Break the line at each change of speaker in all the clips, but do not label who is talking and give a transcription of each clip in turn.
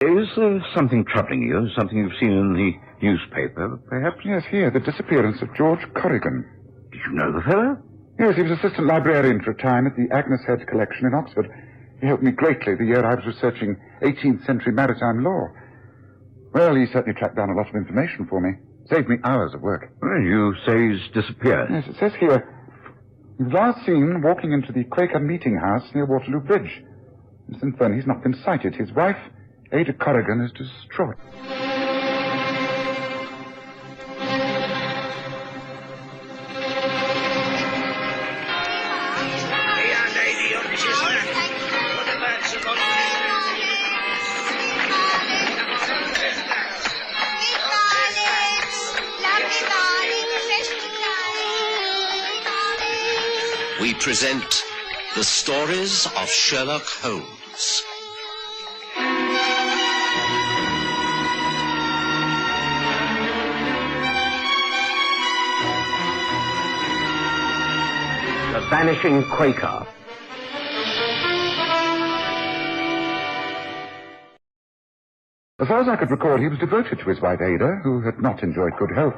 Is there something troubling you? Something you've seen in the newspaper, perhaps?
Yes, here, the disappearance of George Corrigan.
Did you know the fellow?
Yes, he was assistant librarian for a time at the Agnes Head Collection in Oxford. He helped me greatly the year I was researching 18th century maritime law. Well, he certainly tracked down a lot of information for me. Saved me hours of work.
Well, you say he's disappeared.
Yes, it says here, he was last seen walking into the Quaker meeting house near Waterloo Bridge. And since then, he's not been sighted. His wife, Ada Corrigan, is distraught.
We present the stories of Sherlock Holmes.
The Vanishing Quaker.
As far as I could recall, he was devoted to his wife Ada, who had not enjoyed good health.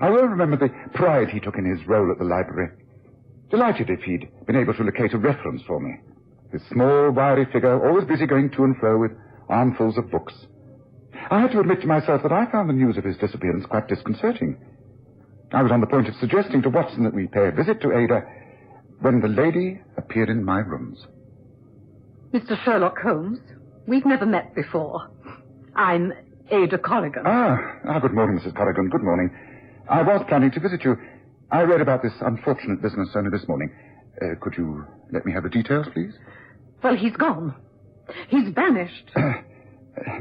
I well remember the pride he took in his role at the library. Delighted if he'd been able to locate a reference for me. His small, wiry figure, always busy going to and fro with armfuls of books. I had to admit to myself that I found the news of his disappearance quite disconcerting. I was on the point of suggesting to Watson that we pay a visit to Ada when the lady appeared in my rooms.
Mr. Sherlock Holmes, we've never met before. I'm Ada Corrigan.
Good morning, Mrs. Corrigan. Good morning. I was planning to visit you. I read about this unfortunate business only this morning. Could you let me have the details, please?
Well, he's gone. He's vanished.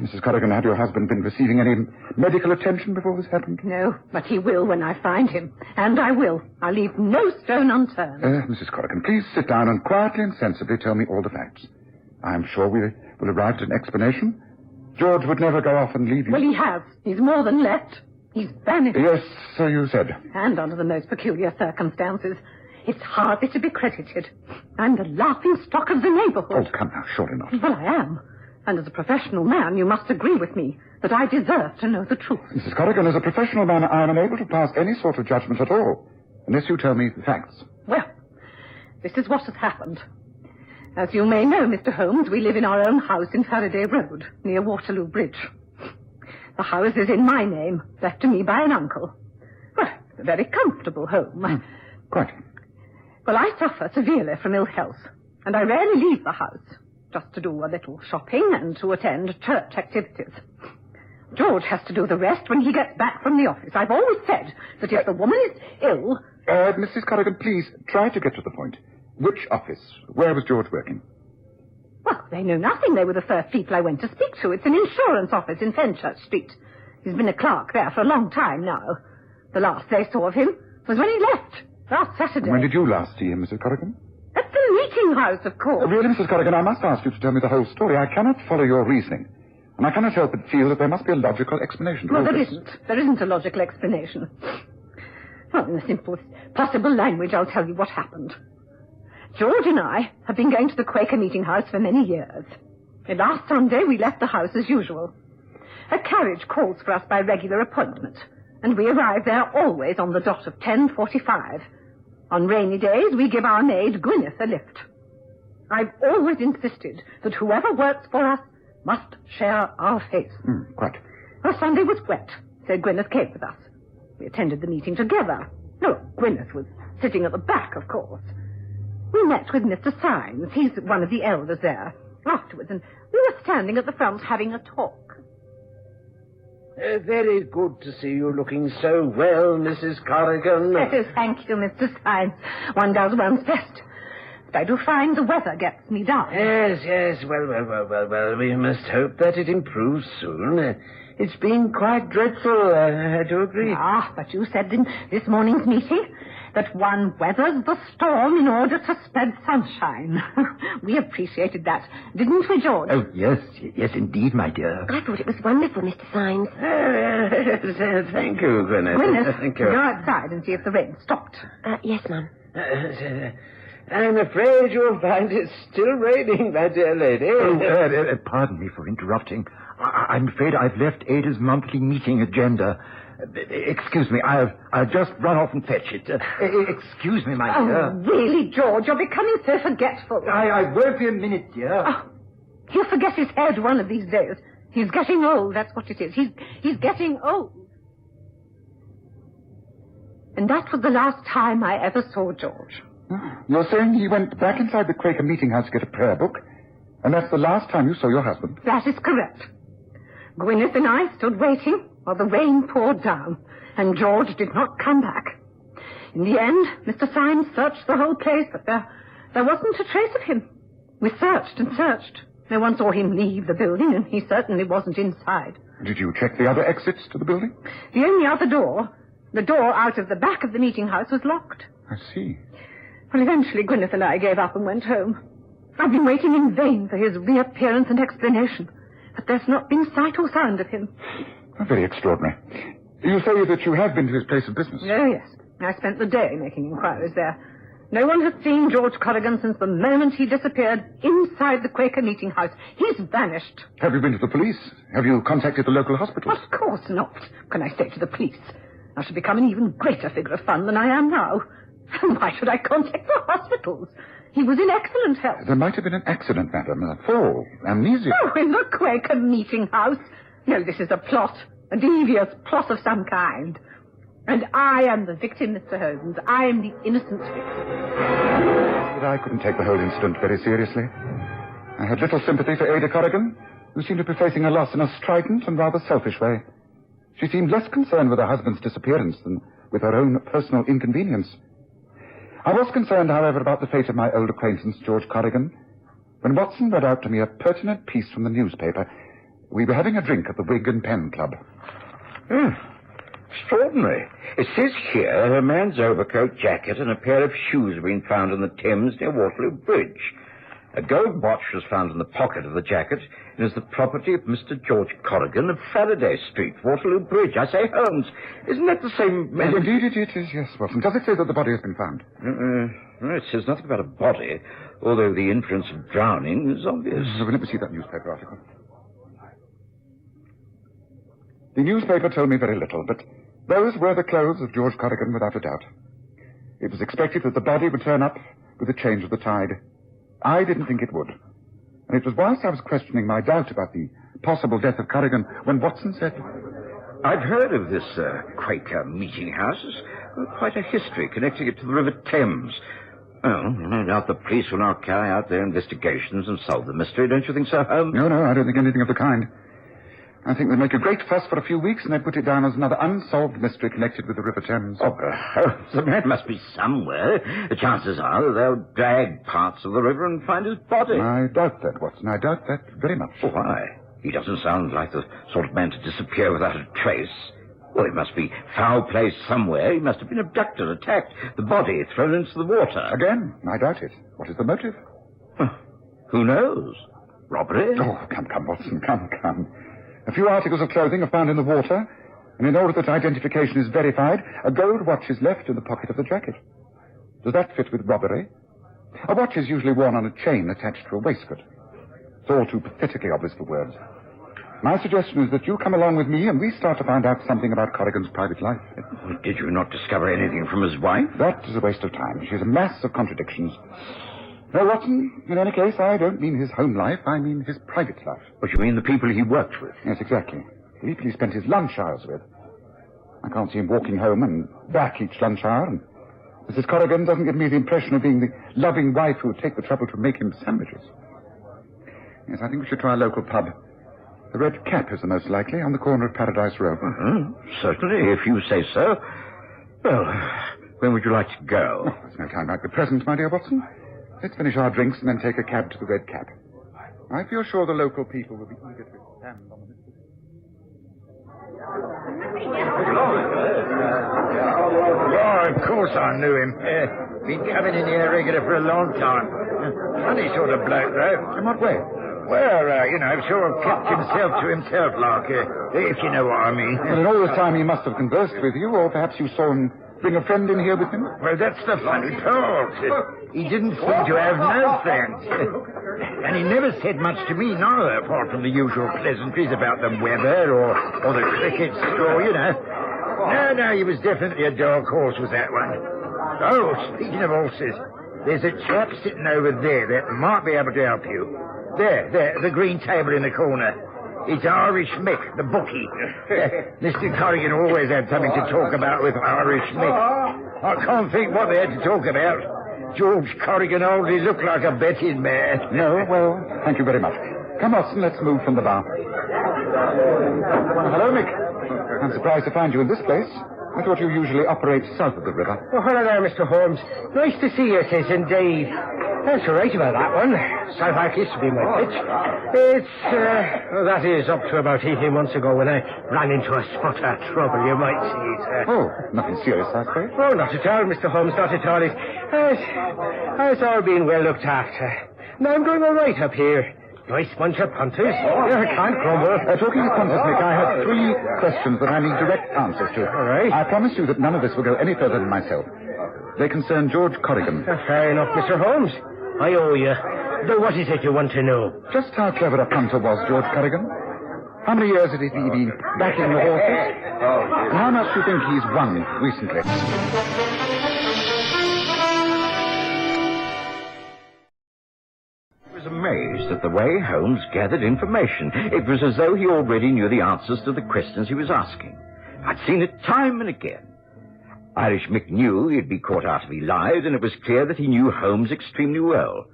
Mrs. Corrigan, had your husband been receiving any medical attention before this happened?
No, but he will when I find him. And I will. I'll leave no stone unturned.
Mrs. Corrigan, please sit down and quietly and sensibly tell me all the facts. I'm sure we will arrive at an explanation. George would never go off and leave you.
Well, he has. He's more than left. He's vanished.
Yes, so you said.
And under the most peculiar circumstances. It's hardly to be credited. I'm the laughing stock of the neighborhood.
Oh, come now, surely not.
Well, I am. And as a professional man, you must agree with me that I deserve to know the truth.
Mrs. Corrigan, as a professional man, I am unable to pass any sort of judgment at all, unless you tell me the facts.
Well, this is what has happened. As you may know, Mr. Holmes, we live in our own house in Faraday Road, near Waterloo Bridge. The house is in my name, left to me by an uncle. Well, it's a very comfortable home.
Quite.
Well, I suffer severely from ill health, and I rarely leave the house, just to do a little shopping and to attend church activities. George has to do the rest when he gets back from the office. I've always said that if the woman is ill...
Mrs. Corrigan, please, try to get to the point. Which office? Where was George working?
Well, they know nothing. They were the first people I went to speak to. It's an insurance office in Fenchurch Street. He's been a clerk there for a long time now. The last they saw of him was when he left, last Saturday.
When did you last see him, Mrs. Corrigan?
At the meeting house, of course.
Really, Mrs. Corrigan, I must ask you to tell me the whole story. I cannot follow your reasoning. And I cannot help but feel that there must be a logical explanation to all this.
There isn't a logical explanation. Well, in the simplest possible language, I'll tell you what happened. George and I have been going to the Quaker meeting house for many years. And last Sunday, we left the house as usual. A carriage calls for us by regular appointment, and we arrive there always on the dot of 10:45. On rainy days, we give our maid Gwyneth a lift. I've always insisted that whoever works for us must share our fate.
Quite.
Well, Sunday was wet, so Gwyneth came with us. We attended the meeting together. No, Gwyneth was sitting at the back, of course. We met with Mr. Symes. He's one of the elders there. Afterwards, and we were standing at the front having a talk.
Very good to see you looking so well, Mrs. Corrigan.
Oh, thank you, Mr. Symes. One does one's best. But I do find the weather gets me down.
Yes. Well, we must hope that it improves soon. It's been quite dreadful, I do agree.
But you said in this morning's meeting that one weathers the storm in order to spread sunshine. We appreciated that, didn't we, George?
Oh, yes, indeed, my dear.
I thought it was wonderful, Mr. Symes.
Thank you, Gwyneth.
Gwyneth,
Thank you.
go outside and see if the rain stopped.
Yes, Mum.
I'm afraid you'll find it's still raining, my dear lady.
Pardon me for interrupting. I'm afraid I've left Ada's monthly meeting agenda. Excuse me, I'll just run off and fetch it. Excuse me, my dear.
Really, George, you're becoming so forgetful.
I won't be a minute, dear.
Oh, he'll forget his head one of these days. He's getting old, that's what it is. He's getting old. And that was the last time I ever saw George.
You're saying he went back inside the Quaker meeting house to get a prayer book, and that's the last time you saw your husband?
That is correct. Gwyneth and I stood waiting while the rain poured down, and George did not come back. In the end, Mr. Symes searched the whole place, but there wasn't a trace of him. We searched and searched. No one saw him leave the building, and he certainly wasn't inside.
Did you check the other exits to the building?
The only other door, the door out of the back of the meeting house, was locked.
I see.
Well, eventually Gwyneth and I gave up and went home. I've been waiting in vain for his reappearance and explanation, but there's not been sight or sound of him.
Very extraordinary. You say that you have been to his place of business?
Oh, yes. I spent the day making inquiries there. No one has seen George Corrigan since the moment he disappeared inside the Quaker meeting house. He's vanished.
Have you been to the police? Have you contacted the local hospital?
Of course not. Can I say to the police? I should become an even greater figure of fun than I am now. Why should I contact the hospitals? He was in excellent health.
There might have been an accident, madam. A fall. Amnesia.
Oh, in the Quaker meeting house? No, this is a plot. A devious plot of some kind. And I am the victim, Mr. Holmes. I am the innocent victim.
But I couldn't take the whole incident very seriously. I had little sympathy for Ada Corrigan, who seemed to be facing a loss in a strident and rather selfish way. She seemed less concerned with her husband's disappearance than with her own personal inconvenience. I was concerned, however, about the fate of my old acquaintance, George Corrigan. When Watson read out to me a pertinent piece from the newspaper, we were having a drink at the Wig and Pen Club.
Extraordinary. It says here a man's overcoat, jacket, and a pair of shoes have been found in the Thames near Waterloo Bridge. A gold watch was found in the pocket of the jacket and is the property of Mr. George Corrigan of Faraday Street, Waterloo Bridge. I say, Holmes, isn't that the same man?
Well, indeed it is, yes, Watson. Does it say that the body has been found?
No, it says nothing about a body, although the inference of drowning is obvious.
Let me see that newspaper article. The newspaper told me very little, but those were the clothes of George Corrigan without a doubt. It was expected that the body would turn up with the change of the tide. I didn't think it would. And it was whilst I was questioning my doubt about the possible death of Corrigan when Watson said,
I've heard of this Quaker meeting house. It's quite a history connecting it to the River Thames. Well, no doubt the police will now carry out their investigations and solve the mystery, don't you think so, Holmes?
No, I don't think anything of the kind. I think they'd make a great fuss for a few weeks and they'd put it down as another unsolved mystery connected with the River Thames.
Oh, the man must be somewhere. The chances are that they'll drag parts of the river and find his body.
I doubt that, Watson. I doubt that very much.
Oh, why? He doesn't sound like the sort of man to disappear without a trace. Well, it must be foul play somewhere. He must have been abducted, attacked, the body thrown into the water.
Again, I doubt it. What is the motive?
Who knows? Robbery?
Oh, come, Watson, come. A few articles of clothing are found in the water, and in order that identification is verified, a gold watch is left in the pocket of the jacket. Does that fit with robbery? A watch is usually worn on a chain attached to a waistcoat. It's all too pathetically obvious for words. My suggestion is that you come along with me and we start to find out something about Corrigan's private life.
Did you not discover anything from his wife?
That is a waste of time. She's a mass of contradictions. No, Watson, in any case, I don't mean his home life. I mean his private life.
What, you mean the people he worked with?
Yes, exactly. The people he spent his lunch hours with. I can't see him walking home and back each lunch hour, and Mrs. Corrigan doesn't give me the impression of being the loving wife who would take the trouble to make him sandwiches. Yes, I think we should try a local pub. The Red Cap is the most likely, on the corner of Paradise Road.
Certainly, if you say so. Well, when would you like to go?
Oh, there's no time like the present, my dear Watson. Let's finish our drinks and then take a cab to the Red Cap. I feel sure the local people will be eager to expand on the mystery.
Oh, of course I knew him. Been coming in here regular for a long time. Funny sort of bloke, though.
In what way?
Well, sort of kept himself to himself, like, if you know what I mean.
Well, in all this time he must have conversed with you, or perhaps you saw him bring a friend in here with him?
Well, that's the funny part. He didn't seem to have no friends. And he never said much to me, neither, apart from the usual pleasantries about the weather or the cricket score, you know. No, he was definitely a dark horse, was that one. Oh, speaking of horses, there's a chap sitting over there that might be able to help you. There, the green table in the corner. It's Irish Mick, the bookie. Mr. Corrigan always had something to talk about with Irish Mick. I can't think what they had to talk about. George Corrigan hardly looked like a betting man.
No, well, thank you very much. Come, Watson, let's move from the bar. Well, hello, Mick. I'm surprised to find you in this place. I thought you usually operate south of the river.
Oh, hello there, Mr. Holmes. Nice to see you, sis, indeed. That's right about that one. Southwark used to be my pitch. That is, up to about 18 months ago when I ran into a spot of trouble, you might see it.
Oh, nothing serious, I suppose?
Oh, not at all, Mr. Holmes, not at all. It's all been well looked after. Now, I'm doing all right up here. Nice bunch of punters. I can't grumble.
Talking of punters, Mick, I have 3 questions that I need direct answers to.
All right.
I promise you that none of this will go any further than myself. They concern George Corrigan.
Fair enough, Mr. Holmes. I owe you. Though what is it you want to know?
Just how clever a punter was George Corrigan? How many years had he been backing the horses? And how much do you think he's won recently?
I was amazed at the way Holmes gathered information. It was as though he already knew the answers to the questions he was asking. I'd seen it time and again. Irish Mick knew he'd be caught after he lied, and it was clear that he knew Holmes extremely well.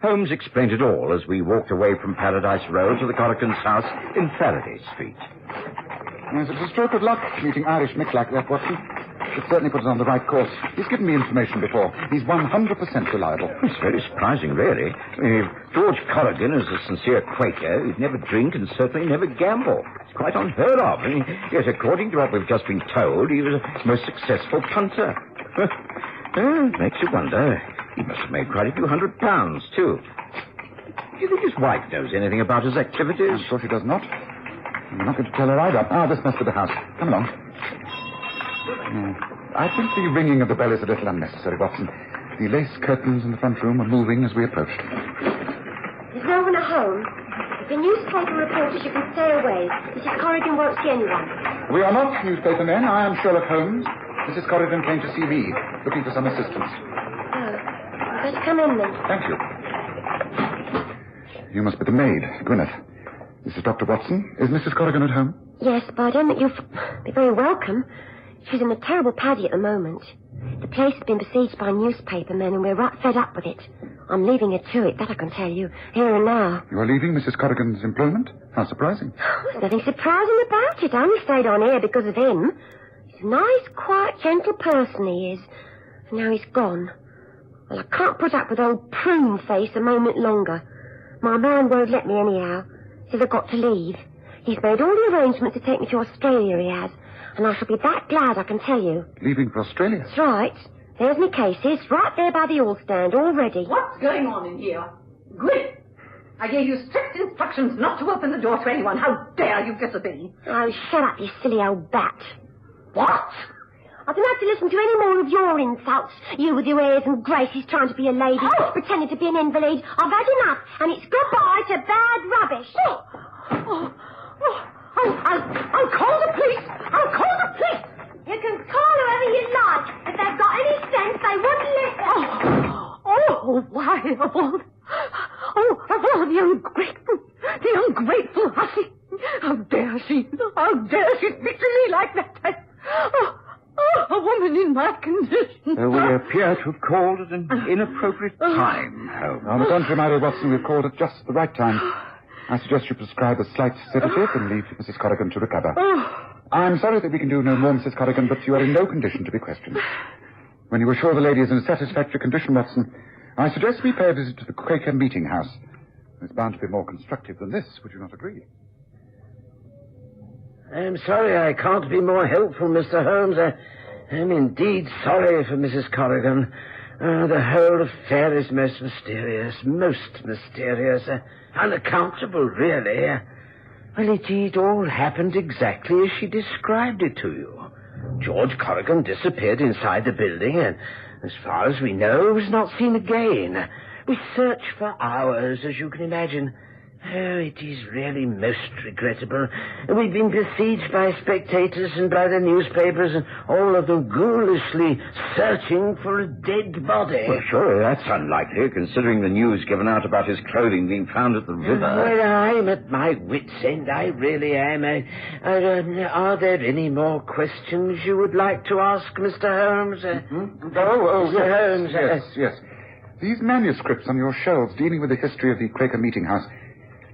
Holmes explained it all as we walked away from Paradise Road to the Corrigan's house in Faraday Street.
Yes, it was a stroke of luck meeting Irish Mick like that, Watson. It certainly put us on the right course. He's given me information before. He's 100% reliable.
It's very surprising, really. George Corrigan is a sincere Quaker. He'd never drink and certainly never gamble. It's quite unheard of. Yet, according to what we've just been told, he was a most successful punter. It makes you wonder. He must have made quite a few £100, too. Do you think his wife knows anything about his activities?
I'm sure she does not. I'm not going to tell her either. This must be the house. Come along. I think the ringing of the bell is a little unnecessary, Watson. The lace curtains in the front room were moving as we approached.
There's no one at home. If the newspaper reporters, you can stay away. Mrs. Corrigan won't see anyone.
We are not newspaper men. I am Sherlock Holmes. Mrs. Corrigan came to see me, looking for some assistance.
Oh, better come in then.
Thank you. You must be the maid, Gwyneth. This is Dr. Watson. Is Mrs. Corrigan at home?
Yes, but I don't think you'll be very welcome. She's in a terrible paddy at the moment. The place has been besieged by newspaper men, and we're right fed up with it. I'm leaving her to it, that I can tell you, here and now.
You are leaving Mrs. Corrigan's employment? How surprising.
There's nothing surprising about it. I only stayed on here because of him. He's a nice, quiet, gentle person, he is. And now he's gone. Well, I can't put up with old prune face a moment longer. My man won't let me anyhow. Says I've got to leave. He's made all the arrangements to take me to Australia, he has. And I shall be that glad, I can tell you.
Leaving for Australia?
That's right. There's my cases, right there by the all-stand, all ready.
What's going on in here? Good. I gave you strict instructions not to open the door to anyone. How dare you disobey?
Oh, shut up, you silly old bat.
What?
I don't have to listen to any more of your insults. You with your airs and graces trying to be a lady, pretending to be an invalid. I've had enough, and it's goodbye to bad rubbish.
I'll call the police. I'll call the police.
You can call whoever you like. If they've got any sense, they wouldn't listen.
Why, of all the ungrateful hussy. How dare she speak to me like that? A woman in my condition.
We appear to have called at an inappropriate time, Holmes.
On the contrary, my dear Watson, we've called at just the right time. I suggest you prescribe a slight sedative and leave Mrs. Corrigan to recover. I'm sorry that we can do no more, Mrs. Corrigan, but you are in no condition to be questioned. When you assure the lady is in a satisfactory condition, Watson, I suggest we pay a visit to the Quaker meeting house. It's bound to be more constructive than this, would you not agree?
I'm sorry I can't be more helpful, Mr. Holmes. I'm indeed sorry for Mrs. Corrigan. The whole affair is most mysterious, unaccountable, really. Well, it all happened exactly as she described it to you. George Corrigan disappeared inside the building, and as far as we know, was not seen again. We searched for hours, as you can imagine. Oh, it is really most regrettable. We've been besieged by spectators and by the newspapers, and all of them ghoulishly searching for a dead body.
Well, surely that's unlikely, considering the news given out about his clothing being found at the river.
Well, I'm at my wit's end. I really am. Are there any more questions you would like to ask, Mr. Holmes?
Mr.
Holmes.
Yes. These manuscripts on your shelves dealing with the history of the Quaker meeting house.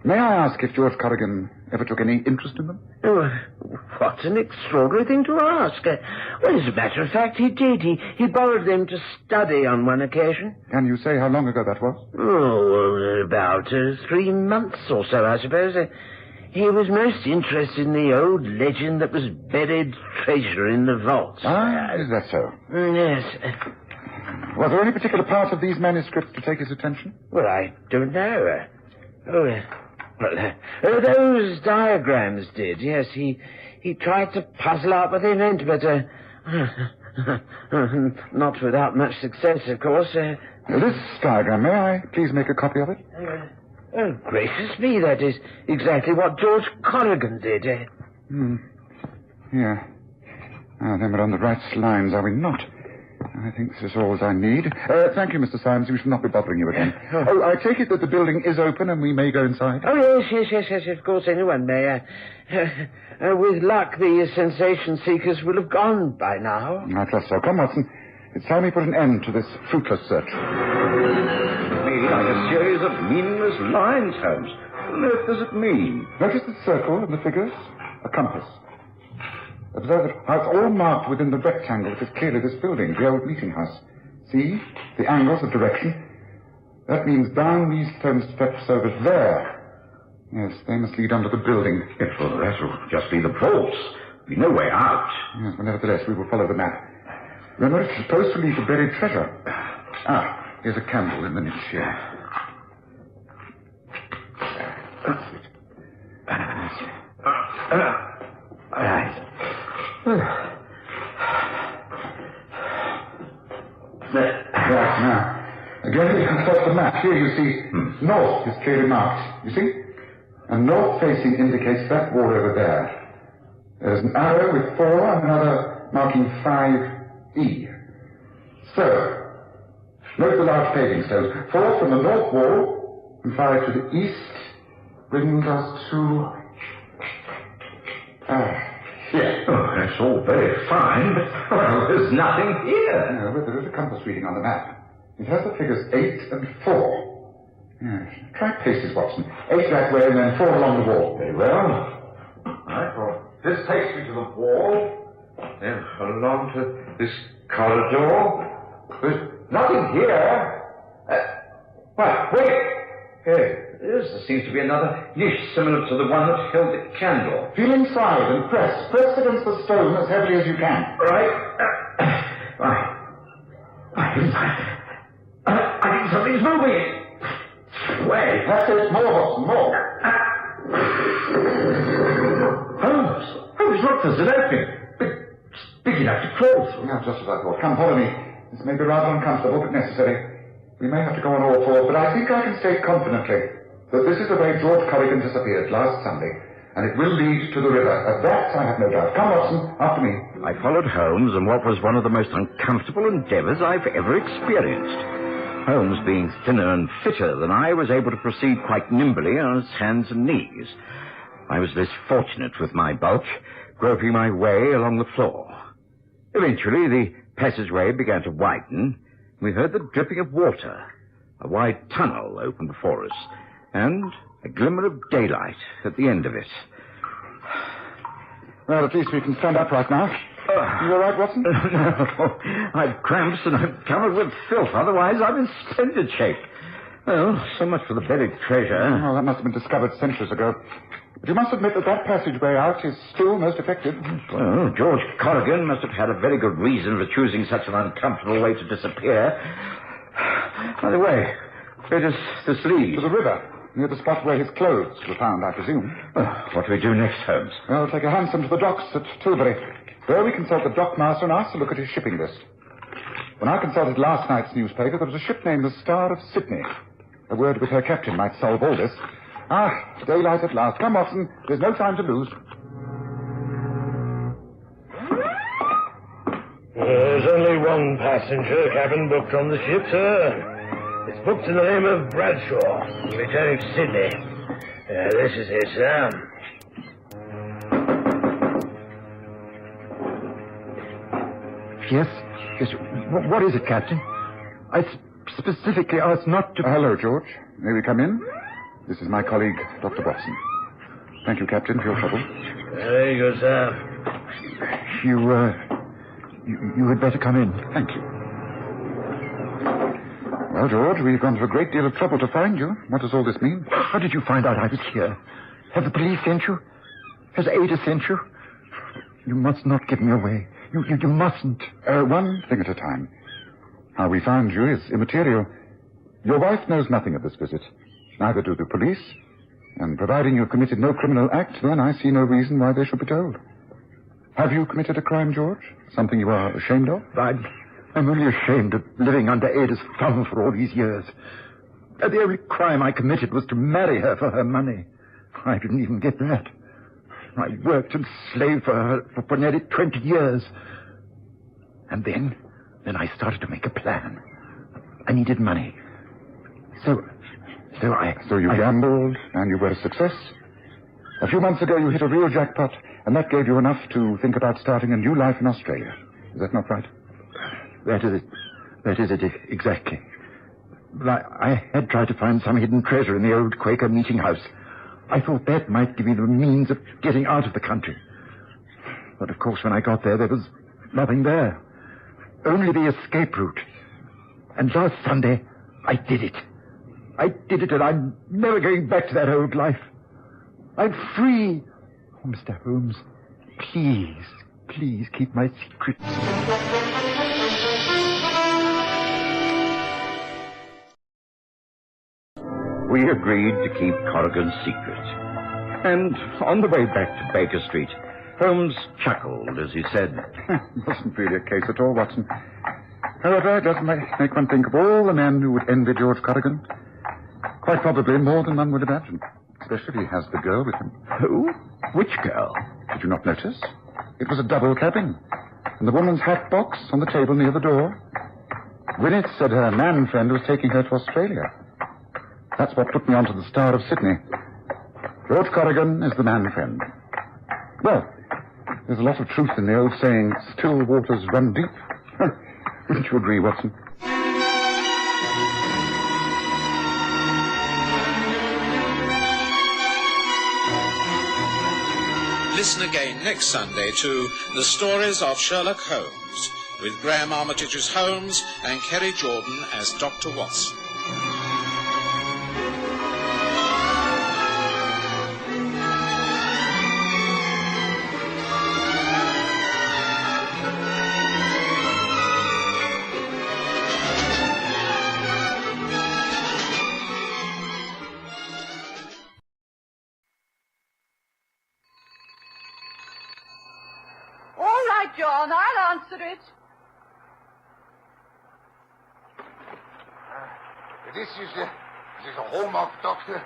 May I ask if George Corrigan ever took any interest in them?
Oh, what an extraordinary thing to ask. Well, as a matter of fact, he did. He borrowed them to study on one occasion.
Can you say how long ago that was?
Oh, about 3 months or so, I suppose. He was most interested in the old legend that was buried treasure in the vault.
Is that so?
Yes.
Was there any particular part of these manuscripts to take his attention?
Well, I don't know. Those diagrams did, yes. He tried to puzzle out what they meant, but not without much success, of course.
This diagram, may I please make a copy of it?
Oh, gracious me, that is exactly what George Corrigan did.
Yeah. Then we're on the right lines, are we not? I think this is all I need. Thank you, Mr. Symes. We shall not be bothering you again. I take it that the building is open and we may go inside?
Oh, yes, of course, anyone may. With luck, the sensation seekers will have gone by now.
I trust so. Come, Watson. It's time we put an end to this fruitless search.
Maybe like a series of meaningless lines, Holmes. What on earth does it mean?
Notice the circle and the figures? A compass. Observe how it's all marked within the rectangle which is clearly this building, the old meeting house. See? The angles of direction. That means down these stone steps over there. Yes, they must lead under the building.
Yes, well, that will just be the vaults. Be no way out.
Yes, but nevertheless, we will follow the map. Remember, it's supposed to lead to buried treasure. Here's a candle in the niche here. That's it.
All right.
Right, now. Again, you consult the map. Here you see north is clearly marked. You see? And north facing indicates that wall over there. There's an arrow with 4 and another marking 5E. So, note the large paving stones. 4 from the north wall and 5 to the east brings us to...
Yes. Oh, that's all very fine, but well, there's nothing here.
No, but there is a compass reading on the map. It has the figures 8 and 4. Yes. Try paces, Watson. 8 that way and then 4 along the wall.
Very well. Right, well, this takes me to the wall, then along to this corridor. There's nothing here. Wait. Here. There seems to be another niche similar to the one that held the candle.
Feel inside and press. Press against the stone as heavily as you can.
Right. I think something's moving. Wait.
That's it. More, Watson, more.
Holmes, look, there's an opening. Big enough to crawl through.
Yeah, just as I thought. Come, follow me. This may be rather uncomfortable, but necessary. We may have to go on all fours, but I think I can state confidently that this is the way George Corrigan disappeared last Sunday, and it will lead to the river. Of that I have no doubt. Come, Watson, after me.
I followed Holmes in what was one of the most uncomfortable endeavours I've ever experienced. Holmes, being thinner and fitter than I, was able to proceed quite nimbly on his hands and knees. I was less fortunate with my bulk, groping my way along the floor. Eventually, the passageway began to widen. We heard the dripping of water. A wide tunnel opened before us, and a glimmer of daylight at the end of it.
Well, at least we can stand upright now. You all right, Watson?
No, I've cramps and I'm covered with filth. Otherwise, I'm in splendid shape. Well, so much for the buried treasure.
Oh, that must have been discovered centuries ago. But you must admit that passageway out is still most effective.
Well, George Corrigan must have had a very good reason for choosing such an uncomfortable way to disappear. By the way, where does this lead?
To the river, near the spot where his clothes were found, I presume.
What do we do next, Holmes?
Well, take a hansom to the docks at Tilbury. There we consult the dockmaster and ask to look at his shipping list. When I consulted last night's newspaper, there was a ship named the Star of Sydney. A word with her captain might solve all this. Ah, daylight at last. Come, Watson. There's no time to lose.
There's only one passenger cabin booked on the ship, sir. It's booked in the name of Bradshaw, returning to Sydney. This is it, sir.
Yes? What is it, Captain? I specifically asked not to...
Hello, George. May we come in? This is my colleague, Dr. Watson. Thank you, Captain, for your trouble.
Very good, sir.
You had better come in.
Thank you. Well, George, we've gone to a great deal of trouble to find you. What does all this mean?
How did you find out I was here? Have the police sent you? Has Ada sent you? You must not give me away. You mustn't.
One thing at a time. How we found you is immaterial. Your wife knows nothing of this visit. Neither do the police. And providing you've committed no criminal act, then I see no reason why they should be told. Have you committed a crime, George? Something you are ashamed of?
I'm only ashamed of living under Ada's thumb for all these years. The only crime I committed was to marry her for her money. I didn't even get that. I worked and slaved for her for nearly 20 years. And then I started to make a plan. I needed money. So
you gambled, and you were a success? A few months ago, you hit a real jackpot, and that gave you enough to think about starting a new life in Australia. Is that not right?
That is it, exactly. But I had tried to find some hidden treasure in the old Quaker meeting house. I thought that might give me the means of getting out of the country. But, of course, when I got there was nothing there. Only the escape route. And last Sunday, I did it. I did it, and I'm never going back to that old life. I'm free. Oh, Mr. Holmes, please keep my secret.
We agreed to keep Corgan's secret. And on the way back to Baker Street, Holmes chuckled as he said,
It wasn't really a case at all, Watson. However, it does make one think of all the men who would envy George Corrigan. Quite probably more than one would imagine. Especially if he has the girl with him.
Who? Which girl?
Did you not notice? It was a double cabin. And the woman's hat box on the table near the door. Gwyneth said her man friend was taking her to Australia. That's what put me onto the Star of Sydney. George Corrigan is the man friend. Well, there's a lot of truth in the old saying, still waters run deep. Wouldn't you agree, Watson?
Listen again next Sunday to The Stories of Sherlock Holmes, with Graham Armitage as Holmes and Kerry Jordan as Dr. Watson.
John, I'll answer it.
This is a home of Dr.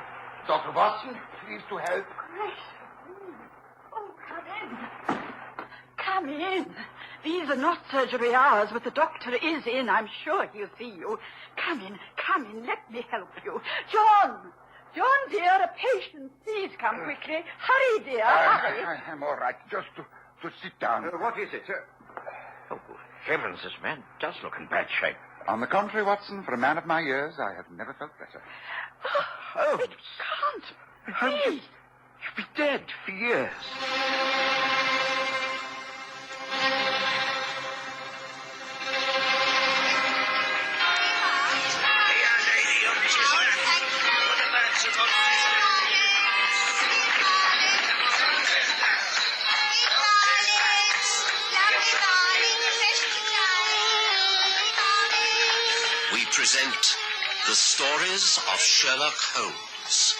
Watson. Pleased to help.
Oh, come in. Come in. These are not surgery hours, but the doctor is in. I'm sure he'll see you. Come in. Let me help you. John, dear, a patient. Please come quickly. Hurry, dear. Hurry.
I'm all right. Just to sit down.
What is it, sir? Oh, heavens, this man does look in bad shape.
On the contrary, Watson, for a man of my years, I have never felt better.
Holmes.
It can't.
Holmes, you've been dead for years.
We present The Stories of Sherlock Holmes.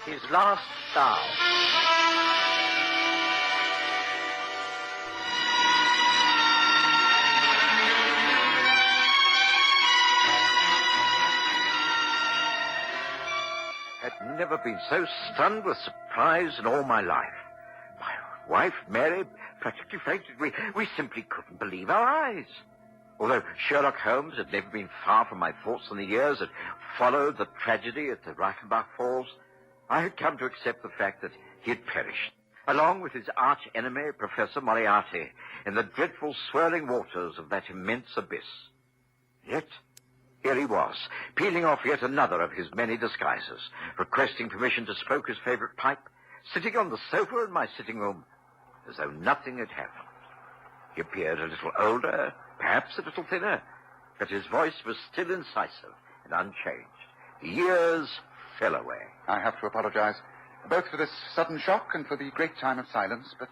his last star.
I'd never been so stunned with surprise in all my life. My wife, Mary, practically fainted. We simply couldn't believe our eyes. Although Sherlock Holmes had never been far from my thoughts in the years that followed the tragedy at the Reichenbach Falls, I had come to accept the fact that he had perished, along with his arch-enemy, Professor Moriarty, in the dreadful swirling waters of that immense abyss. Yet, here he was, peeling off yet another of his many disguises, requesting permission to smoke his favorite pipe, sitting on the sofa in my sitting room, as though nothing had happened. He appeared a little older, perhaps a little thinner, but his voice was still incisive and unchanged. The years fell away.
I have to apologize, both for this sudden shock and for the great time of silence, but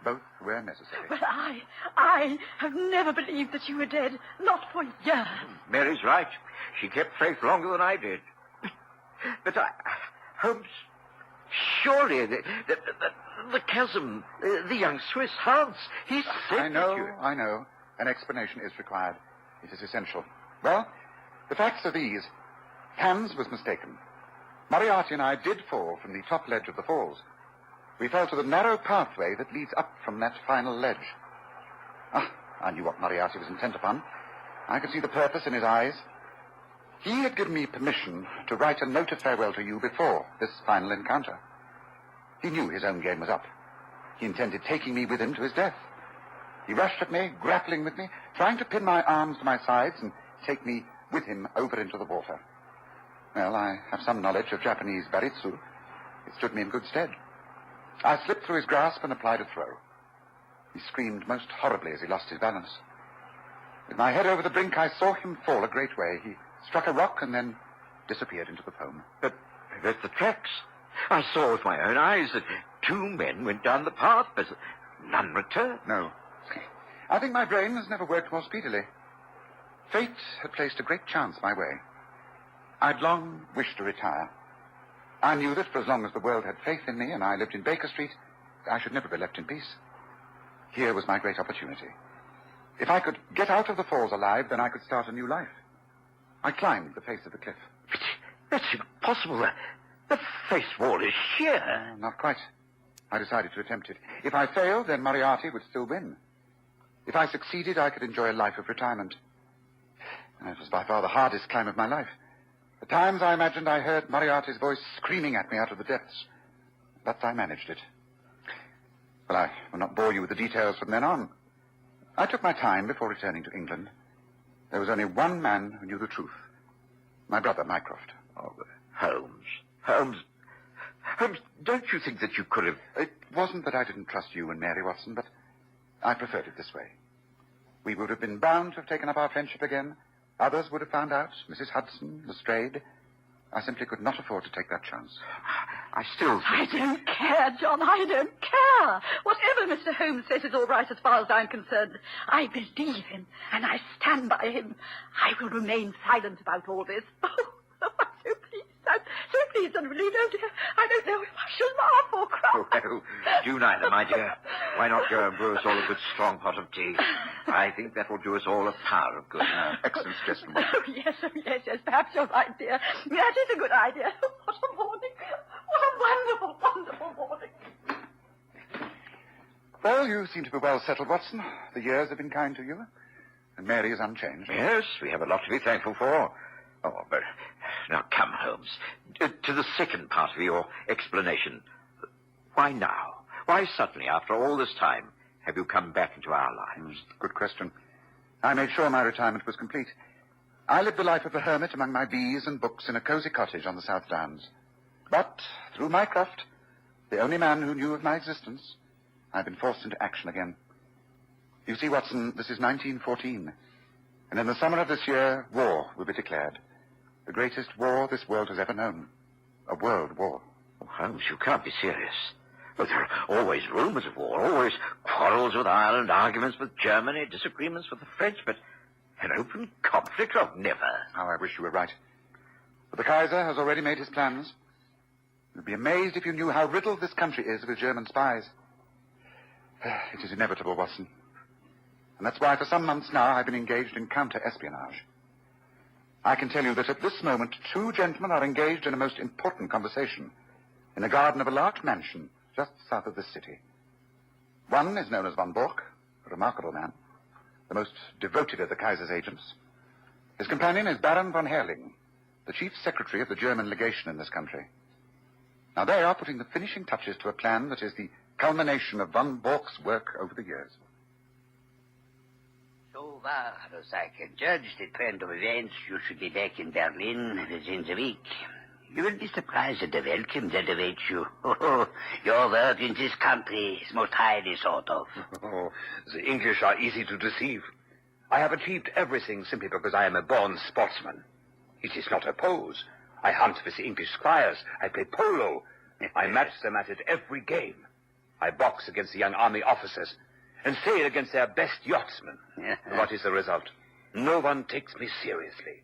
both were necessary.
But I have never believed that you were dead, not for years.
Mary's right. She kept faith longer than I did. But Holmes, surely the chasm, the young Swiss, Hans, he said
I know. An explanation is required. It is essential. Well, the facts are these. Hans was mistaken. Moriarty and I did fall from the top ledge of the falls. We fell to the narrow pathway that leads up from that final ledge. I knew what Moriarty was intent upon. I could see the purpose in his eyes. He had given me permission to write a note of farewell to you before this final encounter. He knew his own game was up. He intended taking me with him to his death. He rushed at me, grappling with me, trying to pin my arms to my sides and take me with him over into the water. Well, I have some knowledge of Japanese baritsu. It stood me in good stead. I slipped through his grasp and applied a throw. He screamed most horribly as he lost his balance. With my head over the brink, I saw him fall a great way. He struck a rock and then disappeared into the foam.
But the tracks. I saw with my own eyes that two men went down the path, but none returned.
No. I think my brain has never worked more speedily. Fate had placed a great chance my way. I'd long wished to retire. I knew that for as long as the world had faith in me and I lived in Baker Street, I should never be left in peace. Here was my great opportunity. If I could get out of the falls alive, then I could start a new life. I climbed the face of the cliff.
That's impossible. The face wall is sheer.
Not quite. I decided to attempt it. If I failed, then Moriarty would still win. If I succeeded, I could enjoy a life of retirement. And it was by far the hardest climb of my life. At times I imagined I heard Moriarty's voice screaming at me out of the depths. But I managed it. Well, I will not bore you with the details from then on. I took my time before returning to England. There was only one man who knew the truth. My brother, Mycroft.
Oh, Holmes, don't you think that you could have...
It wasn't that I didn't trust you and Mary, Watson, but I preferred it this way. We would have been bound to have taken up our friendship again. Others would have found out. Mrs. Hudson, Lestrade. I simply could not afford to take that chance.
I still think...
I don't care, John. I don't care. Whatever Mr. Holmes says is all right as far as I'm concerned. I believe him, and I stand by him. I will remain silent about all this. Oh, I'm so pleased. I'm so pleased and relieved. Oh, dear. I don't know if I shall laugh or cry.
Oh, well, do neither, my dear. Why not go and brew us all a good strong pot of tea? I think that will do us all a power of good.
Excellent suggestion.
Oh, yes. Perhaps you're right, dear. That is a good idea. What a morning. What a wonderful, wonderful morning.
Well, you seem to be well settled, Watson. The years have been kind to you. And Mary is unchanged.
Yes, we have a lot to be thankful for. Oh, but now come, Holmes, to the second part of your explanation. Why now? Why suddenly, after all this time, have you come back into our lives?
Good question. I made sure my retirement was complete. I lived the life of a hermit among my bees and books in a cosy cottage on the South Downs. But through Mycroft, the only man who knew of my existence, I've been forced into action again. You see, Watson, this is 1914. And in the summer of this year, war will be declared. The greatest war this world has ever known. A world war.
Oh, Holmes, you can't be serious. Well, there are always rumors of war, always quarrels with Ireland, arguments with Germany, disagreements with the French, but an open conflict? Oh, never.
How I wish you were right. But the Kaiser has already made his plans. You'd be amazed if you knew how riddled this country is with German spies. It is inevitable, Watson. And that's why for some months now I've been engaged in counter-espionage. I can tell you that at this moment 2 gentlemen are engaged in a most important conversation in the garden of a large mansion just south of this city. One is known as von Bork, a remarkable man, the most devoted of the Kaiser's agents. His companion is Baron von Herrling, the chief secretary of the German legation in this country. Now, they are putting the finishing touches to a plan that is the culmination of von Bork's work over the years.
So far as I can judge the trend of events, you should be back in Berlin within the week. You will be surprised at the welcome that awaits you. Your work in this country is most highly thought of.
The English are easy to deceive. I have achieved everything simply because I am a born sportsman. It is not a pose. I hunt with the English squires. I play polo. I match them at it every game. I box against the young army officers and sail against their best yachtsmen. What is the result? No one takes me seriously.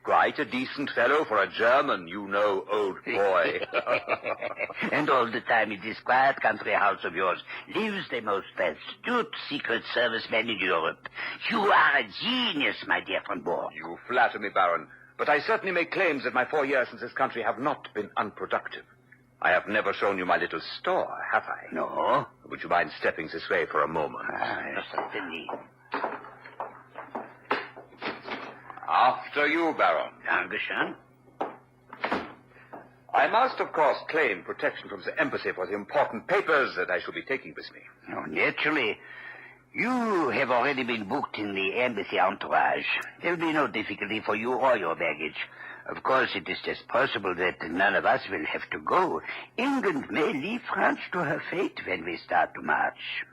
Quite a decent fellow for a German, you know, old boy.
And all the time in this quiet country house of yours lives the most astute Secret Service man in Europe. You are a genius, my dear von Bork.
You flatter me, Baron, but I certainly make claims that my 4 years in this country have not been unproductive. I have never shown you my little store, have I?
No.
Would you mind stepping this way for a moment?
Certainly.
After you, Baron.
Dankeschön.
I must, of course, claim protection from the embassy for the important papers that I shall be taking with me.
Oh, naturally. You have already been booked in the embassy entourage. There will be no difficulty for you or your baggage. Of course, it is just possible that none of us will have to go. England may leave France to her fate when we start to march.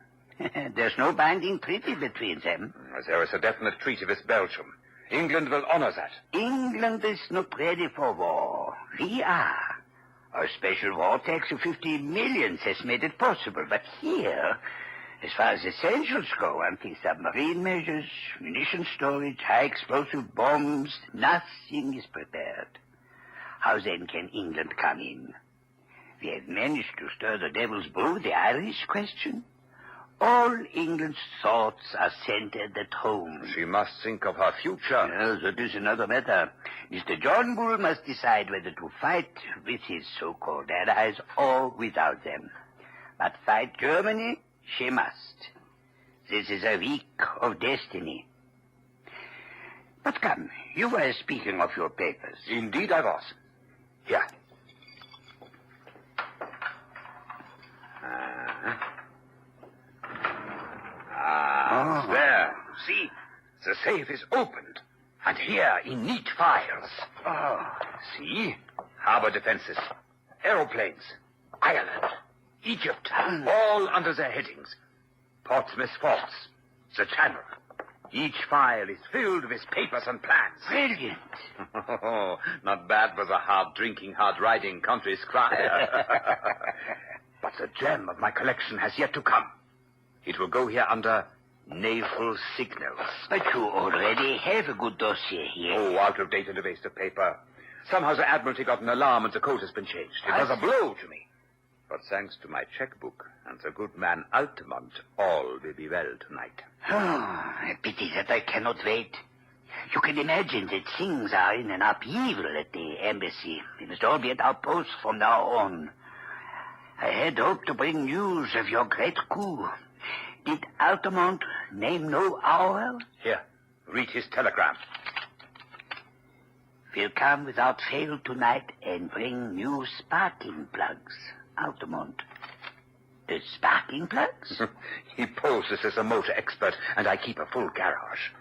There's no binding treaty between them.
There is a definite treaty with Belgium. England will honor that.
England is not ready for war. We are. Our special war tax of 50 millions has made it possible. But here, as far as essentials go, anti-submarine measures, munition storage, high-explosive bombs, nothing is prepared. How then can England come in? We have managed to stir the devil's brew, the Irish question. All England's thoughts are centered at home.
She must think of her future.
Yes, that is another matter. Mr. John Bull must decide whether to fight with his so-called allies or without them. But fight Germany, she must. This is a week of destiny. But come, you were speaking of your papers.
Indeed I was. Here. There. See, the safe is opened. And here, in neat files. See? Harbor defenses, aeroplanes, Ireland, Egypt, all under their headings. Portsmouth forts, the Channel. Each file is filled with papers and plans.
Brilliant.
Not bad for the hard-drinking, hard-riding country squire. But the gem of my collection has yet to come. It will go here under naval signals.
But you already have a good dossier here.
Oh, out of date and a waste of paper. Somehow the Admiralty got an alarm and the code has been changed. It was a blow to me. But thanks to my checkbook and the good man Altamont, all will be well tonight.
Oh, a pity that I cannot wait. You can imagine that things are in an upheaval at the embassy. We must all be at our posts from now on. I had hoped to bring news of your great coup. Did Altamont name no hour?
Here, read his telegram.
Will come without fail tonight and bring new sparking plugs. Altamont. The sparking plugs?
He poses as a motor expert, and I keep a full garage.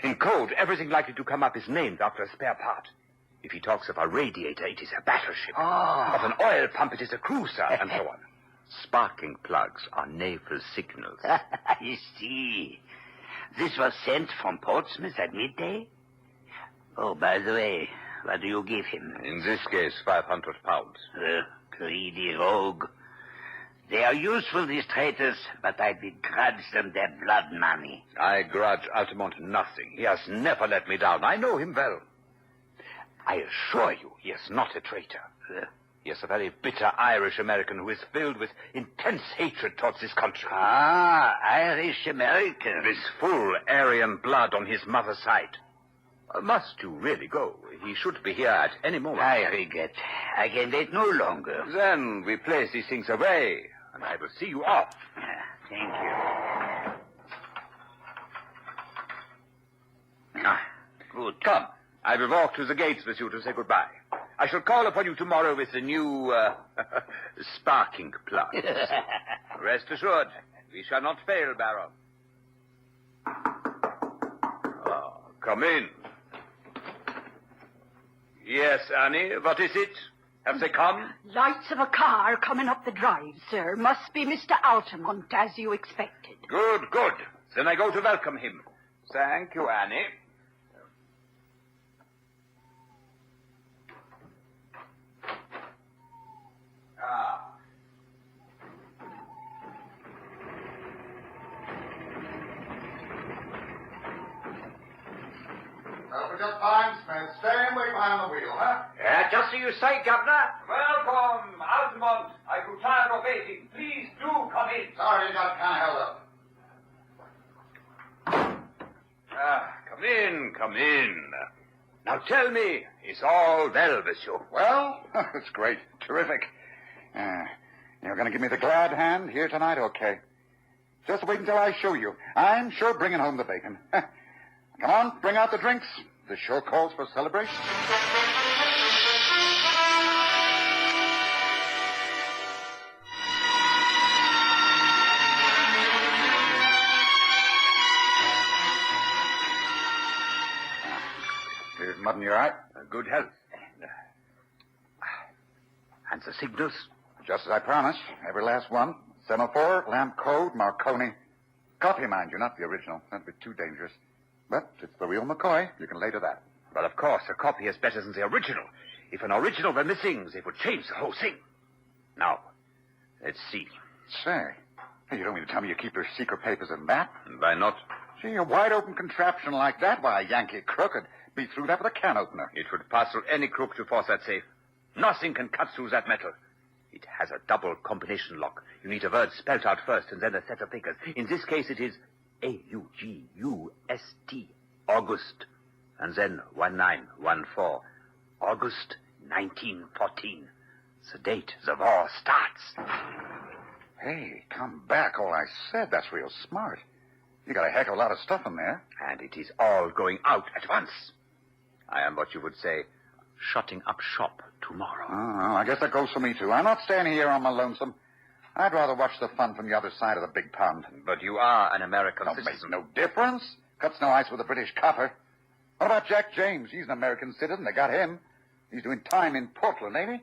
In code, everything likely to come up is named after a spare part. If he talks of a radiator, it is a battleship. Of an oil pump, it is a cruiser, and so on. Sparking plugs are naval signals.
I see. This was sent from Portsmouth at midday? Oh, by the way, what do you give him?
In this case, £500.
Greedy rogue. They are useful, these traitors, but I begrudge them their blood money.
I grudge Altamont nothing. He has never let me down. I know him well. I assure you he is not a traitor. Yes, a very bitter Irish-American who is filled with intense hatred towards his country.
Ah, Irish-American.
With full Aryan blood on his mother's side. Must you really go? He should be here at any moment.
I regret. I can wait no longer.
Then we place these things away, and I will see you off.
Thank you.
Good. Come. I will walk to the gates with you to say goodbye. I shall call upon you tomorrow with the new, sparking plugs. Rest assured, we shall not fail, Baron. Oh, come in. Yes, Annie, what is it? Have they come?
Lights of a car coming up the drive, sir. Must be Mr. Altamont, as you expected.
Good, good. Then I go to welcome him. Thank you, Annie.
Just fine, Smith. Staying way behind the wheel, huh?
Just so you say, Governor.
Welcome, Altamont. I grew tired of waiting. Please do come in.
Sorry, got kind of held up.
Come in, come in. Now tell me, is all well with you?
Well, it's great. Terrific. You're going to give me the glad hand here tonight, okay? Just wait until I show you. I'm sure bringing home the bacon. Come on, bring out the drinks. This sure calls for celebration. Here's mutton, you all right?
Good health. And the signals?
Just as I promised. Every last one. Semaphore, lamp code, Marconi. Copy, mind you, not the original. That'd be too dangerous. But it's the real McCoy. You can lay to that.
Well, of course, a copy is better than the original. If an original were missing, they would change the whole thing. Now, let's see.
Say, hey, you don't mean to tell me you keep your secret papers in that?
Why not?
Gee, a wide-open contraption like that, why, a Yankee crook could be through that with a can opener.
It would pass through any crook to force that safe. Nothing can cut through that metal. It has a double combination lock. You need a word spelled out first and then a set of figures. In this case, it is August, August, and then 1914, August 1914. The date the war starts.
Hey, come back, all I said. That's real smart. You got a heck of a lot of stuff in there.
And it is all going out at once. I am what you would say, shutting up shop tomorrow.
Oh, I guess that goes for me, too. I'm not staying here on my lonesome. I'd rather watch the fun from the other side of the big pond.
But you are an American citizen.
Makes no difference. Cuts no ice with a British copper. What about Jack James? He's an American citizen. They got him. He's doing time in Portland, ain't he?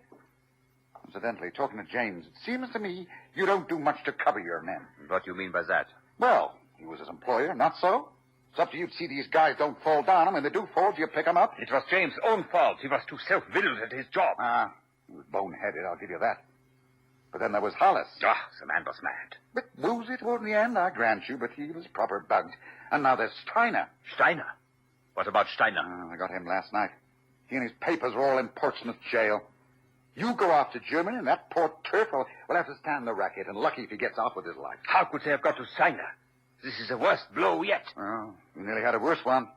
Incidentally, talking to James, it seems to me you don't do much to cover your men.
What do you mean by that?
Well, he was his employer, not so? It's up to you to see these guys don't fall down, and when they do fall, do you pick them up?
It was James' own fault. He was too self-willed at his job.
He was boneheaded, I'll give you that. But then there was Hollis.
The man was mad.
But woozy toward the end, I grant you, but he was proper bugged. And now there's Steiner.
Steiner? What about Steiner?
I got him last night. He and his papers are all in Portsmouth jail. You go off to Germany, and that poor turf will have to stand the racket, and lucky if he gets off with his life.
How could they have got to Steiner? This is the worst blow yet.
Well, you nearly had a worse one.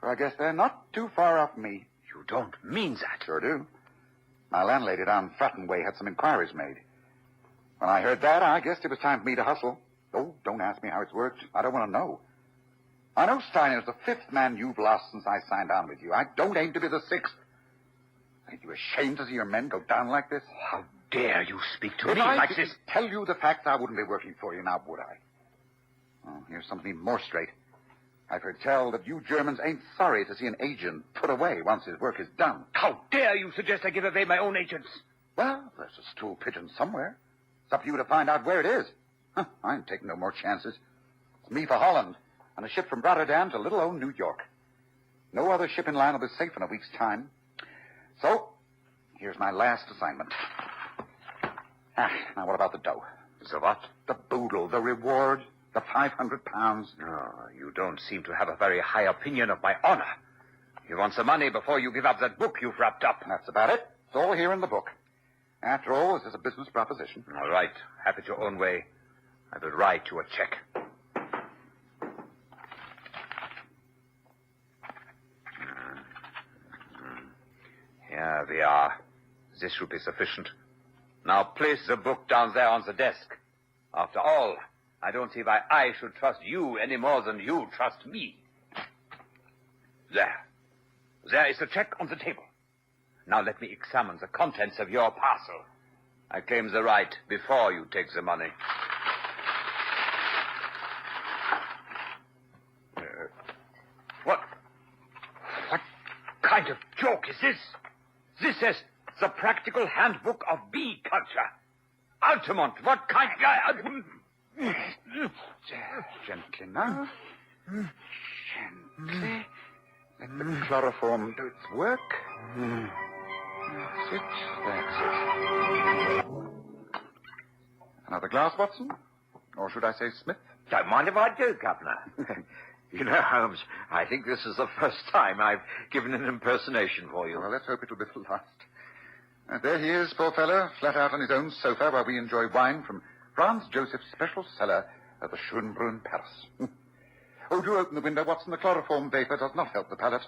For I guess they're not too far off me.
You don't mean that.
Sure do. My landlady down Fratton Way had some inquiries made. When I heard that, I guessed it was time for me to hustle. Oh, don't ask me how it's worked. I don't want to know. I know Steiner's the fifth man you've lost since I signed on with you. I don't aim to be the sixth. Ain't you ashamed to see your men go down like this?
How dare you speak to
if
me
I
like this?
Tell you the facts, I wouldn't be working for you now, would I? Oh, here's something even more straight. I've heard tell that you Germans ain't sorry to see an agent put away once his work is done.
How dare you suggest I give away my own agents?
Well, there's a stool pigeon somewhere. It's up to you to find out where it is. I ain't taking no more chances. It's me for Holland, and a ship from Rotterdam to little old New York. No other shipping line will be safe in a week's time. So, here's my last assignment. Now what about the dough?
The what?
The boodle, the reward, the 500 pounds.
Oh, you don't seem to have a very high opinion of my honor. You want the money before you give up that book you've wrapped up.
That's about it. It's all here in the book. After all, this is a business proposition.
All right. Have it your own way. I will write you a check. Here we are. This should be sufficient. Now place the book down there on the desk. After all, I don't see why I should trust you any more than you trust me. There. There is the check on the table. Now let me examine the contents of your parcel. I claim the right before you take the money. What kind of joke is this? This is the practical handbook of bee culture. Altamont, what kind of...
Gently now. Gently. Let the chloroform do its work. That's it. Another glass, Watson? Or should I say Smith?
Don't mind if I do, Governor. You know, Holmes, I think this is the first time I've given an impersonation for you.
Well, let's hope it will be the last. There he is, poor fellow, flat out on his own sofa while we enjoy wine from Franz Joseph's special cellar at the Schönbrunn Palace. Oh, do open the window, Watson. The chloroform vapor does not help the palate.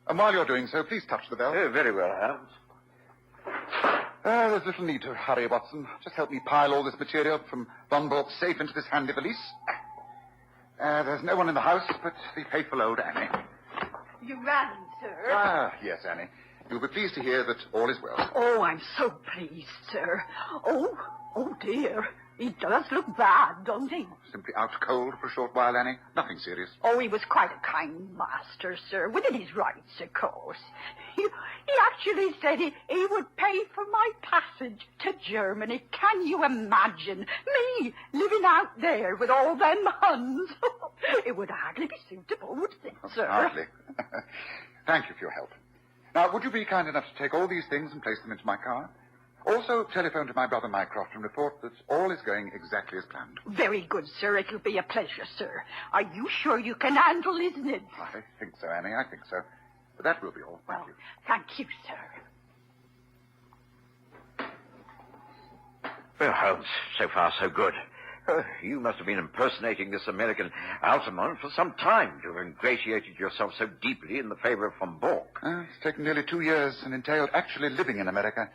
And while you're doing so, please touch the bell.
Oh, very well, Holmes.
There's little need to hurry, Watson. Just help me pile all this material from Von Bork's safe into this handy valise. There's no one in the house but the faithful old Annie.
You ran, sir.
Ah, yes, Annie. You'll be pleased to hear that all is well.
Oh, I'm so pleased, sir. Oh, dear. He does look bad, don't he?
Simply out cold for a short while, Annie. Nothing serious.
Oh, he was quite a kind master, sir, within his rights, of course. He actually said he would pay for my passage to Germany. Can you imagine? Me living out there with all them Huns? It would hardly be suitable, would it, sir?
Hardly. Thank you for your help. Now, would you be kind enough to take all these things and place them into my car? Also, telephone to my brother Mycroft and report that all is going exactly as planned.
Very good, sir. It'll be a pleasure, sir. Are you sure you can handle his nibs?
I think so, Annie. I think so. But that will be all. Thank you.
Thank you, sir.
Well, Holmes, so far so good. You must have been impersonating this American Altamont for some time to have ingratiated yourself so deeply in the favor of von Bork.
It's taken nearly 2 years and entailed actually living in America.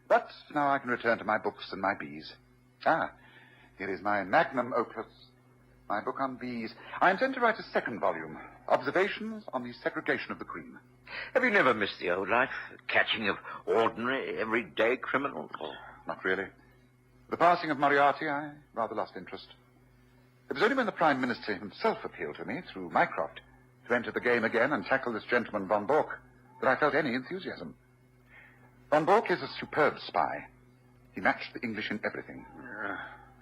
But now I can return to my books and my bees. Here is my magnum opus, my book on bees. I intend to write a second volume, Observations on the Segregation of the Queen.
Have you never missed the old life, catching of ordinary, everyday criminals?
Not really. The passing of Moriarty, I rather lost interest. It was only when the Prime Minister himself appealed to me, through Mycroft, to enter the game again and tackle this gentleman von Bork, that I felt any enthusiasm. Von Bork is a superb spy. He matched the English in everything.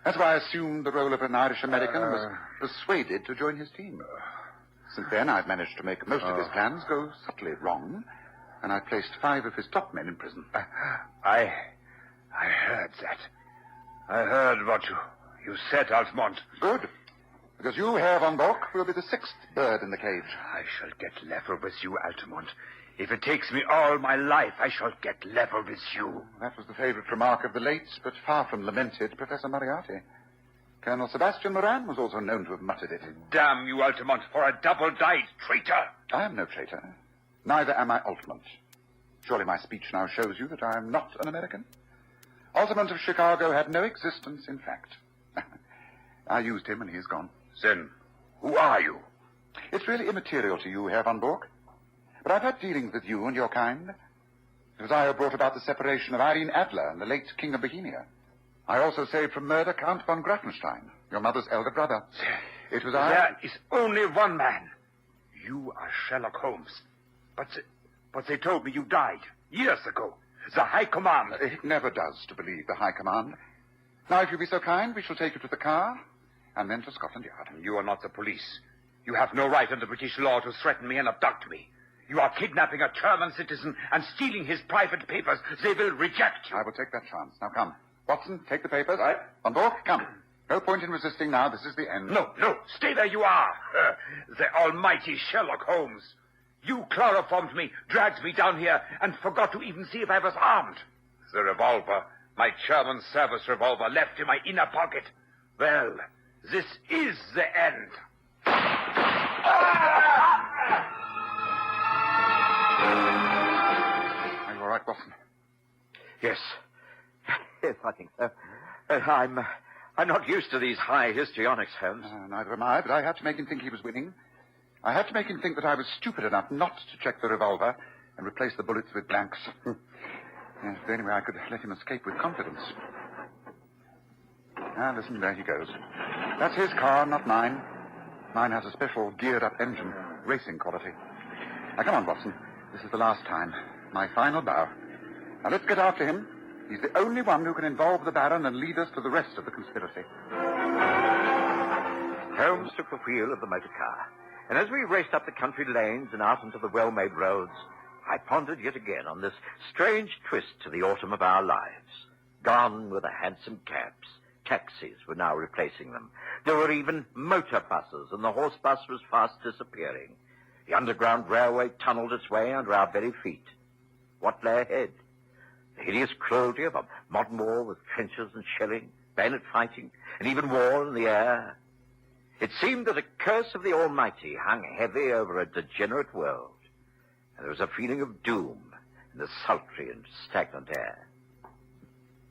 That's why I assumed the role of an Irish-American and was persuaded to join his team. Since then, I've managed to make most of his plans go subtly wrong, and I've placed 5 of his top men in prison.
I heard that. I heard what you said, Altamont.
Good. Because you, Herr von Bork, will be the 6th bird in the cage.
I shall get level with you, Altamont. If it takes me all my life, I shall get level with you.
That was the favorite remark of the late, but far from lamented, Professor Moriarty. Colonel Sebastian Moran was also known to have muttered it.
Damn you, Altamont, for a double-dyed traitor.
I am no traitor. Neither am I Altamont. Surely my speech now shows you that I am not an American. Altamont of Chicago had no existence, in fact. I used him and he is gone.
Then, who are you?
It's really immaterial to you, Herr von Bork. But I've had dealings with you and your kind. It was I who brought about the separation of Irene Adler and the late King of Bohemia. I also saved from murder Count von Grafenstein, your mother's elder brother. It was I...
There is only one man. You are Sherlock Holmes. But they told me you died years ago. The High Command.
It never does to believe the High Command. Now, if you'll be so kind, we shall take you to the car and then to Scotland Yard.
You are not the police. You have no right under British law to threaten me and abduct me. You are kidnapping a German citizen and stealing his private papers. They will reject you.
I will take that chance. Now, come. Watson, take the papers.
Right.
Von Bork, come. No point in resisting now. This is the end.
No. Stay where you are. The almighty Sherlock Holmes. You chloroformed me, dragged me down here, and forgot to even see if I was armed. The revolver My German service revolver left in my inner pocket. Well, this is the end.
Are you all right, Watson?
Yes. Yes, I think so. I'm not used to these high histrionics, Holmes.
Neither am I, but I had to make him think he was winning. I had to make him think that I was stupid enough not to check the revolver and replace the bullets with blanks. Yes, but anyway, I could let him escape with confidence. Ah, listen, there he goes. That's his car, not mine. Mine has a special geared-up engine, racing quality. Now, come on, Watson. This is the last time. My final bow. Now, let's get after him. He's the only one who can involve the Baron and lead us to the rest of the conspiracy.
Holmes took the wheel of the motor car, and as we raced up the country lanes and out into the well-made roads, I pondered yet again on this strange twist to the autumn of our lives. Gone were the hansom cabs. Taxis were now replacing them. There were even motor buses, and the horse bus was fast disappearing. The Underground Railway tunneled its way under our very feet. What lay ahead? The hideous cruelty of a modern war with trenches and shelling, bayonet fighting, and even war in the air. It seemed that a curse of the Almighty hung heavy over a degenerate world, and there was a feeling of doom in the sultry and stagnant air.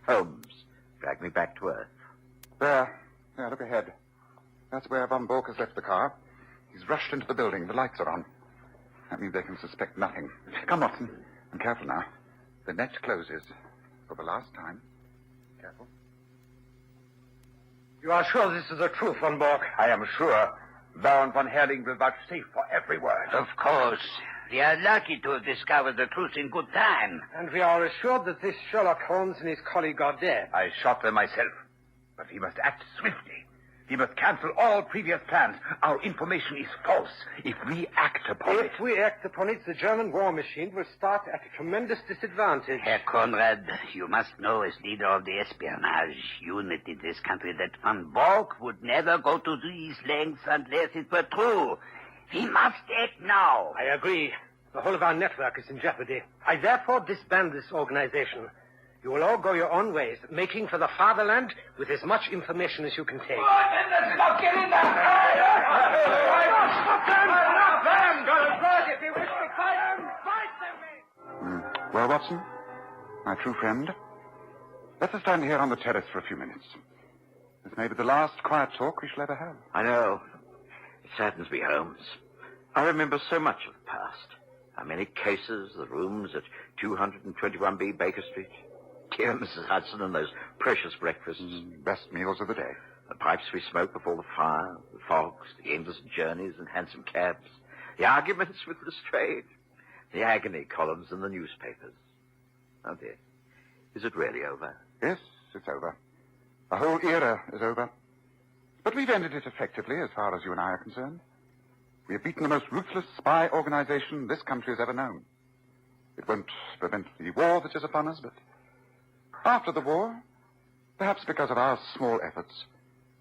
Holmes dragged me back to earth.
There, look ahead. That's where Von Bork has left the car. He's rushed into the building. The lights are on. That means they can suspect nothing. Come, Watson. And careful now. The net closes for the last time. Careful.
You are sure this is the truth, Von Bork?
I am sure Baron von Herling will vouchsafe for every word.
Of course. We are lucky to have discovered the truth in good time.
And we are assured that this Sherlock Holmes and his colleague are dead.
I shot them myself. But we must act swiftly. We must cancel all previous plans. Our information is false. If we act upon it...
If we act upon it, the German war machine will start at a tremendous disadvantage.
Herr Conrad, you must know as leader of the espionage unit in this country that Von Bork would never go to these lengths unless it were true. We must act now.
I agree. The whole of our network is in jeopardy. I therefore disband this organization. You will all go your own ways, making for the fatherland with as much information as you can take.
Get in there!
Well, Watson, my true friend, let us stand here on the terrace for a few minutes. This may be the last quiet talk we shall ever have.
I know. It saddens me, Holmes. I remember so much of the past. How many cases, the rooms at 221B Baker Street. Dear Mrs. Hudson and those precious breakfasts.
Best meals of the day.
The pipes we smoked before the fire, the fogs, the endless journeys in hansom cabs, the arguments with Lestrade, the agony columns in the newspapers. Oh, dear. Is it really over?
Yes, it's over. The whole era is over. But we've ended it effectively as far as you and I are concerned. We have beaten the most ruthless spy organization this country has ever known. It won't prevent the war that is upon us, but after the war, perhaps because of our small efforts,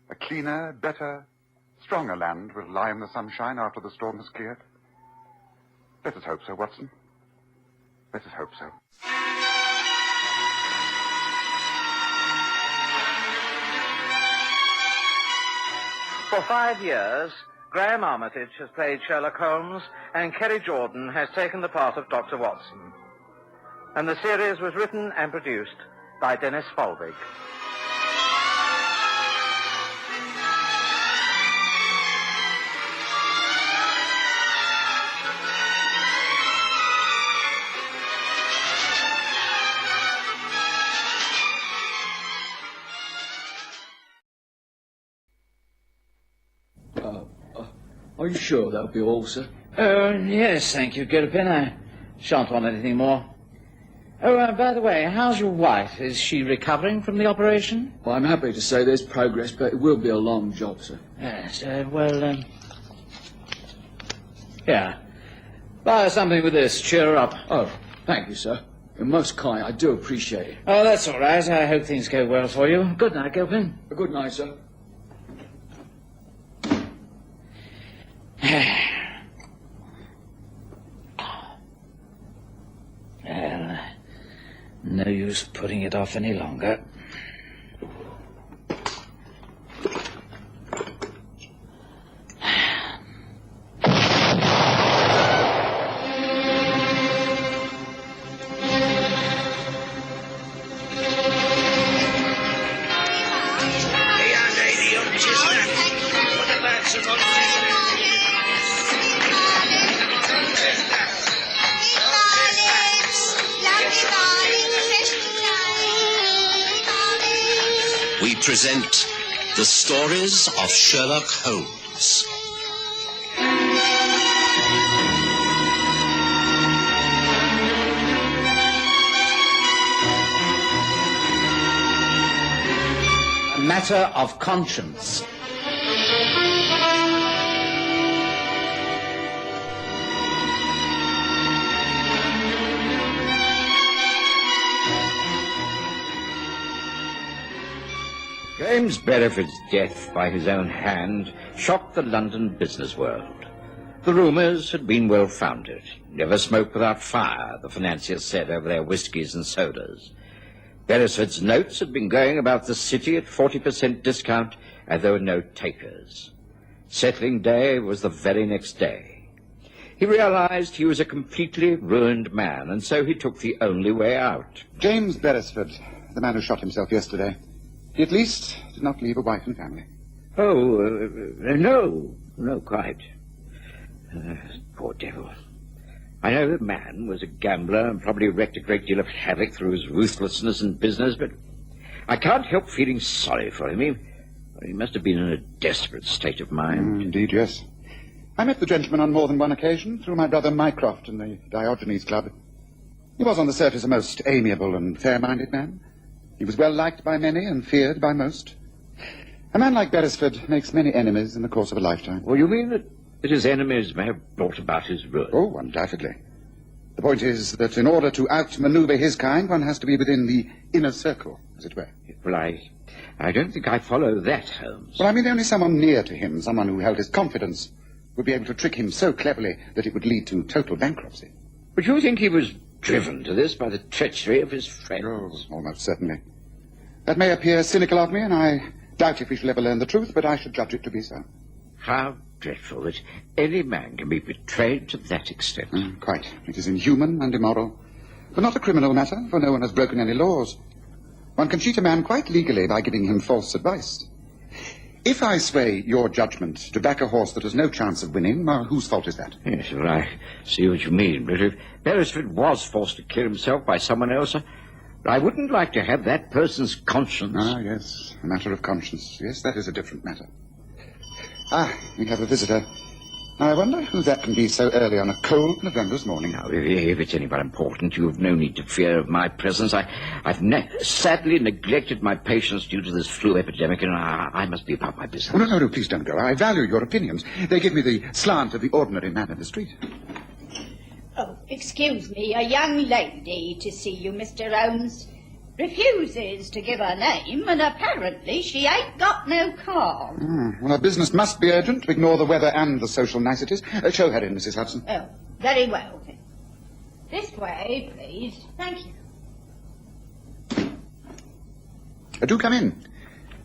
a cleaner, better, stronger land will lie in the sunshine after the storm has cleared. Let us hope so, Watson. Let us hope so.
For 5 years, Graham Armitage has played Sherlock Holmes, and Kerry Jordan has taken the part of Dr. Watson. And the series was written and produced by Dennis Folbig.
Are you sure that'll be all, sir?
Oh, yes, thank you, Gilpin. I shan't want anything more. Oh, by the way, how's your wife? Is she recovering from the operation?
Well, I'm happy to say there's progress, but it will be a long job, sir.
Yes, yeah. Buy her something with this. Cheer her up.
Oh, thank you, sir. You're most kind. I do appreciate it.
Oh, that's all right. I hope things go well for you. Good night, Gilpin.
Good night, sir.
Well, No use putting it off any longer.
We present the stories of Sherlock Holmes.
A matter of conscience.
James Berisford's death by his own hand shocked the London business world. The rumours had been well-founded. Never smoke without fire, the financiers said over their whiskies and sodas. Berisford's notes had been going about the city at 40% discount, and there were no takers. Settling day was the very next day. He realised he was a completely ruined man, and so he took the only way out.
James Berisford, the man who shot himself yesterday. He at least did not leave a wife and family.
No, quite. Poor devil. I know the man was a gambler and probably wreaked a great deal of havoc through his ruthlessness in business, but I can't help feeling sorry for him. He must have been in a desperate state of mind.
Indeed, yes. I met the gentleman on more than one occasion through my brother Mycroft in the Diogenes Club. He was on the surface a most amiable and fair-minded man. He was well liked by many and feared by most. A man like Berisford makes many enemies in the course of a lifetime.
Well, you mean that his enemies may have brought about his ruin?
Oh, undoubtedly. The point is that in order to outmaneuver his kind, one has to be within the inner circle, as it were.
Well, I don't think I follow that, Holmes.
Well, I mean only someone near to him, someone who held his confidence, would be able to trick him so cleverly that it would lead to total bankruptcy.
But you think he was driven to this by the treachery of his friends?
Oh, almost certainly. That may appear cynical of me, and I doubt if we shall ever learn the truth, but I should judge it to be so.
How dreadful that any man can be betrayed to that extent.
Quite. It is inhuman and immoral. But not a criminal matter, for no one has broken any laws. One can cheat a man quite legally by giving him false advice. If I sway your judgment to back a horse that has no chance of winning, well, whose fault is that?
Yes, well, I see what you mean. But if Berisford was forced to kill himself by someone else, I wouldn't like to have that person's conscience.
Ah, yes, a matter of conscience. Yes, that is a different matter. Ah, we have a visitor. I wonder who that can be so early on a cold November's morning.
Now, if it's anybody important, you have no need to fear of my presence. I've sadly neglected my patients due to this flu epidemic, and I must be about my business.
Oh, no, please don't go. I value your opinions. They give me the slant of the ordinary man in the street.
Oh, excuse me, a young lady to see you, Mr. Holmes. Refuses to give her name, and apparently she ain't got no car.
Well, our business must be urgent to ignore the weather and the social niceties. Show her in, Mrs. Hudson.
Oh, very well, then. This way, please. Thank you.
Do come in.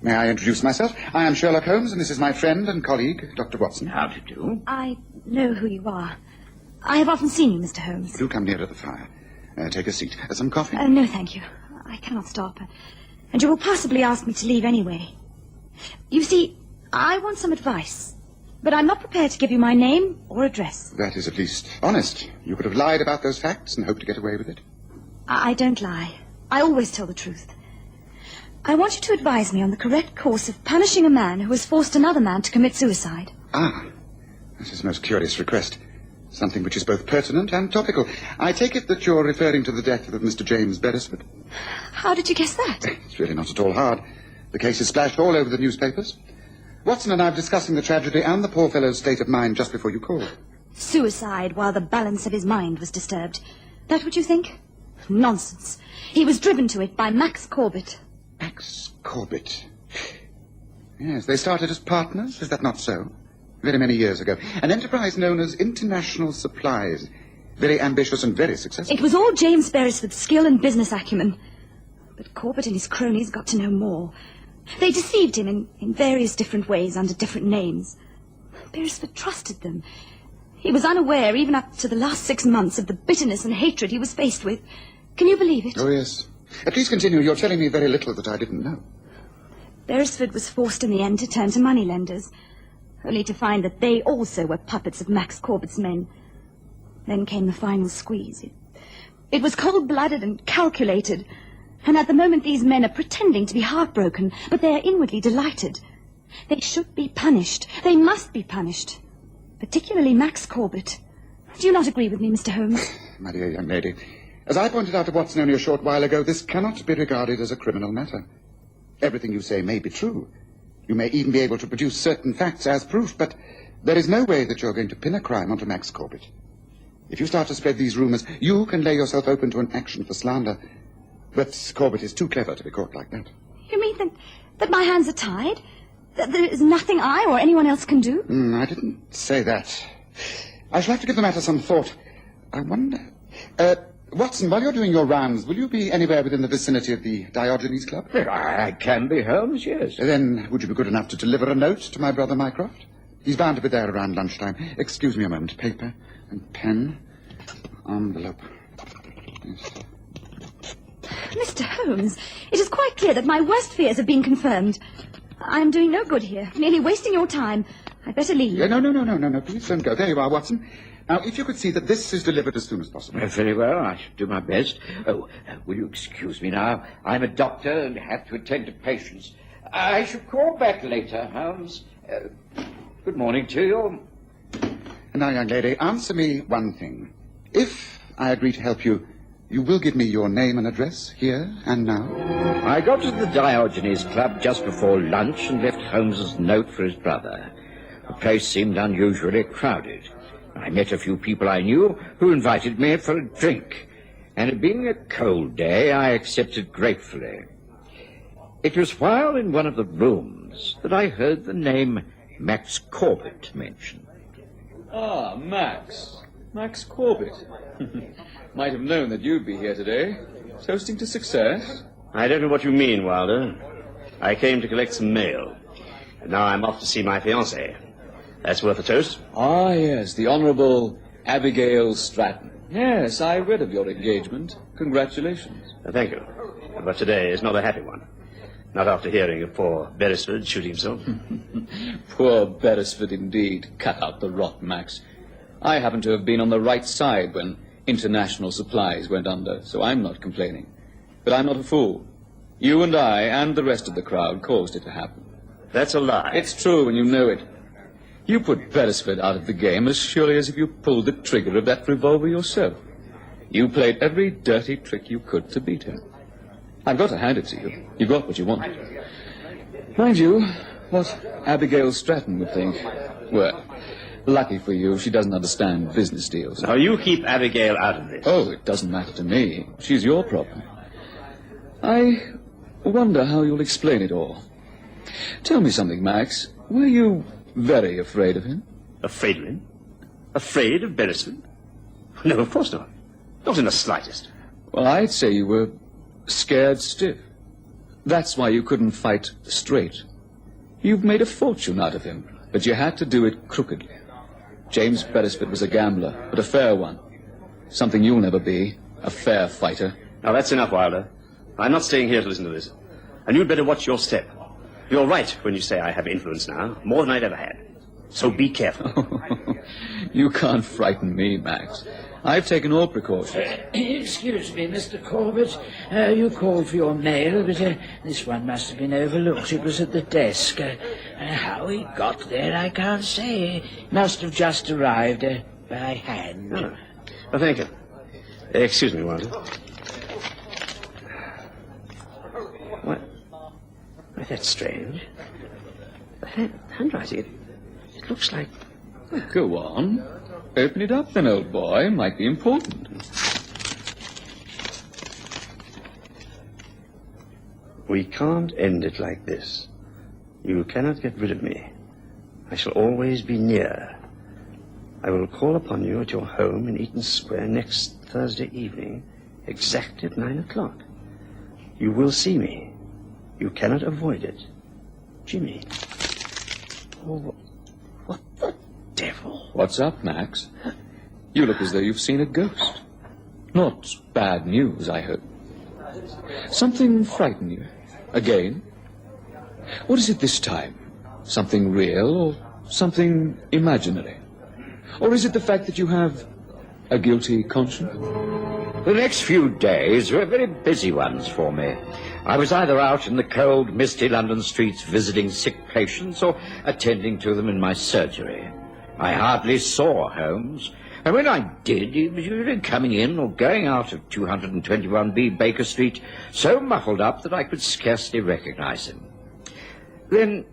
May I introduce myself? I am Sherlock Holmes, and this is my friend and colleague, Dr. Watson.
How do you do?
I know who you are. I have often seen you, Mr. Holmes.
Do come nearer the fire. Take a seat. Some coffee?
No, thank you. I cannot stop. And you will possibly ask me to leave anyway. You see, I want some advice, but I'm not prepared to give you my name or address.
That is at least honest. You could have lied about those facts and hoped to get away with it.
I don't lie. I always tell the truth. I want you to advise me on the correct course of punishing a man who has forced another man to commit suicide.
Ah, that is a most curious request. Something which is both pertinent and topical. I take it that you're referring to the death of Mr. James Berisford.
How did you guess that?
It's really not at all hard. The case is splashed all over the newspapers. Watson and I were discussing the tragedy and the poor fellow's state of mind just before you called.
Suicide while the balance of his mind was disturbed. That what you think? Nonsense. He was driven to it by Max Corbett.
Max Corbett? Yes, they started as partners, is that not so? Very many years ago. An enterprise known as International Supplies. Very ambitious and very successful.
It was all James Berisford's skill and business acumen. But Corbett and his cronies got to know more. They deceived him in various different ways under different names. Berisford trusted them. He was unaware, even up to the last 6 months, of the bitterness and hatred he was faced with. Can you believe it?
Oh, yes. Please continue. You're telling me very little that I didn't know.
Beresford was forced in the end to turn to moneylenders, only to find that they also were puppets of Max Corbett's men. Then came the final squeeze. It was cold-blooded and calculated, and at the moment these men are pretending to be heartbroken, but they are inwardly delighted. They should be punished. They must be punished. Particularly Max Corbett. Do you not agree with me, Mr. Holmes?
My dear young lady, as I pointed out to Watson only a short while ago, this cannot be regarded as a criminal matter. Everything you say may be true. You may even be able to produce certain facts as proof, but there is no way that you're going to pin a crime onto Max Corbett. If you start to spread these rumors, you can lay yourself open to an action for slander. But Corbett is too clever to be caught like that.
You mean that my hands are tied? That there is nothing I or anyone else can do?
I didn't say that. I shall have to give the matter some thought. I wonder... Watson, while you're doing your rounds, will you be anywhere within the vicinity of the Diogenes Club?
I can be, Holmes, yes.
Then would you be good enough to deliver a note to my brother Mycroft? He's bound to be there around lunchtime. Excuse me a moment. Paper and pen. Envelope. Yes.
Mr. Holmes, it is quite clear that my worst fears have been confirmed. I am doing no good here, merely wasting your time. I'd better leave.
No, please don't go. There you are, Watson. Now, if you could see that this is delivered as soon as possible.
Very well, I shall do my best. Oh, will you excuse me now? I'm a doctor and have to attend to patients. I shall call back later, Holmes. Good morning to you.
Now, young lady, answer me one thing. If I agree to help you, you will give me your name and address here and now?
I got to the Diogenes Club just before lunch and left Holmes's note for his brother. The place seemed unusually crowded. I met a few people I knew who invited me for a drink, and it being a cold day, I accepted gratefully. It was while in one of the rooms that I heard the name Max Corbett mentioned.
Ah, Max. Max Corbett. Might have known that you'd be here today. Toasting to success?
I don't know what you mean, Wilder. I came to collect some mail. And now I'm off to see my fiancée. That's worth a toast.
Ah, yes, the Honourable Abigail Stratton. Yes, I read of your engagement. Congratulations.
Thank you. But today is not a happy one. Not after hearing of poor Beresford shooting himself.
Poor Beresford, indeed. Cut out the rot, Max. I happen to have been on the right side when international supplies went under, so I'm not complaining. But I'm not a fool. You and I and the rest of the crowd caused it to happen.
That's a lie.
It's true, and you know it. You put Beresford out of the game as surely as if you pulled the trigger of that revolver yourself. You played every dirty trick you could to beat him. I've got to hand it to you. You got what you wanted. Mind you, what Abigail Stratton would think. Well, lucky for you, she doesn't understand business deals.
Now, you keep Abigail out of this.
Oh, it doesn't matter to me. She's your problem. I wonder how you'll explain it all. Tell me something, Max. Were you very afraid of him?
Afraid of him? Afraid of Beresford? No, of course not. Not in the slightest.
Well, I'd say you were scared stiff. That's why you couldn't fight straight. You've made a fortune out of him, but you had to do it crookedly. James Beresford was a gambler, but a fair one. Something you'll never be, a fair fighter.
Now, that's enough, Wilder. I'm not staying here to listen to this. And you'd better watch your step. You're right when you say I have influence now, more than I'd ever had. So be careful.
You can't frighten me, Max. I've taken all precautions.
Excuse me, Mr. Corbett. You called for your mail, but this one must have been overlooked. It was at the desk. How he got there, I can't say. Must have just arrived by hand.
Oh. Well, thank you. Excuse me, Wilder. What? Well, that's strange. The handwriting, it looks like...
Go on. Open it up then, old boy. Might be important.
We can't end it like this. You cannot get rid of me. I shall always be near. I will call upon you at your home in Eaton Square next Thursday evening, exactly at 9 o'clock. You will see me. You cannot avoid it. Jimmy. Oh, what the devil?
What's up, Max? You look as though you've seen a ghost. Not bad news, I hope. Something frightened you? Again? What is it this time? Something real or something imaginary? Or is it the fact that you have a guilty conscience?
The next few days were very busy ones for me. I was either out in the cold, misty London streets visiting sick patients or attending to them in my surgery. I hardly saw Holmes, and when I did, he was usually coming in or going out of 221B Baker Street so muffled up that I could scarcely recognize him. Then,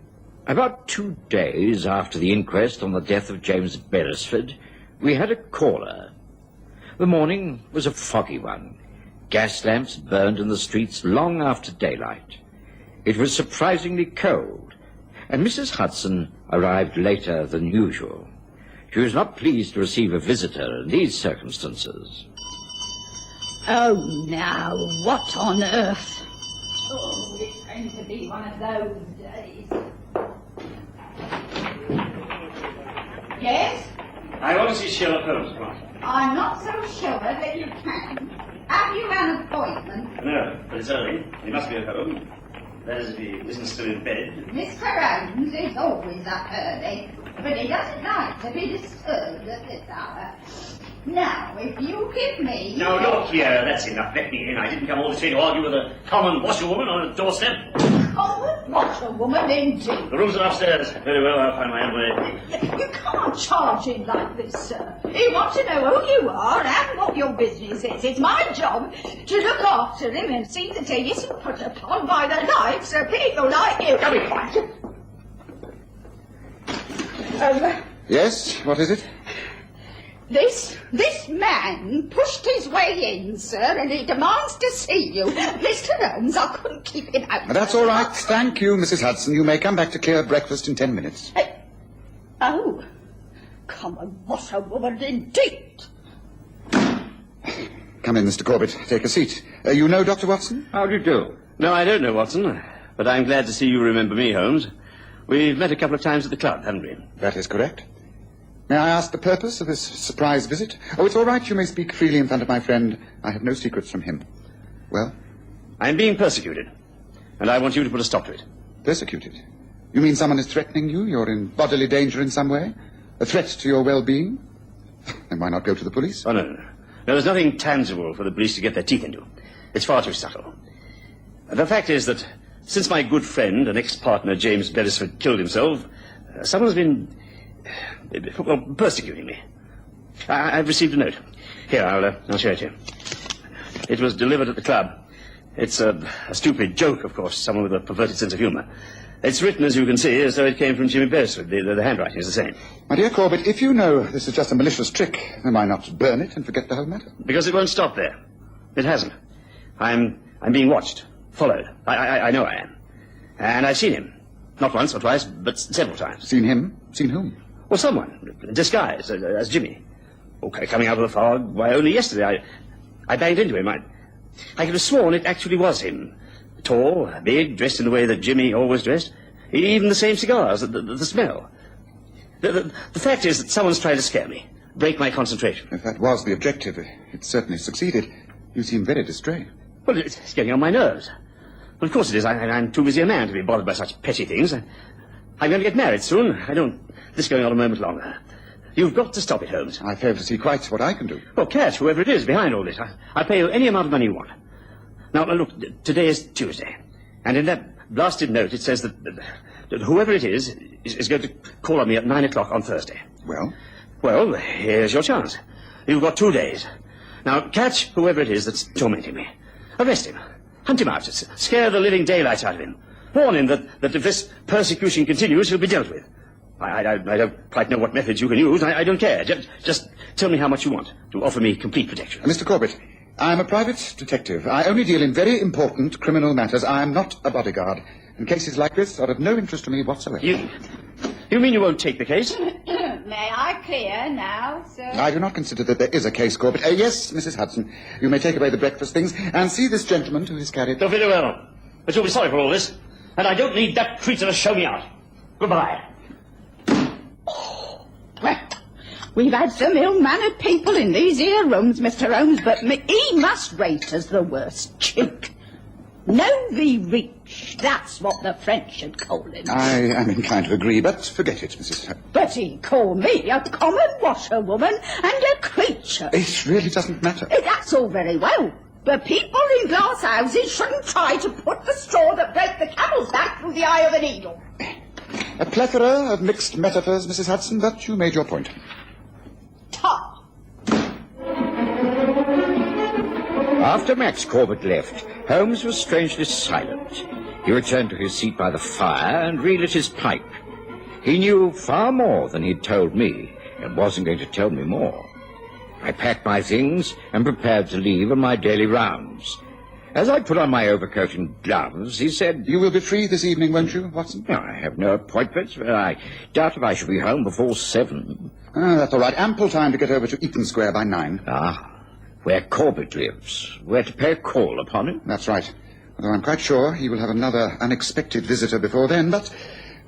about 2 days after the inquest on the death of James Berisford, we had a caller. The morning was a foggy one. Gas lamps burned in the streets long after daylight. It was surprisingly cold, and Mrs. Hudson arrived later than usual. She was not pleased to receive a visitor in these circumstances.
Oh, now, what on earth? Oh, it's going to be one of those days. Yes?
I want to see Sherlock Holmes, come on.
I'm not so sure that you can. Have you an appointment?
No, but it's early. He must be at home. That is, if he isn't still in bed.
Mr. Holmes is always up early, but he doesn't like to be disturbed at this hour. Now, if you give me...
No, look here, that's enough. Let me in. I didn't come all this way to argue with a common washerwoman on a doorstep.
Common washerwoman, indeed.
The rooms are upstairs. Very well, I'll find my own way.
You can't charge him like this, sir. You want to know who you are and what your business is. It's my job to look after him and see that he isn't put upon by the likes of people like you.
Come in, quiet.
Yes, what is it?
This man pushed his way in, sir, and he demands to see you. Mr. Holmes, I couldn't keep him out.
That's all right. Thank you, Mrs. Hudson. You may come back to clear breakfast in 10 minutes.
Oh, come on, what a woman indeed.
Come in, Mr. Corbett. Take a seat. You know Dr. Watson?
How do you do? No, I don't know, Watson, but I'm glad to see you remember me, Holmes. We've met a couple of times at the club, haven't we?
That is correct. May I ask the purpose of this surprise visit? Oh, it's all right. You may speak freely in front of my friend. I have no secrets from him. Well?
I'm being persecuted, and I want you to put a stop to it.
Persecuted? You mean someone is threatening you? You're in bodily danger in some way? A threat to your well-being? Then why not go to the police?
Oh, no. There's nothing tangible for the police to get their teeth into. It's far too subtle. The fact is that since my good friend and ex-partner James Berisford killed himself, someone's been... persecuting me. I've received a note. Here, I'll show it to you. It was delivered at the club. It's a stupid joke, of course, someone with a perverted sense of humour. It's written, as you can see, as though it came from Jimmy Berisford. The handwriting is the same.
My dear Corbett, if you know this is just a malicious trick, then why not burn it and forget the whole matter?
Because it won't stop there. It hasn't. I'm being watched, followed. I know I am. And I've seen him. Not once or twice, but several times.
Seen him? Seen whom?
Well, someone, disguised as Jimmy. Okay, coming out of the fog. Why, only yesterday I banged into him. I could have sworn it actually was him. Tall, big, dressed in the way that Jimmy always dressed. Even the same cigars, the smell. The fact is that someone's trying to scare me, break my concentration.
If that was the objective, it certainly succeeded. You seem very distrait.
Well, it's getting on my nerves. Well, of course it is. I'm too busy a man to be bothered by such petty things. I'm going to get married soon. I don't... This going on a moment longer. You've got to stop it, Holmes.
I fail to see quite what I can do.
Well, catch whoever it is behind all this. I'll pay you any amount of money you want. Now, look, today is Tuesday. And in that blasted note, it says that whoever it is going to call on me at 9 o'clock on Thursday.
Well?
Well, here's your chance. You've got 2 days. Now, catch whoever it is that's tormenting me. Arrest him. Hunt him out. Scare the living daylights out of him. Warn him that if this persecution continues, he'll be dealt with. I don't quite know what methods you can use. I don't care. Just tell me how much you want to offer me complete protection.
Mr. Corbett, I'm a private detective. I only deal in very important criminal matters. I am not a bodyguard. And cases like this are of no interest to me whatsoever.
You mean you won't take the case?
May I clear now, sir?
I do not consider that there is a case, Corbett. Yes, Mrs. Hudson, you may take away the breakfast things and see this gentleman to his carriage.
Oh, very well. But you'll be sorry for all this. And I don't need that creature to show me out. Goodbye.
Well, we've had some ill-mannered people in these here rooms, Mr. Holmes, but he must rate as the worst chink. Know thee reach, that's what the French should call him.
I am inclined to agree, but forget it, Mrs. Holmes.
But he called me a common washerwoman and a creature.
It really doesn't matter.
That's all very well. But people in glass houses shouldn't try to put the straw that broke the camel's back through the eye of a needle.
A plethora of mixed metaphors, Mrs. Hudson, but you made your point.
Ta!
After Max Corbett left, Holmes was strangely silent. He returned to his seat by the fire and relit his pipe. He knew far more than he'd told me, and wasn't going to tell me more. I packed my things and prepared to leave on my daily rounds. As I put on my overcoat and gloves, he said,
"You will be free this evening, won't you, Watson?"
"No, I have no appointments, but I doubt if I shall be home before 7.
That's all right. Ample time to get over to Eaton Square by 9.
Ah, where Corbett lives. Where to pay a call upon him?
That's right. Although I'm quite sure he will have another unexpected visitor before then, but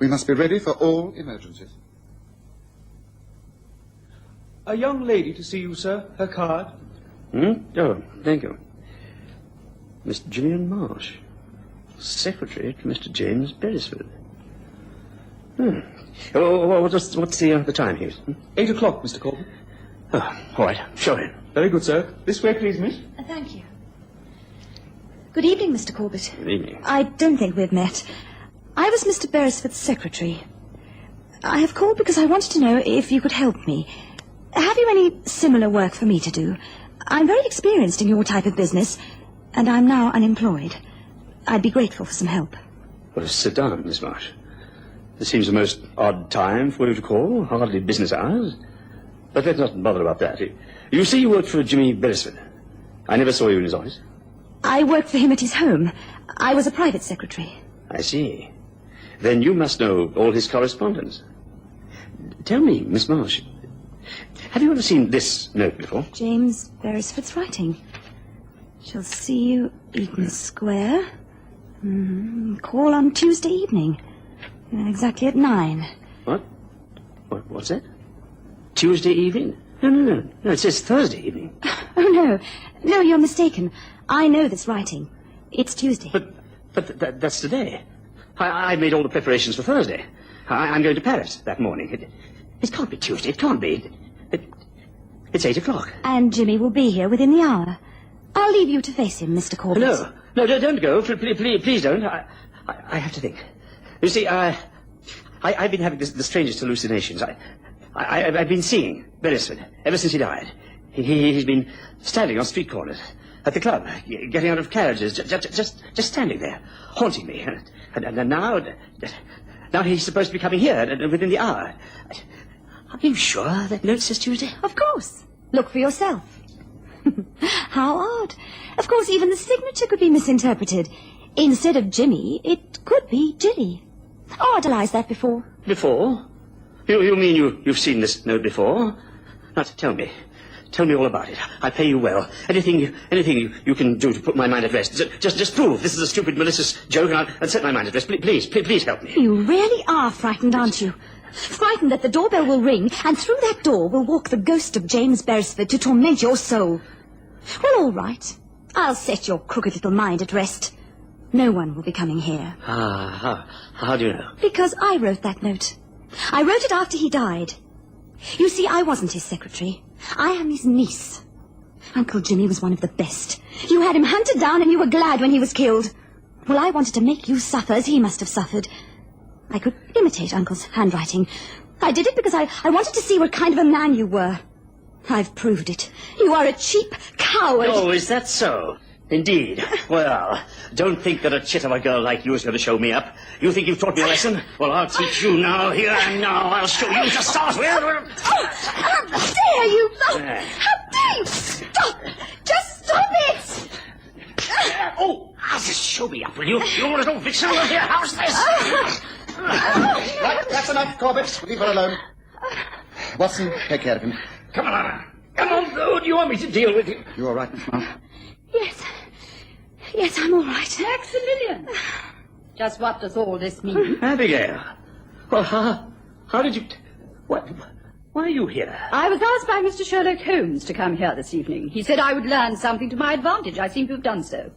we must be ready for all emergencies.
A young lady to see you, sir. Her card.
Oh, thank you. Miss Gillian Marsh, secretary to Mr. James Berisford. Oh, what's the time here?
8 o'clock, Mr. Corbett.
Oh, all right. Show in.
Very good, sir. This way, please, miss.
Thank you. Good evening, Mr. Corbett.
Good evening.
I don't think we've met. I was Mr. Beresford's secretary. I have called because I wanted to know if you could help me. Have you any similar work for me to do? I'm very experienced in your type of business, and I'm now unemployed. I'd be grateful for some help.
Well, sit down, Miss Marsh. This seems a most odd time for you to call. Hardly business hours. But let's not bother about that. You see you worked for Jimmy Beresford. I never saw you in his office.
I worked for him at his home. I was a private secretary.
I see. Then you must know all his correspondence. Tell me, Miss Marsh, have you ever seen this note before?
James Beresford's writing. Shall see you, Eaton Square. Call on Tuesday evening. Exactly at 9.
What's that? Tuesday evening? No, it says Thursday evening.
Oh, no. No, you're mistaken. I know this writing. It's Tuesday.
But that's today. I made all the preparations for Thursday. I'm going to Paris that morning. It can't be Tuesday. It can't be. It's 8 o'clock.
And Jimmy will be here within the hour. I'll leave you to face him, Mr. Corbett.
No, don't go. Please don't. I have to think. You see, I've been having the strangest hallucinations. I've been seeing Beresford ever since he died. He's been standing on street corners, at the club, getting out of carriages, just standing there, haunting me. And now he's supposed to be coming here within the hour. Are you sure that note says Tuesday?
Of course. Look for yourself. How odd. Of course, even the signature could be misinterpreted. Instead of Jimmy, it could be Jilly. Oh, I'd realized that before.
Before? You mean you've seen this note before? Now, tell me. Tell me all about it. I pay you well. Anything you can do to put my mind at rest. Just prove this is a stupid, malicious joke, and I'll set my mind at rest. Please help me.
You really are frightened, aren't you? Frightened that the doorbell will ring, and through that door will walk the ghost of James Beresford to torment your soul. Well, all right. I'll set your crooked little mind at rest. No one will be coming here.
How do you know?
Because I wrote that note. I wrote it after he died. You see, I wasn't his secretary. I am his niece. Uncle Jimmy was one of the best. You had him hunted down and you were glad when he was killed. Well, I wanted to make you suffer as he must have suffered. I could imitate Uncle's handwriting. I did it because I wanted to see what kind of a man you were. I've proved it. You are a cheap coward.
Oh, is that so? Indeed. Well, don't think that a chit of a girl like you is going to show me up. You think you've taught me a lesson? Well, I'll teach you now, here and now. I'll show you to start with.
How dare you! How dare you! Stop! Just stop it!
Just show me up, will you? You little vixen over here. How's this?
Right, that's enough, Corbett. Leave her alone. Watson, take care of him.
Come on. Come on, though. Do you want me to deal with you?
You all right, Miss Marsh?
Yes. Yes, I'm all right.
Maximilian! Just what does all this mean?
Abigail. Well, how did you... What... Why are you here?
I was asked by Mr. Sherlock Holmes to come here this evening. He said I would learn something to my advantage. I seem to have done so.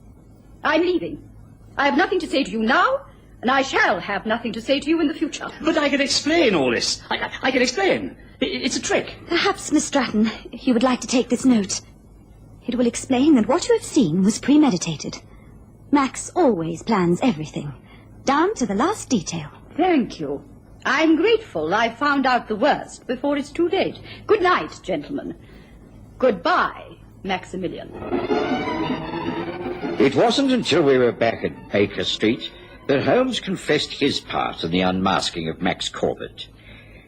I'm leaving. I have nothing to say to you now, and I shall have nothing to say to you in the future.
But I can explain all this. I can explain. It's a trick.
Perhaps, Miss Stratton, you would like to take this note. It will explain that what you have seen was premeditated. Max always plans everything, down to the last detail.
Thank you. I'm grateful I found out the worst before it's too late. Good night, gentlemen. Goodbye, Maximilian.
It wasn't until we were back at Baker Street that Holmes confessed his part in the unmasking of Max Corbett.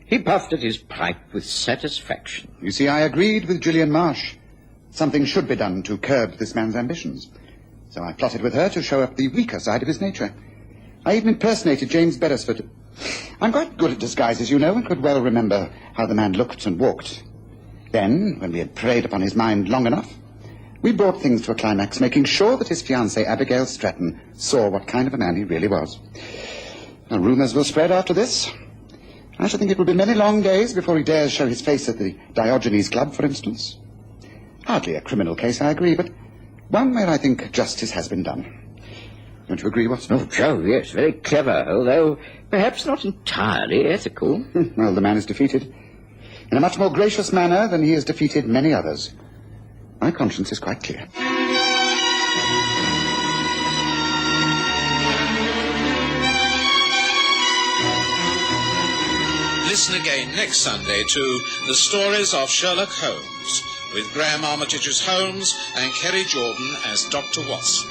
He puffed at his pipe with satisfaction.
You see, I agreed with Gillian Marsh. Something should be done to curb this man's ambitions. So I plotted with her to show up the weaker side of his nature. I even impersonated James Berisford. I'm quite good at disguises, you know, and could well remember how the man looked and walked. Then, when we had preyed upon his mind long enough, we brought things to a climax, making sure that his fiancée, Abigail Stratton, saw what kind of a man he really was. Now, rumours will spread after this. I should think it will be many long days before he dares show his face at the Diogenes Club, for instance. Hardly a criminal case, I agree, but one where I think justice has been done. Don't you agree, Watson?
Oh, Joe, yes, very clever, although perhaps not entirely ethical.
Well, the man is defeated. In a much more gracious manner than he has defeated many others. My conscience is quite clear.
Listen again next Sunday to The Stories of Sherlock Holmes, with Graham Armitage as Holmes and Kerry Jordan as Dr. Watson.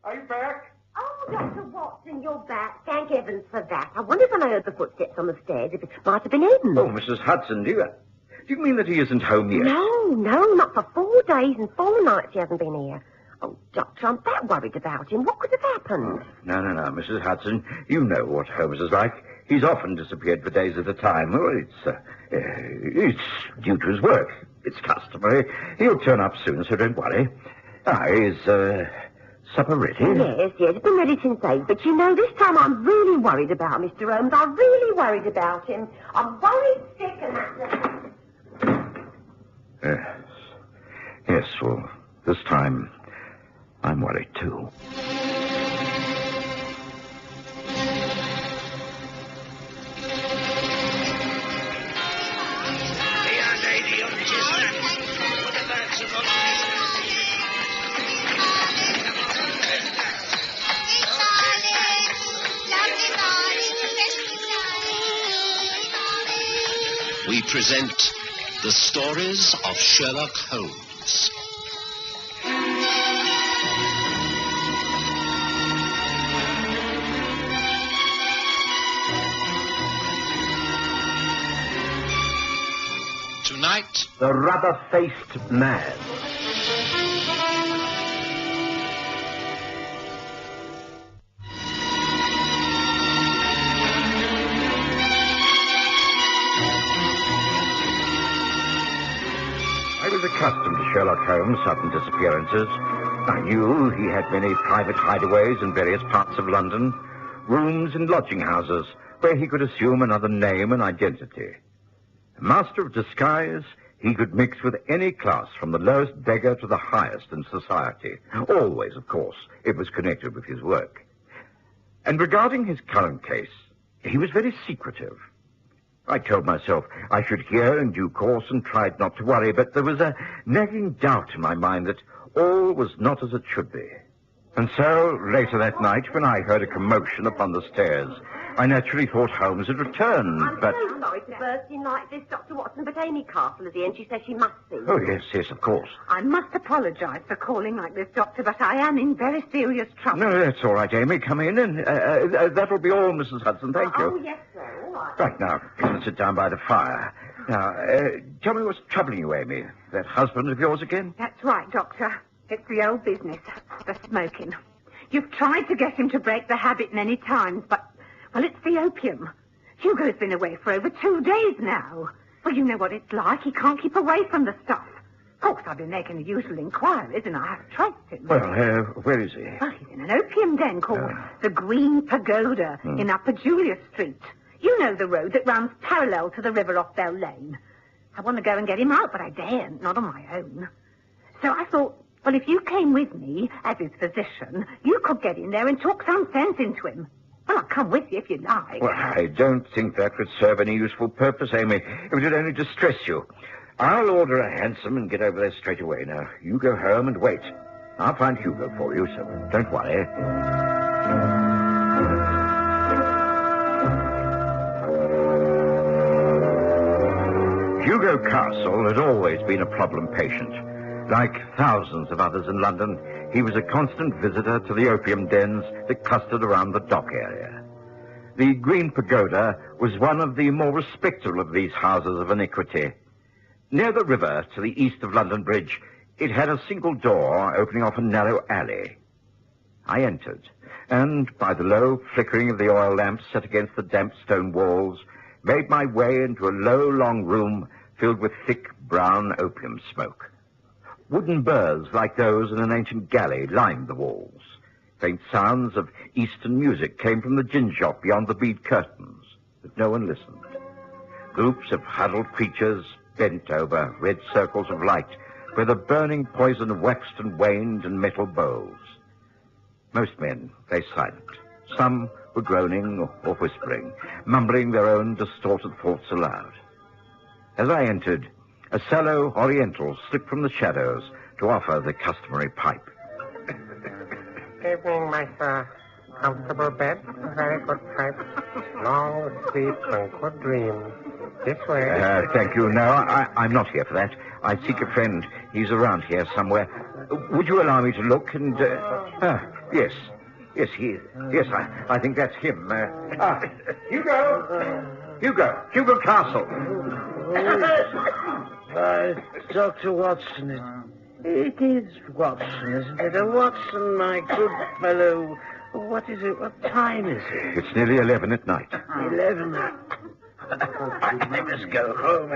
Are you back?
Oh, Dr. Watson, you're back. Thank heavens for that. I wonder if I heard the footsteps on the stairs, if it might have been him.
Oh, Mrs. Hudson, do you mean that he isn't home yet?
No, not for 4 days and 4 nights he hasn't been here. Oh, Doctor, I'm that worried about him. What could have happened?
No, Mrs. Hudson. You know what Holmes is like. He's often disappeared for days at a time. Well, it's due to his work. It's customary. He'll turn up soon, so don't worry. Is supper ready?
Yes, it's been ready since 8. But you know, this time I'm really worried about Mr. Holmes. I'm really worried about him. I'm worried sick and that.
Yes, well, this time I'm worried too.
We present The Stories of Sherlock Holmes. Tonight,
The Rubber-Faced Man.
I was accustomed to Sherlock Holmes' sudden disappearances. I knew he had many private hideaways in various parts of London, rooms in lodging houses where he could assume another name and identity. A master of disguise, he could mix with any class, from the lowest beggar to the highest in society. Always, of course, it was connected with his work. And regarding his current case, he was very secretive. I told myself I should hear in due course and tried not to worry, but there was a nagging doubt in my mind that all was not as it should be. And so, later that night, when I heard a commotion upon the stairs, I naturally thought Holmes had returned,
I'm
but...
so sorry to burst in like this, Dr. Watson, but Amy Castle is here and she says she must see you.
Oh, yes, of course.
I must apologise for calling like this, Doctor, but I am in very serious trouble.
No, that's all right, Amy. Come in, and that'll be all, Mrs. Hudson. Thank you.
Oh, yes, sir. All right.
Right, now, come and sit down by the fire. Now, tell me what's troubling you, Amy. That husband of yours again?
That's right, Doctor. It's the old business, the smoking. You've tried to get him to break the habit many times, but, well, it's the opium. Hugo's been away for over 2 days now. Well, you know what it's like. He can't keep away from the stuff. Of course, I've been making the usual inquiries, and I have traced him.
Well, where is he?
Well, he's in an opium den called the Green Pagoda in Upper Julius Street. You know the road that runs parallel to the river off Bell Lane. I want to go and get him out, but I daren't, not on my own. So I thought, well, if you came with me as his physician, you could get in there and talk some sense into him. Well, I'll come with you if you like.
Well, I don't think that would serve any useful purpose, Amy. It would only distress you. I'll order a hansom and get over there straight away. Now, you go home and wait. I'll find Hugo for you, so don't worry. Hugo Castle had always been a problem patient. Like thousands of others in London, he was a constant visitor to the opium dens that clustered around the dock area. The Green Pagoda was one of the more respectable of these houses of iniquity. Near the river, to the east of London Bridge, it had a single door opening off a narrow alley. I entered, and by the low flickering of the oil lamps set against the damp stone walls, made my way into a low, long room filled with thick, brown opium smoke. Wooden burrs like those in an ancient galley lined the walls. Faint sounds of Eastern music came from the gin shop beyond the bead curtains, but no one listened. Groups of huddled creatures bent over red circles of light where the burning poison waxed and waned in metal bowls. Most men lay silent. Some were groaning or whispering, mumbling their own distorted thoughts aloud. As I entered, a sallow Oriental slipped from the shadows to offer the customary pipe.
Evening, my sir. Comfortable bed, very good pipe. Long sleep and good dreams. This way.
Thank you. No, I'm not here for that. I seek a friend. He's around here somewhere. Would you allow me to look and... yes. Yes, he is. Yes, I think that's him. Hugo! Hugo Castle!
Dr. Watson, it is Watson, isn't it? Watson, my good fellow. What is it? What time is it?
It's nearly 11 at night.
11? I must go home.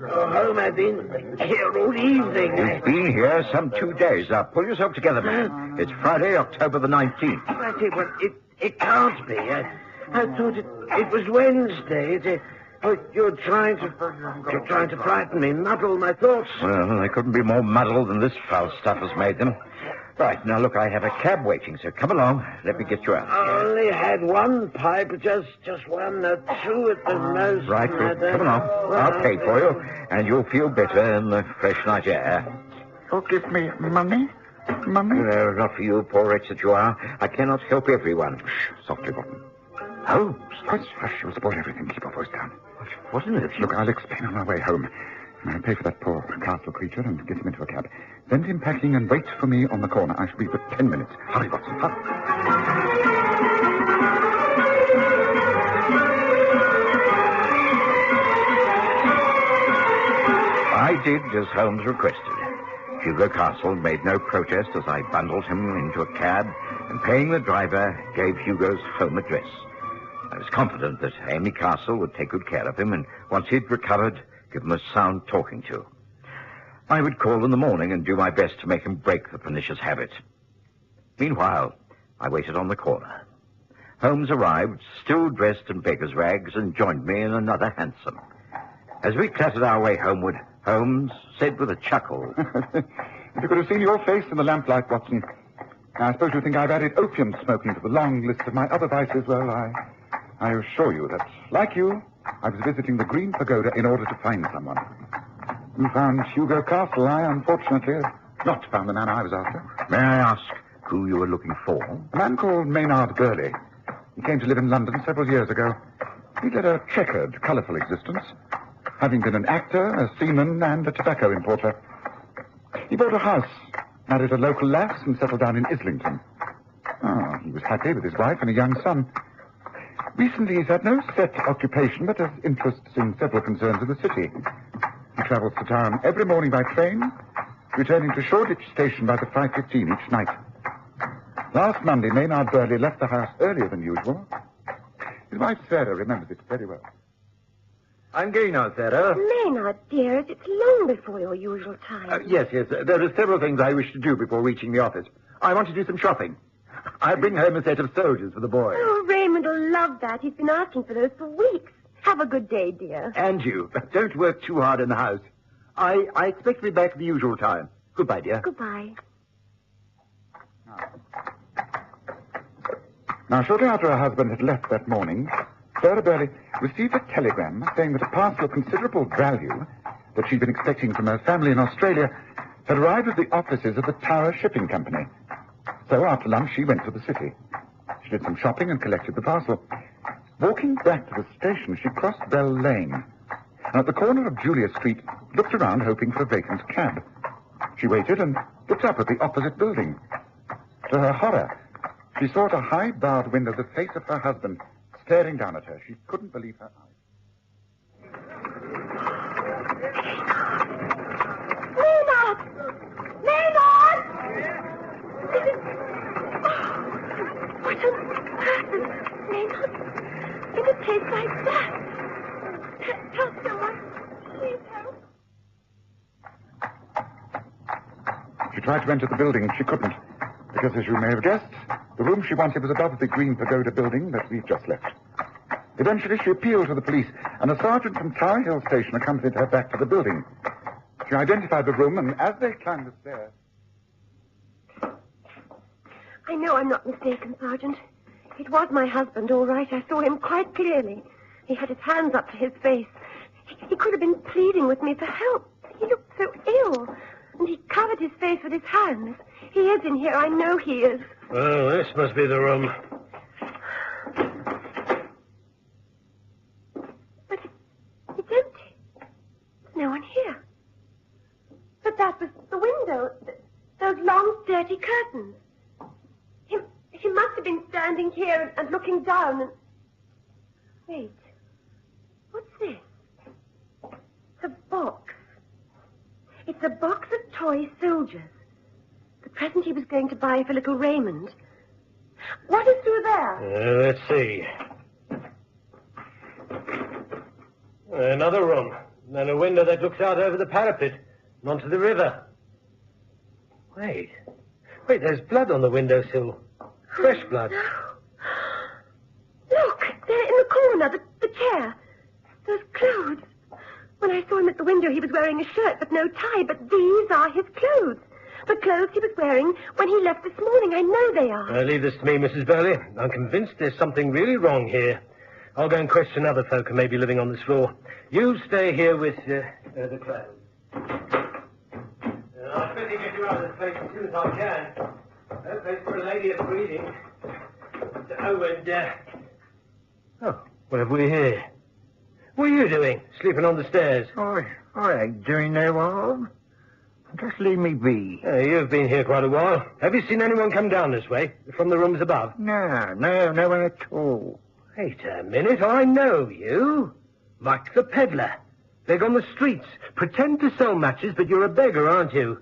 Go home. I've been here all evening.
You've been here some 2 days. Now, pull yourself together, man. It's Friday, October the 19th.
But it can't be. I thought it was Wednesday. You're trying to frighten me, muddle my thoughts.
Well, they couldn't be more muddled than this foul stuff has made them. Right, now look, I have a cab waiting, so come along. Let me get you out.
I only had one pipe, just one, two at the most.
Right, well, come along. I'll pay for you, and you'll feel better in the fresh night air.
Oh, give me money? Money?
No, not for you, poor wretch that you are. I cannot help everyone.
Shh, softly, Watson.
Holmes?
Hush, hush, you'll spoil everything. Keep your voice down.
What on earth?
Look, I'll explain on our way home. I'll pay for that poor castle creature and get him into a cab. Send him packing and wait for me on the corner. I shall be for 10 minutes. Hurry, Watson, hurry.
I did as Holmes requested. Hugo Castle made no protest as I bundled him into a cab and, paying the driver, gave Hugo's home address. I was confident that Amy Castle would take good care of him, and once he'd recovered, give him a sound talking to. I would call in the morning and do my best to make him break the pernicious habit. Meanwhile, I waited on the corner. Holmes arrived, still dressed in beggar's rags, and joined me in another hansom. As we clattered our way homeward, Holmes said with a chuckle,
If you could have seen your face in the lamplight, Watson. I suppose you think I've added opium smoking to the long list of my other vices. Well, I assure you that, like you, I was visiting the Green Pagoda in order to find someone. You found Hugo Castle. I, unfortunately, have not found the man I was after.
May I ask who you were looking for?
A man called Maynard Gurley. He came to live in London several years ago. He led a checkered, colourful existence, having been an actor, a seaman, and a tobacco importer. He bought a house, married a local lass, and settled down in Islington. Oh, he was happy with his wife and a young son. Recently, he's had no set occupation, but has interests in several concerns in the city. He travels to town every morning by train, returning to Shoreditch Station by the 5:15 each night. Last Monday, Maynard Burley left the house earlier than usual. His wife, Sarah, remembers it very well.
I'm going now, Sarah.
Maynard, dearest, it's long before your usual time.
Yes. There are several things I wish to do before reaching the office. I want to do some shopping. I'll bring home a set of soldiers for the boy.
Oh, Raymond will love that. He's been asking for those for weeks. Have a good day, dear.
And you. Don't work too hard in the house. I expect to be back at the usual time. Goodbye, dear.
Goodbye.
Now, shortly after her husband had left that morning, Sarah Burley received a telegram saying that a parcel of considerable value that she'd been expecting from her family in Australia had arrived at the offices of the Tower Shipping Company. So after lunch, she went to the city. She did some shopping and collected the parcel. Walking back to the station, she crossed Bell Lane, and at the corner of Julia Street, looked around hoping for a vacant cab. She waited and looked up at the opposite building. To her horror, she saw at a high-barred window the face of her husband staring down at her. She couldn't believe her eyes.
Maynard! Maynard! What on earth, Maynard? In a place like that? Help someone. Please help.
She tried to enter the building. She couldn't, because, as you may have guessed, the room she wanted was above the Green Pagoda building that we've just left. Eventually, she appealed to the police, and a sergeant from Tower Hill Station accompanied her back to the building. She identified the room, and as they climbed the stairs...
I know I'm not mistaken, Sergeant. It was my husband, all right. I saw him quite clearly. He had his hands up to his face. He could have been pleading with me for help. He looked so ill, and he covered his face with his hands. He is in here. I know he is.
Oh, this must be the room.
But it's empty. There's no one here. But that was the window. Those long, dirty curtains. He must have been standing here and looking down and... Wait. What's this? It's a box. It's a box of toy soldiers. The present he was going to buy for little Raymond. What is through there?
Let's see. Another room. And a window that looks out over the parapet and onto the river. Wait, there's blood on the windowsill. Fresh blood.
Look, there in the corner, the chair. Those clothes. When I saw him at the window, he was wearing a shirt but no tie, but these are his clothes. The clothes he was wearing when he left this morning. I know they are.
Leave this to me, Mrs. Burley. I'm convinced there's something really wrong here. I'll go and question other folk who may be living on this floor. You stay here with the clothes. I'll better get you out of this place as soon as I can. No place for a lady of breeding. What have we here? What are you doing, sleeping on the stairs?
I ain't doing no harm. Just leave me be.
You've been here quite a while. Have you seen anyone come down this way, from the rooms above?
No one at all.
Wait a minute, I know you. Mike the peddler. Beg on the streets. Pretend to sell matches, but you're a beggar, aren't you?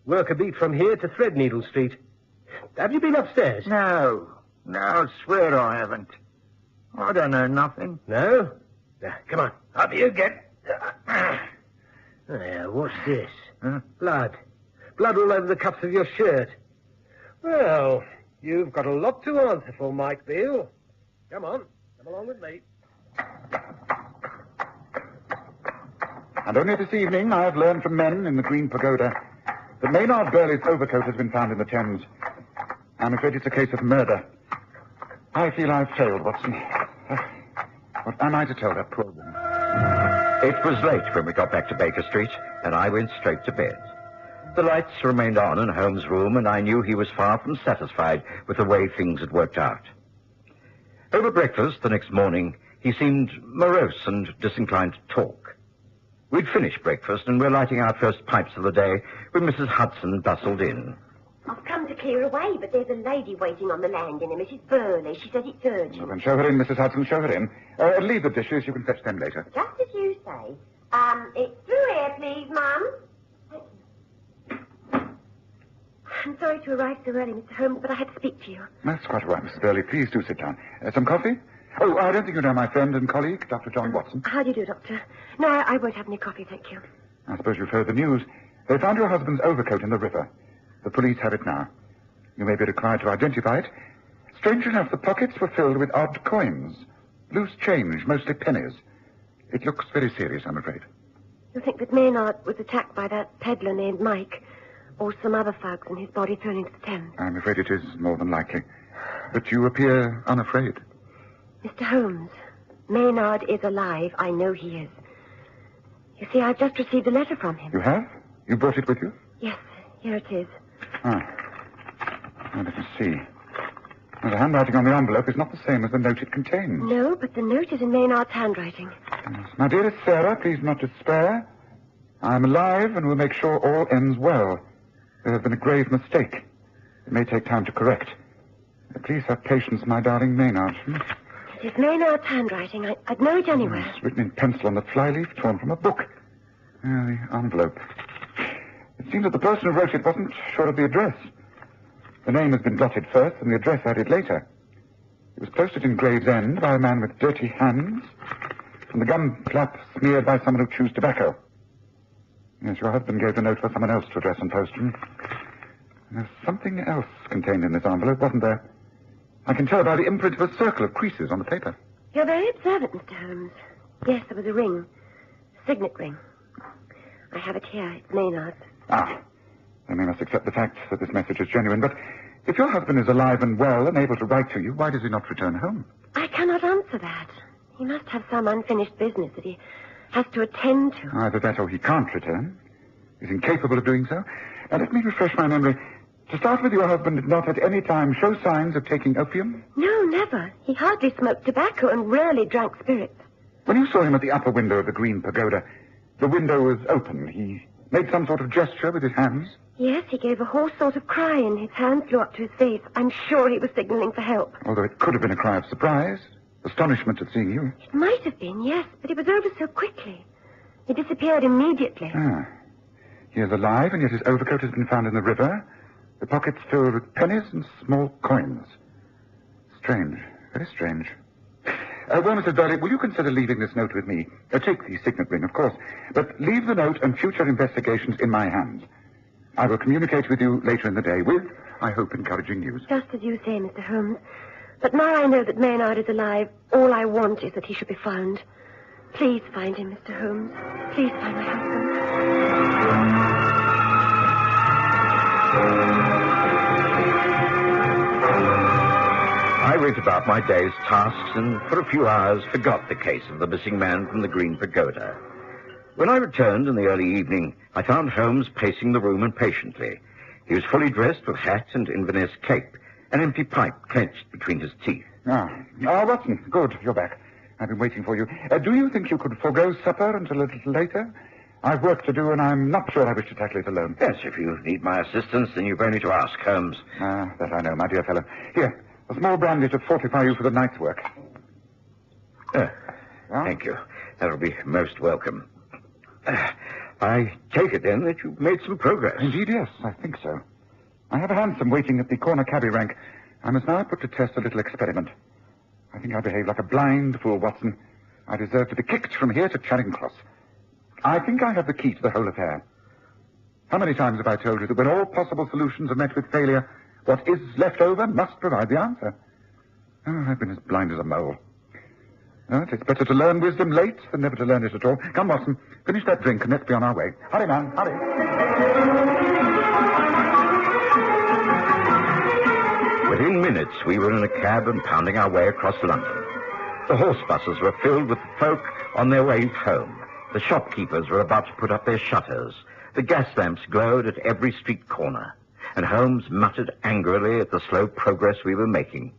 Work a beat from here to Threadneedle Street. Have you been upstairs?
No, I swear I haven't. I don't know nothing.
No? Come on, up you get. What's this?
Huh?
Blood. Blood all over the cuffs of your shirt. Well, you've got a lot to answer for, Mike Beale. Come on, come along with me.
And only this evening I have learned from men in the Green Pagoda that Maynard Burley's overcoat has been found in the Thames. I'm afraid it's a case of murder. I feel I've failed, Watson. What am I to tell that poor woman?
It was late when we got back to Baker Street, and I went straight to bed. The lights remained on in Holmes' room, and I knew he was far from satisfied with the way things had worked out. Over breakfast the next morning, he seemed morose and disinclined to talk. We'd finished breakfast and were lighting our first pipes of the day when Mrs. Hudson bustled in.
I've come to clear away, but there's a lady waiting on the landing, a Mrs. Burley. She says it's urgent.
Well, then show her in, Mrs. Hudson, show her in. Leave the dishes. You can fetch them later.
Just as you say. It's through here, please, Mum. I'm sorry to arrive so early, Mr. Holmes, but I had to speak to you.
That's quite all right, Mrs. Burley. Please do sit down. Some coffee? Oh, I don't think you know my friend and colleague, Dr. John Watson.
How do you do, Doctor? No, I won't have any coffee, thank you.
I suppose you've heard the news. They found your husband's overcoat in the river. The police have it now. You may be required to identify it. Strange enough, the pockets were filled with odd coins. Loose change, mostly pennies. It looks very serious, I'm afraid.
You think that Maynard was attacked by that peddler named Mike, or some other thugs, and his body thrown into the Thames?
I'm afraid it is more than likely. But you appear unafraid.
Mr. Holmes, Maynard is alive. I know he is. You see, I've just received a letter from him.
You have? You brought it with you?
Yes, here it is.
Ah. Now, let us see. Well, the handwriting on the envelope is not the same as the note it contains.
No, but the note is in Maynard's handwriting.
Yes. My dearest Sarah, please not despair. I am alive and will make sure all ends well. There has been a grave mistake. It may take time to correct. Please have patience, my darling Maynard.
It is Maynard's handwriting. I'd know it anywhere.
It's written in pencil on the flyleaf torn from a book. The envelope. It seems that the person who wrote it wasn't sure of the address. The name has been blotted first and the address added later. It was posted in Gravesend by a man with dirty hands, and the gum flap smeared by someone who chews tobacco. Yes, your husband gave the note for someone else to address and post. There's something else contained in this envelope, wasn't there? I can tell by the imprint of a circle of creases on the paper.
You're very observant, Mr. Holmes. Yes, there was a ring. A signet ring. I have it here. It's Maynard's.
Ah. Then we must accept the fact that this message is genuine. But if your husband is alive and well and able to write to you, why does he not return home?
I cannot answer that. He must have some unfinished business that he has to attend to.
Either that or he can't return. He's incapable of doing so. Now, let me refresh my memory. To start with, your husband did not at any time show signs of taking opium?
No, never. He hardly smoked tobacco and rarely drank spirits.
When you saw him at the upper window of the Green Pagoda, the window was open. He made some sort of gesture with his hands?
Yes, he gave a hoarse sort of cry and his hand flew up to his face. I'm sure he was signaling for help.
Although it could have been a cry of surprise, astonishment at seeing you.
It might have been, yes, but it was over so quickly. He disappeared immediately.
Ah. He is alive, and yet his overcoat has been found in the river. The pockets filled with pennies and small coins. Strange. Very strange. Well, Mrs. Burley, will you consider leaving this note with me? Take the signet ring, of course. But leave the note and future investigations in my hands. I will communicate with you later in the day with, I hope, encouraging news.
Just as you say, Mr. Holmes. But now I know that Maynard is alive, all I want is that he should be found. Please find him, Mr. Holmes. Please find my husband.
I went about my day's tasks and for a few hours forgot the case of the missing man from the Green Pagoda. When I returned in the early evening, I found Holmes pacing the room impatiently. He was fully dressed with hat and Inverness cape, an empty pipe clenched between his teeth.
Watson, good, you're back. I've been waiting for you. Do you think you could forego supper until a little later? I've work to do, and I'm not sure I wish to tackle it alone.
Yes, if you need my assistance, then you've only to ask, Holmes.
That I know, my dear fellow. Here, a small brandy to fortify you for the night's work.
Thank you. That'll be most welcome. I take it, then, that you've made some progress.
Indeed, yes, I think so. I have a hansom waiting at the corner cabby rank. I must now put to test a little experiment. I think I behaved like a blind fool, Watson. I deserve to be kicked from here to Charing Cross. I think I have the key to the whole affair. How many times have I told you that when all possible solutions are met with failure, what is left over must provide the answer? I've been as blind as a mole. It's better to learn wisdom late than never to learn it at all. Come, Watson, finish that drink and let's be on our way. Hurry, man, hurry.
Within minutes, we were in a cab and pounding our way across London. The horse buses were filled with folk on their way home. The shopkeepers were about to put up their shutters. The gas lamps glowed at every street corner, and Holmes muttered angrily at the slow progress we were making.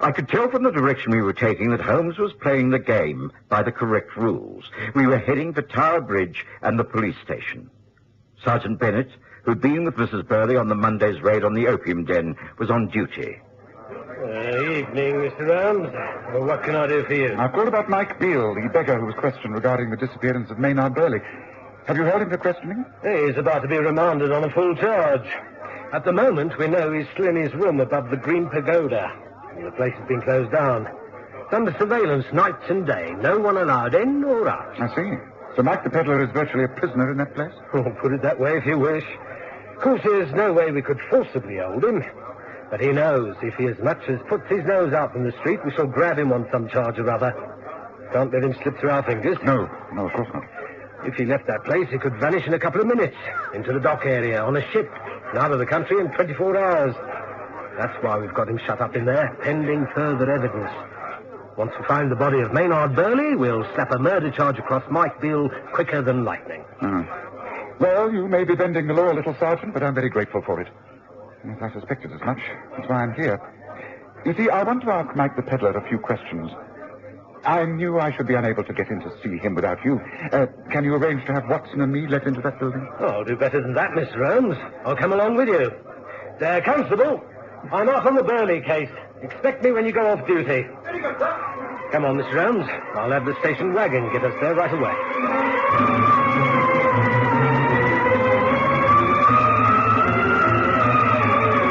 I could tell from the direction we were taking that Holmes was playing the game by the correct rules. We were heading for Tower Bridge and the police station. Sergeant Bennett, who'd been with Mrs. Burley on the Monday's raid on the opium den, was on duty.
Evening, Mr. Holmes. Well, what can I do for you?
I've called about Mike Beale, the beggar who was questioned regarding the disappearance of Maynard Burley. Have you held him for questioning?
He's about to be remanded on a full charge. At the moment, we know he's still in his room above the Green Pagoda. The place has been closed down. It's under surveillance night and day. No one allowed in or out.
I see. So Mike the peddler is virtually a prisoner in that place?
Oh, put it that way if you wish. Of course, there's no way we could forcibly hold him. But he knows if he as much as puts his nose out from the street, we shall grab him on some charge or other. Can't let him slip through our fingers.
No, of course not.
If he left that place, he could vanish in a couple of minutes into the dock area on a ship and out of the country in 24 hours. That's why we've got him shut up in there, pending further evidence. Once we find the body of Maynard Burley, we'll slap a murder charge across Mike Beale quicker than lightning.
Well, you may be bending the law a little, Sergeant, but I'm very grateful for it. Yes, I suspected as much. That's why I'm here. You see, I want to ask Mike the peddler a few questions. I knew I should be unable to get in to see him without you. Can you arrange to have Watson and me let into that building?
Oh, I'll do better than that, Mr. Holmes. I'll come along with you. Constable, I'm off on the Burley case. Expect me when you go off duty. Very good, sir. Come on, Mr. Holmes. I'll have the station wagon get us there right away.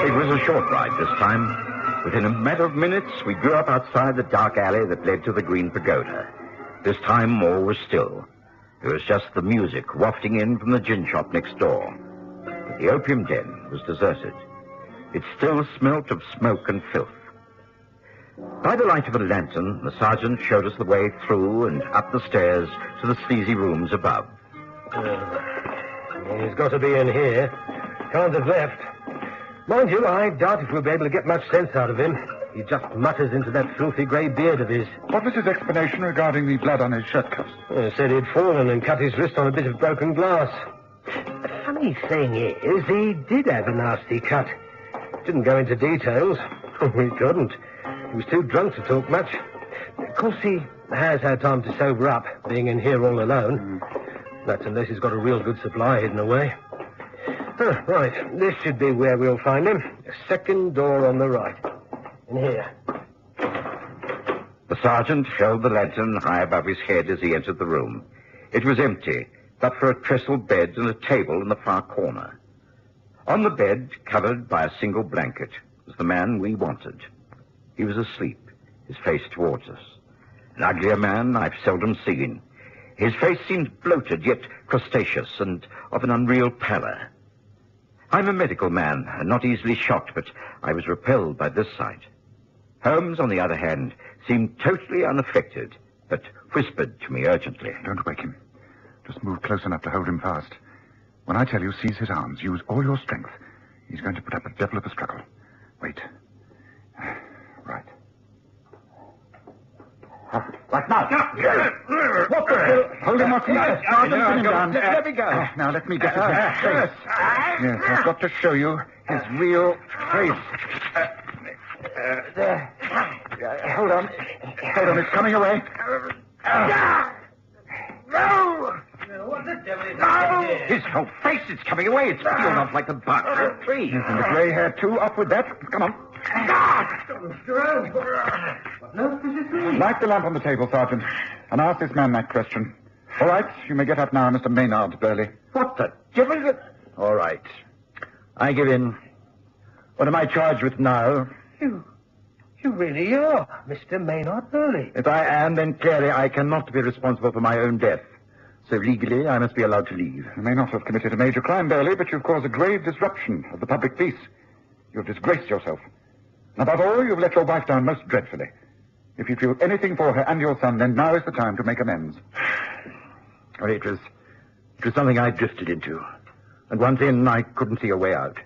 It was a short ride this time. Within a matter of minutes, we drew up outside the dark alley that led to the Green Pagoda. This time, all was still. There was just the music wafting in from the gin shop next door. But the opium den was deserted. It still smelt of smoke and filth. By the light of a lantern, the sergeant showed us the way through and up the stairs to the sleazy rooms above.
He's got to be in here. Can't have left. Mind you, I doubt if we'll be able to get much sense out of him. He just mutters into that filthy grey beard of his.
What was his explanation regarding the blood on his shirt cuffs?
He said he'd fallen and cut his wrist on a bit of broken glass. The funny thing is, he did have a nasty cut. Didn't go into details. He couldn't. He was too drunk to talk much. Of course, he has had time to sober up, being in here all alone. That's unless he's got a real good supply hidden away. Right, this should be where we'll find him. The second door on the right. In here.
The sergeant held the lantern high above his head as he entered the room. It was empty, but for a trestle bed and a table in the far corner. On the bed, covered by a single blanket, was the man we wanted. He was asleep, his face towards us. An uglier man I've seldom seen. His face seemed bloated, yet crustaceous, and of an unreal pallor. I'm a medical man, and not easily shocked, but I was repelled by this sight. Holmes, on the other hand, seemed totally unaffected, but whispered to me urgently.
Don't wake him. Just move close enough to hold him fast. When I tell you, seize his arms. Use all your strength. He's going to put up a devil of a struggle. Wait. Right. Right now. What the hell? Hold him, Watson. Pin him down.
Let me go.
Now, let me get his face. Yes, I've got to show you his real face. There. Hold on. Hold on, it's coming away.
No! What the devil is
No! His whole face is coming away. It's peeled off like the bark of a tree.
Yes, and the grey hair, too. Up with that. Come on. Light the lamp on the table, Sergeant, and ask this man that question. All right, you may get up now, Mr. Maynard Burley.
What the devil is it?
All right. I give in. What am I charged with now? You really are Mr. Maynard Burley.
If I am, then clearly I cannot be responsible for my own death. So legally, I must be allowed to leave.
You may not have committed a major crime, Burley, but you've caused a grave disruption of the public peace. You've disgraced yourself. And above all, you've let your wife down most dreadfully. If you feel anything for her and your son, then now is the time to make amends.
Well, it was something I drifted into. And once in, I couldn't see a way out.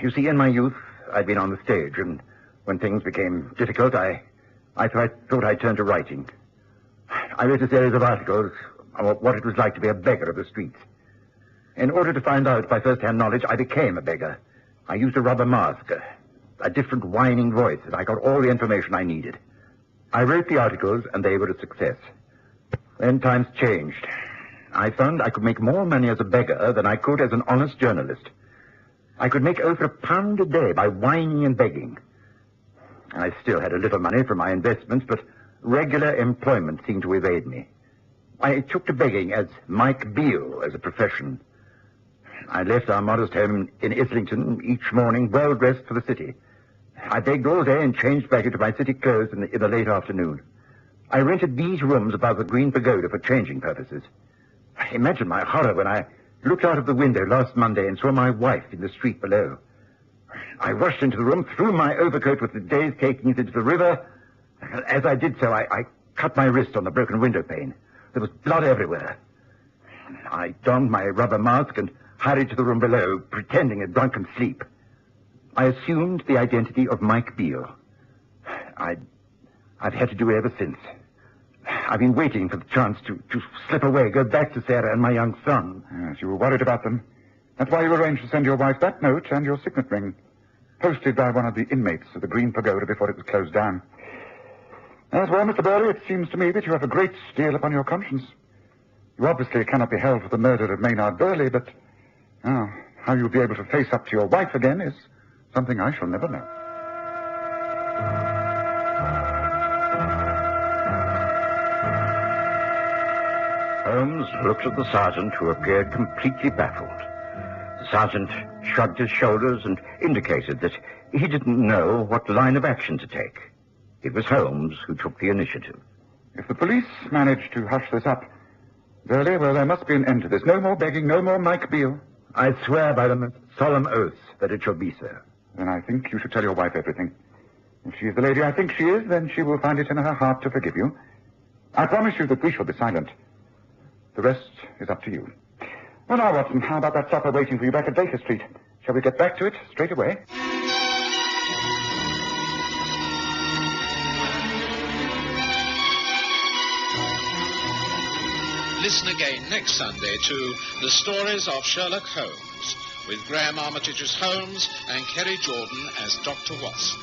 You see, in my youth, I'd been on the stage, and when things became difficult, I thought I'd turn to writing. I wrote a series of articles on what it was like to be a beggar of the streets. In order to find out by first-hand knowledge, I became a beggar. I used a rubber mask,
a different whining voice, and I got all the information I needed. I wrote the articles, and they were a success. Then times changed. I found I could make more money as a beggar than I could as an honest journalist. I could make over £1 a day by whining and begging. I still had a little money from my investments, but regular employment seemed to evade me. I took to begging as Mike Beale as a profession. I left our modest home in Islington each morning well-dressed for the city. I begged all day and changed back into my city clothes in the late afternoon. I rented these rooms above the Green Pagoda for changing purposes. Imagine my horror when I looked out of the window last Monday and saw my wife in the street below. I rushed into the room, threw my overcoat with the day's takings into the river. As I did so, I cut my wrist on the broken window pane. There was blood everywhere. I donned my rubber mask and hurried to the room below, pretending a drunken sleep. I assumed the identity of Mike Beale. I've had to do it ever since. I've been waiting for the chance to slip away, go back to Sarah and my young son.
Yes, you were worried about them. That's why you arranged to send your wife that note and your signet ring, posted by one of the inmates of the Green Pagoda before it was closed down. As well, Mr. Burley, it seems to me that you have a great deal upon your conscience. You obviously cannot be held for the murder of Maynard Burley, but how you'll be able to face up to your wife again is something I shall never know.
Holmes looked at the sergeant, who appeared completely baffled. The sergeant shrugged his shoulders and indicated that he didn't know what line of action to take. It was Holmes who took the initiative.
If the police manage to hush this up, Burley, well, there must be an end to this. No more begging, no more Mike Beale.
I swear by the most solemn oath that it shall be so.
Then I think you should tell your wife everything. If she is the lady I think she is, then she will find it in her heart to forgive you. I promise you that we shall be silent. The rest is up to you. Well, now, Watson, how about that supper waiting for you back at Baker Street? Shall we get back to it straight away?
Listen again next Sunday to The Stories of Sherlock Holmes, with Graham Armitage as Holmes and Kerry Jordan as Dr. Watson.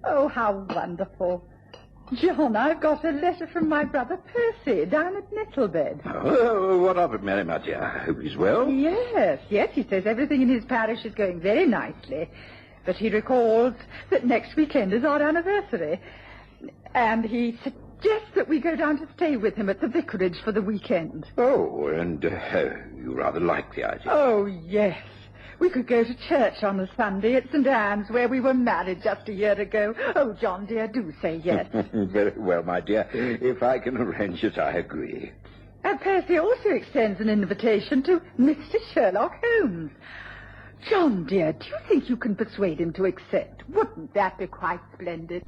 Oh, how wonderful. John, I've got a letter from my brother Percy down at Nettlebed.
Oh, what of it, Mary, my dear? I hope he's well.
Yes, he says everything in his parish is going very nicely. But he recalls that next weekend is our anniversary. And he suggests that we go down to stay with him at the vicarage for the weekend.
Oh, and you rather like the idea.
Oh, yes. We could go to church on a Sunday at St. Anne's, where we were married just a year ago. Oh, John, dear, do say yes.
Very well, my dear. If I can arrange it, I agree.
And Percy also extends an invitation to Mr. Sherlock Holmes. John, dear, do you think you can persuade him to accept? Wouldn't that be quite splendid?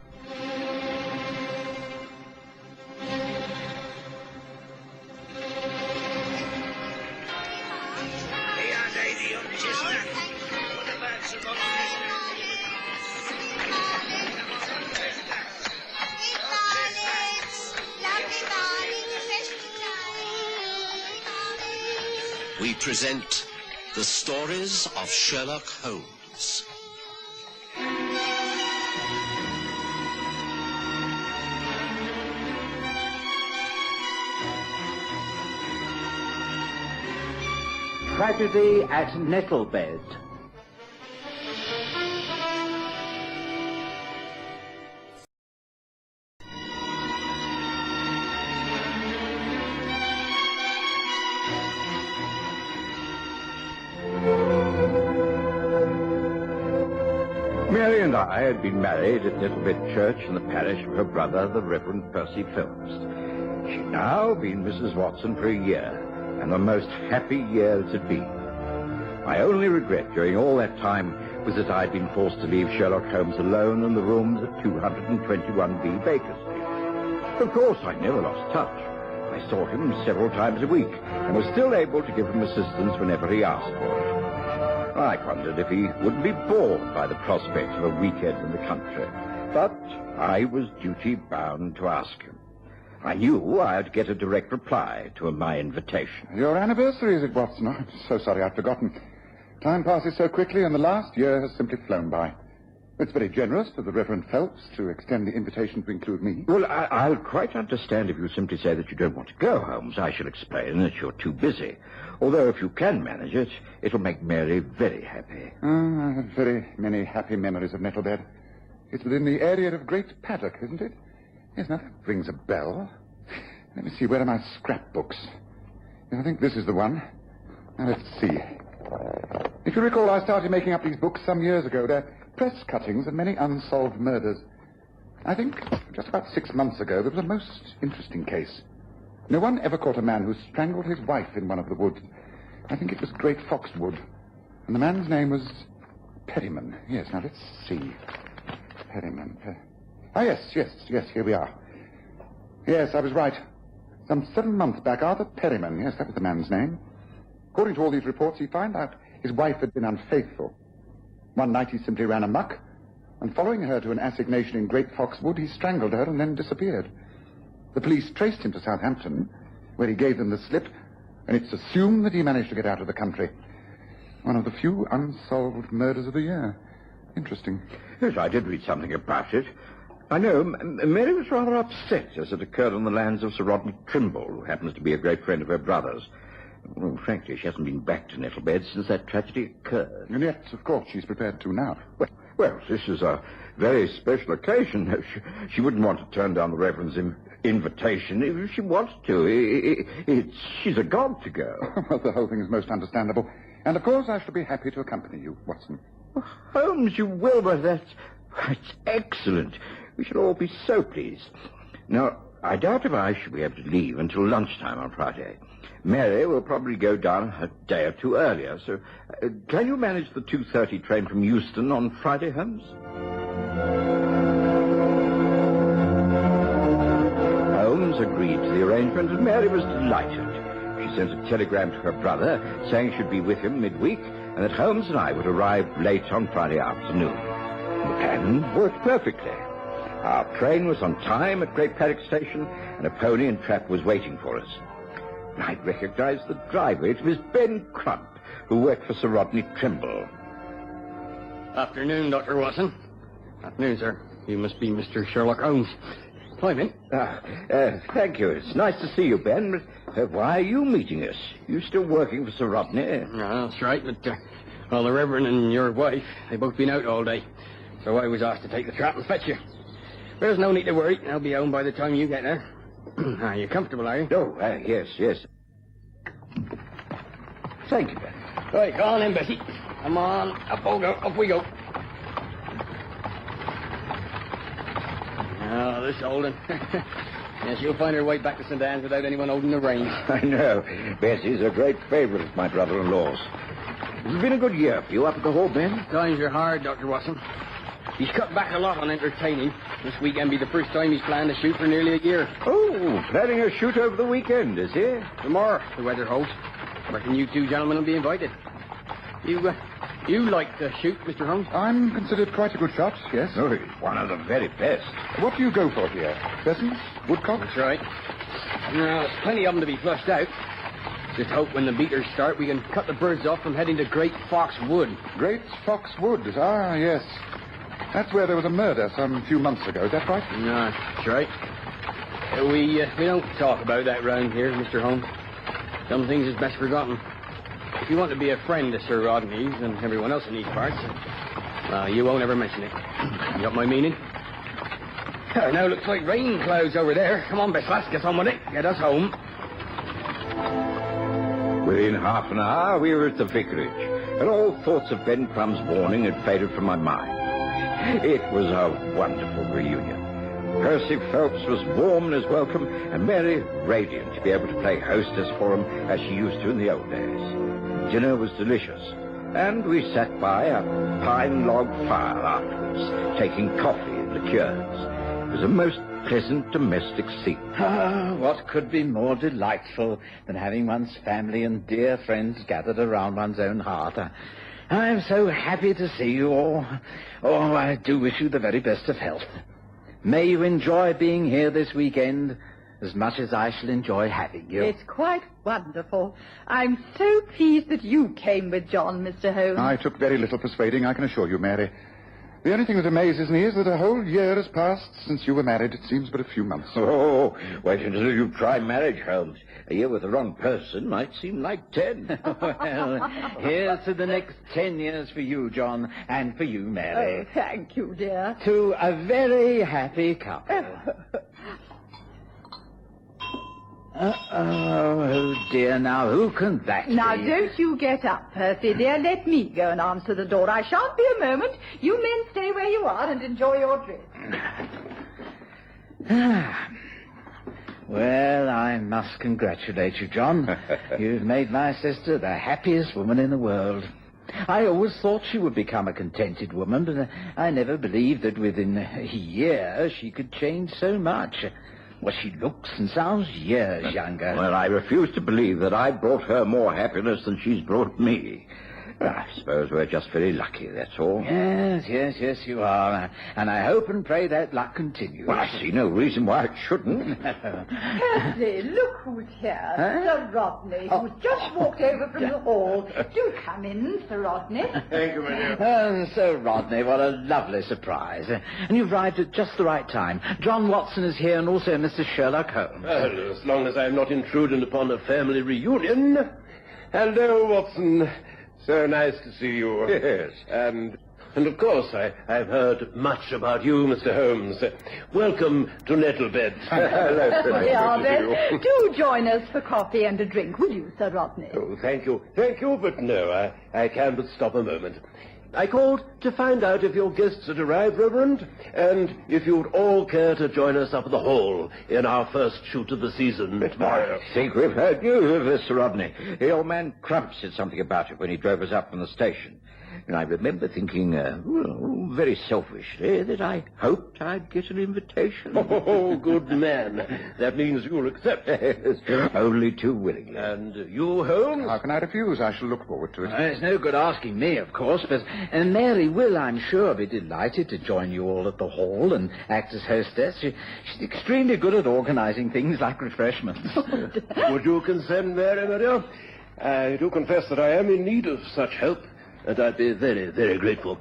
We present The Stories of Sherlock Holmes.
Tragedy at Nettlebed.
Mary and I had been married at Nettlebed Church in the parish of her brother, the Reverend Percy Phelps. She'd now been Mrs. Watson for a year, and the most happy year it had been. My only regret during all that time was that I'd been forced to leave Sherlock Holmes alone in the rooms at 221B Baker Street. Of course, I never lost touch, I saw him several times a week and was still able to give him assistance whenever he asked for it. I wondered if he wouldn't be bored by the prospect of a weekend in the country, but I was duty-bound to ask him. I knew I'd get a direct reply to my invitation.
Your anniversary, is it, Watson? I'm so sorry I'd forgotten. Time passes so quickly, and the last year has simply flown by. It's very generous of the Reverend Phelps to extend the invitation to include me.
Well, I'll quite understand if you simply say that you don't want to go, Holmes. I shall explain that you're too busy. Although if you can manage it, it'll make Mary very happy.
I have very many happy memories of Nettlebed. It's within the area of Great Paddock, isn't it? Yes, now that rings a bell. Let me see, where are my scrapbooks? Yes, I think this is the one. Now, let's see. If you recall, I started making up these books some years ago. They're press cuttings of many unsolved murders. I think just about 6 months ago, there was a most interesting case. No one ever caught a man who strangled his wife in one of the woods. I think it was Great Foxwood. And the man's name was Perryman. Yes, now let's see. Perryman. Yes, here we are. Yes, I was right. Some 7 months back, Arthur Perryman, yes, that was the man's name. According to all these reports, he found out his wife had been unfaithful. One night he simply ran amok, and following her to an assignation in Great Foxwood, he strangled her and then disappeared. The police traced him to Southampton, where he gave them the slip, and it's assumed that he managed to get out of the country. One of the few unsolved murders of the year. Interesting.
Yes, I did read something about it. I know. Mary was rather upset as it occurred on the lands of Sir Rodney Trimble, who happens to be a great friend of her brother's. Well, frankly, she hasn't been back to Nettlebed since that tragedy occurred.
And yet, of course, she's prepared to now.
Well, this is a very special occasion. She wouldn't want to turn down the Reverend's invitation if she wanted to. She's a god to go.
Well, the whole thing is most understandable. And, of course, I shall be happy to accompany you, Watson.
Holmes, you will, but that's excellent. We shall all be so pleased. Now, I doubt if I shall be able to leave until lunchtime on Friday. Mary will probably go down a day or two earlier, so can you manage the 2:30 train from Euston on Friday, Holmes? Holmes agreed to the arrangement, and Mary was delighted. She sent a telegram to her brother saying she'd be with him midweek, and that Holmes and I would arrive late on Friday afternoon. The plan worked perfectly. Our train was on time at Great Paddock Station, and a pony and trap was waiting for us. I recognized the driver. It was Ben Crump, who worked for Sir Rodney Trimble.
Afternoon, Dr. Watson. Afternoon, sir. You must be Mr. Sherlock Holmes. Climb in.
Thank you. It's nice to see you, Ben. But why are you meeting us? You still working for Sir Rodney?
No, that's right, but the Reverend and your wife, they've both been out all day. So I was asked to take the trap and fetch you. There's no need to worry. I'll be home by the time you get there. Are you comfortable, are you?
Oh, yes. Thank you, Ben.
Right, go on in, Bessie. Come on, up we go. Oh, this Olden. Yes, you'll find her way back to St. Anne's without anyone holding the reins.
I know. Bessie's a great favourite of my brother-in-law's. It's been a good year for you up at the Hall, Ben.
Times are hard, Dr. Watson. He's cut back a lot on entertaining. This weekend be the first time he's planned to shoot for nearly a year.
Oh, planning a shoot over the weekend, is he?
Tomorrow, the weather holds. I reckon you two gentlemen will be invited. You like to shoot, Mr. Holmes?
I'm considered quite a good shot, yes.
Oh, he's one of the very best.
What do you go for here? Pheasants? Woodcock?
That's right. Now, there's plenty of them to be flushed out. Just hope when the beaters start, we can cut the birds off from heading to Great Fox Wood.
Great Fox Wood? Ah, yes. That's where there was a murder some few months ago, is that right?
No, that's right. We don't talk about that round here, Mr. Holmes. Some things is best forgotten. If you want to be a friend to Sir Rodney's and everyone else in these parts, you won't ever mention it. You got my meaning? Now looks like rain clouds over there. Come on, Bess lass, get on with it. Get us home.
Within half an hour, we were at the vicarage, and all thoughts of Ben Crumb's warning had faded from my mind. It was a wonderful reunion. Percy Phelps was warm in his welcome, and Mary radiant to be able to play hostess for him as she used to in the old days. Dinner was delicious, and we sat by a pine log fire afterwards, taking coffee and liqueurs. It was a most
pleasant domestic scene.
Ah, what could be more delightful than having one's family and dear friends gathered around one's own hearth? I'm so happy to see you all. Oh, I do wish you the very best of health. May you enjoy being here this weekend as much as I shall enjoy having you.
It's quite wonderful. I'm so pleased that you came with John, Mr. Holmes.
I took very little persuading, I can assure you, Mary. The only thing that amazes me is that a whole year has passed since you were married. It seems but a few months.
Oh, wait until you try marriage, Holmes. A year with the wrong person might seem like 10.
Well, here's to the next 10 years for you, John, and for you, Mary.
Oh, thank you, dear.
To a very happy couple. Oh, dear, now who can that be?
Now, don't you get up, Percy, dear. Let me go and answer the door. I shan't be a moment. You men stay where you are and enjoy your drink.
Well, I must congratulate you, John. You've made my sister the happiest woman in the world. I always thought she would become a contented woman, but I never believed that within a year she could change so much. Well, she looks and sounds years younger.
Well, I refuse to believe that I brought her more happiness than she's brought me. I suppose we're just very lucky, that's all.
Yes, you are. And I hope and pray that luck continues.
Well, I see no reason why it shouldn't.
Percy, look who's here. Sir Rodney, who's just walked over from the hall. Do come in, Sir Rodney.
Thank you, my dear.
Sir Rodney, what a lovely surprise. And you've arrived at just the right time. John Watson is here and also Mr. Sherlock Holmes.
Well, as long as I'm not intruding upon a family reunion. Hello, Watson. So nice to see you.
Yes.
And of course, I've heard much about you, Mr. Holmes. Welcome to Nettlebed.
Hello, dear. Do join us for coffee and a drink, will you, Sir Rodney?
Oh, thank you. Thank you, but no, I can but stop a moment. I called to find out if your guests had arrived, Reverend, and if you'd all care to join us up at the Hall in our first shoot of the season tomorrow.
I think we've heard news of this, Sir Rodney. The old man Crump said something about it when he drove us up from the station. And I remember thinking, very selfishly, that I hoped I'd get an invitation.
Oh, good man. That means you'll accept.
Yes, only too willingly.
And you, Holmes?
How can I refuse? I shall look forward to it.
It's no good asking me, of course, but Mary will, I'm sure, be delighted to join you all at the Hall and act as hostess. She's extremely good at organizing things like refreshments.
Would you consent, Mary, my dear? I do confess that I am in need of such help, and I'd be very, very grateful.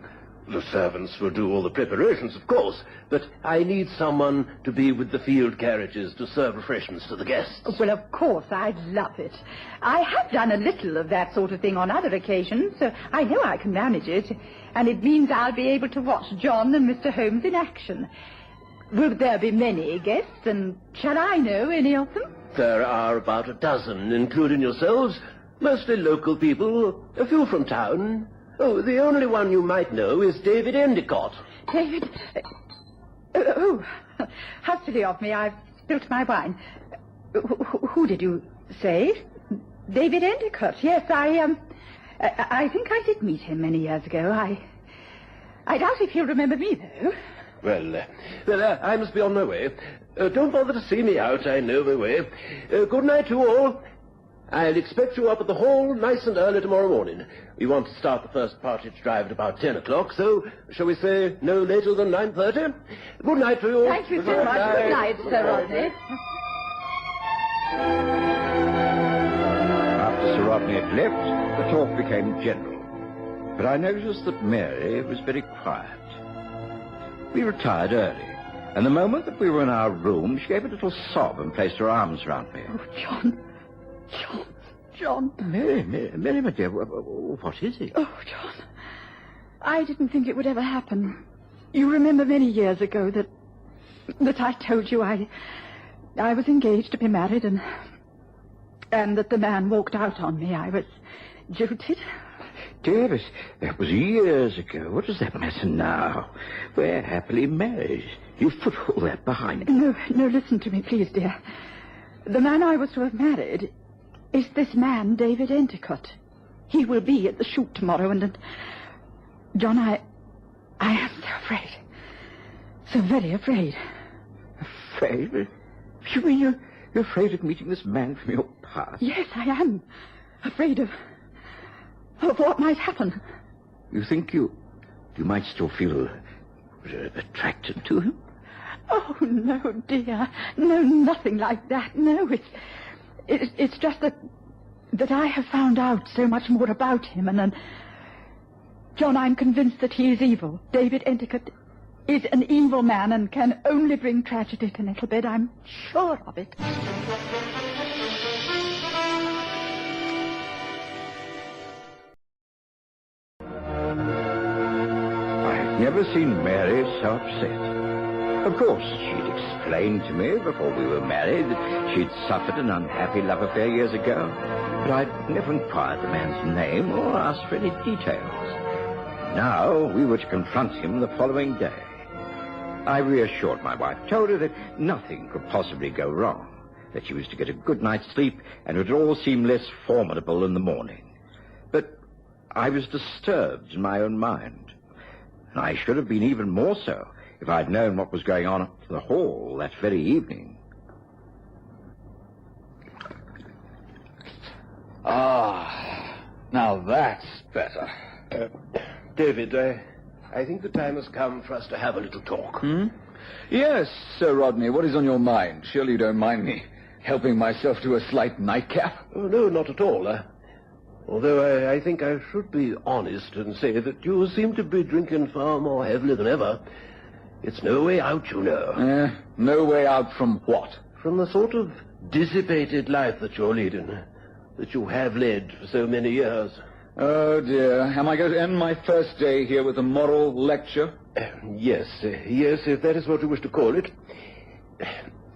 The servants will do all the preparations, of course, but I need someone to be with the field carriages to serve refreshments to the guests.
Well, of course, I'd love it. I have done a little of that sort of thing on other occasions, so I know I can manage it. And it means I'll be able to watch John and Mr. Holmes in action. Will there be many guests, and shall I know any of them?
There are about a dozen, including yourselves. Mostly local people, a few from town. Oh, the only one you might know is David Endicott.
David? Oh, how silly of me. I've spilt my wine. Who did you say? David Endicott. Yes, I think I did meet him many years ago. I doubt if he'll remember me, though.
Well, I must be on my way. Don't bother to see me out. I know my way. Good night to you all. I'll expect you up at the Hall nice and early tomorrow morning. We want to start the first partridge drive at about 10 o'clock, so shall we say no later than 9:30? Good night to you.
Thank you so much. Good night, Sir Rodney.
After Sir Rodney had left, the talk became general. But I noticed that Mary was very quiet. We retired early, and the moment that we were in our room, she gave a little sob and placed her arms round me.
Oh, John.
Mary, my dear, what is it?
Oh, John, I didn't think it would ever happen. You remember many years ago that I told you I was engaged to be married and that the man walked out on me. I was jilted.
Davis, that was years ago. What does that matter now? We're happily married. You've put all that behind you.
No, listen to me, please, dear. The man I was to have married is this man, David Endicott. He will be at the shoot tomorrow, and John, I am so afraid. So very afraid.
afraid? You mean you're afraid of meeting this man from your past?
Yes, I am. Afraid of what might happen.
You think you might still feel attracted to him?
Oh, no, dear. No, nothing like that. No, it's just that I have found out so much more about him, and John, I'm convinced that he is evil. David Endicott is an evil man and can only bring tragedy to Nettlebed. I'm sure of it.
I've never seen Mary so upset. Of course, she'd explained to me before we were married that she'd suffered an unhappy love affair years ago, but I'd never inquired the man's name or asked for any details. Now we were to confront him the following day. I reassured my wife, told her that nothing could possibly go wrong, that she was to get a good night's sleep, and it would all seem less formidable in the morning. But I was disturbed in my own mind, and I should have been even more so if I'd known what was going on at the hall that very evening.
Ah, now that's better.
David, I think the time has come for us to have a little talk.
Yes, Sir Rodney, what is on your mind? Surely you don't mind me helping myself to a slight nightcap?
Oh, no, not at all. Although I think I should be honest and say that you seem to be drinking far more heavily than ever. It's no way out, you know.
No way out from what?
From the sort of dissipated life that you're leading, that you have led for so many years.
Oh, dear. Am I going to end my first day here with a moral lecture?
Yes, if that is what you wish to call it.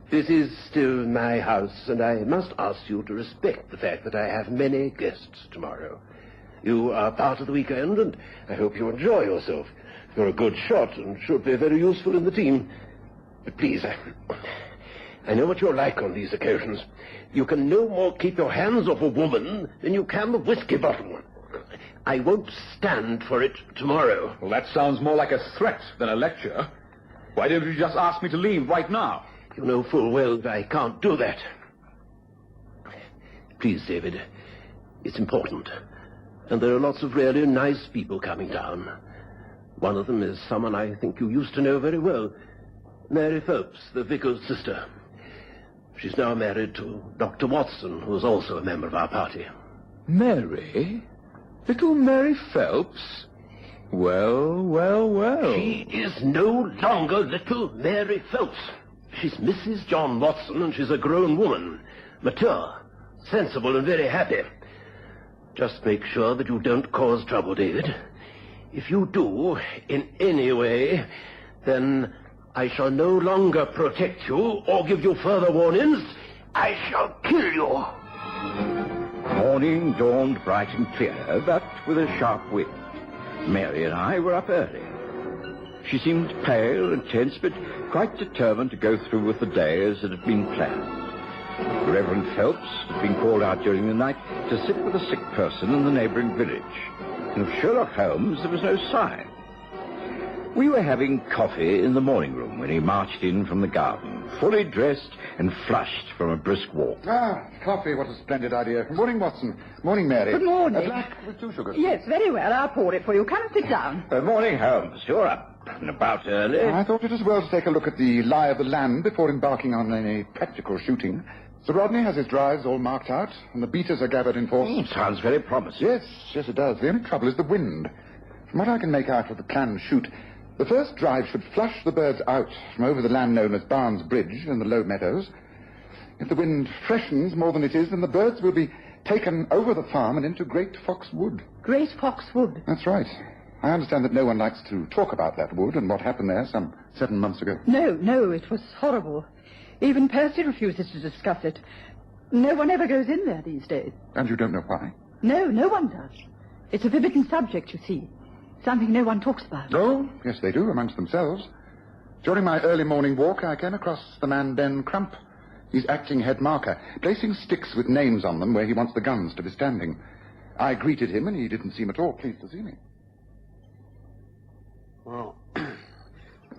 This is still my house, and I must ask you to respect the fact that I have many guests tomorrow. You are part of the weekend, and I hope you enjoy yourself. You're a good shot and should be very useful in the team. But please, I know what you're like on these occasions. You can no more keep your hands off a woman than you can the whiskey bottle. I won't stand for it tomorrow.
Well, that sounds more like a threat than a lecture. Why don't you just ask me to leave right now?
You know full well that I can't do that. Please, David, it's important. And there are lots of really nice people coming down. One of them is someone I think you used to know very well. Mary Phelps, the vicar's sister. She's now married to Dr. Watson, who is also a member of our party.
Mary? Little Mary Phelps? Well.
She is no longer little Mary Phelps. She's Mrs. John Watson, and she's a grown woman. Mature, sensible, and very happy. Just make sure that you don't cause trouble, David. If you do, in any way, then I shall no longer protect you or give you further warnings. I shall kill you.
Morning dawned bright and clear, but with a sharp wind. Mary and I were up early. She seemed pale and tense, but quite determined to go through with the day as it had been planned. The Reverend Phelps had been called out during the night to sit with a sick person in the neighboring village. And of Sherlock Holmes there was no sign. We were having coffee in the morning room when he marched in from the garden, fully dressed and flushed from a brisk walk.
Coffee, what a splendid idea. Morning, Watson. Morning, Mary.
Good morning.
A black with 2 sugars.
Yes, very well. I'll pour it for you. Come and sit down.
Morning, Holmes. You're up and about early.
I thought it as well to take a look at the lie of the land before embarking on any practical shooting. Sir Rodney has his drives all marked out, and the beaters are gathered in force.
Sounds very promising.
Yes, it does. The only trouble is the wind. From what I can make out of the planned shoot, the first drive should flush the birds out from over the land known as Barnes Bridge and the low meadows. If the wind freshens more than it is, then the birds will be taken over the farm and into Great Fox Wood.
Great Fox Wood?
That's right. I understand that no one likes to talk about that wood and what happened there some 7 months ago.
No, it was horrible. Even Percy refuses to discuss it. No one ever goes in there these days.
And you don't know why?
No one does. It's a forbidden subject, you see. Something no one talks about.
Oh, yes, they do, amongst themselves. During my early morning walk, I came across the man Ben Crump. He's acting head marker, placing sticks with names on them where he wants the guns to be standing. I greeted him, and he didn't seem at all pleased to see me.
Well,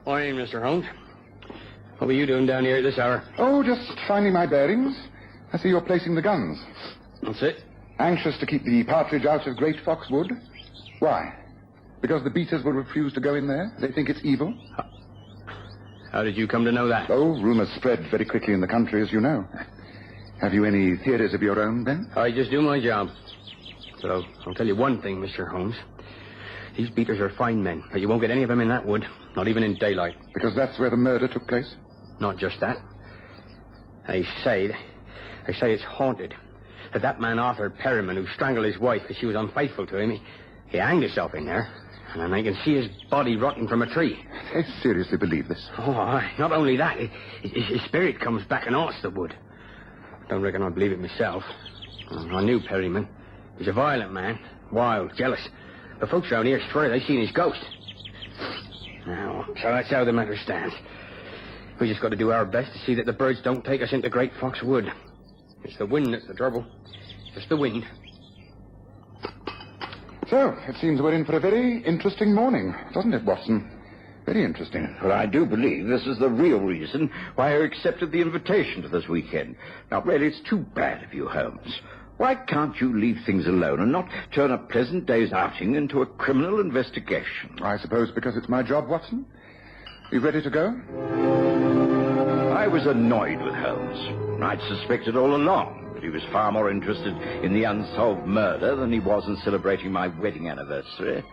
morning, Mr. Holmes. What were you doing down here at this hour?
Oh, just finding my bearings. I see you're placing the guns.
That's it.
Anxious to keep the partridge out of Great Fox Wood? Why? Because the beaters will refuse to go in there? They think it's evil?
How did you come to know that?
Oh, rumors spread very quickly in the country, as you know. Have you any theories of your own, then?
I just do my job. But I'll tell you one thing, Mr. Holmes. These beaters are fine men, but you won't get any of them in that wood, not even in daylight.
Because that's where the murder took place?
Not just that. They say it's haunted. That man Arthur Perriman, who strangled his wife because she was unfaithful to him, he hanged himself in there. And I can see his body rotting from a tree.
They seriously believe this?
Oh, not only that, his spirit comes back and haunts the wood. Don't reckon I believe it myself. I knew Perryman. He's a violent man, wild, jealous. The folks around here swear they've seen his ghost. Now, so that's how the matter stands. We just got to do our best to see that the birds don't take us into Great Fox Wood. It's the wind that's the trouble. Just the wind.
So, it seems we're in for a very interesting morning, doesn't it, Watson? Very interesting.
Well, I do believe this is the real reason why I accepted the invitation to this weekend. Now, really, it's too bad of you, Holmes. Why can't you leave things alone and not turn a pleasant day's outing into a criminal investigation?
I suppose because it's my job, Watson. You ready to go?
I was annoyed with Holmes. I'd suspected all along that he was far more interested in the unsolved murder than he was in celebrating my wedding anniversary.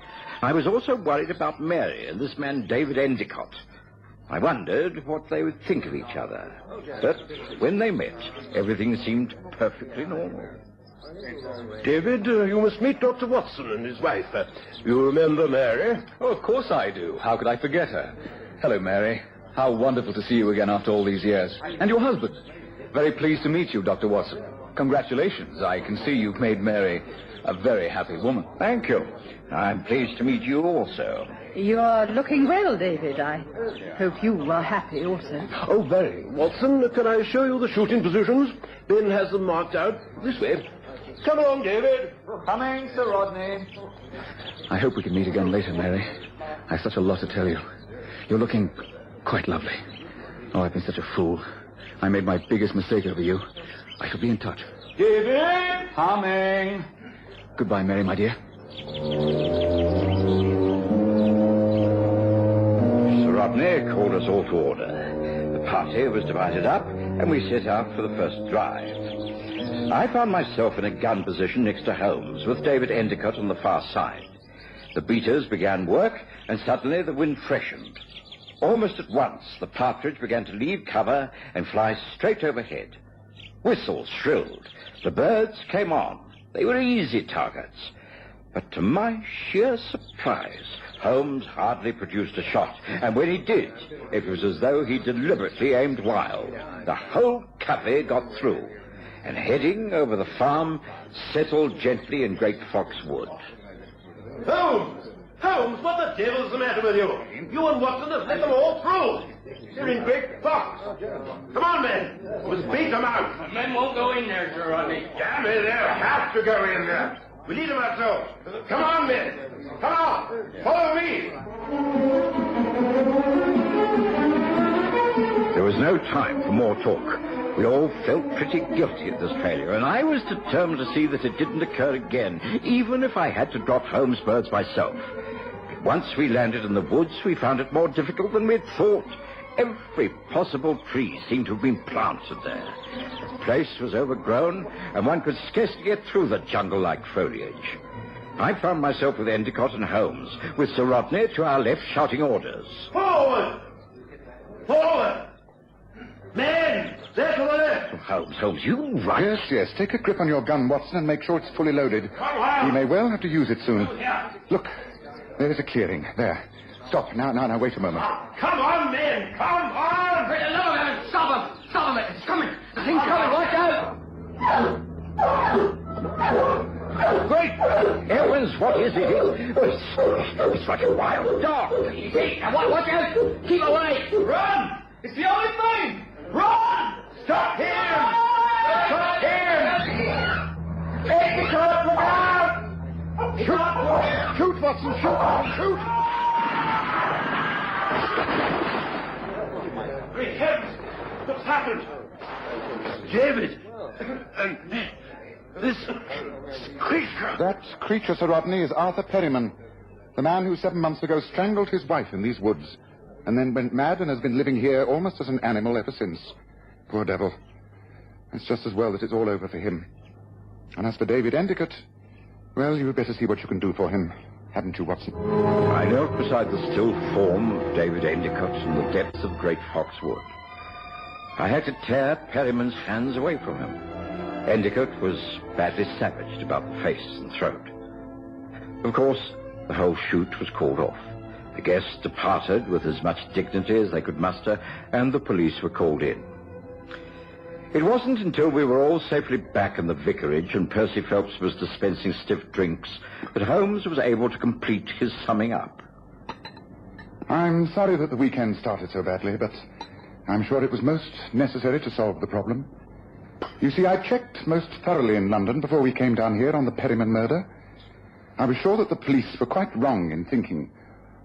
I was also worried about Mary and this man David Endicott. I wondered what they would think of each other. But when they met, everything seemed perfectly normal.
David, you must meet Dr. Watson and his wife. You remember Mary?
Oh, of course I do. How could I forget her? Hello, Mary. How wonderful to see you again after all these years. And your husband. Very pleased to meet you, Dr. Watson. Congratulations. I can see you've made Mary a very happy woman.
Thank you. I'm pleased to meet you also.
You're looking well, David. I hope you are happy also.
Oh, very. Watson, can I show you the shooting positions? Ben has them marked out. This way. Come along, David.
Coming, Sir Rodney. I hope we can meet again later, Mary. I've such a lot to tell you. You're looking quite lovely. Oh, I've been such a fool. I made my biggest mistake over you. I shall be in touch.
David!
Coming. Goodbye, Mary, my dear.
Sir Rodney called us all to order. The party was divided up, and we set out for the first drive. I found myself in a gun position next to Holmes, with David Endicott on the far side. The beaters began work, and suddenly the wind freshened. Almost at once, the partridge began to leave cover and fly straight overhead. Whistles shrilled. The birds came on. They were easy targets. But to my sheer surprise, Holmes hardly produced a shot. And when he did, it was as though he deliberately aimed wild. The whole covey got through, and heading over the farm, settled gently in Great Fox Wood.
Holmes! Holmes, what the devil's the matter with you? You and Watson have let them all through. You're in Great Fox. Come on, men. We must beat them out.
The men won't go in there, Sir Rodney.
Damn it, they'll have to go in there. We lead them ourselves. Come on, men. Come on. Follow me.
There was no time for more talk. We all felt pretty guilty at this failure, and I was determined to see that it didn't occur again, even if I had to drop Holmes' birds myself. But once we landed in the woods, we found it more difficult than we'd thought. Every possible tree seemed to have been planted there. The place was overgrown, and one could scarcely get through the jungle-like foliage. I found myself with Endicott and Holmes, with Sir Rodney to our left shouting orders.
Forward! Forward! Men! There to the left!
Holmes, you right?
Yes. Take a grip on your gun, Watson, and make sure it's fully loaded.
Come on!
We may well have to use it soon. Look, there's a clearing. There. Stop. Now, wait a moment.
Come on, men! Come on!
For the love of heaven, stop him! Stop him! It's coming! The thing's coming! Watch out!
Great heavens, what is it? It's like a wild dog.
Hey, watch out! Keep away!
Run! It's the only thing! Run! Stop him! Stop him! Endicott, look out!
Shoot, Watson, shoot!
Great heavens! What's happened? David! And this creature...
That creature, Sir Rodney, is Arthur Perryman, the man who 7 months ago strangled his wife in these woods, and then went mad and has been living here almost as an animal ever since. Poor devil. It's just as well that it's all over for him. And as for David Endicott, well, you'd better see what you can do for him, hadn't you, Watson?
I knelt beside the still form of David Endicott in the depths of Great Foxwood. I had to tear Perryman's hands away from him. Endicott was badly savaged about the face and throat. Of course, the whole shoot was called off. The guests departed with as much dignity as they could muster, and the police were called in. It wasn't until we were all safely back in the vicarage and Percy Phelps was dispensing stiff drinks that Holmes was able to complete his summing up.
I'm sorry that the weekend started so badly, but I'm sure it was most necessary to solve the problem. You see, I checked most thoroughly in London before we came down here on the Perryman murder. I was sure that the police were quite wrong in thinking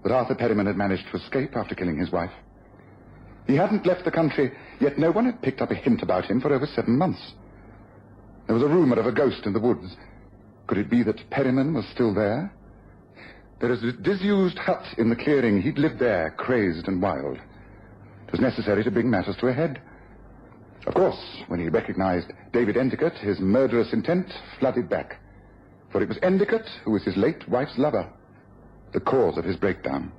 that Arthur Perryman had managed to escape after killing his wife. He hadn't left the country, yet no one had picked up a hint about him for over 7 months. There was a rumor of a ghost in the woods. Could it be that Perryman was still there? There is a disused hut in the clearing. He'd lived there, crazed and wild. It was necessary to bring matters to a head. Of course, when he recognized David Endicott, his murderous intent flooded back. For it was Endicott who was his late wife's lover, the cause of his breakdown.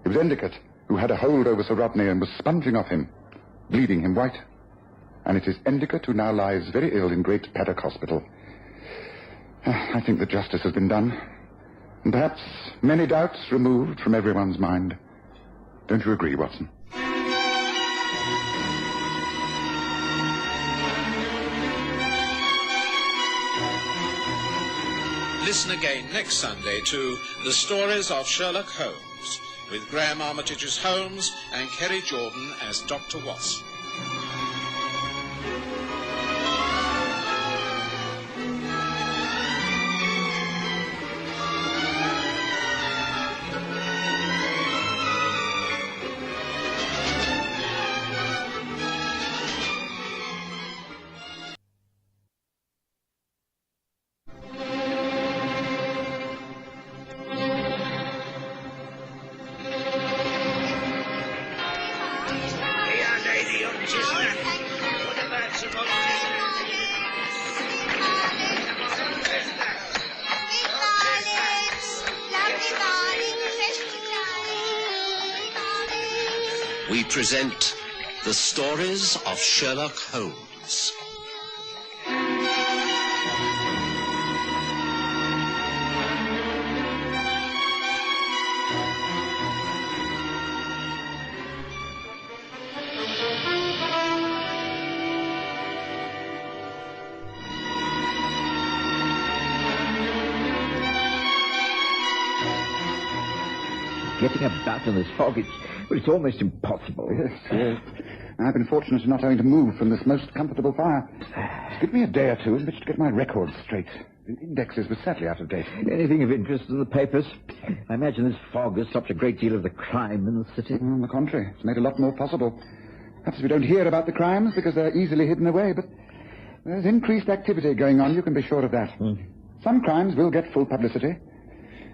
It was Endicott who had a hold over Sir Rodney and was sponging off him, bleeding him white. And it is Endicott who now lies very ill in Great Paddock Hospital. I think that justice has been done, and perhaps many doubts removed from everyone's mind. Don't you agree, Watson?
Listen again next Sunday to The Stories of Sherlock Holmes, with Graham Armitage as Holmes and Kerry Jordan as Dr. Watson.
We present The Stories of Sherlock Holmes.
Getting about in this fog, it's almost impossible.
Yes. I've been fortunate in not having to move from this most comfortable fire. Give me a day or two in which to get my records straight. The indexes were sadly out of date.
Anything of interest in the papers? I imagine this fog has stopped a great deal of the crime in the city.
On the contrary, it's made a lot more possible. Perhaps we don't hear about the crimes because they're easily hidden away, but there's increased activity going on, you can be sure of that. Some crimes will get full publicity.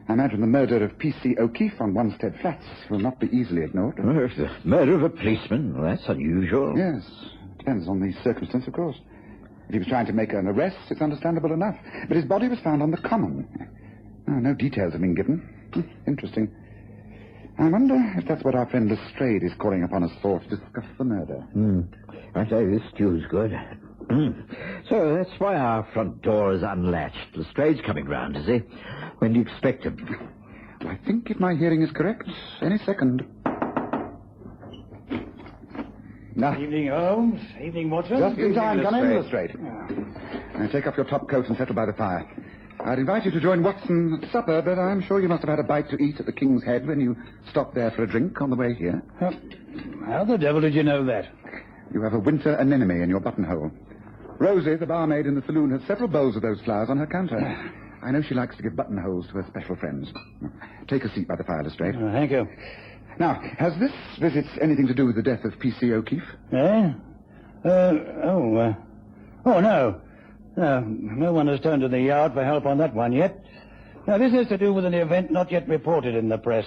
I imagine the murder of P.C. O'Keefe on Wanstead Flats will not be easily ignored.
Oh, if the murder of a policeman, well, that's unusual.
Yes, depends on the circumstance, of course. If he was trying to make an arrest, it's understandable enough. But his body was found on the common. Oh, no details have been given. Interesting. I wonder if that's what our friend Lestrade is calling upon us for, to discuss the murder.
I say, this stew's good. So that's why our front door is unlatched. Lestrade's coming round, is he? When do you expect him?
I think, if my hearing is correct, any second. Now,
Evening, Holmes. Evening, Watson.
just in time. Come in, Lestrade. Now, take off your top coat and settle by the fire. I'd invite you to join Watson at supper, but I'm sure you must have had a bite to eat at the King's Head when you stopped there for a drink on the way here.
How the devil did you know that?
You have a winter anemone in your buttonhole. Rosie, the barmaid in the saloon, has several bowls of those flowers on her counter. I know she likes to give buttonholes to her special friends. Take a seat by the fire, Lestrade.
Thank you.
Now, has this visit anything to do with the death of P.C. O'Keefe?
Eh? Oh, no. No one has turned to the yard for help on that one yet. Now, this has to do with an event not yet reported in the press.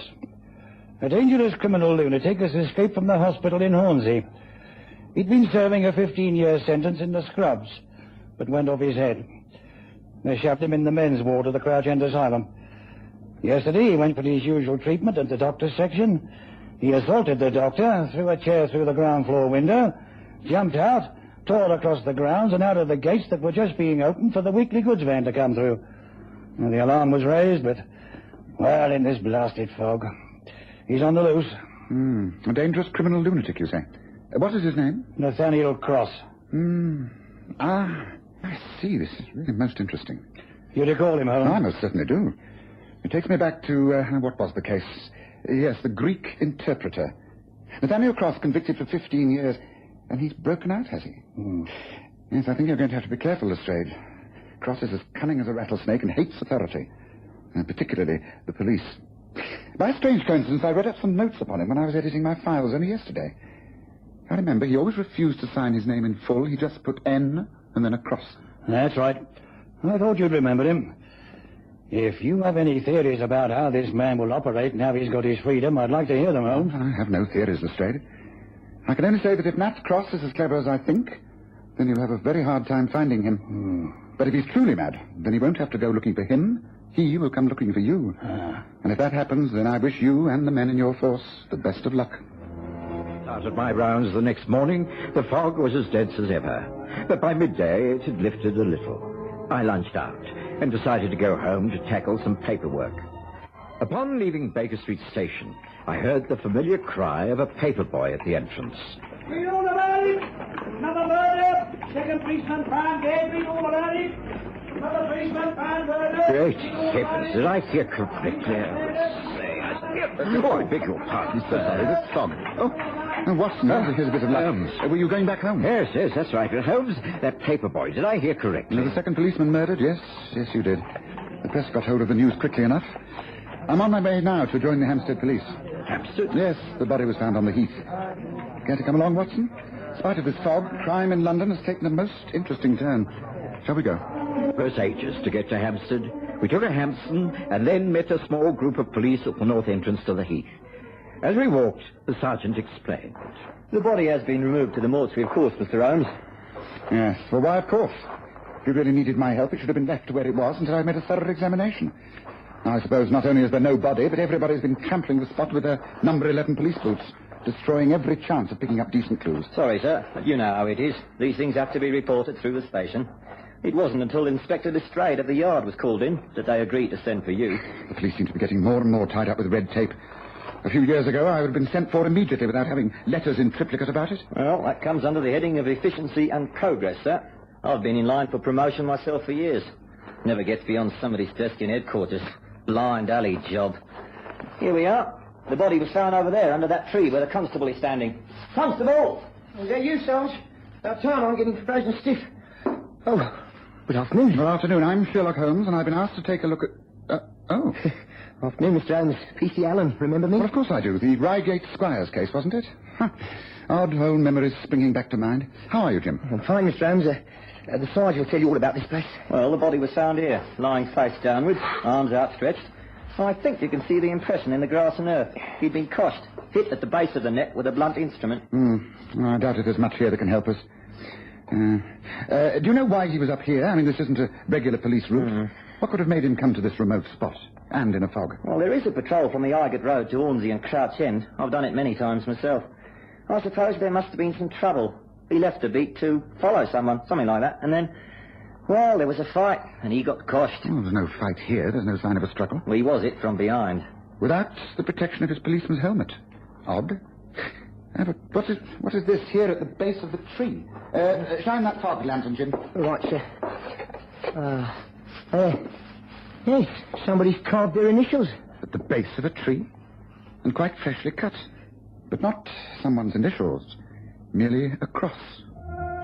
A dangerous criminal lunatic has escaped from the hospital in Hornsey. He'd been serving a 15-year sentence in the scrubs, but went off his head. They shoved him in the men's ward of the Crouch End Asylum. Yesterday, he went for his usual treatment at the doctor's section. He assaulted the doctor, threw a chair through the ground floor window, jumped out, tore across the grounds and out of the gates that were just being opened for the weekly goods van to come through. And the alarm was raised, but, well, in this blasted fog, he's on the loose.
A dangerous criminal lunatic, you say? What is his name?
Nathaniel Cross.
I see. This is really most interesting.
You recall him, Holmes?
I most certainly do. It takes me back to, what was the case? Yes, the Greek interpreter. Nathaniel Cross convicted for 15 years, and he's broken out, has he? Yes, I think you're going to have to be careful, Lestrade. Cross is as cunning as a rattlesnake and hates authority, and particularly the police. By a strange coincidence, I read up some notes upon him when I was editing my files only yesterday. I remember he always refused to sign his name in full. He just put N and then a cross.
That's right. I thought you'd remember him. If you have any theories about how this man will operate and how he's got his freedom, I'd like to hear them, Holmes.
I have no theories, Lestrade. I can only say that if Nat Cross is as clever as I think, then you'll have a very hard time finding him. But if he's truly mad, then he won't have to go looking for him. He will come looking for you. And if that happens, then I wish you and the men in your force the best of luck.
Started my rounds the next morning. The fog was as dense as ever. But by midday, it had lifted a little. I lunched out and decided to go home to tackle some paperwork. Upon leaving Baker Street Station, I heard the familiar cry of a paper boy at the entrance.
Read all about it! Another murder! Second policeman found dead! Read all about it! Another policeman found murder!
Great heavens, did I hear correctly? I beg your pardon, sir. It's fog.
Watson, here's a bit of luck. Holmes. Were you going back home?
Yes, that's right. Holmes, that paper boy, did I hear correctly?
The second policeman murdered? Yes, you did. The press got hold of the news quickly enough. I'm on my way now to join the Hampstead police.
Hampstead?
Yes, the body was found on the heath. Care to come along, Watson? In spite of this fog, crime in London has taken a most interesting turn. Shall we go?
It was ages to get to Hampstead. We took a hansom and then met a small group of police at the north entrance to the heath. As we walked, the sergeant explained.
The body has been removed to the mortuary, of course, Mr. Holmes.
Yes, well, why, of course. If you really needed my help, it should have been left where it was until I made a thorough examination. Now, I suppose not only is there no body, but everybody's been trampling the spot with their number 11 police boots, destroying every chance of picking up decent clues.
Sorry, sir, but you know how it is. These things have to be reported through the station. It wasn't until Inspector Lestrade of the yard was called in that they agreed to send for you.
The police seem to be getting more and more tied up with red tape. A few years ago, I would have been sent for immediately without having letters in triplicate about it.
Well, that comes under the heading of efficiency and progress, sir. I've been in line for promotion myself for years. Never gets beyond somebody's desk in headquarters. Blind alley job. Here we are. The body was found over there under that tree where the constable is standing. Constable! Is that you, Sarge? About time, I'm getting frozen stiff. Oh, good afternoon.
Good afternoon. I'm Sherlock Holmes, and I've been asked to take a look at...
Afternoon, Mr. Holmes. P.C. Allen, remember me?
Well, of course I do. The Reigate Squires case, wasn't it? Odd old memories springing back to mind. How are you, Jim?
I'm fine, Mr. Holmes. The sergeant will tell you all about this place. Well, the body was found here, lying face downwards, arms outstretched. I think you can see the impression in the grass and earth. He'd been crushed, hit at the base of the neck with a blunt instrument.
I doubt if there's much here that can help us. Do you know why he was up here? I mean, this isn't a regular police route. What could have made him come to this remote spot, and in a fog?
Well, there is a patrol from the Highgate Road to Hornsey and Crouch End. I've done it many times myself. I suppose there must have been some trouble. He left a beat to follow someone, something like that, and then... Well, there was a fight, and he got coshed.
Oh, there's no fight here. There's no sign of a struggle.
Well, he was hit from behind.
Without the protection of his policeman's helmet. Odd. But what is this here at the base of the tree? Shine that fog lantern, Jim.
Right, sir. Yes, somebody's carved their initials.
At the base of a tree? And quite freshly cut. But not someone's initials. Merely a cross.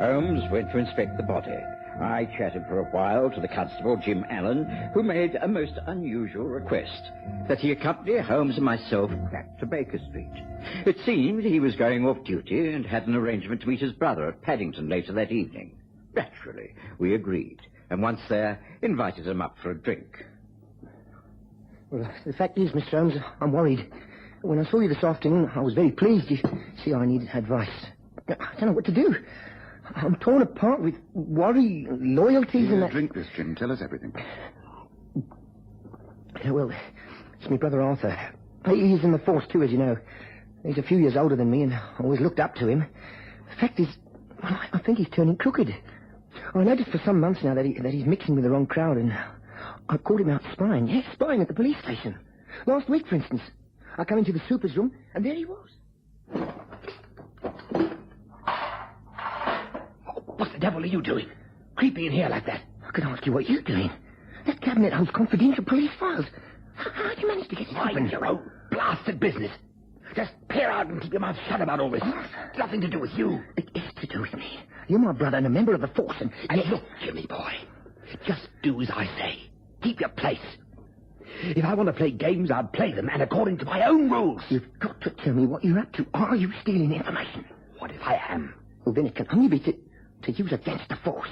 Holmes went to inspect the body.
I chatted for a while to the constable, Jim Allen, who made a most unusual request, that he accompany Holmes and myself back to Baker Street. It seemed he was going off duty and had an arrangement to meet his brother at Paddington later that evening. Naturally, we agreed, and once there, invited him up for a drink.
Well, the fact is, Mr. Holmes, I'm worried. When I saw you this afternoon, I was very pleased. You see, I needed advice. I don't know what to do. I'm torn apart with worry, loyalties, and that...
Drink this, Jim. Tell us everything.
Yeah, well, it's my brother Arthur. He's in the force, too, as you know. He's a few years older than me, and I always looked up to him. The fact is, well, I think he's turning crooked. I noticed for some months now that he's mixing with the wrong crowd, and I called him out spying. Yes, spying at the police station. Last week, for instance, I come into the super's room, and there he was.
What the devil are you doing? Creeping in here like that?
I could ask you what you're doing. That cabinet holds confidential police files. How'd you manage to get it open?
Mind your own blasted business. Just peer out and keep your mouth shut about all this. It's nothing to do with you.
It is to do with me. You're my brother and a member of the force, and
look, Jimmy boy, just do as I say. Keep your place. If I want to play games, I'll play them, and according to my own rules.
You've got to tell me what you're up to. Are you stealing information?
What if I am?
Well, then it can only be to use against the force.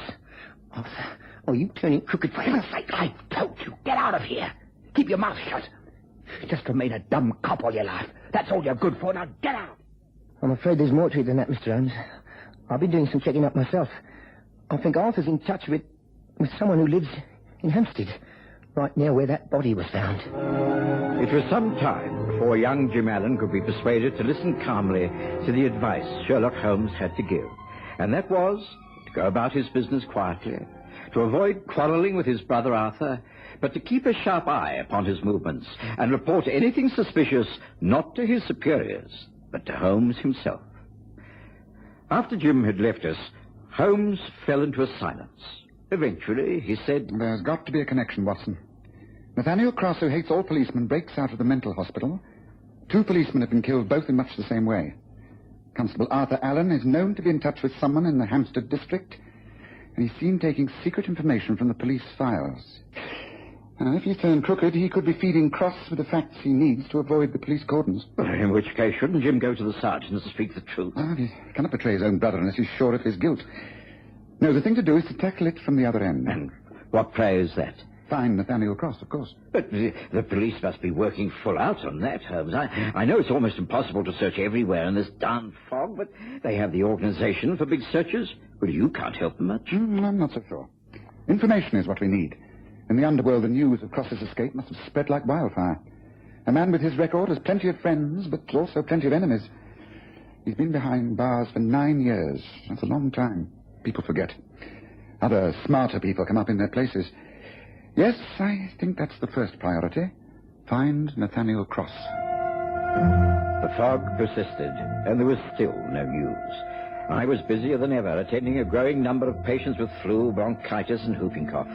Arthur, are you turning crooked for heaven's sake?
I told you, get out of here. Keep your mouth shut. Just remain a dumb cop all your life. That's all you're good for. Now get out.
I'm afraid there's more to it than that, Mr. Holmes. I've been doing some checking up myself. I think Arthur's in touch with someone who lives in Hampstead, right near where that body was found.
It was some time before young Jim Allen could be persuaded to listen calmly to the advice Sherlock Holmes had to give. And that was to go about his business quietly, to avoid quarrelling with his brother Arthur, but to keep a sharp eye upon his movements and report anything suspicious not to his superiors, but to Holmes himself. After Jim had left us, Holmes fell into a silence. Eventually, he said...
There's got to be a connection, Watson. Nathaniel Cross, who hates all policemen, breaks out of the mental hospital. 2 policemen have been killed, both in much the same way. Constable Arthur Allen is known to be in touch with someone in the Hampstead district, and he's seen taking secret information from the police files. If he's turned crooked, he could be feeding Cross with the facts he needs to avoid the police cordons.
In which case, shouldn't Jim go to the sergeant and speak the truth?
He cannot betray his own brother unless he's sure of his guilt. No, the thing to do is to tackle it from the other end.
And what play is that?
Find Nathaniel Cross, of course.
But the police must be working full out on that, Holmes. I know it's almost impossible to search everywhere in this darn fog, but they have the organization for big searches. Well, you can't help them much.
I'm not so sure. Information is what we need. In the underworld, the news of Cross's escape must have spread like wildfire. A man with his record has plenty of friends, but also plenty of enemies. He's been behind bars for 9 years. That's a long time. People forget. Other, smarter people come up in their places. Yes, I think that's the first priority. Find Nathaniel Cross.
The fog persisted, and there was still no news. I was busier than ever, attending a growing number of patients with flu, bronchitis, and whooping cough.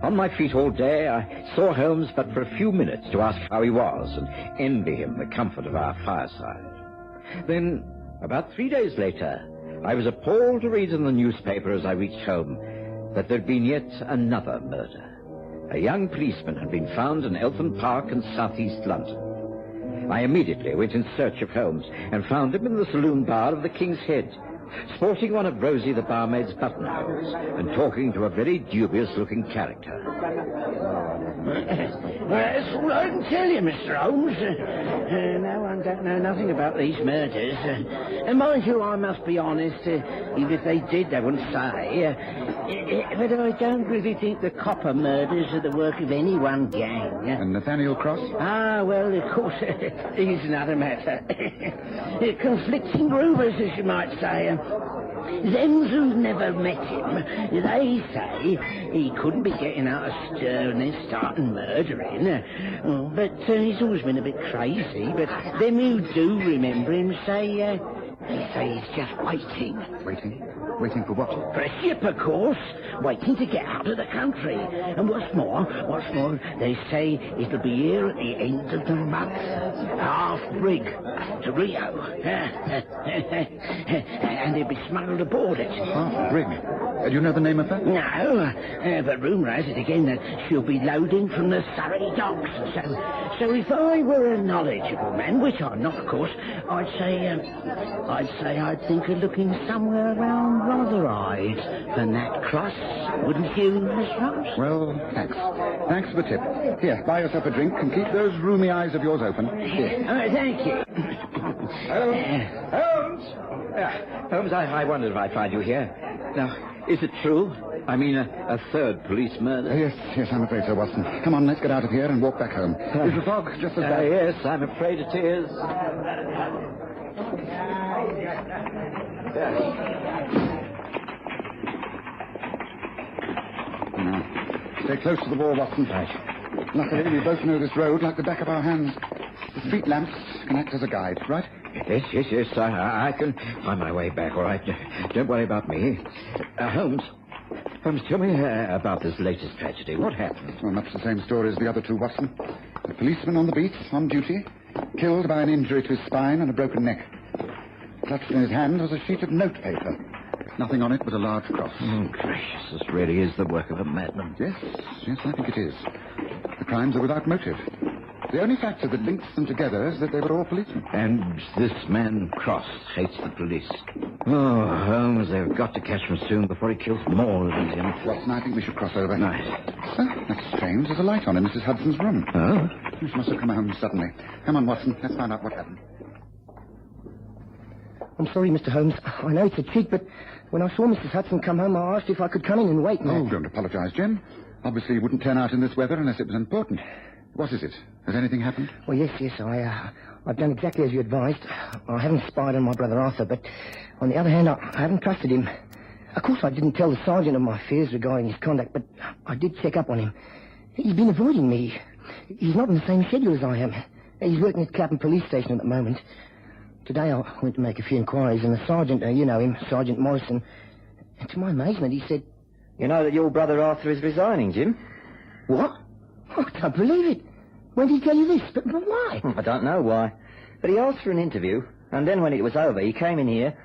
On my feet all day, I saw Holmes but for a few minutes to ask how he was and envy him the comfort of our fireside. Then, about 3 days later, I was appalled to read in the newspaper as I reached home that there'd been yet another murder. A young policeman had been found in Eltham Park in southeast London. I immediately went in search of Holmes and found him in the saloon bar of the King's Head, sporting one of Rosie the barmaid's buttonholes and talking to a very dubious-looking character.
That's all I can tell you, Mr. Holmes. No one don't know nothing about these murders. And mind you, I must be honest, even if they did, they wouldn't say. But I don't really think the copper murders are the work of any one gang.
And Nathaniel Cross?
Well, of course, here's another matter. Conflicting rumours, as you might say. Them who've never met him, they say he couldn't be getting out of sternness, starting murdering. But he's always been a bit crazy. But them who do remember him say he's just waiting.
Waiting? Waiting for what?
For a ship, of course. Waiting to get out of the country. And what's more, they say it'll be here at the end of the month. Half brig to Rio. And he'll be smuggled aboard it.
Half brig? Do you know the name of her?
No, but rumour has it again that she'll be loading from the Surrey docks. So if I were a knowledgeable man, which I'm not, of course, I'd say I'd think of looking somewhere around Rotherhithe than that cross, wouldn't you, Miss Holmes?
Well, thanks. Thanks for the tip. Here, buy yourself a drink and keep those roomy eyes of yours open. Here.
Thank you.
Holmes! Holmes, I wondered if I'd find you here. Now, is it true? I mean, a third police murder?
Yes, I'm afraid so, Watson. Come on, let's get out of here and walk back home. Is the fog just as bad?
Yes, I'm afraid it is.
Now, stay close to the wall, Watson. Right. Luckily, we both know this road like the back of our hands. The street lamps can act as a guide, right?
Yes. I can find my way back, all right. Don't worry about me. Holmes, tell me about this latest tragedy. What happened?
Well, much the same story as the other two, Watson. A policeman on the beat, on duty, killed by an injury to his spine and a broken neck. Clutched in his hand was a sheet of notepaper. Nothing on it but a large cross.
Oh, gracious, this really is the work of a madman.
Yes, I think it is. The crimes are without motive. The only factor that links them together is that they were all policemen.
And this man, Cross, hates the police. Oh, Holmes, they've got to catch him soon before he kills more than him.
Watson, I think we should cross over.
Nice.
Oh, that's strange. There's a light on in Mrs. Hudson's room.
Oh?
She must have come home suddenly. Come on, Watson. Let's find out what happened.
I'm sorry, Mr. Holmes. I know it's a cheat, but when I saw Mrs. Hudson come home, I asked if I could come in and wait.
Oh, don't apologize, Jim. Obviously, you wouldn't turn out in this weather unless it was important. What is it? Has anything happened?
Well, yes. I've done exactly as you advised. I haven't spied on my brother Arthur, but on the other hand, I haven't trusted him. Of course, I didn't tell the sergeant of my fears regarding his conduct, but I did check up on him. He's been avoiding me. He's not on the same schedule as I am. He's working at Clapham Police Station at the moment. Today, I went to make a few inquiries, and the sergeant, you know him, Sergeant Morrison, and to my amazement, he said...
You know that your brother Arthur is resigning, Jim?
What? I can't believe it. When did he tell you this? But why?
I don't know why. But he asked for an interview, and then when it was over, he came in here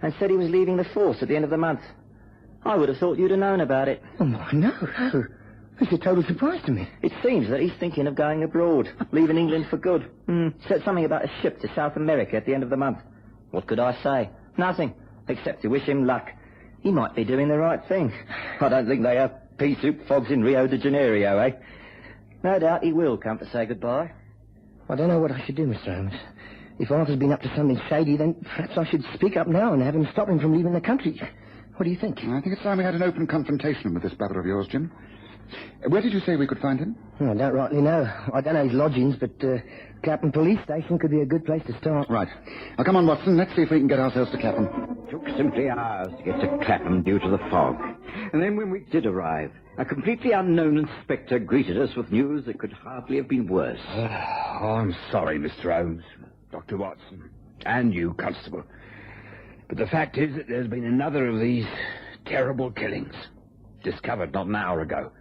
and said he was leaving the force at the end of the month. I would have thought you'd have known about it.
Oh, no. It's a total surprise to me.
It seems that he's thinking of going abroad, leaving England for good. Said something about a ship to South America at the end of the month. What could I say? Nothing, except to wish him luck. He might be doing the right thing. I don't think they have pea soup fogs in Rio de Janeiro, eh? No doubt he will come to say goodbye.
I don't know what I should do, Mr. Holmes. If Arthur's been up to something shady, then perhaps I should speak up now and have him stop him from leaving the country. What do you think?
I think it's time we had an open confrontation with this brother of yours, Jim. Where did you say we could find him?
I don't rightly know. I don't know his lodgings, but Clapham Police Station could be a good place to start.
Right. Now, come on, Watson. Let's see if we can get ourselves to Clapham.
It took simply hours to get to Clapham due to the fog. And then when we did arrive, a completely unknown inspector greeted us with news that could hardly have been worse.
I'm sorry, Mr. Holmes, Dr. Watson, and you, Constable. But the fact is that there's been another of these terrible killings, discovered not an hour ago.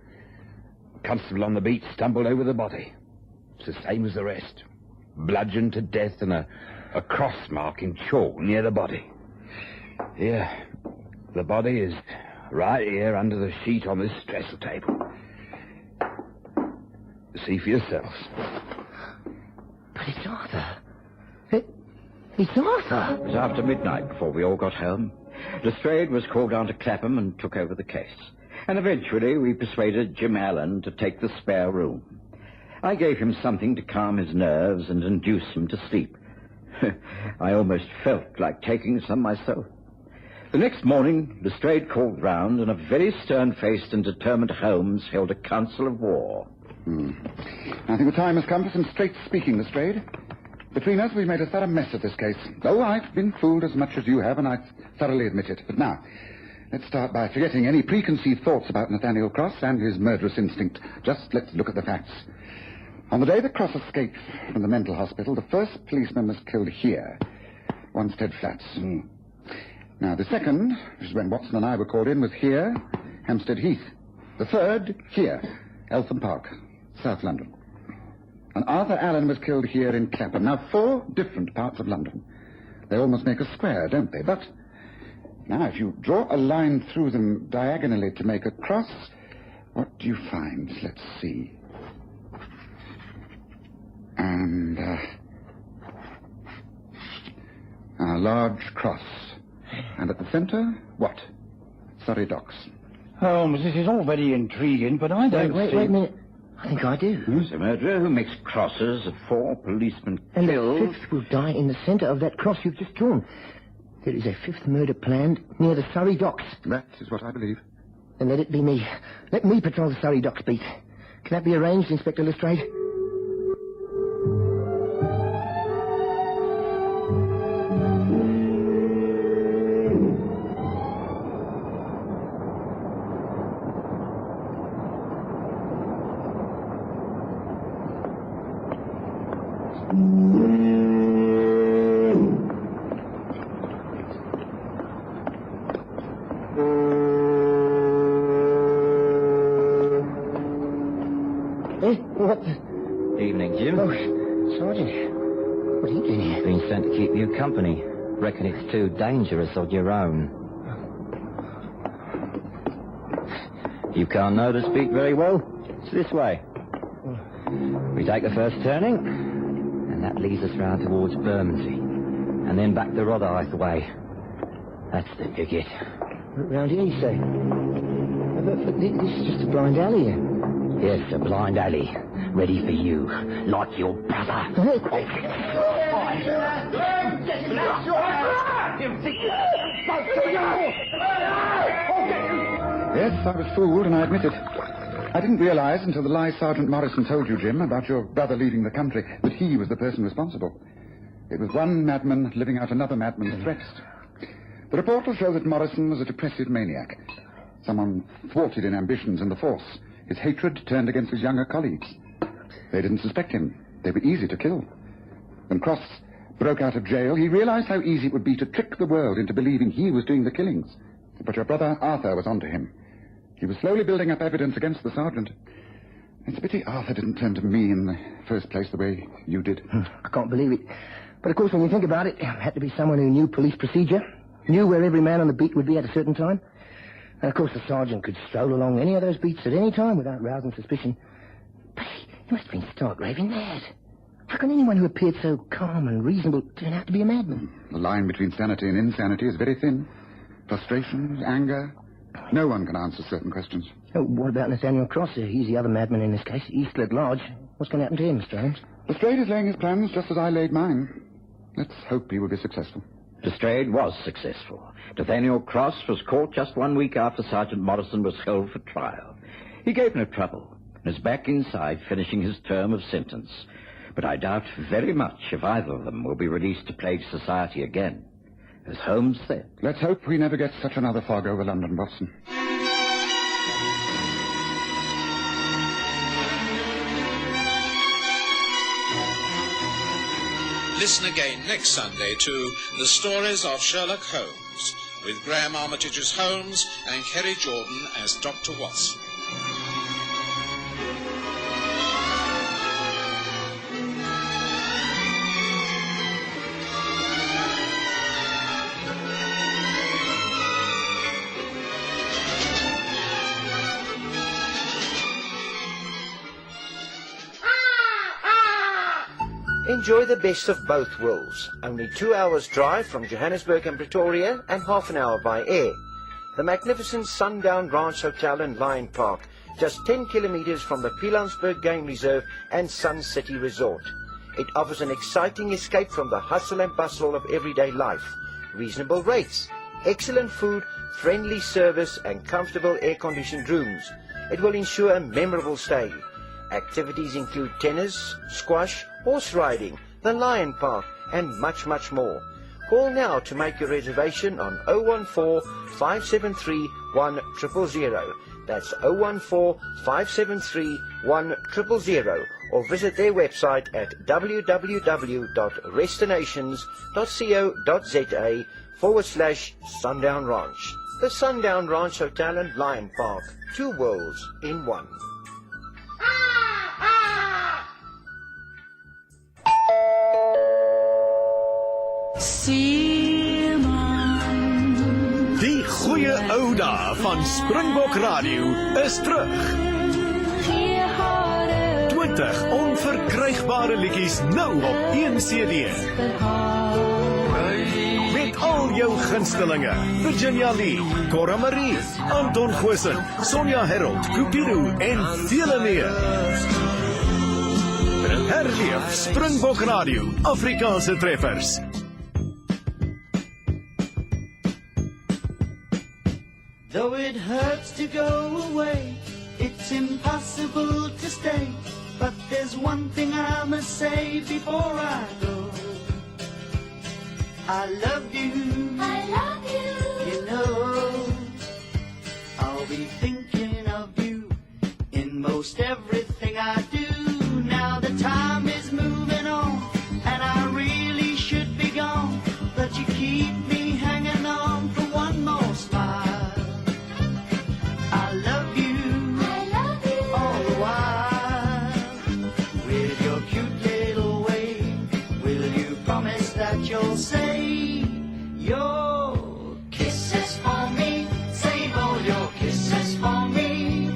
A constable on the beat stumbled over the body. It's the same as the rest. Bludgeoned to death and a cross mark in chalk near the body. Here, the body is right here under the sheet on this dresser table. See for yourselves.
But it's Arthur. It's Arthur.
It was after midnight before we all got home. Lestrade was called down to Clapham and took over the case. And eventually we persuaded Jim Allen to take the spare room. I gave him something to calm his nerves and induce him to sleep. I almost felt like taking some myself. The next morning, Lestrade called round, and a very stern-faced and determined Holmes held a council of war.
I think the time has come for some straight speaking, Lestrade. Between us, we've made a thorough mess of this case. Oh, I've been fooled as much as you have, and I thoroughly admit it. But now, let's start by forgetting any preconceived thoughts about Nathaniel Cross and his murderous instinct. Just let's look at the facts. On the day that Cross escaped from the mental hospital, the first policeman was killed here, Wanstead Flats. Now, the second, which is when Watson and I were called in, was here, Hampstead Heath. The third, here, Eltham Park, South London. And Arthur Allen was killed here in Clapham. Now, 4 different parts of London. They almost make a square, don't they? But Now, if you draw a line through them diagonally to make a cross, what do you find? Let's see. And a large cross. And at the centre, what? Surrey Docks.
Holmes, this is all very intriguing, but I don't
Wait a minute. I think I do.
Who's a murderer who makes crosses of 4 policemen
And
killed?
the 5th will die in the centre of that cross you've just drawn. There is a 5th murder planned near the Surrey Docks.
That is what I believe.
Then let it be me. Let me patrol the Surrey Docks beat. Can that be arranged, Inspector Lestrade?
Evening, Jim.
Oh, Sergeant. What are you doing here?
Been sent to keep you company. Reckon it's too dangerous on your own. You can't know the beat very well? It's this way. We take the first turning, and that leads us round towards Bermondsey, and then back the Rotherhithe way. That's the ticket.
Round here, you say? But this is just a blind alley here.
Yes, a blind alley. Ready for you, like your brother.
Yes, I was fooled, and I admit it. I didn't realize until the lie Sergeant Morrison told you, Jim, about your brother leaving the country, that he was the person responsible. It was one madman living out another madman's threats. The report will show that Morrison was a depressive maniac. Someone thwarted in ambitions and the force. His hatred turned against his younger colleagues. They didn't suspect him. They were easy to kill. When Cross broke out of jail, he realized how easy it would be to trick the world into believing he was doing the killings. But your brother Arthur was onto him. He was slowly building up evidence against the sergeant. It's a pity Arthur didn't turn to me in the first place the way you did.
I can't believe it. But of course, when you think about it had to be someone who knew police procedure, knew where every man on the beat would be at a certain time. And of course, the sergeant could stroll along any of those beats at any time without rousing suspicion. But he must have been stark raving mad. How can anyone who appeared so calm and reasonable turn out to be a madman?
The line between sanity and insanity is very thin. Frustrations, anger. No one can answer certain questions.
Oh, what about Nathaniel Cross? He's the other madman in this case. Eastland Lodge. What's going to happen to him, Mr. Holmes?
Lestrade is laying his plans just as I laid mine. Let's hope he will be successful.
Lestrade was successful. Nathaniel Cross was caught just 1 week after Sergeant Morrison was held for trial. He gave no trouble and is back inside finishing his term of sentence. But I doubt very much if either of them will be released to plague society again. As Holmes said.
Let's hope we never get such another fog over London, Watson.
Listen again next Sunday to The Stories of Sherlock Holmes, with Graham Armitage as Holmes and Kerry Jordan as Dr. Watson.
Enjoy the best of both worlds. Only 2 hours drive from Johannesburg and Pretoria and half an hour by air. The magnificent Sundown Ranch Hotel and Lion Park, just 10 kilometers from the Pilanesberg Game Reserve and Sun City Resort. It offers an exciting escape from the hustle and bustle of everyday life. Reasonable rates, excellent food, friendly service and comfortable air-conditioned rooms. It will ensure a memorable stay. Activities include tennis, squash, horse riding, the Lion Park, and much, much more. Call now to make your reservation on 014-573-1000. That's 014-573-1000, or visit their website at www.restinations.co.za/Sundown Ranch. The Sundown Ranch Hotel and Lion Park. 2 worlds in one.
dae van Springbok Radio is terug. 20 onverkrygbare liedjies nou op 1 CD. Met al jou gunstelinge, Virginia Lee, Cora Marie, Anton Goosen, Sonja Herold, Cupido en vele meer. Herleef Springbok Radio, Afrikaanse treffers.
Though it hurts to go away, it's impossible to stay. But there's one thing I must say before I go. I love you. I love you. You know, I'll be thinking of you in most everything I do. Now the time is moving on, and I really should be gone. But you keep me hanging on for one more smile. I love you. I love you. All the while. With your cute little way, will you promise that you'll say your kisses for me? Save all your kisses for me.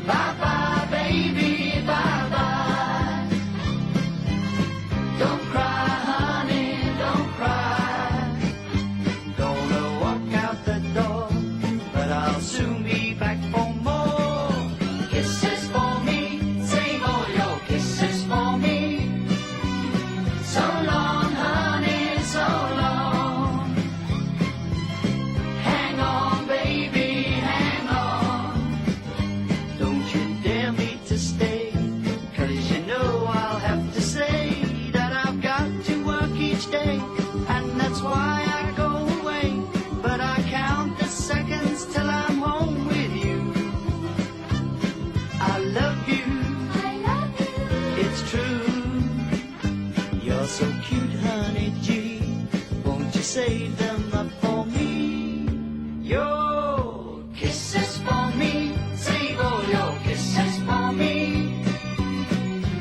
Bye bye, baby, bye bye. Don't cry, honey, don't cry. Gonna walk out the door, but I'll soon be back for more. Kisses for me, save all your kisses for me. So long, honey, so long. Hang on, baby, hang on. Don't you dare me to stay, 'cause you know I'll have to say that I've got to work each day, and that's why I go away. But I count the seconds till I'm home with you. I love you. I love you. It's true. You're so cute, honey G. Won't you save them up for me? Your kisses for me. Save all your kisses for me.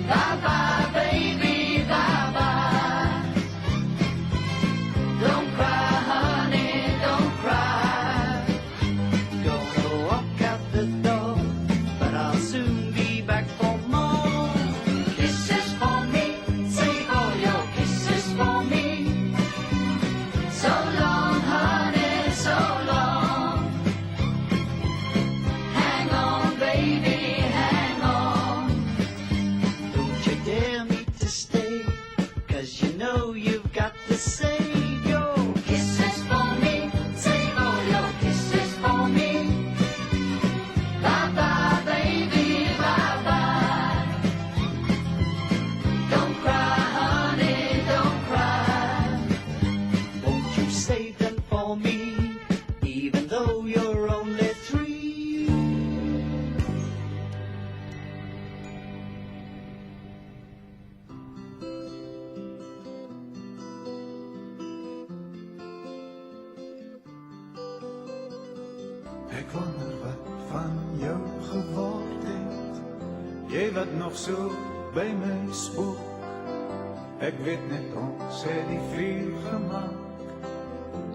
Bye bye, baby, bye bye. Don't cry, honey, don't cry. Gonna walk out the door, but I'll soon be back for more. Kisses for me, save all your kisses for me. So long, honey, so long. Hang on, baby, hang on. Don't you dare me to stay, 'cause you know you've got to save your kisses for me. Save all your kisses for me. Bye bye, baby, bye bye. Don't cry, honey, don't cry. Won't you save them for me, even though you're only 3?
Ek wonder wat van jou geword het. Jy wat nog so by my spook. Ek weet net ons het die vuur gemaak,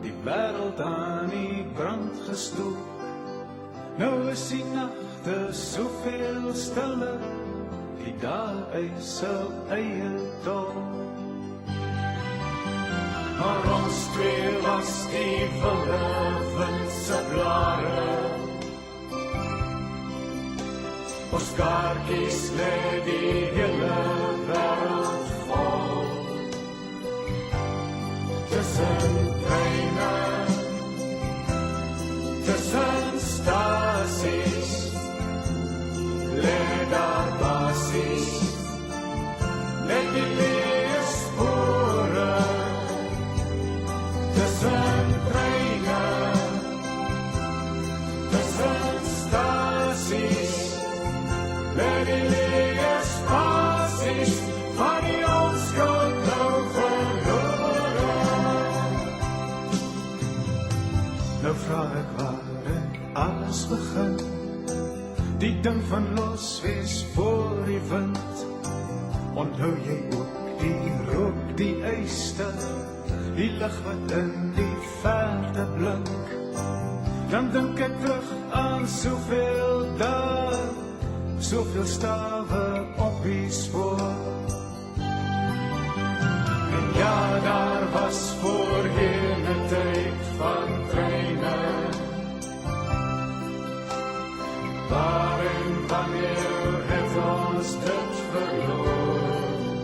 die wêreld aan die brand gestook. Nou is die nagte soveel stiller, die dae is sy eie tol. Maar ons twee was die verlewendste blare. Ons kaartjies lê die hele wêreld vol. Tussen treine, tussen stasies, lê daar basies, net die leë spore. Tussen treine, tussen stasies, lê die leë spasies van die onskuld nou verlore. Nou vraag ek waar het alles begin, die ding van loswees voor die wind. Onthou jy ook die rook, die yster, die lig wat in die verte blink. dan dink ek terug aan soveel dae, soveel stawe op die spoor. En ja, daar was voorheen 'n tyd van treine, waar en wanneer het ons dit verloor.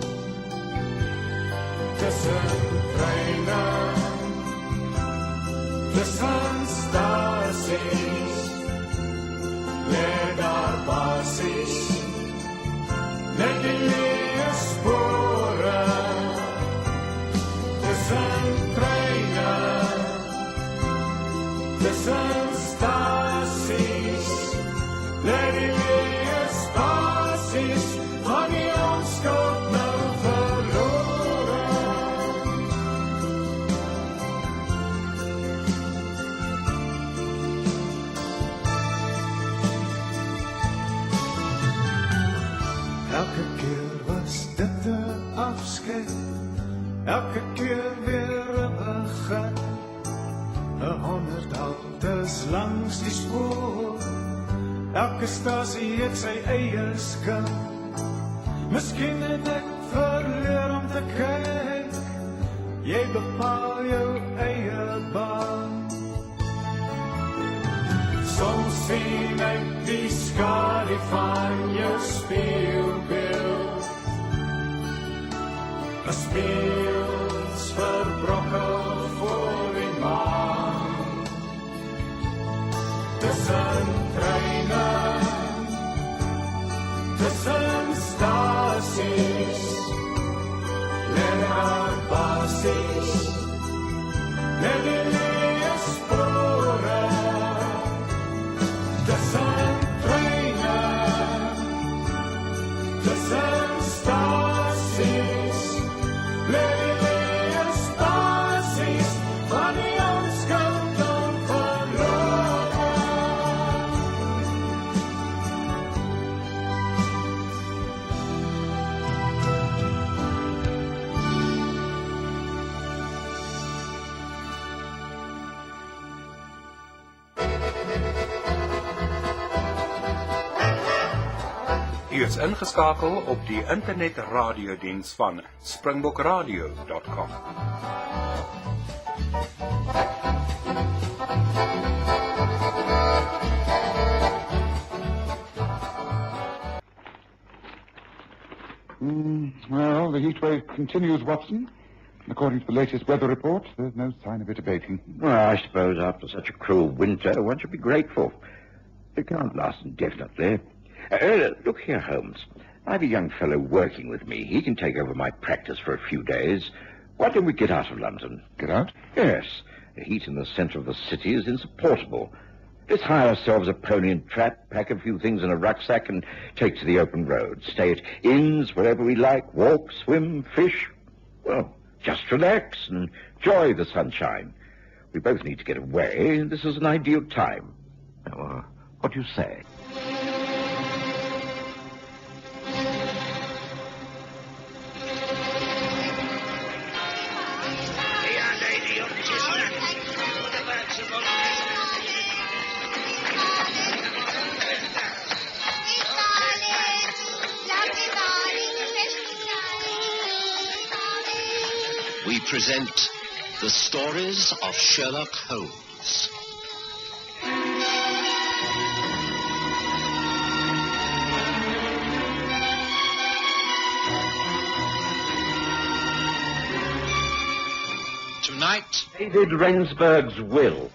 Tussen treine, tussen stasies, lê daar basies, net die leë spore. Tussen treine, tussen stasies, lê die leë spasies, van die onskuld nou verlore. Elke keer was dit 'n afskeid, elke keer weer 'n begin. 100 haltes langs die spoor, elke stasie het sy eie skim. Miskien het ek verleer om te kyk, jy bepaal jou eie baan. Soms sien ek die skadu van jou spieelbeeld, 'n speels verbrokkel voor die maan. Tussen treine, tussen stasies, lê daar basies, net die leë spore. Tussen treine, tussen stasies, lê die leë spasies, van die onskuld dan verlore.
U is ingeskakel op die internetradiodiens van springbokradio.com.
Well, the heat wave continues, Watson. According to the latest weather report, there's no sign of it abating.
Well, I suppose after such a cruel winter, one should be grateful. It can't last indefinitely. Look here, Holmes. I have a young fellow working with me. He can take over my practice for a few days. Why don't we get out of London?
Get out?
Yes. The heat in the centre of the city is insupportable. Let's hire ourselves a pony and trap, pack a few things in a rucksack, and take to the open road. Stay at inns wherever we like, walk, swim, fish. Well, just relax and enjoy the sunshine. We both need to get away, and this is an ideal time. What do you say?
We present the stories of Sherlock Holmes.
Tonight,
David Rensburg's will.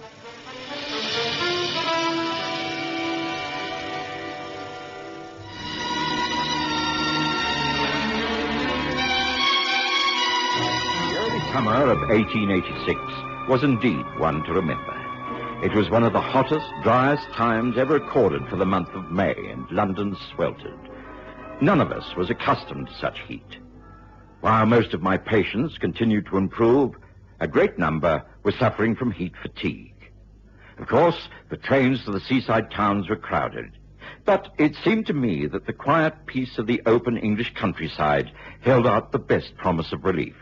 Summer of 1886 was indeed one to remember. It was one of the hottest, driest times ever recorded for the month of May, and London sweltered. None of us was accustomed to such heat. While most of my patients continued to improve, a great number were suffering from heat fatigue. Of course, the trains to the seaside towns were crowded, but it seemed to me that the quiet peace of the open English countryside held out the best promise of relief.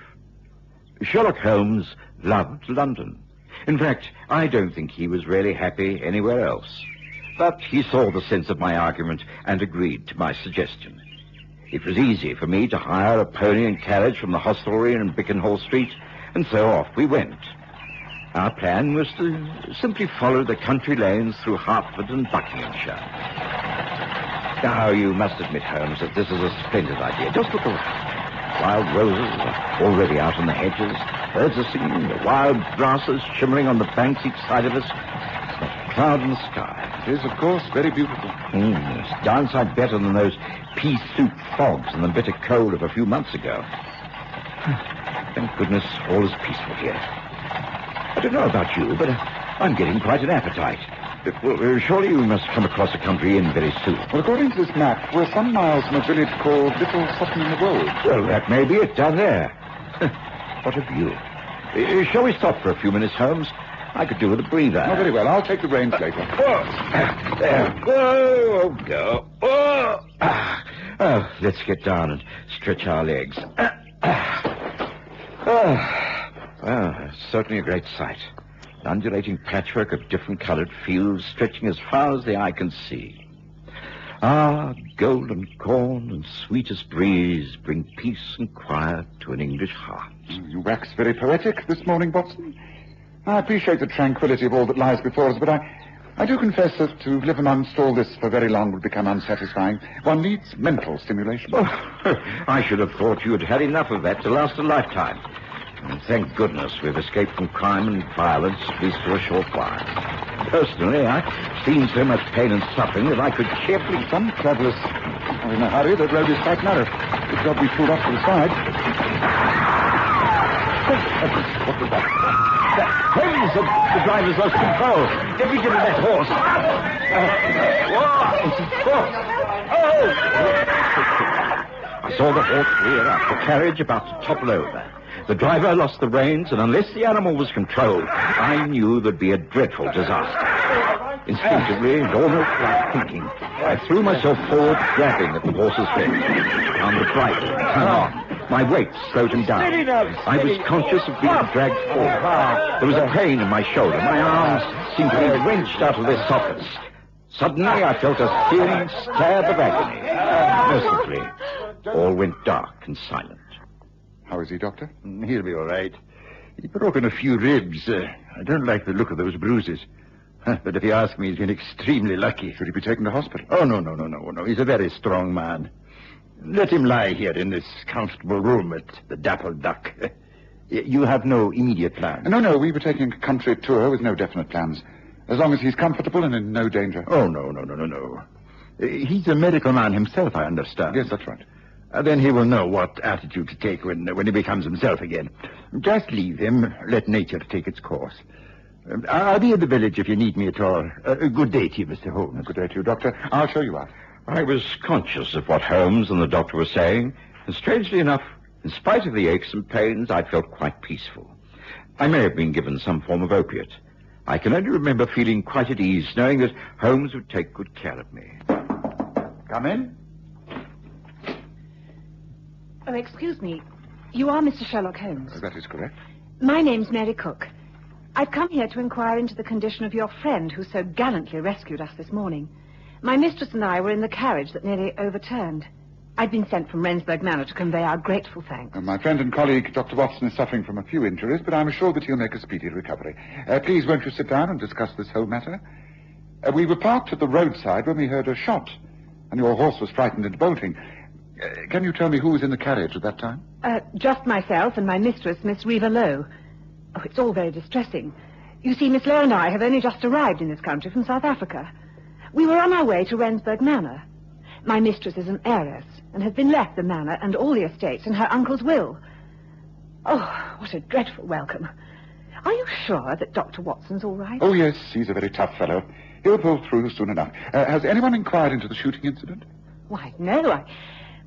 Sherlock Holmes loved London.
In fact, I don't think he was really happy anywhere else. But he saw the sense of my argument and agreed to my suggestion. It was easy for me to hire a pony and carriage from the hostelry in Bickenhall Street, and so off we went. Our plan was to simply follow the country lanes through Hertford and Buckinghamshire. Now, you must admit, Holmes, that this is a splendid idea. Just look around. Wild roses are already out on the hedges. Birds are singing. The wild grasses shimmering on the banks each side of us. Not a cloud in the sky.
It is, of course, very beautiful.
It's downside better than those pea-soup fogs and the bitter cold of a few months ago. Thank goodness all is peaceful here. I don't know about you, but I'm getting quite an appetite. Well, surely you must come across a country inn very soon.
Well, according to this map, we're some miles from a village called Little Sutton in the Wold.
Well, that may be it, down there. What a view. Shall we stop for a few minutes, Holmes? I could do with a breather.
Oh, very well. I'll take the reins later.
There. Whoa, go. Oh, let's get down and stretch our legs. Well, certainly a great sight. An undulating patchwork of different-colored fields stretching as far as the eye can see. Ah, golden corn and sweetest breeze bring peace and quiet to an English heart.
You wax very poetic this morning, Watson. I appreciate the tranquility of all that lies before us, but I do confess that to live amongst all this for very long would become unsatisfying. One needs mental stimulation.
Oh, I should have thought you had had enough of that to last a lifetime. And thank goodness we've escaped from crime and violence, at least for a short while. Personally, I've seen so much pain and suffering that I could cheerfully...
Some travellers are in a hurry. The road is quite narrow. Good job we pulled off to the side.
What was that? Holmes, the driver's lost control. Get me to that horse. I saw the horse rear up, the carriage about to topple over. The driver lost the reins, and unless the animal was controlled, I knew there'd be a dreadful disaster. Instinctively, and almost without thinking, I threw myself forward, grabbing at the horse's head. Found the bridle and hung on. My weight slowed him down. I was conscious of being dragged forward. There was a pain in my shoulder. My arms seemed to be wrenched out of their sockets. Suddenly, I felt a searing stab of agony. Mercifully, all went dark and silent.
How is he, Doctor?
He'll be all right. He's broken a few ribs. I don't like the look of those bruises. But if you ask me, he's been extremely lucky.
Should he be taken to hospital?
Oh, no. He's a very strong man. Let him lie here in this comfortable room at the Dappled Duck. You have no immediate plans?
No. We were taking a country tour with no definite plans. As long as he's comfortable and in no danger.
Oh, no. He's a medical man himself, I understand.
Yes, that's right.
Then he will know what attitude to take when he becomes himself again. Just leave him. Let nature take its course. I'll be in the village if you need me at all. Good day to you, Mr. Holmes.
Good day to you, Doctor. I'll show you out.
I was conscious of what Holmes and the doctor were saying, and strangely enough, in spite of the aches and pains, I felt quite peaceful. I may have been given some form of opiate. I can only remember feeling quite at ease, knowing that Holmes would take good care of me.
Come in.
Oh, excuse me. You are Mr. Sherlock Holmes?
That is correct.
My name's Mary Cook. I've come here to inquire into the condition of your friend who so gallantly rescued us this morning. My mistress and I were in the carriage that nearly overturned. I'd been sent from Rensburg Manor to convey our grateful thanks.
My friend and colleague, Dr. Watson, is suffering from a few injuries, but I'm assured that he'll make a speedy recovery. Please, won't you sit down and discuss this whole matter? We were parked at the roadside when we heard a shot, and your horse was frightened and bolting. Can you tell me who was in the carriage at that time?
Just myself and my mistress, Miss Reva Lowe. Oh, it's all very distressing. You see, Miss Lowe and I have only just arrived in this country from South Africa. We were on our way to Rensburg Manor. My mistress is an heiress and has been left the manor and all the estates in her uncle's will. Oh, what a dreadful welcome. Are you sure that Dr. Watson's all right?
Oh, yes, he's a very tough fellow. He'll pull through soon enough. Has anyone inquired into the shooting incident?
Why, no,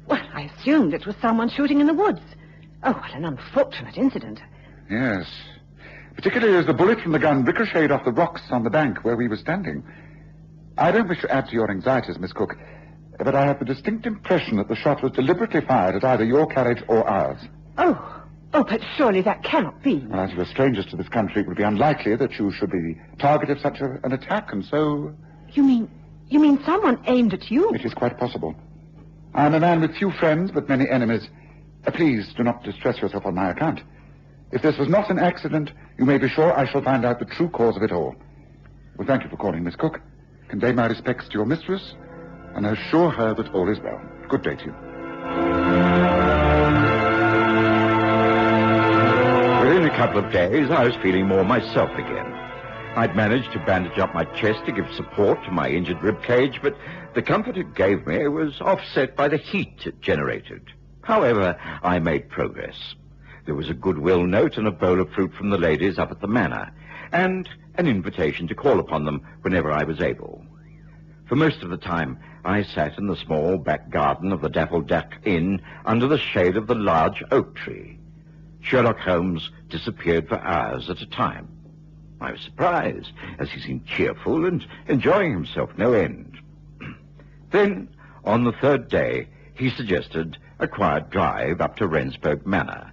I assumed it was someone shooting in the woods. Oh, what an unfortunate incident.
Yes. Particularly as the bullet from the gun ricocheted off the rocks on the bank where we were standing. I don't wish to add to your anxieties, Miss Cook, but I have the distinct impression that the shot was deliberately fired at either your carriage or ours.
Oh, Oh, but surely that cannot be.
Well, as you are strangers to this country, it would be unlikely that you should be the target of such an attack, and so...
You mean someone aimed at you?
It is quite possible. I am a man with few friends, but many enemies. Please do not distress yourself on my account. If this was not an accident, you may be sure I shall find out the true cause of it all. Well, thank you for calling, Miss Cook. Convey my respects to your mistress, and assure her that all is well. Good day to you.
Within a couple of days, I was feeling more myself again. I'd managed to bandage up my chest to give support to my injured rib cage, but the comfort it gave me was offset by the heat it generated. However, I made progress. There was a goodwill note and a bowl of fruit from the ladies up at the manor, and an invitation to call upon them whenever I was able. For most of the time, I sat in the small back garden of the Dappled Duck Inn under the shade of the large oak tree. Sherlock Holmes disappeared for hours at a time. I was surprised, as he seemed cheerful and enjoying himself no end. Then, on the third day, he suggested a quiet drive up to Rensburg Manor.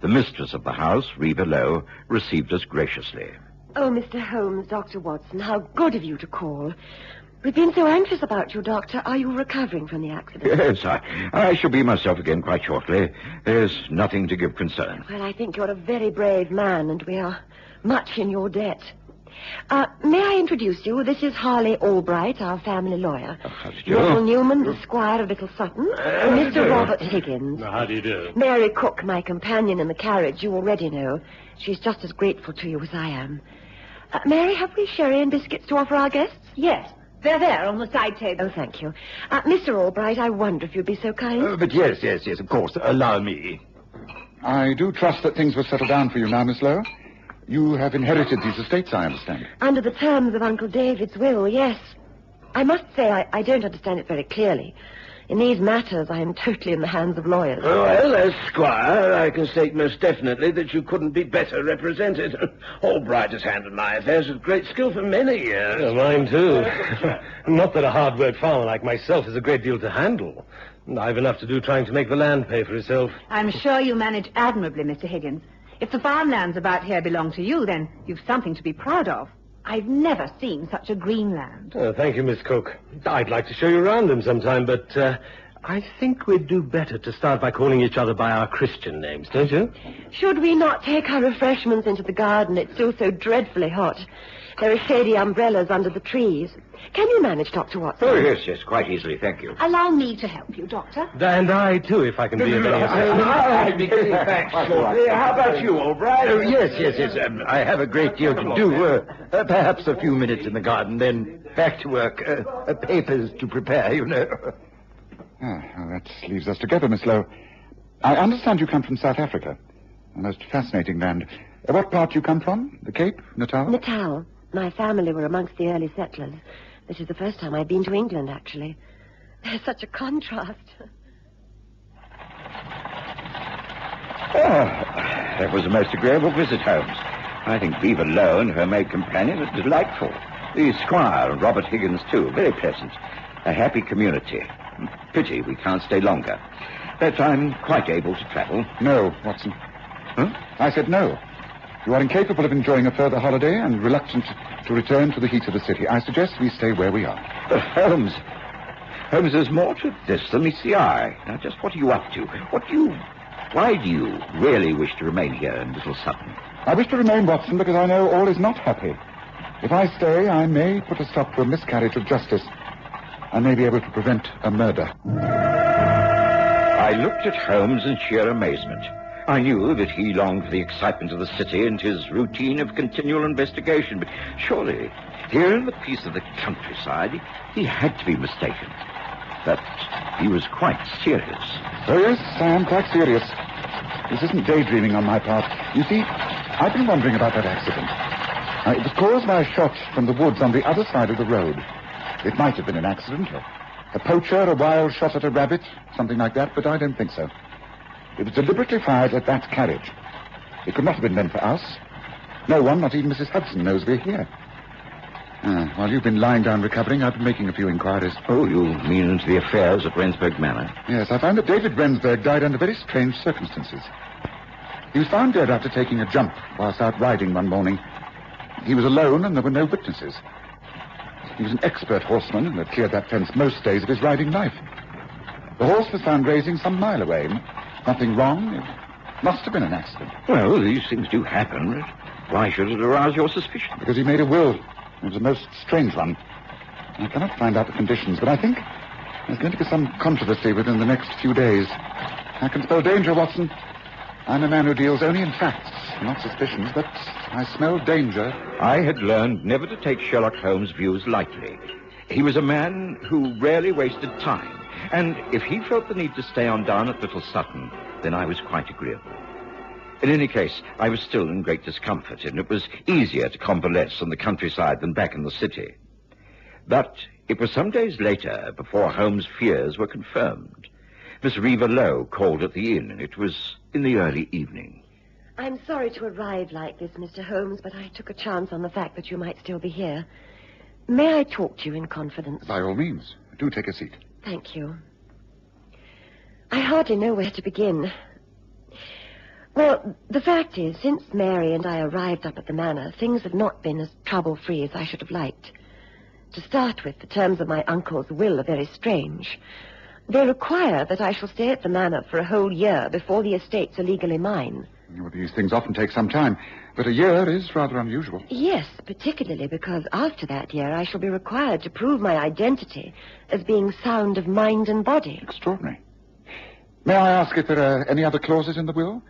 The mistress of the house, Reva Lowe, received us graciously.
Oh, Mr. Holmes, Dr. Watson, how good of you to call. We've been so anxious about you, Doctor. Are you recovering from the accident?
Yes, I shall be myself again quite shortly. There's nothing to give concern.
Well, I think you're a very brave man, and we are much in your debt. May I introduce you? This is Harley Albright, our family lawyer.
How do you do?
Neville Newman, the Squire of Little Sutton. And Mr. Robert Higgins.
How do you do?
Mary Cook, my companion in the carriage, you already know. She's just as grateful to you as I am. Mary, have we sherry and biscuits to offer our guests?
Yes. They're there on the side table.
Oh, thank you. Mr. Albright, I wonder if you'd be so kind.
But yes, of course. Allow me.
I do trust that things will settle down for you now, Miss Lowe. You have inherited these estates, I understand.
Under the terms of Uncle David's will, yes. I must say I don't understand it very clearly. In these matters, I am totally in the hands of lawyers.
Well, as Squire, I can state most definitely that you couldn't be better represented. Albright has handled my affairs with great skill for many years.
Yeah, mine, too. Not that a hard-worked farmer like myself is a great deal to handle. I've enough to do trying to make the land pay for itself.
I'm sure you manage admirably, Mr. Higgins. If the farmlands about here belong to you, then you've something to be proud of. I've never seen such a green land.
Thank you, Miss Cook. I'd like to show you around them sometime, but I think we'd do better to start by calling each other by our Christian names, don't you?
Should we not take our refreshments into the garden? It's still so dreadfully hot. There are shady umbrellas under the trees. Can you manage, Dr. Watson?
Oh, yes, quite easily, thank you.
Allow me to help you, Doctor.
And I, too, if I can be of any assistance.
I'll be getting back shortly. How about you, Albright?
Oh, yes. I have a great deal to do. Perhaps a few minutes in the garden, then back to work. Papers to prepare, you know.
Well, that leaves us together, Miss Lowe. I understand you come from South Africa. A most fascinating land. What part do you come from? The Cape? Natal?
Natal. My family were amongst the early settlers. This is the first time I've been to England, actually. There's such a contrast.
That was a most agreeable visit, Holmes. I think Reva Lowe and her maid companion are delightful. The Squire and Robert Higgins, too, very pleasant. A happy community. Pity we can't stay longer. But I'm quite able to travel.
No, Watson.
Huh?
I said no. You are incapable of enjoying a further holiday and reluctant to return to the heat of the city. I suggest we stay where we are.
Holmes, there's more to this than meets the eye. Now, just what are you up to? Why do you really wish to remain here in Little Sutton?
I wish to remain, Watson, because I know all is not happy. If I stay, I may put a stop to a miscarriage of justice. I may be able to prevent a murder.
I looked at Holmes in sheer amazement. I knew that he longed for the excitement of the city and his routine of continual investigation, but surely, here in the peace of the countryside, he had to be mistaken. But he was quite serious.
Oh, yes, I am quite serious. This isn't daydreaming on my part. You see, I've been wondering about that accident. It was caused by a shot from the woods on the other side of the road. It might have been an accident, a poacher, a wild shot at a rabbit, something like that, but I don't think so. It was deliberately fired at that carriage. It could not have been meant for us. No one, not even Mrs. Hudson, knows we're here. While you've been lying down recovering, I've been making a few inquiries.
Oh, you mean into the affairs at Rensburg Manor?
Yes, I found that David Rensburg died under very strange circumstances. He was found dead after taking a jump whilst out riding one morning. He was alone and there were no witnesses. He was an expert horseman and had cleared that fence most days of his riding life. The horse was found grazing some mile away. Nothing wrong. It must have been an accident.
Well, these things do happen. Why should it arouse your suspicion?
Because he made a will. It was a most strange one. I cannot find out the conditions, but I think there's going to be some controversy within the next few days. I can spell danger, Watson. I'm a man who deals only in facts, not suspicions, but I smell danger.
I had learned never to take Sherlock Holmes' views lightly. He was a man who rarely wasted time, and if he felt the need to stay on down at Little Sutton, then I was quite agreeable. In any case, I was still in great discomfort, and it was easier to convalesce on the countryside than back in the city. But it was some days later before Holmes' fears were confirmed. Miss Reva Lowe called at the inn, and it was in the early evening.
I'm sorry to arrive like this, Mr. Holmes, but I took a chance on the fact that you might still be here. May I talk to you in confidence?
By all means. Do take a seat.
Thank you. I hardly know where to begin. Well, the fact is, since Mary and I arrived up at the manor, things have not been as trouble-free as I should have liked. To start with, the terms of my uncle's will are very strange. They require that I shall stay at the manor for a whole year before the estates are legally mine.
Well, these things often take some time, but a year is rather unusual.
Yes, particularly because after that year I shall be required to prove my identity as being sound of mind and body.
Extraordinary. May I ask if there are any other clauses in the will?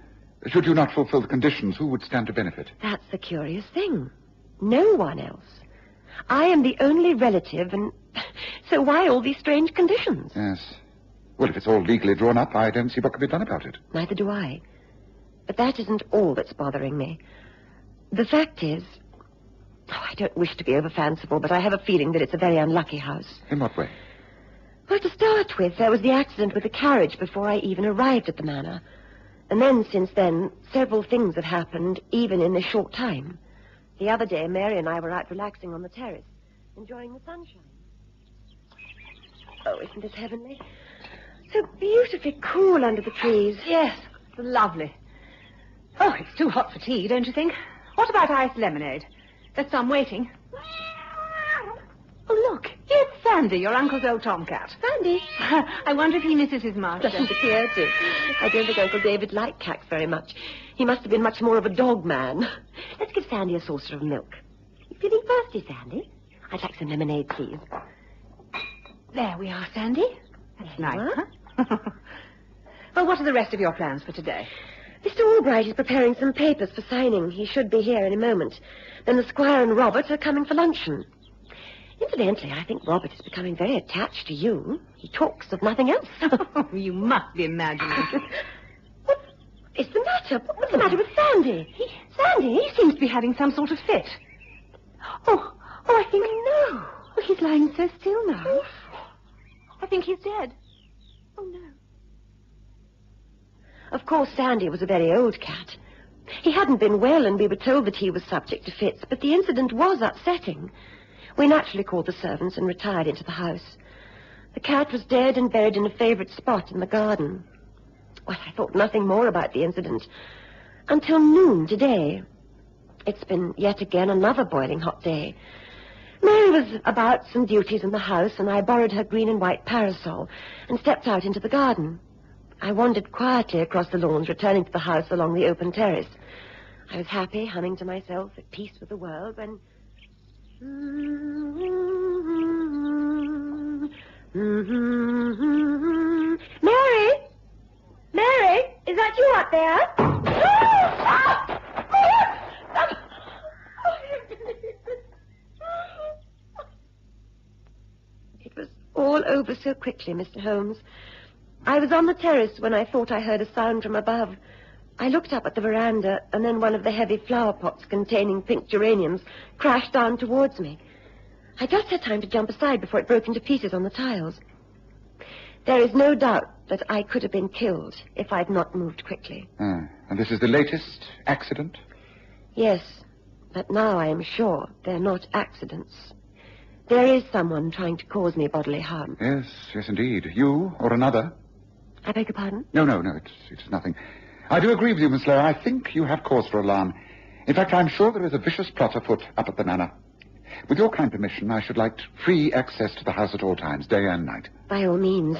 Should you not fulfill the conditions, who would stand to benefit?
That's the curious thing. No one else. I am the only relative, and so why all these strange conditions?
Yes. Well, if it's all legally drawn up, I don't see what can be done about it.
Neither do I. But that isn't all that's bothering me. The fact is... I don't wish to be over-fanciful, but I have a feeling that it's a very unlucky house.
In what way?
Well, to start with, there was the accident with the carriage before I even arrived at the manor. And then, since then, several things have happened, even in this short time. The other day, Mary and I were out relaxing on the terrace, enjoying the sunshine. Oh, isn't this heavenly? So beautifully cool under the trees.
Yes, it's lovely. Oh, it's too hot for tea, don't you think? What about iced lemonade? There's some waiting. Oh, look, here's Sandy, your uncle's old tomcat.
Sandy?
I wonder if he misses his master.
Doesn't appear to. I don't think Uncle David liked cats very much. He must have been much more of a dog man. Let's give Sandy a saucer of milk. You feeling thirsty, Sandy? I'd like some lemonade, please.
There we are, Sandy. That's nice, huh? Well, what are the rest of your plans for today?
Mr. Albright is preparing some papers for signing. He should be here in a moment. Then the Squire and Robert are coming for luncheon. Incidentally, I think Robert is becoming very attached to you. He talks of nothing else.
You must be imagining.
What is the matter? What's the matter with Sandy? Sandy?
He seems to be having some sort of fit.
Oh, I think...
No. Well, he's lying so still now. I think he's dead.
Oh, no. Of course, Sandy was a very old cat. He hadn't been well, and we were told that he was subject to fits, but the incident was upsetting. We naturally called the servants and retired into the house. The cat was dead and buried in a favorite spot in the garden. Well, I thought nothing more about the incident until noon today. It's been yet again another boiling hot day. Mary was about some duties in the house, and I borrowed her green and white parasol and stepped out into the garden. I wandered quietly across the lawns, returning to the house along the open terrace. I was happy, humming to myself, at peace with the world, when... Mary? Mary? Is that you up there? It was all over so quickly, Mr. Holmes. I was on the terrace when I thought I heard a sound from above. I looked up at the veranda, and then one of the heavy flower pots containing pink geraniums crashed down towards me. I just had time to jump aside before it broke into pieces on the tiles. There is no doubt that I could have been killed if I'd not moved quickly.
And this is the latest accident?
Yes, but now I am sure they're not accidents. There is someone trying to cause me bodily harm.
Yes, indeed. You or another?
I beg your pardon?
No, it's nothing. I do agree with you, Miss Lowe. I think you have cause for alarm. In fact, I'm sure there is a vicious plot afoot up at the manor. With your kind permission, I should like free access to the house at all times, day and night.
By all means.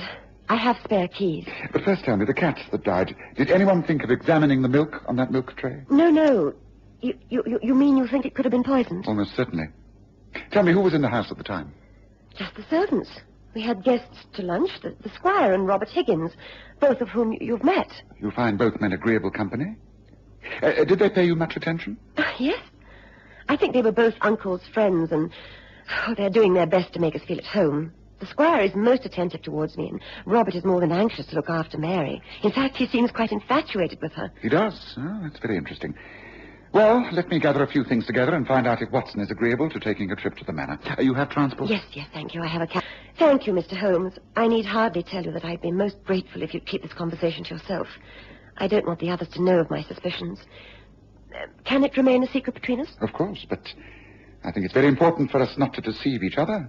I have spare keys.
But first tell me, the cat that died, did anyone think of examining the milk on that milk tray?
No. You mean you think it could have been poisoned?
Almost certainly. Tell me, who was in the house at the time?
Just the servants. We had guests to lunch, the squire and Robert Higgins, both of whom you've met.
You find both men agreeable company? Did they pay you much attention?
Yes. I think they were both Uncle's friends, and they're doing their best to make us feel at home. The squire is most attentive towards me, and Robert is more than anxious to look after Mary. In fact, he seems quite infatuated with her.
He does? Oh, that's very interesting. Well, let me gather a few things together and find out if Watson is agreeable to taking a trip to the manor. You have transport?
Yes, thank you. I have a cab. Thank you, Mr. Holmes. I need hardly tell you that I'd be most grateful if you'd keep this conversation to yourself. I don't want the others to know of my suspicions. Can it remain a secret between us?
Of course, but I think it's very important for us not to deceive each other.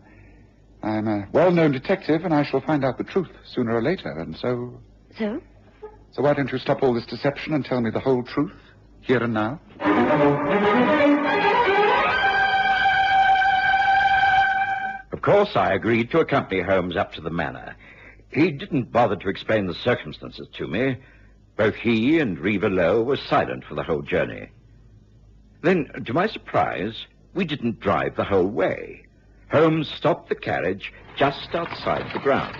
I'm a well-known detective, and I shall find out the truth sooner or later, and so...
So?
So why don't you stop all this deception and tell me the whole truth, here and now?
Of course, I agreed to accompany Holmes up to the manor. He didn't bother to explain the circumstances to me. Both he and Reva Lowe were silent for the whole journey. Then, to my surprise, we didn't drive the whole way. Holmes stopped the carriage just outside the grounds.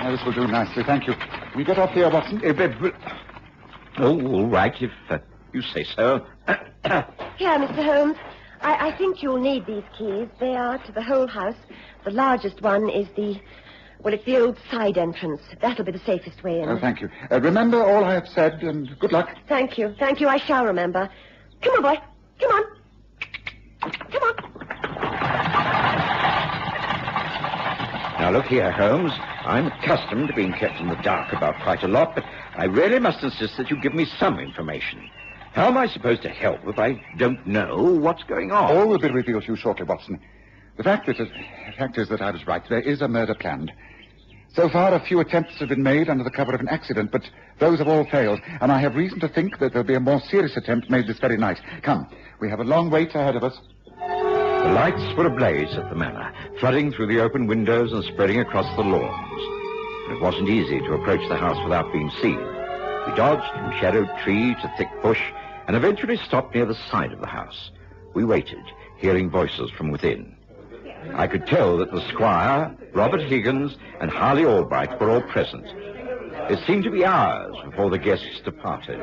Now, this will do nicely, thank you. We get off here, Watson?
All right, if you say so.
Here, Mr. Holmes. I think you'll need these keys. They are to the whole house. The largest one is it's the old side entrance. That'll be the safest way in.
Oh, thank you. Remember all I have said, and good luck.
Thank you. I shall remember. Come on, boy. Come on.
Now, look here, Holmes. I'm accustomed to being kept in the dark about quite a lot, but I really must insist that you give me some information. How am I supposed to help if I don't know what's going on?
All will be revealed to you shortly, Watson. The fact is that I was right. There is a murder planned. So far, a few attempts have been made under the cover of an accident, but those have all failed, and I have reason to think that there'll be a more serious attempt made this very night. Come, we have a long wait ahead of us.
The lights were ablaze at the manor, flooding through the open windows and spreading across the lawns. It wasn't easy to approach the house without being seen. We dodged from shadowed tree to thick bush, and eventually stopped near the side of the house. We waited, hearing voices from within. I could tell that the squire, Robert Higgins, and Harley Albright were all present. It seemed to be hours before the guests departed.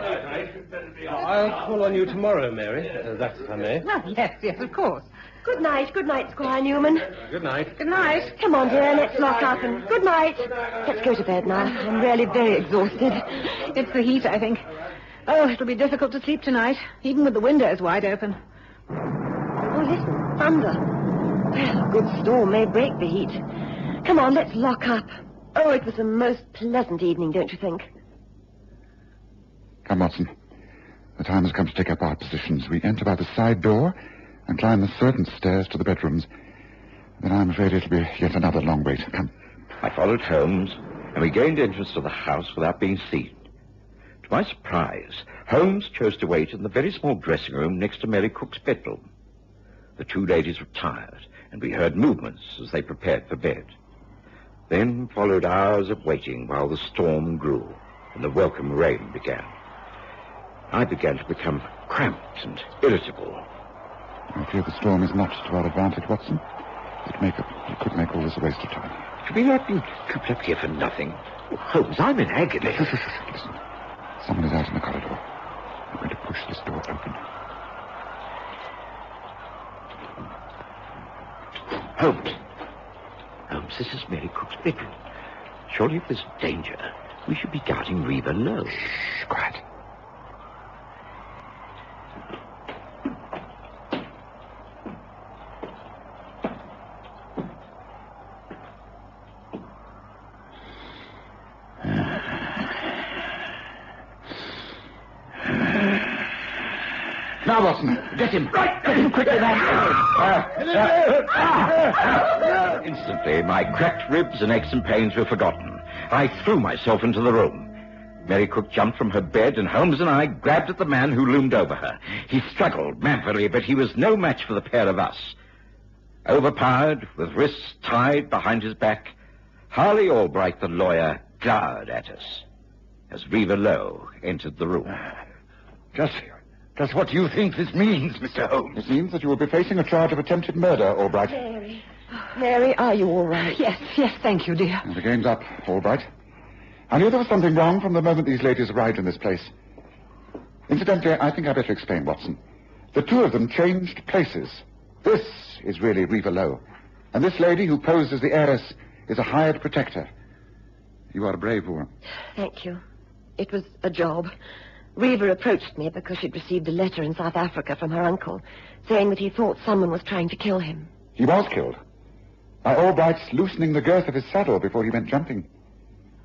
I'll call on you tomorrow, Mary. That's if I may.
Well, yes, of course.
Good night, Squire Newman.
Good night.
Good night.
Come on, dear, let's lock up and good night. Let's go to bed now. I'm really very exhausted.
It's the heat, I think. Oh, it'll be difficult to sleep tonight, even with the windows wide open.
Oh, listen, thunder. Well, a good storm may break the heat. Come on, let's lock up. Oh, it was a most pleasant evening, don't you think?
Come, Watson. The time has come to take up our positions. We enter by the side door and climb the servants' stairs to the bedrooms. Then I'm afraid it'll be yet another long wait. Come.
I followed Holmes, and we gained entrance to the house without being seen. To my surprise, Holmes chose to wait in the very small dressing room next to Mary Cook's bedroom. The two ladies retired, and we heard movements as they prepared for bed. Then followed hours of waiting while the storm grew and the welcome rain began. I began to become cramped and irritable.
I fear the storm is not to our advantage, Watson. It could make all this a waste of time.
Should we not be cooped up here for nothing? Oh, Holmes, I'm in agony.
Listen. Someone is out in the corridor. I'm going to push this door open.
Holmes, this is Mary Cook's bedroom. Surely if there's danger, we should be guarding Reva Lowe.
Shh, quiet. Now, Watson, get him. Get him quickly, man.
Instantly, my cracked ribs and aches and pains were forgotten. I threw myself into the room. Mary Cook jumped from her bed, and Holmes and I grabbed at the man who loomed over her. He struggled manfully, but he was no match for the pair of us. Overpowered, with wrists tied behind his back, Harley Albright, the lawyer, glowered at us as Reva Lowe entered the room.
Just what do you think this means, Mr. Holmes? It means that you will be facing a charge of attempted murder, Albright.
Mary, are you all right?
Yes, thank you, dear.
And the game's up, Albright. I knew there was something wrong from the moment these ladies arrived in this place. Incidentally, I think I better explain, Watson. The two of them changed places. This is really Reva Lowe. And this lady who posed as the heiress is a hired protector. You are a brave woman.
Thank you. It was a job. Reva approached me because she'd received a letter in South Africa from her uncle saying that he thought someone was trying to kill him.
He was killed by Albright's loosening the girth of his saddle before he went jumping.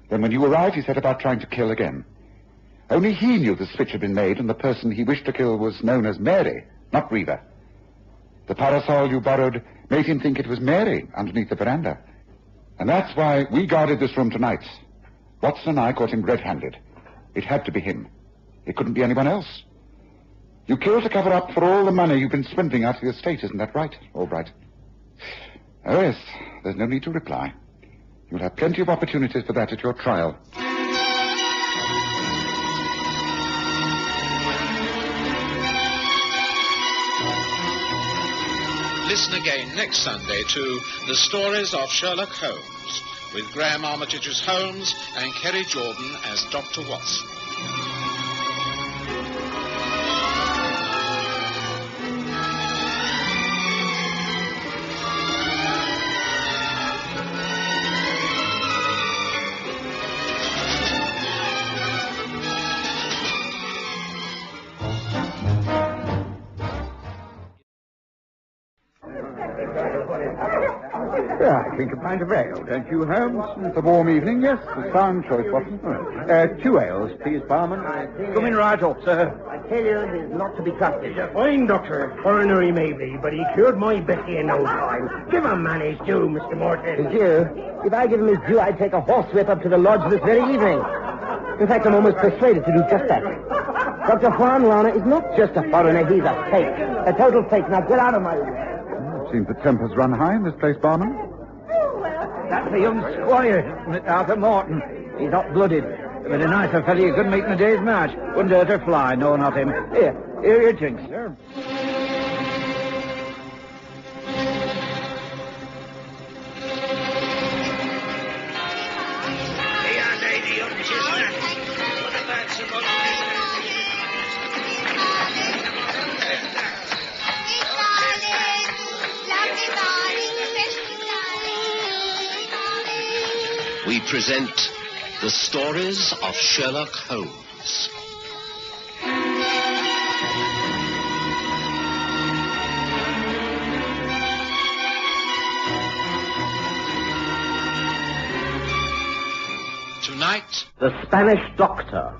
Then when you arrived, he set about trying to kill again. Only he knew the switch had been made, and the person he wished to kill was known as Mary, not Reva. The parasol you borrowed made him think it was Mary underneath the veranda. And that's why we guarded this room tonight. Watson and I caught him red-handed. It had to be him. It couldn't be anyone else. You killed to cover up for all the money you've been swindling out of the estate, isn't that right, Albright? Oh, yes. There's no need to reply. You'll have plenty of opportunities for that at your trial.
Listen again next Sunday to The Stories of Sherlock Holmes, with Graham Armitage as Holmes and Kerry Jordan as Dr. Watson.
I think a pint of ale, don't you, Holmes?
It's a warm evening, yes. A sound choice, Watson.
2 ales, please, barman. Coming right off, sir.
I tell you, he's not to be trusted.
He's a fine doctor, foreigner he may be, but he cured my Betty in no time. Give him man his due, Mr. Morton.
His due? If I give him his due, I'd take a horsewhip up to the lodge this very evening. In fact, I'm almost persuaded to do just that. Dr. Juan Rana is not just a foreigner, he's a fake. A total fake. Now get out of my way.
It seems the tempers run high in this place, barman.
That's the young squire, isn't it, Arthur Morton? He's hot-blooded. But a nicer fellow you couldn't meet in a day's march. Wouldn't hurt a fly, no, not him. Here your drink, sir.
We present The Stories of Sherlock Holmes.
Tonight,
The Spanish Doctor.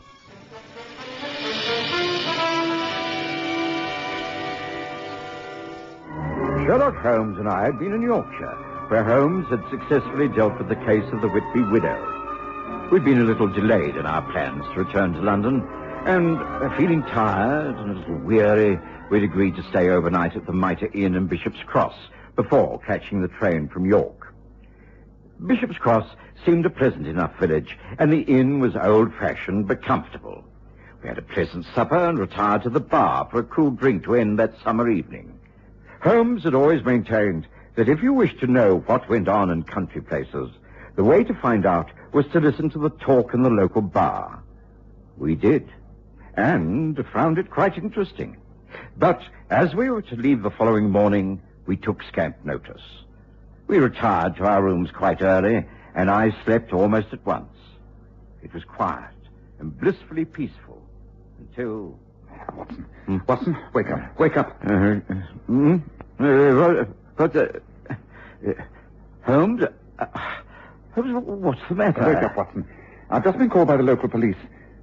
Sherlock Holmes and I had been in Yorkshire, where Holmes had successfully dealt with the case of the Whitby widow. We'd been a little delayed in our plans to return to London, and feeling tired and a little weary, we'd agreed to stay overnight at the Mitre Inn in Bishop's Cross before catching the train from York. Bishop's Cross seemed a pleasant enough village, and the inn was old-fashioned but comfortable. We had a pleasant supper and retired to the bar for a cool drink to end that summer evening. Holmes had always maintained that if you wished to know what went on in country places, the way to find out was to listen to the talk in the local bar. We did, and found it quite interesting. But as we were to leave the following morning, we took scant notice. We retired to our rooms quite early, and I slept almost at once. It was quiet and blissfully peaceful until...
Watson, wake up. Wake up.
Holmes? Holmes, what's the matter?
Wake up, Watson. I've just been called by the local police.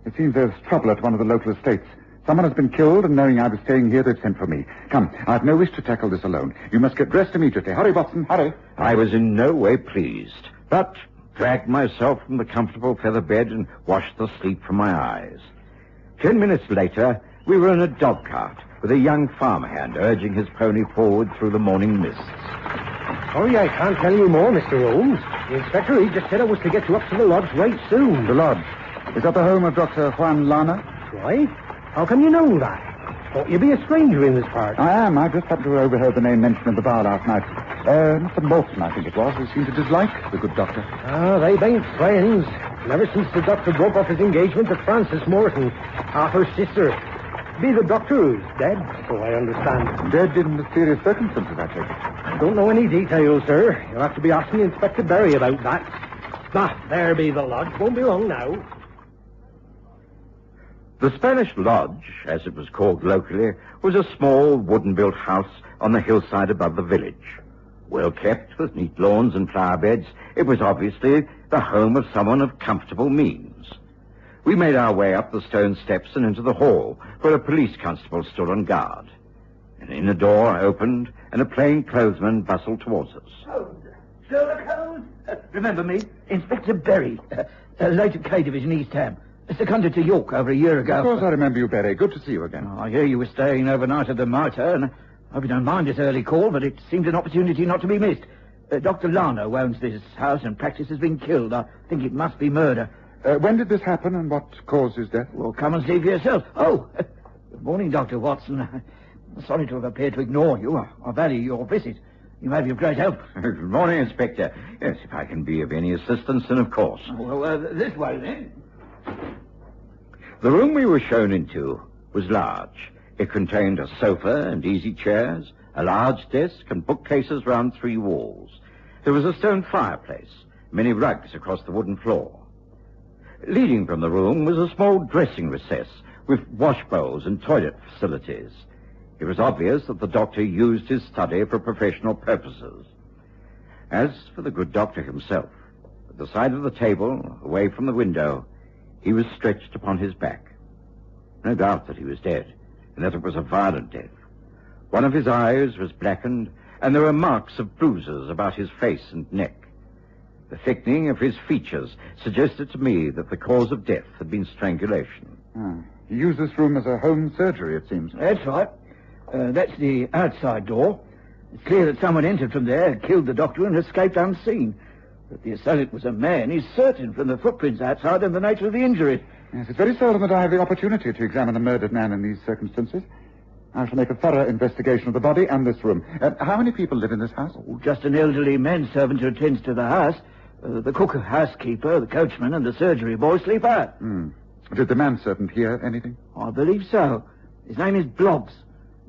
It seems there's trouble at one of the local estates. Someone has been killed, and knowing I was staying here, they've sent for me. Come, I've no wish to tackle this alone. You must get dressed immediately. Hurry, Watson, hurry.
I was in no way pleased, but
dragged myself from the comfortable feather bed and washed the sleep from my eyes. 10 minutes later, we were in a dog cart with a young farmhand urging his pony forward through the morning mists.
Sorry, I can't tell you more, Mr. Holmes. The inspector, he just said I was to get you up to the lodge right soon.
The lodge? Is that the home of Dr. Juan Lana?
Right. How come you know that? Thought you'd be a stranger in this part.
I am. I just happened to have overheard the name mentioned in the bar last night. Mr. Morton, I think it was, who seemed to dislike the good doctor.
Ah, they ain't friends. Never since the doctor broke off his engagement to Frances Morton, Arthur's sister. Be the doctor who's dead, so I understand.
Dead in mysterious circumstances, I take it.
I don't know any details, sir. You'll have to be asking Inspector Berry about that. Ah, there be the lodge. Won't be long now.
The Spanish Lodge, as it was called locally, was a small wooden-built house on the hillside above the village. Well kept, with neat lawns and flower beds, it was obviously the home of someone of comfortable means. We made our way up the stone steps and into the hall, where a police constable stood on guard. An inner door opened, and a plainclothesman bustled towards us.
Holmes. Sherlock Holmes? Remember me? Inspector Berry. Later K Division, East Ham. Seconded to York over a year ago.
Of course I remember you, Berry. Good to see you again.
I hear you were staying overnight at the Mitre, and I hope you don't mind this early call, but it seemed an opportunity not to be missed. Dr. Lana, who owns this house and practice, has been killed. I think it must be murder.
When did this happen, and what caused his death?
Well, come and see for yourself. Oh, good morning, Dr. Watson. I'm sorry to have appeared to ignore you. I value your visit. You may be of great help.
Good morning, Inspector. Yes, if I can be of any assistance, then of course.
Well, this way, then.
The room we were shown into was large. It contained a sofa and easy chairs, a large desk, and bookcases round 3 walls. There was a stone fireplace, many rugs across the wooden floor. Leading from the room was a small dressing recess with wash bowls and toilet facilities. It was obvious that the doctor used his study for professional purposes. As for the good doctor himself, at the side of the table, away from the window, he was stretched upon his back. No doubt that he was dead, and that it was a violent death. One of his eyes was blackened, and there were marks of bruises about his face and neck. The thickening of his features suggested to me that the cause of death had been strangulation.
He used this room as a home surgery, it seems.
That's right. That's the outside door. It's clear that someone entered from there, killed the doctor, and escaped unseen. That the assailant was a man is certain from the footprints outside and the nature of the injury.
Yes, it's very seldom that I have the opportunity to examine a murdered man in these circumstances. I shall make a thorough investigation of the body and this room. How many people live in this house?
Oh, just an elderly manservant who attends to the house. The cook, housekeeper, the coachman, and the surgery boy sleep out.
Did the manservant hear anything?
I believe so. His name is Blobbs,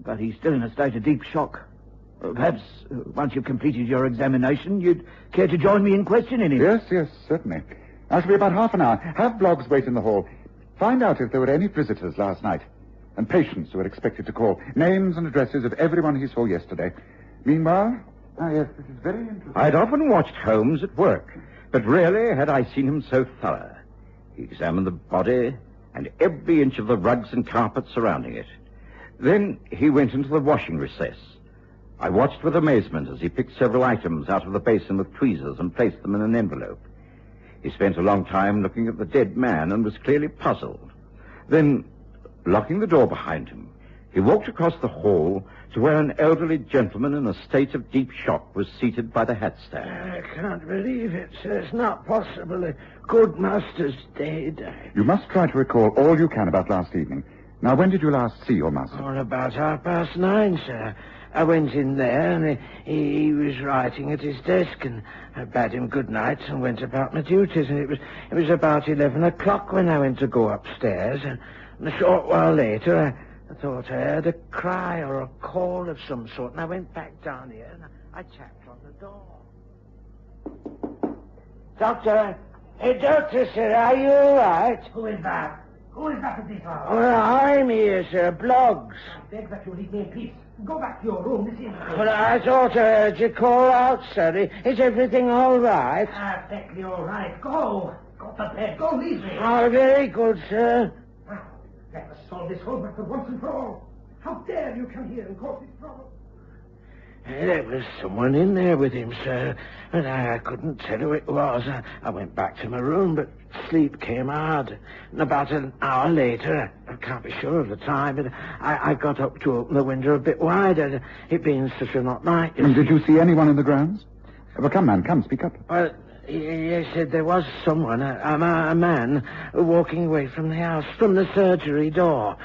but he's still in a state of deep shock. Perhaps, once you've completed your examination, you'd care to join me in questioning him?
Yes, certainly. I shall be about half an hour. Have Blobbs wait in the hall. Find out if there were any visitors last night, and patients who were expected to call. Names and addresses of everyone he saw yesterday. Meanwhile... yes, this is very interesting.
I'd often watched Holmes at work, but rarely had I seen him so thorough. He examined the body and every inch of the rugs and carpets surrounding it. Then he went into the washing recess. I watched with amazement as he picked several items out of the basin with tweezers and placed them in an envelope. He spent a long time looking at the dead man and was clearly puzzled. Then, locking the door behind him, he walked across the hall to where an elderly gentleman in a state of deep shock was seated by the hat stand.
I can't believe it, sir. It's not possible. A good master's dead.
You must try to recall all you can about last evening. Now, when did you last see your master?
Oh, about 9:30, sir. I went in there, and he was writing at his desk, and I bade him good night and went about my duties, and it was about 11 o'clock when I went to go upstairs, and a short while later, I thought I heard a cry or a call of some sort, and I went back down here, and I tapped on the door. Doctor! Hey, doctor, sir, are you all right?
Who is that? Who is that at this hour?
Well, I'm here, sir, Bloggs.
I beg that you leave me in peace. Go back to your room this instant.
Well, I thought I heard you call out, sir. Is everything all right?
Perfectly all right. Go. Go to bed. Go, leave me.
Oh, very good, sir.
Now, let us solve this whole matter once and for all. How dare you come here and cause this trouble?
There was someone in there with him, sir, and I couldn't tell who it was. I went back to my room, but sleep came hard. And about an hour later, I can't be sure of the time, but I got up to open the window a bit wider, it being such a hot night.
And did you see anyone in the grounds? Well, come, man, come, speak up.
Well, yes, there was someone, a man, walking away from the house, from the surgery door.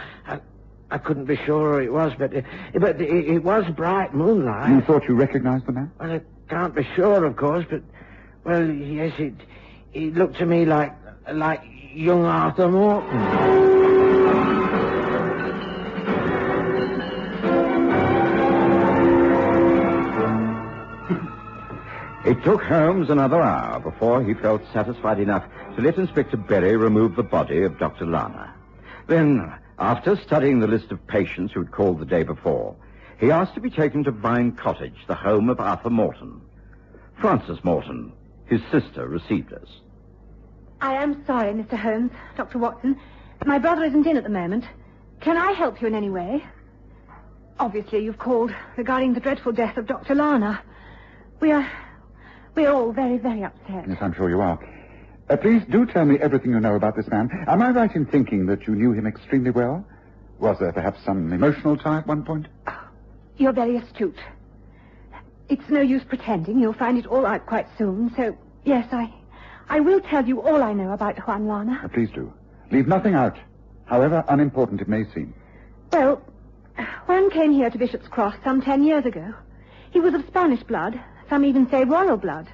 I couldn't be sure who it was, but it was bright moonlight.
You thought you recognized the man?
Well, I can't be sure, of course, but, well, yes, it looked to me like young Arthur Morton.
It took Holmes another hour before he felt satisfied enough to let Inspector Berry remove the body of Dr. Lana. Then, after studying the list of patients who had called the day before, he asked to be taken to Vine Cottage, the home of Arthur Morton. Frances Morton, his sister, received us.
I am sorry, Mr. Holmes, Dr. Watson. My brother isn't in at the moment. Can I help you in any way? Obviously, you've called regarding the dreadful death of Dr. Lana. We're all very, very upset.
Yes, I'm sure you are. Please do tell me everything you know about this man. Am I right in thinking that you knew him extremely well? Was there perhaps some emotional tie at one point?
Oh, you're very astute. It's no use pretending. You'll find it all out quite soon. So, yes, I will tell you all I know about Juan Lana.
Please do. Leave nothing out, however unimportant it may seem.
Well, Juan came here to Bishop's Cross some 10 years ago. He was of Spanish blood. Some even say royal blood.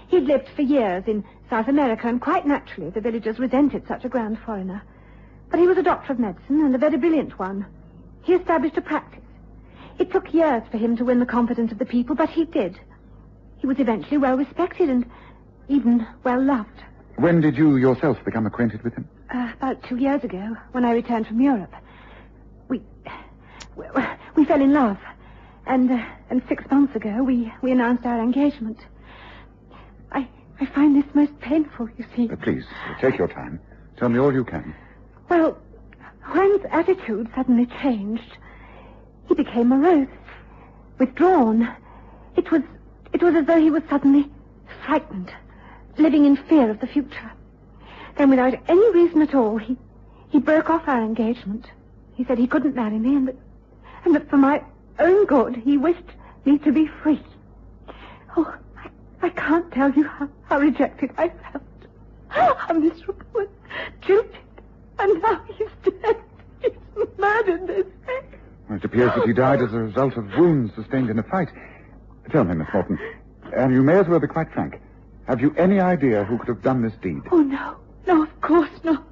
He'd lived for years in South America, and quite naturally the villagers resented such a grand foreigner. But he was a doctor of medicine, and a very brilliant one. He established a practice. It took years for him to win the confidence of the people, but he did. He was eventually well respected and even well loved.
When did you yourself become acquainted with him?
About 2 years ago, when I returned from Europe. We fell in love. And 6 months ago, we announced our engagement. I find this most painful, you see.
Please, take your time. Tell me all you can.
Well, Juan's attitude suddenly changed. He became morose, withdrawn. It was as though he was suddenly frightened, living in fear of the future. Then, without any reason at all, he broke off our engagement. He said he couldn't marry me, and that for my own good, he wished me to be free. Oh, I can't tell you how rejected I felt. How miserable and jilted. And now he's dead. He's murdered this man.
Well, it appears that he died as a result of wounds sustained in a fight. Tell me, Miss Morton, and you may as well be quite frank. Have you any idea who could have done this deed?
Oh, no. No, of course not.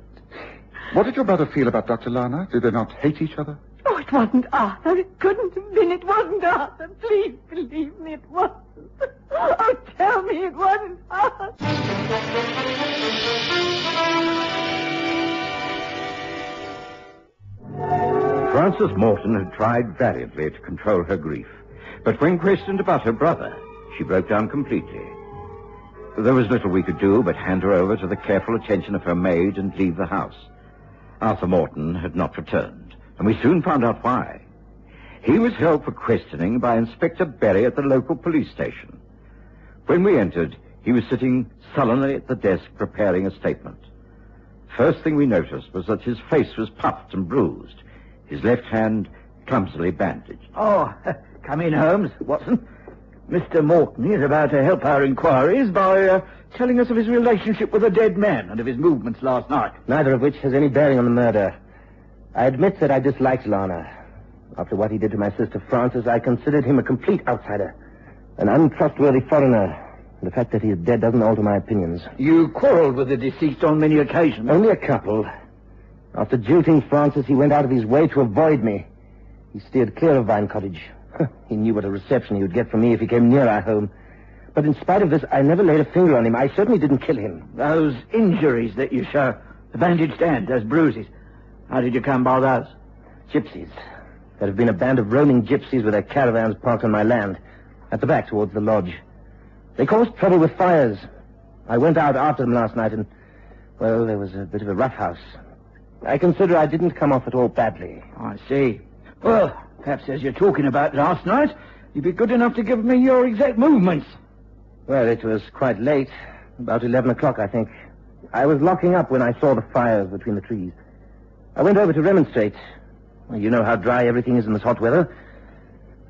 What did your brother feel about Dr. Lana? Did they not hate each other?
Oh, it wasn't Arthur. It couldn't have been. It wasn't Arthur. Please believe me, it wasn't. Oh, tell me it wasn't Arthur.
Frances Morton had tried valiantly to control her grief, but when questioned about her brother, she broke down completely. There was little we could do but hand her over to the careful attention of her maid and leave the house. Arthur Morton had not returned, and we soon found out why. He was held for questioning by Inspector Berry at the local police station. When we entered, he was sitting sullenly at the desk preparing a statement. First thing we noticed was that his face was puffed and bruised, his left hand clumsily bandaged.
Oh, come in, Holmes, Watson. Mr. Morton is about to help our inquiries by telling us of his relationship with a dead man and of his movements last night.
Neither of which has any bearing on the murder. I admit that I disliked Lana. After what he did to my sister Frances, I considered him a complete outsider, an untrustworthy foreigner. The fact that he is dead doesn't alter my opinions.
You quarreled with the deceased on many occasions.
Only a couple. After jilting Frances, he went out of his way to avoid me. He steered clear of Vine Cottage. He knew what a reception he would get from me if he came near our home. But in spite of this, I never laid a finger on him. I certainly didn't kill him.
Those injuries that you show, the bandaged hand, those bruises, how did you come by those?
Gypsies. There have been a band of roaming gypsies with their caravans parked on my land, at the back towards the lodge. They caused trouble with fires. I went out after them last night and, well, there was a bit of a rough house. I consider I didn't come off at all badly.
I see. Well, perhaps as you're talking about last night, You'd be good enough to give me your exact movements.
Well, it was quite late. About 11 o'clock, I think. I was locking up when I saw the fires between the trees. I went over to remonstrate. Well, you know how dry everything is in this hot weather.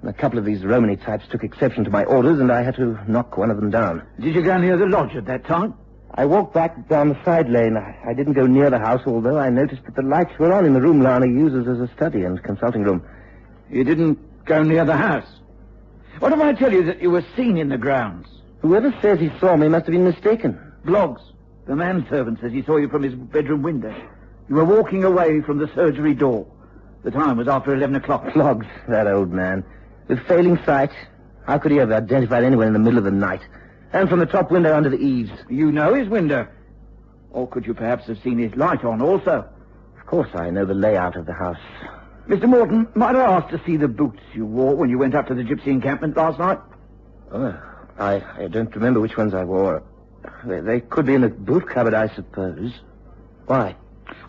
And a couple of these Romany types took exception to my orders, and I had to knock one of them down.
Did you go near the lodge at that time?
I walked back down the side lane. I didn't go near the house, although I noticed that the lights were on in the room Lana uses as a study and consulting room.
You didn't go near the house? What if I tell you that you were seen in the grounds?
Whoever says he saw me must have been mistaken.
Bloggs, the manservant, says he saw you from his bedroom window. You were walking away from the surgery door. The time was after 11 o'clock.
Bloggs, that old man. With failing sight, how could he have identified anyone in the middle of the night? And from the top window under the eaves.
You know his window. Or could you perhaps have seen his light on also?
Of course I know the layout of the house.
Mr. Morton, might I ask to see the boots you wore when you went up to the gypsy encampment last night?
Oh, I don't remember which ones I wore. They could be in the boot cupboard, I suppose. Why?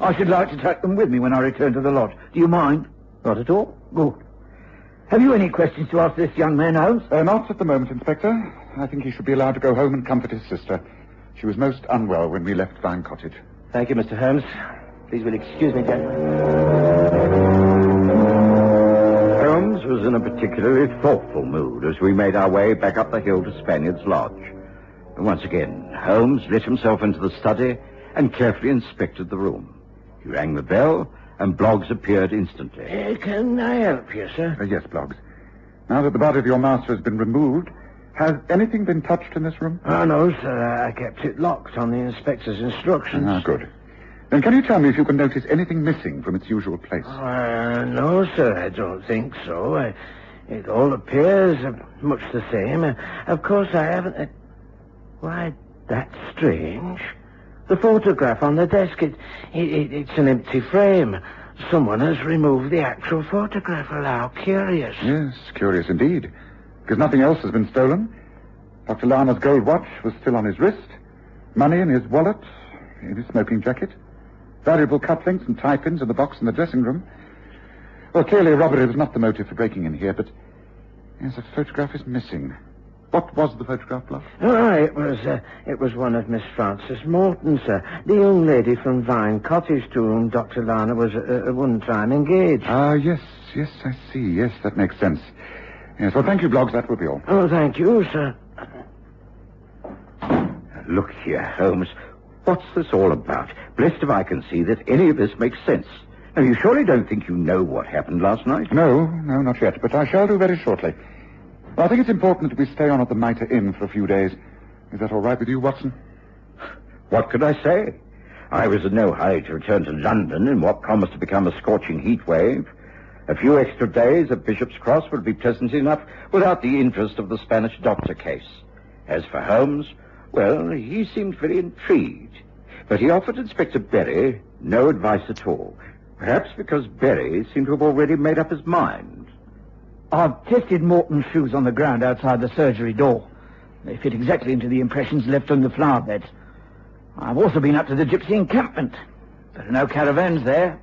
I should like to take them with me when I return to the lodge. Do you mind?
Not at all.
Good. Have you any questions to ask this young man, Holmes?
Not at the moment, Inspector. I think he should be allowed to go home and comfort his sister. She was most unwell when we left Vine Cottage.
Thank you, Mr. Holmes. Please will excuse me, gentlemen.
Holmes was in a particularly thoughtful mood as we made our way back up the hill to Spaniard's Lodge. And once again, Holmes let himself into the study and carefully inspected the room. He rang the bell, and Bloggs appeared instantly.
Can I help you, sir?
Yes, Bloggs. Now that the body of your master has been removed, has anything been touched in this room?
Oh, no, sir. I kept it locked on the inspector's instructions.
Ah, good. Then can you tell me if you can notice anything missing from its usual place?
No, sir, I don't think so. It all appears much the same. Of course, I haven't... Why, that's strange. The photograph on the desk, it's an empty frame. Someone has removed the actual photograph. Well, how curious.
Yes, curious indeed. Because nothing else has been stolen. Dr. Lana's gold watch was still on his wrist. Money in his wallet, in his smoking jacket. Valuable cufflinks and tie pins in the box in the dressing room. Well, clearly a robbery was not the motive for breaking in here, but... yes, a photograph is missing. What was the photograph, Bluff?
Oh, it was one of Miss Frances Morton, sir. The young lady from Vine Cottage to whom Dr. Lana was at one time engaged.
Ah, yes, I see. Yes, that makes sense. Yes, well, thank you, Bloggs. That will be all.
Oh, thank you, sir.
Look here, Holmes. What's this all about? Blessed if I can see that any of this makes sense. Now, you surely don't think you know what happened last night?
No, not yet, but I shall do very shortly. Well, I think it's important that we stay on at the Mitre Inn for a few days. Is that all right with you, Watson?
What could I say? I was in no hurry to return to London in what promised to become a scorching heat wave. A few extra days at Bishop's Cross would be pleasant enough without the interest of the Spanish doctor case. As for Holmes, well, he seemed very intrigued. But he offered Inspector Berry no advice at all. Perhaps because Berry seemed to have already made up his mind.
I've tested Morton's shoes on the ground outside the surgery door. They fit exactly into the impressions left on the flower beds. I've also been up to the gypsy encampment. There are no caravans there.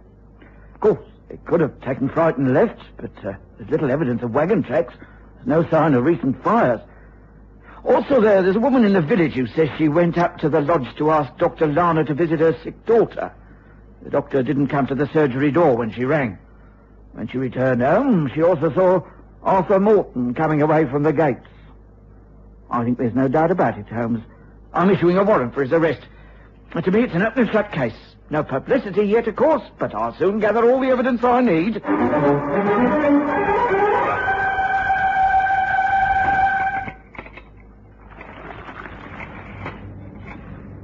Of course, they could have taken fright and left, but there's little evidence of wagon tracks. There's no sign of recent fires. Also, there's a woman in the village who says she went up to the lodge to ask Dr. Lana to visit her sick daughter. The doctor didn't come to the surgery door when she rang. When she returned home, she also saw Arthur Morton coming away from the gates. I think there's no doubt about it, Holmes. I'm issuing a warrant for his arrest. And to me, it's an open and shut case. No publicity yet, of course, but I'll soon gather all the evidence I need.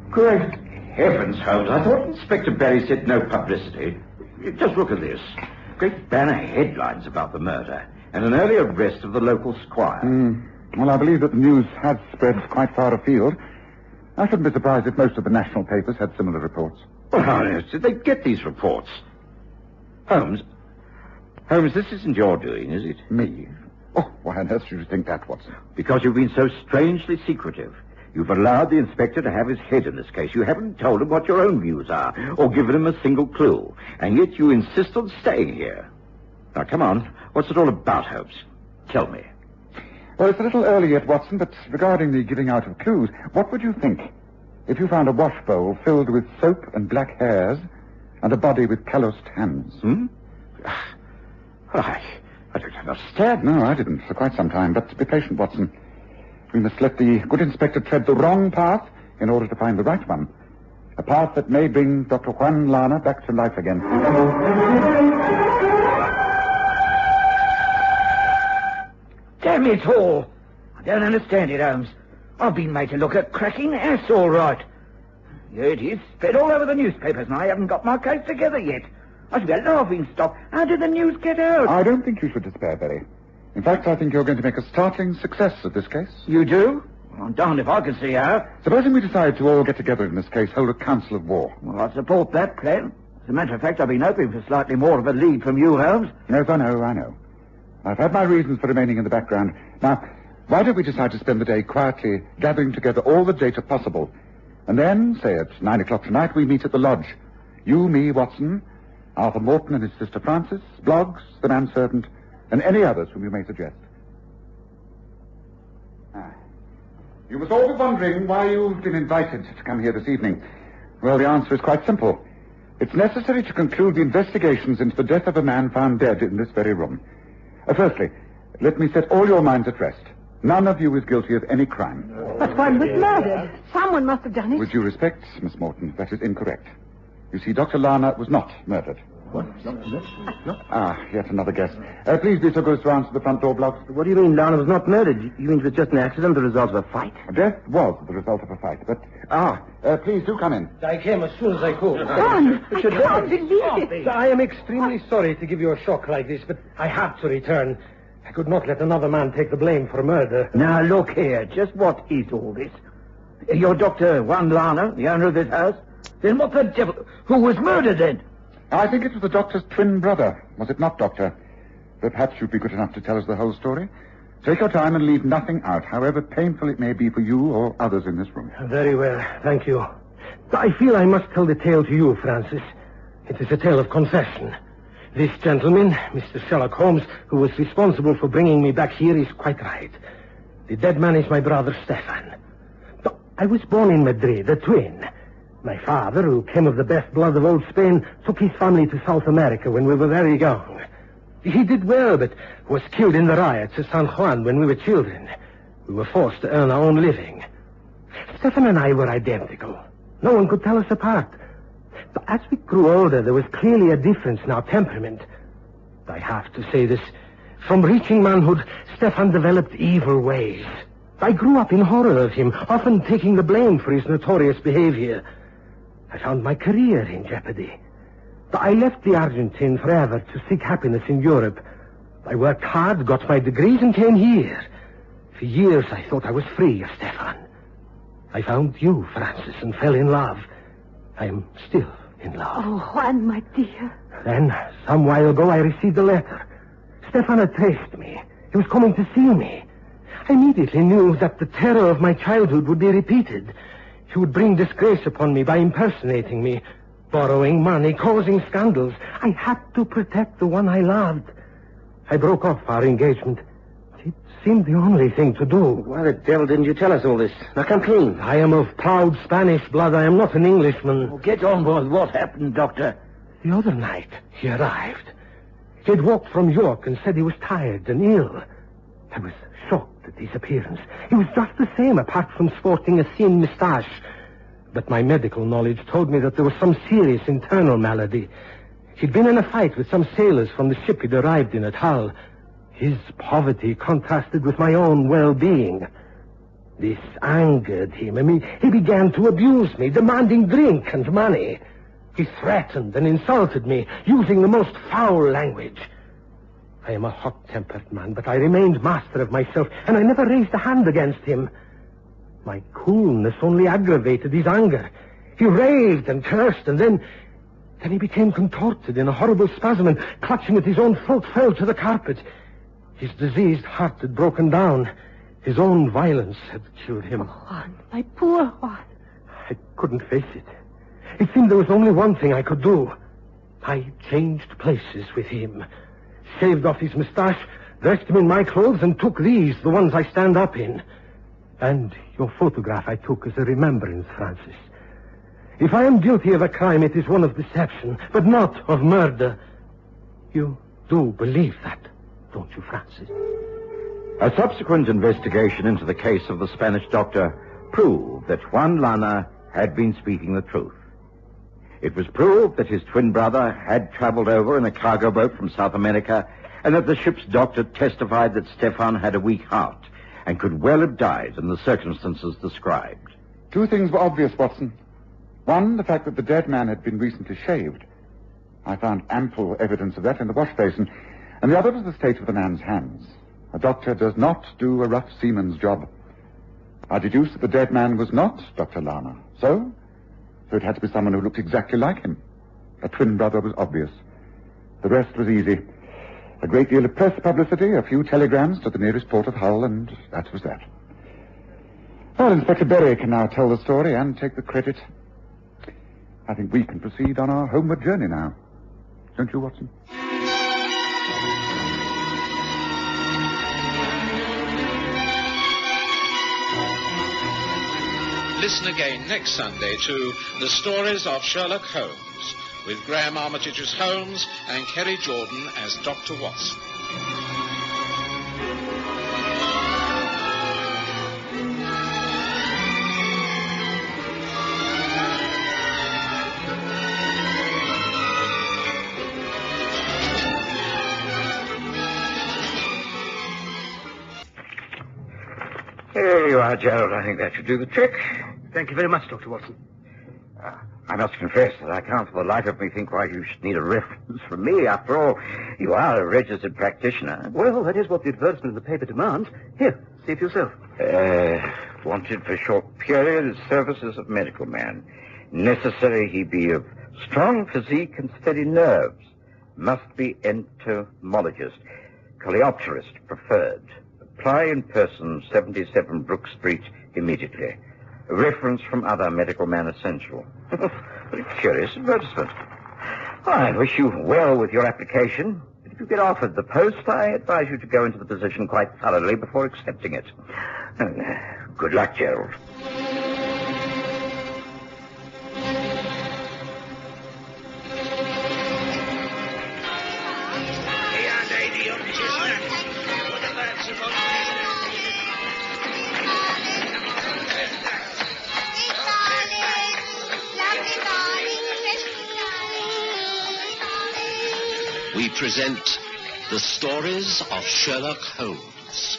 Great heavens, Holmes. I thought Inspector Berry said no publicity. Just look at this. Great banner headlines about the murder and an early arrest of the local squire.
Well, I believe that the news has spread quite far afield. I shouldn't be surprised if most of the national papers had similar reports.
Well, how on earth did they get these reports? Holmes, this isn't your doing, is it?
Me? Oh, why on earth should you think that, Watson?
Because you've been so strangely secretive. You've allowed the inspector to have his head in this case. You haven't told him what your own views are, or given him a single clue. And yet you insist on staying here. Now, come on. What's it all about, Holmes? Tell me.
Well, it's a little early yet, Watson, but regarding the giving out of clues, what would you think if you found a wash bowl filled with soap and black hairs and a body with calloused hands?
I don't understand.
No, I didn't for quite some time, but be patient, Watson. We must let the good inspector tread the wrong path in order to find the right one. A path that may bring Dr. Juan Lana back to life again.
Damn it all! I don't understand it, Holmes. I've been made to look a cracking ass, all right. Here it is, spread all over the newspapers, and I haven't got my case together yet. I should be a laughing stock. How did the news get out?
I don't think you should despair, Berry. In fact, I think you're going to make a startling success of this case.
You do? Well, I'm darned if I can see how.
Supposing we decide to all get together in this case, hold a council of war.
Well, I support that plan. As a matter of fact, I've been hoping for slightly more of a lead from you, Holmes.
Yes, I know. I've had my reasons for remaining in the background. Now, why don't we decide to spend the day quietly gathering together all the data possible? And then, say at 9 o'clock tonight, we meet at the lodge. You, me, Watson, Arthur Morton and his sister Frances, Bloggs, the manservant, and any others whom you may suggest. You must all be wondering why you've been invited to come here this evening. Well, the answer is quite simple. It's necessary to conclude the investigations into the death of a man found dead in this very room. Firstly, let me set all your minds at rest. None of you is guilty of any crime.
But one was murdered. Someone must have done it.
With due respect, Miss Morton, that is incorrect. You see, Dr. Lana was not murdered.
What?
Yet another guess. Please be so good as to answer the front door, Bloggs.
What do you mean Lana was not murdered? You mean it was just an accident, the result of a fight?
Death was the result of a fight, but... please do come in.
I came as soon as I could.
John, I can't believe it.
I am extremely sorry to give you a shock like this, but I have to return. I could not let another man take the blame for murder.
Now, look here. Just what is all this? You're Dr. Juan Lana, the owner of this house? Then what the devil... Who was murdered, then?
I think it was the doctor's twin brother. Was it not, Doctor? Perhaps you'd be good enough to tell us the whole story. Take your time and leave nothing out, however painful it may be for you or others in this room.
Very well, thank you. I feel I must tell the tale to you, Francis. It is a tale of confession. This gentleman, Mr. Sherlock Holmes, who was responsible for bringing me back here, is quite right. The dead man is my brother, Stefan. I was born in Madrid, a twin. My father, who came of the best blood of old Spain, took his family to South America when we were very young. He did well, but was killed in the riots at San Juan when we were children. We were forced to earn our own living. Stefan and I were identical. No one could tell us apart. But as we grew older, there was clearly a difference in our temperament. I have to say this. From reaching manhood, Stefan developed evil ways. I grew up in horror of him, often taking the blame for his notorious behavior. I found my career in jeopardy. I left the Argentine forever to seek happiness in Europe. I worked hard, got my degrees, and came here. For years, I thought I was free of Stefan. I found you, Francis, and fell in love. I am still in love.
Oh, Juan, my dear.
Then, some while ago, I received a letter. Stefan had traced me. He was coming to see me. I immediately knew that the terror of my childhood would be repeated. He would bring disgrace upon me by impersonating me, borrowing money, causing scandals. I had to protect the one I loved. I broke off our engagement. It seemed the only thing to do.
Why the devil didn't you tell us all this? Now come clean.
I am of proud Spanish blood. I am not an Englishman.
Oh, get on with what happened, Doctor.
The other night, he arrived. He had walked from York and said he was tired and ill. I was shocked at his appearance. He was just the same, apart from sporting a thin moustache. But my medical knowledge told me that there was some serious internal malady. He'd been in a fight with some sailors from the ship he'd arrived in at Hull. His poverty contrasted with my own well-being. This angered him, and he began to abuse me, demanding drink and money. He threatened and insulted me, using the most foul language. I am a hot-tempered man, but I remained master of myself, and I never raised a hand against him. My coolness only aggravated his anger. He raved and cursed, and then he became contorted in a horrible spasm, and clutching at his own throat, fell to the carpet. His diseased heart had broken down. His own violence had killed him.
Oh, Juan, my poor Juan.
I couldn't face it. It seemed there was only one thing I could do. I changed places with him, shaved off his moustache, dressed him in my clothes, and took these, the ones I stand up in. And your photograph I took as a remembrance, Francis. If I am guilty of a crime, it is one of deception, but not of murder. You do believe that, don't you, Francis?
A subsequent investigation into the case of the Spanish doctor proved that Juan Lana had been speaking the truth. It was proved that his twin brother had traveled over in a cargo boat from South America, and that the ship's doctor testified that Stefan had a weak heart and could well have died in the circumstances described.
2 things were obvious, Watson. One, the fact that the dead man had been recently shaved. I found ample evidence of that in the wash basin. And the other was the state of the man's hands. A doctor does not do a rough seaman's job. I deduced that the dead man was not Dr. Lana. So it had to be someone who looked exactly like him. A twin brother was obvious. The rest was easy. A great deal of press publicity, a few telegrams to the nearest port of Hull, and that was that. Well, Inspector Berry can now tell the story and take the credit. I think we can proceed on our homeward journey now. Don't you, Watson?
Listen again next Sunday to The Stories of Sherlock Holmes, with Graham Armitage as Holmes and Kerry Jordan as Dr. Watson.
Here you are, Gerald. I think that should do the trick.
Thank you very much, Dr. Watson.
I must confess that I can't for the life of me think why you should need a reference from me. After all, you are a registered practitioner.
Well, that is what the advertisement in the paper demands. Here, see it yourself.
Wanted for short period services of medical man. Necessary he be of strong physique and steady nerves. Must be entomologist. Coleopterist preferred. Apply in person, 77 Brook Street, immediately. A reference from other medical man essential. What a curious advertisement. I wish you well with your application. But if you get offered the post, I advise you to go into the position quite thoroughly before accepting it. Good luck, Gerald.
We present The Stories of Sherlock Holmes.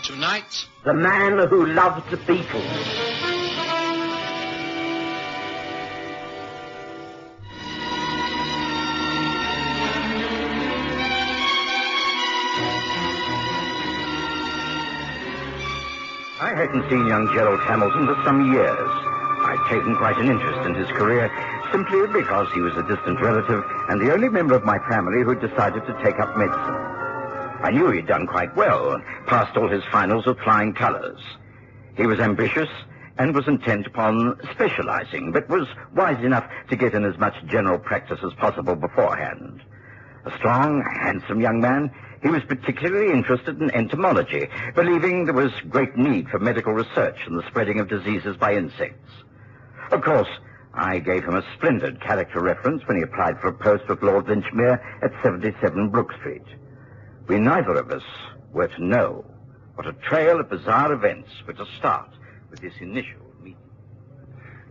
Tonight,
The Man Who Loved the Beatles.
I hadn't seen young Gerald Hamilton for some years. I'd taken quite an interest in his career, simply because he was a distant relative and the only member of my family who'd decided to take up medicine. I knew he'd done quite well, passed all his finals with flying colors. He was ambitious and was intent upon specializing, but was wise enough to get in as much general practice as possible beforehand. A strong, handsome young man, he was particularly interested in entomology, believing there was great need for medical research and the spreading of diseases by insects. Of course, I gave him a splendid character reference when he applied for a post with Lord Linchmere at 77 Brook Street. We neither of us were to know what a trail of bizarre events were to start with this initial meeting.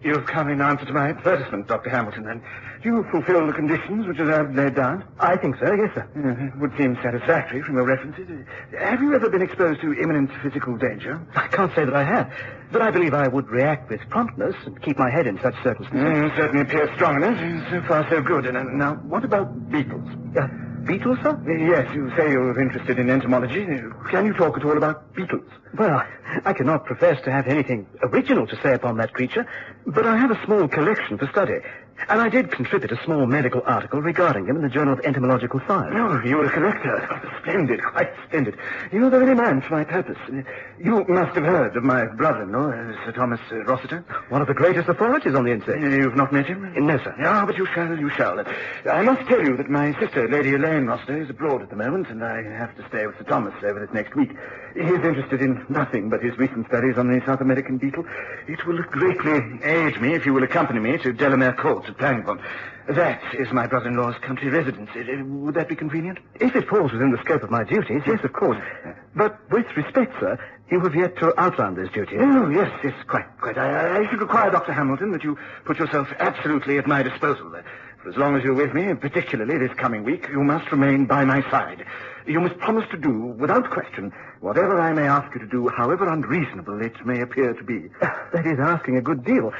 You've come in answer to my advertisement, Dr. Hamilton, and do you fulfill the conditions which are laid down? I think so, yes, sir. It would seem satisfactory from your references. Have you ever been exposed to imminent physical danger? I can't say that I have, but I believe I would react with promptness and keep my head in such circumstances. Certainly appears strong enough. So far, so good. And now, what about beetles? Beetles, sir? Yes, you say you're interested in entomology. Can you talk at all about beetles? Well, I cannot profess to have anything original to say upon that creature, but I have a small collection for study.
And I did contribute a small medical article regarding him in the Journal of Entomological Science.
Oh, you were a collector. Splendid, quite splendid.
You know the very man for my purpose. You must have heard of my brother-in-law, Sir Thomas Rossiter. One of the greatest authorities on the insect.
You've not met him?
No, sir.
Ah, but you shall. I must tell you that my sister, Lady Elaine Rossiter, is abroad at the moment, and I have to stay with Sir Thomas over this next week. He's interested in nothing but his recent studies on the South American beetle. It will greatly aid me if you will accompany me to Delamere Court at Pangbourne. That is my brother-in-law's country residence. Would that be convenient?
If it falls within the scope of my duties, yes, of course. But with respect, sir, you have yet to outline those duties.
Oh, yes, quite. I should require, Dr. Hamilton, that you put yourself absolutely at my disposal. For as long as you're with me, and particularly this coming week, you must remain by my side. You must promise to do, without question, whatever I may ask you to do, however unreasonable it may appear to be.
That is asking a good deal.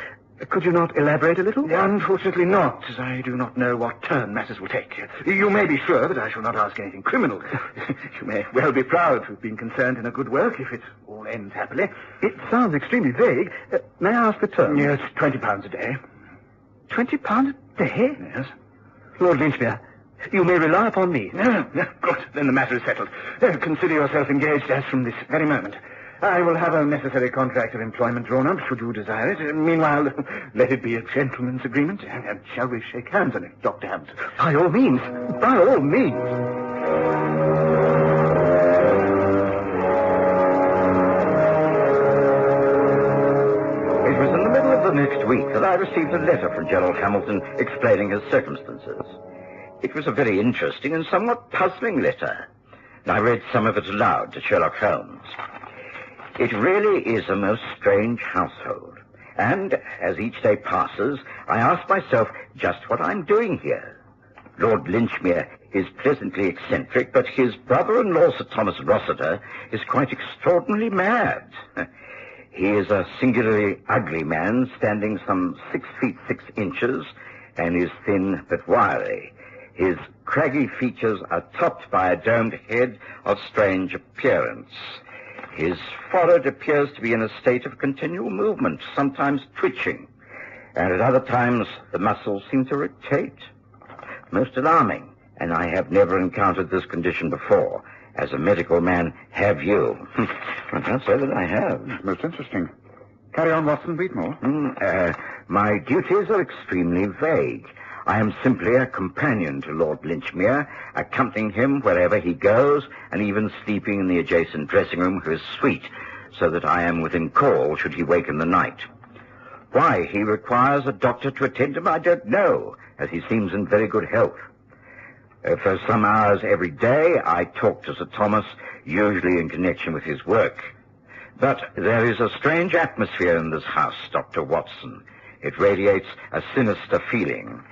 Could you not elaborate a little?
Unfortunately not, as I do not know what turn matters will take. You may be sure that I shall not ask anything criminal. You may well be proud to have been concerned in a good work if it all ends happily.
It sounds extremely vague. May I ask the term?
Yes, £20 a day.
£20 a day?
Yes.
Lord Lynchmere, you may rely upon me.
No, good. Then the matter is settled. Consider yourself engaged as from this very moment. I will have a necessary contract of employment drawn up, should you desire it. Meanwhile, let it be a gentleman's agreement. And shall we shake hands on it, Dr. Hampton?
By all means. By all means.
It was in the middle of the next week that I received a letter from Gerald Hamilton explaining his circumstances. It was a very interesting and somewhat puzzling letter. I read some of it aloud to Sherlock Holmes. It really is a most strange household. And as each day passes, I ask myself just what I'm doing here. Lord Lynchmere is pleasantly eccentric, but his brother-in-law, Sir Thomas Rossiter, is quite extraordinarily mad. He is a singularly ugly man, standing some 6 feet 6 inches, and is thin but wiry. His craggy features are topped by a domed head of strange appearance. His forehead appears to be in a state of continual movement, sometimes twitching, and at other times the muscles seem to rotate. Most alarming, and I have never encountered this condition before. As a medical man, have you? I can't say that I have.
Most interesting. Carry on, Watson. Read more.
My duties are extremely vague. I am simply a companion to Lord Lynchmere, accompanying him wherever he goes, and even sleeping in the adjacent dressing room of his suite, so that I am within call should he wake in the night. Why he requires a doctor to attend him, I don't know, as he seems in very good health. For some hours every day, I talk to Sir Thomas, usually in connection with his work. But there is a strange atmosphere in this house, Dr. Watson. It radiates a sinister feeling.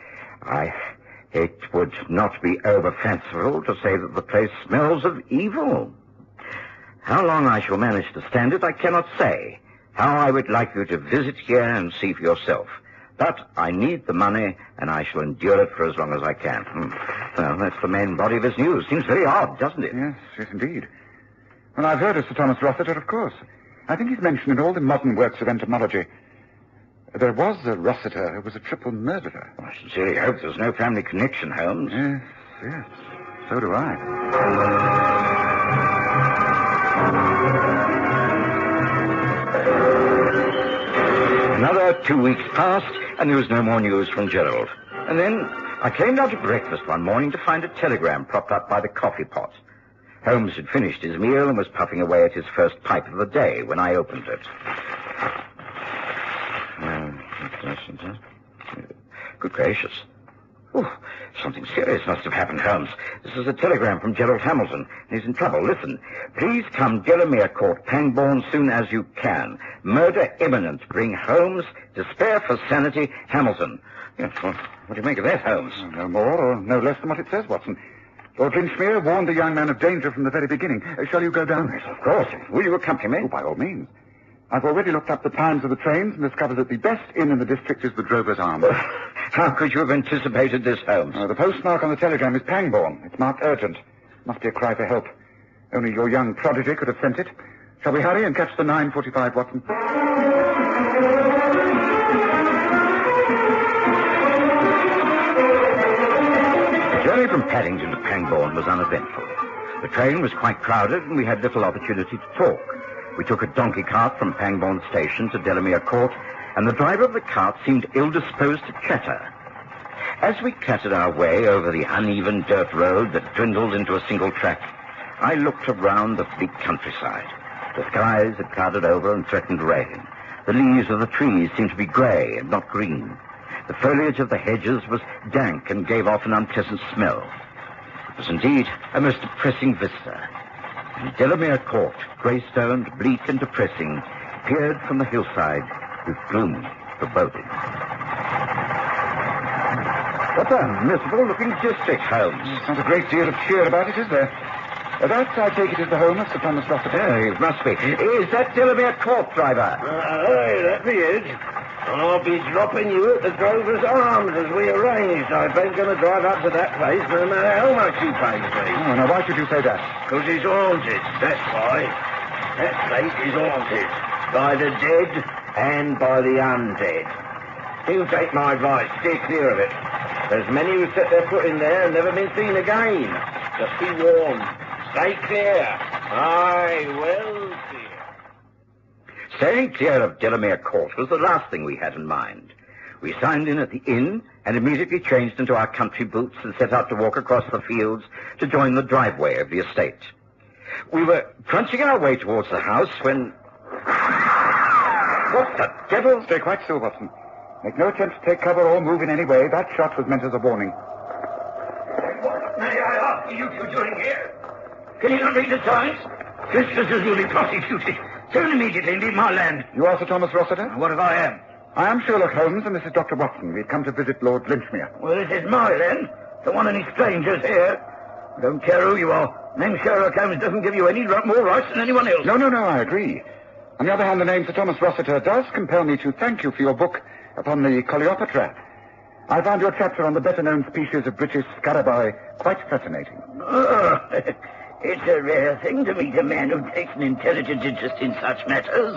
It would not be over-fanciful to say that the place smells of evil. How long I shall manage to stand it, I cannot say. How I would like you to visit here and see for yourself. But I need the money, and I shall endure it for as long as I can. Well, that's the main body of his news. Seems very odd, doesn't it?
Yes, indeed. Well, I've heard of Sir Thomas Rossiter, of course. I think he's mentioned in all the modern works of entomology. There was a Rossiter who was a triple murderer.
I sincerely hope there's no family connection, Holmes.
Yes. So do I.
Another 2 weeks passed, and there was no more news from Gerald. And then I came down to breakfast one morning to find a telegram propped up by the coffee pot. Holmes had finished his meal and was puffing away at his first pipe of the day when I opened it. Good gracious. Oh, something serious must have happened, Holmes. This is a telegram from Gerald Hamilton. He's in trouble. Listen. Please come Delamere Court, Pangbourne, soon as you can. Murder imminent. Bring Holmes. Despair for sanity. Hamilton. Yes, well, what do you make of that, Holmes?
No more or no less than what it says, Watson. Lord Lynchmere warned the young man of danger from the very beginning. Shall you go down?
Yes, of course. Will you accompany me?
Oh, by all means. I've already looked up the times of the trains and discovered that the best inn in the district is the Drover's Arms.
How could you have anticipated this, Holmes?
The postmark on the telegram is Pangbourne. It's marked urgent. Must be a cry for help. Only your young prodigy could have sent it. Shall we hurry and catch the 9:45, Watson?
journey from Paddington to Pangbourne was uneventful. The train was quite crowded, and we had little opportunity to talk. We took a donkey cart from Pangbourne Station to Delamere Court, and the driver of the cart seemed ill-disposed to chatter. As we clattered our way over the uneven dirt road that dwindled into a single track, I looked around the bleak countryside. The skies had clouded over and threatened rain. The leaves of the trees seemed to be grey and not green. The foliage of the hedges was dank and gave off an unpleasant smell. It was indeed a most depressing vista. And Delamere Court, grey-stoned, bleak and depressing, peered from the hillside with gloomy foreboding. What a miserable-looking district, Holmes.
Not a great deal of cheer about it, is there? That, I take it, is the home of Sir Thomas Rossiter.
Oh, it must be. Is that Delamere Court, driver?
Aye, that be it. And I'll be dropping you at the Drover's Arms as we arranged. I ain't going to drive up to that place no matter how much you pay me.
Oh, now, why should you say that?
Because it's haunted, that's why. That place is haunted. By the dead and by the undead. You take my advice, steer clear of it. There's many who set their foot in there and never been seen again. Just be warned. Stay clear. Aye, well clear.
Staying clear of Delamere Court was the last thing we had in mind. We signed in at the inn and immediately changed into our country boots and set out to walk across the fields to join the driveway of the estate. We were crunching our way towards the house when... What the devil?
Stay quite still, Watson. Make no attempt to take cover or move in any way. That shot was meant as a warning.
What may I ask you two doing here? Can you not read the signs? Trespassers will be prosecuted. Turn immediately and leave my land.
You are Sir Thomas Rossiter?
What if I am?
I am Sherlock Holmes, and this is Dr. Watson. We've come to visit Lord Linchmere.
Well, this is my land. Don't want any strangers here. I don't care who you are. Name Sherlock Holmes doesn't give you any more rights than anyone else.
No, I agree. On the other hand, the name Sir Thomas Rossiter does compel me to thank you for your book upon the Coleopatra. I found your chapter on the better-known species of British scarabaei quite fascinating.
Oh, it's a rare thing to meet a man who takes an intelligent interest in such matters.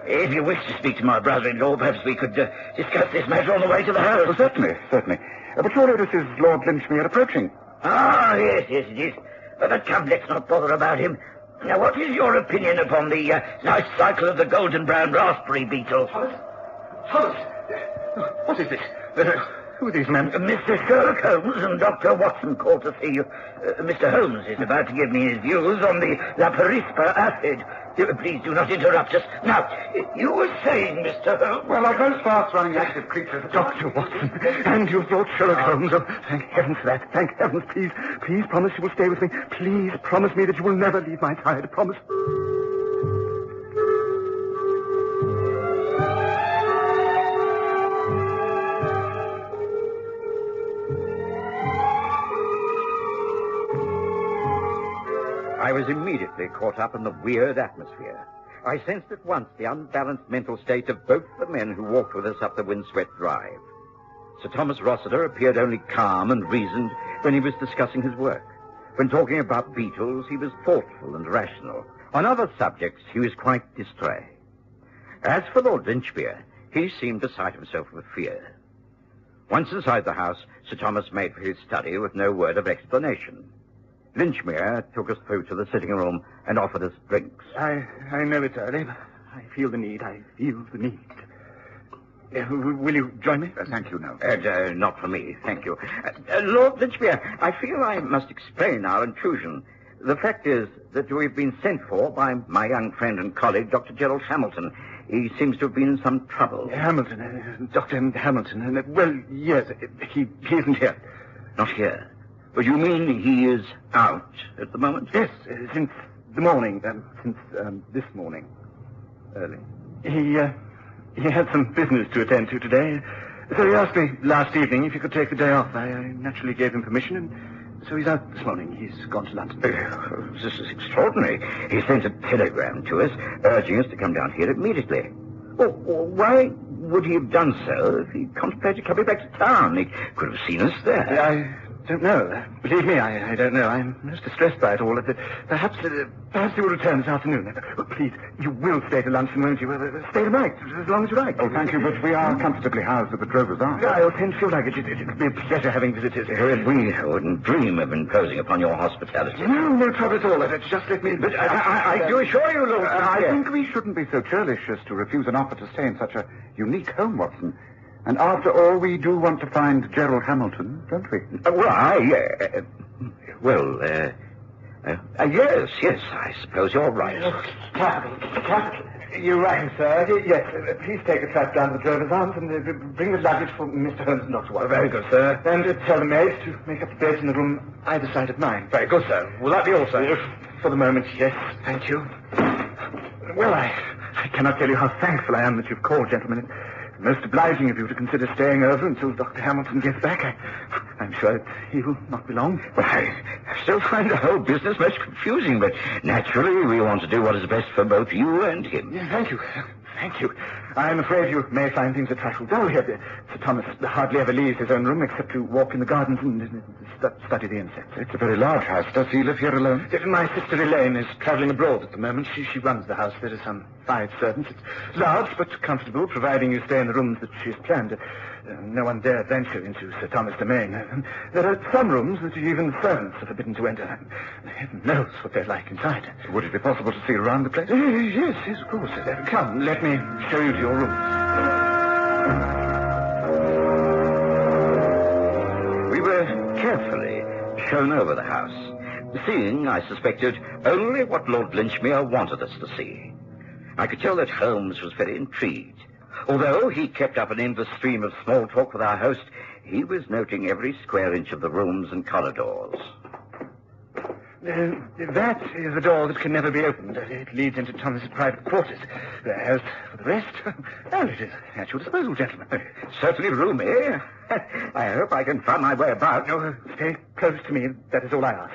If you wish to speak to my brother-in-law, perhaps we could discuss this matter on the way to the house.
Oh, certainly. But surely this is Lord Linchmere approaching.
Ah, yes, it is. But come, let's not bother about him. Now, what is your opinion upon the life cycle of the golden-brown raspberry beetle?
Thomas! What is this? Who are these men?
Mr. Sherlock Holmes and Dr. Watson called to see you. Mr. Holmes is about to give me his views on the Berisford acid. Please do not interrupt us. Now, you were saying, Mr. Holmes...
Well, a most fast-running active creature...
Dr. Watson, and you've brought Sherlock Holmes. Oh, thank heavens for that. Thank heavens. Please promise you will stay with me. Please promise me that you will never leave my side. Promise.
I was immediately caught up in the weird atmosphere. I sensed at once the unbalanced mental state of both the men who walked with us up the windswept drive. Sir Thomas Rossiter appeared only calm and reasoned when he was discussing his work. When talking about beetles, he was thoughtful and rational. On other subjects, he was quite distrait. As for Lord Linchmere, he seemed beside himself with fear. Once inside the house, Sir Thomas made for his study with no word of explanation. Linchmere took us through to the sitting room and offered us drinks.
I know it's early, but I feel the need. Will you join me?
Thank you, no.
Not for me, thank you. Lord Linchmere, I feel I must explain our intrusion. The fact is that we've been sent for by my young friend and colleague, Dr. Gerald Hamilton. He seems to have been in some trouble.
Hamilton, Dr. Hamilton. Well, yes, he isn't here.
Not here? But you mean he is out at the moment?
Yes, since the morning, this morning, early. He had some business to attend to today, so he asked me last evening if he could take the day off. I naturally gave him permission, and so he's out this morning. He's gone to London.
This is extraordinary. He sent a telegram to us, urging us to come down here immediately. Well, why would he have done so if he contemplated coming back to town? He could have seen us there.
don't know. Believe me, I don't know. I'm most distressed by it all. Perhaps he will return this afternoon. Please, you will stay to luncheon, won't you? Stay tonight, as long as you like.
Oh, thank you, but we are comfortably housed at the Drover's Arms.
I'll send your luggage. It'll be a pleasure having visitors.
We wouldn't dream of imposing upon your hospitality.
No trouble at all. Just let me...
But I do assure you, Lord...
I think we shouldn't be so churlish as to refuse an offer to stay in such a unique home, Watson. And after all, we do want to find Gerald Hamilton, don't we?
Yes, I suppose you're right.
Capital. You rang, sir. Yes, please take a trap down to the Drover's Arms and bring the luggage for Mr. Holmes and Dr. Watson.
Very good, sir.
And tell the maid to make up the beds in the room either side of mine.
Very good, sir. Will that be all, sir?
For the moment, yes. Thank you. Well, I cannot tell you how thankful I am that you've called, gentlemen. Most obliging of you to consider staying over until Dr. Hamilton gets back. I'm sure he will not be long.
Well, I still find the whole business most confusing, but naturally we want to do what is best for both you and him.
Thank you. I'm afraid you may find things a trifle dull here. Sir Thomas hardly ever leaves his own room except to walk in the gardens and study the insects.
It's a very large house. Does he live here alone?
My sister Elaine is travelling abroad at the moment. She runs the house. There are some 5 servants. It's large but comfortable, providing you stay in the rooms that she has planned. No one dare venture into Sir Thomas' domain. There are some rooms that even the servants are forbidden to enter. Heaven knows what they're like inside.
Would it be possible to see around the place?
Yes, of course. Come, let me show you to your room.
We were carefully shown over the house, seeing, I suspected, only what Lord Linchmere wanted us to see. I could tell that Holmes was very intrigued. Although he kept up an endless stream of small talk with our host, he was noting every square inch of the rooms and corridors.
That is a door that can never be opened. It leads into Thomas's private quarters. As for the rest, well, it is at your disposal, gentlemen.
Certainly roomy. I hope I can find my way about.
No, stay close to me. That is all I ask.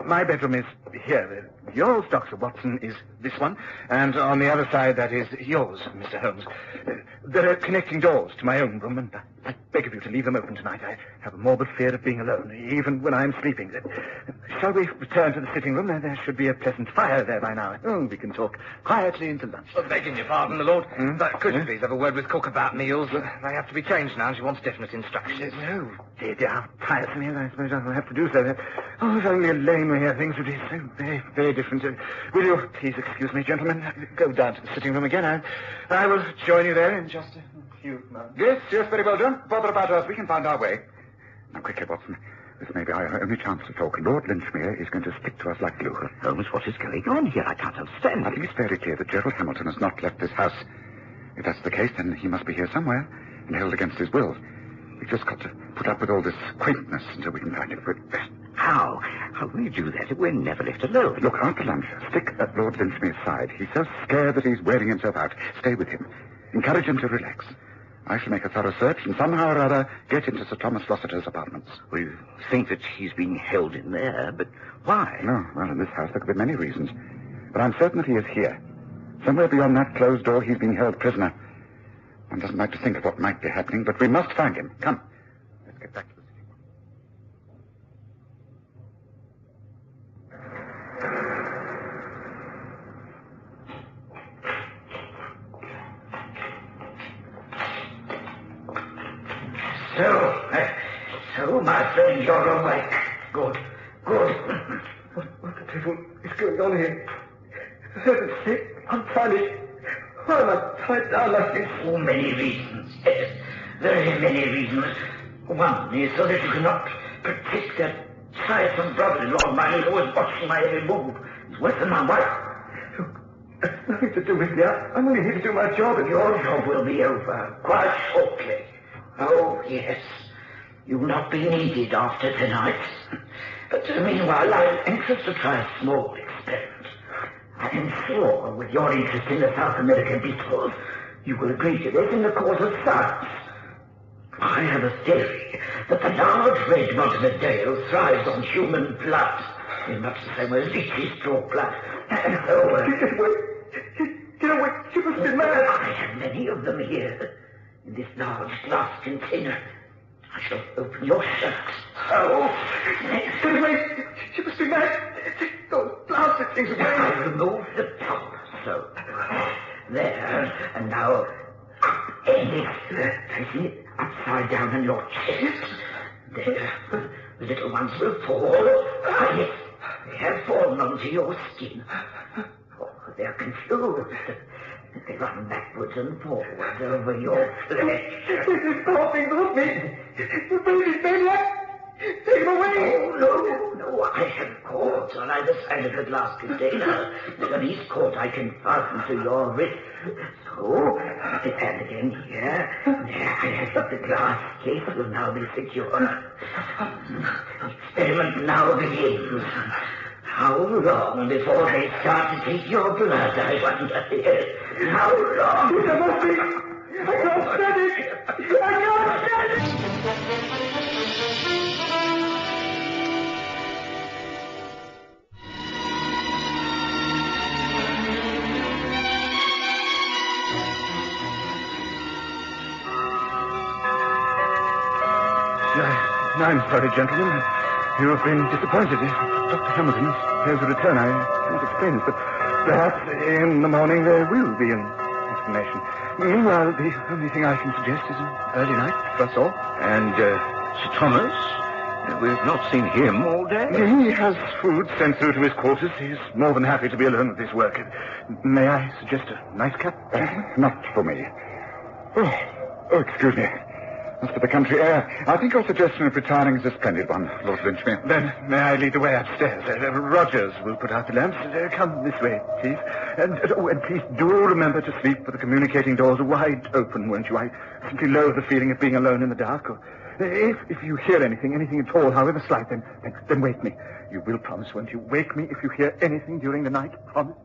My bedroom is here. Yours, Dr. Watson, is this one. And on the other side, that is yours, Mr. Holmes. There are connecting doors to my own room, and I beg of you to leave them open tonight. I have a morbid fear of being alone, even when I'm sleeping. Shall we return to the sitting room? There should be a pleasant fire there by now. Oh, we can talk quietly into lunch.
Begging your pardon, my lord. Could you please have a word with cook about meals? They have to be changed now. She wants definite instructions.
Oh, dear, how tiresome. Yes, I suppose I'll have to do so. Oh, if only Elaine were here, things would be so very, very different. Will you please excuse me, gentlemen? Go down to the sitting room again. I will join you there in just a few moments.
Yes, very well done. Bother about us. We can find our way. Now, quickly, Watson. This may be our only chance to talk. Lord Linchmere is going to stick to us like glue.
Holmes, what is going on here? I can't understand.
I think it's very clear that Gerald Hamilton has not left this house. If that's the case, then he must be here somewhere and held against his will. We've just got to put up with all this quaintness until we can find him.
How? How will you do that if we're never left alone?
Look, after lunch, stick at Lord Linchmere's side. He's so scared that he's wearing himself out. Stay with him. Encourage him to relax. I shall make a thorough search and somehow or other get into Sir Thomas Rossiter's apartments.
We think that he's being held in there, but why?
No, well, in this house there could be many reasons. But I'm certain that he is here. Somewhere beyond that closed door he's being held prisoner. One doesn't like to think of what might be happening, but we must find him. Come. Let's get back to the city.
So, my friend, you're awake. Good.
What the devil is going on here? For heaven's sake, I'm punished. Why am I tied down like this?
So many reasons, yes. Very many reasons. One is so that you cannot protect that tiresome brother-in-law of mine who's always watching my every move. He's worse than my wife.
That's nothing to do with me. I'm only here to do my job.
Your job will be over quite shortly. Oh, yes. You'll not be needed after tonight. But meanwhile, I'm anxious to try a small experiment. I am sure, with your interest in the South American beetles, you will agree to this in the cause of science. I have a theory that the large red Montevideo thrives on human blood, in much the same way as leeches draw blood. And so...
Get away! You must be mad!
I have many of them here, in this large glass container. I shall open your shirt.
so.
Get away! She must be mad! Take those blasted things away!
Now remove the top, so. There, and now... Placing it upside down on your chest. There, the little ones will fall. Ah, yes, they have fallen onto your skin. Oh, they're confused. They run backwards and forwards over your flesh.
This is coughing off me! The baby's maniac! Take him away!
Oh, no, I have cords on either side of the glass container. When he's caught, I can fasten to your wrist. So, and again here. There, I have the glass case will now be secure. The experiment now begins. How long before they start to take your blood, I wonder? Yes. How long?
There must be! I can't stand it! I can't stand it!
I'm sorry, gentlemen. You have been disappointed. Dr. Hamilton fails to return. I cannot explain it, but perhaps in the morning there will be an explanation. Meanwhile, the only thing I can suggest is an early night for us all.
And, Sir Thomas? We've not seen him all day.
He has food sent through to his quarters. He is more than happy to be alone with his work. May I suggest a nightcap?
Not for me. Oh, excuse me. As for the country air, I think your suggestion of retiring is a splendid one, Lord Lynchmere.
Then may I lead the way upstairs? Rogers will put out the lamps. Come this way, please. And please do remember to sleep with the communicating doors wide open, won't you? I simply loathe the feeling of being alone in the dark. If you hear anything at all, however slight, then wake me. You will promise, won't you? Wake me if you hear anything during the night. Promise.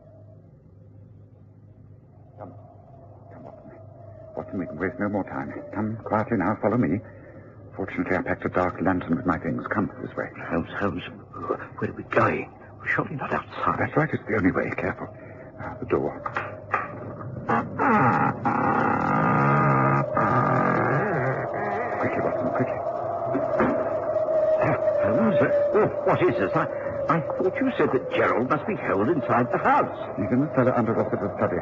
Watson, we can waste no more time. Come quietly now, follow me. Fortunately, I packed a dark lantern with my things. Come this way.
Holmes, where are we going? We're surely not outside.
That's right, it's the only way. Careful. Now, the door. Quickly, Watson, quickly.
Holmes, what is this? I thought you said that Gerald must be held inside the house.
He's in the cellar under Rossiter's study.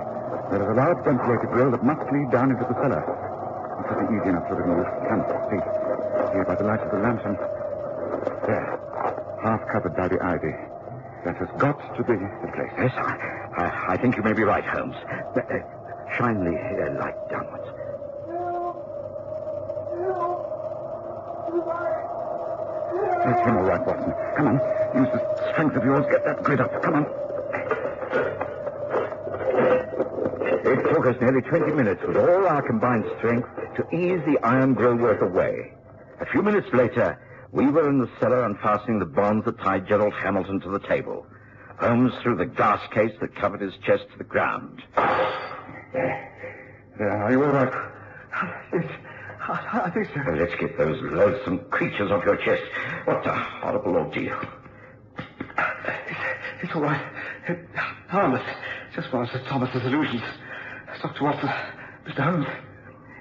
There is a large ventilated grill that must lead down into the cellar. It should be easy enough to remove. Come, see. Here, by the light of the lantern. There. Half covered by the ivy. That has got to be the place.
Yes, I think you may be right, Holmes. Shine the light downwards.
That's him all right, Watson. Come on. Use the strength of yours. Get that grid up. Come on.
It took us nearly 20 minutes with all our combined strength to ease the iron grill work away. A few minutes later, we were in the cellar unfastening the bonds that tied Gerald Hamilton to the table. Holmes threw the glass case that covered his chest to the ground.
There, are you all right?
Yes, I think so.
Well, let's get those loathsome creatures off your chest. What a horrible ordeal.
It's all right. Harmless. Just one of Sir Thomas's illusions. Dr. Watson, Mr. Holmes,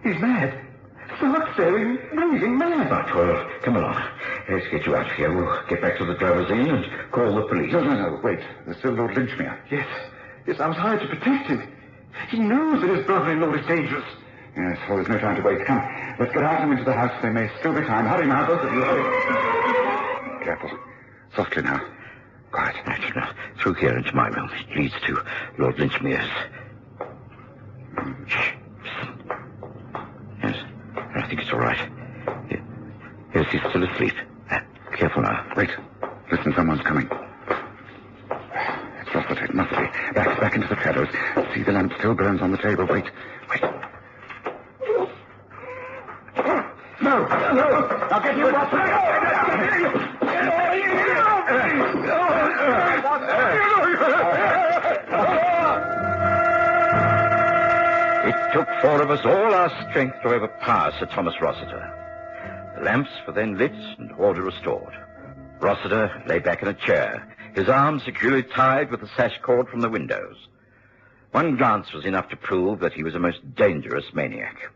he's mad. Stark staring, raving mad.
Right, well, come along. Let's get you out of here. We'll get back to the driver's inn and call the police.
No, wait. There's still Lord Lynchmere.
Yes, I was hired to protect him. He knows that his brother-in-law is dangerous.
Yes, well, there's no time to wait. Come, let's get out and into the house. There may still be time. Hurry now, both of you. Hurry. Careful. Softly now. Quiet.
Right, through here into my room. It leads to Lord Lynchmere's. Shh. Yes, I think it's all right. Yes, he's still asleep. Careful now.
Wait. Listen, someone's coming. It's Rossiter. It must be. Back into the shadows. See, the lamp still burns on the table. Wait. No! I'll get you,
It took four of us all our strength to overpower Sir Thomas Rossiter. The lamps were then lit and order restored. Rossiter lay back in a chair, his arms securely tied with the sash cord from the windows. One glance was enough to prove that he was a most dangerous maniac.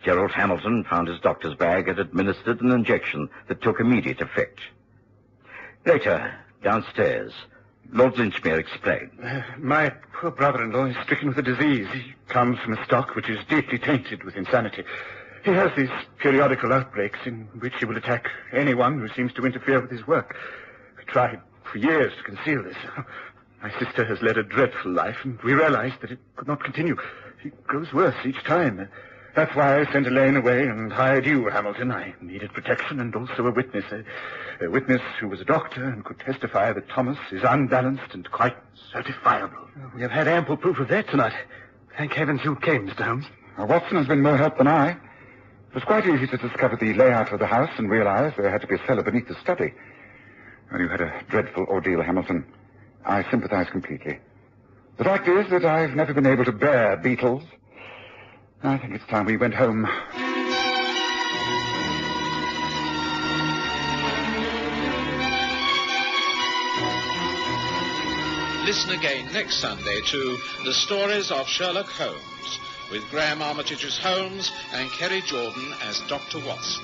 Gerald Hamilton found his doctor's bag and administered an injection that took immediate effect. Later, downstairs, Lord Linchmere explained.
My poor brother-in-law is stricken with a disease. He comes from a stock which is deeply tainted with insanity. He has these periodical outbreaks in which he will attack anyone who seems to interfere with his work. We tried for years to conceal this. My sister has led a dreadful life, and we realized that it could not continue. He grows worse each time. That's why I sent Elaine away and hired you, Hamilton. I needed protection and also a witness. A witness who was a doctor and could testify that Thomas is unbalanced and quite certifiable.
We have had ample proof of that tonight. Thank heavens you came, Mr. Holmes.
Watson has been more help than I. It was quite easy to discover the layout of the house and realize there had to be a cellar beneath the study. Well, you had a dreadful ordeal, Hamilton. I sympathize completely. The fact is that I've never been able to bear beetles. I think it's time we went home.
Listen again next Sunday to The Stories of Sherlock Holmes, with Graham Armitage as Holmes and Kerry Jordan as Dr. Watson.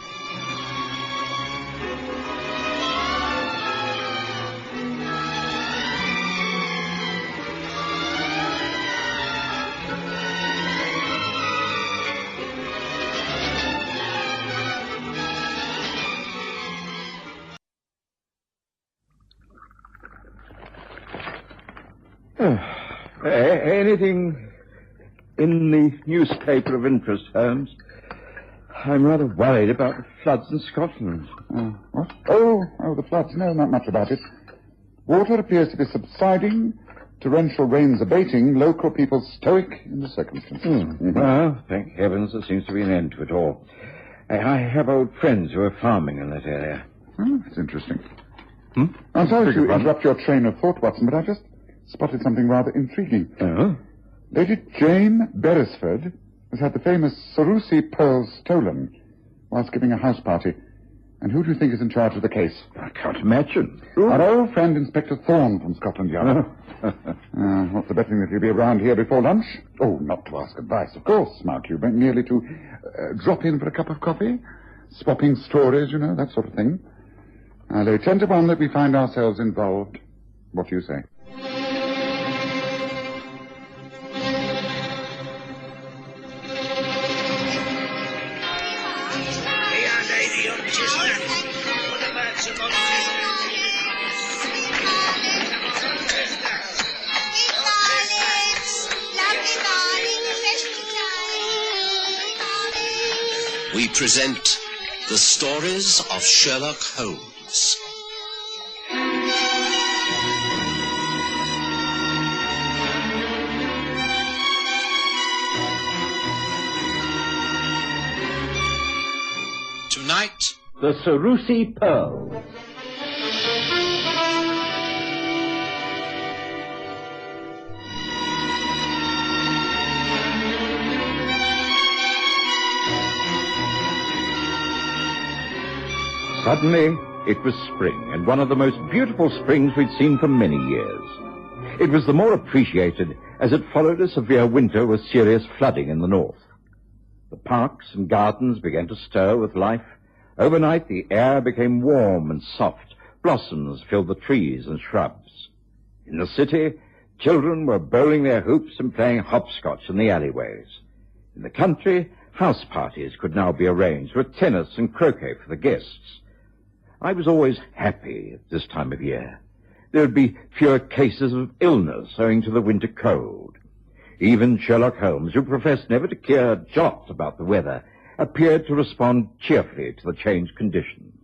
Anything in the newspaper of interest, Holmes? I'm rather worried about the floods in Scotland.
What? Oh, the floods. No, not much about it. Water appears to be subsiding, torrential rains abating, local people stoic in the circumstances.
Well, thank heavens there seems to be an end to it all. I have old friends who are farming in that area.
Oh, that's interesting. I'm sorry to interrupt your train of thought, Watson, but I just spotted something rather intriguing.
Oh?
Lady Jane Berisford has had the famous Sarusi pearls stolen whilst giving a house party. And who do you think is in charge of the case?
I can't imagine.
Our old friend Inspector Thorne from Scotland Yard. What's the betting that he'll be around here before lunch? Oh, not to ask advice, of course, mark you, but merely to drop in for a cup of coffee, swapping stories, you know, that sort of thing. I lay 10 to 1 that we find ourselves involved. What do you say?
We present The Stories of Sherlock Holmes.
Tonight,
The Sarusi Pearls. Suddenly, it was spring, and one of the most beautiful springs we'd seen for many years. It was the more appreciated as it followed a severe winter with serious flooding in the north. The parks and gardens began to stir with life. Overnight, the air became warm and soft. Blossoms filled the trees and shrubs. In the city, children were bowling their hoops and playing hopscotch in the alleyways. In the country, house parties could now be arranged with tennis and croquet for the guests. I was always happy at this time of year. There would be fewer cases of illness owing to the winter cold. Even Sherlock Holmes, who professed never to care a jot about the weather, appeared to respond cheerfully to the changed conditions.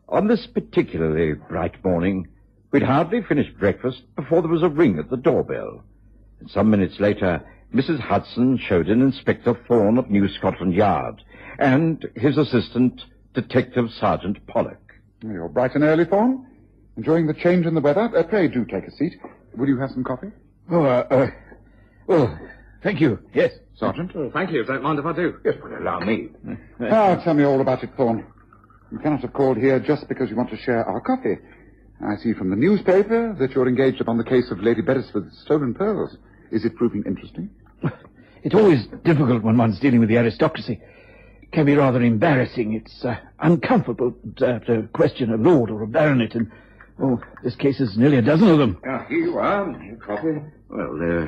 On this particularly bright morning, we'd hardly finished breakfast before there was a ring at the doorbell. And some minutes later, Mrs. Hudson showed in Inspector Thorne of New Scotland Yard and his assistant, Detective Sergeant Pollock.
You're bright and early, Thorne. Enjoying the change in the weather? Pray do take a seat. Will you have some coffee?
Thank you. Yes.
Sergeant?
Thank you. Don't mind if I do.
Yes, well, allow me.
Tell me all about it, Thorne. You cannot have called here just because you want to share our coffee. I see from the newspaper that you're engaged upon the case of Lady Beresford's stolen pearls. Is it proving interesting?
It's always difficult when one's dealing with the aristocracy. It can be rather embarrassing. It's uncomfortable to question a lord or a baronet, and, this case is nearly a dozen of them.
Here you are. Your coffee. Well,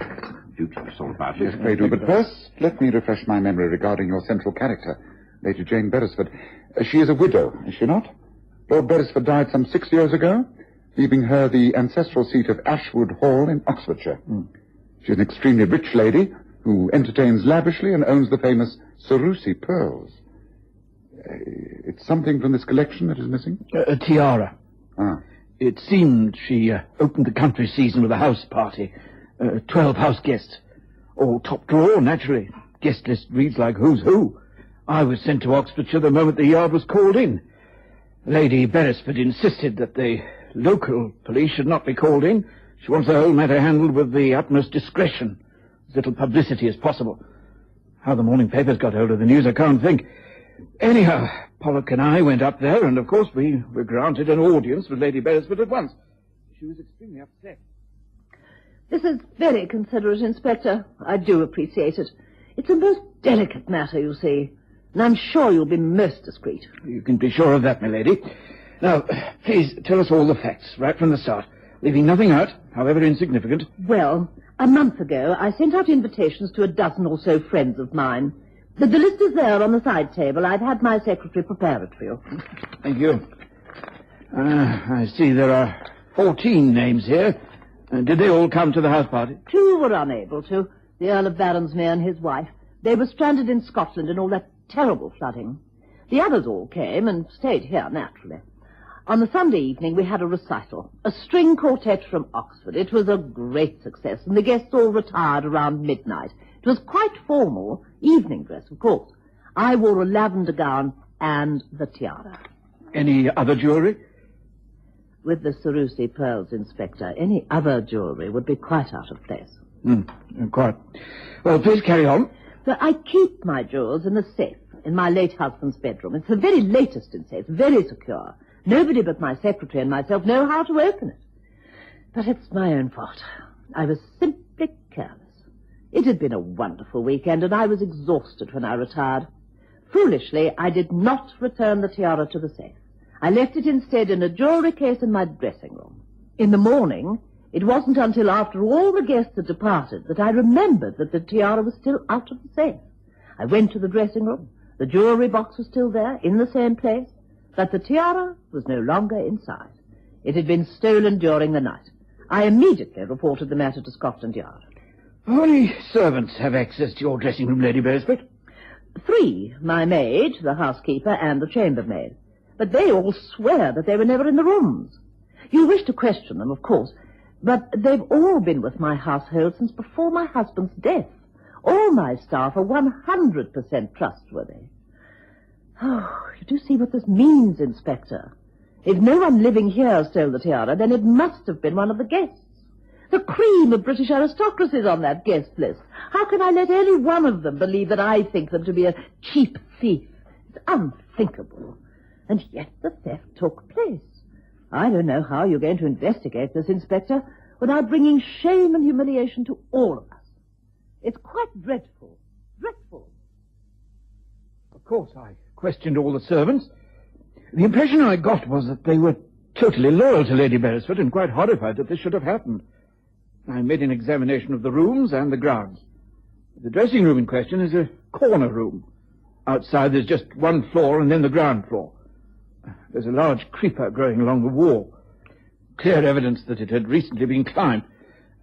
Duke's all about
Yes, pray do. But first, let me refresh my memory regarding your central character, Lady Jane Berisford. She is a widow, is she not? Lord Berisford died some 6 years ago, leaving her the ancestral seat of Ashwood Hall in Oxfordshire. She's an extremely rich lady who entertains lavishly and owns the famous Cerusi pearls. It's something from this collection that is missing?
A tiara.
Ah.
It seemed she opened the country season with a house party. 12 house guests. All top drawer, naturally. Guest list reads like who's who. I was sent to Oxfordshire the moment the yard was called in. Lady Beresford insisted that the local police should not be called in. She wants the whole matter handled with the utmost discretion. As little publicity as possible. How the morning papers got hold of the news, I can't think. Anyhow, Pollock and I went up there, and of course we were granted an audience with Lady Beresford at once. She was extremely upset.
This is very considerate, Inspector. I do appreciate it. It's a most delicate matter, you see, and I'm sure you'll be most discreet.
You can be sure of that, my lady. Now, please tell us all the facts, right from the start, leaving nothing out, however insignificant.
Well, a month ago, I sent out invitations to a dozen or so friends of mine. The list is there on the side table. I've had my secretary prepare it for you.
Thank you. I see there are 14 names here. Did they all come to the house party?
2 were unable to. The Earl of Baronsmere and his wife. They were stranded in Scotland in all that terrible flooding. The others all came and stayed here, naturally. On the Sunday evening, we had a recital. A string quartet from Oxford. It was a great success, and the guests all retired around midnight. It was quite formal, evening dress, of course. I wore a lavender gown and the tiara.
Any other jewellery?
With the Cerusi pearls, Inspector, any other jewellery would be quite out of place.
Quite. Well, please carry on.
Well, I keep my jewels in the safe in my late husband's bedroom. It's the very latest in safe, very secure. Nobody but my secretary and myself know how to open it. But it's my own fault. I was simply careless. It had been a wonderful weekend, and I was exhausted when I retired. Foolishly, I did not return the tiara to the safe. I left it instead in a jewellery case in my dressing room. In the morning, it wasn't until after all the guests had departed that I remembered that the tiara was still out of the safe. I went to the dressing room. The jewellery box was still there, in the same place, but the tiara was no longer inside. It had been stolen during the night. I immediately reported the matter to Scotland Yard.
How many servants have access to your dressing room, Lady Beresford?
3, my maid, the housekeeper, and the chambermaid. But they all swear that they were never in the rooms. You wish to question them, of course, but they've all been with my household since before my husband's death. All my staff are 100% trustworthy. Oh, you do see what this means, Inspector. If no one living here stole the tiara, then it must have been one of the guests. The cream of British aristocracy is on that guest list. How can I let any one of them believe that I think them to be a cheap thief? It's unthinkable. And yet the theft took place. I don't know how you're going to investigate this, Inspector, without bringing shame and humiliation to all of us. It's quite dreadful. Dreadful.
Of course, I questioned all the servants. The impression I got was that they were totally loyal to Lady Beresford and quite horrified that this should have happened. I made an examination of the rooms and the grounds. The dressing room in question is a corner room. Outside there's just one floor and then the ground floor. There's a large creeper growing along the wall. Clear evidence that it had recently been climbed.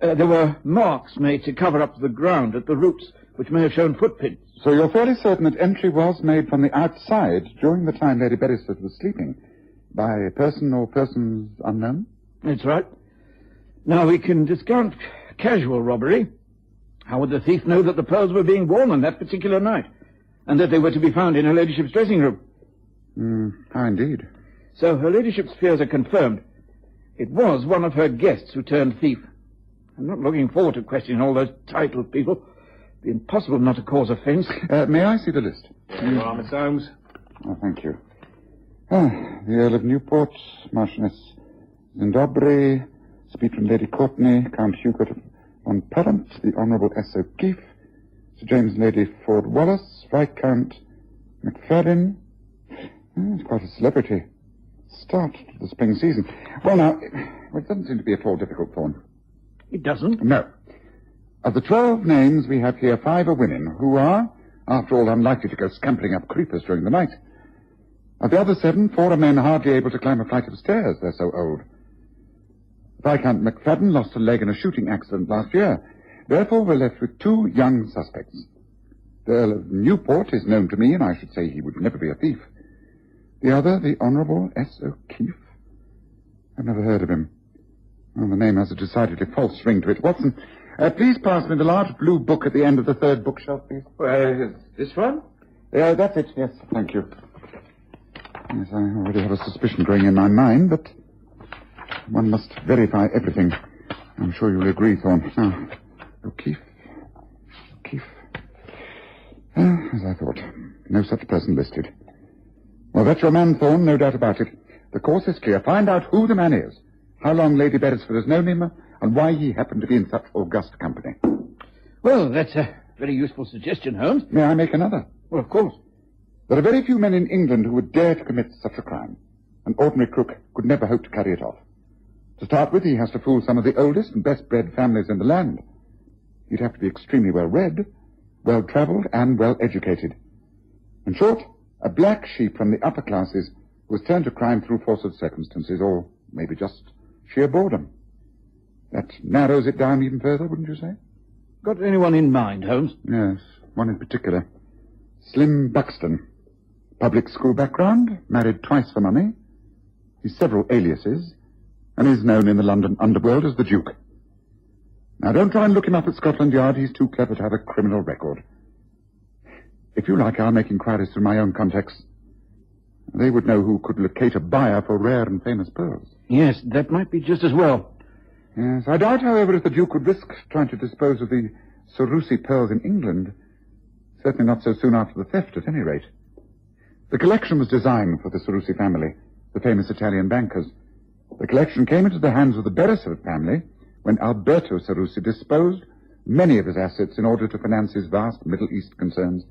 There were marks made to cover up the ground at the roots, which may have shown footprints.
So you're fairly certain that entry was made from the outside during the time Lady Beresford was sleeping, by a person or persons unknown?
That's right. Now, we can discount casual robbery. How would the thief know that the pearls were being worn on that particular night, and that they were to be found in her ladyship's dressing room?
How indeed.
So her ladyship's fears are confirmed. It was one of her guests who turned thief. I'm not looking forward to questioning all those titled people. It'd be impossible not to cause offence.
May I see the list?
There you are, Miss Holmes.
Oh, thank you. The Earl of Newport, Marchioness Zindobri, speech from Lady Courtney, Count Hubert von Parent, the Honourable S. O'Keefe, Sir James and Lady Ford Wallace, Viscount McFadden. He's quite a celebrity. Start to the spring season. Well, now, it doesn't seem to be at all difficult, Thorne.
It doesn't?
No. Of the 12 names we have here, 5 are women, who are, after all, unlikely to go scampering up creepers during the night. Of the other 7, 4 are men hardly able to climb a flight of stairs. They're so old. Viscount McFadden lost a leg in a shooting accident last year. Therefore, we're left with 2 young suspects. The Earl of Newport is known to me, and I should say he would never be a thief. The other, the Honourable S. O'Keefe. I've never heard of him. Well, the name has a decidedly false ring to it. Watson, please pass me the large blue book at the end of the 3rd bookshelf, please.
This one?
That's it, yes, thank you. Yes, I already have a suspicion growing in my mind, but one must verify everything. I'm sure you'll agree, Thorne. Now, O'Keefe. As I thought. No such person listed. Well, that's your man, Thorne, no doubt about it. The course is clear. Find out who the man is, how long Lady Beresford has known him, and why he happened to be in such august company.
Well, that's a very useful suggestion, Holmes.
May I make another?
Well, of course.
There are very few men in England who would dare to commit such a crime. An ordinary crook could never hope to carry it off. To start with, he has to fool some of the oldest and best-bred families in the land. He'd have to be extremely well-read, well-travelled, and well-educated. In short, a black sheep from the upper classes who has turned to crime through force of circumstances, or maybe just sheer boredom. That narrows it down even further, wouldn't you say?
Got anyone in mind, Holmes?
Yes, one in particular. Slim Buxton. Public school background, married twice for money. He's several aliases, and is known in the London underworld as the Duke. Now, don't try and look him up at Scotland Yard. He's too clever to have a criminal record. If you like, I'll make inquiries through my own contacts. They would know who could locate a buyer for rare and famous pearls.
Yes, that might be just as well.
Yes, I doubt, however, if the Duke would risk trying to dispose of the Cerusi pearls in England. Certainly not so soon after the theft, at any rate. The collection was designed for the Cerusi family, the famous Italian bankers. The collection came into the hands of the Berisford family when Alberto Cerusi disposed many of his assets in order to finance his vast Middle East concerns.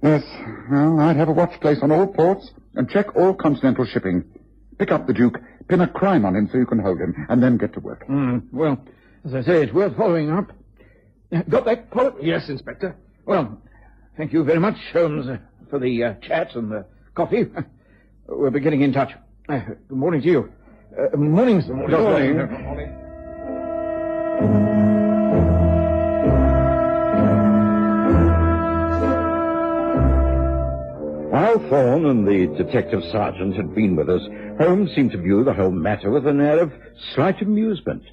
Yes, well, I'd have a watch place on all ports and check all continental shipping. Pick up the Duke, pin a crime on him so you can hold him, and then get to work.
Well, as I say, it's worth following up. Got that, Pollock?
Yes, Inspector.
Well, thank you very much, Holmes, for the chat and the coffee. We'll be getting in touch. Good morning to you. Morning, sir.
Good morning.
While Thorne and the detective sergeant had been with us, Holmes seemed to view the whole matter with an air of slight amusement.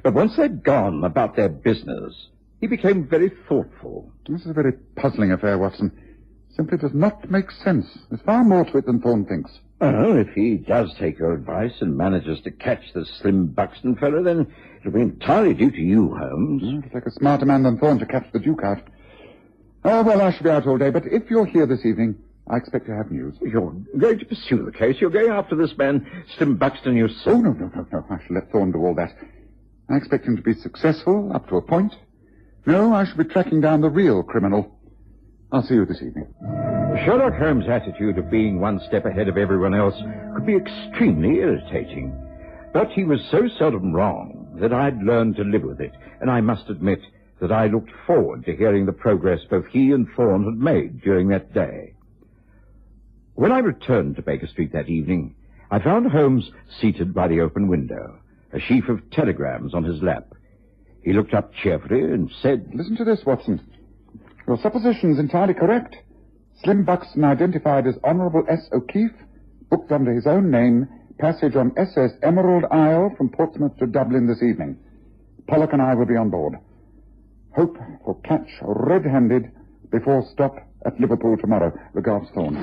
But once they'd gone about their business, he became very thoughtful.
This is a very puzzling affair, Watson. Simply does not make sense. There's far more to it than Thorne thinks.
Well, if he does take your advice and manages to catch the Slim Buxton fellow, then it'll be entirely due to you, Holmes.
It'll take a smarter man than Thorne to catch the Duke out. Well, I shall be out all day, but if you're here this evening, I expect to have news.
You're going to pursue the case? You're going after this man, Slim Buxton, yourself?
Oh, no. I shall let Thorne do all that. I expect him to be successful up to a point. No, I shall be tracking down the real criminal. I'll see you this evening.
Sherlock Holmes' attitude of being one step ahead of everyone else could be extremely irritating. But he was so seldom wrong that I'd learned to live with it, and I must admit that I looked forward to hearing the progress both he and Thorne had made during that day. When I returned to Baker Street that evening, I found Holmes seated by the open window, a sheaf of telegrams on his lap. He looked up cheerfully and said,
"Listen to this, Watson. Your supposition's entirely correct. Slim Buxton identified as Honourable S. O'Keefe, booked under his own name, passage on SS Emerald Isle from Portsmouth to Dublin this evening. Pollock and I will be on board. Hope for catch red-handed before stop at Liverpool tomorrow. Regards, Thorne."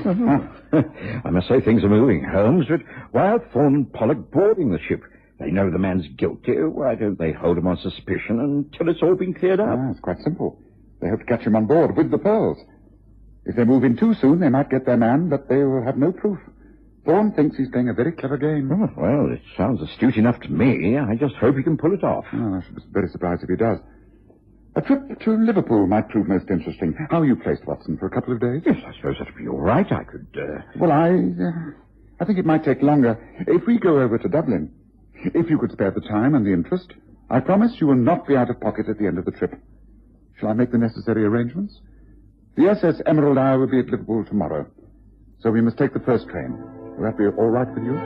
I must say things are moving, Holmes, but why are Thorne and Pollock boarding the ship? They know the man's guilty. Why don't they hold him on suspicion until it's all been cleared up?
It's quite simple. They hope to catch him on board with the pearls. If they move in too soon, they might get their man, but they will have no proof. Thorne thinks he's playing a very clever game.
Oh, well, it sounds astute enough to me. I just hope he can pull it off.
I should be very surprised if he does. A trip to Liverpool might prove most interesting. How are you placed, Watson, for a couple of days?
Yes, I suppose that'd be all right. I could,
Well, I think it might take longer. If we go over to Dublin, if you could spare the time and the interest, I promise you will not be out of pocket at the end of the trip. Shall I make the necessary arrangements? The SS Emerald Isle will be at Liverpool tomorrow, so we must take the first train. Will that be all right with you?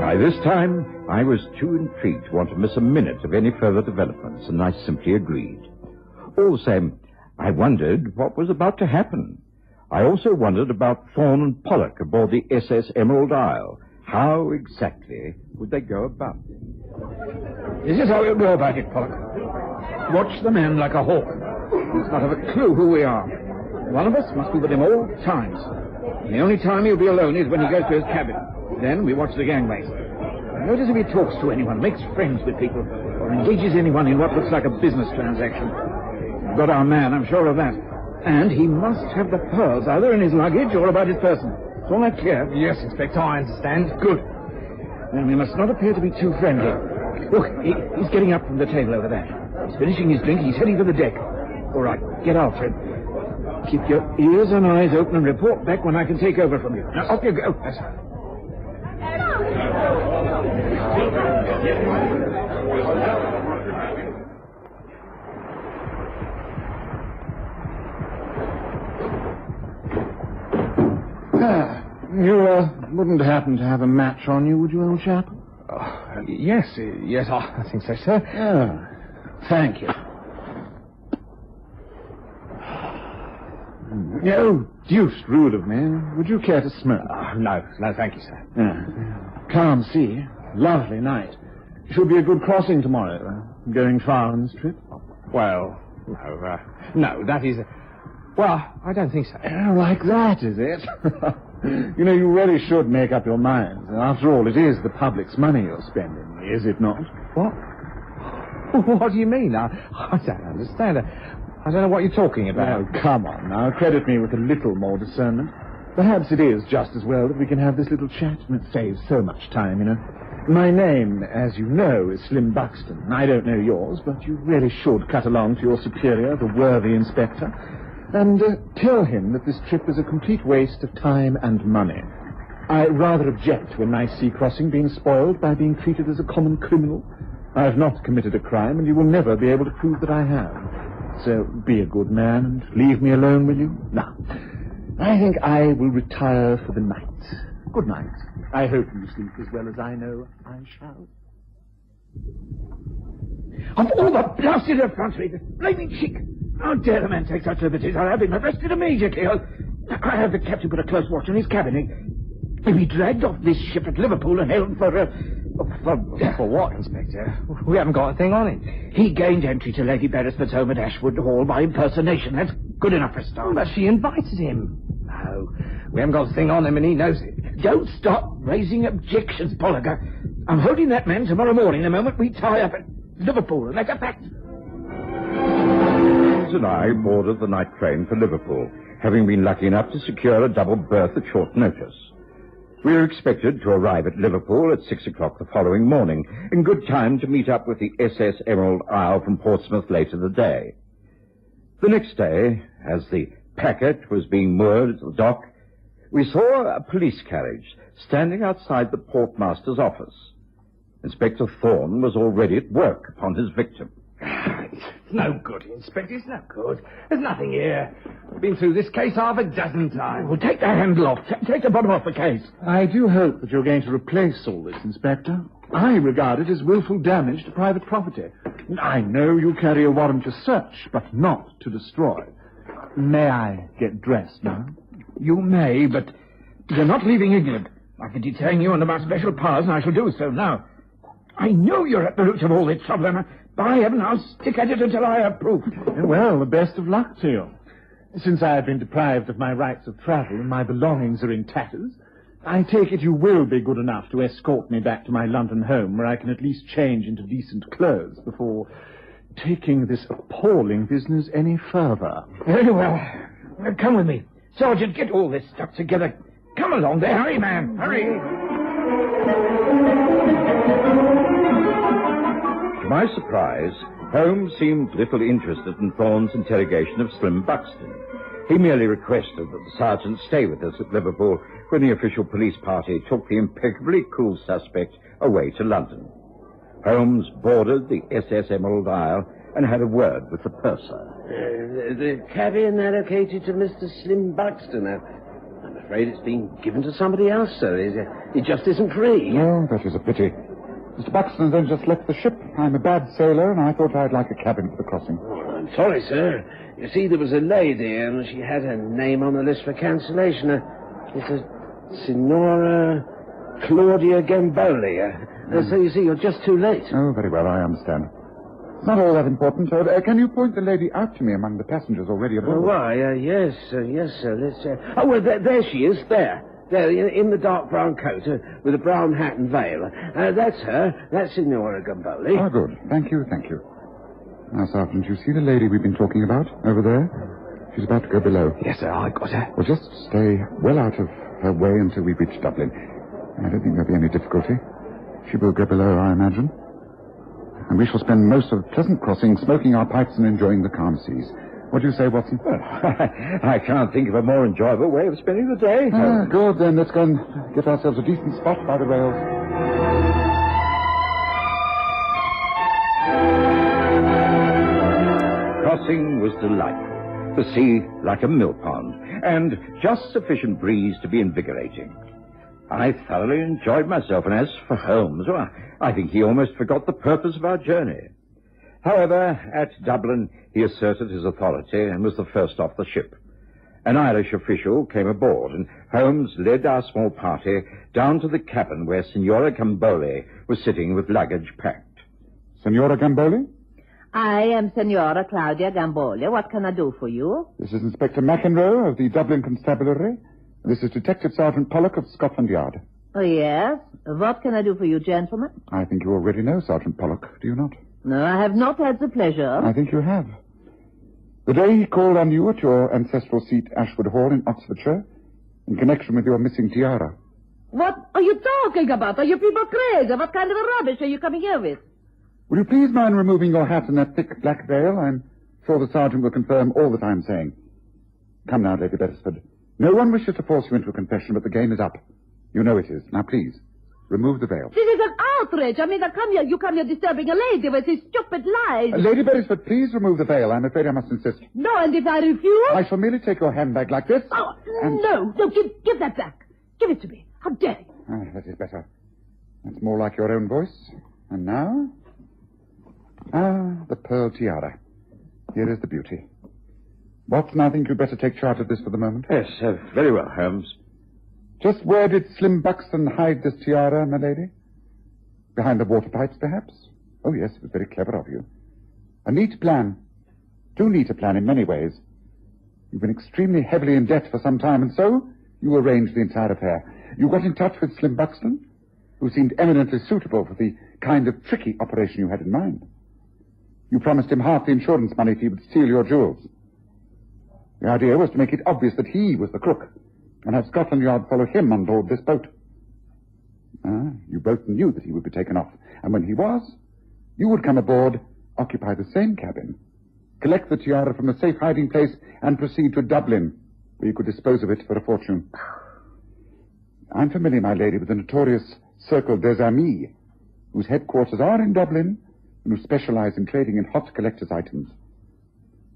By this time, I was too intrigued to want to miss a minute of any further developments, and I simply agreed. All the same, I wondered what was about to happen. I also wondered about Thorne and Pollock aboard the SS Emerald Isle. How exactly would they go about it?
This is how we'll go about it, Pollock. Watch the man like a hawk. He's not have a clue who we are. One of us must be with him all times. And the only time he'll be alone is when he goes to his cabin. Then we watch the gangway. Notice if he talks to anyone, makes friends with people, or engages anyone in what looks like a business transaction. We've got our man, I'm sure of that. And he must have the pearls either in his luggage or about his person. Is all that clear? Yes, Inspector, I understand. Good. Then we must not appear to be too friendly. Look, he's getting up from the table over there. He's finishing his drink. He's heading for the deck. All right, get after him. Keep your ears and eyes open and report back when I can take over from you. Now, off you go. That's right. You wouldn't happen to have a match on you, would you, old chap? Yes, I think so, sir. Oh, thank you. Oh, deuced rude of me. Would you care to smoke? No, thank you, sir. Calm sea, lovely night. Should be a good crossing tomorrow. Going far on this trip? Well, no, that is... Well, I don't think so. Like that, is it? You know, you really should make up your mind. After all, it is the public's money you're spending, is it not? What? What do you mean? I don't understand. I don't know what you're talking about. Oh, come on now. Credit me with a little more discernment. Perhaps it is just as well that we can have this little chat, and it saves so much time, you know. My name, as you know, is Slim Buxton. I don't know yours, but you really should cut along to your superior, the worthy inspector, and tell him that this trip is a complete waste of time and money. I rather object to a nice sea crossing being spoiled by being treated as a common criminal. I have not committed a crime, and you will never be able to prove that I have. So be a good man and leave me alone, will you? Now, I think I will retire for the night. Good night. I hope you sleep as well as I know I shall. Of all the blasted effrontery, this blaming cheek! How dare the man take such liberties? I'll have him arrested immediately. I have the captain put a close watch on his cabin. He'll be dragged off this ship at Liverpool and held for what, Inspector? We haven't got a thing on him. He gained entry to Lady Berisford's home at Ashwood Hall by impersonation. That's good enough for a start. But she invited him. No, we haven't got a thing on him, and he knows it. Don't stop raising objections, Pollock. I'm holding that man tomorrow morning the moment we tie up at Liverpool, and that's a fact.
And I boarded the night train for Liverpool, having been lucky enough to secure a double berth at short notice. We were expected to arrive at Liverpool at 6 o'clock the following morning, in good time to meet up with the SS Emerald Isle from Portsmouth later the day. The next day, as the packet was being moored at the dock, we saw a police carriage standing outside the portmaster's office. Inspector Thorne was already at work upon his victim.
It's no good, Inspector. It's no good. There's nothing here. I've been through this case half a dozen times. Well, take the handle off. Take the bottom off the case. I do hope that you're going to replace all this, Inspector. I regard it as willful damage to private property. I know you carry a warrant to search, but not to destroy. May I get dressed now? You may, but you're not leaving England. I can detain you under my special powers, and I shall do so now. I know you're at the root of all this trouble, and by heaven, I'll stick at it until I have proof. Well, the best of luck to you. Since I have been deprived of my rights of travel and my belongings are in tatters, I take it you will be good enough to escort me back to my London home, where I can at least change into decent clothes before taking this appalling business any further. Very well. Come with me. Sergeant, get all this stuff together. Come along there. Hurry, man. Hurry.
To my surprise, Holmes seemed little interested in Thorne's interrogation of Slim Buxton. He merely requested that the sergeant stay with us at Liverpool when the official police party took the impeccably cool suspect away to London. Holmes boarded the SS Emerald Isle and had a word with the purser.
The cabin allocated to Mr. Slim Buxton. I'm afraid it's been given to somebody else, sir. It just isn't free.
No, that is a pity. Mr. Buxton then just left the ship. I'm a bad sailor, and I thought I'd like a cabin for the crossing.
Oh, I'm sorry, sir. You see, there was a lady, and she had her name on the list for cancellation. It's a Signora Claudia Gamboli. So you see, you're just too late.
Oh, very well, I understand. It's not all that important. Can you point the lady out to me among the passengers already aboard?
Oh, why, yes, sir. Let's... Oh, well, there she is, there. There, in the dark brown coat, with a brown hat and veil. That's her. That's Signora Gamboli.
Oh, good. Thank you. Now, Sergeant, you see the lady we've been talking about over there? She's about to go below.
Yes, sir, I got her.
Well, just stay well out of her way until we reach Dublin. I don't think there'll be any difficulty. She will go below, I imagine. And we shall spend most of the pleasant crossing smoking our pipes and enjoying the calm seas. What do you say, Watson?
Well, I can't think of a more enjoyable way of spending the day.
Good, then. Let's go and get ourselves a decent spot by the rails.
Crossing was delightful. The sea like a mill pond, and just sufficient breeze to be invigorating. I thoroughly enjoyed myself, and as for Holmes, well, I think he almost forgot the purpose of our journey. However, at Dublin, he asserted his authority and was the first off the ship. An Irish official came aboard, and Holmes led our small party down to the cabin where Signora Gamboli was sitting with luggage packed.
Signora Gamboli?
I am Signora Claudia Gamboli. What can I do for you?
This is Inspector McEnroe of the Dublin Constabulary. This is Detective Sergeant Pollock of Scotland Yard.
Oh, yes? What can I do for you, gentlemen?
I think you already know Sergeant Pollock, do you not?
No, I have not had the pleasure.
I think you have. The day he called on you at your ancestral seat, Ashwood Hall in Oxfordshire, in connection with your missing tiara.
What are you talking about? Are you people crazy? What kind of a rubbish are you coming here with?
Will you please mind removing your hat and that thick black veil? I'm sure the sergeant will confirm all that I'm saying. Come now, Lady Berisford. No one wishes to force you into a confession, but the game is up. You know it is. Now, please, remove the veil.
This is an outrage. I mean, you come here disturbing a lady with his stupid lies.
Lady Berisford, please remove the veil. I'm afraid I must insist.
No, and if I refuse...
I shall merely take your handbag like this.
Oh, no, give that back. Give it to me. How dare you?
Ah, that is better. That's more like your own voice. And now... the pearl tiara. Here is the beauty. Watson, I think you'd better take charge of this for the moment.
Yes, very well, Holmes.
Just where did Slim Buxton hide this tiara, my lady? Behind the water pipes, perhaps? Oh, yes, it was very clever of you. A neat plan. Too neat a plan in many ways. You've been extremely heavily in debt for some time, and so you arranged the entire affair. You got in touch with Slim Buxton, who seemed eminently suitable for the kind of tricky operation you had in mind. You promised him half the insurance money if he would steal your jewels. The idea was to make it obvious that he was the crook, and have Scotland Yard follow him on board this boat. You both knew that he would be taken off, and when he was, you would come aboard, occupy the same cabin, collect the tiara from a safe hiding place, and proceed to Dublin, where you could dispose of it for a fortune. I'm familiar, my lady, with the notorious Circle des Amis, whose headquarters are in Dublin, and who specialize in trading in hot collector's items.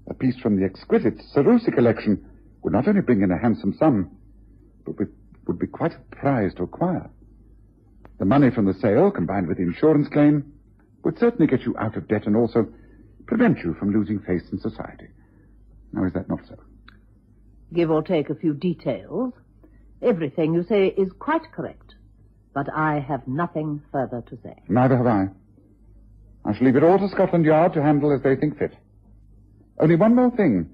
A piece from the exquisite Sarusi collection would not only bring in a handsome sum, but would be quite a prize to acquire. The money from the sale, combined with the insurance claim, would certainly get you out of debt and also prevent you from losing face in society. Now, is that not so?
Give or take a few details. Everything you say is quite correct, but I have nothing further to say.
Neither have I. I shall leave it all to Scotland Yard to handle as they think fit. Only one more thing.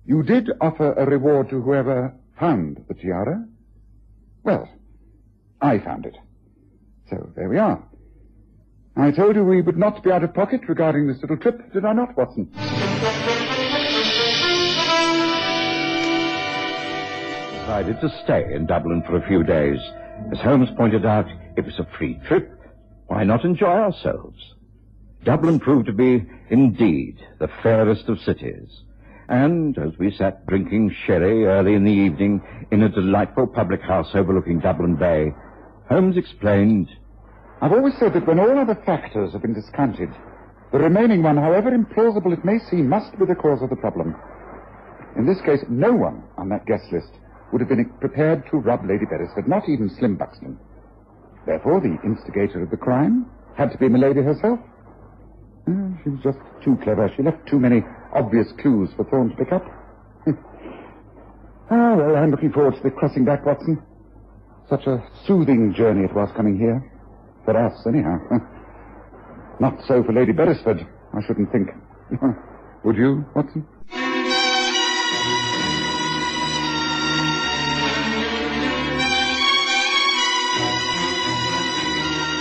You did offer a reward to whoever found the tiara. Well, I found it. So, there we are. I told you we would not be out of pocket regarding this little trip, did I not, Watson?
decided to stay in Dublin for a few days. As Holmes pointed out, it was a free trip. Why not enjoy ourselves? Dublin proved to be, indeed, the fairest of cities. And as we sat drinking sherry early in the evening in a delightful public house overlooking Dublin Bay, Holmes explained,
I've always said that when all other factors have been discounted, the remaining one, however implausible it may seem, must be the cause of the problem. In this case, no one on that guest list would have been prepared to rob Lady Berisford, not even Slim Buxton. Therefore, the instigator of the crime had to be Milady herself. She was just too clever. She left too many obvious clues for Thorne to pick up. Well, I'm looking forward to the crossing back, Watson. Such a soothing journey it was coming here. For us, anyhow. Not so for Lady Berisford, I shouldn't think. Would you, Watson?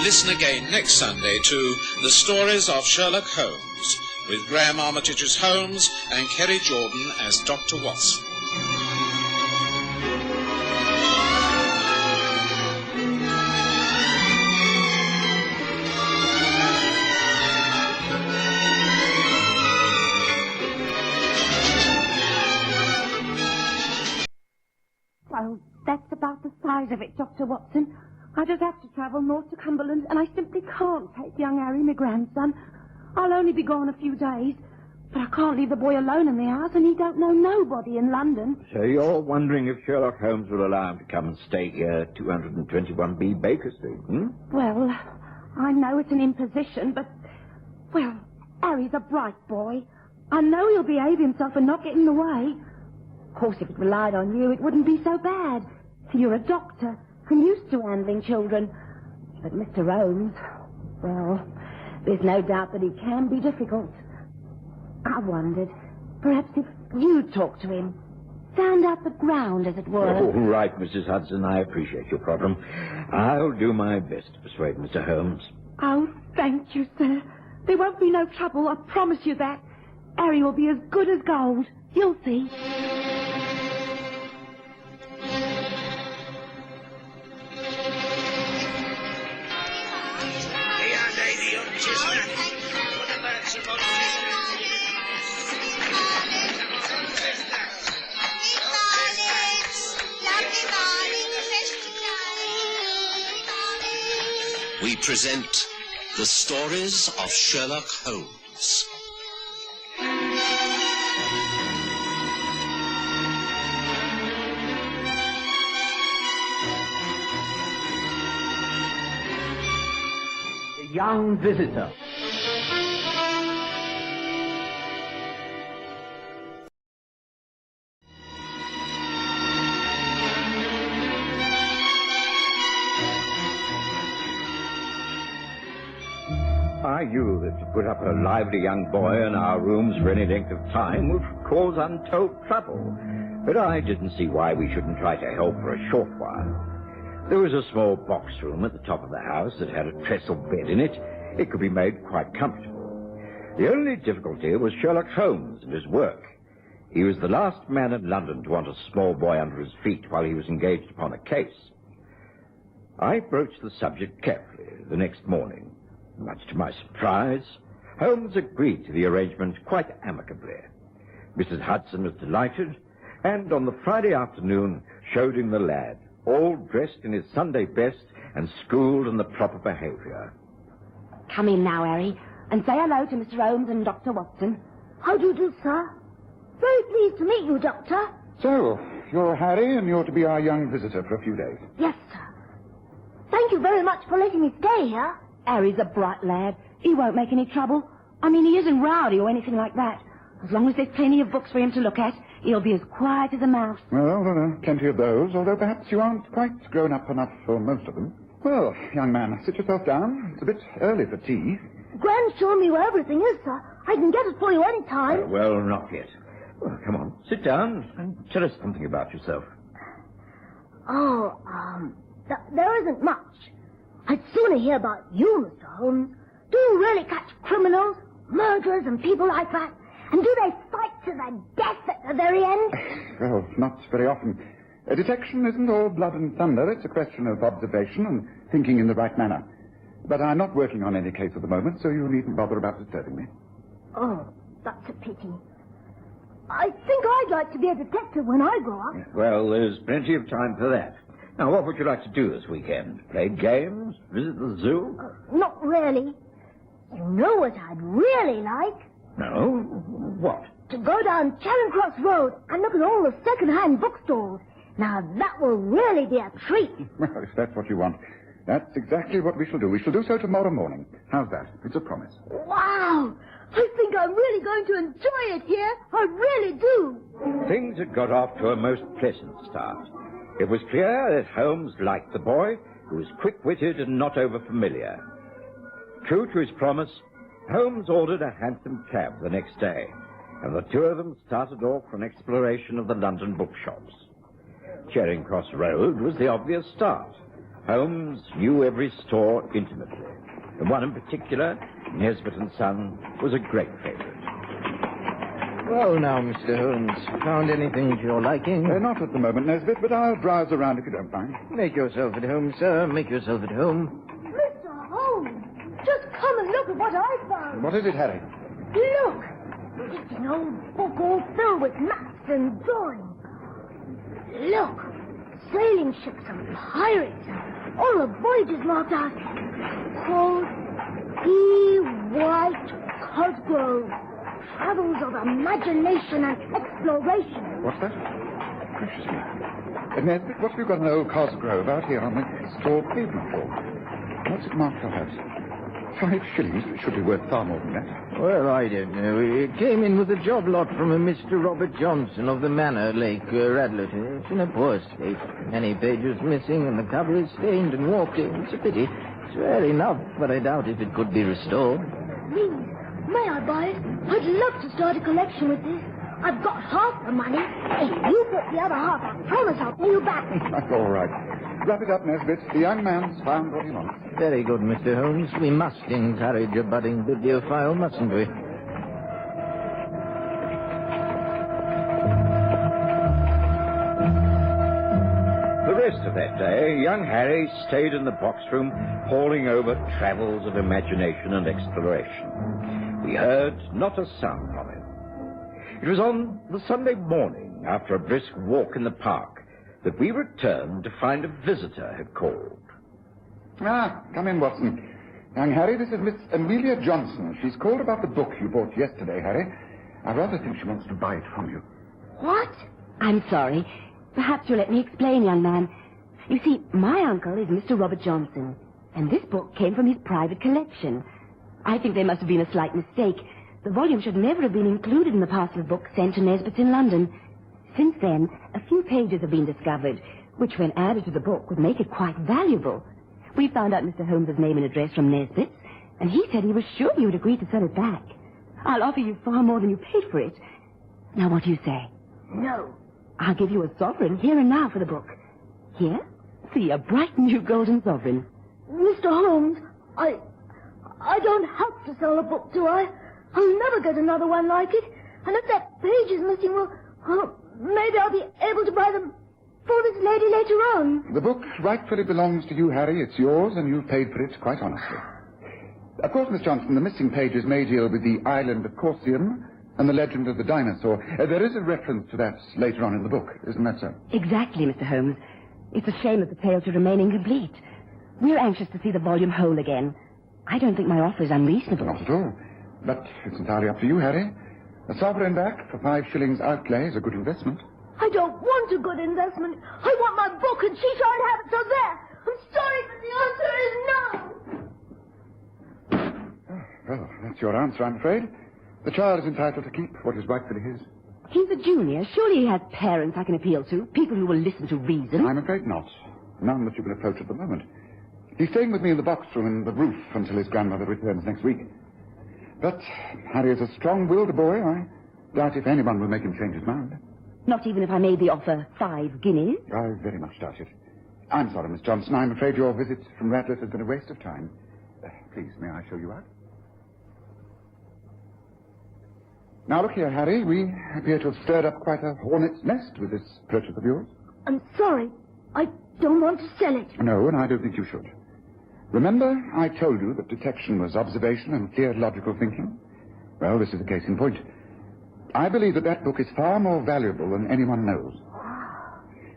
Listen again next Sunday to The Stories of Sherlock Holmes, with Graham Armitage as Holmes and Kerry Jordan as Dr. Watson.
Well, that's about the size of it, Dr. Watson. I just have to travel north to Cumberland, and I simply can't take young Harry, my grandson. I'll only be gone a few days, but I can't leave the boy alone in the house, and he don't know nobody in London.
So you're wondering if Sherlock Holmes will allow him to come and stay here at 221B Baker Street,
Well, I know it's an imposition, but, well, Harry's a bright boy. I know he'll behave himself and not get in the way. Of course, if it relied on you, it wouldn't be so bad. You're a doctor and used to handling children. But Mr. Holmes, well, there's no doubt that he can be difficult. I wondered, perhaps if you'd talk to him, sound out the ground, as it were.
All right, Mrs. Hudson, I appreciate your problem. I'll do my best to persuade Mr. Holmes.
Oh, thank you, sir. There won't be no trouble, I promise you that. Harry will be as good as gold. You'll see.
We present The Stories of Sherlock Holmes.
The Young Visitor.
I knew that to put up a lively young boy in our rooms for any length of time would cause untold trouble. But I didn't see why we shouldn't try to help for a short while. There was a small box room at the top of the house that had a trestle bed in it. It could be made quite comfortable. The only difficulty was Sherlock Holmes and his work. He was the last man in London to want a small boy under his feet while he was engaged upon a case. I broached the subject carefully the next morning. Much to my surprise, Holmes agreed to the arrangement quite amicably. Mrs. Hudson was delighted, and on the Friday afternoon showed him the lad, all dressed in his Sunday best and schooled in the proper behavior.
Come in now, Harry, and say hello to Mr. Holmes and Dr. Watson.
How do you do, sir? Very pleased to meet you, Doctor.
So, you're Harry, and you're to be our young visitor for a few days.
Yes, sir. Thank you very much for letting me stay here.
Harry's a bright lad. He won't make any trouble. I mean, he isn't rowdy or anything like that. As long as there's plenty of books for him to look at, he'll be as quiet as a mouse.
Well, there are plenty of those, although perhaps you aren't quite grown up enough for most of them. Well, young man, sit yourself down. It's a bit early for tea.
Gran's shown me where everything is, sir. I can get it for you any time.
Well, not yet. Well, come on, sit down and tell us something about yourself.
Oh, there isn't much. I'd sooner hear about you, Mr. Holmes. Do you really catch criminals, murderers, and people like that? And do they fight to the death at the very end?
Well, not very often. Detection isn't all blood and thunder. It's a question of observation and thinking in the right manner. But I'm not working on any case at the moment, so you needn't bother about disturbing me.
Oh, that's a pity. I think I'd like to be a detective when I grow up.
Well, there's plenty of time for that. Now, what would you like to do this weekend? Play games? Visit the zoo?
Not really. You know what I'd really like?
No? What?
To go down Charing Cross Road and look at all the second-hand bookstores. Now, that will really be a treat.
Well, if that's what you want, that's exactly what we shall do. We shall do so tomorrow morning. How's that? It's a promise.
Wow! I think I'm really going to enjoy it here. I really do.
Things had got off to a most pleasant start. It was clear that Holmes liked the boy, who was quick-witted and not over-familiar. True to his promise, Holmes ordered a hansom cab the next day, and the two of them started off for an exploration of the London bookshops. Charing Cross Road was the obvious start. Holmes knew every store intimately, and one in particular, Nesbitt & Son, was a great favorite.
Well, now, Mr. Holmes, found anything to your liking?
Not at the moment, Nesbitt, but I'll browse around if you don't mind.
Make yourself at home, sir. Make yourself at home.
Mr. Holmes, just come and look at what I found.
What is it, Harry?
Look! It's an old book all filled with maps and drawings. Look! Sailing ships and pirates and all the voyages marked out. Called E. White Cosgrove. Travels of imagination and exploration.
What's that? Gracious me. Nesbitt, what have you got an old Cosgrove out here on the straw pavement for? What's it marked out as? 5 shillings. It should be worth far more than that.
Well, I don't know. It came in with a job lot from a Mr. Robert Johnson of the Manor, Lake Radlett. It's in a poor state. Many pages missing, and the cover is stained and warped. It's a pity. It's rare enough, but I doubt if it could be restored.
Please, may I buy it? I'd love to start a collection with this. I've got half the money. If you put the other half, I promise I'll pay you back.
That's all right. Wrap it up, Nesbitt. The young man's found what he wants.
Very good, Mr. Holmes. We must encourage a budding bibliophile, mustn't we?
The rest of that day, young Harry stayed in the box room, poring over travels of imagination and exploration. We heard not a sound from him. It was on the Sunday morning, after a brisk walk in the park, that we returned to find a visitor had called.
Ah, come in, Watson. Young Harry, this is Miss Amelia Johnson. She's called about the book you bought yesterday, Harry. I rather think she wants to buy it from you.
What? I'm sorry. Perhaps you'll let me explain, young man. You see, my uncle is Mr. Robert Johnson, and this book came from his private collection. I think there must have been a slight mistake. The volume should never have been included in the parcel of books sent to Nesbitt's in London. Since then, a few pages have been discovered, which, when added to the book, would make it quite valuable. We found out Mr. Holmes's name and address from Nesbitt's, and he said he was sure you would agree to sell it back. I'll offer you far more than you paid for it. Now, what do you say?
No.
I'll give you a sovereign here and now for the book. Here? See, a bright new golden sovereign.
Mr. Holmes, I don't have to sell the book, do I? I'll never get another one like it. And if that page is missing, well, maybe I'll be able to buy them for this lady later on.
The book rightfully belongs to you, Harry. It's yours, and you've paid for it quite honestly. Of course, Miss Johnson, the missing pages may deal with the island of Corsium and the legend of the dinosaur. There is a reference to that later on in the book, isn't that so?
Exactly, Mr. Holmes. It's a shame that the tale should remain incomplete. We're anxious to see the volume whole again. I don't think my offer is unreasonable.
Not at all. But it's entirely up to you, Harry. A sovereign back for 5 shillings outlay is a good investment.
I don't want a good investment. I want my book, and she shan't have it, so there. I'm sorry, but the answer is no.
Well, that's your answer, I'm afraid. The child is entitled to keep what is rightfully his.
He's a junior. Surely he has parents I can appeal to, people who will listen to reason.
I'm afraid not. None that you can approach at the moment. He's staying with me in the box room in the roof until his grandmother returns next week. But Harry is a strong-willed boy. I doubt if anyone will make him change his mind.
Not even if I made the offer 5 guineas?
I very much doubt it. I'm sorry, Miss Johnson. I'm afraid your visit from Radlett has been a waste of time. Please, may I show you out? Now, look here, Harry. We appear to have stirred up quite a hornet's nest with this purchase of yours.
I'm sorry. I don't want to sell it.
No, and I don't think you should. Remember, I told you that detection was observation and clear logical thinking? Well, this is a case in point. I believe that book is far more valuable than anyone knows.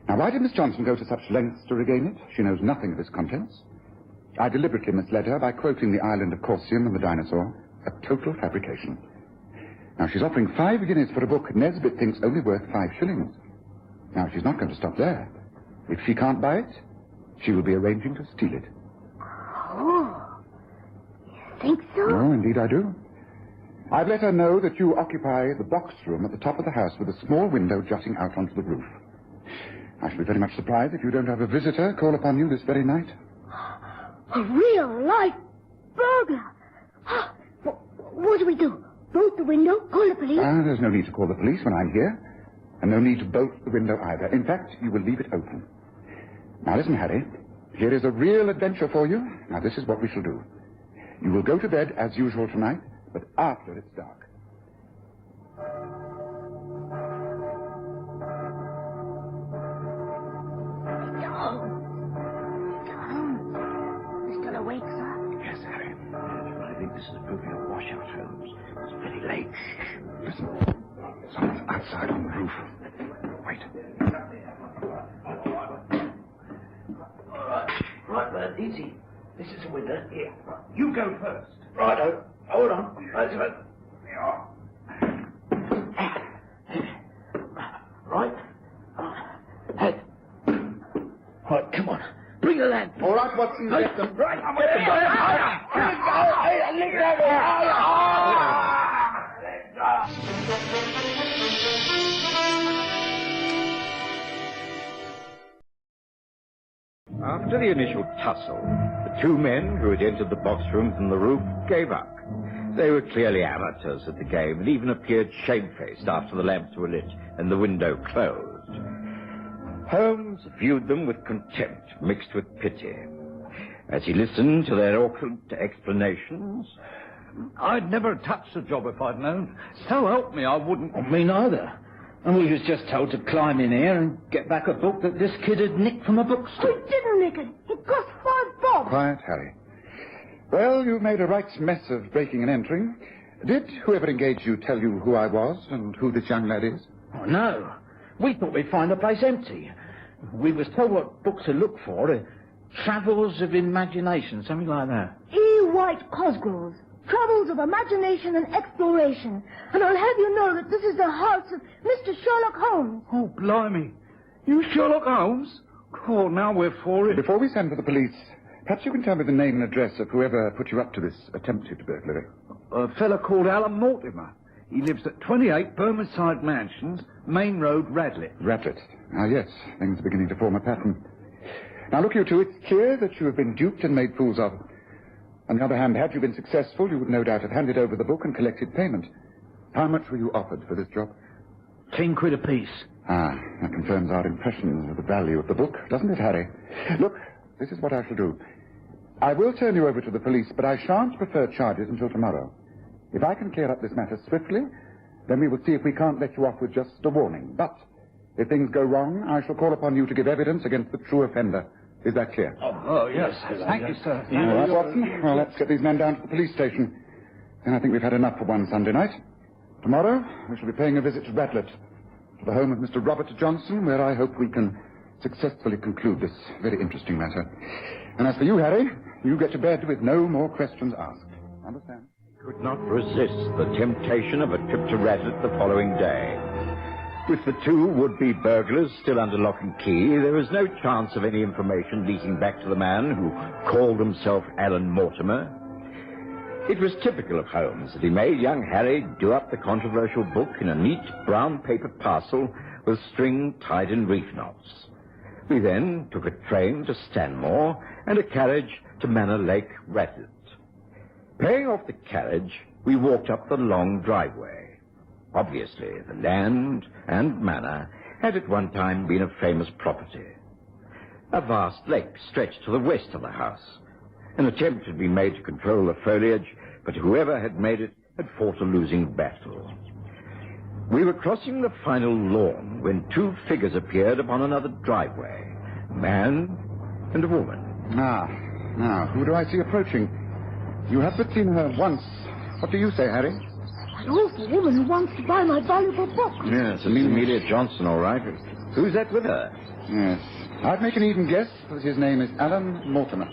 Now, why did Miss Johnson go to such lengths to regain it? She knows nothing of its contents. I deliberately misled her by quoting the island of Corgan and the dinosaur. A total fabrication. Now, she's offering 5 guineas for a book Nesbit thinks only worth 5 shillings. Now, she's not going to stop there. If she can't buy it, she will be arranging to steal it.
Oh, you think so?
No, indeed I do. I've let her know that you occupy the box room at the top of the house with a small window jutting out onto the roof. I shall be very much surprised if you don't have a visitor call upon you this very night.
A real-life burglar. What do we do? Bolt the window? Call the police?
There's no need to call the police when I'm here. And no need to bolt the window either. In fact, you will leave it open. Now listen, Harry. Here is a real adventure for you. Now this is what we shall do. You will go to bed as usual tonight, but after it's dark.
You're still awake, sir?
Yes, Harry. I think this is proving a washout, Holmes. It's very late.
Listen. Someone's outside on the roof. Wait.
Right, Bert, easy. This is a window. Here. You go first. Righto. Hold on. That's it. Right. Head. Right, come on. Bring the lamp.
All right, Watson. Get them.
Right.
After the initial tussle, the 2 men who had entered the box room from the roof gave up. They were clearly amateurs at the game and even appeared shamefaced after the lamps were lit and the window closed. Holmes viewed them with contempt mixed with pity. As he listened to their awkward explanations...
I'd never touched the job if I'd known. So help me, I wouldn't.
Me neither. And we was just told to climb in here and get back a book that this kid had nicked from a bookstore.
We didn't nick it. It cost 5 bob.
Quiet, Harry. Well, you made a right mess of breaking and entering. Did whoever engaged you tell you who I was and who this young lad is?
Oh, no. We thought we'd find the place empty. We was told what books to look for. Travels of Imagination, something like that.
E. White Cosgrove's Travels of Imagination and Exploration. And I'll have you know that this is the house of Mr. Sherlock Holmes.
Oh, blimey. You Sherlock Holmes? Oh, now we're for it.
Before we send for the police, perhaps you can tell me the name and address of whoever put you up to this attempted burglary.
A fella called Alan Mortimer. He lives at 28 Burmeside Mansions, Main Road, Radlett.
Radlett. Ah, yes. Things are beginning to form a pattern. Now, look, you two, it's clear that you have been duped and made fools of. On the other hand, had you been successful, you would no doubt have handed over the book and collected payment. How much were you offered for this job?
10 quid apiece.
Ah, that confirms our impressions of the value of the book, doesn't it, Harry? Look, this is what I shall do. I will turn you over to the police, but I shan't prefer charges until tomorrow. If I can clear up this matter swiftly, then we will see if we can't let you off with just a warning. But if things go wrong, I shall call upon you to give evidence against the true offender. Is that clear?
Oh, yes. Thank you, sir.
All right, Watson. Well, let's get these men down to the police station. Then I think we've had enough for one Sunday night. Tomorrow, we shall be paying a visit to Radlett, to the home of Mr. Robert Johnson, where I hope we can successfully conclude this very interesting matter. And as for you, Harry, you get to bed with no more questions asked. Understand?
Could not resist the temptation of a trip to Radlett the following day. With the 2 would-be burglars still under lock and key, there was no chance of any information leaking back to the man who called himself Alan Mortimer. It was typical of Holmes that he made young Harry do up the controversial book in a neat brown paper parcel with string tied in reef knots. We then took a train to Stanmore and a carriage to Manor Lake, Radlett. Paying off the carriage, we walked up the long driveway. Obviously, the land and manor had at one time been a famous property. A vast lake stretched to the west of the house. An attempt had been made to control the foliage, but whoever had made it had fought a losing battle.
We were crossing the final lawn when two figures appeared upon another driveway. A man and a woman.
Now, who do I see approaching? You have but seen her once. What do you say, Harry?
That awful woman who wants to buy my valuable book.
Yes, it's Amelia Johnson, all right. Who's that with her?
Yes. I'd make an even guess that his name is Alan Mortimer.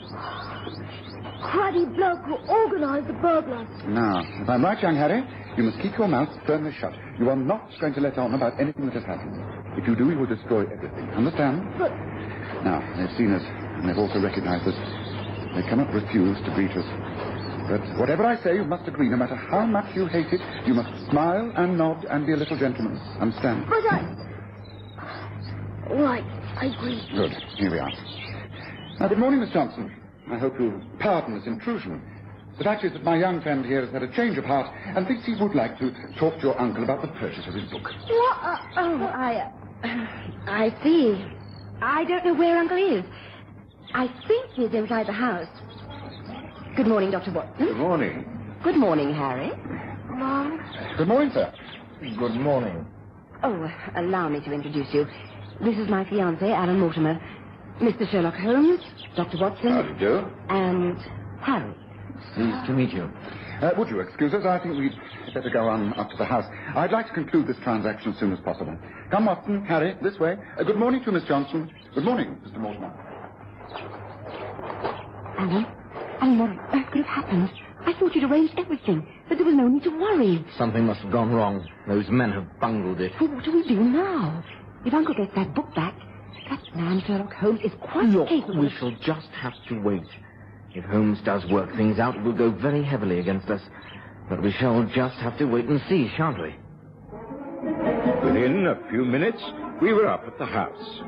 Cruddy bloke who organised the burglars.
Now, if I'm right, young Harry, you must keep your mouth firmly shut. You are not going to let on about anything that has happened. If you do, you will destroy everything. Understand?
But...
Now, they've seen us, and they've also recognized us. They cannot refuse to greet us. But whatever I say, you must agree. No matter how much you hate it, you must smile and nod and be a little gentleman. Understand?
But All right, I agree.
Good. Here we are. Now, good morning, Miss Johnson. I hope you'll pardon this intrusion. The fact is that my young friend here has had a change of heart and thinks he would like to talk to your uncle about the purchase of his book.
What? I see. I don't know where Uncle is. I think he's inside the house. Good morning, Dr. Watson.
Good morning.
Good morning, Harry.
Mom.
Good morning, sir.
Good morning.
Oh, allow me to introduce you. This is my fiancé, Alan Mortimer. Mr. Sherlock Holmes, Dr. Watson.
How do you do?
And Harry.
Pleased to meet you.
Would you excuse us? I think we'd better go on up to the house. I'd like to conclude this transaction as soon as possible. Come, Watson, Harry, this way. Good morning to Miss Johnson. Good morning, Mr. Mortimer.
Alan, what could have happened? I thought you'd arranged everything, but there was no need to worry.
Something must have gone wrong. Those men have bungled it.
Well, what do we do now? If Uncle gets that book back, that man, Sherlock Holmes, is quite capable.
We shall just have to wait. If Holmes does work things out, it will go very heavily against us. But we shall just have to wait and see, shan't we?
Within a few minutes, we were up at the house.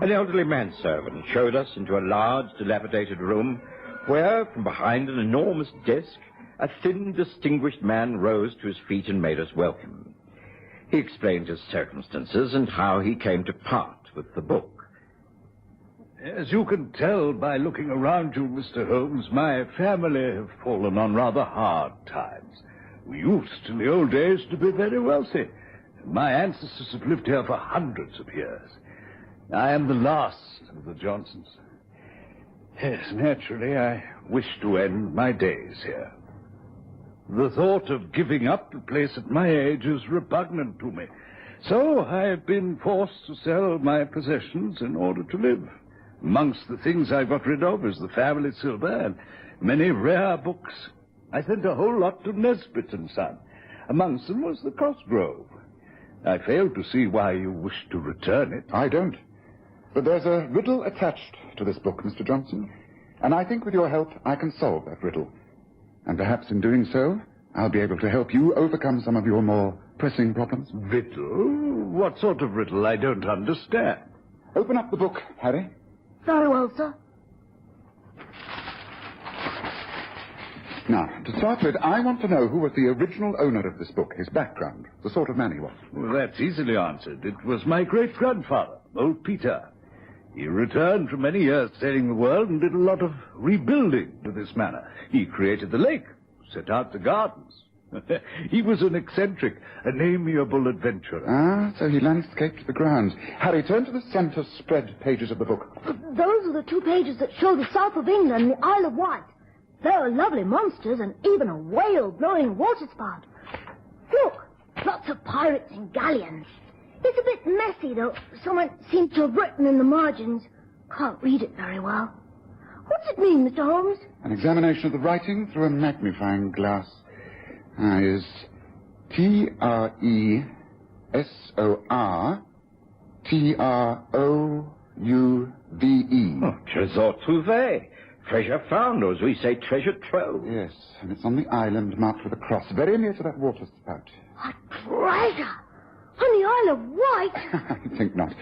An elderly manservant showed us into a large, dilapidated room where, from behind an enormous desk, a thin, distinguished man rose to his feet and made us welcome. He explained his circumstances and how he came to part with the book.
As you can tell by looking around you, Mr. Holmes, my family have fallen on rather hard times. We used, in the old days, to be very wealthy. My ancestors have lived here for hundreds of years. I am the last of the Johnsons. Yes, naturally, I wish to end my days here. The thought of giving up the place at my age is repugnant to me. So I have been forced to sell my possessions in order to live. Amongst the things I got rid of is the family silver and many rare books. I sent a whole lot to Nesbitt and Son. Amongst them was the Cosgrove. I fail to see why you wish to return it.
I don't. But there's a riddle attached to this book, Mr. Johnson. And I think with your help, I can solve that riddle. And perhaps in doing so, I'll be able to help you overcome some of your more pressing problems.
Riddle? What sort of riddle? I don't understand.
Open up the book, Harry.
Very well, sir.
Now, to start with, I want to know who was the original owner of this book, his background, the sort of man he was.
Well, that's easily answered. It was my great-grandfather, old Peter. He returned from many years sailing the world and did a lot of rebuilding to this manor. He created the lake, set out the gardens. He was an eccentric, an amiable adventurer.
Ah, so he landscaped the grounds. Harry, turn to the centre spread pages of the book.
Those are the 2 pages that show the south of England and the Isle of Wight. There are lovely monsters and even a whale blowing waterspout. Look, lots of pirates and galleons. It's a bit messy, though. Someone seems to have written in the margins. Can't read it very well. What's it mean, Mr. Holmes?
An examination of the writing through a magnifying glass. Is T-R-E-S-O-R-T-R-O-U-V-E.
Oh, trésor trouvé. Treasure found, or as we say, treasure trove.
Yes, and it's on the island marked with a cross, very near to that water spout.
A treasure! On the Isle of Wight?
I think not.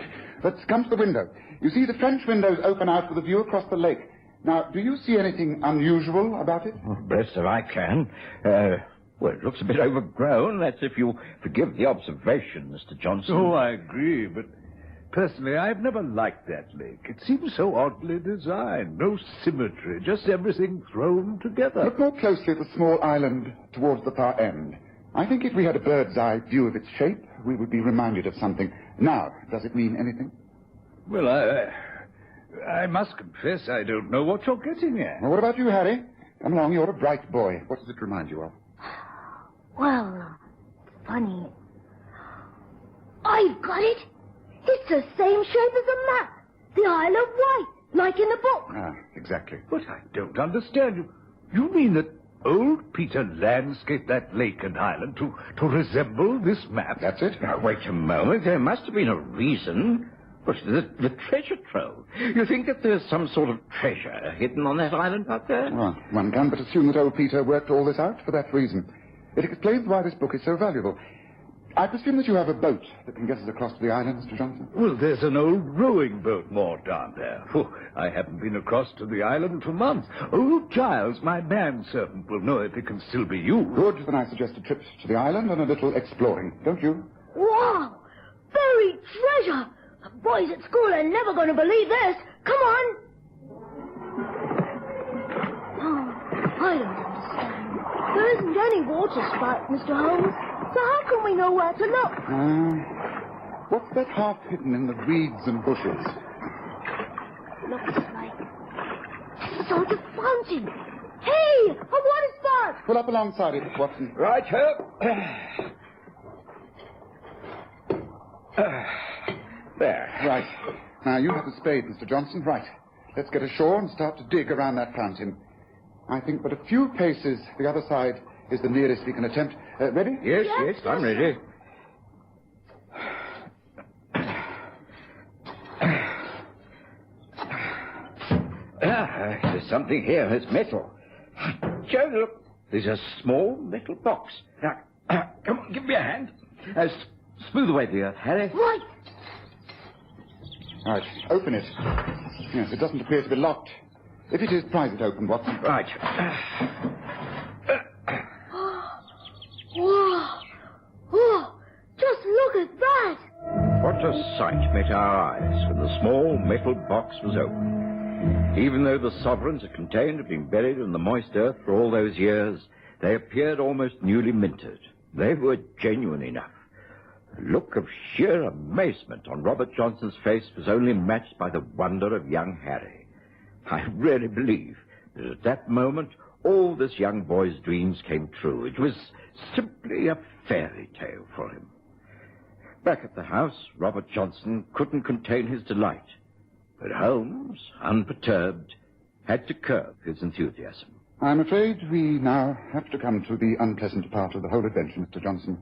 Let's come to the window. You see the French windows open out with a view across the lake. Now, do you see anything unusual about it?
Oh, best that I can. Well, it looks a bit overgrown. That's if you forgive the observation, Mr. Johnson.
Oh, I agree, but personally, I've never liked that lake. It seems so oddly designed. No symmetry, just everything thrown together.
Look more closely at the small island towards the far end. I think if we had a bird's eye view of its shape, we would be reminded of something. Now, does it mean anything?
Well, I must confess I don't know what you're getting at.
Well, what about you, Harry? Come along, you're a bright boy. What does it remind you of?
Well, funny. I've got it. It's the same shape as the map. The Isle of Wight, like in the book.
Ah, exactly.
But I don't understand you. You mean that old Peter landscaped that lake and island to resemble this map?
That's it.
Now, wait a moment. There must have been a reason. But the treasure trove. You think that there's some sort of treasure hidden on that island out there?
Well, one can but assume that old Peter worked all this out for that reason. It explains why this book is so valuable. I presume that you have a boat that can get us across to the island, Mr. Johnson?
Well, there's an old rowing boat moored down there. Oh, I haven't been across to the island for months. Old Giles, my manservant, will know if it can still be used.
Good, then I suggest a trip to the island and a little exploring, don't you?
Wow! Buried treasure! The boys at school are never going to believe this. Come on! Oh, I don't understand. There isn't any water spout, Mr. Holmes. So how can we know where to look?
What's that half hidden in the reeds and bushes?
Looks like a sort of fountain. Hey, a water spout!
Pull up alongside it, Watson.
Right, there.
Right. Now, you have the spade, Mr. Johnson. Right. Let's get ashore and start to dig around that fountain. I think but a few paces the other side is the nearest we can attempt. Ready?
Yes, I'm ready. There's something here. It's metal. Joe, look. There's a small metal box. Now, come on, give me a hand. Smooth away the earth, Harry.
Right.
Right, open it. Yes, it doesn't appear to be locked. If it is, prise it open, Watson.
Right.
Wow. Oh, just look at that.
What a sight met our eyes when the small metal box was opened. Even though the sovereigns it contained had been buried in the moist earth for all those years, they appeared almost newly minted. They were genuine enough. The look of sheer amazement on Robert Johnson's face was only matched by the wonder of young Harry. I really believe that at that moment all this young boy's dreams came true. It was simply a fairy tale for him. Back at the house, Robert Johnson couldn't contain his delight. But Holmes, unperturbed, had to curb his enthusiasm.
I'm afraid we now have to come to the unpleasant part of the whole adventure, Mr. Johnson.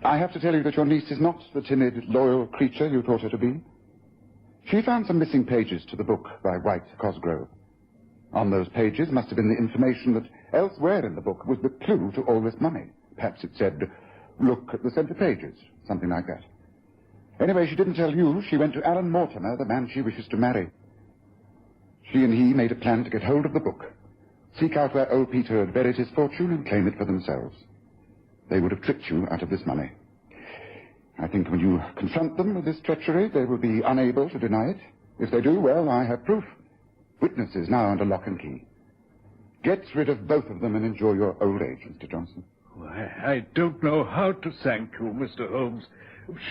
I have to tell you that your niece is not the timid, loyal creature you thought her to be. She found some missing pages to the book by White Cosgrove. On those pages must have been the information that elsewhere in the book was the clue to all this money. Perhaps it said, look at the center pages, something like that. Anyway, she didn't tell you. She went to Alan Mortimer, the man she wishes to marry. She and he made a plan to get hold of the book, seek out where old Peter had buried his fortune, and claim it for themselves. They would have tricked you out of this money. I think when you confront them with this treachery, they will be unable to deny it. If they do, well, I have proof. Witnesses now under lock and key. Get rid of both of them and enjoy your old age, Mr. Johnson.
I don't know how to thank you, Mr. Holmes.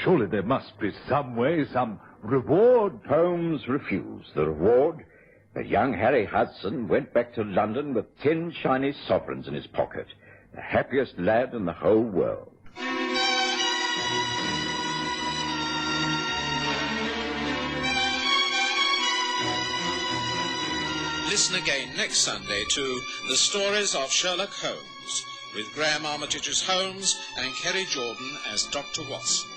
Surely there must be some way, some reward.
Holmes refused the reward. But young Harry Hudson went back to London with 10 shiny sovereigns in his pocket. The happiest lad in the whole world.
Listen again next Sunday to The Stories of Sherlock Holmes, with Graham Armitage as Holmes and Kerry Jordan as Dr. Watson.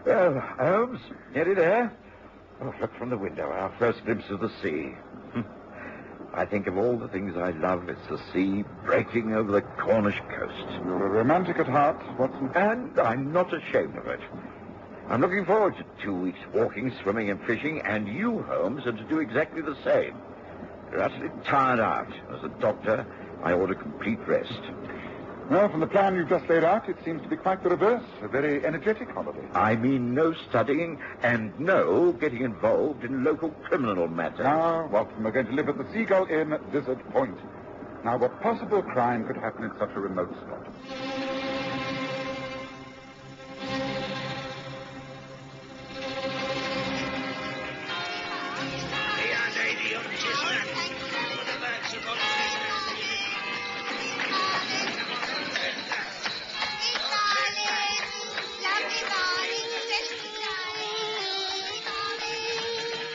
Well, Holmes, nearly there. Oh, look from the window, our first glimpse of the sea. I think of all the things I love, it's the sea breaking over the Cornish coast.
You're a romantic at heart, Watson.
And I'm not ashamed of it. I'm looking forward to 2 weeks walking, swimming, and fishing, and you, Holmes, are to do exactly the same. You're utterly tired out. As a doctor, I order complete rest.
Well, from the plan you've just laid out, it seems to be quite the reverse. A very energetic holiday.
I mean no studying and no getting involved in local criminal matters.
Now, Watson, we're going to live at the Seagull Inn at Lizard Point. Now, what possible crime could happen in such a remote spot?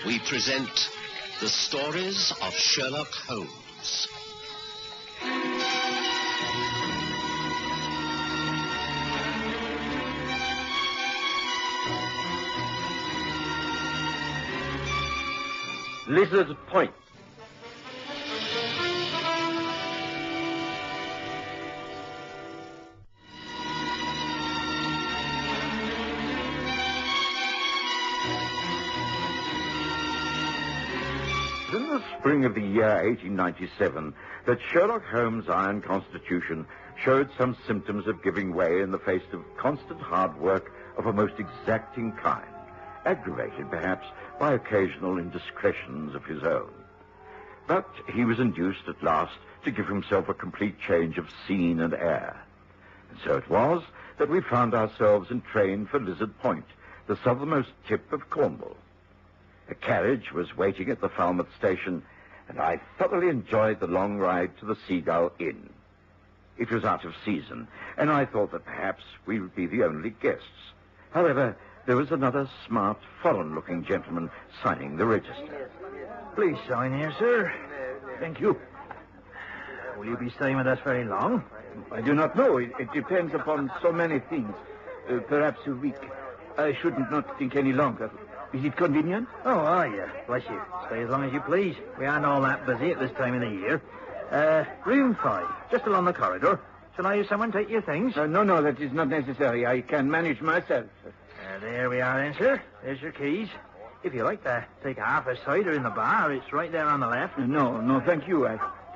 We present the stories of Sherlock Holmes.
Lizard Point. In the spring of the year 1897, that Sherlock Holmes' iron constitution showed some symptoms of giving way in the face of constant hard work of a most exacting kind, aggravated perhaps by occasional indiscretions of his own. But he was induced at last to give himself a complete change of scene and air. And so it was that we found ourselves entrained for Lizard Point, the southernmost tip of Cornwall. A carriage was waiting at the Falmouth station, and I thoroughly enjoyed the long ride to the Seagull Inn. It was out of season, and I thought that perhaps we would be the only guests. However, there was another smart, foreign-looking gentleman signing the register.
Please sign here, sir. Thank you. Will you be staying with us very long?
I do not know. It depends upon so many things. Perhaps a week. I should not think any longer. Is it convenient?
Oh, are you? Bless you. Stay as long as you please. We aren't all that busy at this time of the year. Room 5, just along the corridor. Shall I have someone take your things?
No, that is not necessary. I can manage myself.
There we are then, sir. There's your keys. If you like to take half a cider in the bar, it's right there on the left.
No, thank you.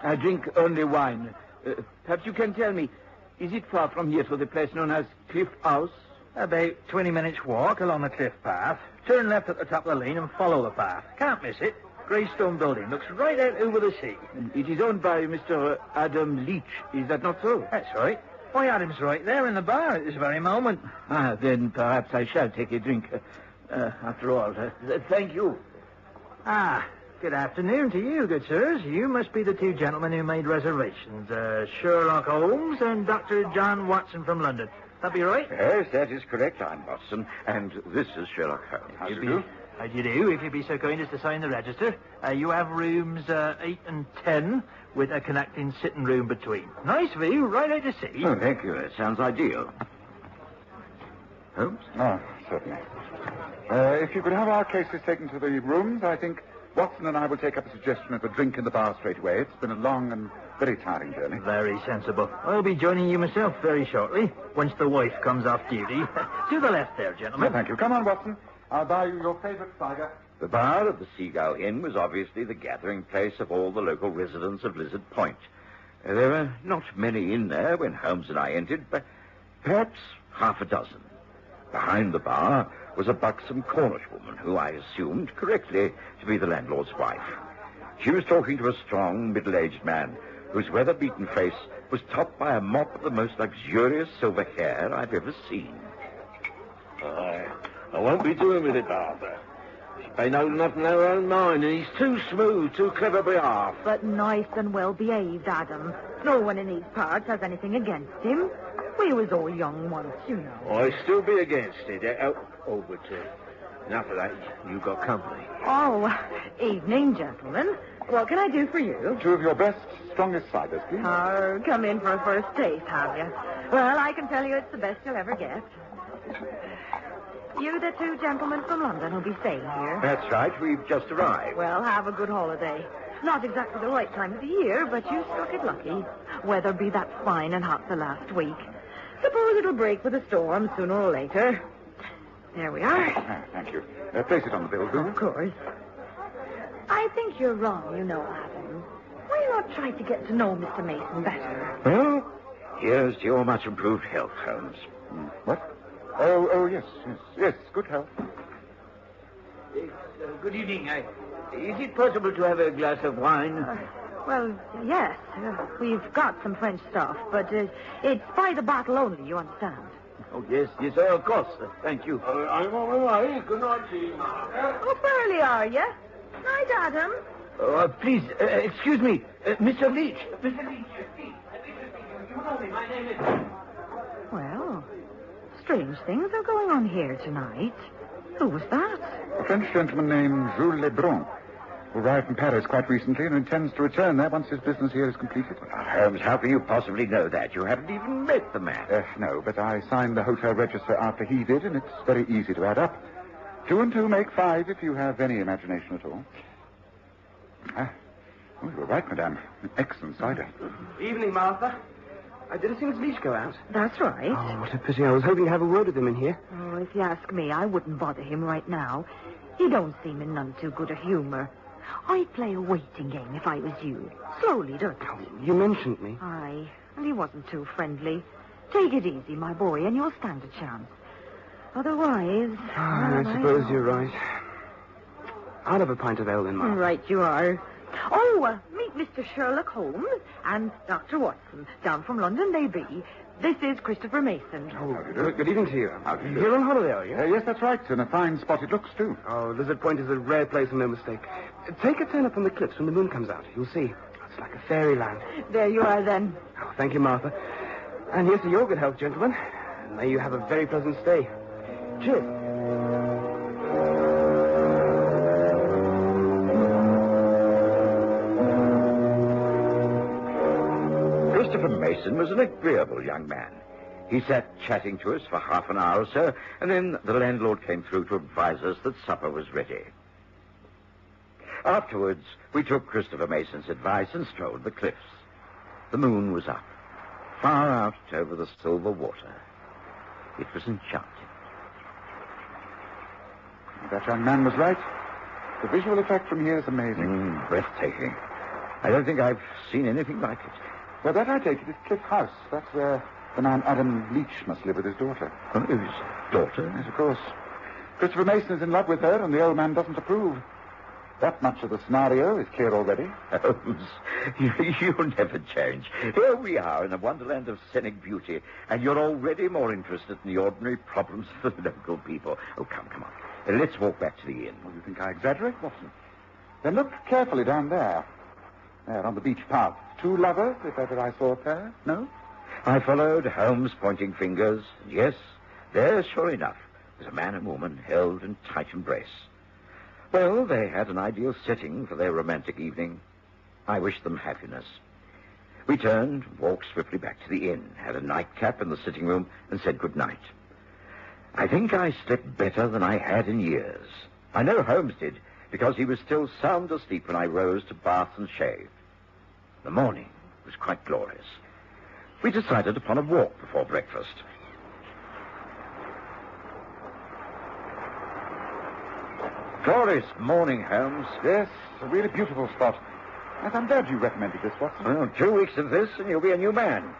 I drink only wine. Perhaps you can tell me, is it far from here to the place known as Cliff House?
About 20 minutes walk along the cliff path. Turn left at the top of the lane and follow the path. Can't miss it. Grey stone building. Looks right out over the sea.
It is owned by Mr. Adam Leach. Is that not so?
That's right. Why, Adam's right there in the bar at this very moment.
Then perhaps I shall take a drink. After all, thank you.
Good afternoon to you, good sirs. You must be the two gentlemen who made reservations. Sherlock Holmes and Dr. John Watson from London. That be right?
Yes, that is correct. I'm Watson, and this is Sherlock Holmes.
How do you do? How do you do? If you'd be so kind as to sign the register. You have rooms 8 and 10 with a connecting sitting room between. Nice view, right out to sea.
Oh, thank you. That sounds ideal. Holmes?
Oh, certainly. If you could have our cases taken to the rooms, I think Watson and I will take up a suggestion of a drink in the bar straight away. It's been a long and very tiring journey.
Very sensible. I'll be joining you myself very shortly, once the wife comes off duty. To the left there, gentlemen.
Oh, thank you. Come on, Watson. I'll buy you your favourite cider.
The bar of the Seagull Inn was obviously the gathering place of all the local residents of Lizard Point. There were not many in there when Holmes and I entered, but perhaps half a dozen. Behind the bar was a buxom Cornish woman who I assumed correctly to be the landlord's wife. She was talking to a strong, middle-aged man whose weather-beaten face was topped by a mop of the most luxurious silver hair I've ever seen.
I won't be doing with it, Arthur. They know nothing of their own mind, and he's too smooth, too clever by half.
But nice and well behaved, Adam. No one in these parts has anything against him. We was all young once, you know.
I still be against it. But enough of that. You got company.
Oh, evening, gentlemen. What can I do for you?
2 of your best, strongest ciders, please.
Oh, come in for a first taste, have you? Well, I can tell you it's the best you'll ever get. You the 2 gentlemen from London who'll be staying here?
That's right. We've just arrived.
Well, have a good holiday. Not exactly the right time of the year, but you struck it lucky. Weather be that fine and hot the last week. Suppose it'll break with a storm sooner or later. There we are.
Thank you. Place it on the bill, do you?
Of course. I think you're wrong, you know, Adam. not try to get to know Mr. Mason better?
Well, here's to your much improved health, Holmes.
What? Oh, yes. Good health.
Good evening. Is it possible to have a glass of wine?
Well, yes. We've got some French stuff, but it's by the bottle only, you understand.
Oh, yes, of course. Thank you.
I'm all right. Good night to you, Up early, are you? Night, Adam.
Please, excuse me. Mr. Leach. Mr. Leach, please. You know me. My name is...
Well, strange things are going on here tonight. Who was that?
A French gentleman named Jules Lebrun, who arrived from Paris quite recently and intends to return there once his business here is completed.
Holmes, how can you possibly know that? You haven't even met the man.
No, but I signed the hotel register after he did, and it's very easy to add up. 2 and 2 make 5 if you have any imagination at all. You were right, madame. An excellent cider.
Evening, Martha. Did I see Miss Leach go out?
That's right.
Oh, what a pity. I was hoping to have a word with him in here.
Oh, if you ask me, I wouldn't bother him right now. He don't seem in none too good a humour. I'd play a waiting game if I was you. Slowly, don't you?
Oh, you mentioned me.
Aye, and he wasn't too friendly. Take it easy, my boy, and you'll stand a chance. Otherwise...
I suppose you're right. I'll have a pint of ale then, Martha.
Right you are. Oh, meet Mr. Sherlock Holmes and Dr. Watson. Down from London they be. This is Christopher Mason.
Oh, good evening to you. You're on holiday, are you?
Yes, that's right. And a fine spot it looks, too.
Oh, Lizard Point is a rare place and no mistake. Take a turn up on the cliffs when the moon comes out. You'll see. It's like a fairyland.
There you are, then.
Oh, thank you, Martha. And here's to your good health, gentlemen. And may you have a very pleasant stay. Cheers.
Christopher Mason was an agreeable young man. He sat chatting to us for half an hour or so, and then the landlord came through to advise us that supper was ready. Afterwards, we took Christopher Mason's advice and strolled the cliffs. The moon was up, far out over the silver water. It was enchanting.
That young man was right. The visual effect from here is amazing.
Breathtaking. I don't think I've seen anything like it.
Well, that I take it is Cliff House. That's where the man Adam Leach must live with his daughter.
Oh, his daughter?
Yes, of course. Christopher Mason is in love with her, and the old man doesn't approve. That much of the scenario is clear already.
Holmes, you'll never change. Here we are in a wonderland of scenic beauty, and you're already more interested in the ordinary problems of the local people. Oh, come on. Let's walk back to the inn.
Well, you think I exaggerate, Watson? Then look carefully down there. There, on the beach path. 2 lovers, if ever I saw a pair. No?
I followed, Holmes pointing fingers. And yes, there, sure enough, was a man and woman held in tight embrace. Well, they had an ideal setting for their romantic evening. I wished them happiness. We turned, walked swiftly back to the inn, had a nightcap in the sitting room, and said good night. I think I slept better than I had in years. I know Holmes did, because he was still sound asleep when I rose to bath and shave. The morning was quite glorious. We decided upon a walk before breakfast. Glorious morning, Holmes.
Yes, a really beautiful spot. Yes, I'm glad you recommended this, Watson.
Well, 2 weeks of this, and you'll be a new man.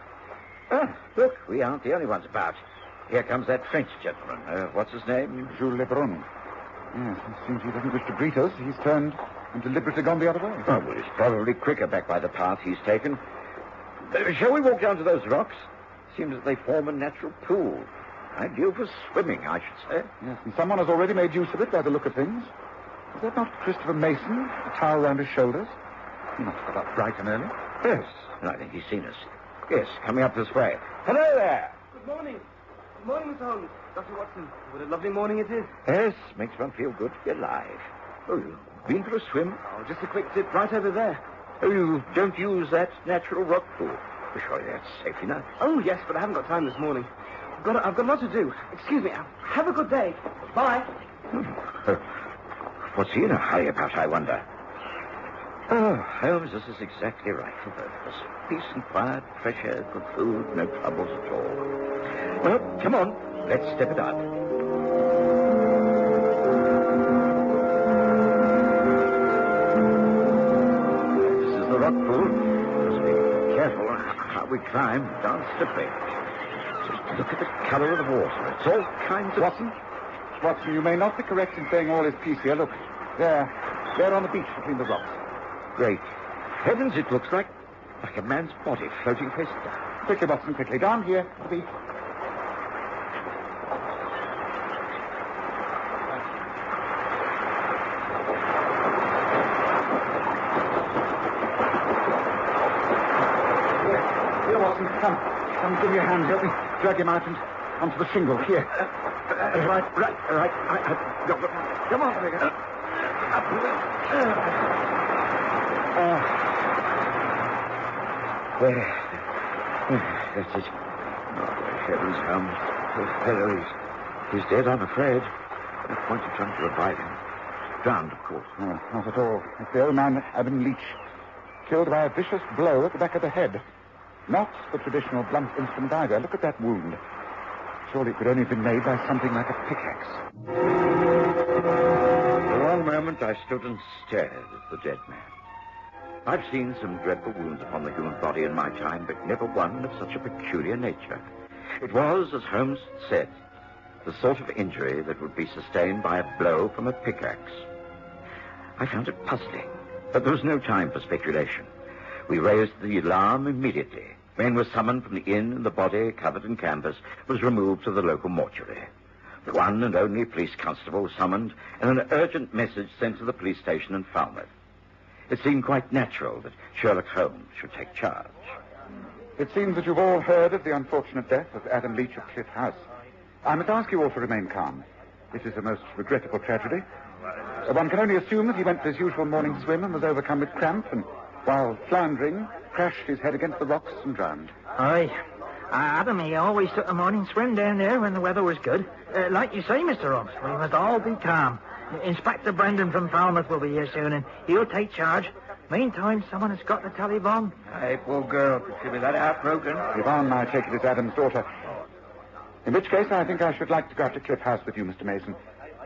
Ah, look, we aren't the only ones about. Here comes that French gentleman. What's his name?
Jules Lebrun. Yes, it seems he doesn't wish to greet us. He's turned and deliberately gone the other way.
Oh, well, he's probably quicker back by the path he's taken. Shall we walk down to those rocks? Seems that they form a natural pool. Ideal for swimming, I should say.
Yes, and someone has already made use of it by the look of things. Is that not Christopher Mason, a towel round his shoulders? He must have got up bright and early.
Yes, and I think he's seen us. Yes, coming up this way. Hello there!
Good morning. Good morning, Mr. Holmes. Dr. Watson, what a lovely morning it is.
Yes, makes one feel good to be alive. Oh, you've been for a swim?
Oh, just a quick dip right over there.
Oh, you don't use that natural rock pool? Surely that's safe enough.
Oh, yes, but I haven't got time this morning. I've got a lot to do. Excuse me. Have a good day. Bye.
What's he in a hurry about, I wonder? Oh, Holmes, this is exactly right for both of us. Peace and quiet, fresh air, good food, no troubles at all. Well, come on. Let's step it up. This is the rock pool. we climb down slippery. Just look at the colour of the water. It's all kinds of...
Watson, you may not be correct in saying all is peace here. Look, there on the beach between the rocks.
Great heavens, it looks like a man's body floating face down.
Quickly, Watson, quickly. Down here, the beach. Here, Watson, come, give me a hand. Help me drag him out and onto the shingle. Here. Right. Come on, Corgan.
That's it. Oh, heavens, Holmes. The fellow, he's dead, I'm afraid. No point in trying to revive him. Drowned, of course.
Oh, not at all. It's the old man, Adam Leach, killed by a vicious blow at the back of the head. Not the traditional blunt instrument either. Look at that wound. Surely it could only have been made by something like a pickaxe.
For one moment I stood and stared at the dead man. I've seen some dreadful wounds upon the human body in my time, but never one of such a peculiar nature. It was, as Holmes said, the sort of injury that would be sustained by a blow from a pickaxe. I found it puzzling, but there was no time for speculation. We raised the alarm immediately. Men were summoned from the inn, and the body, covered in canvas, was removed to the local mortuary. The one and only police constable was summoned, and an urgent message sent to the police station in Falmouth. It seemed quite natural that Sherlock Holmes should take charge.
It seems that you've all heard of the unfortunate death of Adam Leach of Cliff House. I must ask you all to remain calm. This is a most regrettable tragedy. One can only assume that he went for his usual morning swim and was overcome with cramp, and while floundering, crashed his head against the rocks and drowned.
Aye. Adam, he always took a morning swim down there when the weather was good. Like you say, Mr. Holmes, we must all be calm. Inspector Brendan from Falmouth will be here soon, and he'll take charge. Meantime, someone has got the telephone.
Hey, poor girl. She'll be that heartbroken.
Yvonne, I take it, is Adam's daughter. In which case, I think I should like to go up to Cliff House with you, Mr. Mason.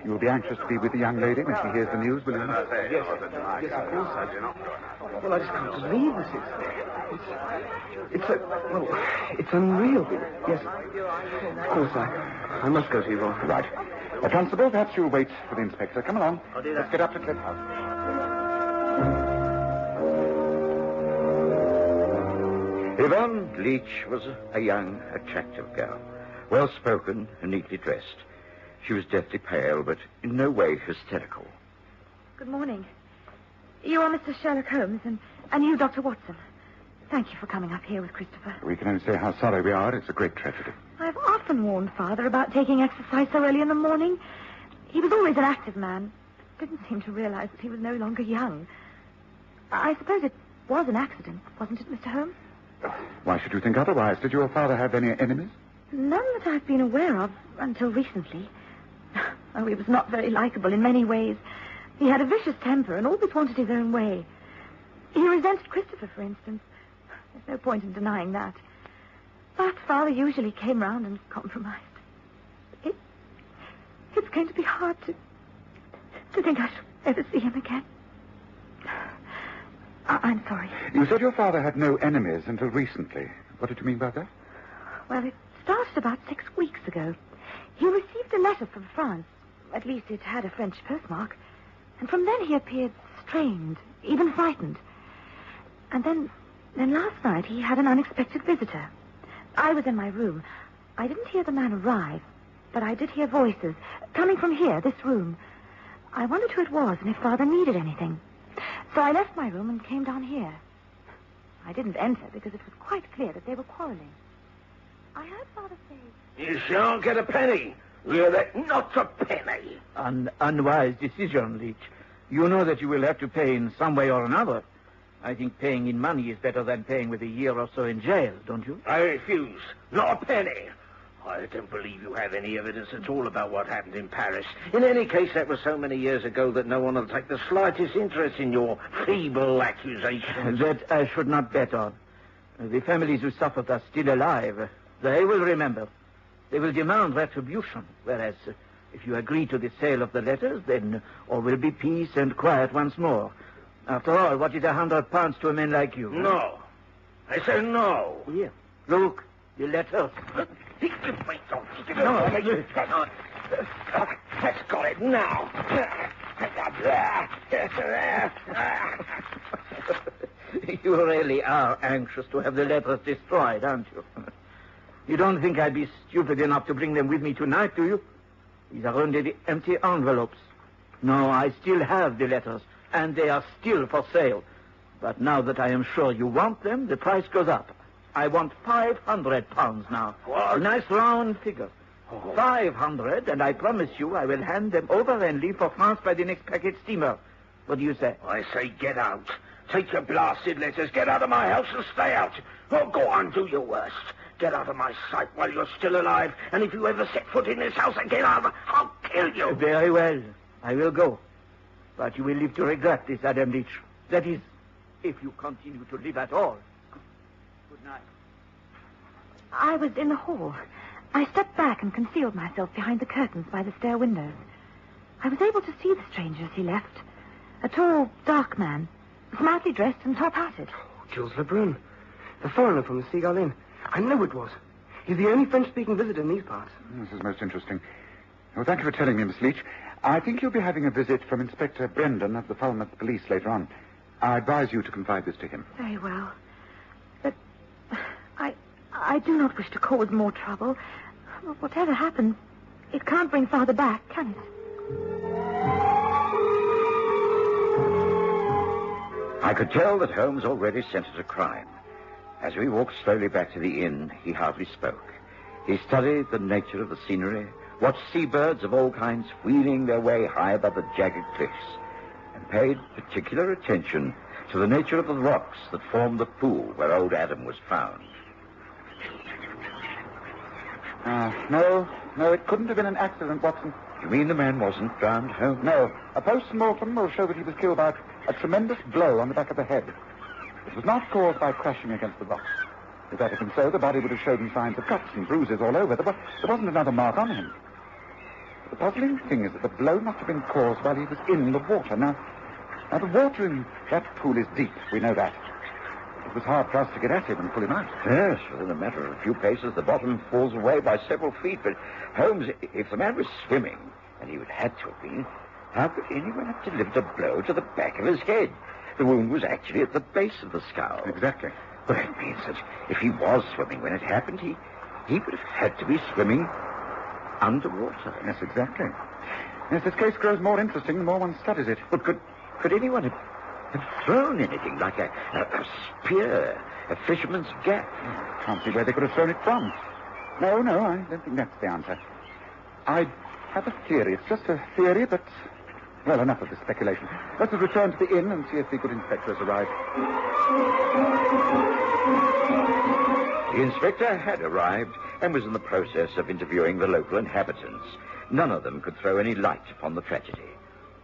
You will be anxious to be with the young lady when she hears the news, will you?
Yes, of course I do. Well, I just can't believe this. It's unreal. Yes, of course I must go to Yvonne.
Right. Constable, perhaps you'll wait for the inspector. Come along.
I'll do that.
Let's get up to Cliff House.
Yvonne Leach was a young, attractive girl, well-spoken and neatly dressed. She was deathly pale, but in no way hysterical.
Good morning. You are Mr. Sherlock Holmes, and you, Dr. Watson. Thank you for coming up here with Christopher.
We can only say how sorry we are. It's a great tragedy.
I've often warned Father about taking exercise so early in the morning. He was always an active man. Didn't seem to realize that he was no longer young. I suppose it was an accident, wasn't it, Mr. Holmes?
Why should you think otherwise? Did your father have any enemies?
None that I've been aware of until recently. Oh, he was not very likable in many ways. He had a vicious temper and always wanted his own way. He resented Christopher, for instance. There's no point in denying that. But Father usually came round and compromised. It's going to be hard to think I shall ever see him again. I'm sorry.
You said your father had no enemies until recently. What did you mean by that?
Well, it started about 6 weeks ago. He received a letter from France. At least it had a French postmark. And from then he appeared strained, even frightened. And then last night he had an unexpected visitor. I was in my room. I didn't hear the man arrive, but I did hear voices coming from here, this room. I wondered who it was and if Father needed anything. So I left my room and came down here. I didn't enter because it was quite clear that they were quarreling. I heard Father say...
You shan't get a penny. Hear that? Not a penny.
An unwise decision, Leach. You know that you will have to pay in some way or another. I think paying in money is better than paying with a year or so in jail, don't you?
I refuse. Not a penny. I don't believe you have any evidence at all about what happened in Paris. In any case, that was so many years ago that no one will take the slightest interest in your feeble accusations.
That I should not bet on. The families who suffered are still alive. They will remember. They will demand retribution, whereas if you agree to the sale of the letters, then all will be peace and quiet once more. After all, what is £100 to a man like you?
No.
I say no.
Here, look, the letters.
That's got it now.
You really are anxious to have the letters destroyed, aren't you? You don't think I'd be stupid enough to bring them with me tonight, do you? These are only the empty envelopes. No, I still have the letters, and they are still for sale. But now that I am sure you want them, the price goes up. I want £500 now.
What?
A nice round figure. 500, and I promise you I will hand them over and leave for France by the next packet steamer. What do you say?
I say get out. Take your blasted letters. Get out of my house and stay out. Oh, go on, do your worst. Get out of my sight while you're still alive. And if you ever set foot in this house again, I'll kill you.
Very well. I will go. But you will live to regret this, Adam Leach. That is, if you continue to live at all. Good night.
I was in the hall. I stepped back and concealed myself behind the curtains by the stair windows. I was able to see the stranger as he left. A tall, dark man, smartly dressed and top-hatted.
Jules Lebrun, the foreigner from the Seagull Inn. I knew it was. He's the only French-speaking visitor in these parts.
This is most interesting. Well, thank you for telling me, Miss Leach. I think you'll be having a visit from Inspector Brendan of the Falmouth Police later on. I advise you to confide this to him.
Very well. But I do not wish to cause more trouble. Whatever happens, it can't bring Father back, can it?
I could tell that Holmes already scented a crime. As we walked slowly back to the inn, he hardly spoke. He studied the nature of the scenery, watched seabirds of all kinds wheeling their way high above the jagged cliffs, and paid particular attention to the nature of the rocks that formed the pool where old Adam was found.
No, it couldn't have been an accident, Watson.
You mean the man wasn't drowned, Holmes?
No. A post-mortem will show that he was killed by a tremendous blow on the back of the head. It was not caused by crashing against the rocks. If that had been so, the body would have shown signs of cuts and bruises all over. There wasn't another mark on him. The puzzling thing is that the blow must have been caused while he was in the water. Now, the water in that pool is deep. We know that. It was hard for us to get at him and pull him out.
Yes, within a matter of a few paces, the bottom falls away by several feet. But, Holmes, if the man was swimming, and he would have had to have been, how could anyone have delivered a blow to the back of his head? The wound was actually at the base of the skull.
Exactly.
Well, that means that if he was swimming when it happened, he would have had to be swimming underwater.
Yes, exactly. Yes, this case grows more interesting the more one studies it.
But could anyone have thrown anything like a spear, a fisherman's gaff?
Can't see where they could have thrown it from. No, I don't think that's the answer. I have a theory. It's just a theory, but... Well, enough of this speculation. Let us return to the inn and see if the good inspector has arrived.
The inspector had arrived and was in the process of interviewing the local inhabitants. None of them could throw any light upon the tragedy.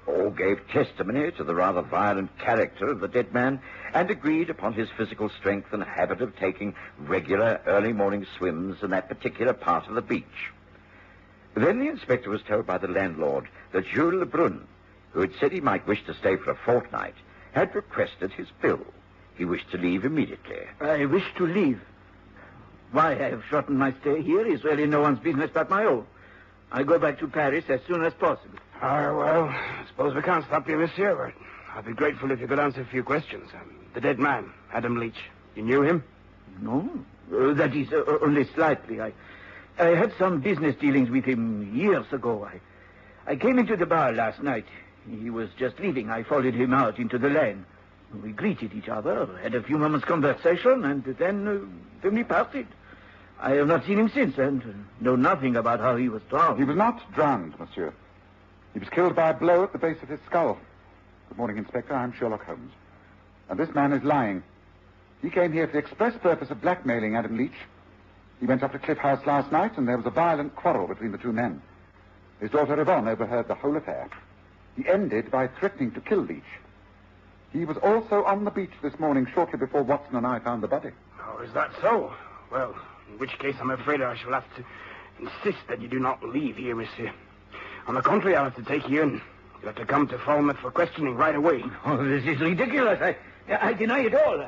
All gave testimony to the rather violent character of the dead man and agreed upon his physical strength and habit of taking regular early morning swims in that particular part of the beach. Then the inspector was told by the landlord that Jules Lebrun, who had said he might wish to stay for a fortnight, had requested his bill. He wished to leave immediately.
I wish to leave. Why I have shortened my stay here is really no one's business but my own. I go back to Paris as soon as possible.
Well, I suppose we can't stop you, monsieur, but I'd be grateful if you could answer a few questions. The dead man, Adam Leach, you knew him?
No, that is only slightly. I had some business dealings with him years ago. I came into the bar last night. He was just leaving. I followed him out into the lane. We greeted each other, had a few moments' conversation, and then we parted. I have not seen him since, and know nothing about how he was drowned.
He was not drowned, monsieur. He was killed by a blow at the base of his skull. Good morning, Inspector. I'm Sherlock Holmes. And this man is lying. He came here for the express purpose of blackmailing Adam Leach. He went up to Cliff House last night, and there was a violent quarrel between the two men. His daughter Yvonne overheard the whole affair. He ended by threatening to kill Leach. He was also on the beach this morning shortly before Watson and I found the body.
Oh, is that so? Well, in which case I'm afraid I shall have to insist that you do not leave here, monsieur. On the contrary, I'll have to take you and You have to come to Falmouth for questioning right away.
Oh, this is ridiculous. I deny it all.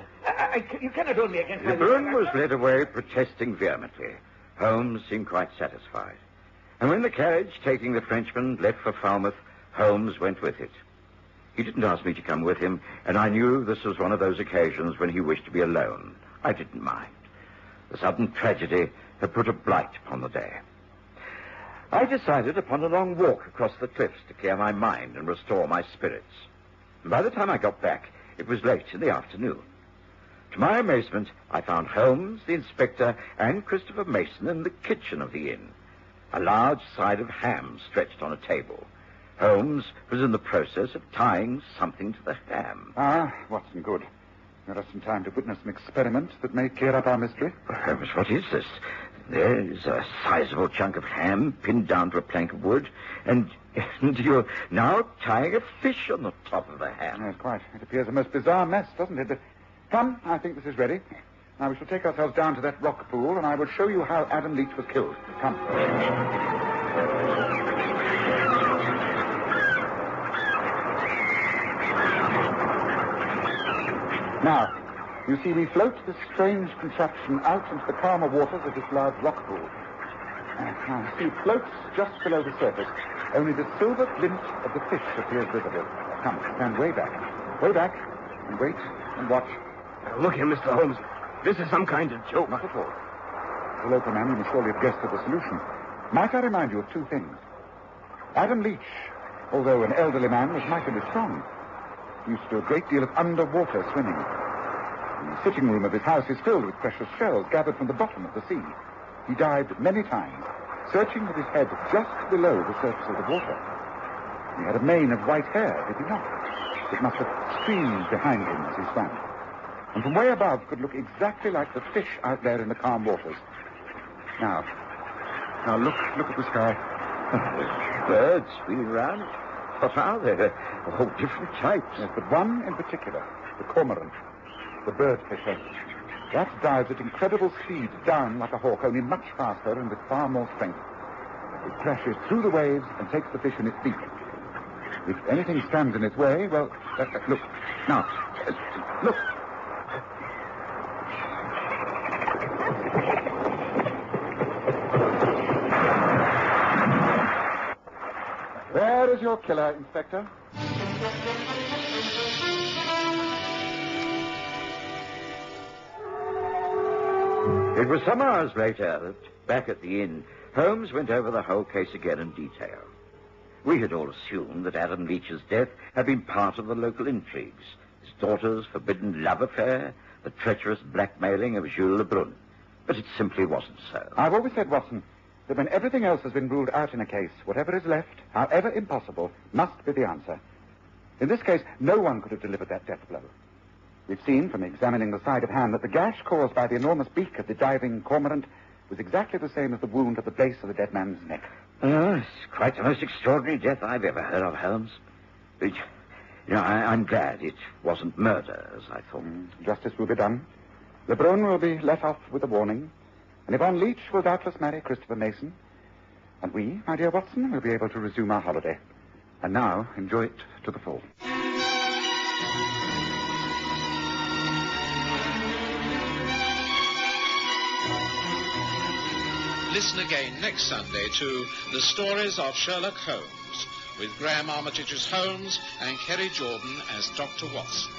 You cannot hold me against my...
Lebrun was led away protesting vehemently. Holmes seemed quite satisfied. And when the carriage taking the Frenchman left for Falmouth, Holmes went with it. He didn't ask me to come with him, and I knew this was one of those occasions when he wished to be alone. I didn't mind. The sudden tragedy had put a blight upon the day. I decided upon a long walk across the cliffs to clear my mind and restore my spirits. And by the time I got back, it was late in the afternoon. To my amazement, I found Holmes, the inspector, and Christopher Mason in the kitchen of the inn. A large side of ham stretched on a table. Holmes was in the process of tying something to the ham.
Ah, Watson, good. There is some time to witness an experiment that may clear up our mystery.
Holmes, what is this? There is a sizable chunk of ham pinned down to a plank of wood, and you're now tying a fish on the top of the ham.
Yes, quite. It appears a most bizarre mess, doesn't it? But come, I think this is ready. Now we shall take ourselves down to that rock pool, and I will show you how Adam Leach was killed. Come. Now, you see, we float this strange contraption out into the calmer waters of this large rock pool. Now, see, it floats just below the surface. Only the silver glint of the fish appears visible. Come, stand way back, and wait and watch.
Now, look here, Mr. Holmes. This is some kind of joke.
Not at all. The local man, you must surely have guessed at the solution. Might I remind you of two things? Adam Leach, although an elderly man, was mightily strong. He used to do a great deal of underwater swimming. The sitting room of his house is filled with precious shells gathered from the bottom of the sea. He dived many times, searching with his head just below the surface of the water. He had a mane of white hair, did he not? It must have streamed behind him as he swam. And from way above could look exactly like the fish out there in the calm waters. Now look at the sky.
Birds wheeling round. What are they? All different types.
Yes, but one in particular, the cormorant, the bird fisher. That dives at incredible speed down like a hawk, only much faster and with far more strength. It crashes through the waves and takes the fish in its beak. If anything stands in its way, well, look. Now, look. There is your killer, Inspector.
It was some hours later that, back at the inn, Holmes went over the whole case again in detail. We had all assumed that Adam Leach's death had been part of the local intrigues, his daughter's forbidden love affair, the treacherous blackmailing of Jules Lebrun. But it simply wasn't so.
I've always said, Watson, that when everything else has been ruled out in a case, whatever is left, however impossible, must be the answer. In this case, no one could have delivered that death blow. We've seen, from examining the side of ham, that the gash caused by the enormous beak of the diving cormorant was exactly the same as the wound at the base of the dead man's neck.
It's quite the most extraordinary death I've ever heard of, Holmes. But, I'm glad it wasn't murder, as I thought.
Justice will be done. Lebrun will be let off with a warning. And Yvonne Leach will doubtless marry Christopher Mason. And we, my dear Watson, will be able to resume our holiday. And now, enjoy it to the full.
Listen again next Sunday to The Stories of Sherlock Holmes, with Graham Armitage as Holmes and Kerry Jordan as Dr. Watson.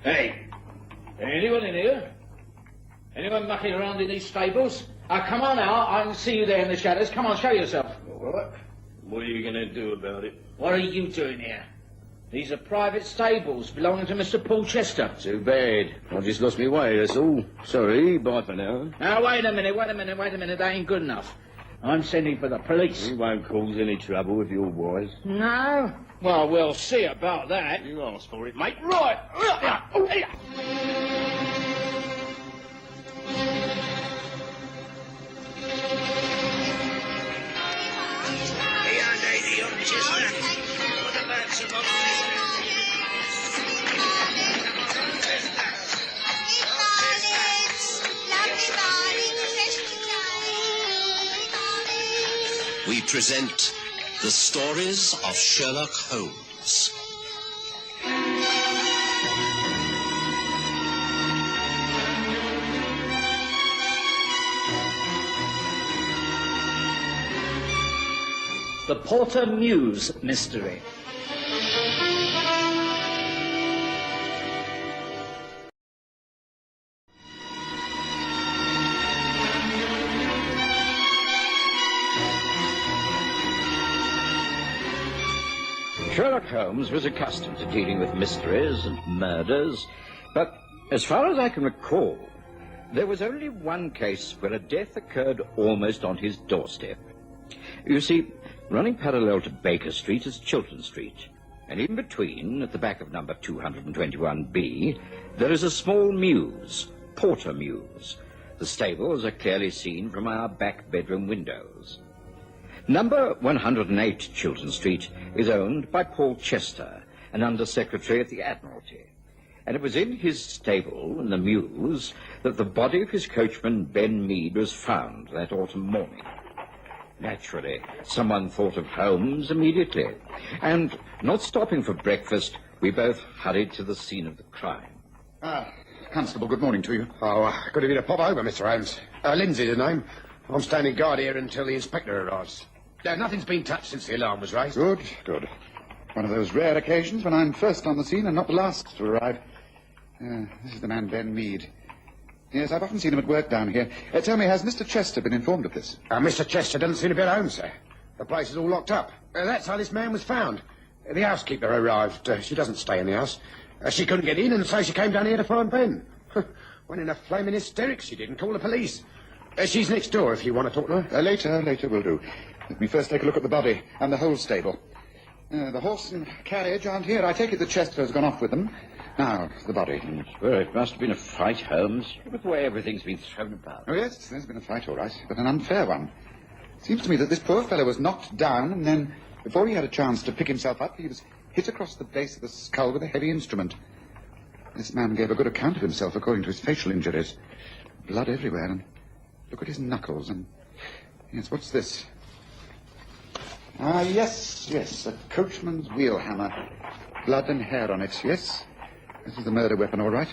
Hey, anyone in here? Anyone mucking around in these stables? Come on now, I can see you there in the shadows. Come on, show yourself.
All right. What are you going to do about it?
What are you doing here? These are private stables belonging to Mr. Paul Chester.
Too bad. I just lost my way, that's all. Sorry, bye for now.
Now, wait a minute. That ain't good enough. I'm sending for the police.
You won't cause any trouble if you're wise.
No? Well, we'll see about that.
You asked for it, mate. Right.
we present the stories of Sherlock Holmes.
The Porter Mews Mystery. Sherlock Holmes was accustomed to dealing with mysteries and murders, but as far as I can recall, there was only one case where a death occurred almost on his doorstep. You see, running parallel to Baker Street is Chiltern Street, and in between, at the back of number 221B, there is a small mews, Porter Mews. The stables are clearly seen from our back bedroom windows. Number 108 Chiltern Street is owned by Paul Chester, an Under-Secretary at the Admiralty, and it was in his stable, in the mews, that the body of his coachman, Ben Mead, was found that autumn morning. Naturally, someone thought of Holmes immediately, and, not stopping for breakfast, we both hurried to the scene of the crime.
Constable, good morning to you. Oh, good of you to pop over, Mr. Holmes. Lindsay's the name. I'm standing guard here until the inspector arrives. Nothing's been touched since the alarm was raised.
Good, good. One of those rare occasions when I'm first on the scene and not the last to arrive. This is the man, Ben Mead. Yes, I've often seen him at work down here. Tell me, has Mr. Chester been informed of this?
Mr. Chester doesn't seem to be at home, sir. The place is all locked up. That's how this man was found. The housekeeper arrived. She doesn't stay in the house. She couldn't get in, and so she came down here to find Ben. Went in a flaming hysterics, she didn't call the police. She's next door if you want to talk to her.
Later will do. Let me first take a look at the body and the whole stable. The horse and carriage aren't here. I take it that Chester has gone off with them. Now, the body.
Well, it must have been a fight, Holmes, with the way everything's been thrown about.
Oh, yes, there's been a fight, all right, but an unfair one. It seems to me that this poor fellow was knocked down, and then, before he had a chance to pick himself up, he was hit across the base of the skull with a heavy instrument. This man gave a good account of himself according to his facial injuries. Blood everywhere, and look at his knuckles, and... Yes, what's this? Yes, a coachman's wheel hammer. Blood and hair on it, yes. This is the murder weapon, all right.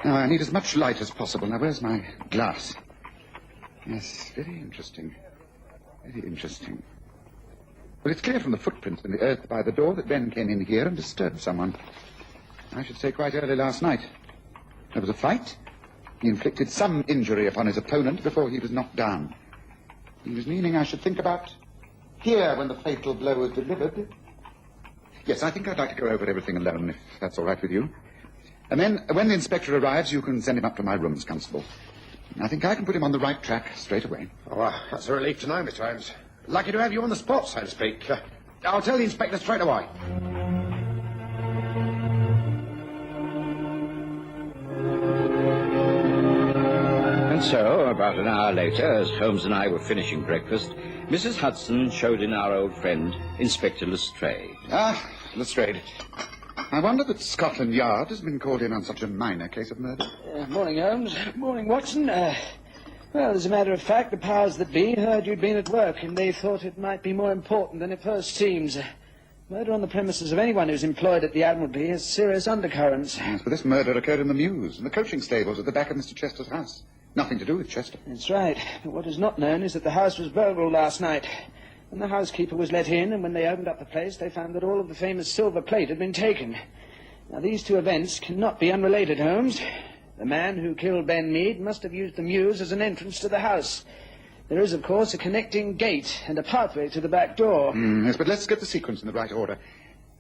Now, I need as much light as possible. Now, where's my glass? Yes, very interesting. Very interesting. Well, it's clear from the footprints in the earth by the door that Ben came in here and disturbed someone. I should say quite early last night. There was a fight. He inflicted some injury upon his opponent before he was knocked down. He was leaning, I should think, about here when the fatal blow was delivered. Yes, I think I'd like to go over everything alone, if that's all right with you. And then, when the inspector arrives, you can send him up to my rooms, Constable. I think I can put him on the right track straight away.
Oh, that's a relief to know, Mr. Holmes. Lucky to have you on the spot, so to speak. I'll tell the inspector straight away.
And so, about an hour later, as Holmes and I were finishing breakfast, Mrs. Hudson showed in our old friend, Inspector Lestrade.
Lestrade. I wonder that Scotland Yard has been called in on such a minor case of murder.
Morning, Holmes. Morning, Watson. Well, as a matter of fact, the powers that be heard you'd been at work, and they thought it might be more important than it first seems. Murder on the premises of anyone who's employed at the Admiralty has serious undercurrents.
Yes, but this murder occurred in the mews, in the coaching stables at the back of Mr. Chester's house. Nothing to do with Chester.
That's right. But what is not known is that the house was burgled last night. When the housekeeper was let in, and when they opened up the place, they found that all of the famous silver plate had been taken. Now, these two events cannot be unrelated, Holmes. The man who killed Ben Mead must have used the mews as an entrance to the house. There is, of course, a connecting gate and a pathway to the back door.
Yes, but let's get the sequence in the right order.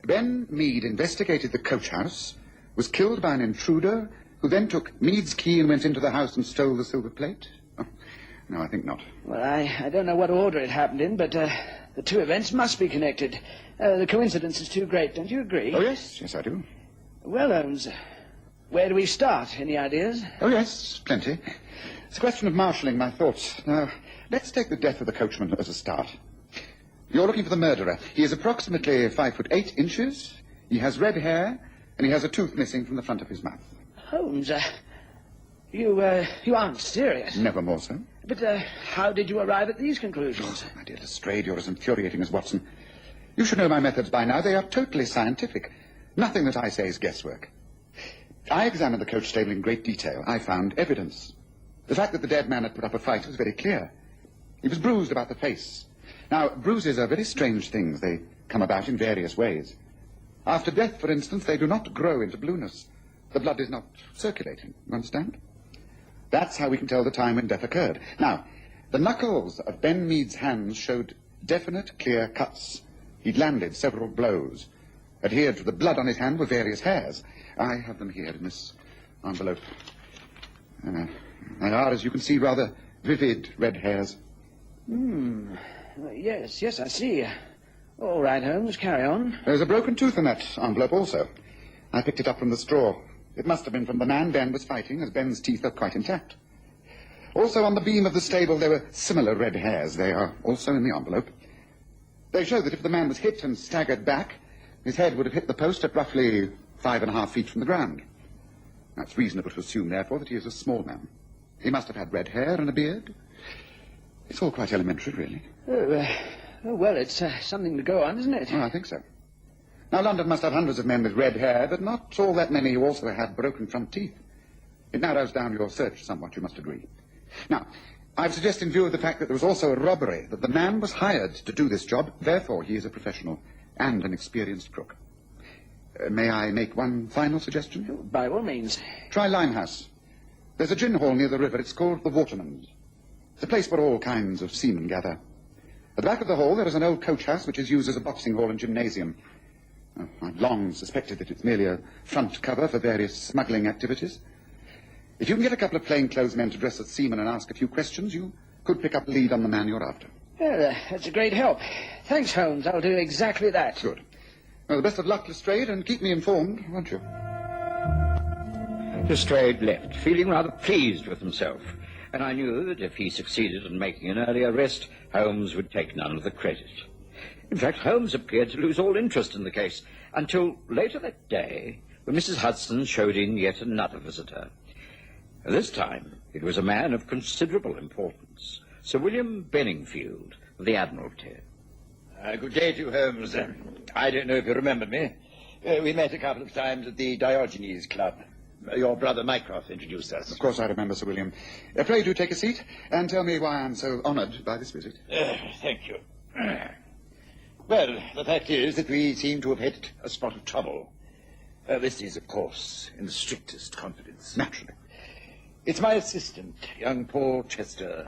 Ben Mead investigated the coach house, was killed by an intruder, who then took Mead's key and went into the house and stole the silver plate? Oh, no, I think not.
Well, I don't know what order it happened in, but the two events must be connected. The coincidence is too great, don't you agree?
Oh, yes, I do.
Well, Holmes, where do we start? Any ideas?
Oh, yes, plenty. It's a question of marshalling my thoughts. Now, let's take the death of the coachman as a start. You're looking for the murderer. He is approximately 5'8". He has red hair, and he has a tooth missing from the front of his mouth.
Holmes, you aren't serious.
Never more so.
But how did you arrive at these conclusions?
My dear Lestrade, you're as infuriating as Watson. You should know my methods by now. They are totally scientific. Nothing that I say is guesswork. I examined the coach stable in great detail. I found evidence. The fact that the dead man had put up a fight was very clear. He was bruised about the face. Now, bruises are very strange things. They come about in various ways. After death, for instance, they do not grow into blueness. The blood is not circulating. You understand? That's how we can tell the time when death occurred. Now, the knuckles of Ben Mead's hands showed definite, clear cuts. He'd landed several blows. Adhered to the blood on his hand were various hairs. I have them here in this envelope. They are, as you can see, rather vivid red hairs.
Yes, I see. All right, Holmes, carry on.
There's a broken tooth in that envelope also. I picked it up from the straw. It must have been from the man Ben was fighting, as Ben's teeth are quite intact. Also, on the beam of the stable, there were similar red hairs. They are also in the envelope. They show that if the man was hit and staggered back, his head would have hit the post at roughly 5.5 feet from the ground. That's reasonable to assume, therefore, that he is a small man. He must have had red hair and a beard. It's all quite elementary, really.
Well, it's something to go on, isn't it?
Oh, I think so. Now, London must have hundreds of men with red hair, but not all that many who also had broken front teeth. It narrows down your search somewhat, you must agree. Now, I've suggested in view of the fact that there was also a robbery, that the man was hired to do this job, therefore he is a professional and an experienced crook. May I make one final suggestion?
By all means.
Try Limehouse. There's a gin hall near the river. It's called the Waterman's. It's a place where all kinds of seamen gather. At the back of the hall, there is an old coach house which is used as a boxing hall and gymnasium. I've long suspected that it's merely a front cover for various smuggling activities. If you can get a couple of plainclothes men to dress as seamen and ask a few questions, you could pick up a lead on the man you're after.
Well, that's a great help. Thanks, Holmes. I'll do exactly that.
Good. Well, the best of luck, Lestrade, and keep me informed, won't you?
Lestrade left, feeling rather pleased with himself, and I knew that if he succeeded in making an early arrest, Holmes would take none of the credit. In fact, Holmes appeared to lose all interest in the case, until later that day, when Mrs. Hudson showed in yet another visitor. This time, it was a man of considerable importance, Sir William Benningfield, of the Admiralty.
Good day to you, Holmes. I don't know if you remember me. We met a couple of times at the Diogenes Club. Your brother Mycroft introduced us.
Of course I remember, Sir William. Pray do take a seat and tell me why I'm so honoured by this visit.
Thank you. Well, the fact is that we seem to have hit a spot of trouble. This is, of course, in the strictest confidence.
Naturally.
It's my assistant, young Paul Chester,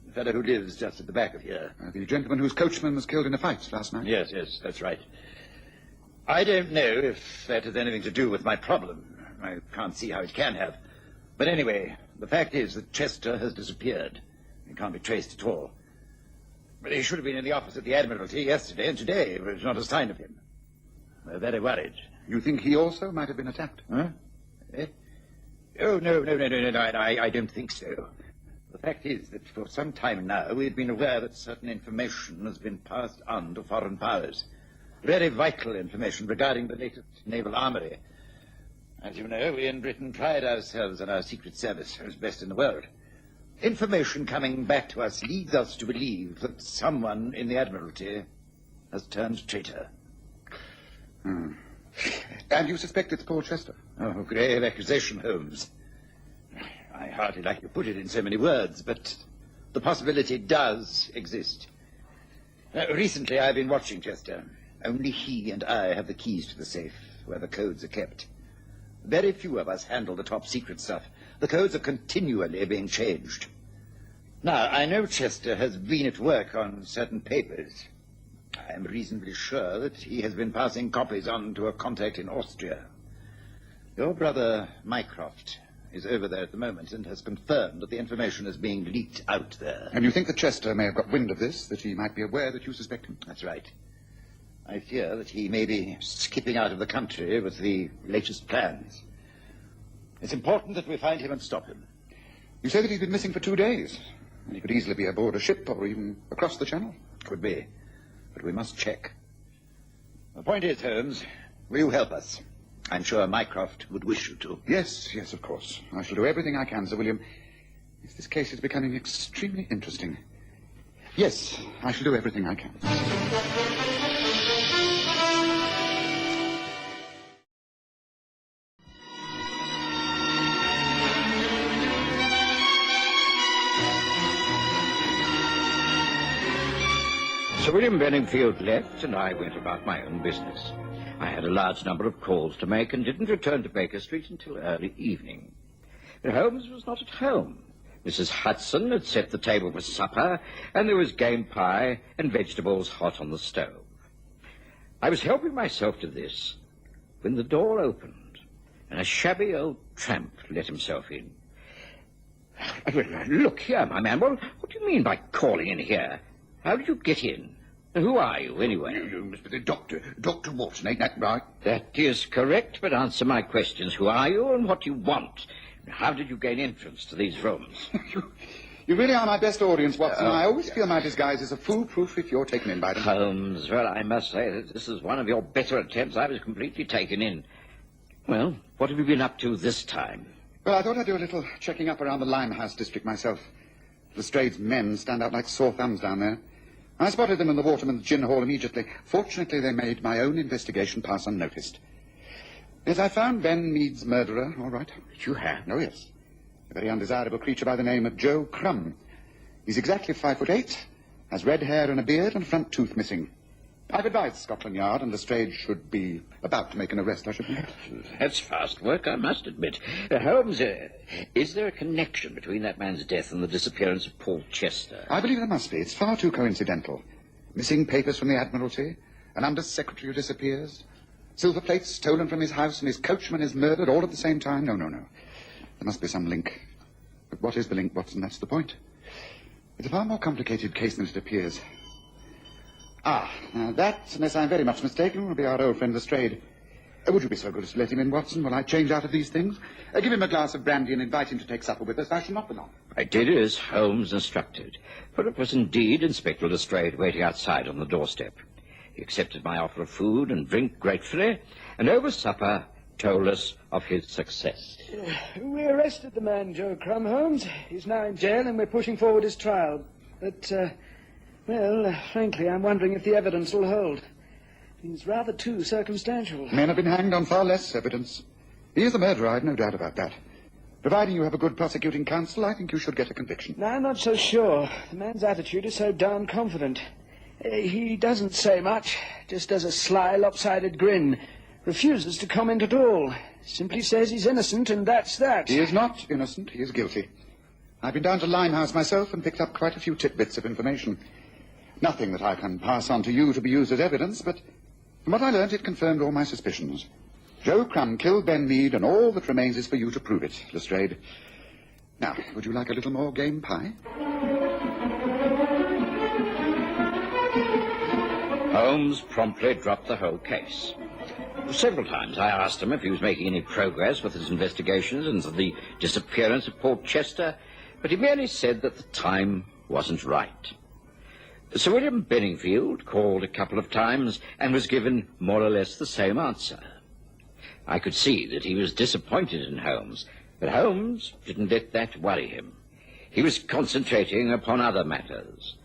the fellow who lives just at the back of here.
The gentleman whose coachman was killed in a fight last night.
Yes, that's right. I don't know if that has anything to do with my problem. I can't see how it can have. But anyway, the fact is that Chester has disappeared. He can't be traced at all. But he should have been in the office at the Admiralty yesterday and today. There's not a sign of him. We're very worried.
You think he also might have been attacked?
Huh? Oh, no, I don't think so. The fact is that for some time now we've been aware that certain information has been passed on to foreign powers. Very vital information regarding the latest naval armory. As you know, we in Britain pride ourselves on our secret service as best in the world. Information coming back to us leads us to believe that someone in the Admiralty has turned traitor.
And you suspect it's Paul Chester?
Oh, grave accusation, Holmes. I hardly like to put it in so many words, but the possibility does exist. Recently, I've been watching Chester. Only he and I have the keys to the safe, where the codes are kept. Very few of us handle the top secret stuff. The codes are continually being changed. Now, I know Chester has been at work on certain papers. I am reasonably sure that he has been passing copies on to a contact in Austria. Your brother Mycroft is over there at the moment and has confirmed that the information is being leaked out there.
And you think that Chester may have got wind of this, that he might be aware that you suspect him?
That's right. I fear that he may be skipping out of the country with the latest plans. It's important that we find him and stop him.
You say that he's been missing for 2 days. And he could easily be aboard a ship or even across the channel.
Could be. But we must check. The point is, Holmes, will you help us? I'm sure Mycroft would wish you to.
Yes, of course. I shall do everything I can, Sir William. Yes, this case is becoming extremely interesting. Yes, I shall do everything I can.
Sir William Benningfield left, and I went about my own business. I had a large number of calls to make and didn't return to Baker Street until early evening. But Holmes was not at home. Mrs. Hudson had set the table for supper, and there was game pie and vegetables hot on the stove. I was helping myself to this when the door opened, and a shabby old tramp let himself in. Look here, my man, what do you mean by calling in here? How did you get in? Who are you, anyway?
You must be the doctor. Dr. Watson, ain't that right?
That is correct, but answer my questions. Who are you and what do you want? How did you gain entrance to these rooms?
You really are my best audience, Watson. I always feel my disguise is a foolproof if you're taken in by them.
Holmes, well, I must say that this is one of your better attempts. I was completely taken in. Well, what have you been up to this time?
Well, I thought I'd do a little checking up around the Limehouse district myself. Lestrade's men stand out like sore thumbs down there. I spotted them in the Waterman's gin hall immediately. Fortunately, they made my own investigation pass unnoticed. Yes, I found Ben Mead's murderer, all right.
You have?
Oh, yes. A very undesirable creature by the name of Joe Crumb. He's exactly 5'8", has red hair and a beard and a front tooth missing. I've advised Scotland Yard, and Lestrade should be about to make an arrest, I should think.
That's fast work, I must admit. Holmes, is there a connection between that man's death and the disappearance of Paul Chester?
I believe there must be. It's far too coincidental. Missing papers from the Admiralty, an under-secretary who disappears, silver plates stolen from his house, and his coachman is murdered all at the same time. No. There must be some link. But what is the link, Watson? That's the point. It's a far more complicated case than it appears. Now that, unless I'm very much mistaken, will be our old friend Lestrade. Would you be so good as to let him in, Watson, while I change out of these things? Give him a glass of brandy and invite him to take supper with us. I shall not be long.
I did as Holmes instructed, for it was indeed Inspector Lestrade waiting outside on the doorstep. He accepted my offer of food and drink gratefully, and over supper told us of his success.
We arrested the man, Joe Crumb, Holmes. He's now in jail, and we're pushing forward his trial. But, frankly, I'm wondering if the evidence will hold. He's rather too circumstantial.
Men have been hanged on far less evidence. He is the murderer, I've no doubt about that. Providing you have a good prosecuting counsel, I think you should get a conviction.
No, I'm not so sure. The man's attitude is so darn confident. He doesn't say much, just does a sly, lopsided grin. Refuses to comment at all. Simply says he's innocent, and that's that.
He is not innocent. He is guilty. I've been down to Limehouse myself and picked up quite a few tidbits of information. Nothing that I can pass on to you to be used as evidence, but from what I learnt, it confirmed all my suspicions. Joe Crumb killed Ben Mead, and all that remains is for you to prove it, Lestrade. Now, would you like a little more game pie?
Holmes promptly dropped the whole case. Several times I asked him if he was making any progress with his investigations into the disappearance of Paul Chester, but he merely said that the time wasn't right. Sir William Benningfield called a couple of times and was given more or less the same answer. I could see that he was disappointed in Holmes, but Holmes didn't let that worry him. He was concentrating upon other matters.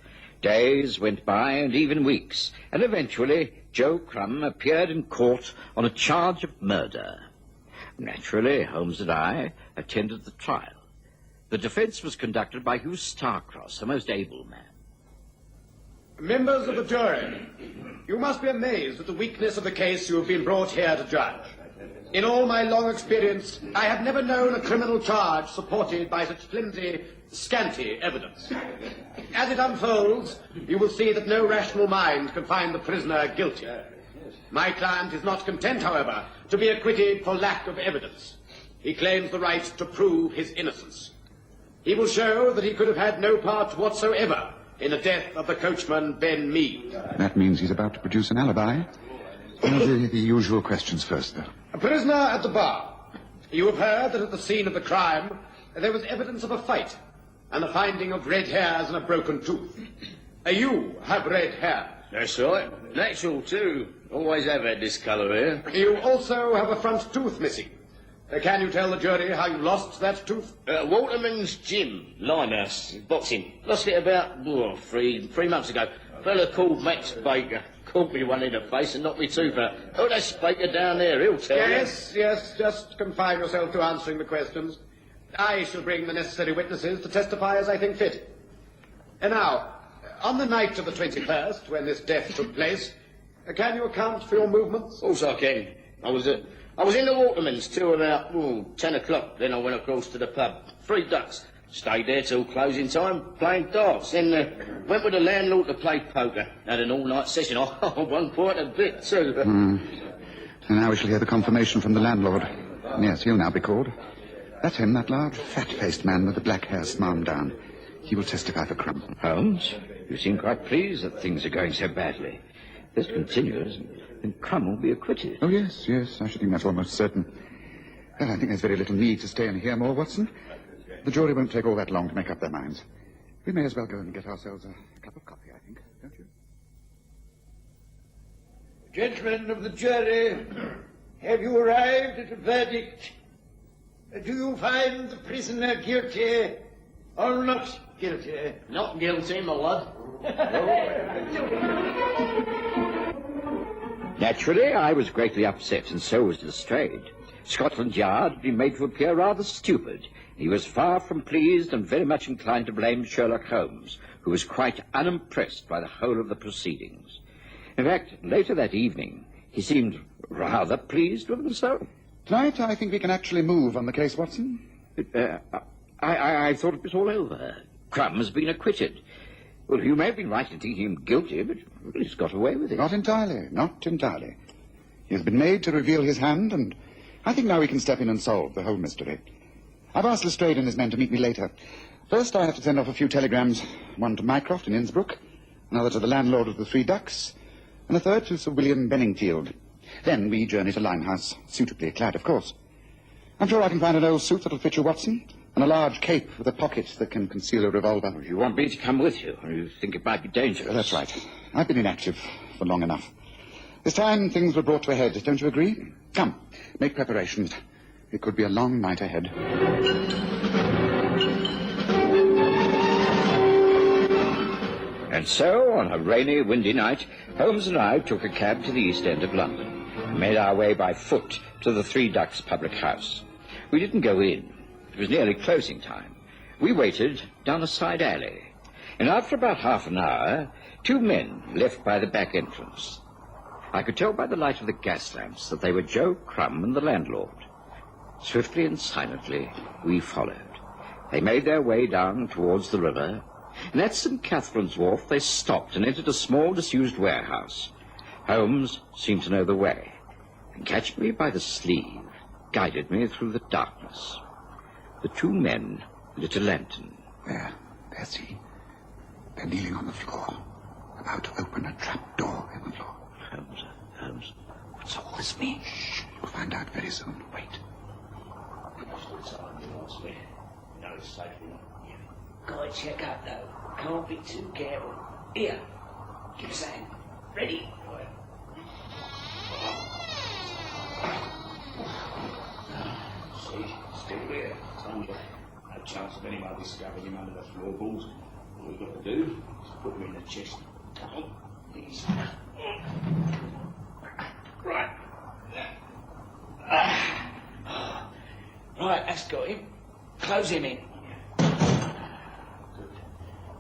Days went by and even weeks, and eventually Joe Crumb appeared in court on a charge of murder. Naturally, Holmes and I attended the trial. The defense was conducted by Hugh Starcross, a most able man.
Members of the jury, you must be amazed at the weakness of the case you have been brought here to judge. In all my long experience, I have never known a criminal charge supported by such flimsy, scanty evidence. As it unfolds, you will see that no rational mind can find the prisoner guilty. My client is not content, however, to be acquitted for lack of evidence. He claims the right to prove his innocence. He will show that he could have had no part whatsoever in the death of the coachman, Ben Mead.
That means he's about to produce an alibi. The usual questions first, though.
A prisoner at the bar. You have heard that at the scene of the crime, there was evidence of a fight and the finding of red hairs and a broken tooth. You have red hair.
That's right. Natural, too. Always have had this colour here.
You also have a front tooth missing. Can you tell the jury how you lost that tooth?
Waterman's gym, Limehouse, boxing. Lost it about 3 months ago. A fella called Max Baker caught me one in the face and knocked me tooth out. Oh, that's Baker down there, he'll tell you.
Yes, just confine yourself to answering the questions. I shall bring the necessary witnesses to testify as I think fit. And now, on the night of the 21st, when this death took place, can you account for your movements?
Of course I can. I was in the Waterman's till about 10 o'clock. Then I went across to the pub. 3 Ducks. Stayed there till closing time, playing darts. Then went with the landlord to play poker. Had an all-night session. I won quite a bit, too.
And now we shall hear the confirmation from the landlord. Yes, he'll now be called. That's him, that large, fat-faced man with the black hair smarmed down. He will testify for Crumb.
Holmes, you seem quite pleased that things are going so badly. If this continues, then Crumb will be acquitted.
Oh, yes, I should think that's almost certain. Well, I think there's very little need to stay and hear more, Watson. The jury won't take all that long to make up their minds. We may as well go and get ourselves a cup of coffee, I think, don't you?
Gentlemen of the jury, have you arrived at a verdict? Do you find the prisoner guilty or not guilty?
Not guilty, my lord.
Naturally, I was greatly upset, and so was Lestrade. Scotland Yard had been made to appear rather stupid. He was far from pleased and very much inclined to blame Sherlock Holmes, who was quite unimpressed by the whole of the proceedings. In fact, later that evening, he seemed rather pleased with himself.
Tonight, I think we can actually move on the case, Watson.
I thought it was all over. Crumb has been acquitted. Well, you may have been right in thinking him guilty, but he's got away with it.
Not entirely. He has been made to reveal his hand, and I think now we can step in and solve the whole mystery. I've asked Lestrade and his men to meet me later. First, I have to send off a few telegrams, one to Mycroft in Innsbruck, another to the landlord of the 3 Ducks, and a third to Sir William Benningfield. Then we journey to Limehouse, suitably clad, of course. I'm sure I can find an old suit that'll fit you, Watson, and a large cape with a pocket that can conceal a revolver.
You want me to come with you, or you think it might be dangerous?
That's right. I've been inactive for long enough. This time, things were brought to a head, don't you agree? Come, make preparations. It could be a long night ahead.
And so, on a rainy, windy night, Holmes and I took a cab to the East End of London and made our way by foot to the 3 Ducks public house. We didn't go in. It was nearly closing time. We waited down a side alley, and after about half an hour, 2 men left by the back entrance. I could tell by the light of the gas lamps that they were Joe Crumb and the landlord. Swiftly and silently, we followed. They made their way down towards the river, and at St. Catherine's Wharf they stopped and entered a small disused warehouse. Holmes seemed to know the way, and catching me by the sleeve, guided me through the darkness. The 2 men lit a lantern.
There's he. They're kneeling on the floor, about to open a trap door in the floor.
Holmes,
what's all this mean? Shh, you'll find out very soon. Wait.
Gotta check out, though. Can't be too careful. Here, give us a hand. Ready?
See, still there. No chance of anyone discovering him under the floorboards. All we've got to do is put him in the chest. Come on, these. Right.
Right, that's got him. Close him in.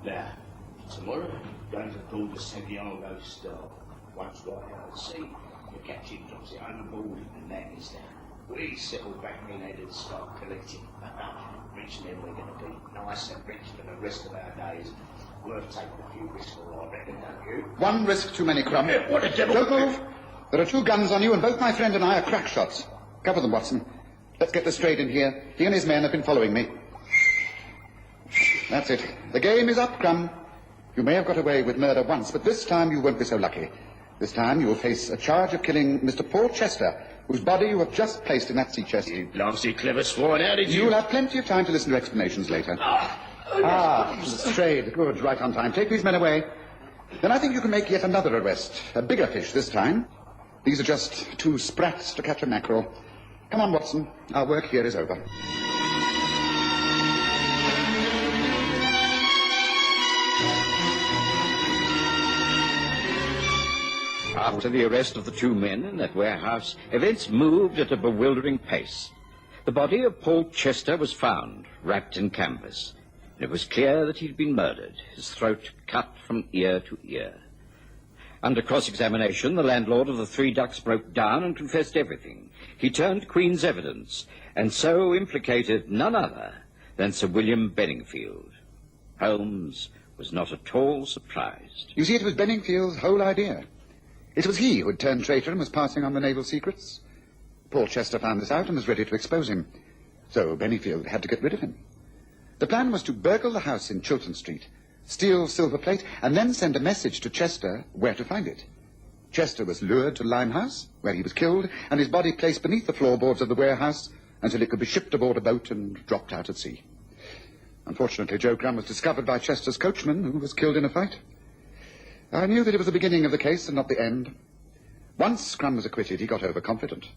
Now, tomorrow, going to call the Santiago Star. Once right out at sea, the captain drops it overboard and that is down. We settle back in head and start collecting. Rich men we're going to be. Nice and rich for the rest of our days. Worth taking a few risks for, I reckon, don't you?
One risk too many, Crumb.
What a devil!
Don't move. There are 2 guns on you, and both my friend and I are crack shots. Cover them, Watson. Let's get Lestrade in here. He and his men have been following me. That's it. The game is up, Crumb. You may have got away with murder once, but this time you won't be so lucky. This time you will face a charge of killing Mr. Paul Chester, whose body you have just placed in that sea chest.
You blasted clever swine, how did you...
You'll have plenty of time to listen to explanations later. Lestrade. Good, right on time. Take these men away. Then I think you can make yet another arrest. A bigger fish this time. These are just 2 sprats to catch a mackerel. Come on, Watson. Our work here is over.
After the arrest of the two men in that warehouse, events moved at a bewildering pace. The body of Paul Chester was found, wrapped in canvas. It was clear that he'd been murdered, his throat cut from ear to ear. Under cross-examination, the landlord of the Three Ducks broke down and confessed everything. He turned Queen's evidence, and so implicated none other than Sir William Benningfield. Holmes was not at all surprised.
You see, it was Benningfield's whole idea. It was he who had turned traitor and was passing on the naval secrets. Paul Chester found this out and was ready to expose him. So Benningfield had to get rid of him. The plan was to burgle the house in Chiltern Street, steal silver plate, and then send a message to Chester where to find it. Chester was lured to Limehouse, where he was killed, and his body placed beneath the floorboards of the warehouse until it could be shipped aboard a boat and dropped out at sea. Unfortunately, Joe Crumb was discovered by Chester's coachman, who was killed in a fight. I knew that it was the beginning of the case and not the end. Once Crumb was acquitted, he got overconfident.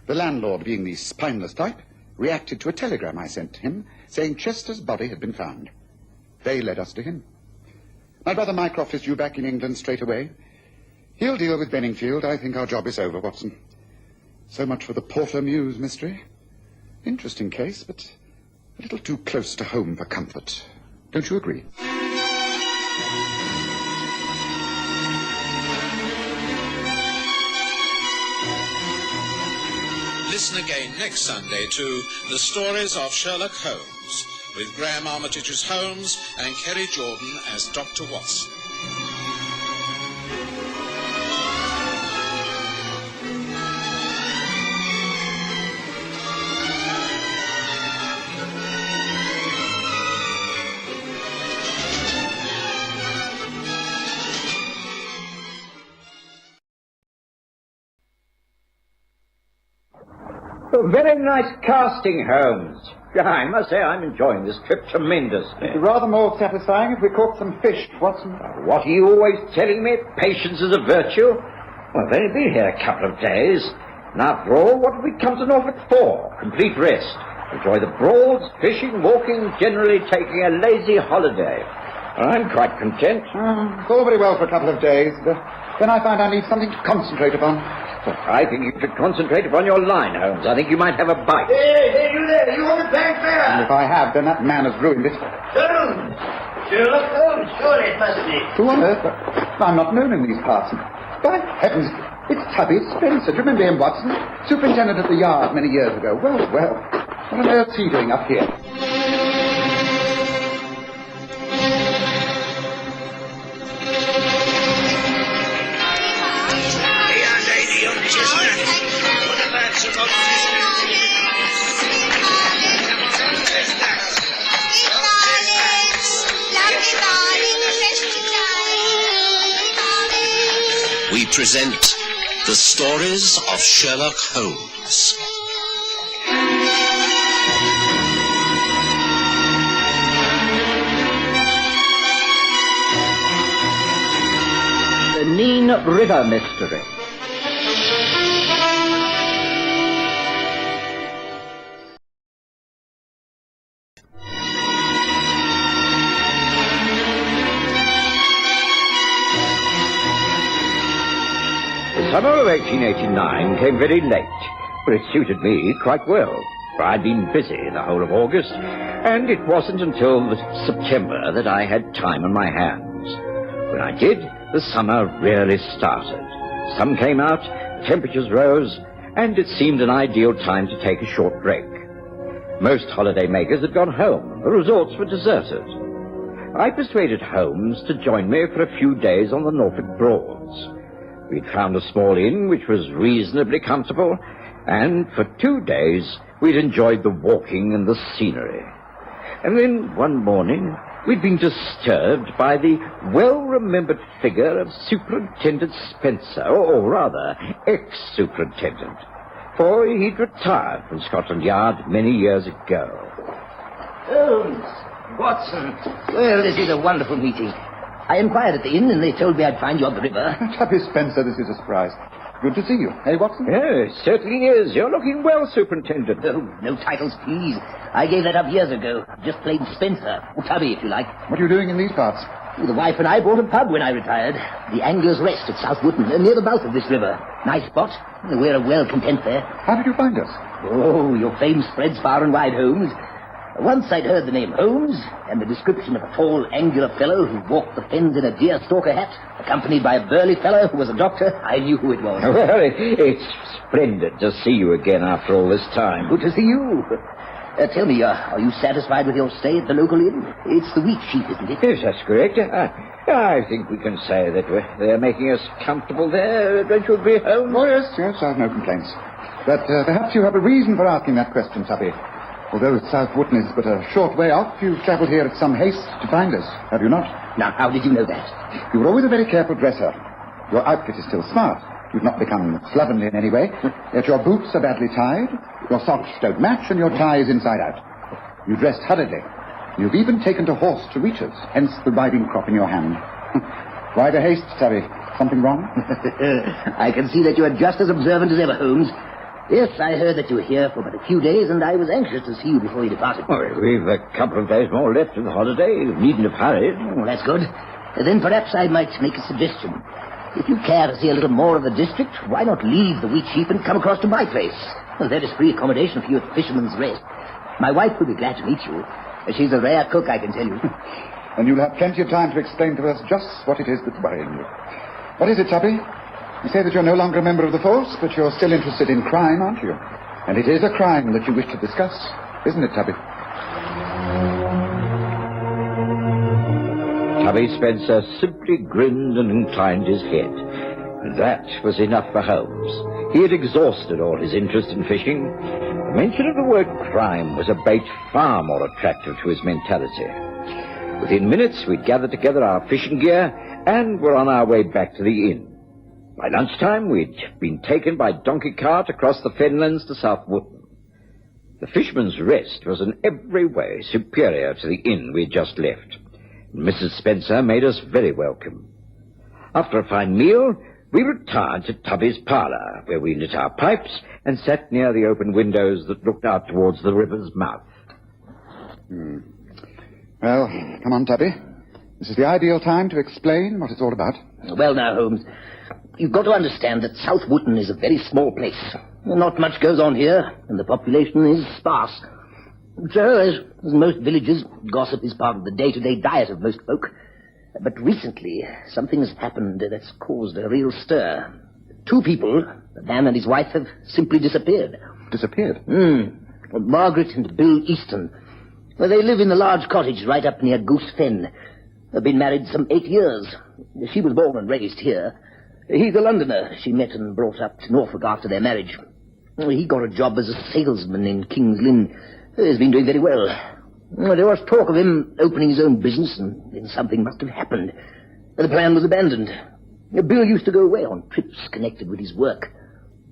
The landlord, being the spineless type, reacted to a telegram I sent him saying Chester's body had been found. They led us to him. My brother Mycroft is due back in England straight away. He'll deal with Benningfield. I think our job is over, Watson. So much for the Porter Mews mystery. Interesting case, but a little too close to home for comfort. Don't you agree?
Listen again next Sunday to The Stories of Sherlock Holmes, with Graham Armitage as Holmes and Kerry Jordan as Dr. Watson.
Oh, very nice casting, Holmes. I must say I'm enjoying this trip tremendously.
It'd be rather more satisfying if we caught some fish, Watson.
What are you always telling me? Patience is a virtue? Well, I've only been here a couple of days. And after all, what have we come to Norfolk for? Complete rest. Enjoy the Broads, fishing, walking, generally taking a lazy holiday. Well, I'm quite content.
It's all very well for a couple of days, but then I find I need something to concentrate upon.
Well, I think you should concentrate upon your line, Holmes. I think you might have a bite.
Hey, you there! You want a bank there?
And if I have, then that man has ruined it.
Holmes! Sherlock Holmes, surely it must be.
Who on earth? I'm not known in these parts. By heavens, it's Tubby Spencer. Do you remember him, Watson? Superintendent at the Yard many years ago. Well, well. What on earth's he doing up here?
We present The Stories of Sherlock Holmes.
The Nene River Mystery. The summer of 1889 came very late, but it suited me quite well, for I'd been busy the whole of August, and it wasn't until September that I had time on my hands. When I did, the summer really started. Sun came out, the temperatures rose, and it seemed an ideal time to take a short break. Most holiday makers had gone home. The resorts were deserted. I persuaded Holmes to join me for a few days on the Norfolk Broads. We'd found a small inn which was reasonably comfortable, and for 2 days we'd enjoyed the walking and the scenery. And then one morning we'd been disturbed by the well-remembered figure of Superintendent Spencer, or rather, ex-superintendent, for he'd retired from Scotland Yard many years ago.
Holmes, Watson, well, this is a wonderful meeting. I inquired at the inn, and they told me I'd find you on the river.
Tubby Spencer, this is a surprise. Good to see you. Hey, Watson?
Yes, certainly is. You're looking well, Superintendent.
Oh, no titles, please. I gave that up years ago. Just played Spencer. Or Tubby, if you like.
What are you doing in these parts?
The wife and I bought a pub when I retired. The Anglers' Rest at South Wootton, near the mouth of this river. Nice spot. We're well content there.
How did you find us?
Oh, your fame spreads far and wide, Holmes. Once I'd heard the name Holmes and the description of a tall, angular fellow who walked the fens in a deerstalker hat, accompanied by a burly fellow who was a doctor. I knew who it was.
Well, it's splendid to see you again after all this time.
Good to see you. Tell me, are you satisfied with your stay at the local inn? It's the Wheat Sheep, isn't it?
Yes, that's correct. I think we can say that they're making us comfortable there. Don't you agree, Holmes?
Oh, yes, I've no complaints. But perhaps you have a reason for asking that question, Tubby. Although South Wootton is but a short way off, you've travelled here at some haste to find us, have you not?
Now, how did you know that?
You were always a very careful dresser. Your outfit is still smart. You've not become slovenly in any way. Yet your boots are badly tied, your socks don't match, and your tie is inside out. You dressed hurriedly. You've even taken to horse to reach us, hence the riding crop in your hand. Why the haste, Tubby? Something wrong?
I can see that you are just as observant as ever, Holmes. Yes, I heard that you were here for but a few days, and I was anxious to see you before you departed.
Well, we've a couple of days more left of the holiday. You needn't have hurried.
Oh, that's good. Then perhaps I might make a suggestion. If you care to see a little more of the district, why not leave the Wheat Sheep and come across to my place? Well, there is free accommodation for you at Fisherman's Rest. My wife will be glad to meet you. She's a rare cook, I can tell you.
And you'll have plenty of time to explain to us just what it is that's worrying you. What is it, Tubby? You say that you're no longer a member of the force, but you're still interested in crime, aren't you? And it is a crime that you wish to discuss, isn't it, Tubby?
Tubby Spencer simply grinned and inclined his head. That was enough for Holmes. He had exhausted all his interest in fishing. The mention of the word crime was a bait far more attractive to his mentality. Within minutes, we'd gathered together our fishing gear and were on our way back to the inn. By lunchtime, we'd been taken by donkey cart across the fenlands to South Wootton. The Fisherman's Rest was in every way superior to the inn we'd just left. Mrs. Spencer made us very welcome. After a fine meal, we retired to Tubby's parlour, where we lit our pipes and sat near the open windows that looked out towards the river's mouth.
Well, come on, Tubby. This is the ideal time to explain what it's all about.
Well, now, Holmes, you've got to understand that South Wootton is a very small place. Not much goes on here, and the population is sparse. So, as most villages, gossip is part of the day-to-day diet of most folk. But recently, something has happened that's caused a real stir. Two people, the man and his wife, have simply disappeared.
Disappeared?
Margaret and Bill Easton. Well, they live in a large cottage right up near Goose Fen. They've been married some 8 years. She was born and raised here. He's a Londoner she met and brought up to Norfolk after their marriage. He got a job as a salesman in King's Lynn. He's been doing very well. There was talk of him opening his own business, and then something must have happened. The plan was abandoned. Bill used to go away on trips connected with his work.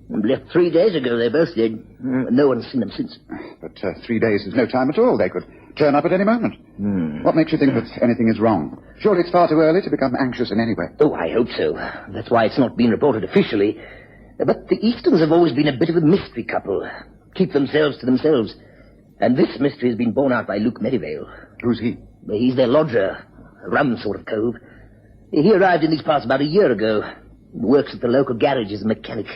Left 3 days ago, they both did. No one's seen them since.
But 3 days is no time at all. They could turn up at any moment. What makes you think that anything is wrong? Surely it's far too early to become anxious in any way.
Oh, I hope so. That's why it's not been reported officially. But the Eastons have always been a bit of a mystery couple. Keep themselves to themselves. And this mystery has been borne out by Luke Merivale.
Who's he?
He's their lodger. A rum sort of cove. He arrived in these parts about a year ago. Works at the local garage as a mechanic.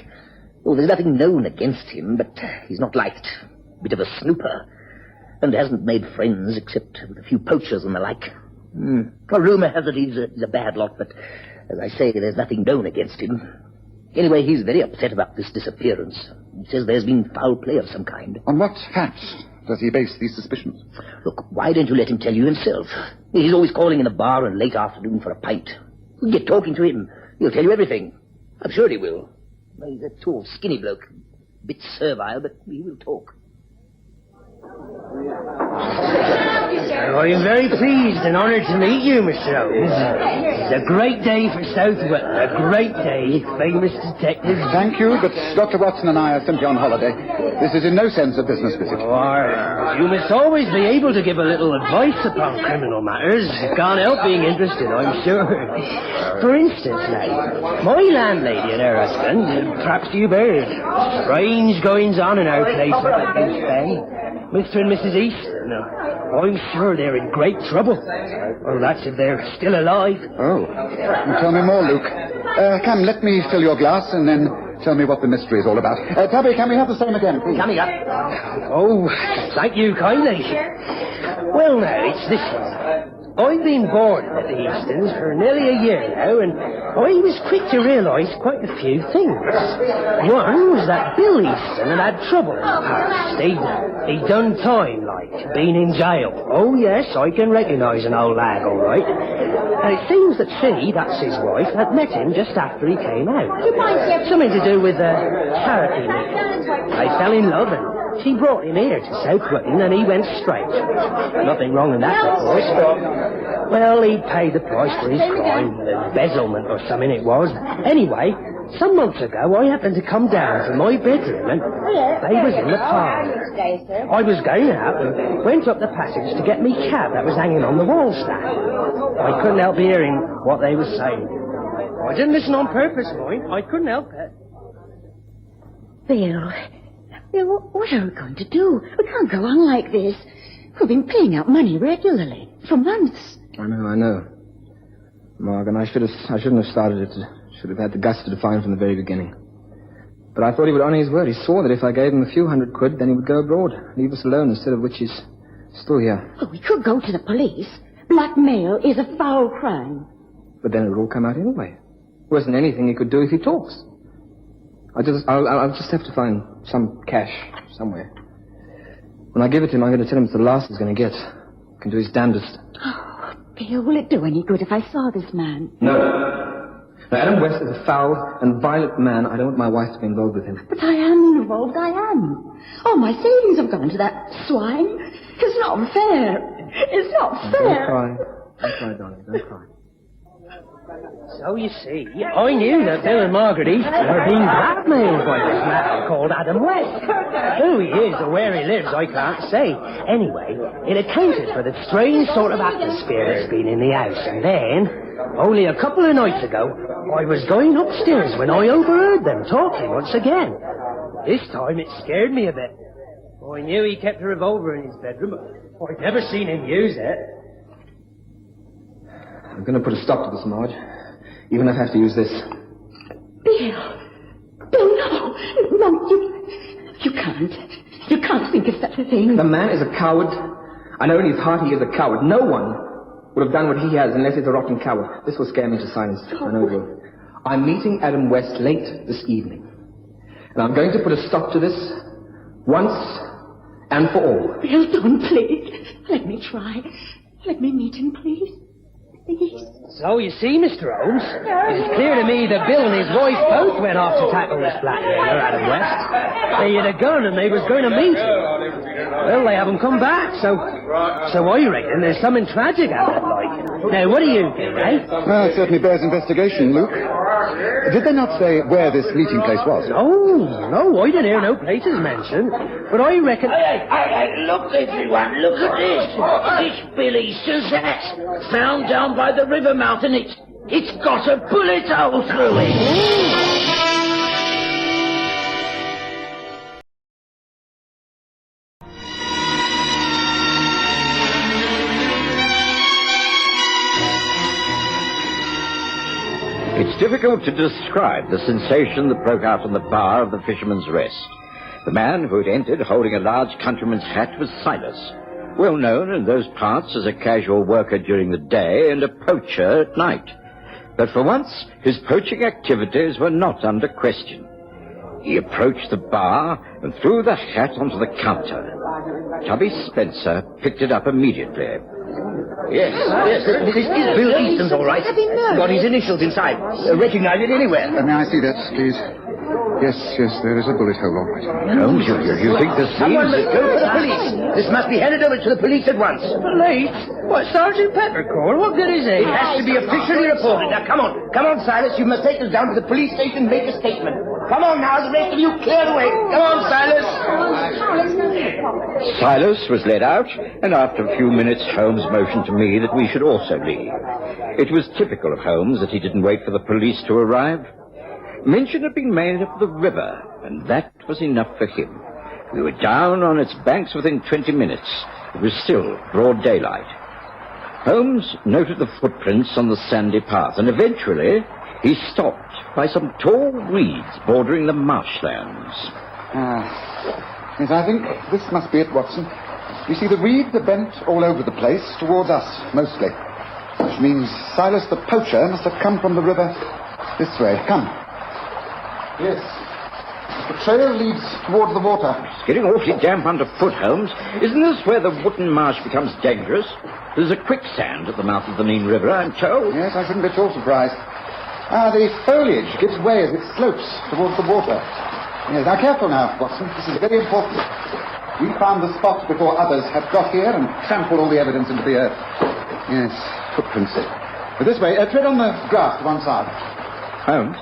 Oh, there's nothing known against him, but he's not liked. Bit of a snooper. And hasn't made friends except with a few poachers and the like. A rumour has it he's a bad lot, but as I say, there's nothing known against him. Anyway, he's very upset about this disappearance. He says there's been foul play of some kind.
On what facts does he base these suspicions?
Look, why don't you let him tell you himself? He's always calling in a bar in late afternoon for a pint. You get talking to him. He'll tell you everything. I'm sure he will. Well, he's a tall, skinny bloke. A bit servile, but he will talk.
I'm very pleased and honoured to meet you, Mr. Holmes. It's a great day for Southwell, a great day, famous detective.
Thank you, but Dr. Watson and I are simply on holiday. This is in no sense a business visit.
You must always be able to give a little advice upon criminal matters. You can't help being interested, I'm sure. For instance, now, my landlady and her husband, perhaps you've heard, strange goings-on in our place at the Goose Fen. Mr. and Mrs. Easton, I'm sure they're in great trouble. Well, that's if they're still alive.
Oh. Tell me more, Luke. Come, let me fill your glass and then tell me what the mystery is all about. Tubby, can we have the same again, please?
Coming up. Oh, thank you kindly. Well, now, it's this one. I've been boarding at the Eastons for nearly a year now, and I was quick to realise quite a few things. One was that Bill Easton had trouble in the past. He'd done time, like, been in jail. Oh, yes, I can recognise an old lag, all right. And it seems that she, that's his wife, had met him just after he came out. Something to do with a charity meeting. They fell in love, and she brought him here to South Wetton, and he went straight. Nothing wrong in that, of course, but... Well, he paid the price for his crime, embezzlement or something it was. Anyway, some months ago, I happened to come down from my bedroom, and they was in the parlour. I was going out and went up the passage to get me cab that was hanging on the wall stand. I couldn't help hearing what they were saying. I didn't listen on purpose, mind. I couldn't help it.
Bill, what are we going to do? We can't go on like this. We've been paying out money regularly for months.
I know. Morgan, I shouldn't have started it. Should have had the guts to define from the very beginning. But I thought he would honour his word. He swore that if I gave him a few £100, then he would go abroad, leave us alone, instead of which he's still here.
Well, we could go to the police. Blackmail is a foul crime.
But then it would all come out anyway. Worse than anything he could do if he talks. I'll just have to find some cash somewhere. When I give it to him, I'm going to tell him it's the last he's going to get. He can do his damnedest.
Oh, Bill, will it do any good if I saw this man?
No. Now, Adam West is a foul and violent man. I don't want my wife to be involved with him.
But I am involved, I am. All my savings have gone to that swine. It's not fair. It's not fair.
Don't cry, darling. Don't cry.
So you see, I knew that Bill and Margaret Easton were being blackmailed by this man called Adam West. Who he is or where he lives, I can't say. Anyway, it accounted for the strange sort of atmosphere that's been in the house. And then, only a couple of nights ago, I was going upstairs when I overheard them talking once again. This time it scared me a bit. I knew he kept a revolver in his bedroom, but I'd never seen him use it.
I'm going to put a stop to this, Marge. Even if I have to use this.
Bill, no. You can't. You can't think of such a thing.
The man is a coward. I know in his heart he is a coward. No one would have done what he has unless he's a rotten coward. This will scare me into silence. I know it will. I'm meeting Adam West late this evening. And I'm going to put a stop to this once and for all.
Bill, don't, please. Let me try. Let me meet him, please. Please.
So you see, Mr. Holmes, it's clear to me that Bill and his wife both went off to tackle this blackmailer, Adam West. They had a gun and they was going to meet. Well, they haven't come back, so I reckon there's something tragic happened, like. Now, what do you think, eh?
Well, it certainly bears investigation, Luke. Did they not say where this meeting place was?
No, I didn't hear no places mentioned. But I reckon...
Hey, look, everyone, look at this. This Billy Suzette, found down by the river mouth, and it's got a bullet hole through it.
It's difficult to describe the sensation that broke out on the bar of the Fisherman's Rest. The man who had entered holding a large countryman's hat was Silas, well known in those parts as a casual worker during the day and a poacher at night. But for once, his poaching activities were not under question. He approached the bar and threw the hat onto the counter. Tubby Spencer picked it up immediately.
Yes, this is Bill Easton's, all right. Got his initials inside. Recognize it anywhere.
May I see that, please? Yes, there is a bullet hole, all right.
Holmes, you think the
Someone must go to the police. This must be handed over to the police at once.
Police? What, Sergeant Peppercorn? What good is it?
It has to be officially reported. Now, come on, Silas. You must take us down to the police station and make a statement. Come on now, the rest of you clear the way. Come on, Silas.
Silas was led out, and after a few minutes, Holmes motioned to me that we should also leave. It was typical of Holmes that he didn't wait for the police to arrive. Mention had been made of the river, and that was enough for him. We were down on its banks within 20 minutes. It was still broad daylight. Holmes noted the footprints on the sandy path, and eventually he stopped by some tall reeds bordering the marshlands.
Yes, I think this must be it, Watson. You see, the reeds are bent all over the place, towards us, mostly. Which means Silas the poacher must have come from the river this way. Come. Yes. The trail leads toward the water.
It's getting awfully damp underfoot, Holmes. Isn't this where the Wootton Marsh becomes dangerous? There's a quicksand at the mouth of the Nene River, I'm told.
Yes, I shouldn't be at all surprised. The foliage gives way as it slopes towards the water. Yes, now careful now, Watson. This is very important. We found the spot before others had got here and trampled all the evidence into the earth. Yes, footprints. But this way, tread on the grass to one side.
Holmes,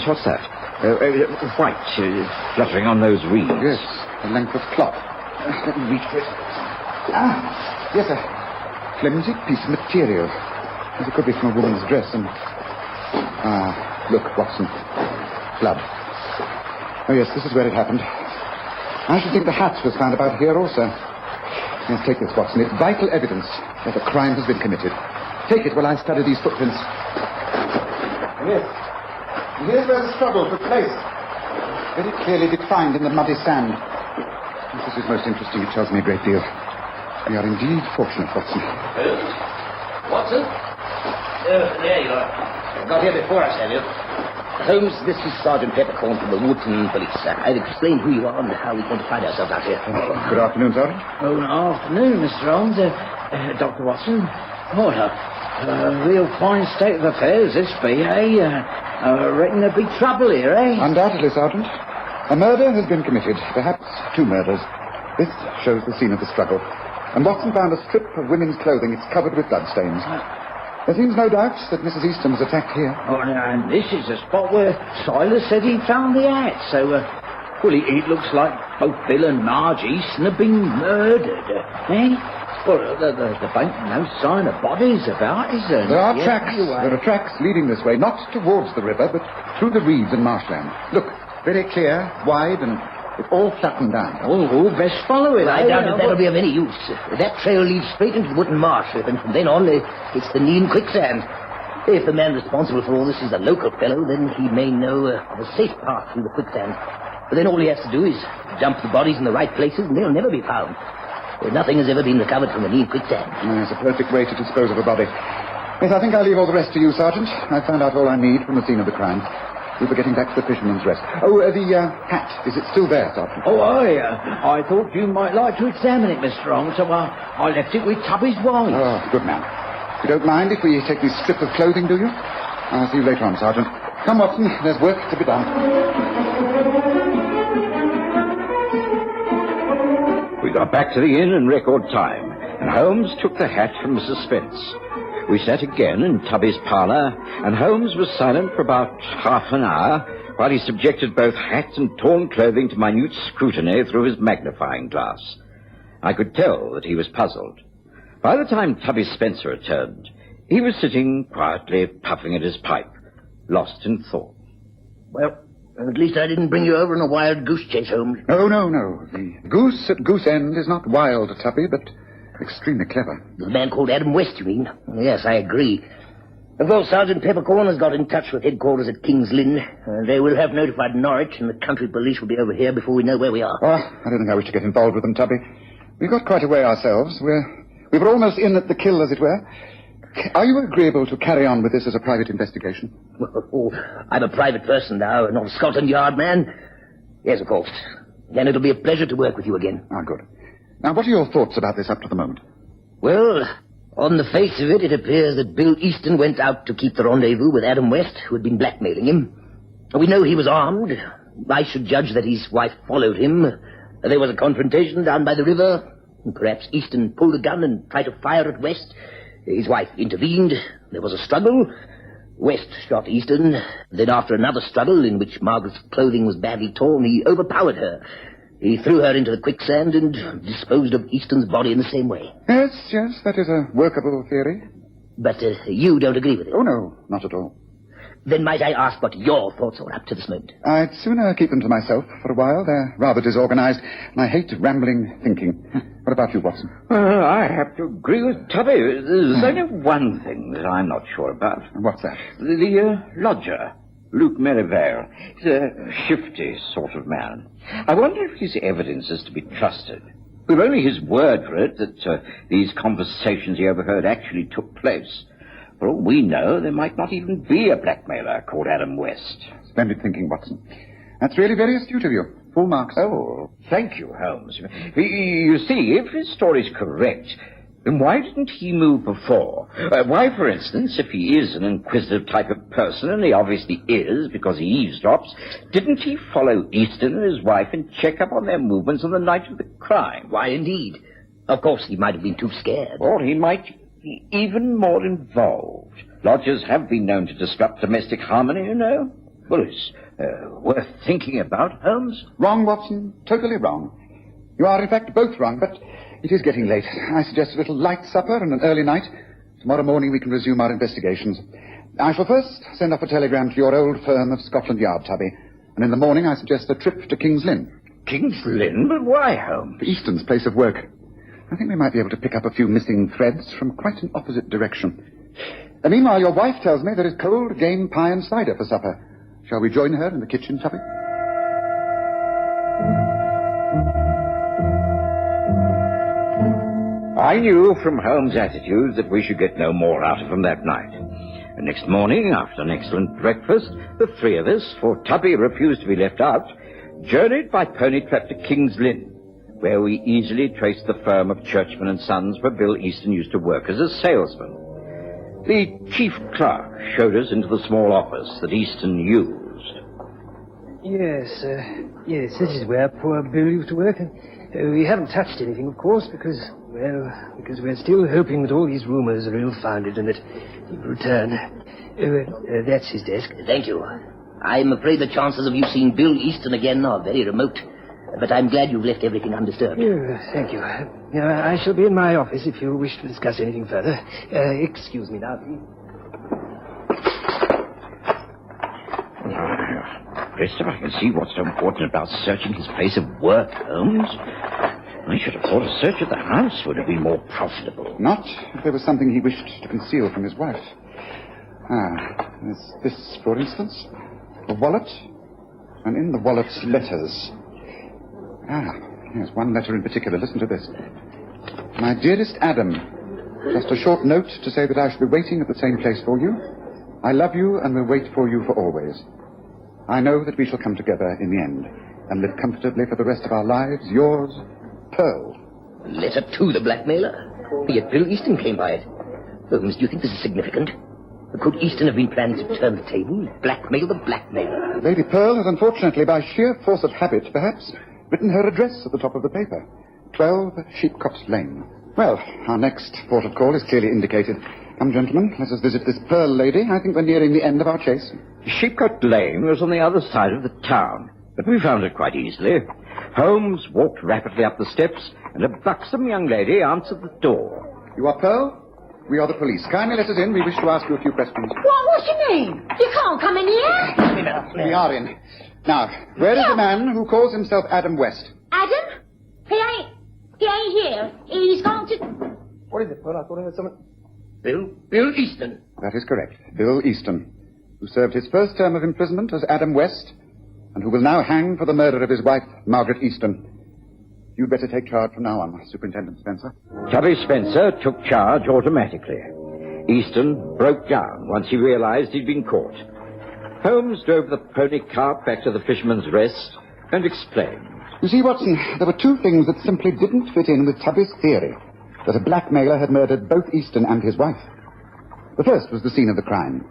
what's that? White, fluttering on those reeds.
Yes, a length of cloth. Let me reach for it. Yes, a flimsy piece of material. As it could be from a woman's dress, and... look, Watson. Blood. Oh, yes, this is where it happened. I should think the hat was found about here also. Yes, take this, Watson. It's vital evidence that a crime has been committed. Take it while I study these footprints. Yes. Here's where the struggle took place. Very clearly defined in the muddy sand. This is most interesting. It tells me a great deal. We are indeed fortunate, Watson.
Watson? There you are. Got here before us, have you? Holmes, this is Sergeant Peppercorn from the Wootton Police. I've explained who you are and how we're going to find ourselves out here.
Good afternoon, Sergeant.
Oh, good afternoon, Mr. Holmes. Dr. Watson. What a real fine state of affairs this be, eh? I reckon there'd be trouble here, eh?
Undoubtedly, Sergeant. A murder has been committed. Perhaps two murders. This shows the scene of the struggle. And Watson found a strip of women's clothing. It's covered with bloodstains. There seems no doubt that Mrs. Easton was attacked here.
Oh, and this is the spot where Silas said he found the hat. So, well, it looks like both Bill and Marge Easton have been murdered, eh? Well, there ain't no sign of bodies about, is there?
There are tracks. There are tracks leading this way, not towards the river, but through the reeds and marshland. Look, very clear, wide, and it's all flattened down.
Oh, best follow it.
I doubt if that'll be of any use. That trail leads straight into the Wootton Marsh, and from then on, it's the Nene quicksand. If the man responsible for all this is a local fellow, then he may know of a safe path through the quicksand. But then all he has to do is dump the bodies in the right places, and they'll never be found. Nothing has ever been recovered from the Nene quicksand.
It's a perfect way to dispose of a body. Yes, I think I'll leave all the rest to you, Sergeant. I've found out all I need from the scene of the crime. We were getting back to the fisherman's rest. Oh, the hat. Is it still there, Sergeant?
Oh, I thought you might like to examine it, Mr. Holmes, so I left it with Tubby's wife.
Oh, good man. You don't mind if we take this strip of clothing, do you? I'll see you later on, Sergeant. Come, Watson. There's work to be done.
We got back to the inn in record time, and Holmes took the hat from Mrs. Spence. We sat again in Tubby's parlour, and Holmes was silent for about half an hour while he subjected both hat and torn clothing to minute scrutiny through his magnifying glass. I could tell that he was puzzled. By the time Tubby Spencer returned, he was sitting quietly puffing at his pipe, lost in thought.
Well, at least I didn't bring you over in a wild goose chase, Holmes.
No. The goose at Goose End is not wild, Tubby, but extremely clever.
The man called Adam West, you mean? Yes, I agree. Of course, Sergeant Peppercorn has got in touch with headquarters at King's Lynn. They will have notified Norwich, and the country police will be over here before we know where we are.
Oh, I don't think I wish to get involved with them, Tubby. We've got quite a way ourselves. We were almost in at the kill, as it were. Are you agreeable to carry on with this as a private investigation?
Oh, I'm a private person now, not a Scotland Yard man. Yes, of course. Then it'll be a pleasure to work with you again.
Ah, good. Now, what are your thoughts about this up to the moment?
Well, on the face of it, it appears that Bill Easton went out to keep the rendezvous with Adam West, who had been blackmailing him. We know he was armed. I should judge that his wife followed him. There was a confrontation down by the river. Perhaps Easton pulled a gun and tried to fire at West. His wife intervened. There was a struggle. West shot Easton. Then after another struggle in which Margaret's clothing was badly torn, he overpowered her. He threw her into the quicksand and disposed of Easton's body in the same way.
Yes, that is a workable theory.
But you don't agree with it?
Oh, no, not at all.
Then might I ask what your thoughts are up to this moment?
I'd sooner keep them to myself for a while. They're rather disorganized, and I hate rambling thinking. What about you, Watson?
I have to agree with Tubby. There's only one thing that I'm not sure about.
What's that?
The lodger, Luke Merivale. He's a shifty sort of man. I wonder if his evidence is to be trusted. We've only his word for it that these conversations he overheard actually took place. For all we know, there might not even be a blackmailer called Adam West.
Splendid thinking, Watson. That's really very astute of you. Full marks.
Oh, thank you, Holmes. You see, if his story's correct, then why didn't he move before? Why, for instance, if he is an inquisitive type of person, and he obviously is because he eavesdrops, didn't he follow Easton and his wife and check up on their movements on the night of the crime?
Why, indeed. Of course, he might have been too scared.
Or he might be even more involved. Lodgers have been known to disrupt domestic harmony, you know. Well, it's worth thinking about, Holmes.
Wrong, Watson. Totally wrong. You are, in fact, both wrong, but it is getting late. I suggest a little light supper and an early night. Tomorrow morning we can resume our investigations. I shall first send off a telegram to your old firm of Scotland Yard, Tubby. And in the morning I suggest a trip to King's Lynn.
King's Lynn? But why, Holmes?
Easton's place of work. I think we might be able to pick up a few missing threads from quite an opposite direction. And meanwhile, your wife tells me there is cold game pie and cider for supper. Shall we join her in the kitchen, Tubby?
I knew from Holmes' attitude that we should get no more out of him that night. And next morning, after an excellent breakfast, the three of us, for Tubby refused to be left out, journeyed by pony trap to King's Lynn, where we easily traced the firm of Churchman and Sons where Bill Easton used to work as a salesman. The chief clerk showed us into the small office that Easton used.
Yes, this is where poor Bill used to work. We haven't touched anything, of course, because we're still hoping that all these rumors are ill-founded and that he'll return. That's his desk.
Thank you. I'm afraid the chances of you seeing Bill Easton again are very remote. But I'm glad you've left everything undisturbed.
Thank you. I shall be in my office if you wish to discuss anything further. Excuse me now, please.
Rest if I can see what's so important about searching his place of work, Holmes. I should have thought a search of the house would have been more profitable.
Not if there was something he wished to conceal from his wife. There's this, for instance. A wallet. And in the wallet's letters. Yes, one letter in particular. Listen to this. My dearest Adam, just a short note to say that I shall be waiting at the same place for you. I love you and will wait for you for always. I know that we shall come together in the end and live comfortably for the rest of our lives. Yours, Pearl.
Letter to the blackmailer? Yet Bill Easton came by it. Holmes, do you think this is significant? Could Easton have been planning to turn the table, blackmail the blackmailer?
Lady Pearl has unfortunately, by sheer force of habit, perhaps, written her address at the top of the paper. 12 Sheepcote Lane. Well, our next port of call is clearly indicated. Come, gentlemen, let us visit this Pearl lady. I think we're nearing the end of our chase.
Sheepcote Lane was on the other side of the town, but we found it quite easily. Holmes walked rapidly up the steps, and a buxom young lady answered the door.
You are Pearl? We are the police. Kindly let us in. We wish to ask you a few questions.
What's your name? You can't come in here.
We are in. Now, where is the man who calls himself Adam West?
Adam? He ain't here. He's gone to...
What is it, Pearl? I thought I heard someone...
Bill Easton.
That is correct. Bill Easton, who served his first term of imprisonment as Adam West, and who will now hang for the murder of his wife, Margaret Easton. You'd better take charge from now on, Superintendent Spencer.
Tubby Spencer took charge automatically. Easton broke down once he realized he'd been caught. Holmes drove the pony cart back to the Fisherman's Rest and explained.
You see, Watson, there were two things that simply didn't fit in with Tubby's theory, that a blackmailer had murdered both Easton and his wife. The first was the scene of the crime.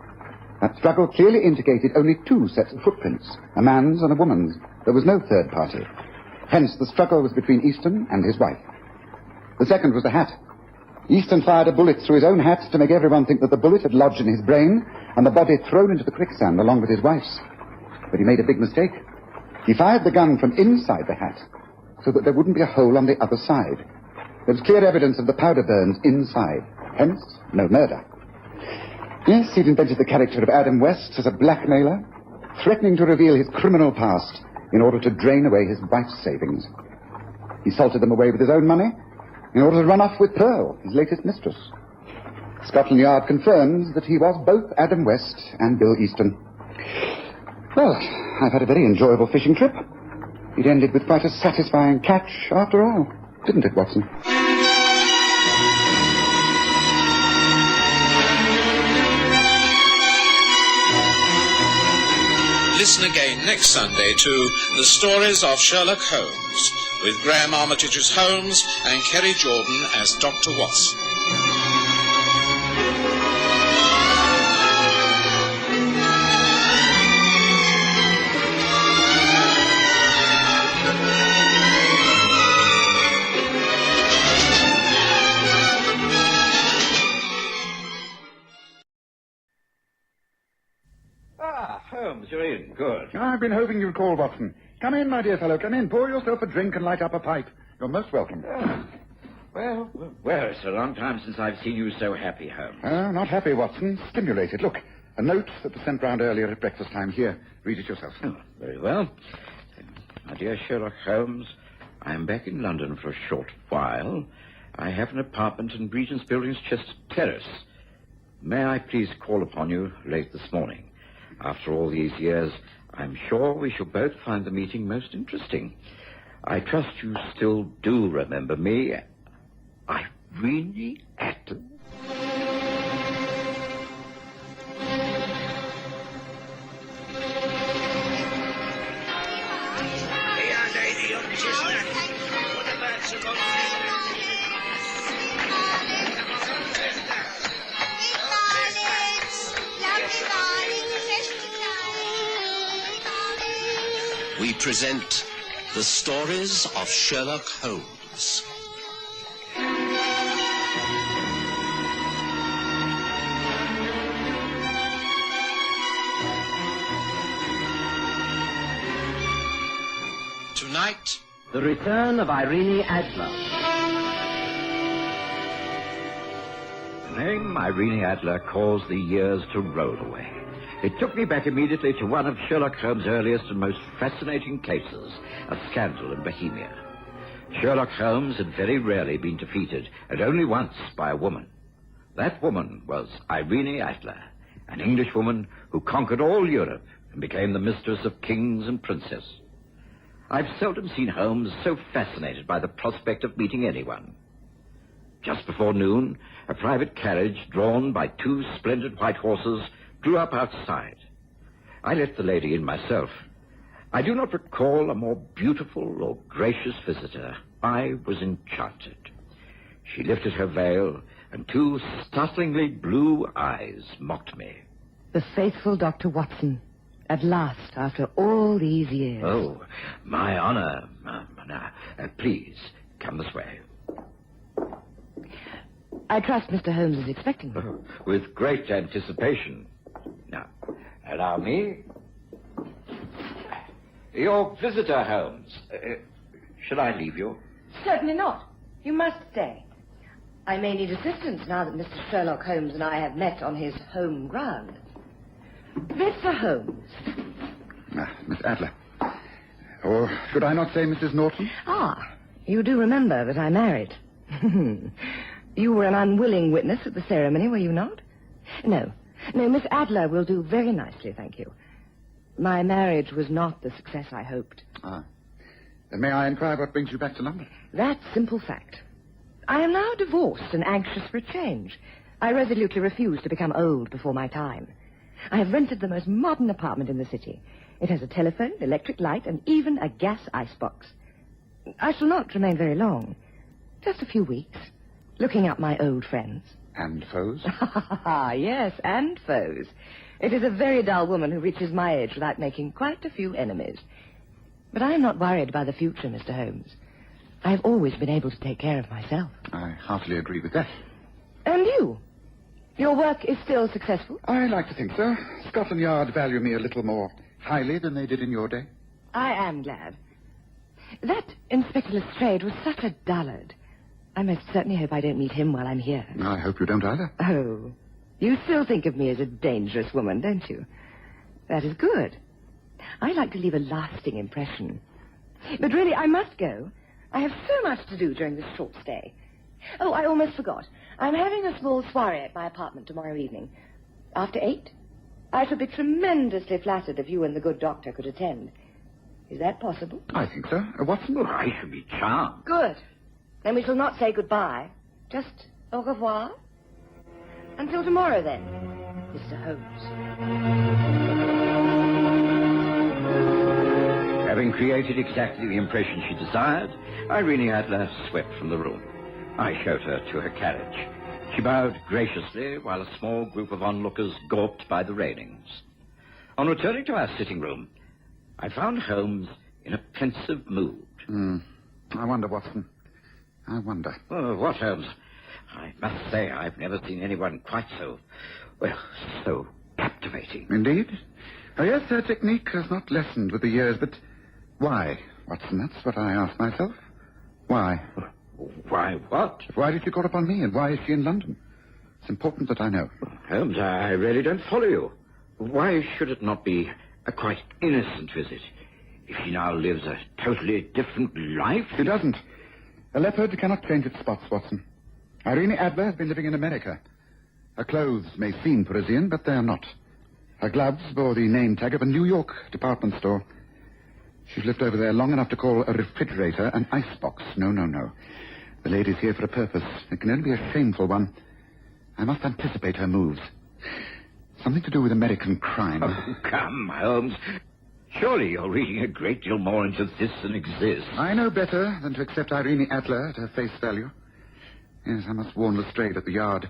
That struggle clearly indicated only two sets of footprints, a man's and a woman's. There was no third party. Hence, the struggle was between Easton and his wife. The second was the hat. Easton fired a bullet through his own hat to make everyone think that the bullet had lodged in his brain and the body thrown into the quicksand along with his wife's. But he made a big mistake. He fired the gun from inside the hat so that there wouldn't be a hole on the other side. There was clear evidence of the powder burns inside. Hence, no murder. Yes, he'd invented the character of Adam West as a blackmailer, threatening to reveal his criminal past in order to drain away his wife's savings. He salted them away with his own money in order to run off with Pearl, his latest mistress. Scotland Yard confirms that he was both Adam West and Bill Easton. Well, I've had a very enjoyable fishing trip. It ended with quite a satisfying catch after all, didn't it, Watson?
Listen again next Sunday to The Stories of Sherlock Holmes, with Graham Armitage as Holmes and Kerry Jordan as Dr. Watson.
Holmes, you're in. Good.
I've been hoping you'd call, Watson. Come in, my dear fellow. Come in. Pour yourself a drink and light up a pipe. You're most welcome.
Well, it's a long time since I've seen you so happy, Holmes.
Not happy, Watson. Stimulated. Look, a note that was sent round earlier at breakfast time. Here, read it yourself.
Oh, very well. My dear Sherlock Holmes, I am back in London for a short while. I have an apartment in Regent's Buildings, Chester Terrace. May I please call upon you late this morning? After all these years, I'm sure we shall both find the meeting most interesting. I trust you still do remember me. Irene Adler.
We present The Stories of Sherlock Holmes.
Tonight,
The Return of Irene Adler.
The name Irene Adler caused the years to roll away. It took me back immediately to one of Sherlock Holmes' earliest and most fascinating cases, a scandal in Bohemia. Sherlock Holmes had very rarely been defeated, and only once by a woman. That woman was Irene Adler, an Englishwoman who conquered all Europe and became the mistress of kings and princes. I've seldom seen Holmes so fascinated by the prospect of meeting anyone. Just before noon, a private carriage drawn by two splendid white horses drew up outside. I let the lady in myself. I do not recall a more beautiful or gracious visitor. I was enchanted. She lifted her veil, and two startlingly blue eyes mocked me.
The faithful Dr. Watson. At last, after all these years.
Oh, my honor. Now, please, come this way.
I trust Mr. Holmes is expecting me.
With great anticipation. Now, allow me. Your visitor, Holmes. Shall I leave you?
Certainly not. You must stay. I may need assistance now that Mr. Sherlock Holmes and I have met on his home ground. Mr. Holmes.
Miss Adler. Or should I not say Mrs. Norton?
You do remember that I married. You were an unwilling witness at the ceremony, were you not? No, Miss Adler will do very nicely, thank you. My marriage was not the success I hoped.
Then may I inquire what brings you back to London?
That simple fact. I am now divorced and anxious for a change. I resolutely refuse to become old before my time. I have rented the most modern apartment in the city. It has a telephone, electric light, and even a gas icebox. I shall not remain very long. Just a few weeks. Looking up my old friends.
And foes?
Yes, and foes. It is a very dull woman who reaches my age without making quite a few enemies. But I am not worried by the future, Mr. Holmes. I have always been able to take care of myself.
I heartily agree with that.
And you? Your work is still successful?
I like to think so. Scotland Yard value me a little more highly than they did in your day.
I am glad. That Inspector Lestrade was such a dullard. I most certainly hope I don't meet him while I'm here.
I hope you don't either.
Oh, you still think of me as a dangerous woman, don't you? That is good. I like to leave a lasting impression. But really, I must go. I have so much to do during this short stay. Oh, I almost forgot. I'm having a small soiree at my apartment tomorrow evening. After 8? I should be tremendously flattered if you and the good doctor could attend. Is that possible?
I think so. Watson?
I should be charmed.
Good. Then we shall not say goodbye. Just au revoir. Until tomorrow, then, Mr. Holmes.
Having created exactly the impression she desired, Irene Adler swept from the room. I showed her to her carriage. She bowed graciously while a small group of onlookers gawped by the railings. On returning to our sitting room, I found Holmes in a pensive mood.
I wonder, Watson. I wonder.
Oh, what, Holmes? I must say I've never seen anyone quite so captivating.
Indeed? Oh, yes, her technique has not lessened with the years, but why, Watson? That's what I ask myself. Why?
Why what?
Why did she call upon me, and why is she in London? It's important that I know.
Holmes, I really don't follow you. Why should it not be a quite innocent visit? If she now lives a totally different life...
She doesn't. A leopard cannot change its spots, Watson. Irene Adler has been living in America. Her clothes may seem Parisian, but they are not. Her gloves bore the name tag of a New York department store. She's lived over there long enough to call a refrigerator an icebox. No. The lady's here for a purpose. It can only be a shameful one. I must anticipate her moves. Something to do with American crime.
Oh, come, Holmes. Surely you're reading a great deal more into this than exists.
I know better than to accept Irene Adler at her face value. Yes, I must warn Lestrade at the Yard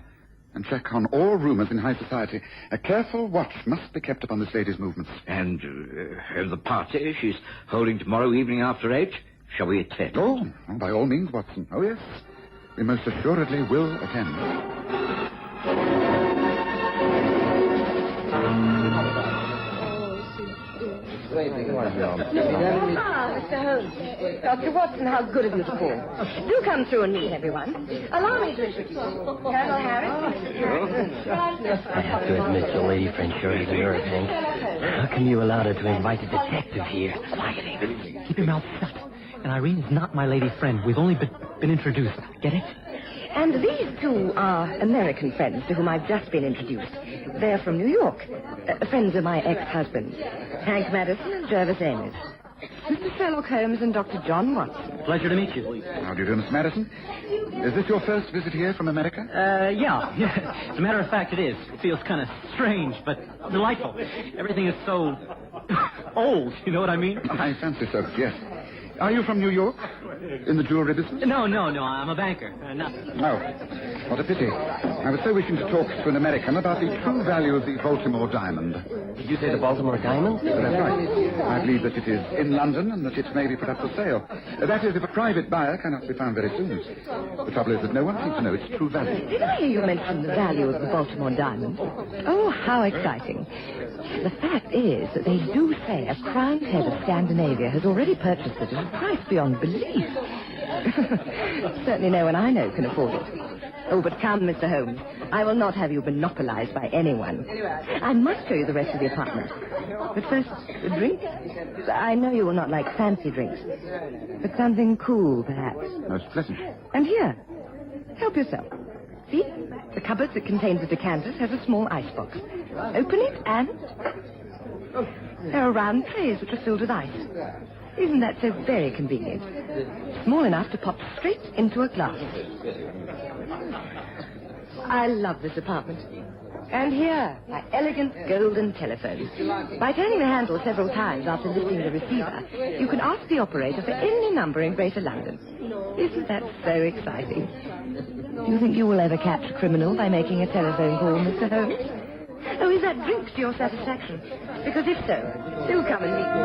and check on all rumors in high society. A careful watch must be kept upon this lady's movements.
And the party she's holding tomorrow evening after 8? Shall we attend?
Oh, by all means, Watson. Oh, yes. We most assuredly will attend.
Mr. Holmes. Dr. Watson, how good of you to call. Do come through and meet everyone. Allow me to introduce you. Colonel Harris.
I have to admit, your lady friend sure is a nerve, Hank. How come you allowed her to invite a detective here?
Quiet. Keep your mouth shut. And Irene is not my lady friend. We've only been introduced. Get it?
And these two are American friends to whom I've just been introduced. They're from New York. Friends of my ex-husband, Hank Madison and Jervis Ames. Mr. Sherlock Holmes and Dr. John Watson.
Pleasure to meet you.
How do you do, Miss Madison? Is this your first visit here from America?
Yeah. As a matter of fact, it is. It feels kind of strange, but delightful. Everything is so old, you know what I mean?
I fancy so, yes. Are you from New York? In the jewelry business?
No. I'm a banker. Nothing.
Oh, what a pity. I was so wishing to talk to an American about the true value of the Baltimore diamond.
Did you say the Baltimore diamond?
That's right. I believe that it is in London and that it may be put up for sale. That is, if a private buyer cannot be found very soon. The trouble is that no one seems to know its true value.
Did I hear you mention the value of the Baltimore diamond? Oh, how exciting. The fact is that they do say a crowned head of Scandinavia has already purchased it at a price beyond belief. Certainly no one I know can afford it. Oh, but come, Mr. Holmes. I will not have you monopolized by anyone. I must show you the rest of the apartment. But first, a drink? I know you will not like fancy drinks. But something cool, perhaps.
Most pleasant.
And here, help yourself. See? The cupboard that contains the decanters has a small icebox. Open it and... there are round trays which are filled with ice. Isn't that so very convenient? Small enough to pop straight into a glass. I love this apartment. And here, my elegant golden telephone. By turning the handle several times after lifting the receiver, you can ask the operator for any number in Greater London. Isn't that so exciting? Do you think you will ever catch a criminal by making a telephone call, Mr. Holmes? Oh, is that drink to your satisfaction? Because if so, do come and meet me.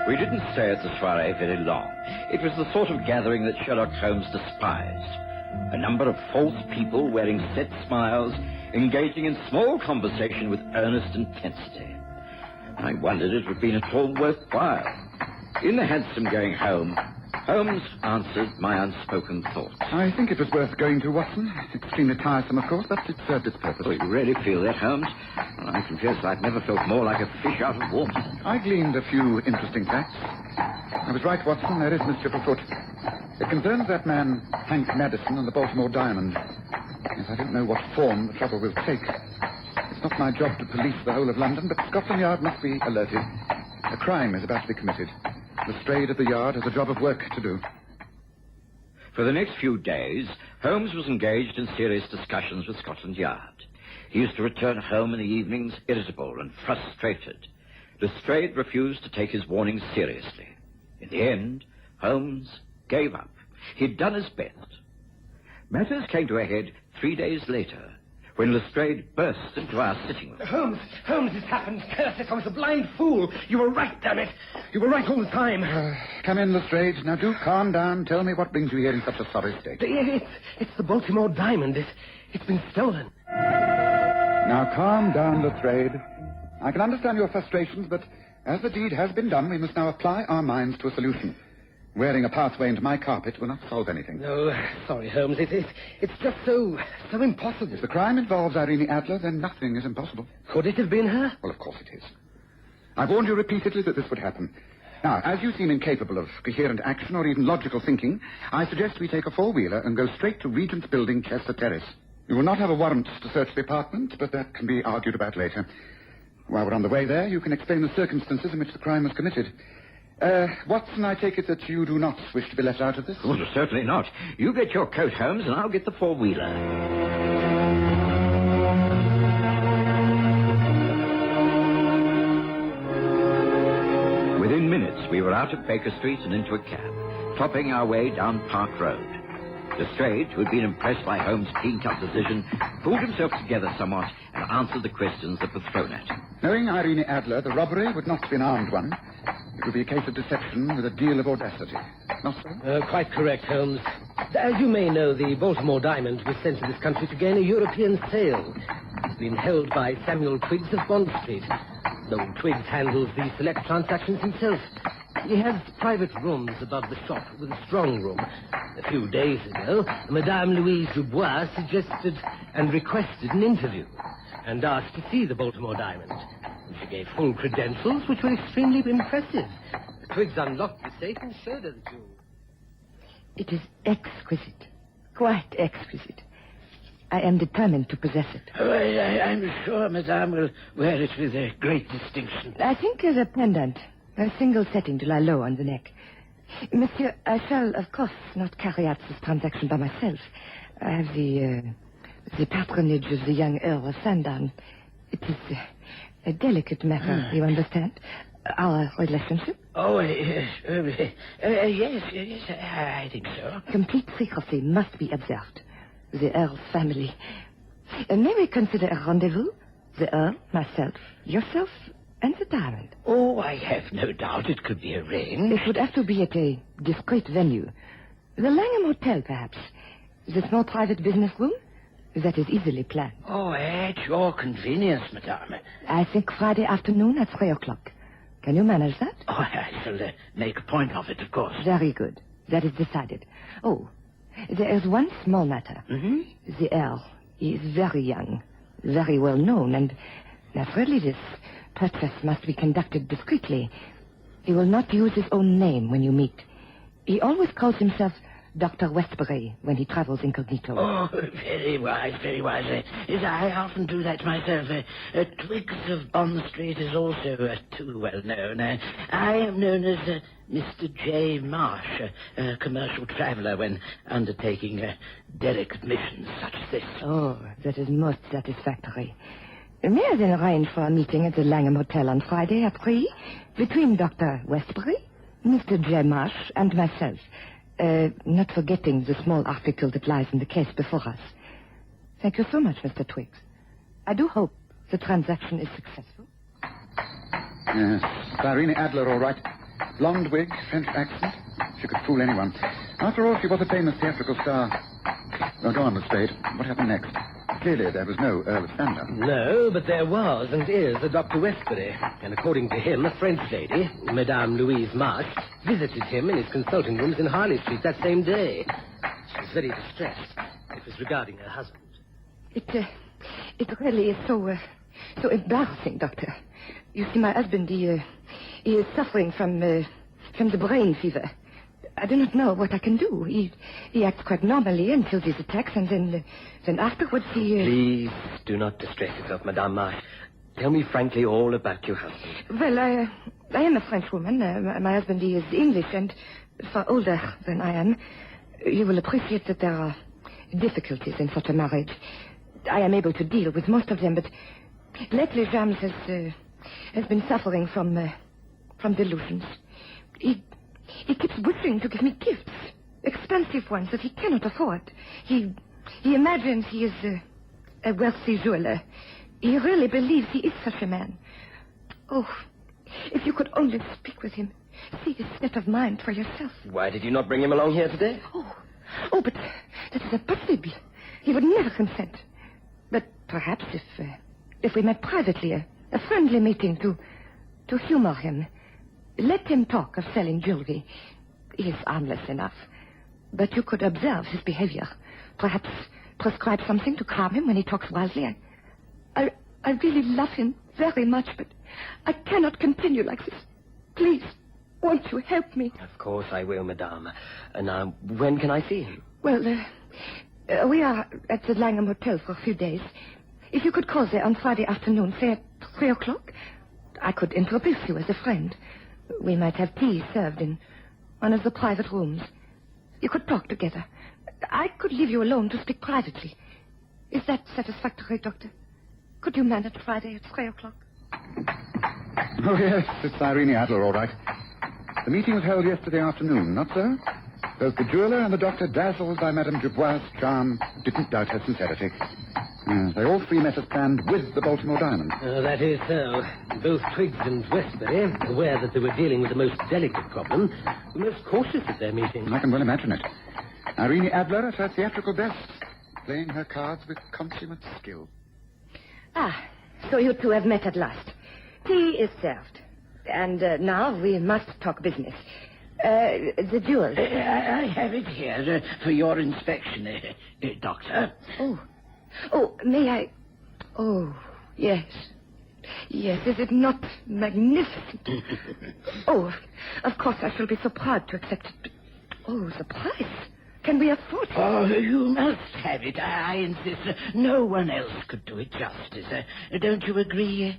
We didn't stay at the soiree very long. It was the sort of gathering that Sherlock Holmes despised. A number of false people wearing set smiles, engaging in small conversation with earnest intensity. I wondered it would have been at all worthwhile. In the hansom going home, Holmes answered my unspoken thoughts.
I think it was worth going to, Watson. It's extremely tiresome, of course, but it served its purpose.
Oh, you really feel that, Holmes? Well, I confess I've never felt more like a fish out of water.
I gleaned a few interesting facts. I was right, Watson. There is mischief afoot. It concerns that man, Hank Madison, and the Baltimore Diamond. Yes, I don't know what form the trouble will take. It's not my job to police the whole of London, but Scotland Yard must be alerted. A crime is about to be committed. Lestrade at the Yard has a job of work to do.
For the next few days, Holmes was engaged in serious discussions with Scotland Yard. He used to return home in the evenings irritable and frustrated. Lestrade refused to take his warnings seriously. In the end, Holmes gave up. He'd done his best. Matters came to a head 3 days later, when Lestrade burst into our sitting room.
Holmes, it's happened. Curse it, I was a blind fool. You were right, damn it. You were right all the time.
Come in, Lestrade. Now, do calm down. Tell me what brings you here in such a sorry state.
It's the Baltimore Diamond. It's been stolen.
Now, calm down, Lestrade. I can understand your frustrations, but as the deed has been done, we must now apply our minds to a solution. Wearing a pathway into my carpet will not solve anything.
No, sorry, Holmes. It's just so impossible.
If the crime involves Irene Adler, then nothing is impossible.
Could it have been her?
Well, of course it is. I've warned you repeatedly that this would happen. Now, as you seem incapable of coherent action or even logical thinking, I suggest we take a four-wheeler and go straight to Regent's Building, Chester Terrace. You will not have a warrant to search the apartment, but that can be argued about later. While we're on the way there, you can explain the circumstances in which the crime was committed. Watson, I take it that you do not wish to be left out of this?
Oh, certainly not. You get your coat, Holmes, and I'll get the four-wheeler. Within minutes, we were out at Baker Street and into a cab, topping our way down Park Road. Lestrade, who had been impressed by Holmes' clean-cut decision, pulled himself together somewhat and answered the questions that were thrown at him.
Knowing Irene Adler, the robbery would not be an armed one. It would be a case of deception with a deal of audacity. Not so?
Quite correct, Holmes. As you may know, the Baltimore Diamond was sent to this country to gain a European sale. It's been held by Samuel Twiggs of Bond Street. Though Twiggs handles the select transactions himself. He has private rooms above the shop with a strong room. A few days ago, Madame Louise Dubois suggested and requested an interview and asked to see the Baltimore Diamond. And she gave full credentials, which were extremely impressive. Twiggs unlocked the safe and showed her the jewel.
It is exquisite. Quite exquisite. I am determined to possess it.
Oh, I'm sure Madame will wear it with a great distinction.
I think as a pendant. A single setting to lie low on the neck. Monsieur, I shall, of course, not carry out this transaction by myself. I have the patronage of the young Earl of Sandown. It is a delicate matter, you understand? Our relationship?
Oh, yes, I think so.
Complete secrecy must be observed. The Earl's family. May we consider a rendezvous? The Earl, myself, yourself, and the diamond.
Oh, I have no doubt it could be arranged.
It would have to be at a discreet venue. The Langham Hotel, perhaps. The small private business room? That is easily planned.
Oh, at your convenience, madame.
I think Friday afternoon at 3 o'clock. Can you manage that?
Oh, I shall make a point of it, of course.
Very good. That is decided. Oh, there is one small matter.
Mm-hmm.
The Earl is very young, very well known, and naturally this purchase must be conducted discreetly. He will not use his own name when you meet. He always calls himself Dr. Westbury when he travels incognito.
Oh, very wise, very wise. I often do that myself. Twiggs of Bond Street is also too well known. I am known as Mr. J. Marsh, a commercial traveller when undertaking delicate missions such as this.
Oh, that is most satisfactory. May I then arrange for a meeting at the Langham Hotel on Friday at 3 between Dr. Westbury, Mr. J. Marsh, and myself, not forgetting the small article that lies in the case before us. Thank you so much, Mr. Twiggs. I do hope the transaction is successful.
Yes, Irene Adler, all right. Blonde wig, French accent. She could fool anyone. After all, she was a famous theatrical star. Well, go on, Lestrade. What happened next? Clearly, there was no Earl of Stanhope.
No, but there was and is a Dr. Westbury. And according to him, a French lady, Madame Louise Marsh, visited him in his consulting rooms in Harley Street that same day. She was very distressed. It was regarding her husband.
It really is so embarrassing, Doctor. You see, my husband, he is suffering from the brain fever. I do not know what I can do. He acts quite normally until these attacks, and then afterwards he...
Please do not distress yourself, Madame Marsh. Tell me frankly all about your husband.
Well, I am a Frenchwoman. My husband, he is English, and far older than I am. You will appreciate that there are difficulties in such a marriage. I am able to deal with most of them, but lately James has been suffering from delusions. He keeps wishing to give me gifts, expensive ones that he cannot afford. He imagines he is a wealthy jeweler. He really believes he is such a man. Oh, if you could only speak with him, see his state of mind for yourself.
Why did you not bring him along here today?
Oh, but that is impossible. He would never consent. But perhaps if we met privately, a friendly meeting to humor him. Let him talk of selling jewelry. He is harmless enough. But you could observe his behavior. Perhaps prescribe something to calm him when he talks wildly. I really love him very much, but I cannot continue like this. Please, won't you help me?
Of course I will, Madame. Now, when can I see him?
Well, we are at the Langham Hotel for a few days. If you could call there on Friday afternoon, say at 3 o'clock, I could introduce you as a friend. We might have tea served in one of the private rooms. You could talk together. I could leave you alone to speak privately. Is that satisfactory, Doctor? Could you manage Friday at 3 o'clock?
Oh, yes, it's Irene Adler, all right. The meeting was held yesterday afternoon, not so? Both the jeweler and the doctor, dazzled by Madame Dubois' charm, didn't doubt her sincerity. They all three met as planned with the Baltimore diamond.
That is so. Both Twiggs and Westbury, aware that they were dealing with the most delicate problem, were most cautious at their meeting.
I can well imagine it. Irene Adler at her theatrical best, playing her cards with consummate skill.
So you two have met at last. Tea is served. And now we must talk business. The jewels.
I have it here for your inspection, Doctor.
Oh, may I... Oh, yes. Yes, is it not magnificent? Of course I shall be so proud to accept it. But, the price. Can we afford it?
Oh, you must have it. I insist. No one else could do it justice. Don't you agree,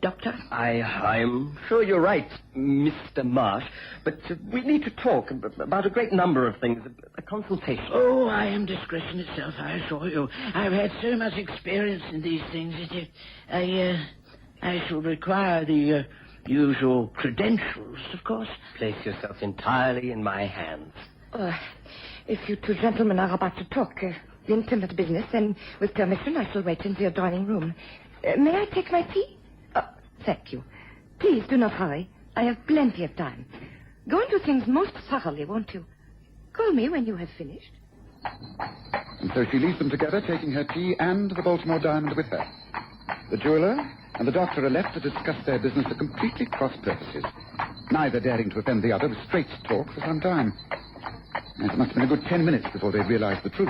Doctor?
I'm sure you're right, Mr. Marsh. But we need to talk about a great number of things. A consultation.
Oh, I am discretion itself, I assure you. I've had so much experience in these things that I shall require the usual credentials, of course.
Place yourself entirely in my hands.
If you two gentlemen are about to talk intimate business, then with permission I shall wait in the adjoining room. May I take my tea? Thank you. Please do not hurry. I have plenty of time. Go into things most thoroughly, won't you? Call me when you have finished.
And so she leaves them together, taking her tea and the Baltimore diamond with her. The jeweler and the doctor are left to discuss their business for completely cross purposes, neither daring to offend the other with straight talk for some time. It must have been a good 10 minutes before they realized the truth,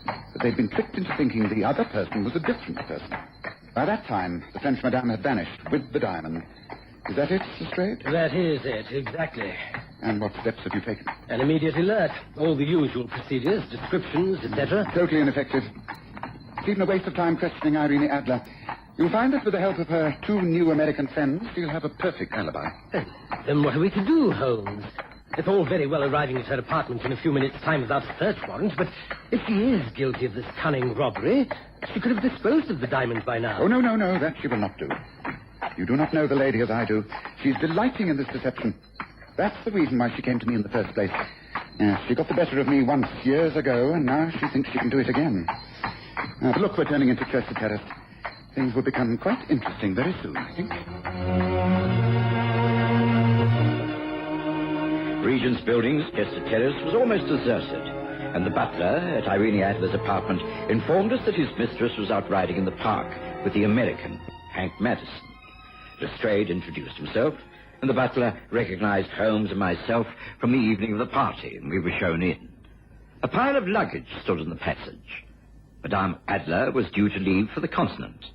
that they'd been tricked into thinking the other person was a different person. By that time, the French madame had vanished with the diamond. Is that it, Lestrade?
That is it, exactly.
And what steps have you taken?
An immediate alert. All the usual procedures, descriptions, etc.
Totally ineffective. It's even a waste of time questioning Irene Adler. You'll find that with the help of her 2 new American friends, she'll have a perfect alibi.
Then what are we to do, Holmes? It's all very well arriving at her apartment in a few minutes' time without a search warrant, but if she is guilty of this cunning robbery, she could have disposed of the diamond by now.
Oh, no, that she will not do. You do not know the lady as I do. She's delighting in this deception. That's the reason why she came to me in the first place. Yes, she got the better of me once, years ago, and now she thinks she can do it again. But look, we're turning into Chester Terrace. Things will become quite interesting very soon, I think.
Regent's Buildings, Chester Terrace, was almost deserted, and the butler at Irene Adler's apartment informed us that his mistress was out riding in the park with the American, Hank Madison. Lestrade introduced himself, and the butler recognized Holmes and myself from the evening of the party, and we were shown in. A pile of luggage stood in the passage. Madame Adler was due to leave for the continent.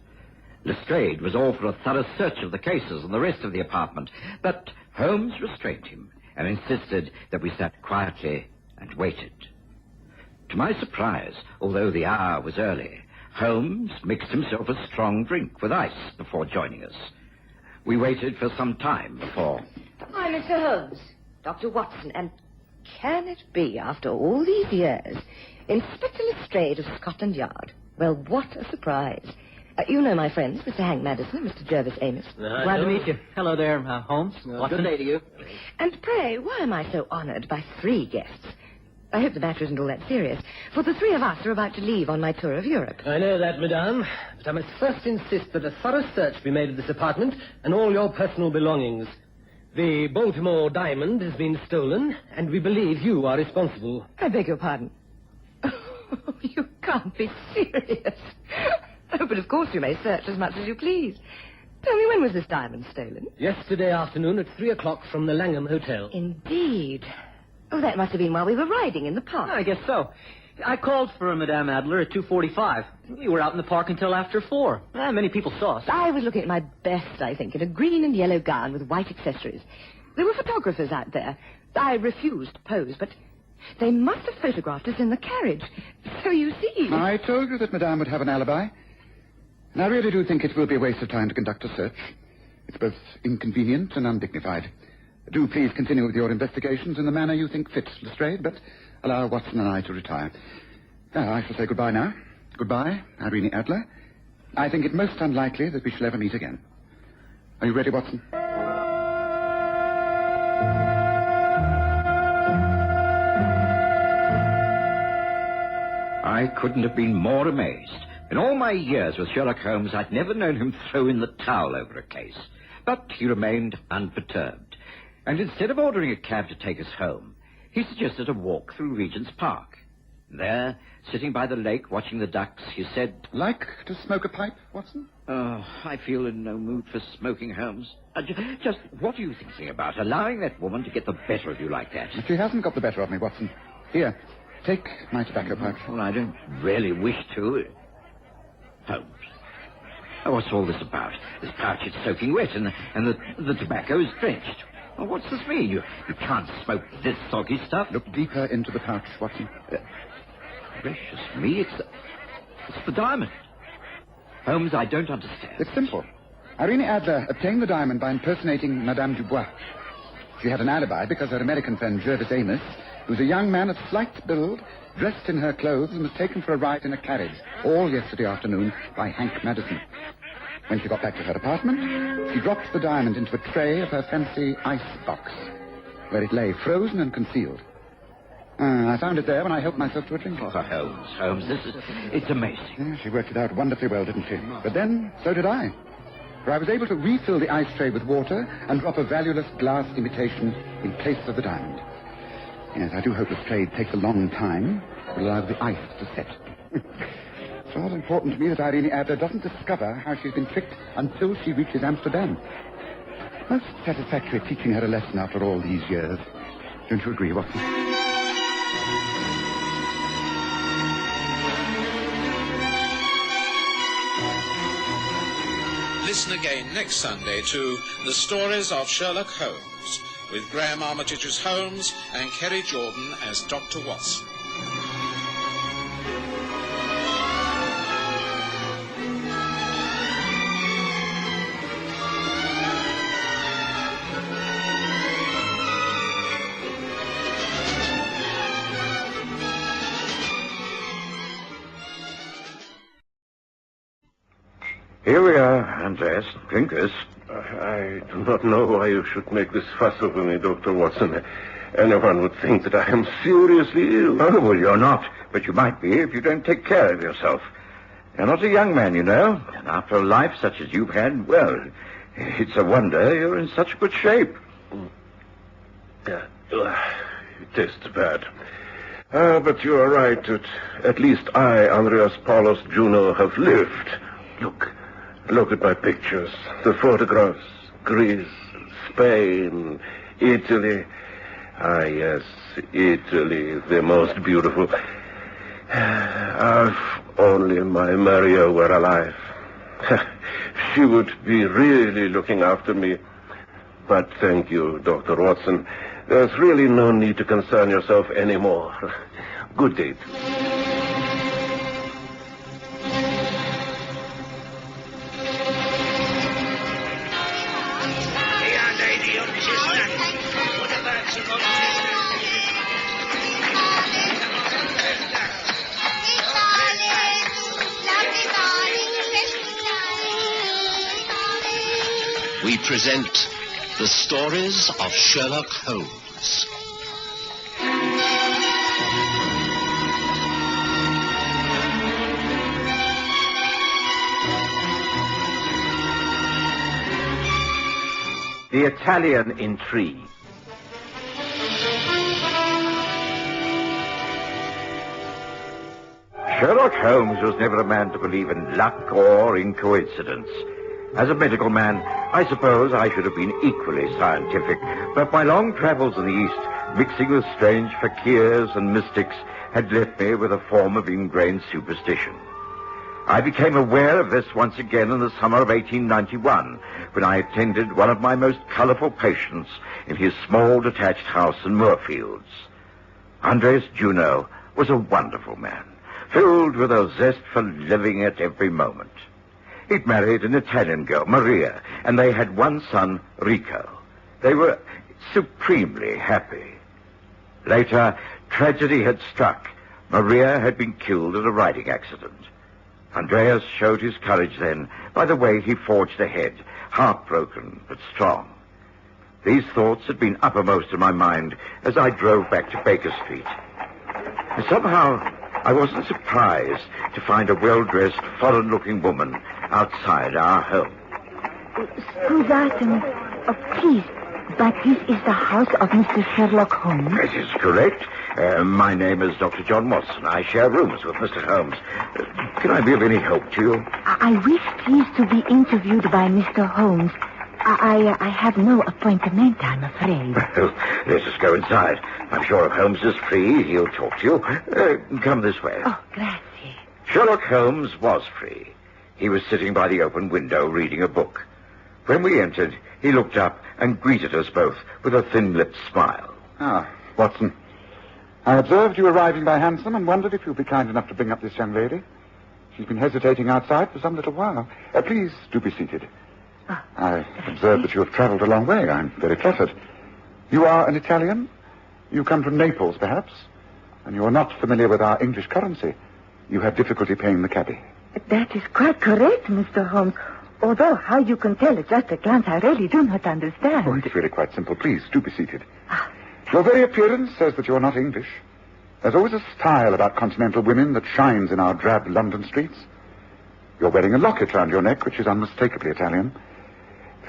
Lestrade was all for a thorough search of the cases and the rest of the apartment, but Holmes restrained him and insisted that we sat quietly and waited. To my surprise, although the hour was early, Holmes mixed himself a strong drink with ice before joining us. We waited for some time before...
Hi, Mr. Holmes. Dr. Watson, and can it be, after all these years, Inspector Lestrade of Scotland Yard? Well, what a surprise. You know my friends, Mr. Hank Madison and Mr. Jervis Amos.
Glad to meet you. Hello there, Holmes.
Good day to you. And pray, why am I so honored by 3 guests? I hope the matter isn't all that serious, for the 3 of us are about to leave on my tour of Europe.
I know that, madame, but I must first insist that a thorough search be made of this apartment and all your personal belongings. The Baltimore diamond has been stolen, and we believe you are responsible.
I beg your pardon. Oh, you can't be serious. Oh, but of course you may search as much as you please. Tell me, when was this diamond stolen?
Yesterday afternoon at 3 o'clock from the Langham Hotel.
Indeed. Oh, that must have been while we were riding in the park.
I guess so. I called for Madame Adler at 2:45. We were out in the park until after 4. Many people saw us.
I was looking at my best, I think, in a green and yellow gown with white accessories. There were photographers out there. I refused to pose, but they must have photographed us in the carriage. So you see...
I told you that Madame would have an alibi. And I really do think it will be a waste of time to conduct a search. It's both inconvenient and undignified. Do please continue with your investigations in the manner you think fit, Lestrade, but allow Watson and I to retire. I shall say goodbye now. Goodbye, Irene Adler. I think it most unlikely that we shall ever meet again. Are you ready, Watson?
I couldn't have been more amazed. In all my years with Sherlock Holmes, I'd never known him throw in the towel over a case. But he remained unperturbed. And instead of ordering a cab to take us home, he suggested a walk through Regent's Park. There, sitting by the lake watching the ducks, he said...
Like to smoke a pipe, Watson?
Oh, I feel in no mood for smoking, Holmes. Just what are you thinking about, allowing that woman to get the better of you like that?
She hasn't got the better of me, Watson. Here, take my tobacco pouch.
Well, I don't really wish to. Holmes. Oh, what's all this about? This pouch is soaking wet and the tobacco is drenched. Well, what's this mean? You can't smoke this soggy stuff.
Look deeper into the pouch, Watson.
Gracious me, it's the diamond. Holmes, I don't understand.
It's simple. Irene Adler obtained the diamond by impersonating Madame Dubois. She had an alibi because her American friend Jervis Amos, who's a young man of slight build, dressed in her clothes and was taken for a ride in a carriage all yesterday afternoon by Hank Madison. When she got back to her apartment, she dropped the diamond into a tray of her fancy ice box, where it lay frozen and concealed. I found it there when I helped myself to a drink.
Oh, Holmes, it's amazing.
Yeah, she worked it out wonderfully well, didn't she? But then, so did I. For I was able to refill the ice tray with water and drop a valueless glass imitation in place of the diamond. Yes, I do hope Lestrade takes a long time to allow the ice to set. It's rather important to me that Irene Adler doesn't discover how she's been tricked until she reaches Amsterdam. Most satisfactory teaching her a lesson after all these years. Don't you agree, Watson?
Listen again next Sunday to The Stories of Sherlock Holmes, with Graham Armitage as Holmes and Kerry Jordan as Dr. Watson.
Here we are, Andreas. Drink this.
I do not know why you should make this fuss over me, Dr. Watson. Anyone would think that I am seriously ill.
Oh, well, you're not. But you might be if you don't take care of yourself. You're not a young man, you know. And after a life such as you've had, well, it's a wonder you're in such good shape.
It tastes bad. But you are right. At least I, Andreas Paulus Juno, have lived. Look at my pictures. The photographs. Greece, Spain, Italy. Ah, yes, Italy, the most beautiful. If only my Maria were alive. She would be really looking after me. But thank you, Dr. Watson. There's really no need to concern yourself anymore. Good day.
We present the stories of Sherlock Holmes.
The Italian Intrigue. Sherlock Holmes was never a man to believe in luck or in coincidence. As a medical man, I suppose I should have been equally scientific, but my long travels in the East, mixing with strange fakirs and mystics, had left me with a form of ingrained superstition. I became aware of this once again in the summer of 1891, when I attended one of my most colourful patients in his small detached house in Moorfields. Andreas Juno was a wonderful man, filled with a zest for living at every moment. He'd married an Italian girl, Maria, and they had one son, Rico. They were supremely happy. Later, tragedy had struck. Maria had been killed in a riding accident. Andreas showed his courage then by the way he forged ahead, heartbroken but strong. These thoughts had been uppermost in my mind as I drove back to Baker Street. And somehow, I wasn't surprised to find a well-dressed, foreign-looking woman outside our home.
Scusate me. Oh, please, but this is the house of Mr. Sherlock Holmes?
That is correct. My name is Dr. John Watson. I share rooms with Mr. Holmes. Can I be of any help to you?
I wish, please, to be interviewed by Mr. Holmes. I have no appointment, I'm afraid.
Well, let us go inside. I'm sure if Holmes is free, he'll talk to you. Come this way.
Oh, grazie.
Sherlock Holmes was free. He was sitting by the open window reading a book. When we entered, he looked up and greeted us both with a thin-lipped smile.
Ah, Watson. I observed you arriving by hansom and wondered if you'd be kind enough to bring up this young lady. She's been hesitating outside for some little while. Please do be seated. I observe that you have travelled a long way. I'm very flattered. You are an Italian? You come from Naples, perhaps? And you are not familiar with our English currency. You have difficulty paying the cabbie.
That is quite correct, Mr. Holmes. Although how you can tell at just a glance, I really do not understand.
Oh, it's really quite simple. Please do be seated. Your very appearance says that you are not English. There's always a style about continental women that shines in our drab London streets. You're wearing a locket round your neck, which is unmistakably Italian.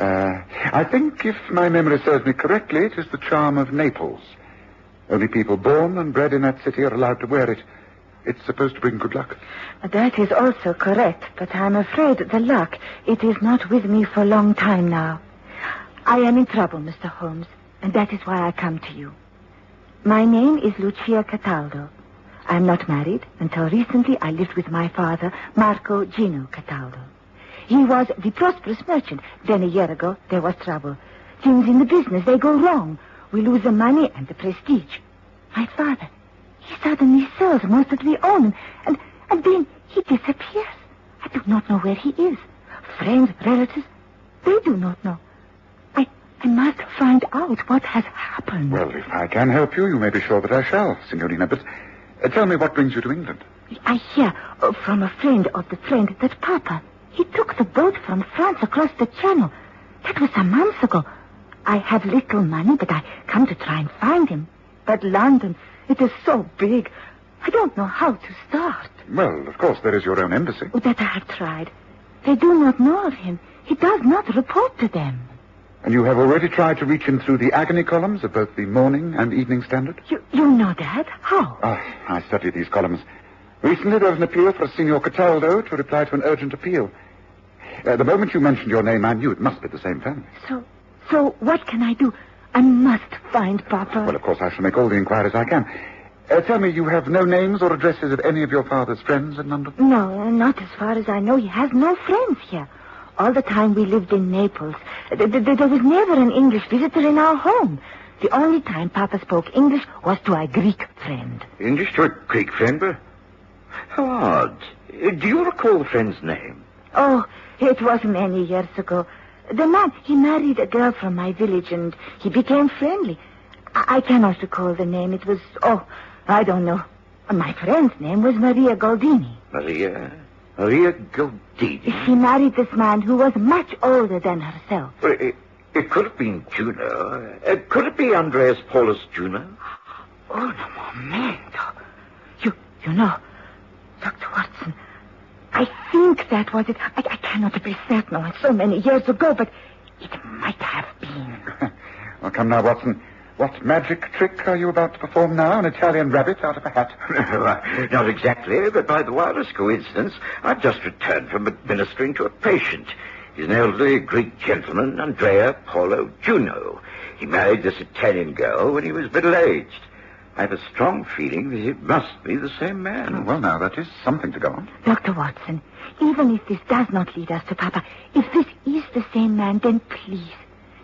I think, if my memory serves me correctly, it is the charm of Naples. Only people born and bred in that city are allowed to wear it. It's supposed to bring good luck.
That is also correct, but I'm afraid the luck, it is not with me for a long time now. I am in trouble, Mr. Holmes, and that is why I come to you. My name is Lucia Cataldo. I'm not married. Until recently, I lived with my father, Marco Gino Cataldo. He was the prosperous merchant. Then a year ago, there was trouble. Things in the business, they go wrong. We lose the money and the prestige. My father, he suddenly sells most of the own, and then he disappears. I do not know where he is. Friends, relatives, they do not know. I must find out what has happened.
Well, if I can help you, you may be sure that I shall, Signorina. But tell me what brings you to England.
I hear from a friend of the friend that Papa, he took the boat from France across the channel. That was some months ago. I have little money, but I come to try and find him. But London, it is so big. I don't know how to start.
Well, of course, there is your own embassy.
Oh, that I have tried. They do not know of him. He does not report to them.
And you have already tried to reach him through the agony columns of both the Morning and Evening Standard?
You know that? How?
I studied these columns. Recently there was an appeal for a Signor Cataldo to reply to an urgent appeal. The moment you mentioned your name, I knew it must be the same family.
So what can I do? I must find Papa.
Well, of course, I shall make all the inquiries I can. Tell me, you have no names or addresses of any of your father's friends in London?
No, not as far as I know. He has no friends here. All the time we lived in Naples, there was never an English visitor in our home. The only time Papa spoke English was to a Greek friend.
English to a Greek friend? But how odd. Do you recall the friend's name?
Oh, it was many years ago. The man, he married a girl from my village, and he became friendly. I cannot recall the name. It was, I don't know. My friend's name was Maria Goldini.
Maria Goldini?
She married this man who was much older than herself.
Well, it could have been Juno. Could it be Andreas Paulus Juno?
Oh, no momento. You know, Dr. Watson, I think that was it. I cannot be certain. It's so many years ago, but it might have been.
Well, come now, Watson. What magic trick are you about to perform now? An Italian rabbit out of a hat?
Not exactly, but by the wildest coincidence, I've just returned from administering to a patient. He's an elderly Greek gentleman, Andrea Paolo Juno. He married this Italian girl when he was middle-aged. I have a strong feeling that it must be the same man.
Oh, well, now, that is something to go on.
Dr. Watson, even if this does not lead us to Papa, if this is the same man, then please,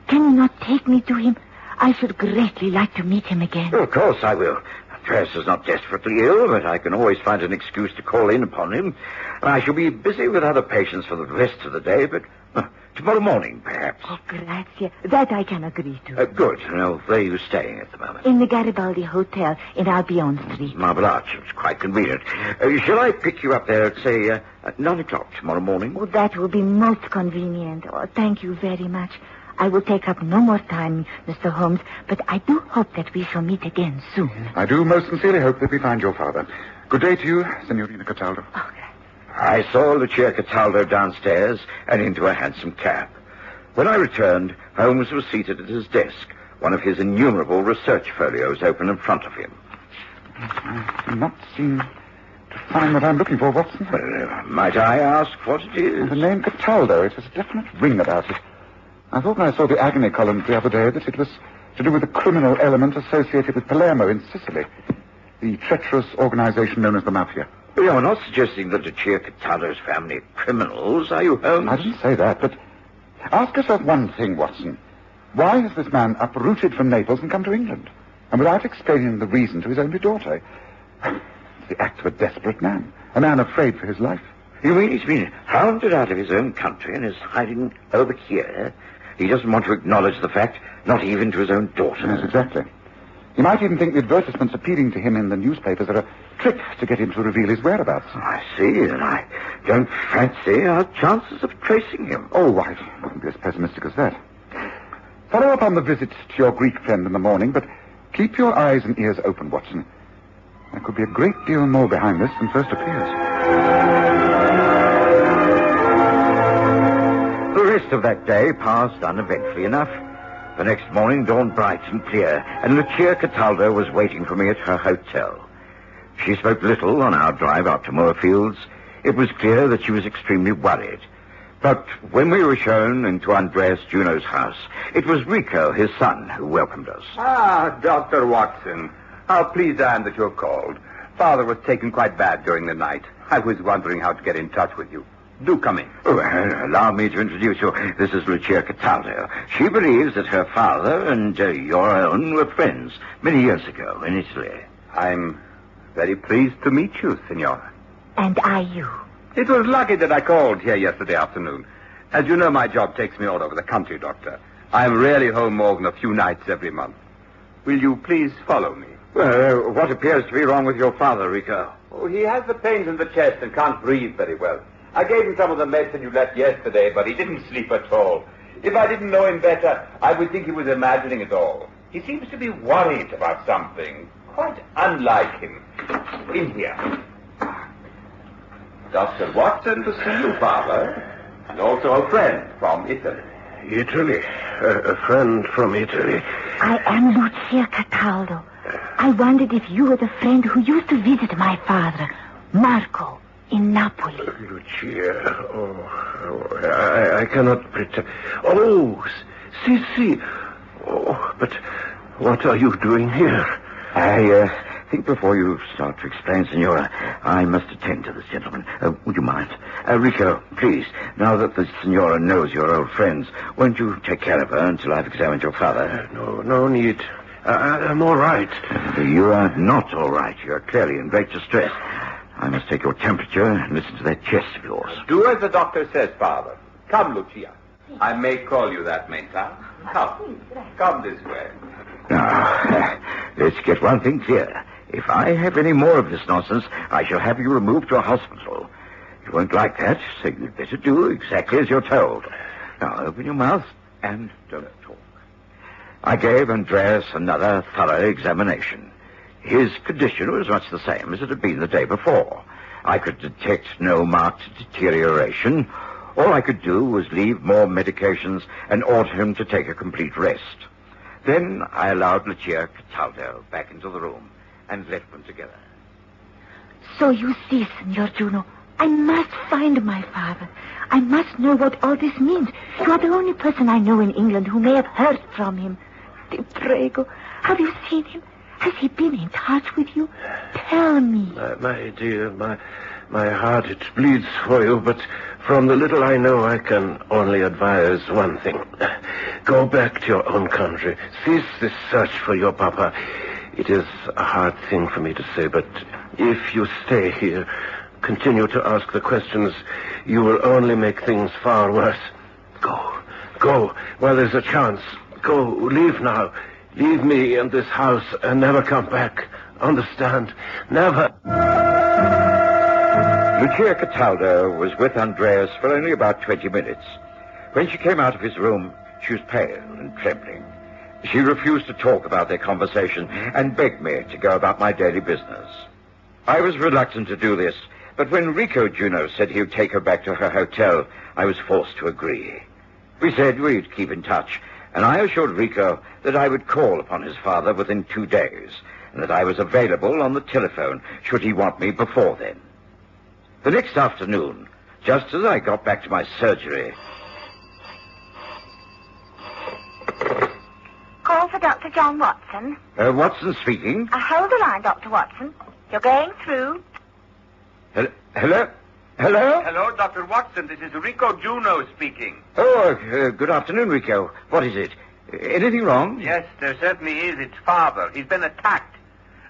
can you not take me to him? I should greatly like to meet him again.
Oh, of course I will. Andreas is not desperately ill, but I can always find an excuse to call in upon him. I shall be busy with other patients for the rest of the day, but tomorrow morning, perhaps.
Oh, grazie. That I can agree to.
Good. Now, where are you staying at the moment?
In the Garibaldi Hotel in Albion Street.
Marble Arch. It's quite convenient. Shall I pick you up there at, say, at 9 o'clock tomorrow morning?
Oh, that will be most convenient. Oh, thank you very much. I will take up no more time, Mr. Holmes, but I do hope that we shall meet again soon.
I do most sincerely hope that we find your father. Good day to you, Signorina Cataldo.
Okay.
I saw Lucia Cataldo downstairs and into a hansom cab. When I returned, Holmes was seated at his desk, one of his innumerable research folios open in front of him.
I do not seem to find what I'm looking for, Watson.
Well, might I ask what it is?
The name Cataldo. It has a definite ring about it. I thought when I saw the agony column the other day that it was to do with the criminal element associated with Palermo in Sicily, the treacherous organization known as the Mafia.
You're not suggesting that Lucia Cataldo's family are criminals, are you, Holmes?
I didn't say that, but ask yourself one thing, Watson. Why has this man uprooted from Naples and come to England? And without explaining the reason to his only daughter? It's the act of a desperate man, a man afraid for his life.
You mean he's been hounded out of his own country and is hiding over here? He doesn't want to acknowledge the fact, not even to his own daughter.
Yes, exactly. He might even think the advertisements appealing to him in the newspapers are a trick to get him to reveal his whereabouts.
I see, and I don't fancy our chances of tracing him.
Oh, I wouldn't be as pessimistic as that. Follow up on the visit to your Greek friend in the morning, but keep your eyes and ears open, Watson. There could be a great deal more behind this than first appears.
The rest of that day passed uneventfully enough. The next morning dawned bright and clear, and Lucia Cataldo was waiting for me at her hotel. She spoke little on our drive out to Moorfields. It was clear that she was extremely worried. But when we were shown into Andreas Juno's house, it was Rico, his son, who welcomed us.
Ah, Dr. Watson. How pleased I am that you have called. Father was taken quite bad during the night. I was wondering how to get in touch with you. Do come in.
Oh, allow me to introduce you. This is Lucia Cataldo. She believes that her father and your own were friends many years ago in Italy.
I'm very pleased to meet you, Signora.
And are you?
It was lucky that I called here yesterday afternoon. As you know, my job takes me all over the country, Doctor. I'm rarely home more than a few nights every month. Will you please follow me?
Well, what appears to be wrong with your father, Rico?
Oh, he has the pains in the chest and can't breathe very well. I gave him some of the medicine you left yesterday, but he didn't sleep at all. If I didn't know him better, I would think he was imagining it all. He seems to be worried about something. quite unlike him. In here. Dr. Watson to see you, Father. And also a friend from Italy.
Italy? A friend from Italy?
I am Lucia Cataldo. I wondered if you were the friend who used to visit my father, Marco, in Napoli.
Lucia, I cannot pretend. Oh, si. Oh, but what are you doing here?
I think before you start to explain, Signora, I must attend to this gentleman. Would you mind? Rico, please, now that the Signora knows your old friends, won't you take care of her until I've examined your father?
No need. I'm all right.
You are not all right. You're clearly in great distress. I must take your temperature and listen to that chest of yours.
Do as the doctor says, Father. Come, Lucia. I may call you that, mayn't I? Come this way.
Now, let's get one thing clear. If I have any more of this nonsense, I shall have you removed to a hospital. You won't like that, so you'd better do exactly as you're told. Now, open your mouth and don't talk. I gave Andreas another thorough examination. His condition was much the same as it had been the day before. I could detect no marked deterioration. All I could do was leave more medications and order him to take a complete rest. Then I allowed Lucia Cataldo back into the room and left them together.
So you see, Signor Juno, I must find my father. I must know what all this means. You are the only person I know in England who may have heard from him. Ti prego, have you seen him? Has he been in touch with you? Tell me.
My dear, my heart, it bleeds for you, but from the little I know, I can only advise one thing. Go back to your own country. Cease this search for your papa. It is a hard thing for me to say, but if you stay here, continue to ask the questions, you will only make things far worse. Go, while there's a chance. Go, leave now. Leave me in this house and never come back. Understand? Never.
Lucia Cataldo was with Andreas for only about 20 minutes. When she came out of his room, she was pale and trembling. She refused to talk about their conversation and begged me to go about my daily business. I was reluctant to do this, but when Rico Juno said he would take her back to her hotel, I was forced to agree. We said we'd keep in touch, and I assured Rico that I would call upon his father within 2 days, and that I was available on the telephone should he want me before then. The next afternoon, just as I got back to my surgery...
Call for Dr. John Watson.
Watson speaking.
Hold the line, Dr. Watson. You're going through.
Hello?
Hello, Dr. Watson. This is Rico Juno speaking.
Oh, good afternoon, Rico. What is it? Anything wrong?
Yes, there certainly is. It's father. He's been attacked.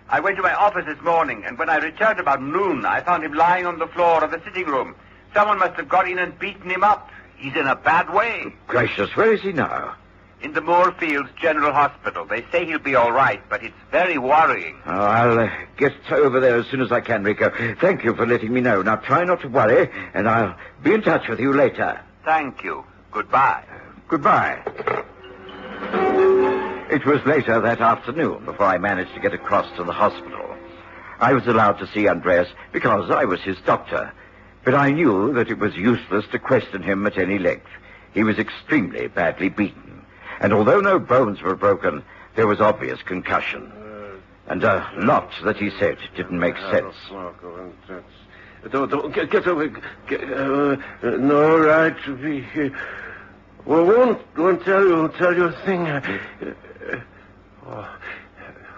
I went to my office this morning, and when I returned about noon, I found him lying on the floor of the sitting room. Someone must have got in and beaten him up. He's in a bad way.
Gracious, where is he now?
In the Moorfields General Hospital. They say he'll be all right, but it's very worrying.
Oh, I'll get over there as soon as I can, Rico. Thank you for letting me know. Now, try not to worry, and I'll be in touch with you later.
Thank you. Goodbye.
Goodbye. It was later that afternoon before I managed to get across to the hospital. I was allowed to see Andreas because I was his doctor, but I knew that it was useless to question him at any length. He was extremely badly beaten. And although no bones were broken, there was obvious concussion. And a lot that he said didn't make sense.
Don't get away. No right to be here. Well, won't tell you a thing.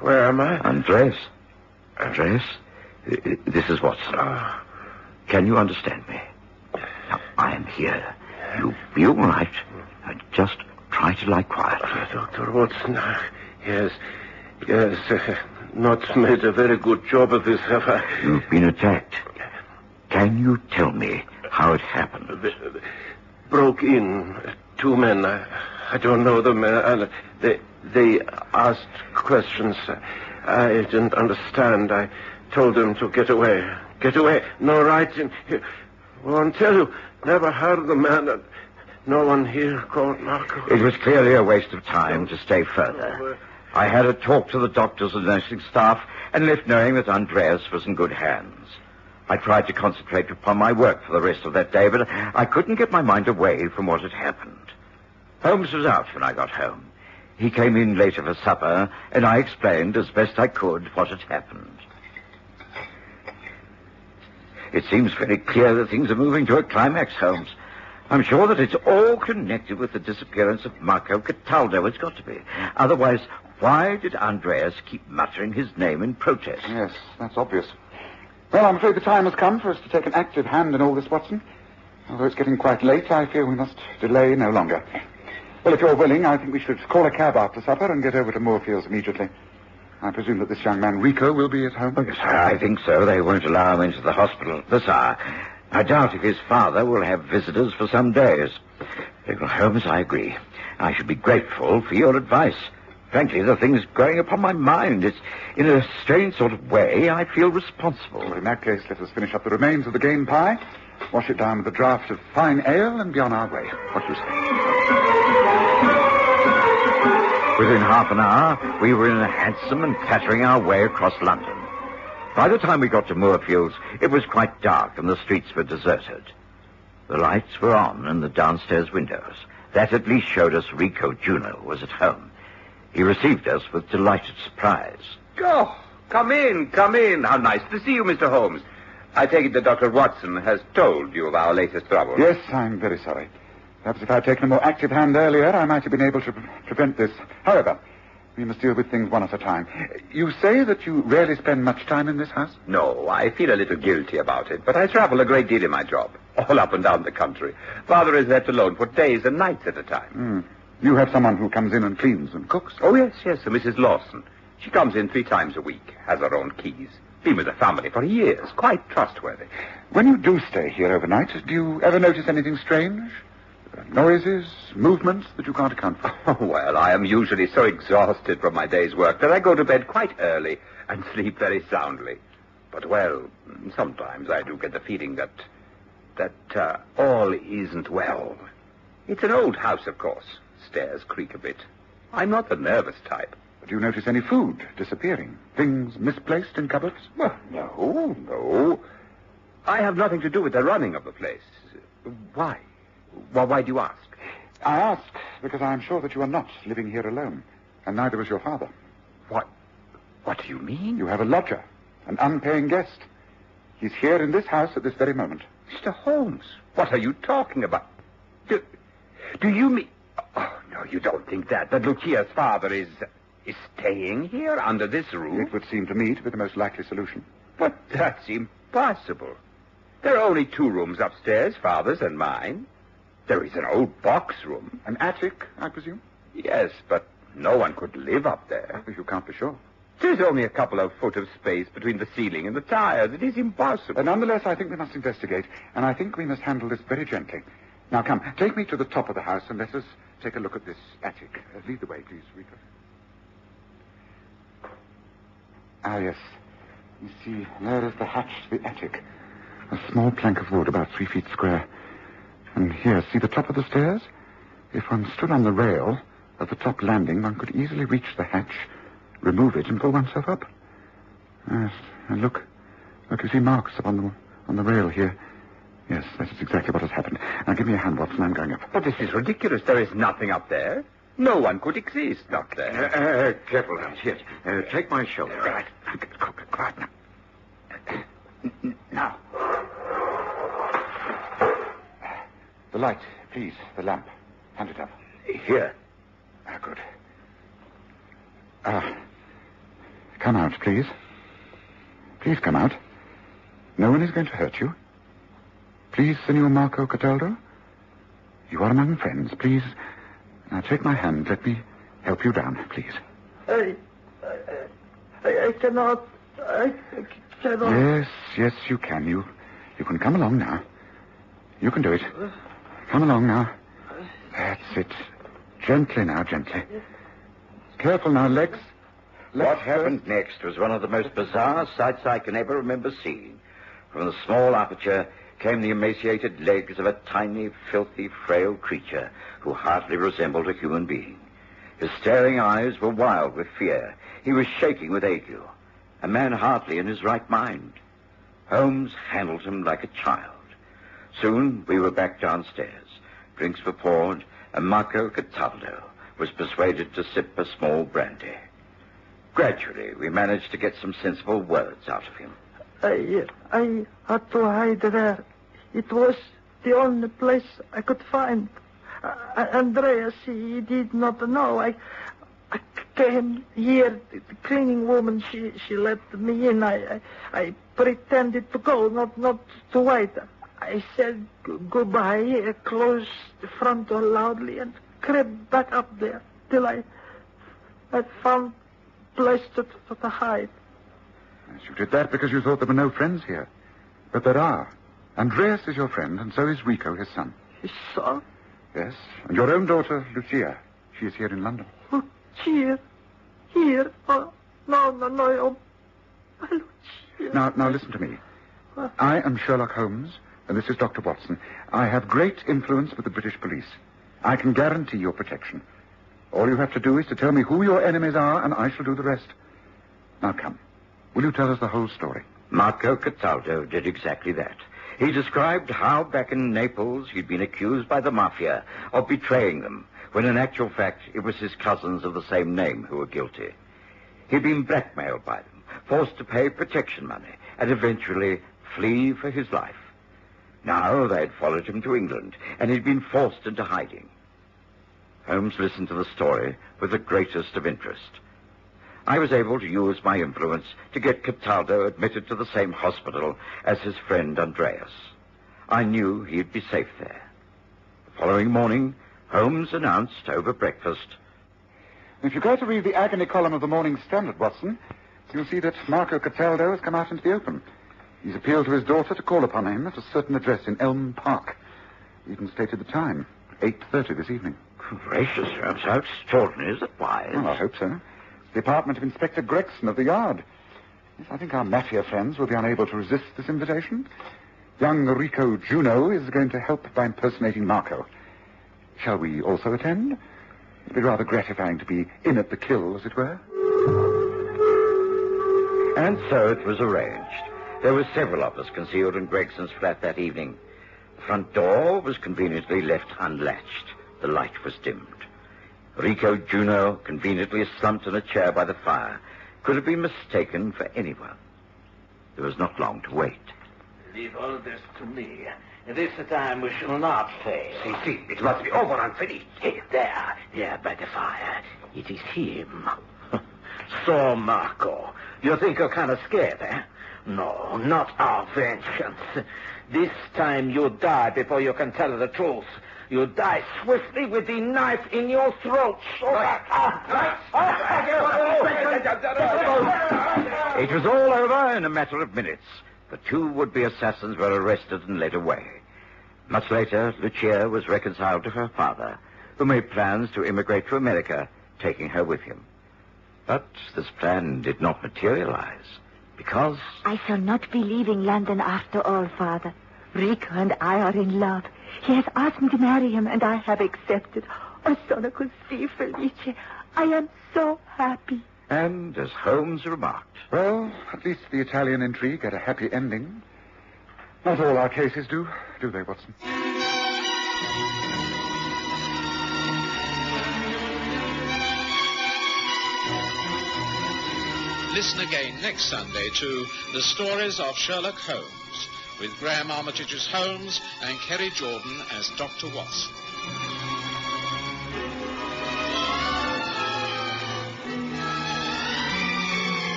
Where am I?
Andreas, this is Watson. Can you understand me? Now, I am here. You be all right. Just try to lie quietly.
Dr. Watson, yes. Not made a very good job of this, have I?
You've been attacked. Can you tell me how it happened?
Broke in. 2 men. I don't know them. And they asked questions. I didn't understand. I told them to get away. Get away. No right in here. Won't tell you. Never heard of the man. No one here called Marco.
It was clearly a waste of time to stay further. I had a talk to the doctors and nursing staff and left knowing that Andreas was in good hands. I tried to concentrate upon my work for the rest of that day, but I couldn't get my mind away from what had happened. Holmes was out when I got home. He came in later for supper, and I explained as best I could what had happened. It seems very clear that things are moving to a climax, Holmes. I'm sure that it's all connected with the disappearance of Marco Cataldo. It's got to be. Otherwise, why did Andreas keep muttering his name in protest?
Yes, that's obvious. Well, I'm afraid the time has come for us to take an active hand in all this, Watson. Although it's getting quite late, I feel we must delay no longer. Well, if you're willing, I think we should call a cab after supper and get over to Moorfields immediately. I presume that this young man, Rico, will be at home?
Yes, I think so. They won't allow him into the hospital at this hour. I doubt if his father will have visitors for some days. Well, Holmes, I agree. I should be grateful for your advice. Frankly, the thing's growing upon my mind. It's, in a strange sort of way, I feel responsible.
Well, in that case, let us finish up the remains of the game pie, wash it down with a draught of fine ale, and be on our way. What do you say?
Within half an hour, we were in a hansom and clattering our way across London. By the time we got to Moorfields, it was quite dark and the streets were deserted. The lights were on in the downstairs windows. That at least showed us Rico Juno was at home. He received us with delighted surprise.
Oh, come in, come in. How nice to see you, Mr. Holmes. I take it that Dr. Watson has told you of our latest trouble.
Yes, I'm very sorry. Perhaps if I'd taken a more active hand earlier, I might have been able to prevent this. However, we must deal with things one at a time. You say that you rarely spend much time in this house?
No, I feel a little guilty about it, but I travel a great deal in my job, all up and down the country. Father is left alone for days and nights at a time.
You have someone who comes in and cleans and cooks?
Oh, yes, Mrs. Lawson. She comes in 3 times a week, has her own keys. Been with the family for years, quite trustworthy.
When you do stay here overnight, do you ever notice anything strange? Noises, movements that you can't account for?
Oh, well, I am usually so exhausted from my day's work that I go to bed quite early and sleep very soundly. But, well, sometimes I do get the feeling that all isn't well. It's an old house, of course. Stairs creak a bit. I'm not the nervous type.
Do you notice any food disappearing? Things misplaced in cupboards?
Well, no. I have nothing to do with the running of the place. Why? Well, why do you ask?
I ask because I am sure that you are not living here alone, and neither is your father.
What do you mean?
You have a lodger, an unpaying guest. He's here in this house at this very moment.
Mr. Holmes, what are you talking about? Do you mean... Oh, no, you don't think that Lucia's father is staying here under this roof?
It would seem to me to be the most likely solution.
But that's impossible. There are only 2 rooms upstairs, father's and mine. There is an old box room.
An attic, I presume?
Yes, but no one could live up there.
You can't be sure.
There's only a couple of foot of space between the ceiling and the tires. It is impossible.
Nonetheless, I think we must investigate, and I think we must handle this very gently. Now, come, take me to the top of the house and let us take a look at this attic. Lead the way, please, Rico. Ah, yes. You see, there is the hatch to the attic. A small plank of wood about 3 feet square. And here, see the top of the stairs? If one stood on the rail of the top landing, one could easily reach the hatch, remove it, and pull oneself up. Yes, and look, you see marks upon the rail here. Yes, that is exactly what has happened. Now, give me a hand, Watson. I'm going up.
But this is ridiculous. There is nothing up there. No one could exist up there.
Careful, Holmes. Here, take my shoulder.
Right. Quiet now. Now. The light, please. The lamp. Hand it up.
Here.
Good. Come out, please. Please come out. No one is going to hurt you. Please, Senor Marco Cataldo. You are among friends. Please, now take my hand. Let me help you down, please.
I cannot. I cannot.
Yes, you can. You can come along now. You can do it. Come along now. That's it. Gently now, gently. Careful now, legs.
What happened next was one of the most bizarre sights I can ever remember seeing. From the small aperture came the emaciated legs of a tiny, filthy, frail creature who hardly resembled a human being. His staring eyes were wild with fear. He was shaking with ague. A man hardly in his right mind. Holmes handled him like a child. Soon we were back downstairs. Drinks were poured, and Marco Cataldo was persuaded to sip a small brandy. Gradually, we managed to get some sensible words out of him.
I had to hide there. It was the only place I could find. Andreas, he did not know. I came here. The cleaning woman, she let me in. I pretended to go, not to wait. I said goodbye, closed the front door loudly, and crept back up there till I found a place to hide.
Yes, you did that because you thought there were no friends here. But there are. Andreas is your friend, and so is Rico, his son.
His son?
Yes, and your own daughter, Lucia. She is here in London.
Lucia? Here? Oh, no. Oh, Lucia.
Now listen to me. I am Sherlock Holmes, and this is Dr. Watson. I have great influence with the British police. I can guarantee your protection. All you have to do is to tell me who your enemies are, and I shall do the rest. Now come. Will you tell us the whole story?
Marco Cataldo did exactly that. He described how back in Naples he'd been accused by the mafia of betraying them, when in actual fact it was his cousins of the same name who were guilty. He'd been blackmailed by them, forced to pay protection money, and eventually flee for his life. Now they had followed him to England, and he'd been forced into hiding. Holmes listened to the story with the greatest of interest. I was able to use my influence to get Cataldo admitted to the same hospital as his friend Andreas. I knew he'd be safe there. The following morning, Holmes announced over breakfast.
If you go to read the agony column of the Morning Standard, Watson, you'll see that Marco Cataldo has come out into the open. He's appealed to his daughter to call upon him at a certain address in Elm Park. He even stated the time, 8:30 this evening.
Gracious, Holmes, how extraordinary. Is it wise?
Well, I hope so. The apartment of Inspector Gregson of the Yard. Yes, I think our mafia friends will be unable to resist this invitation. Young Rico Juno is going to help by impersonating Marco. Shall we also attend? It'd be rather gratifying to be in at the kill, as it were.
And so it was arranged. There were several of us concealed in Gregson's flat that evening. The front door was conveniently left unlatched. The light was dimmed. Rico Juno, conveniently slumped in a chair by the fire, could have been mistaken for anyone. There was not long to wait.
Leave all this to me. This time we shall not fail.
See, it must be over and finished.
Hey, there by the fire. It is him. So, Marco, you think you're kind of scared, eh? No, not our vengeance. This time you die before you can tell the truth. You die swiftly with the knife in your throat.
It was all over in a matter of minutes. The two would-be assassins were arrested and led away. Much later, Lucia was reconciled to her father, who made plans to immigrate to America, taking her with him. But this plan did not materialize, because...
I shall not be leaving London after all, Father. Rico and I are in love. He has asked me to marry him, and I have accepted. Oh, sono così felice. I am so happy.
And, as Holmes remarked...
Well, at least the Italian intrigue had a happy ending. Not all our cases do they, Watson?
Listen again next Sunday to The Stories of Sherlock Holmes, with Graham Armitage as Holmes and Kerry Jordan as Dr. Watson.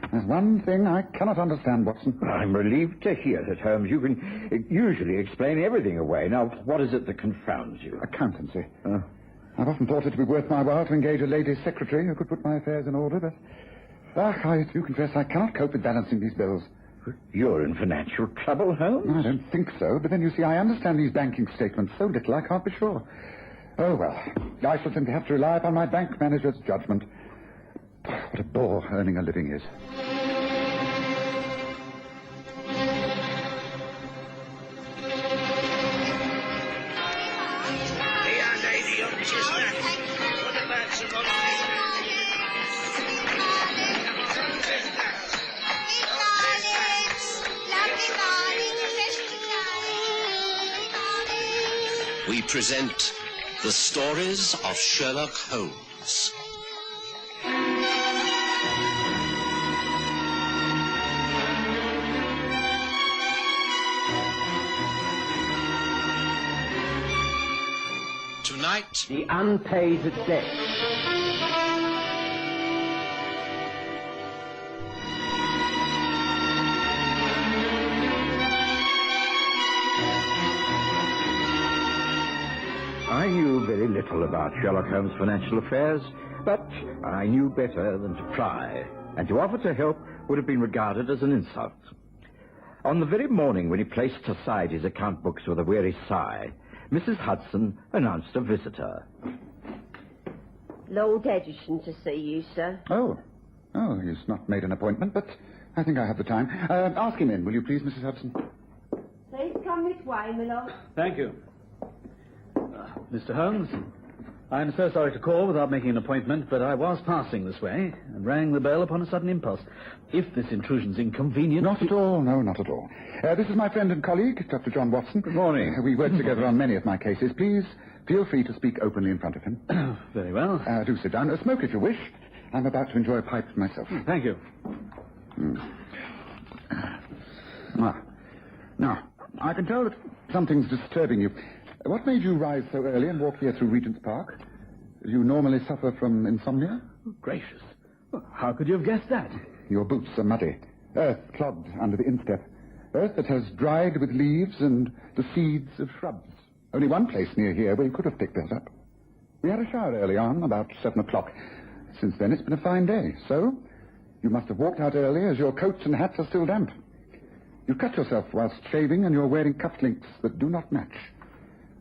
There's one thing I cannot understand, Watson.
I'm relieved to hear that, Holmes. You can usually explain everything away. Now, what is it that confounds you?
Accountancy. I've often thought it to be worth my while to engage a lady secretary who could put my affairs in order, but... I do confess I cannot cope with balancing these bills.
You're in financial trouble, Holmes?
I don't think so, but then you see, I understand these banking statements so little I can't be sure. Oh, well, I shall simply have to rely upon my bank manager's judgment. What a bore earning a living is.
We present the stories of Sherlock Holmes.
Tonight,
the unpaid debt.
I knew very little about Sherlock Holmes' financial affairs, but I knew better than to pry, and to offer to help would have been regarded as an insult. On the very morning when he placed aside his account books with a weary sigh, Mrs. Hudson announced a visitor.
Lord Edgerton to see you, sir.
Oh, he's not made an appointment, but I think I have the time. Ask him in, will you please, Mrs. Hudson?
Please come this way, my lord.
Thank you. Mr. Holmes, I'm so sorry to call without making an appointment, but I was passing this way and rang the bell upon a sudden impulse. If this intrusion's inconvenient...
Not at all, no, not at all. This is my friend and colleague, Dr. John Watson.
Good morning.
We work together on many of my cases. Please feel free to speak openly in front of him.
Very well.
Do sit down. Smoke if you wish. I'm about to enjoy a pipe myself.
Thank you.
Now, I can tell that something's disturbing you. What made you rise so early and walk here through Regent's Park? Do you normally suffer from insomnia?
Gracious. How could you have guessed that?
Your boots are muddy. Earth clogged under the instep. Earth that has dried with leaves and the seeds of shrubs. Only one place near here where you could have picked those up. We had a shower early on, about 7 o'clock. Since then, it's been a fine day. So, you must have walked out early as your coats and hats are still damp. You cut yourself whilst shaving and you're wearing cufflinks that do not match.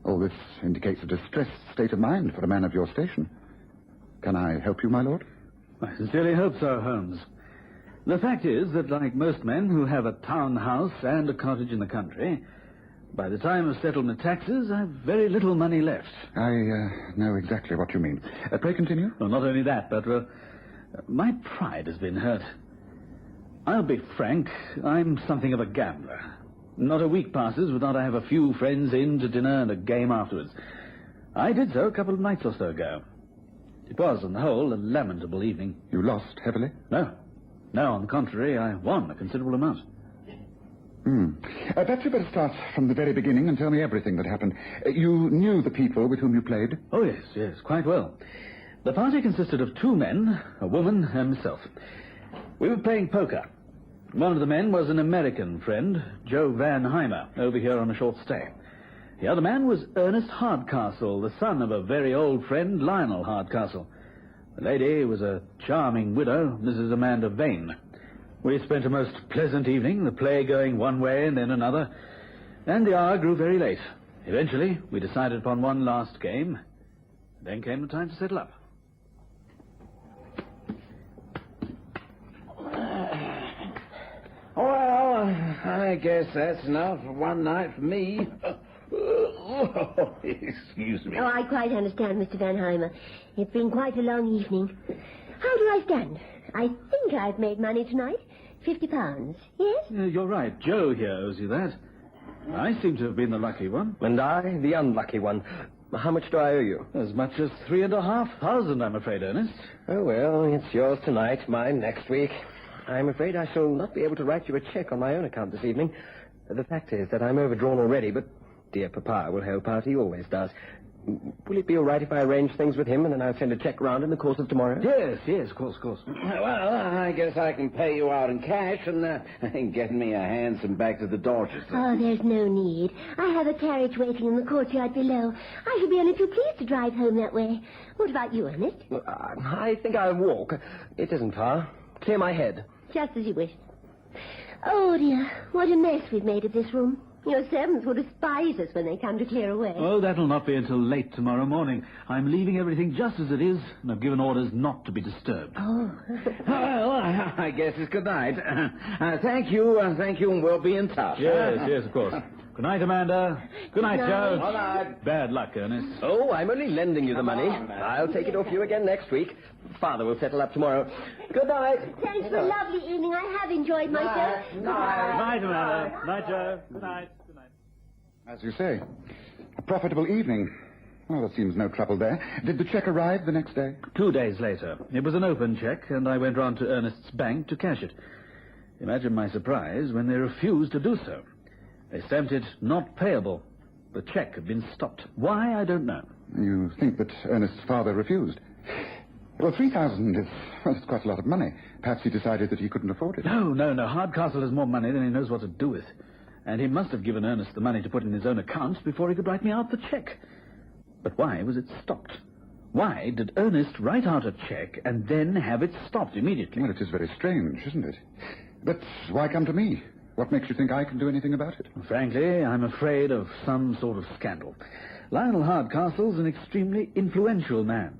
All this indicates a distressed state of mind for a man of your station. Can I help you, my lord?
I sincerely hope so, Holmes. The fact is that, like most men who have a town house and a cottage in the country, by the time of settlement taxes, I've very little money left.
I know exactly what you mean. Pray continue.
Well, not only that, but my pride has been hurt. I'll be frank, I'm something of a gambler. Not a week passes without I have a few friends in to dinner and a game afterwards. I did so a couple of nights or so ago. It was, on the whole, a lamentable evening.
You lost heavily?
No, on the contrary, I won a considerable amount.
Perhaps you better start from the very beginning and tell me everything that happened. You knew the people with whom you played?
Oh, yes, quite well. The party consisted of 2 men, a woman, and myself. We were playing poker. One of the men was an American friend, Joe Van Heimer, over here on a short stay. The other man was Ernest Hardcastle, the son of a very old friend, Lionel Hardcastle. The lady was a charming widow, Mrs. Amanda Vane. We spent a most pleasant evening, the play going one way and then another, and the hour grew very late. Eventually, we decided upon one last game. Then came the time to settle up.
Well, I guess that's enough for one night for me. Excuse me.
Oh, I quite understand, Mr. Van Heimer. It's been quite a long evening. How do I stand? I think I've made money tonight. £50. Yes?
You're right. Joe here owes you that. I seem to have been the lucky one.
And I, the unlucky one. How much do I owe you?
As much as 3,500, I'm afraid, Ernest.
Oh, well, it's yours tonight, mine next week. I'm afraid I shall not be able to write you a cheque on my own account this evening. The fact is that I'm overdrawn already, but dear Papa will help out. He always does. Will it be all right if I arrange things with him and then I'll send a cheque round in the course of tomorrow?
Yes, of course.
Well, I guess I can pay you out in cash and get me a hansom back to the Dorchester.
Oh, there's no need. I have a carriage waiting in the courtyard below. I shall be only too pleased to drive home that way. What about you, Ernest?
I think I'll walk. It isn't far. Clear my head.
Just as you wish. Oh, dear, what a mess we've made of this room. Your servants will despise us when they come to clear away.
Oh, that'll not be until late tomorrow morning. I'm leaving everything just as it is, and I've given orders not to be disturbed.
Oh.
Well, I guess it's good night. Thank you, and we'll be in touch.
Yes, of course. Good night, Amanda. Good night, Joe.
All right.
Bad luck, Ernest.
Oh, I'm only lending you the money. I'll take it off you again next week. Father will settle up tomorrow. Good night.
Thanks for a lovely evening. I have enjoyed myself.
Good night, Amanda. Good night, Joe. Good night. Good night.
As you say, a profitable evening. Well, there seems no trouble there. Did the cheque arrive the next day?
2 days later. It was an open cheque, and I went round to Ernest's bank to cash it. Imagine my surprise when they refused to do so. They stamped it not payable. The cheque had been stopped. Why, I don't know.
You think that Ernest's father refused? Well, 3,000 is it's quite a lot of money. Perhaps he decided that he couldn't afford it.
No. Hardcastle has more money than he knows what to do with. And he must have given Ernest the money to put in his own account before he could write me out the cheque. But why was it stopped? Why did Ernest write out a cheque and then have it stopped immediately?
Well, it is very strange, isn't it? But why come to me? What makes you think I can do anything about it?
Frankly, I'm afraid of some sort of scandal. Lionel Hardcastle's an extremely influential man.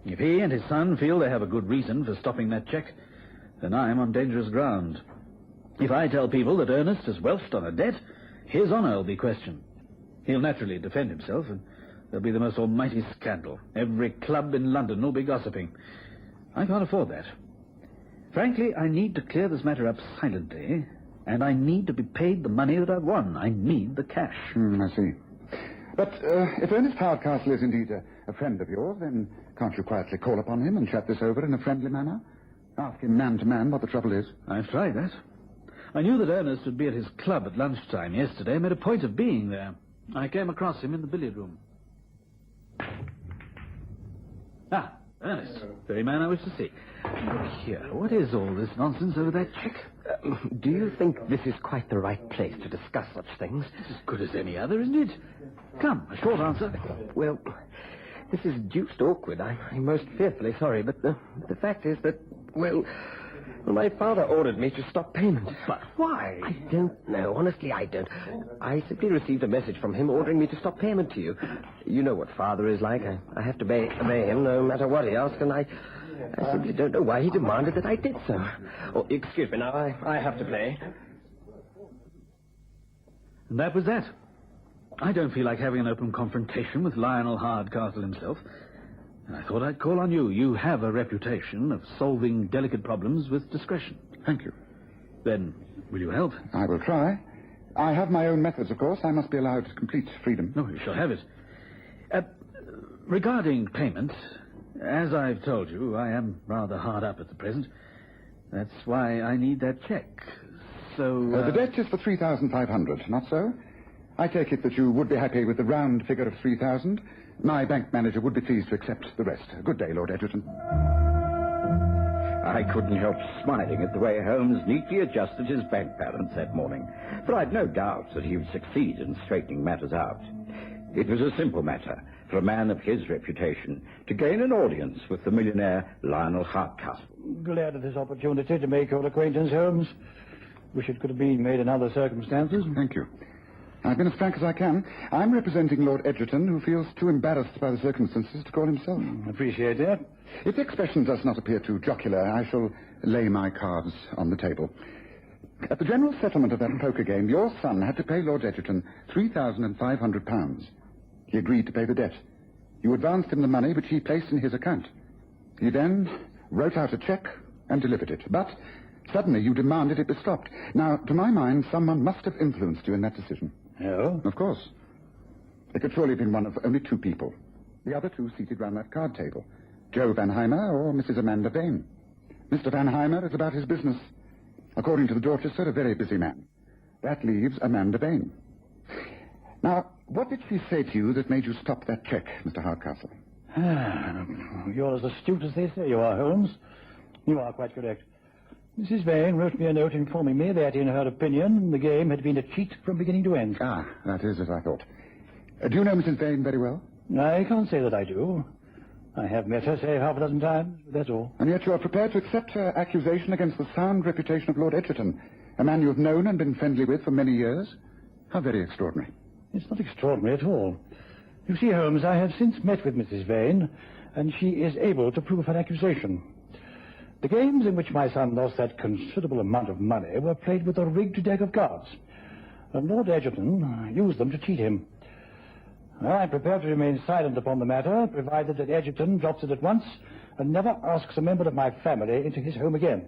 If he and his son feel they have a good reason for stopping that cheque, then I'm on dangerous ground. If I tell people that Ernest has welched on a debt, his honour will be questioned. He'll naturally defend himself, and there'll be the most almighty scandal. Every club in London will be gossiping. I can't afford that. Frankly, I need to clear this matter up silently, and I need to be paid the money that I've won. I need the cash.
I see. But if Ernest Hardcastle is indeed a friend of yours, then can't you quietly call upon him and chat this over in a friendly manner? Ask him man to man what the trouble is.
I've tried that. I knew that Ernest would be at his club at lunchtime yesterday, made a point of being there. I came across him in the billiard room. Ah, Ernest, very man I wish to see. Look here, what is all this nonsense over that cheque?
Do you think this is quite the right place to discuss such things?
It's as good as any other, isn't it? Come, a short answer.
Well, this is deuced awkward. I'm most fearfully sorry, but the fact is that, well, my father ordered me to stop payment.
But why?
I don't know. Honestly, I don't. I simply received a message from him ordering me to stop payment to you. You know what father is like. I have to obey him no matter what he asks, and I simply don't know why he demanded that I did so. Oh, excuse me, now I have to play.
And that was that. I don't feel like having an open confrontation with Lionel Hardcastle himself. And I thought I'd call on you. You have a reputation of solving delicate problems with discretion.
Thank you.
Then, will you help?
I will try. I have my own methods, of course. I must be allowed complete freedom.
No, you shall have it. Regarding payment, as I've told you, I am rather hard up at the present. That's why I need that cheque. So...
The debt is for 3,500, not so? I take it that you would be happy with the round figure of 3,000. My bank manager would be pleased to accept the rest. Good day, Lord Edgerton.
I couldn't help smiling at the way Holmes neatly adjusted his bank balance that morning, for I'd no doubt that he would succeed in straightening matters out. It was a simple matter for a man of his reputation to gain an audience with the millionaire Lionel Hardcastle.
Glad of this opportunity to make your acquaintance, Holmes. Wish it could have been made in other circumstances.
Thank you. I've been as frank as I can. I'm representing Lord Edgerton, who feels too embarrassed by the circumstances to call himself.
Appreciate that.
If the expression does not appear too jocular, I shall lay my cards on the table. At the general settlement of that poker game, your son had to pay Lord Edgerton £3,500. He agreed to pay the debt. You advanced him the money which he placed in his account. He then wrote out a cheque and delivered it. But suddenly you demanded it be stopped. Now, to my mind, someone must have influenced you in that decision.
Oh?
Of course. It could surely have been one of only two people. The other two seated round that card table. Joe Van Heimer or Mrs. Amanda Bain. Mr. Van Heimer is about his business. According to the Dorchester, a very busy man. That leaves Amanda Bain. Now, what did she say to you that made you stop that cheque, Mr. Hardcastle?
You're as astute as they say you are, Holmes. You are quite correct. Mrs. Vane wrote me a note informing me that, in her opinion, the game had been a cheat from beginning to end.
Ah, that is as I thought. Do you know Mrs. Vane very well?
I can't say that I do. I have met her, say, half a dozen times, but that's all.
And yet you are prepared to accept her accusation against the sound reputation of Lord Edgerton, a man you have known and been friendly with for many years? How very extraordinary.
It's not extraordinary at all. You see, Holmes, I have since met with Mrs. Vane, and she is able to prove her accusation. The games in which my son lost that considerable amount of money were played with a rigged deck of cards, and Lord Egerton used them to cheat him. I'm prepared to remain silent upon the matter, provided that Egerton drops it at once and never asks a member of my family into his home again.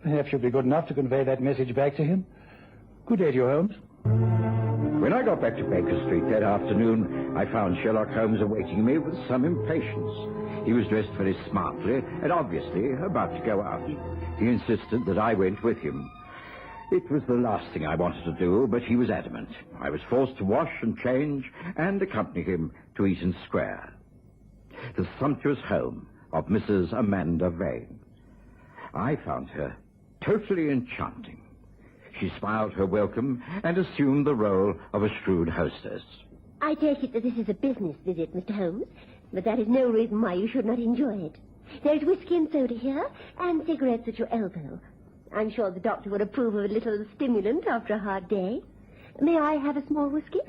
Perhaps you'll be good enough to convey that message back to him. Good day to you, Holmes.
When I got back to Baker Street that afternoon, I found Sherlock Holmes awaiting me with some impatience. He was dressed very smartly and obviously about to go out. He insisted that I went with him. It was the last thing I wanted to do, but he was adamant. I was forced to wash and change and accompany him to Eaton Square, the sumptuous home of Mrs. Amanda Vane. I found her totally enchanting. She smiled her welcome and assumed the role of a shrewd hostess.
I take it that this is a business visit, Mr. Holmes, but that is no reason why you should not enjoy it. There's whiskey and soda here, and cigarettes at your elbow. I'm sure the doctor would approve of a little stimulant after a hard day. May I have a small whiskey?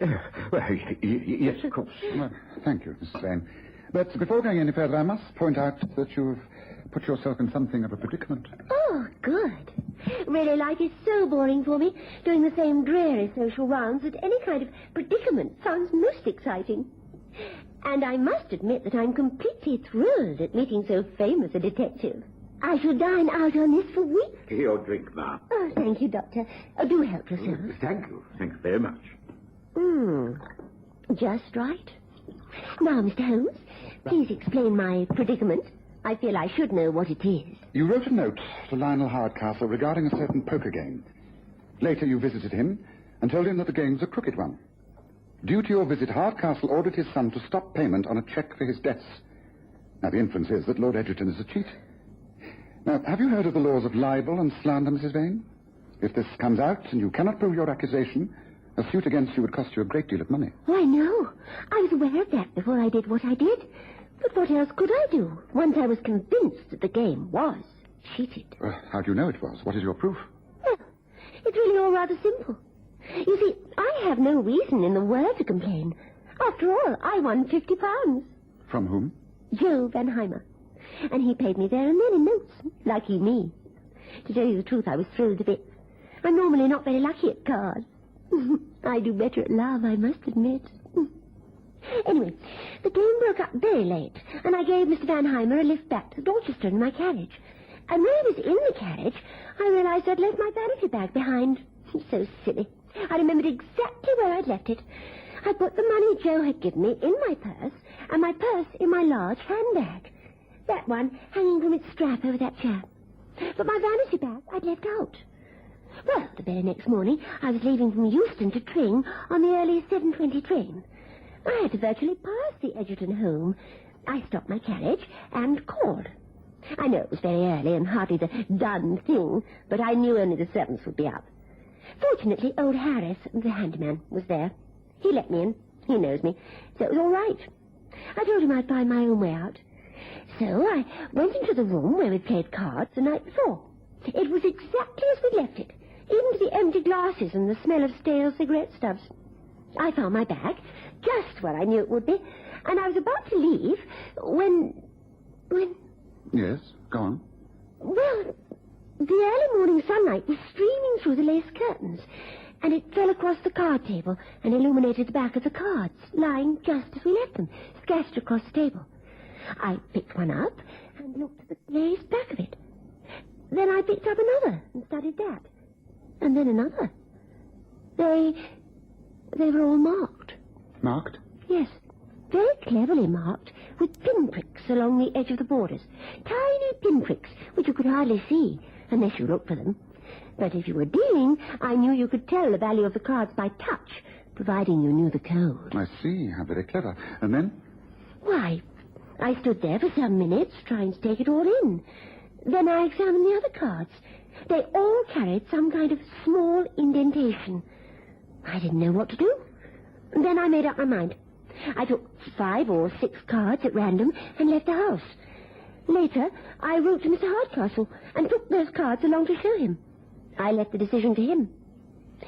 Yes, of course.
Well, thank you, Mrs. Vane. But before going any further, I must point out that you've put yourself in something of a predicament.
Oh, good. Really, life is so boring for me, doing the same dreary social rounds, that any kind of predicament sounds most exciting. And I must admit that I'm completely thrilled at meeting so famous a detective. I shall dine out on this for weeks.
Your drink, ma'am.
Oh, thank you, Doctor. Oh, do help yourself.
Thank you. Thank you very much.
Just right. Now, Mr. Holmes, please explain my predicament. I feel I should know what it is.
You wrote a note to Lionel Hardcastle regarding a certain poker game. Later you visited him and told him that the game was a crooked one. Due to your visit, Hardcastle ordered his son to stop payment on a cheque for his debts. Now, the inference is that Lord Egerton is a cheat. Now, have you heard of the laws of libel and slander, Mrs. Vane? If this comes out and you cannot prove your accusation, a suit against you would cost you a great deal of money.
Why, no. I was aware of that before I did what I did. But what else could I do once I was convinced that the game was cheated?
How do you know it was? What is your proof?
Well, it's really all rather simple. You see, I have no reason in the world to complain. After all, I won £50.
From whom?
Joe Vanheimer. And he paid me there and then in notes. Lucky me. To tell you the truth, I was thrilled a bit. I'm normally not very lucky at cards. I do better at love, I must admit. Anyway, the game broke up very late, and I gave Mr. Vanheimer a lift back to Dorchester in my carriage. And when I was in the carriage, I realized I'd left my vanity bag behind. So silly. I remembered exactly where I'd left it. I put the money Joe had given me in my purse, and my purse in my large handbag. That one hanging from its strap over that chair. But my vanity bag I'd left out. Well, the very next morning, I was leaving from Euston to Tring on the early 7:20 train. I had to virtually pass the Egerton home. I stopped my carriage and called. I know it was very early and hardly the done thing, but I knew only the servants would be up. Fortunately, old Harris, the handyman, was there. He let me in. He knows me, so it was all right. I told him I'd find my own way out. So I went into the room where we played cards the night before. It was exactly as we left it, even to the empty glasses and the smell of stale cigarette stubs. I found my bag, just where I knew it would be, and I was about to leave when...
Yes, go on.
Well, the early morning sunlight was streaming through the lace curtains, and it fell across the card table and illuminated the back of the cards, lying just as we left them, scattered across the table. I picked one up and looked at the glazed back of it. Then I picked up another and studied that. And then another. They were all marked.
Marked?
Yes, very cleverly marked, with pinpricks along the edge of the borders. Tiny pinpricks, which you could hardly see, unless you looked for them. But if you were dealing, I knew you could tell the value of the cards by touch, providing you knew the code.
I see, how very clever. And then?
Why, I stood there for some minutes, trying to take it all in. Then I examined the other cards. They all carried some kind of small indentation. I didn't know what to do. Then I made up my mind. I took 5 or 6 cards at random and left the house. Later, I wrote to Mr. Hardcastle and took those cards along to show him. I left the decision to him.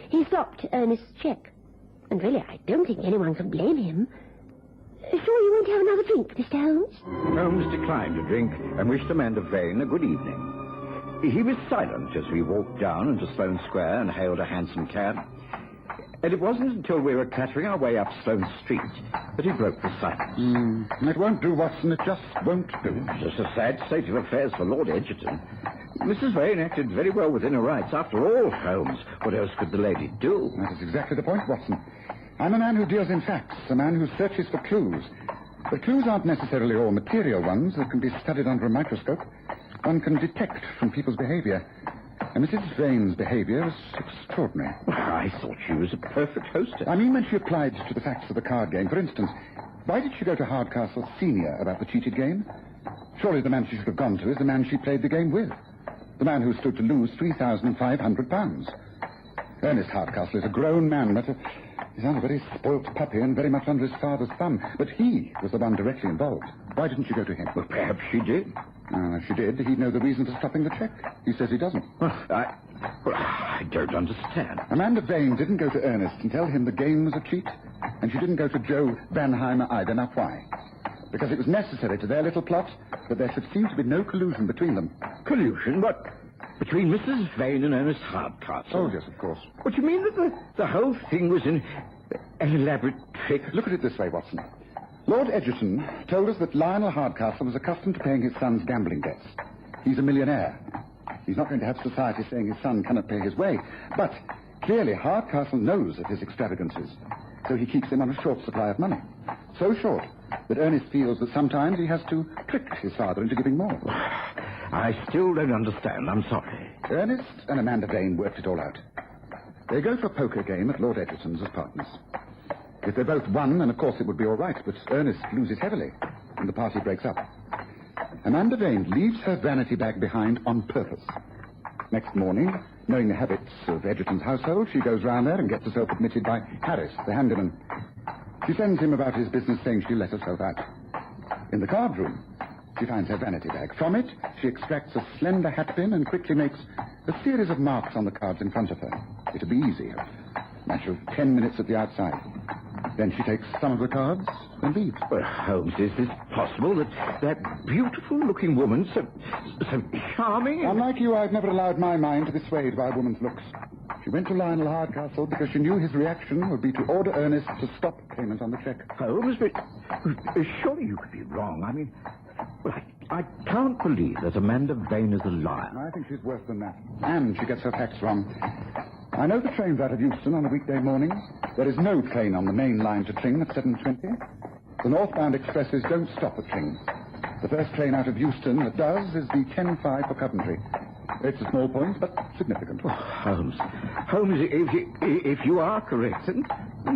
He stopped Ernest's cheque. And really, I don't think anyone can blame him. Sure you won't have another drink, Mr. Holmes?
Holmes declined a drink and wished Amanda Vane a good evening. He was silent as we walked down into Sloane Square and hailed a hansom cab. And it wasn't until we were clattering our way up Sloane Street that he broke the silence.
It won't do, Watson. It just won't do.
It's a sad state of affairs for Lord Egerton. Mrs. Vane acted very well within her rights. After all, Holmes, what else could the lady do?
That is exactly the point, Watson. I'm a man who deals in facts, a man who searches for clues. But clues aren't necessarily all material ones that can be studied under a microscope. One can detect from people's behavior. And Mrs. Vane's behavior was extraordinary.
I thought she was a perfect hostess.
I mean when she applied to the facts of the card game. For instance, why did she go to Hardcastle Senior about the cheated game? Surely the man she should have gone to is the man she played the game with. The man who stood to lose £3,500. Ernest Hardcastle is a grown man, but he's a very spoilt puppy and very much under his father's thumb. But he was the one directly involved. Why didn't you go to him?
Well, perhaps she did.
If she did, he'd know the reason for stopping the cheque. He says he doesn't.
I don't understand.
Amanda Vane didn't go to Ernest and tell him the game was a cheat. And she didn't go to Joe Vanheimer either. Now, why? Because it was necessary to their little plot that there should seem to be no collusion between them.
Collusion? What? Between Mrs. Vane and Ernest Hardcastle?
Oh, yes, of course.
What, you mean that the whole thing was an elaborate trick?
Look at it this way, Watson. Lord Egerton told us that Lionel Hardcastle was accustomed to paying his son's gambling debts. He's a millionaire. He's not going to have society saying his son cannot pay his way. But clearly Hardcastle knows of his extravagances, so he keeps him on a short supply of money. So short that Ernest feels that sometimes he has to trick his father into giving more.
I still don't understand. I'm sorry.
Ernest and Amanda Vane worked it all out. They go for a poker game at Lord Egerton's as partners. If they both won, then of course it would be all right, but Ernest loses heavily, and the party breaks up. Amanda Vane leaves her vanity bag behind on purpose. Next morning, knowing the habits of Egerton's household, she goes round there and gets herself admitted by Harris, the handyman. She sends him about his business, saying she'll let herself out. In the card room, she finds her vanity bag. From it, she extracts a slender hatpin and quickly makes a series of marks on the cards in front of her. It'll be easy. A matter of 10 minutes at the outside. Then she takes some of the cards and leaves.
Well, Holmes, is this possible that beautiful-looking woman, so charming?
Unlike you, I've never allowed my mind to be swayed by a woman's looks. She went to Lionel Hardcastle because she knew his reaction would be to order Ernest to stop payment on the cheque.
Holmes, but surely you could be wrong. I mean, well, I can't believe that Amanda Vane is a liar.
I think she's worse than that. And she gets her facts wrong. I know the train's out of Euston on a weekday morning. There is no train on the main line to Tring at 7:20. The northbound expresses don't stop at Tring. The first train out of Euston that does is the 10:05 for Coventry. It's a small point, but significant.
Oh, Holmes, if you are correct, then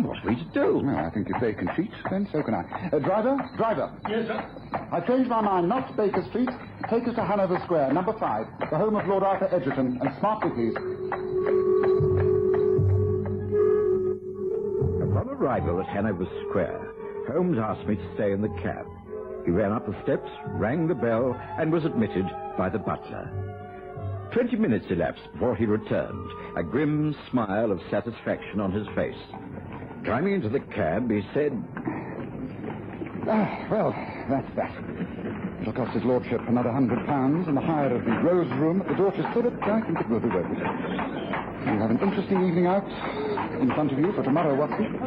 what are we to do?
Well, I think if they can cheat, then so can I. Driver.
Yes, sir.
I've changed my mind. Not Baker Street. Take us to Hanover Square, number 5, the home of Lord Arthur Egerton, and smartly, please.
Upon arrival at Hanover Square, Holmes asked me to stay in the cab. He ran up the steps, rang the bell, and was admitted by the butler. 20 minutes elapsed before he returned, a grim smile of satisfaction on his face. Climbing into the cab, he said,
well, that's that. It'll cost his lordship another £100 and the hire of the Rose Room at the Dorchester, but I think it will be worth it. You have an interesting evening out in front of you for tomorrow, Watson.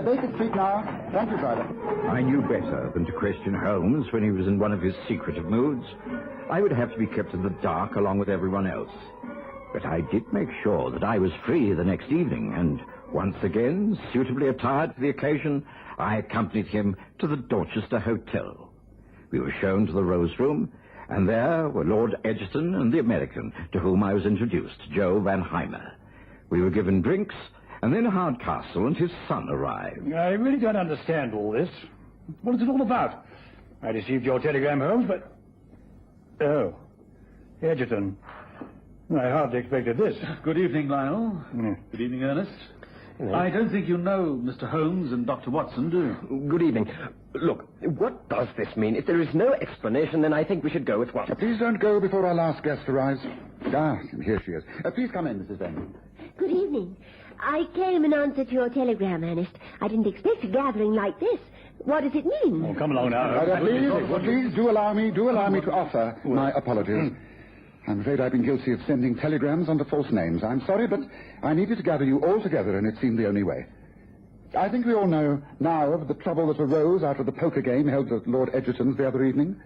Baker Street now. Thank you, driver.
I knew better than to question Holmes when he was in one of his secretive moods. I would have to be kept in the dark along with everyone else. But I did make sure that I was free the next evening, and once again, suitably attired for the occasion, I accompanied him to the Dorchester Hotel. We were shown to the Rose Room, and there were Lord Egerton and the American, to whom I was introduced, Joe Vanheimer. We were given drinks, and then Hardcastle and his son arrived.
I really don't understand all this. What is it all about? I received your telegram, Holmes, but... Oh. Egerton. I hardly expected this.
Good evening, Lionel. Good evening, Ernest. I don't think you know Mr. Holmes and Dr. Watson, do you?
Good evening. Look, what does this mean? If there is no explanation, then I think we should go with Watson.
Please don't go before our last guest arrives. Ah, here she is. Please come in, Mrs. Vane.
Good evening. I came in answer to your telegram, Ernest. I didn't expect a gathering like this. What does it mean?
Oh, come along now.
Please do allow me to offer my apologies. I'm afraid I've been guilty of sending telegrams under false names. I'm sorry, but I needed to gather you all together, and it seemed the only way. I think we all know now of the trouble that arose out of the poker game held at Lord Edgerton's the other evening.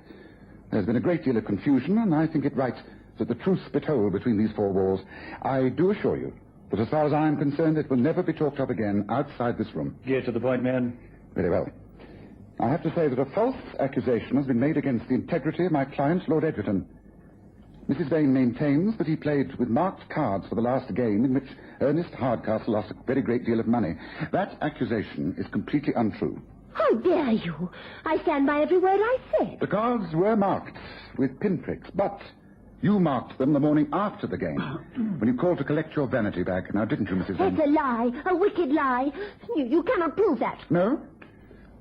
There's been a great deal of confusion, and I think it right that the truth be told between these four walls. I do assure you that as far as I'm concerned, it will never be talked of again outside this room.
Get to the point, man.
Very well. I have to say that a false accusation has been made against the integrity of my client, Lord Edgerton. Mrs. Vane maintains that he played with marked cards for the last game in which Ernest Hardcastle lost a very great deal of money. That accusation is completely untrue.
How dare you? I stand by every word I said.
The cards were marked with pinpricks, but you marked them the morning after the game, when you called to collect your vanity back. Now, didn't you, Mrs. Vane?
That's a lie, a wicked lie. You cannot prove that.
No?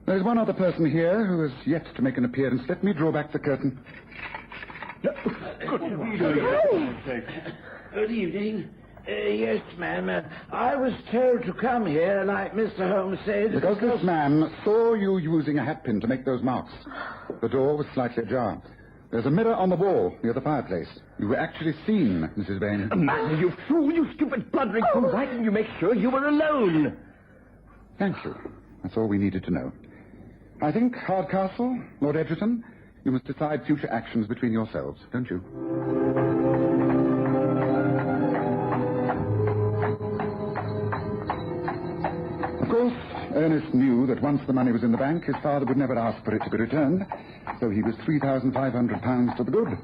There's one other person here who has yet to make an appearance. Let me draw back the curtain.
Good evening. Yes, ma'am. I was told to come here, like Mr. Holmes said.
Because this man saw you using a hatpin to make those marks. The door was slightly ajar. There's a mirror on the wall near the fireplace. You were actually seen, Mrs. Vane.
Man, you fool, you stupid blundering fool. Why didn't you make sure you were alone?
Thank you. That's all we needed to know. I think, Hardcastle, Lord Edgerton, you must decide future actions between yourselves, don't you? Of course, Ernest knew that once the money was in the bank, his father would never ask for it to be returned, so he was £3,500 to the good.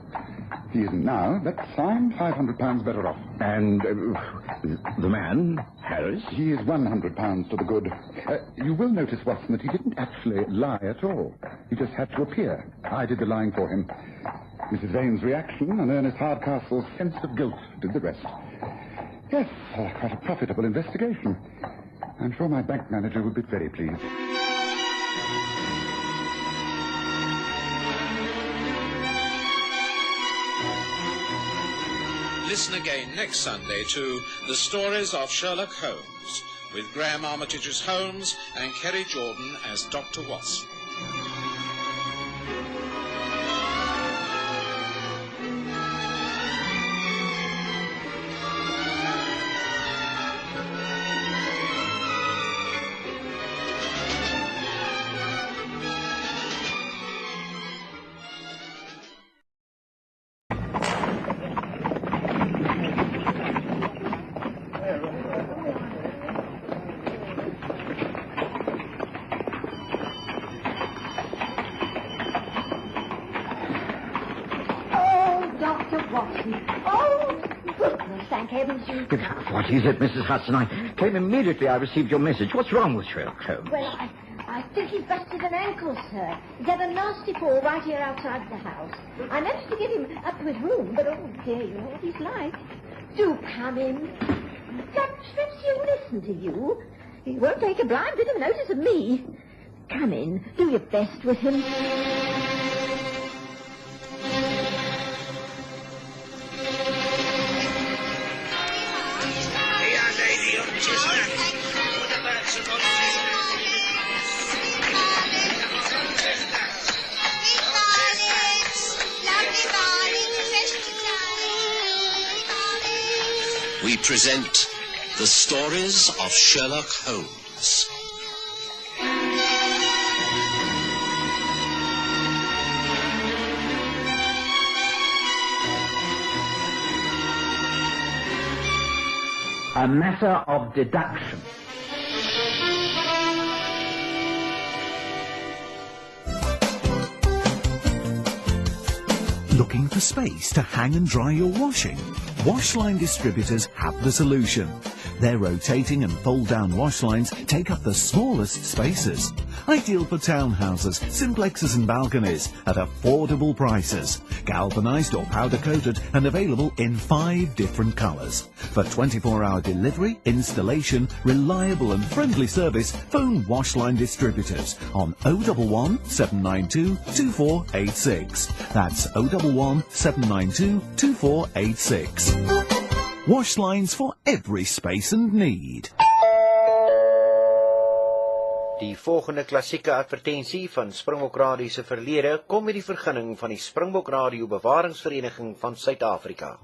He isn't now, but I'm £500 better off.
And the man, Harris?
He is £100 to the good. You will notice, Watson, that he didn't actually lie at all. He just had to appear. I did the lying for him. Mrs. Vane's reaction and Ernest Hardcastle's sense of guilt did the rest. Yes, quite a profitable investigation. I'm sure my bank manager would be very pleased.
Listen again next Sunday to The Stories of Sherlock Holmes, with Graham Armitage as Holmes and Kerry Jordan as Dr. Watson.
What is it, Mrs. Hudson? I came immediately. I received your message. What's wrong with Sherlock Holmes?
Well, I think he's busted an ankle, sir. He's had a nasty fall right here outside the house. I managed to get him up to his room, but oh dear, you know what he's like. Do come in. Perhaps he'll listen to you. He won't take a blind bit of notice of me. Come in. Do your best with him.
We present The Stories of Sherlock Holmes.
A matter of deduction.
Looking for space to hang and dry your washing? Washline distributors have the solution. Their rotating and fold-down wash lines take up the smallest spaces. Ideal for townhouses, simplexes and balconies at affordable prices. Galvanized or powder-coated and available in 5 different colours. For 24-hour delivery, installation, reliable and friendly service, phone Washline Distributors on 011 792 2486. That's 011 792 2486. Wash lines for every space and need.
Die volgende klassieke advertensie van Springbok Radio se verlede kom met die vergunning van die Springbok Radio Bewaringsvereniging van Suid-Afrika.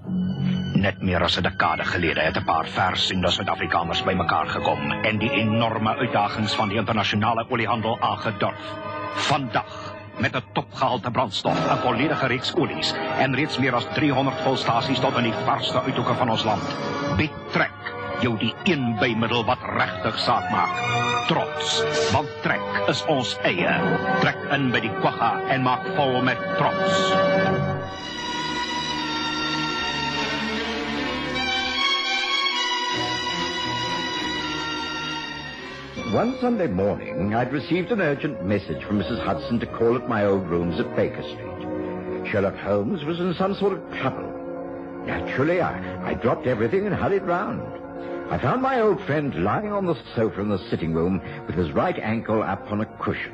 Net meer as 'n dekade gelede het 'n paar versiende Suid-Afrikaners bymekaar gekom en die enorme uitdagings van die internasionale oliehandel aangedurf. Vandag, met 'n topgehalte brandstof, 'n volledige reeks olies en reeds meer as 300 volstasies tot in die verste uithoeke van ons land, bied Trek jou die een bymiddel wat regtig saak maak. Trots, want Trek is ons eie. Trek in by die kwagga en maak vol met trots.
One Sunday morning, I'd received an urgent message from Mrs. Hudson to call at my old rooms at Baker Street. Sherlock Holmes was in some sort of trouble. Naturally, I dropped everything and hurried round. I found my old friend lying on the sofa in the sitting room with his right ankle up on a cushion.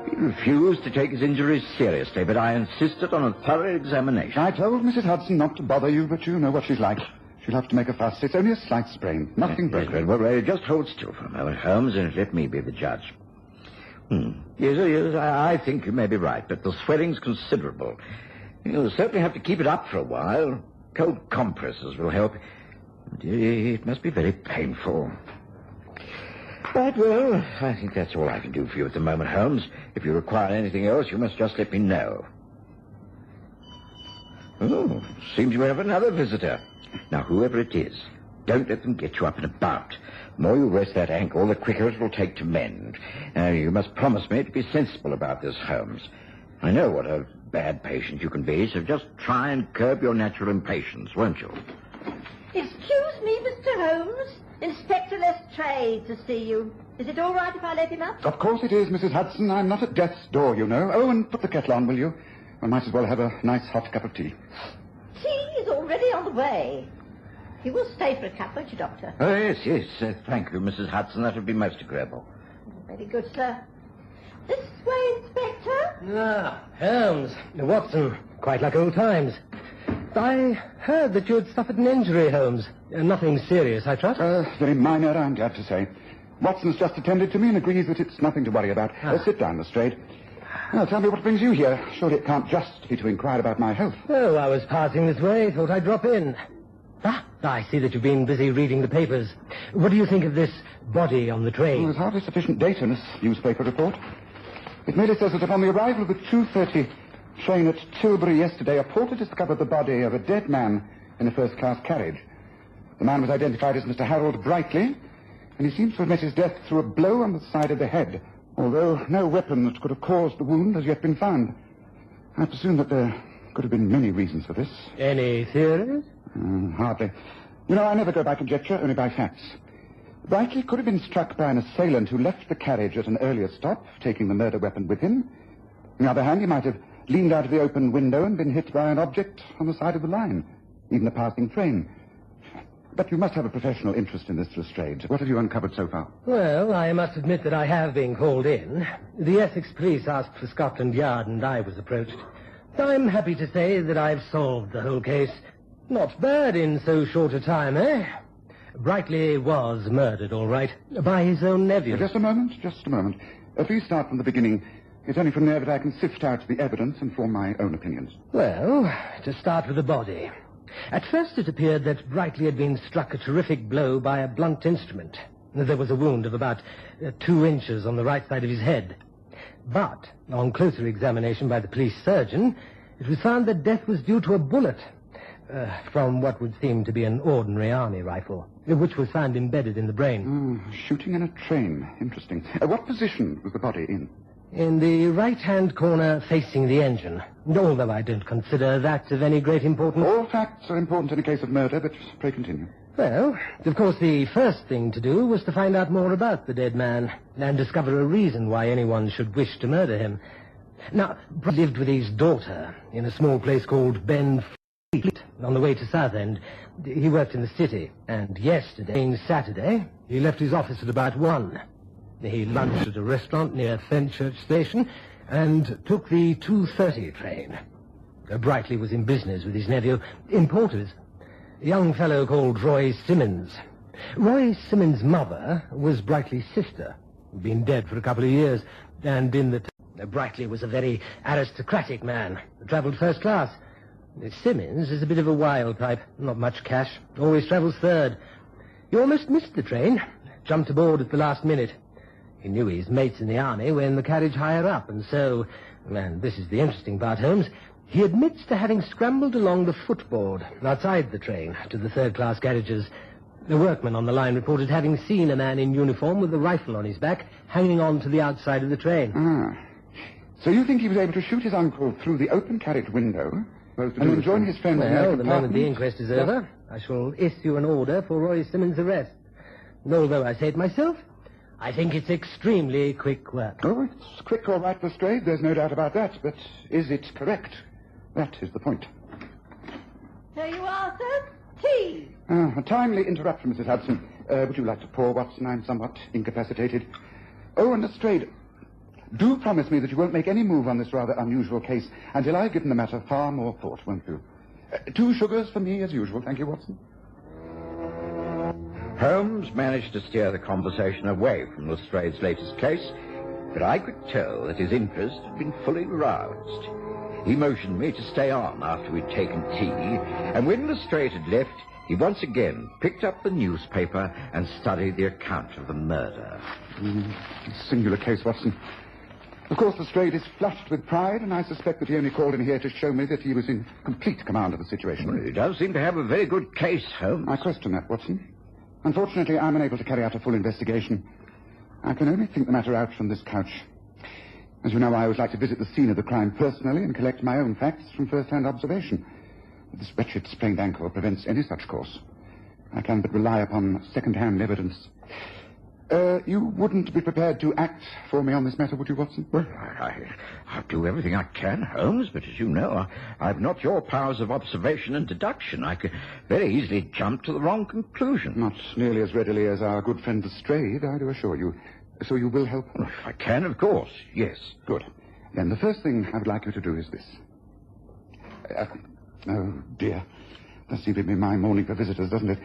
He refused to take his injuries seriously, but I insisted on a thorough examination.
I told Mrs. Hudson not to bother you, but you know what she's like. She'll have to make a fuss. It's only a slight sprain. Nothing broken.
Well, just hold still for a moment, Holmes, and let me be the judge. Yes, I think you may be right, but the swelling's considerable. You'll certainly have to keep it up for a while. Cold compresses will help. It must be very painful. Right, well, I think that's all I can do for you at the moment, Holmes. If you require anything else, you must just let me know. Oh, seems we have another visitor. Now, whoever it is, don't let them get you up and about. The more you rest that ankle, the quicker it will take to mend. Now, you must promise me to be sensible about this, Holmes. I know what a bad patient you can be, so just try and curb your natural impatience, won't you?
Excuse me, Mr. Holmes. Inspector Lestrade to see you. Is it all right if I let him up?
Of course it is, Mrs. Hudson. I'm not at death's door, you know. Oh, and put the kettle on, will you? I might as well have a nice hot cup of tea.
Tea is already on the way. You will stay for a cup, won't you, Doctor?
Oh, yes. Thank you, Mrs. Hudson. That would be most agreeable.
Very good, sir. This way, Inspector.
Holmes, Watson, quite like old times. I heard that you had suffered an injury, Holmes. Nothing serious, I trust?
Very minor, I'm glad to say. Watson's just attended to me and agrees that it's nothing to worry about. Sit down, Lestrade. Now, tell me what brings you here. Surely it can't just be to inquire about my health.
Oh, I was passing this way. Thought I'd drop in. I see that you've been busy reading the papers. What do you think of this body on the train?
There's hardly sufficient data in this newspaper report. It merely says that upon the arrival of the 2:30 train at Tilbury yesterday, a porter discovered the body of a dead man in a first-class carriage. The man was identified as Mr. Harold Brightly, and he seems to have met his death through a blow on the side of the head, although no weapon that could have caused the wound has yet been found. I presume that there could have been many reasons for this.
Any theories?
Hardly. You know, I never go by conjecture, only by facts. Brightly could have been struck by an assailant who left the carriage at an earlier stop, taking the murder weapon with him. On the other hand, he might have leaned out of the open window and been hit by an object on the side of the line, even a passing train. But you must have a professional interest in this, Lestrade. What have you uncovered so far?
Well, I must admit that I have been called in. The Essex police asked for Scotland Yard, and I was approached. I'm happy to say that I've solved the whole case. Not bad in so short a time, eh? Brightly was murdered, all right, by his own nephew.
Just a moment. Please start from the beginning. It's only from there that I can sift out the evidence and form my own opinions.
Well, to start with the body. At first it appeared that Brightly had been struck a terrific blow by a blunt instrument. There was a wound of about 2 inches on the right side of his head. But, on closer examination by the police surgeon, it was found that death was due to a bullet from what would seem to be an ordinary army rifle, which was found embedded in the brain.
Shooting in a train. Interesting. What position was the body in?
In the right-hand corner facing the engine, although I don't consider that of any great importance.
All facts are important in a case of murder, but pray continue.
Well, of course, the first thing to do was to find out more about the dead man and discover a reason why anyone should wish to murder him. Now, Brightly lived with his daughter in a small place called Berisford on the way to Southend. He worked in the city, and yesterday, being Saturday, he left his office at about 1. He lunched at a restaurant near Fenchurch Station and took the 2:30 train. Brightly was in business with his nephew, importers. A young fellow called Roy Simmons. Roy Simmons' mother was Brightly's sister. Been dead for a couple of years, and in the... Brightly was a very aristocratic man. Travelled first class. Simmons is a bit of a wild type. Not much cash. Always travels third. He almost missed the train. Jumped aboard at the last minute. He knew his mates in the army were in the carriage higher up, and so... And this is the interesting part, Holmes. He admits to having scrambled along the footboard outside the train to the third-class carriages. The workman on the line reported having seen a man in uniform with a rifle on his back hanging on to the outside of the train.
Ah. So you think he was able to shoot his uncle through the open carriage window and then join his friends in
the moment the inquest is over, I shall issue an order for Roy Simmons' arrest. And although I say it myself, I think it's extremely quick work.
Oh, it's quick all right, Lestrade. There's no doubt about that. But is it correct? That is the point.
Here you are, sir. Tea.
A timely interruption, Mrs. Hudson. Would you like to pour, Watson? I'm somewhat incapacitated. Oh, and Lestrade, do promise me that you won't make any move on this rather unusual case until I've given the matter far more thought, won't you? 2 sugars for me, as usual. Thank you, Watson.
Holmes managed to steer the conversation away from Lestrade's latest case, but I could tell that his interest had been fully roused. He motioned me to stay on after we'd taken tea, and when Lestrade had left, he once again picked up the newspaper and studied the account of the murder.
Singular case, Watson. Of course, Lestrade is flushed with pride, and I suspect that he only called in here to show me that he was in complete command of the situation.
Well, he does seem to have a very good case, Holmes.
I question that, Watson. Unfortunately, I'm unable to carry out a full investigation. I can only think the matter out from this couch. As you know, I always like to visit the scene of the crime personally and collect my own facts from first-hand observation. But this wretched sprained ankle prevents any such course. I can but rely upon second-hand evidence. You wouldn't be prepared to act for me on this matter, would you, Watson?
Well, I'll do everything I can, Holmes, but as you know, I've not your powers of observation and deduction. I could very easily jump to the wrong conclusion.
Not nearly as readily as our good friend Lestrade, I do assure you. So you will help?
Well, if I can, of course, yes.
Good. Then the first thing I would like you to do is this. Oh, dear. Does seem to be my morning for visitors, doesn't it?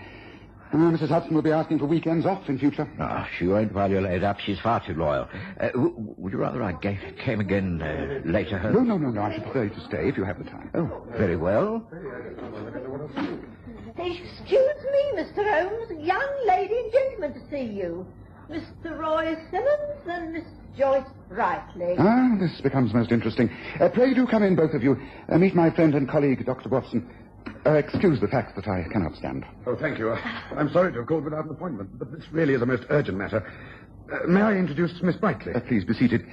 Mrs. Hudson will be asking for weekends off in future.
Ah, she won't while you're laid up. She's far too loyal. Would you rather I came again later, Holmes?
No. I should prefer you to stay if you have the time.
Oh, very well.
Excuse me, Mr. Holmes. Young lady and gentleman to see you. Mr. Roy Simmons and Miss Joyce Brightly.
Ah, this becomes most interesting. Pray do come in, both of you. Meet my friend and colleague, Dr. Watson. Excuse the fact that I cannot stand.
Oh, thank you. I'm sorry to have called without an appointment, but this really is a most urgent matter. May I introduce Miss Brightly?
Please be seated.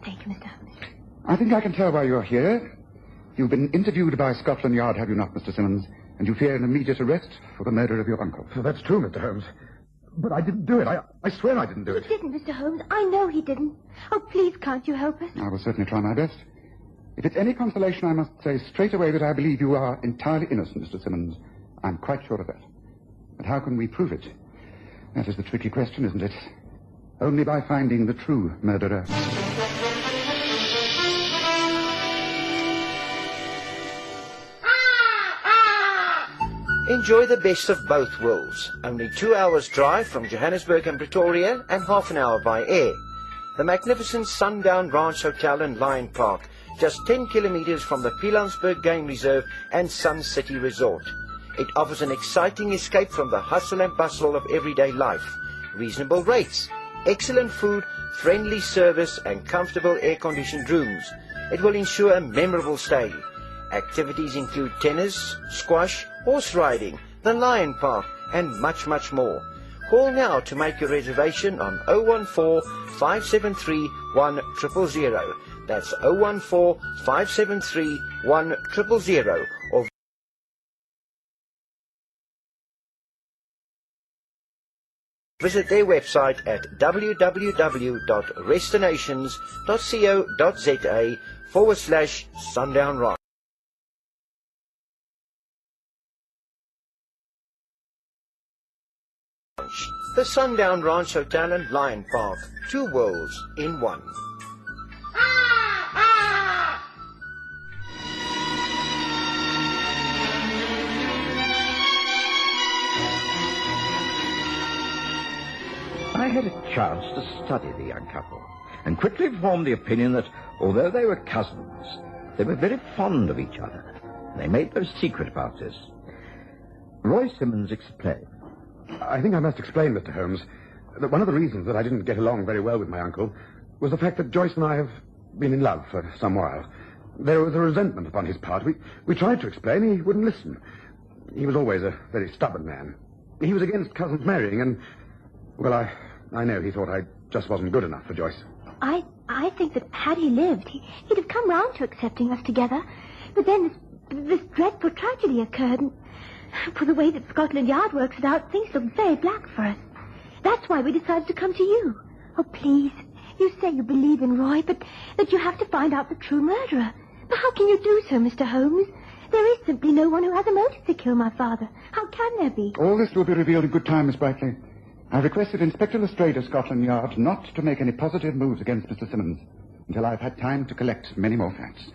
Thank you, Mr. Holmes.
I think I can tell why you're here. You've been interviewed by Scotland Yard, have you not, Mr. Simmons? And you fear an immediate arrest for the murder of your uncle.
Oh, that's true, Mr. Holmes. But I didn't do it. I swear I didn't do it.
He didn't, Mr. Holmes. I know he didn't. Oh, please, can't you help us?
I will certainly try my best. If it's any consolation, I must say straight away that I believe you are entirely innocent, Mr. Simmons. I'm quite sure of that. But how can we prove it? That is the tricky question, isn't it? Only by finding the true murderer.
Enjoy the best of both worlds. Only 2 hours drive from Johannesburg and Pretoria and half an hour by air. The magnificent Sundown Ranch Hotel and Lion Park, just 10 kilometers from the Pilanesberg Game Reserve and Sun City Resort. It offers an exciting escape from the hustle and bustle of everyday life. Reasonable rates, excellent food, friendly service and comfortable air-conditioned rooms. It will ensure a memorable stay. Activities include tennis, squash, horse riding, the Lion Park and much, much more. Call now to make your reservation on 014-573-1000. That's 014-573-1000 or visit their website at www.restinations.co.za/Sundown Ranch. The Sundown Ranch Hotel and Lion Park, 2 worlds in one.
I had a chance to study the young couple, and quickly formed the opinion that, although they were cousins, they were very fond of each other. They made no secret about this. Roy Simmons explained.
I think I must explain, Mr. Holmes, that one of the reasons that I didn't get along very well with my uncle was the fact that Joyce and I have been in love for some while. There was a resentment upon his part. We tried to explain. He wouldn't listen. He was always a very stubborn man. He was against cousins marrying, and, well, I know he thought I just wasn't good enough for Joyce.
I think that had he lived, he'd have come round to accepting us together. But then this dreadful tragedy occurred, and for the way that Scotland Yard works it out, things look very black for us. That's why we decided to come to you. Oh, please, you say you believe in Roy, but that you have to find out the true murderer. But how can you do so, Mr. Holmes? There is simply no one who has a motive to kill my father. How can there be?
All this will be revealed in good time, Miss Brightly. I've requested Inspector Lestrade of Scotland Yard not to make any positive moves against Mr. Simmons until I've had time to collect many more facts.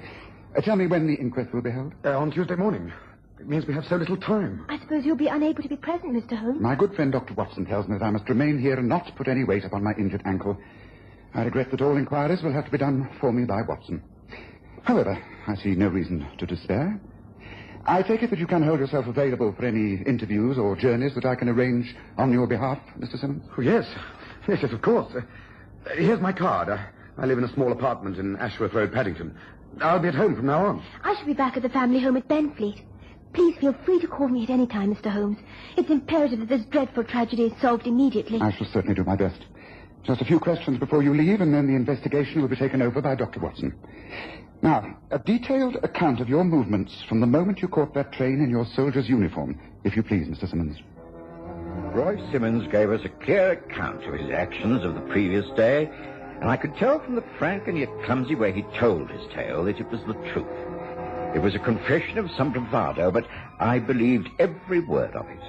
Tell me when the inquest will be held.
On Tuesday morning. It means we have so little time.
I suppose you'll be unable to be present, Mr. Holmes.
My good friend Dr. Watson tells me that I must remain here and not put any weight upon my injured ankle. I regret that all inquiries will have to be done for me by Watson. However, I see no reason to despair. I take it that you can hold yourself available for any interviews or journeys that I can arrange on your behalf, Mr. Simmons?
Oh, yes. Yes, of course. Here's my card. I live in a small apartment in Ashworth Road, Paddington. I'll be at home from now on.
I shall be back at the family home at Benfleet. Please feel free to call me at any time, Mr. Holmes. It's imperative that this dreadful tragedy is solved immediately.
I shall certainly do my best. Just a few questions before you leave, and then the investigation will be taken over by Dr. Watson. Now, a detailed account of your movements from the moment you caught that train in your soldier's uniform, if you please, Mr. Simmons.
Roy Simmons gave us a clear account of his actions of the previous day, and I could tell from the frank and yet clumsy way he told his tale that it was the truth. It was a confession of some bravado, but I believed every word of it.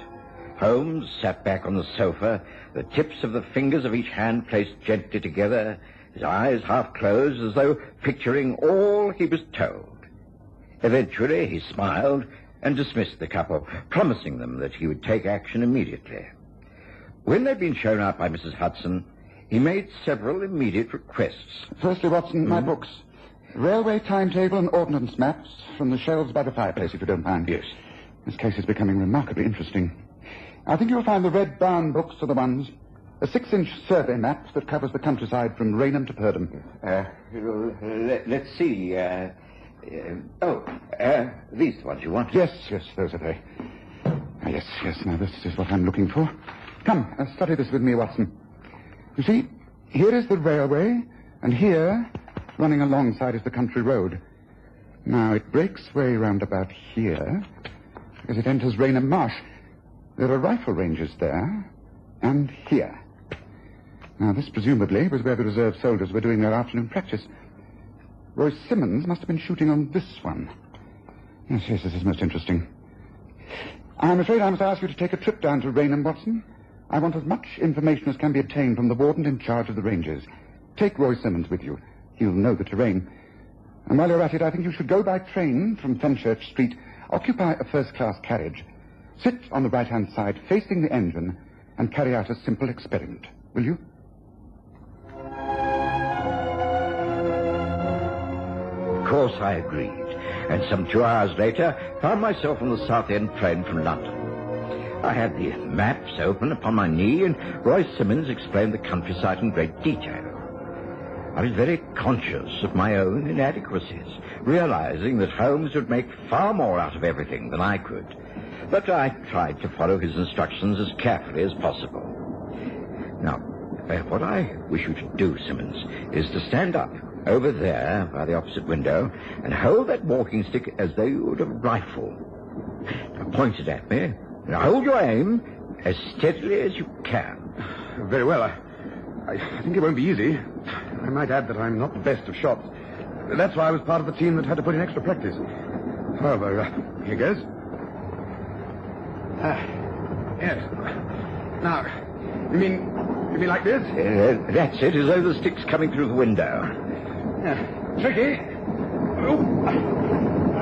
Holmes sat back on the sofa, the tips of the fingers of each hand placed gently together, his eyes half closed as though picturing all he was told. Eventually he smiled and dismissed the couple, promising them that he would take action immediately. When they'd been shown out by Mrs. Hudson, he made several immediate requests.
Firstly, Watson, my books. Railway timetable and ordnance maps from the shelves by the fireplace, if you don't mind.
Yes.
This case is becoming remarkably interesting. I think you'll find the red bound books are the ones. A 6-inch survey map that covers the countryside from Raynham to Purdham.
Let's see. These the ones you want?
Yes, those are they. Yes, now this is what I'm looking for. Come, study this with me, Watson. You see, here is the railway, and here, running alongside, is the country road. Now, it breaks way round about here, as it enters Raynham Marsh. There are rifle ranges there, and here. Now, this presumably was where the reserve soldiers were doing their afternoon practice. Roy Simmons must have been shooting on this one. Yes, this is most interesting. I'm afraid I must ask you to take a trip down to Raynham, Watson. I want as much information as can be obtained from the warden in charge of the ranges. Take Roy Simmons with you. He'll know the terrain. And while you're at it, I think you should go by train from Fenchurch Street, occupy a first-class carriage, sit on the right-hand side facing the engine, and carry out a simple experiment. Will you?
Of course I agreed, and some 2 hours later found myself on the South End train from London. I had the maps open upon my knee, and Roy Simmons explained the countryside in great detail. I was very conscious of my own inadequacies, realizing that Holmes would make far more out of everything than I could. But I tried to follow his instructions as carefully as possible. Now, what I wish you to do, Simmons, is to stand up over there by the opposite window and hold that walking stick as though you would a rifle. Now, point it at me. Now, hold your aim as steadily as you can.
Very well. I think it won't be easy. I might add that I'm not the best of shots. That's why I was part of the team that had to put in extra practice. However, here goes. Yes. Now, you mean like this?
That's it, as though the stick's coming through the window.
Tricky. Oh.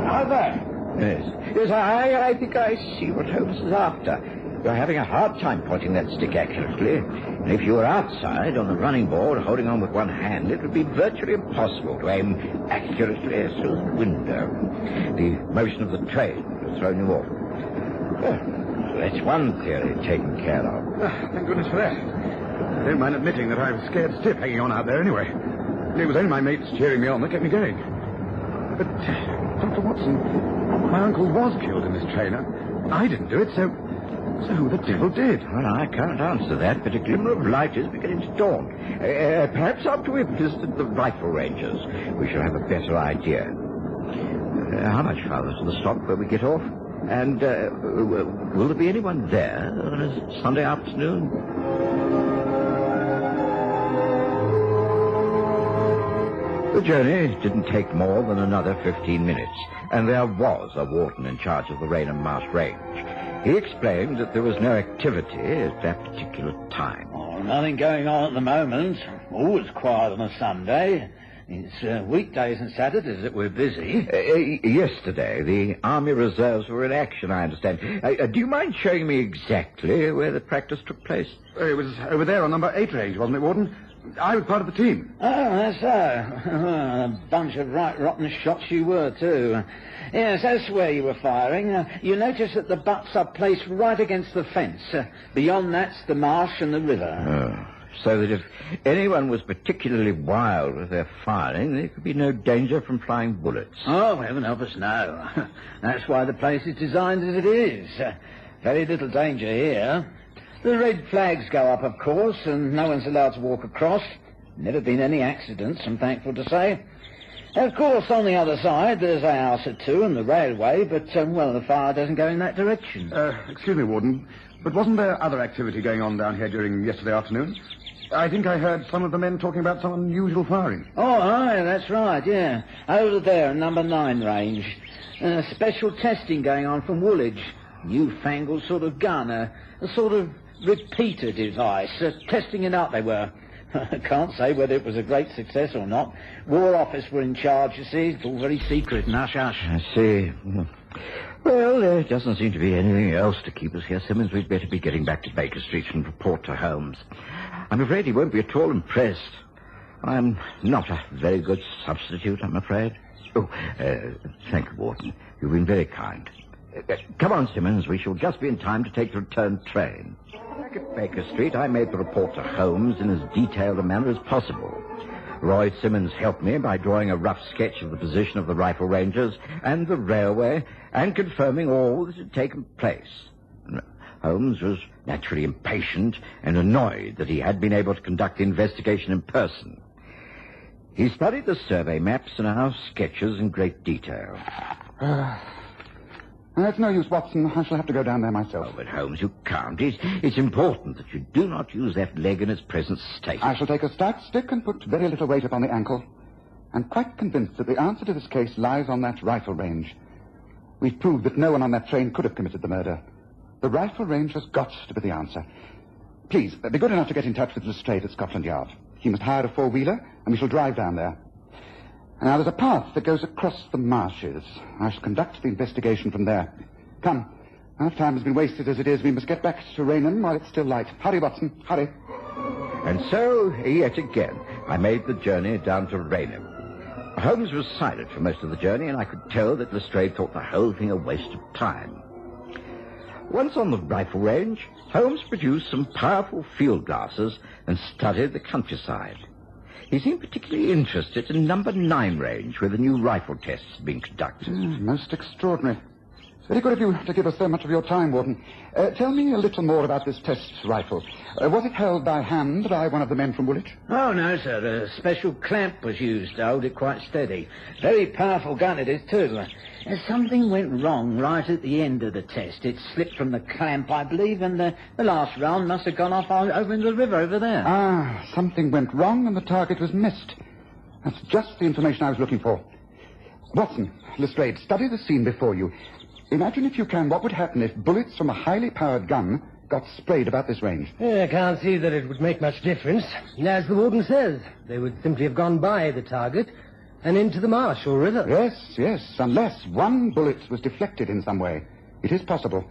How's that?
Yes, I think I see what Holmes is after. You're having a hard time pointing that stick accurately. And if you were outside on the running board, holding on with one hand, it would be virtually impossible to aim accurately through the window. The motion of the train would have thrown you off. Well, that's one theory taken care of.
Thank goodness for that. I don't mind admitting that I was scared stiff hanging on out there anyway. It was only my mates cheering me on that kept me going. But, Dr. Watson, my uncle was killed in this train. I didn't do it, so who the devil did?
Well, I can't answer that, but a glimmer of light is beginning to dawn. Perhaps after we've visited the rifle ranges, we shall have a better idea. How much farther to the stop where we get off? And will there be anyone there on a Sunday afternoon? The journey didn't take more than another 15 minutes, and there was a warden in charge of the Raynham Marsh Range. He explained that there was no activity at that particular time.
Oh, nothing going on at the moment. Always quiet on a Sunday. It's weekdays and Saturdays that we're busy.
Yesterday, the Army Reserves were in action, I understand. Do you mind showing me exactly where the practice took place?
It was over there on number 8 range, wasn't it, Warden? I was part of the team.
Oh, that's so. A bunch of right rotten shots you were, too. Yes, that's where you were firing. You notice that the butts are placed right against the fence. Beyond that's the marsh and the river.
Oh, so that if anyone was particularly wild with their firing, there could be no danger from flying bullets.
Oh, heaven help us, no. That's why the place is designed as it is. Very little danger here. The red flags go up, of course, and no one's allowed to walk across. Never been any accidents, I'm thankful to say. Of course, on the other side, there's a house or two and the railway, but, well, the fire doesn't go in that direction.
Excuse me, Warden, but wasn't there other activity going on down here during yesterday afternoon? I think I heard some of the men talking about some unusual firing.
Oh, aye, that's right, yeah. Over there, number 9 range. Special testing going on from Woolwich. Newfangled sort of gun, a sort of repeater device. Testing it out, they were. I can't say whether it was a great success or not. War Office were in charge, you see. It's all very secret and hush-hush.
I see. Well, there doesn't seem to be anything else to keep us here, Simmons. We'd better be getting back to Baker Street and report to Holmes. I'm afraid he won't be at all impressed. I'm not a very good substitute, I'm afraid. Oh, thank you, Warden. You've been very kind. Come on, Simmons. We shall just be in time to take the return train. Back at Baker Street, I made the report to Holmes in as detailed a manner as possible. Roy Simmons helped me by drawing a rough sketch of the position of the rifle ranges and the railway and confirming all that had taken place. Holmes was naturally impatient and annoyed that he had been able to conduct the investigation in person. He studied the survey maps and our sketches in great detail.
It's no use, Watson. I shall have to go down there myself.
Oh, but Holmes, you can't. It's important that you do not use that leg in its present state.
I shall take a stout stick and put very little weight upon the ankle. I'm quite convinced that the answer to this case lies on that rifle range. We've proved that no one on that train could have committed the murder. The rifle range has got to be the answer. Please, be good enough to get in touch with Lestrade at Scotland Yard. He must hire a 4-wheeler, and we shall drive down there. Now, there's a path that goes across the marshes. I shall conduct the investigation from there. Come. Enough time has been wasted as it is. We must get back to Raynham while it's still light. Hurry, Watson, hurry.
And so, yet again, I made the journey down to Raynham. Holmes was silent for most of the journey, and I could tell that Lestrade thought the whole thing a waste of time. Once on the rifle range, Holmes produced some powerful field glasses and studied the countryside. He seemed particularly interested in number 9 range, where the new rifle tests had been conducted.
Most extraordinary. It's very good of you to give us so much of your time, Warden. Tell me a little more about this test rifle. Was it held by hand by one of the men from Woolwich?
Oh, no, sir. A special clamp was used to hold it quite steady. Very powerful gun it is, too. Something went wrong right at the end of the test. It slipped from the clamp, I believe, and the last round must have gone off over in the river over there.
Ah, something went wrong and the target was missed. That's just the information I was looking for. Watson, Lestrade, study the scene before you. Imagine, if you can, what would happen if bullets from a highly powered gun got sprayed about this range.
I can't see that it would make much difference. As the warden says, they would simply have gone by the target and into the marsh or river.
Yes, unless one bullet was deflected in some way. It is possible.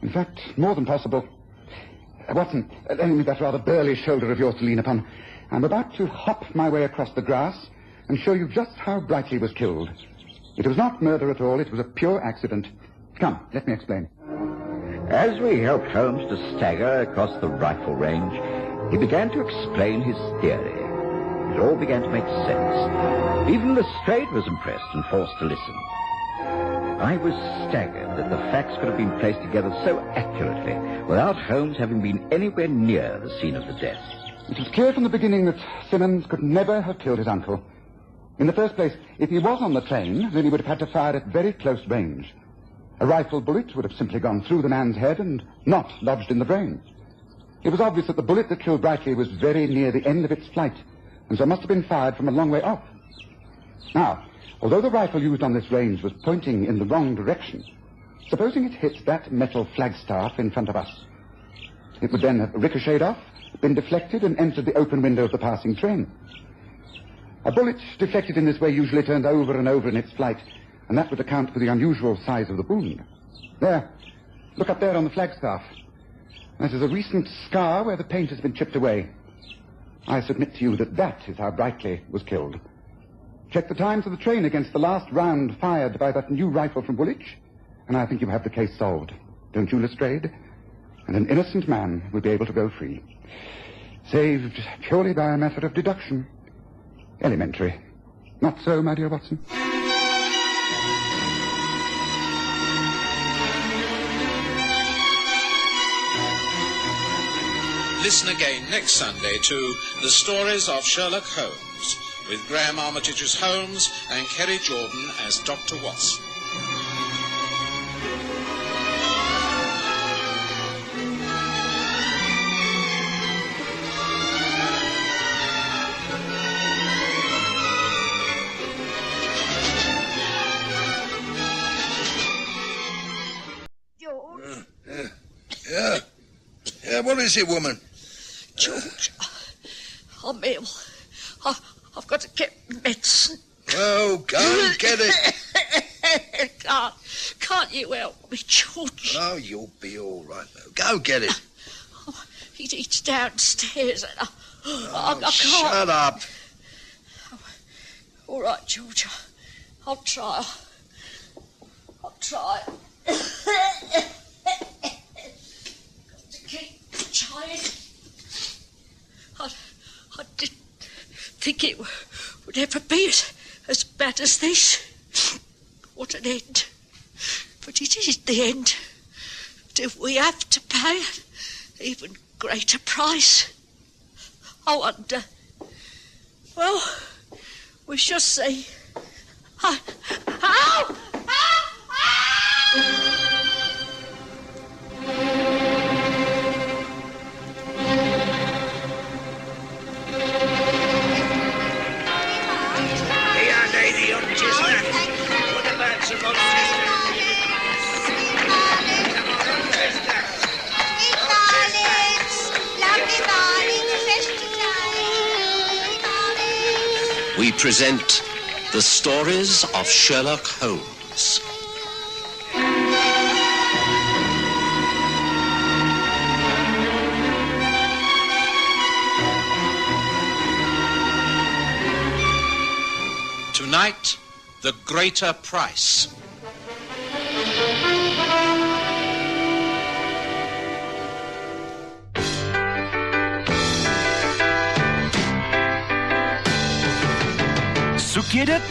In fact, more than possible. Watson, lend me that rather burly shoulder of yours to lean upon. I'm about to hop my way across the grass and show you just how Brightly was killed. It was not murder at all. It was a pure accident. Come, let me explain.
As we helped Holmes to stagger across the rifle range, he began to explain his theory. It all began to make sense. Even Lestrade was impressed and forced to listen. I was staggered that the facts could have been placed together so accurately without Holmes having been anywhere near the scene of the death.
It was clear from the beginning that Simmons could never have killed his uncle. In the first place, if he was on the train, then he would have had to fire at very close range. A rifle bullet would have simply gone through the man's head and not lodged in the brain. It was obvious that the bullet that killed Brightly was very near the end of its flight, and so must have been fired from a long way off. Now, although the rifle used on this range was pointing in the wrong direction, supposing it hit that metal flagstaff in front of us, it would then have ricocheted off, been deflected, and entered the open window of the passing train. A bullet deflected in this way usually turns over and over in its flight, and that would account for the unusual size of the wound. There, look up there on the flagstaff. That is a recent scar where the paint has been chipped away. I submit to you that that is how Brightly was killed. Check the times of the train against the last round fired by that new rifle from Woolwich, and I think you have the case solved. Don't you, Lestrade? And an innocent man will be able to go free. Saved purely by a method of deduction. Elementary. Not so, my dear Watson?
Listen again next Sunday to The Stories of Sherlock Holmes, with Graham Armitage as Holmes and Kerry Jordan as Dr. Watson.
Yeah, what is it, woman?
George, I'm ill. I've got to get medicine.
Oh, go and get it.
Can't you help me, George?
Oh, you'll be all right, though. Go get it.
It's downstairs and I can't.
Shut up.
All right, George. I'll try. I'll try. Keep trying. I didn't think it would ever be as bad as this. What an end. But it is the end. Do we have to pay an even greater price? I wonder. Well, we shall see. Ow!
We present The Stories of Sherlock Holmes.
Tonight, The Greater Price.
Soek jy dit?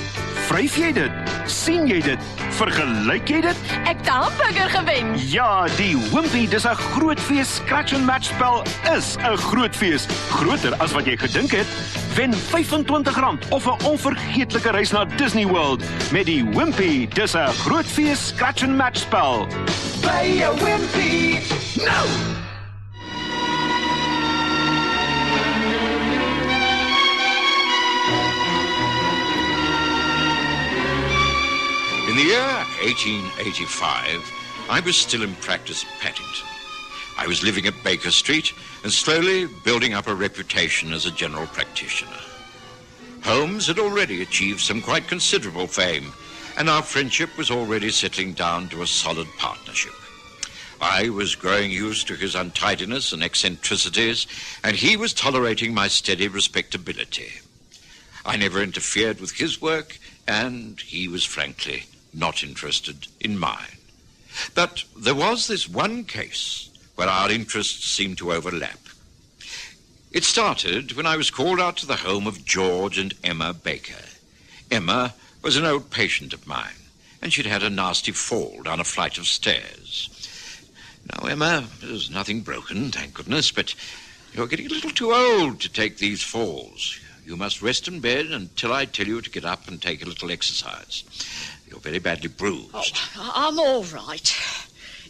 Vryf jy dit? Sien jy dit? Vergelyk jy dit?
Ek het 'n hamburger gewen.
Ja, die Wimpy, dis 'n groot fees. Scratch and Match spel is 'n groot fees. Groter as wat jy gedink het. Wen R25 of 'n onvergeetlike reis na Disney World met die Wimpy. Dis 'n groot fees Scratch and Match spel.
Play a Wimpy. No!
In the year 1885, I was still in practice at Paddington. I was living at Baker Street and slowly building up a reputation as a general practitioner. Holmes had already achieved some quite considerable fame, and our friendship was already settling down to a solid partnership. I was growing used to his untidiness and eccentricities, and he was tolerating my steady respectability. I never interfered with his work, and he was frankly not interested in mine. But there was this one case where our interests seemed to overlap. It started when I was called out to the home of George and Emma Baker. Emma was an old patient of mine, and she'd had a nasty fall down a flight of stairs. Now, Emma, there's nothing broken, thank goodness, but you're getting a little too old to take these falls. You must rest in bed until I tell you to get up and take a little exercise. You're very badly bruised.
Oh, I'm all right.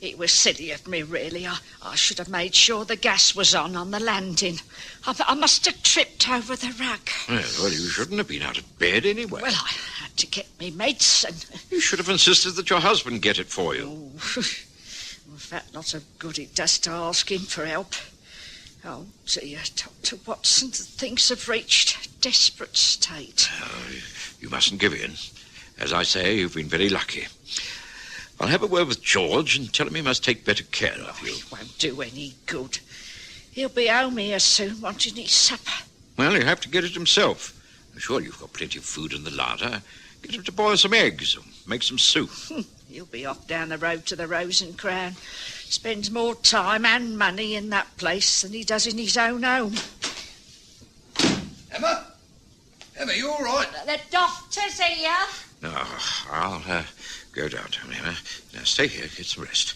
It was silly of me, really. I should have made sure the gas was on the landing. I must have tripped over the rug.
Well, you shouldn't have been out of bed anyway.
Well, I had to get me medicine.
You should have insisted that your husband get it for you.
Oh, was that not a good it does to ask him for help? Oh, dear, Dr. Watson, things have reached a desperate state.
You mustn't give in. As I say, you've been very lucky. I'll have a word with George and tell him he must take better care of you.
It won't do any good. He'll be home here soon, wanting his supper.
Well, he'll have to get it himself. I'm sure you've got plenty of food in the larder. Get him to boil some eggs or make some soup.
He'll be off down the road to the Rose and Crown. Spends more time and money in that place than he does in his own home.
Emma? Emma, you all right?
The doctor's here.
I'll go down to him, Emma. Now, stay here, get some rest.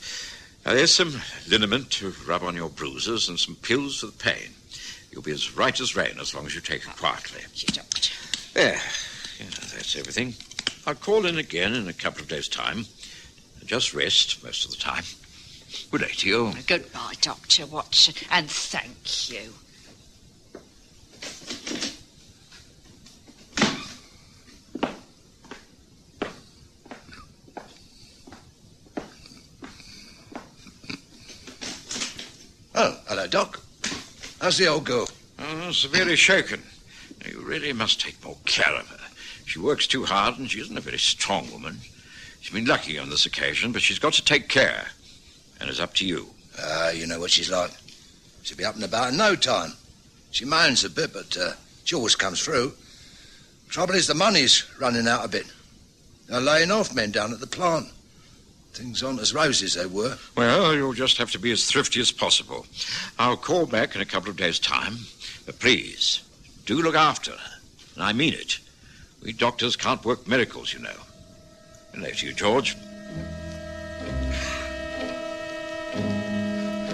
Now, there's some liniment to rub on your bruises and some pills for the pain. You'll be as right as rain as long as you take it quietly.
Doctor.
There. Yeah, that's everything. I'll call in again in a couple of days' time. Just rest most of the time. Good day to you.
Goodbye, Dr. Watson, and thank you.
Oh, hello, Doc. How's the old girl?
Oh, severely shaken. You really must take more care of her. She works too hard and she isn't a very strong woman. She's been lucky on this occasion, but she's got to take care. And it's up to you.
You know what she's like. She'll be up and about in no time. She moans a bit, but she always comes through. Trouble is the money's running out a bit. They're laying off men down at the plant. Things aren't as rosy as they were.
Well, you'll just have to be as thrifty as possible. I'll call back in a couple of days' time. But please, do look after her. And I mean it. We doctors can't work miracles, you know. Good day to you, George.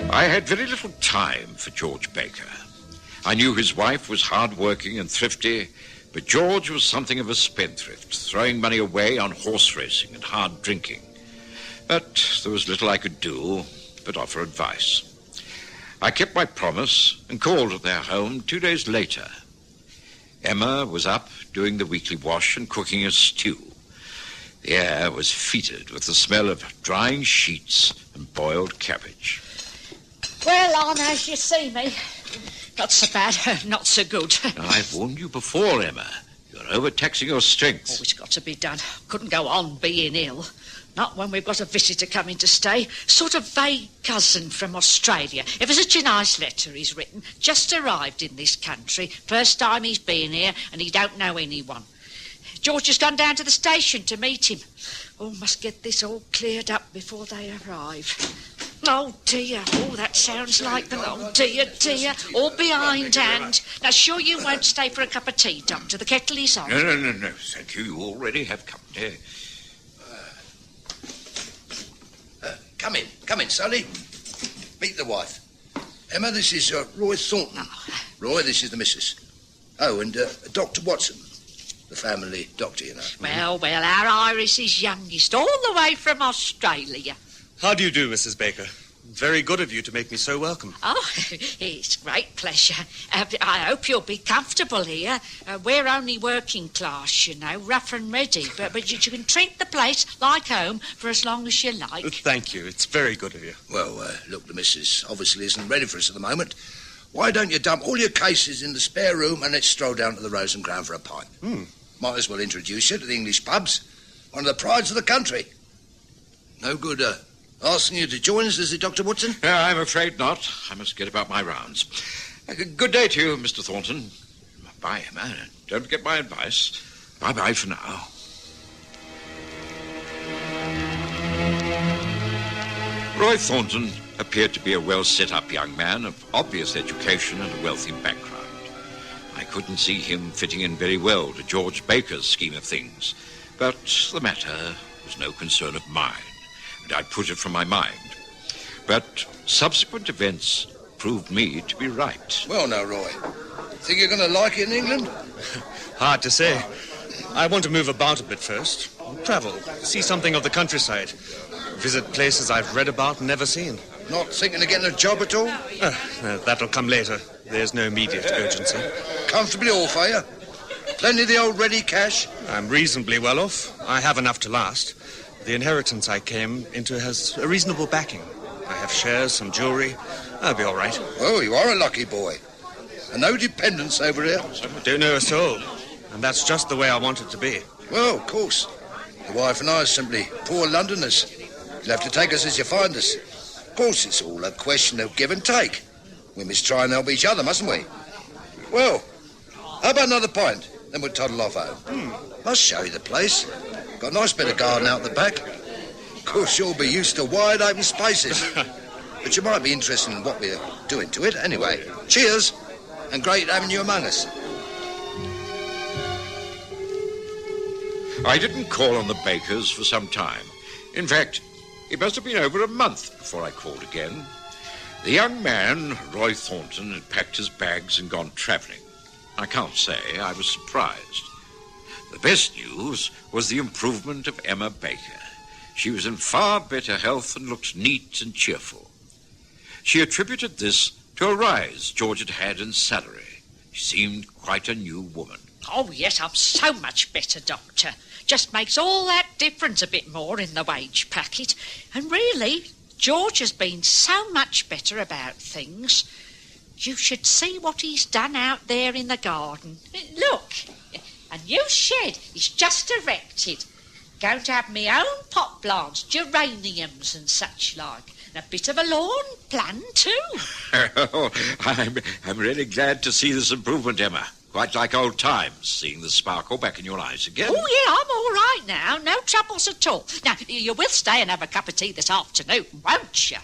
I had very little time for George Baker. I knew his wife was hard-working and thrifty, but George was something of a spendthrift, throwing money away on horse racing and hard drinking. But there was little I could do but offer advice. I kept my promise and called at their home 2 days later. Emma was up doing the weekly wash and cooking a stew. The air was fetid with the smell of drying sheets and boiled cabbage.
Well, on as you see me. Not so bad, not so good.
I've warned you before, Emma. You're overtaxing your strength.
Oh, it's got to be done. Couldn't go on being ill. Not when we've got a visitor coming to stay. Sort of vague cousin from Australia. Ever such a nice letter he's written. Just arrived in this country. First time he's been here, and he don't know anyone. George has gone down to the station to meet him. Oh, must get this all cleared up before they arrive. Oh, dear. Oh, that sounds like them. Oh, dear, dear. All behindhand. Now, sure you won't stay for a cup of tea, Doctor? The kettle is on.
No. Thank you. You already have company.
Come in, Sally. Meet the wife. Emma, this is Roy Thornton. Roy, this is the missus. Oh, and Dr. Watson, the family doctor, you know.
Well, our Iris is youngest, all the way from Australia.
How do you do, Mrs. Baker? Very good of you to make me so welcome.
Oh, it's great pleasure. I hope you'll be comfortable here. We're only working class, you know, rough and ready. But you can treat the place like home for as long as you like.
Thank you. It's very good of you.
Well, look, the missus obviously isn't ready for us at the moment. Why don't you dump all your cases in the spare room and let's stroll down to the Rose and Crown for a pint? Might as well introduce you to the English pubs. One of the prides of the country. No good Asking you to join us, is it, Dr. Watson?
I'm afraid not. I must get about my rounds. Good day to you, Mr. Thornton. Bye, man. Don't forget my advice. Bye-bye for now. Roy Thornton appeared to be a well-set-up young man of obvious education and a wealthy background. I couldn't see him fitting in very well to George Baker's scheme of things, but the matter was no concern of mine, and I put it from my mind. But subsequent events proved me to be right.
Well, now, Roy, think you're going to like it in England?
Hard to say. I want to move about a bit first. Travel, see something of the countryside. Visit places I've read about and never seen.
Not thinking of getting a job at all?
That'll come later. There's no immediate urgency.
Comfortably off, are you? Plenty of the old ready cash?
I'm reasonably well off. I have enough to last. The inheritance I came into has a reasonable backing. I have shares, some jewellery. I'll be all right.
Oh, you are a lucky boy. And no dependents over here?
Don't know a soul. And that's just the way I want it to be.
Well, of course. The wife and I are simply poor Londoners. You'll have to take us as you find us. Of course, it's all a question of give and take. We must try and help each other, mustn't we? Well, how about another pint? Then we'll toddle off home. Must show you the place. Got a nice bit of garden out the back. Of course, you'll be used to wide open spaces. But you might be interested in what we're doing to it. Anyway, cheers, and great having you among us.
I didn't call on the Bakers for some time. In fact, it must have been over a month before I called again. The young man, Roy Thornton, had packed his bags and gone travelling. I can't say I was surprised. The best news was the improvement of Emma Baker. She was in far better health and looked neat and cheerful. She attributed this to a rise George had had in salary. She seemed quite a new woman.
Oh, yes, I'm so much better, Doctor. Just makes all that difference a bit more in the wage packet. And really, George has been so much better about things. You should see what he's done out there in the garden. Look, a new shed is just erected. Going to have my own pot plants, geraniums and such like. And a bit of a lawn plan too.
Oh, I'm really glad to see this improvement, Emma. Quite like old times, seeing the sparkle back in your eyes again.
Oh, yeah, I'm all right now. No troubles at all. Now, you will stay and have a cup of tea this afternoon, won't you?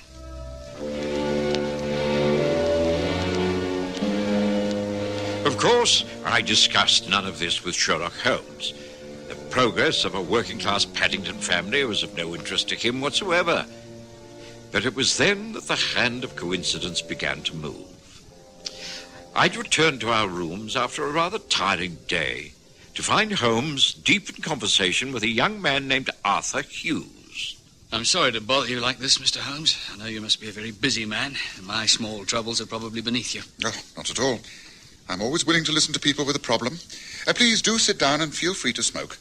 Of course, I discussed none of this with Sherlock Holmes. The progress of a working-class Paddington family was of no interest to him whatsoever. But it was then that the hand of coincidence began to move. I'd returned to our rooms after a rather tiring day to find Holmes deep in conversation with a young man named Arthur Hughes.
I'm sorry to bother you like this, Mr. Holmes. I know you must be a very busy man, and my small troubles are probably beneath you.
Oh, not at all. I'm always willing to listen to people with a problem. Please do sit down and feel free to smoke.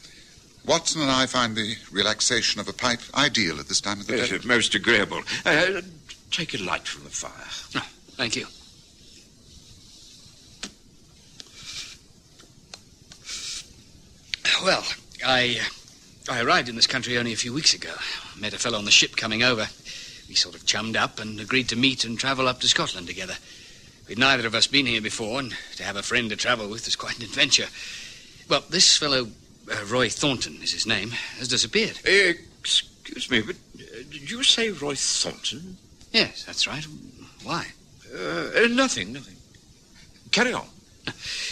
Watson and I find the relaxation of a pipe ideal at this time of the day.
Yes, most agreeable. Take a light from the fire.
Oh, thank you. Well, I arrived in this country only a few weeks ago. Met a fellow on the ship coming over. We sort of chummed up and agreed to meet and travel up to Scotland together. We'd neither of us been here before, and to have a friend to travel with is quite an adventure. Well, this fellow, Roy Thornton is his name, has disappeared.
Excuse me, but did you say Roy Thornton?
Yes, that's right. Why?
Nothing. Carry on.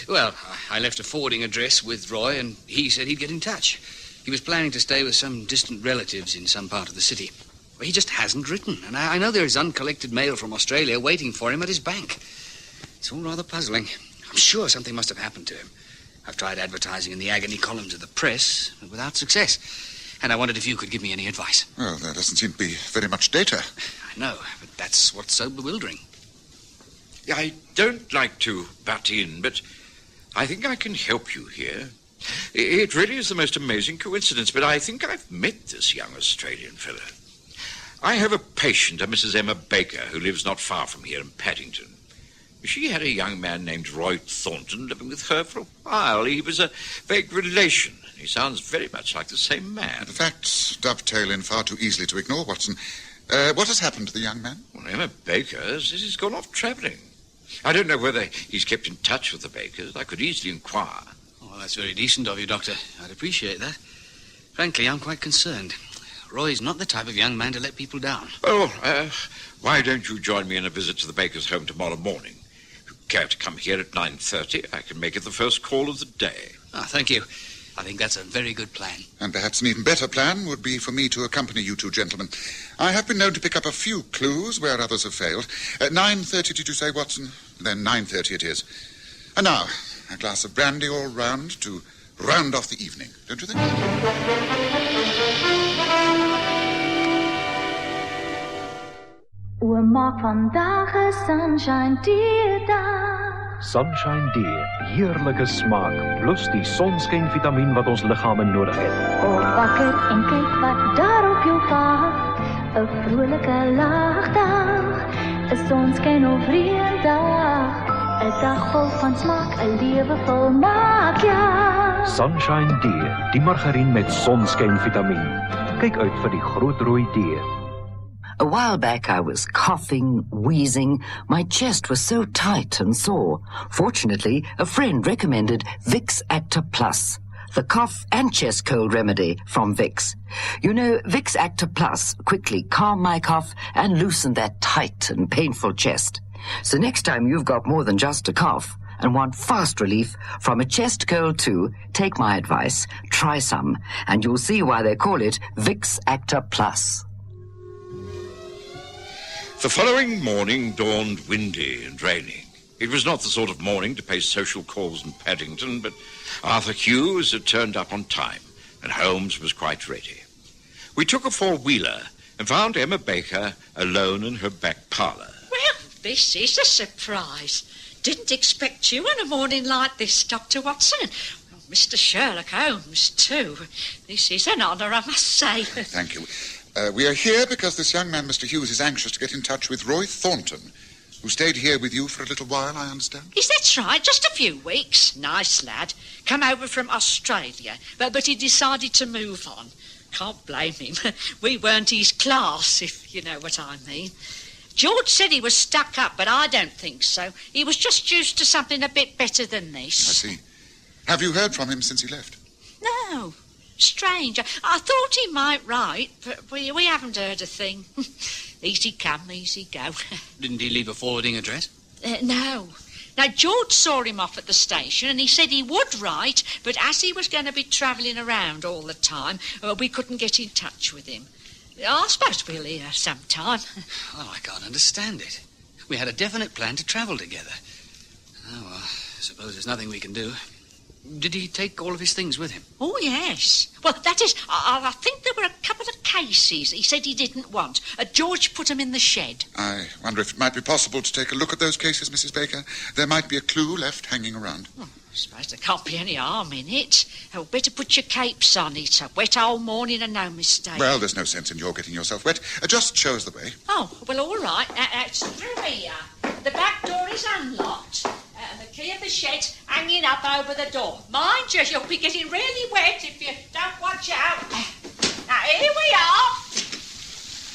Well, I left a forwarding address with Roy, and he said he'd get in touch. He was planning to stay with some distant relatives in some part of the city. Well, he just hasn't written, and I know there is uncollected mail from Australia waiting for him at his bank. It's all rather puzzling. I'm sure something must have happened to him. I've tried advertising in the agony columns of the press, but without success. And I wondered if you could give me any advice.
Well, there doesn't seem to be very much data.
I know, but that's what's so bewildering.
I don't like to butt in, but I think I can help you here. It really is the most amazing coincidence, but I think I've met this young Australian fellow. I have a patient, a Mrs. Emma Baker, who lives not far from here in Paddington. She had a young man named Roy Thornton living with her for a while. He was a vague relation. He sounds very much like the same man.
The facts dovetail in far too easily to ignore, Watson. What has happened to the young man?
Well, Emma Baker says he's gone off travelling. I don't know whether he's kept in touch with the Bakers. I could easily inquire.
Oh, that's very decent of you, Doctor. I'd appreciate that. Frankly, I'm quite concerned. Roy's not the type of young man to let people down.
Oh, why don't you join me in a visit to the Bakers' home tomorrow morning? If you care to come here at 9:30, I can make it the first call of the day.
Ah, thank you. I think that's a very good plan.
And perhaps an even better plan would be for me to accompany you two gentlemen. I have been known to pick up a few clues where others have failed. At 9:30, did you say, Watson? Then 9:30 it is. And now, a glass of brandy all round to round off the evening, don't you think?
We maak vandaag 'n sunshine dag.
Sunshine D, heerlike smaak, plus die sonskynvitamien wat ons liggame nodig het.
Op wakker en kyk wat daar op jou wag. 'n Vrolike lagdag, 'n sonskyn of reëndag. 'n dag vol van smaak, 'n lewe vol maak, ja.
Sunshine D, die margarien met sonskynvitamien. Kyk uit vir die groot rooi D.
A while back I was coughing, wheezing. My chest was so tight and sore. Fortunately, a friend recommended Vicks Actor Plus, the cough and chest cold remedy from Vicks. You know, Vicks Actor Plus quickly calmed my cough and loosened that tight and painful chest. So next time you've got more than just a cough and want fast relief from a chest cold too, take my advice, try some, and you'll see why they call it Vicks Actor Plus.
The following morning dawned windy and raining. It was not the sort of morning to pay social calls in Paddington, but Arthur Hughes had turned up on time, and Holmes was quite ready. We took a four-wheeler and found Emma Baker alone in her back parlour.
Well, this is a surprise. Didn't expect you on a morning like this, Dr. Watson. Well, Mr. Sherlock Holmes, too. This is an honour, I must say.
Thank you. We are here because this young man, Mr. Hughes, is anxious to get in touch with Roy Thornton, who stayed here with you for a little while, I understand.
Yes, that's right. Just a few weeks. Nice lad. Come over from Australia, but he decided to move on. Can't blame him. We weren't his class, if you know what I mean. George said he was stuck up, but I don't think so. He was just used to something a bit better than this.
I see. Have you heard from him since he left?
No. Strange. I thought he might write, but we haven't heard a thing. Easy come, easy go.
Didn't he leave a forwarding address?
No. Now, George saw him off at the station, and he said he would write, but as he was going to be travelling around all the time, we couldn't get in touch with him. I suppose we'll hear sometime.
Oh, I can't understand it. We had a definite plan to travel together. Oh, well, I suppose there's nothing we can do. Did he take all of his things with him?
Oh, yes. Well, that is, I think there were a couple of cases he said he didn't want. George put them in the shed.
I wonder if it might be possible to take a look at those cases, Mrs. Baker. There might be a clue left hanging around.
Oh, I suppose there can't be any harm in it. Oh, better put your capes on. It's a wet old morning and no mistake.
Well, there's no sense in your getting yourself wet. Just show us the way.
Oh, well, all right. It's through here. The back door is unlocked. The key of the shed's hanging up over the door. Mind you, you'll be getting really wet if you don't watch out. Now, here we are.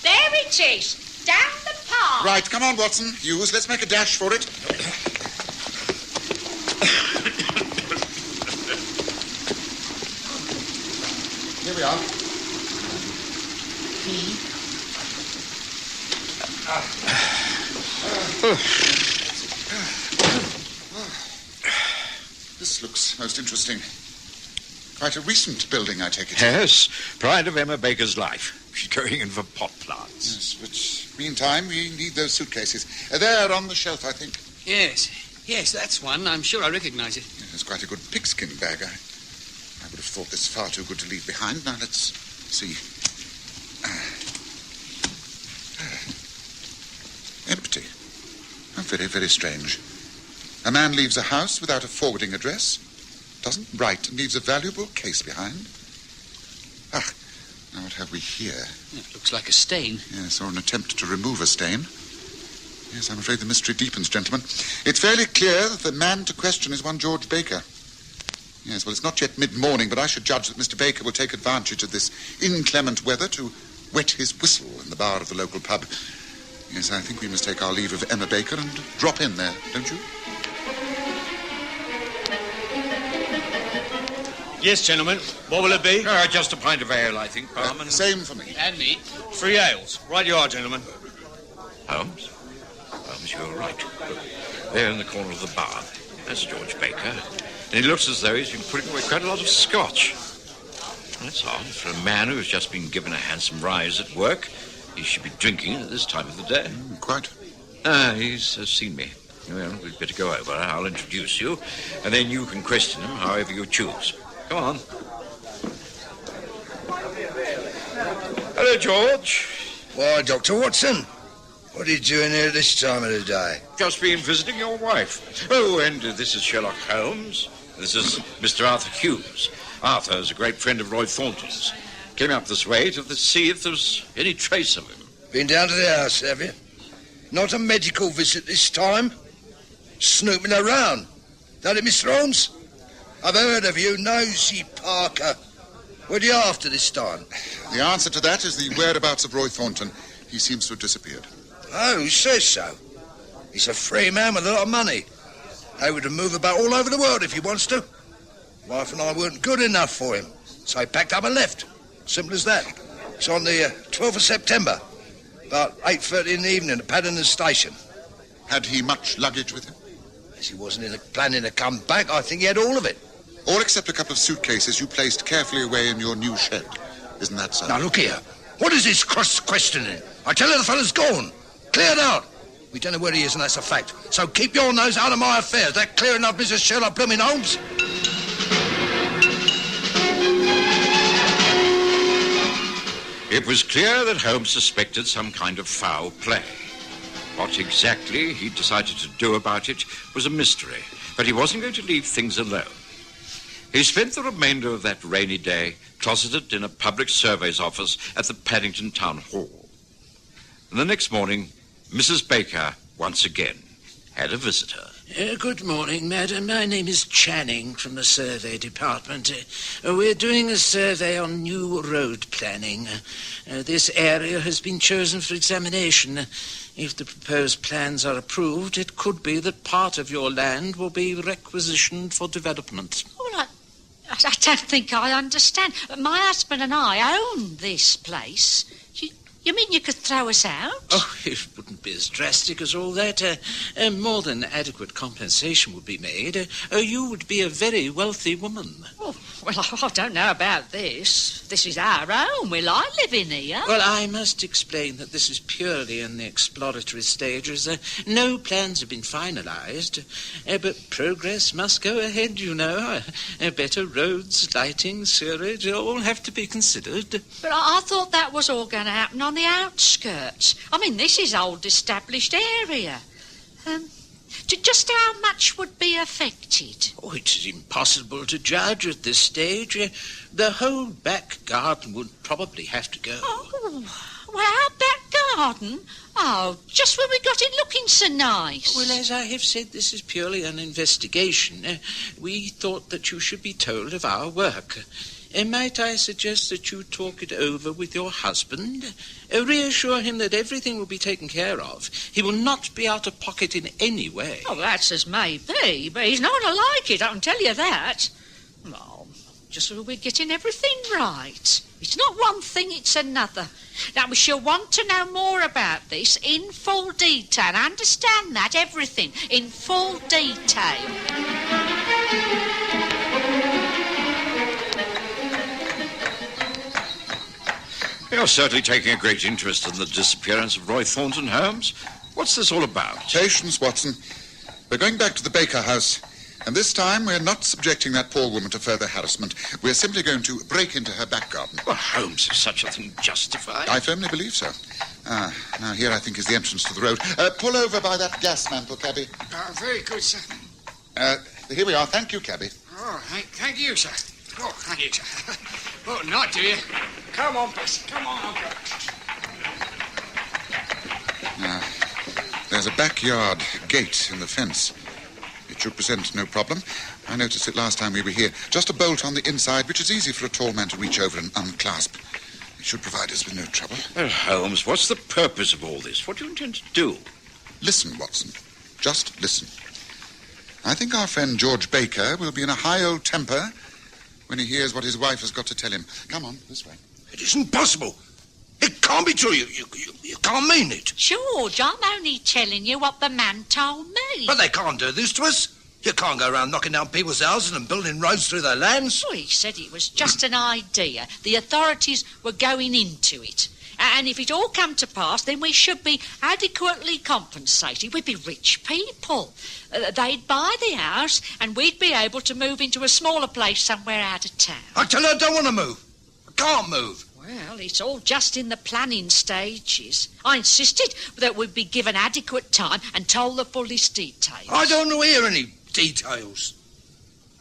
There it is. Down the path.
Right, come on, Watson. Hughes, let's make a dash for it. Here we are. This looks most interesting. Quite a recent building, I take it.
Yes, pride of Emma Baker's life. She's going in for pot plants.
Yes, but meantime, we need those suitcases. They're on the shelf, I think.
Yes, that's one. I'm sure I recognise it.
Yeah, it's quite a good pigskin bag. I would have thought this far too good to leave behind. Now, let's see. Empty. Oh, very, very strange. A man leaves a house without a forwarding address, doesn't write, and leaves a valuable case behind. Now what have we here?
It looks like a stain.
Yes, or an attempt to remove a stain. Yes, I'm afraid the mystery deepens, gentlemen. It's fairly clear that the man to question is one George Baker. Yes, well, it's not yet mid-morning, but I should judge that Mr. Baker will take advantage of this inclement weather to wet his whistle in the bar of the local pub. Yes, I think we must take our leave of Emma Baker and drop in there, don't you?
Yes, gentlemen. What will it be?
Just a pint of ale, I think, barman.
Same for me.
And me.
3 ales. Right you are, gentlemen.
Holmes? Holmes, you're right. Look, there in the corner of the bar. That's George Baker. And he looks as though he's been putting away quite a lot of scotch. That's odd. For a man who has just been given a handsome rise at work, he should be drinking at this time of the day.
Quite.
He's seen me. Well, we'd better go over. I'll introduce you, and then you can question him however you choose. Come on. Hello, George.
Why, Dr. Watson, what are you doing here this time of the day?
Just been visiting your wife. Oh, and this is Sherlock Holmes. This is Mr. Arthur Hughes. Arthur is a great friend of Roy Thornton's. Came up this way to see if there's any trace of him.
Been down to the house, have you? Not a medical visit this time? Snooping around. That it, Mr. Holmes? I've heard of you, Nosy Parker. What are you after this time?
The answer to that is the whereabouts of Roy Thornton. He seems to have disappeared.
Oh, who says so? He's a free man with a lot of money. Able to move about all over the world if he wants to. Wife and I weren't good enough for him, so he packed up and left. Simple as that. It's on the 12th of September, about 8:30 in the evening at Paddington Station.
Had he much luggage with him?
As he wasn't planning to come back, I think he had all of it.
All except a couple of suitcases you placed carefully away in your new shed. Isn't that so?
Now, look here. What is this cross-questioning? I tell you the fellow's gone. Cleared out. We don't know where he is, and that's a fact. So keep your nose out of my affairs. That clear enough, Mrs. Sherlock Blooming Holmes?
It was clear that Holmes suspected some kind of foul play. What exactly he decided to do about it was a mystery, but he wasn't going to leave things alone. He spent the remainder of that rainy day closeted in a public surveys office at the Paddington Town Hall. And the next morning, Mrs. Baker, once again, had a visitor.
Good morning, madam. My name is Channing from the survey department. We're doing a survey on new road planning. This area has been chosen for examination. If the proposed plans are approved, it could be that part of your land will be requisitioned for development.
Well, I don't think I understand. My husband and I own this place. You mean you could throw us out?
Oh, it wouldn't be as drastic as all that. More than adequate compensation would be made. You would be a very wealthy woman.
Oh, well, I don't know about this. This is our home. We like living here.
Well, I must explain that this is purely in the exploratory stages. No plans have been finalised. But progress must go ahead, you know. Better roads, lighting, sewerage, all have to be considered.
But I thought that was all going to happen on the outskirts. I mean, this is old established area. Just how much would be affected?
Oh, it is impossible to judge at this stage. The whole back garden would probably have to go.
Oh, well, our back garden? Oh, just when we got it looking so nice.
Well, as I have said, this is purely an investigation. We thought that you should be told of our work. Might I suggest that you talk it over with your husband? Reassure him that everything will be taken care of. He will not be out of pocket in any way.
Oh, that's as may be, but he's not going to like it, I can tell you that. Well, just so we're getting everything right. It's not one thing, it's another. Now, we shall want to know more about this in full detail. Understand that, everything, in full detail.
You're certainly taking a great interest in the disappearance of Roy Thornton, Holmes. What's this all about?
Patience, Watson. We're going back to the Baker house. And this time we're not subjecting that poor woman to further harassment. We're simply going to break into her back garden.
Well, Holmes, is such a thing justified?
I firmly believe so. Now here I think is the entrance to the road. Pull over by that gas mantle, cabby.
Very good, sir.
Here we are. Thank you, cabby.
Oh, thank you, sir. Oh, thank you, sir. Oh, not do you? Come on, boss. Come on, Uncle.
There's a backyard gate in the fence. It should present no problem. I noticed it last time we were here. Just a bolt on the inside, which is easy for a tall man to reach over and unclasp. Should provide us with no trouble.
Well, Holmes, what's the purpose of all this? What do you intend to do?
Listen, Watson. Just listen. I think our friend George Baker will be in a high old temper when he hears what his wife has got to tell him. Come on, this way.
It isn't possible. It can't be true. You can't mean it.
George, I'm only telling you what the man told me.
But they can't do this to us. You can't go around knocking down people's houses and building roads through their lands.
Well, he said it was just an idea. The authorities were going into it. And if it all come to pass, then we should be adequately compensated. We'd be rich people. They'd buy the house, and we'd be able to move into a smaller place somewhere out of town.
I tell you, I don't want to move. I can't move.
Well, it's all just in the planning stages. I insisted that we'd be given adequate time and told the fullest details.
I don't know hear any details.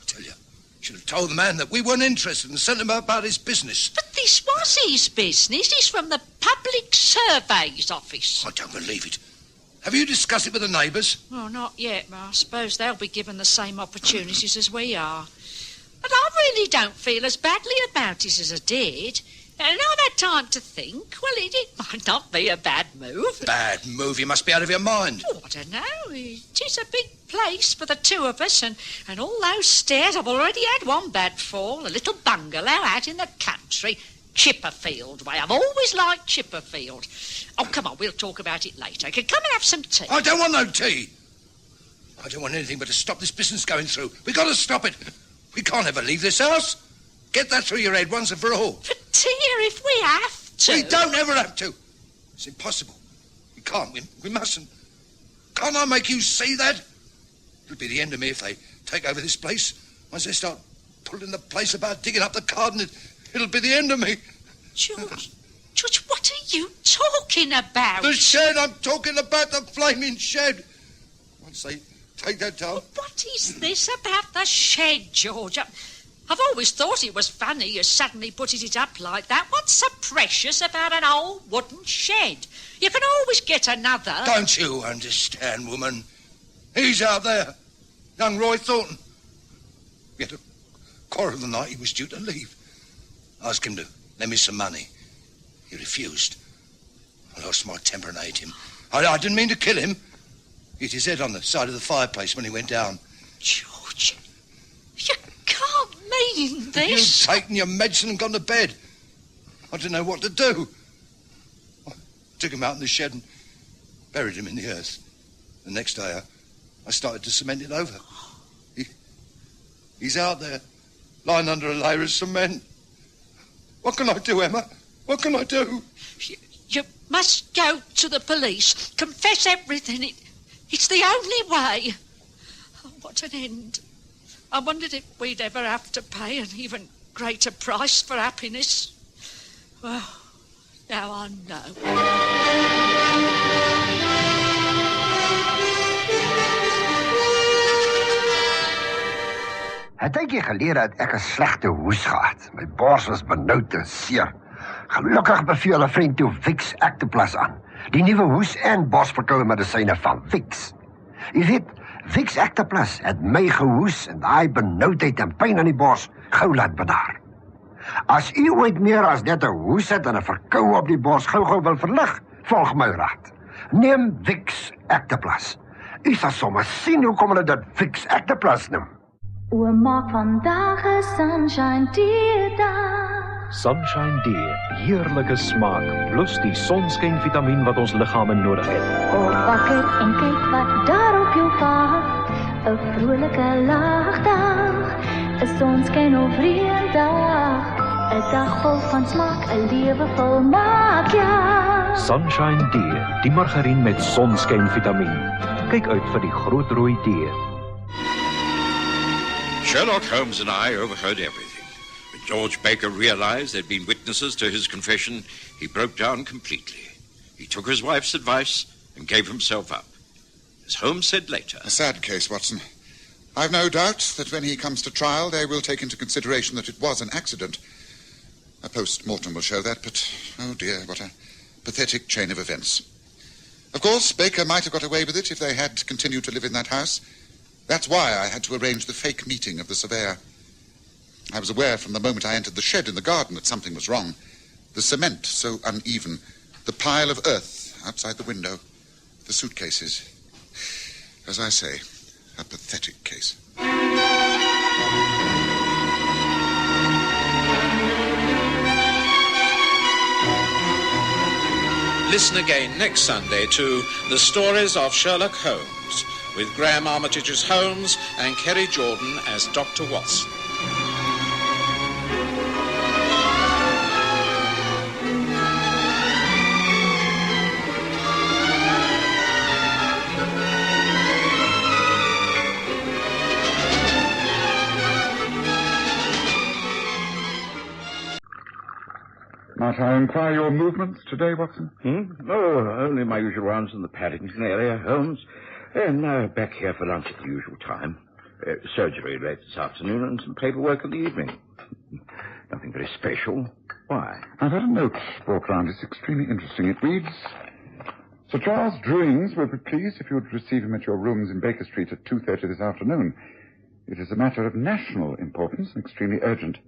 I tell you, should have told the man that we weren't interested and sent him about his business.
But this was his business. He's from the Public Surveys Office.
I don't believe it. Have you discussed it with the neighbours?
Oh, not yet, but I suppose they'll be given the same opportunities as we are. But I really don't feel as badly about it as I did. And I've had time to think. Well, it might not be a bad move.
Bad move? You must be out of your mind.
Oh, I don't know. It is a big place for the two of us, and all those stairs. I've already had one bad fall. A little bungalow out in the country. Chipperfield way. I've always liked Chipperfield. Oh, come on, we'll talk about it later. Come and have some tea.
I don't want no tea. I don't want anything but to stop this business going through. We've got to stop it. We can't ever leave this house. Get that through your head once and for all.
But, dear, if we have to...
We don't ever have to. It's impossible. We can't. We mustn't. Can't I make you see that? It'll be the end of me if they take over this place. Once they start pulling the place about, digging up the garden, it'll be the end of me.
George, what are you talking about?
The shed. I'm talking about the flaming shed. Once they take that down...
What is this about the shed, George? I've always thought it was funny you suddenly putting it up like that. What's so precious about an old wooden shed? You can always get another.
Don't you understand, woman? He's out there. Young Roy Thornton. We had a quarrel the night he was due to leave. I asked him to lend me some money. He refused. I lost my temper and ate him. I didn't mean to kill him. He hit his head on the side of the fireplace when he went down.
George, you can't mean this.
You've taken your medicine and gone to bed. I didn't know what to do. I took him out in the shed and buried him in the earth. The next day, I started to cement it over. He's out there, lying under a layer of cement. What can I do, Emma? What can I do?
You must go to the police. Confess everything. It's the only way. Oh, what an end. I wondered if we'd ever have to pay an even greater price for happiness. Well, now I know.
Een tijdje geleden had ik een slechte hoes gehad. Mijn bors was benauwd en seer. Gelukkig beveel een vriend toe Vicks Actoplas aan. Die nieuwe hoes- en borsverkouden medicijnen van Vicks. U weet, Vicks Actoplas het my gehoes en daai benauwdheid en pyn aan die bors gou laat bedaar. As u ooit meer as net 'n hoes het en 'n verkoue op die bors gou wil verlig, volg my raad. Neem Vicks Actoplas. U sal sommer sien hoekom hulle dit Vicks Actoplas noem.
O, maak vandag 'n sunshine dag.
Sunshine D, heerlike smaak, plus die sonskynvitamien wat ons liggame nodig het.
Op wakker en kyk wat daar op jou wag. 'n Vrolike lagdag, 'n sonskyn of reëndag. 'n dag vol van smaak, 'n lewe vol maak, ja.
Sunshine D, die margarien met sonskynvitamien. Kyk uit vir die groot rooi D.
Sherlock Holmes and I overheard everything. When George Baker realized there'd been witnesses to his confession, he broke down completely. He took his wife's advice and gave himself up. As Holmes said later...
A sad case, Watson. I've no doubt that when he comes to trial, they will take into consideration that it was an accident. A post-mortem will show that, but, oh dear, what a pathetic chain of events. Of course, Baker might have got away with it if they had continued to live in that house. That's why I had to arrange the fake meeting of the surveyor. I was aware from the moment I entered the shed in the garden that something was wrong. The cement so uneven. The pile of earth outside the window. The suitcases. As I say, a pathetic case.
Listen again next Sunday to The Stories of Sherlock Holmes, with Graham Armitage as Holmes and Kerry Jordan as Dr. Watson.
Might I inquire your movements today, Watson?
Oh, only my usual rounds in the Paddington area, Holmes. And back here for lunch at the usual time. Surgery late this afternoon and some paperwork in the evening. Nothing very special. Why?
I've had a note brought round. It's extremely interesting. It reads, Sir Charles Drewings will be pleased if you would receive him at your rooms in Baker Street at 2:30 this afternoon. It is a matter of national importance and extremely urgent.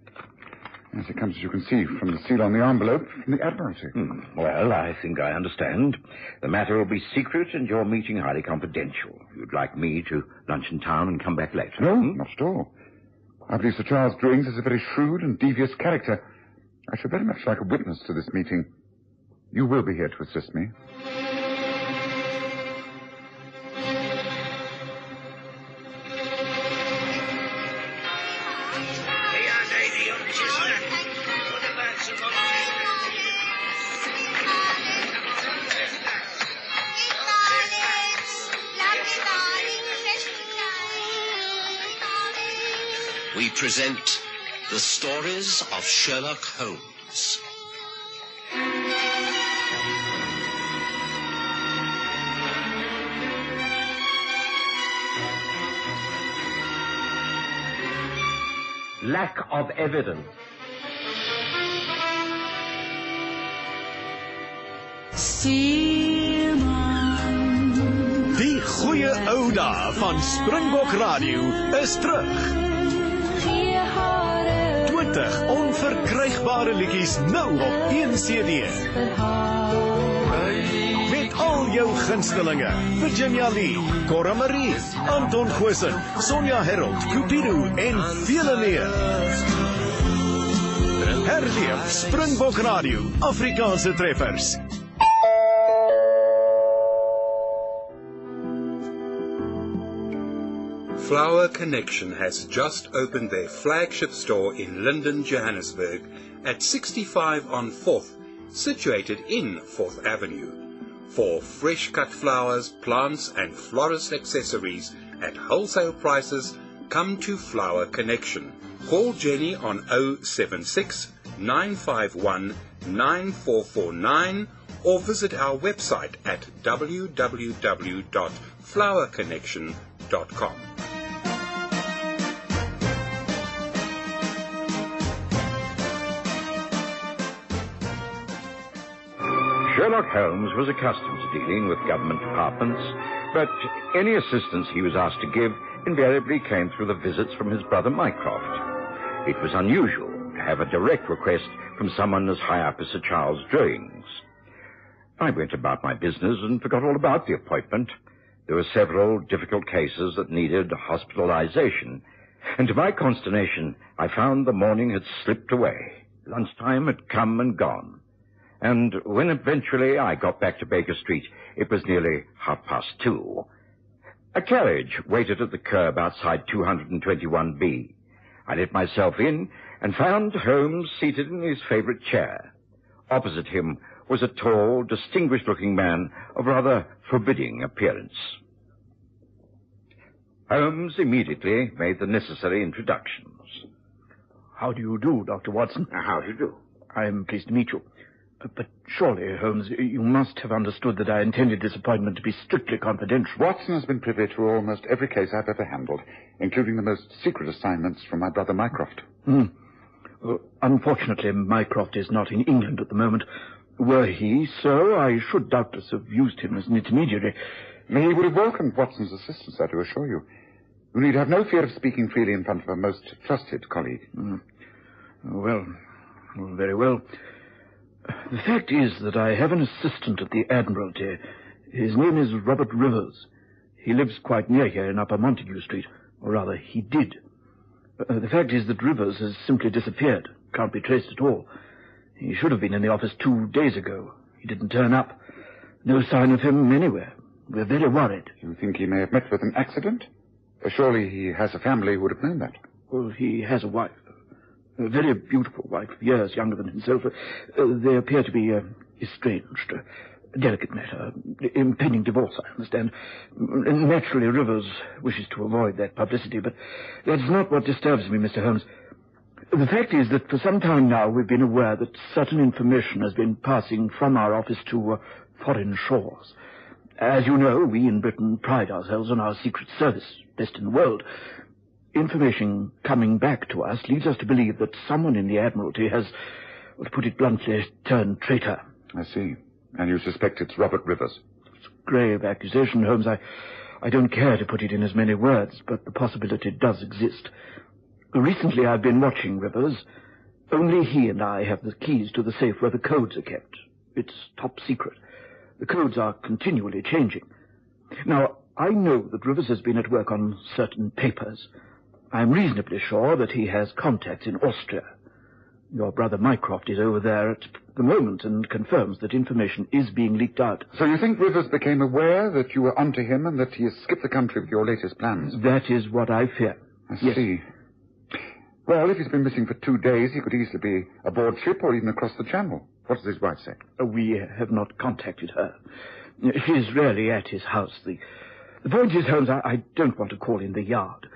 Yes, it comes, as you can see, from the seal on the envelope from the Admiralty.
Well, I think I understand. The matter will be secret and your meeting highly confidential. You'd like me to lunch in town and come back later?
No, not at all. I believe Sir Charles Drewings is a very shrewd and devious character. I should very much like a witness to this meeting. You will be here to assist me.
We present The Stories of Sherlock Holmes.
Lack of evidence.
Die goeie ou dae van Springbok Radio is terug. 20 onverkrygbare liedjies nou op 1 CD. Met al jou gunstelinge: Virginia Lee, Cora Marie, Anton Goosen, Sonja Herold, Cupido en vele meer. Herleef Springbok Radio, Afrikaanse treffers.
Flower Connection has just opened their flagship store in Linden, Johannesburg, at 65 on 4th, situated in 4th Avenue. For fresh cut flowers, plants and florist accessories at wholesale prices, come to Flower Connection. Call Jenny on 076 951 9449 or visit our website at www.flowerconnection.com.
Sherlock Holmes was accustomed to dealing with government departments, but any assistance he was asked to give invariably came through the visits from his brother Mycroft. It was unusual to have a direct request from someone as high up as Sir Charles Drewings. I went about my business and forgot all about the appointment. There were several difficult cases that needed hospitalization, and to my consternation, I found the morning had slipped away. Lunchtime had come and gone. And when eventually I got back to Baker Street, it was nearly 2:30. A carriage waited at the curb outside 221B. I let myself in and found Holmes seated in his favorite chair. Opposite him was a tall, distinguished-looking man of rather forbidding appearance. Holmes immediately made the necessary introductions.
How do you do, Dr. Watson?
How do you do?
I am pleased to meet you. But surely, Holmes, you must have understood that I intended this appointment to be strictly confidential.
Watson has been privy to almost every case I've ever handled, including the most secret assignments from my brother Mycroft.
Unfortunately, Mycroft is not in England at the moment. Were he so, I should doubtless have used him as an intermediary.
He would have welcomed Watson's assistance, I do assure you. You need have no fear of speaking freely in front of a most trusted colleague.
Well, very well. The fact is that I have an assistant at the Admiralty. His name is Robert Rivers. He lives quite near here in Upper Montague Street, or rather, he did. The fact is that Rivers has simply disappeared. Can't be traced at all. He should have been in the office 2 days ago. He didn't turn up. No sign of him anywhere. We're very worried.
You think he may have met with an accident? Surely he has a family who would have known that.
Well, he has a wife. A very beautiful wife, years younger than himself. They appear to be estranged. A delicate matter. Impending divorce, I understand. Naturally, Rivers wishes to avoid that publicity, but that's not what disturbs me, Mr. Holmes. The fact is that for some time now we've been aware that certain information has been passing from our office to foreign shores. As you know, we in Britain pride ourselves on our secret service, best in the world. Information coming back to us leads us to believe that someone in the Admiralty has, well, to put it bluntly, turned traitor.
I see. And you suspect it's Robert Rivers?
It's a grave accusation, Holmes. I don't care to put it in as many words, but the possibility does exist. Recently I've been watching Rivers. Only he and I have the keys to the safe where the codes are kept. It's top secret. The codes are continually changing. Now, I know that Rivers has been at work on certain papers. I'm reasonably sure that he has contacts in Austria. Your brother Mycroft is over there at the moment and confirms that information is being leaked out.
So you think Rivers became aware that you were onto him and that he has skipped the country with your latest plans?
That is what I fear.
I see. Well, if he's been missing for 2 days, he could easily be aboard ship or even across the channel. What does his wife say?
We have not contacted her. She's rarely at his house. The point is, Holmes, I don't want to call in the yard.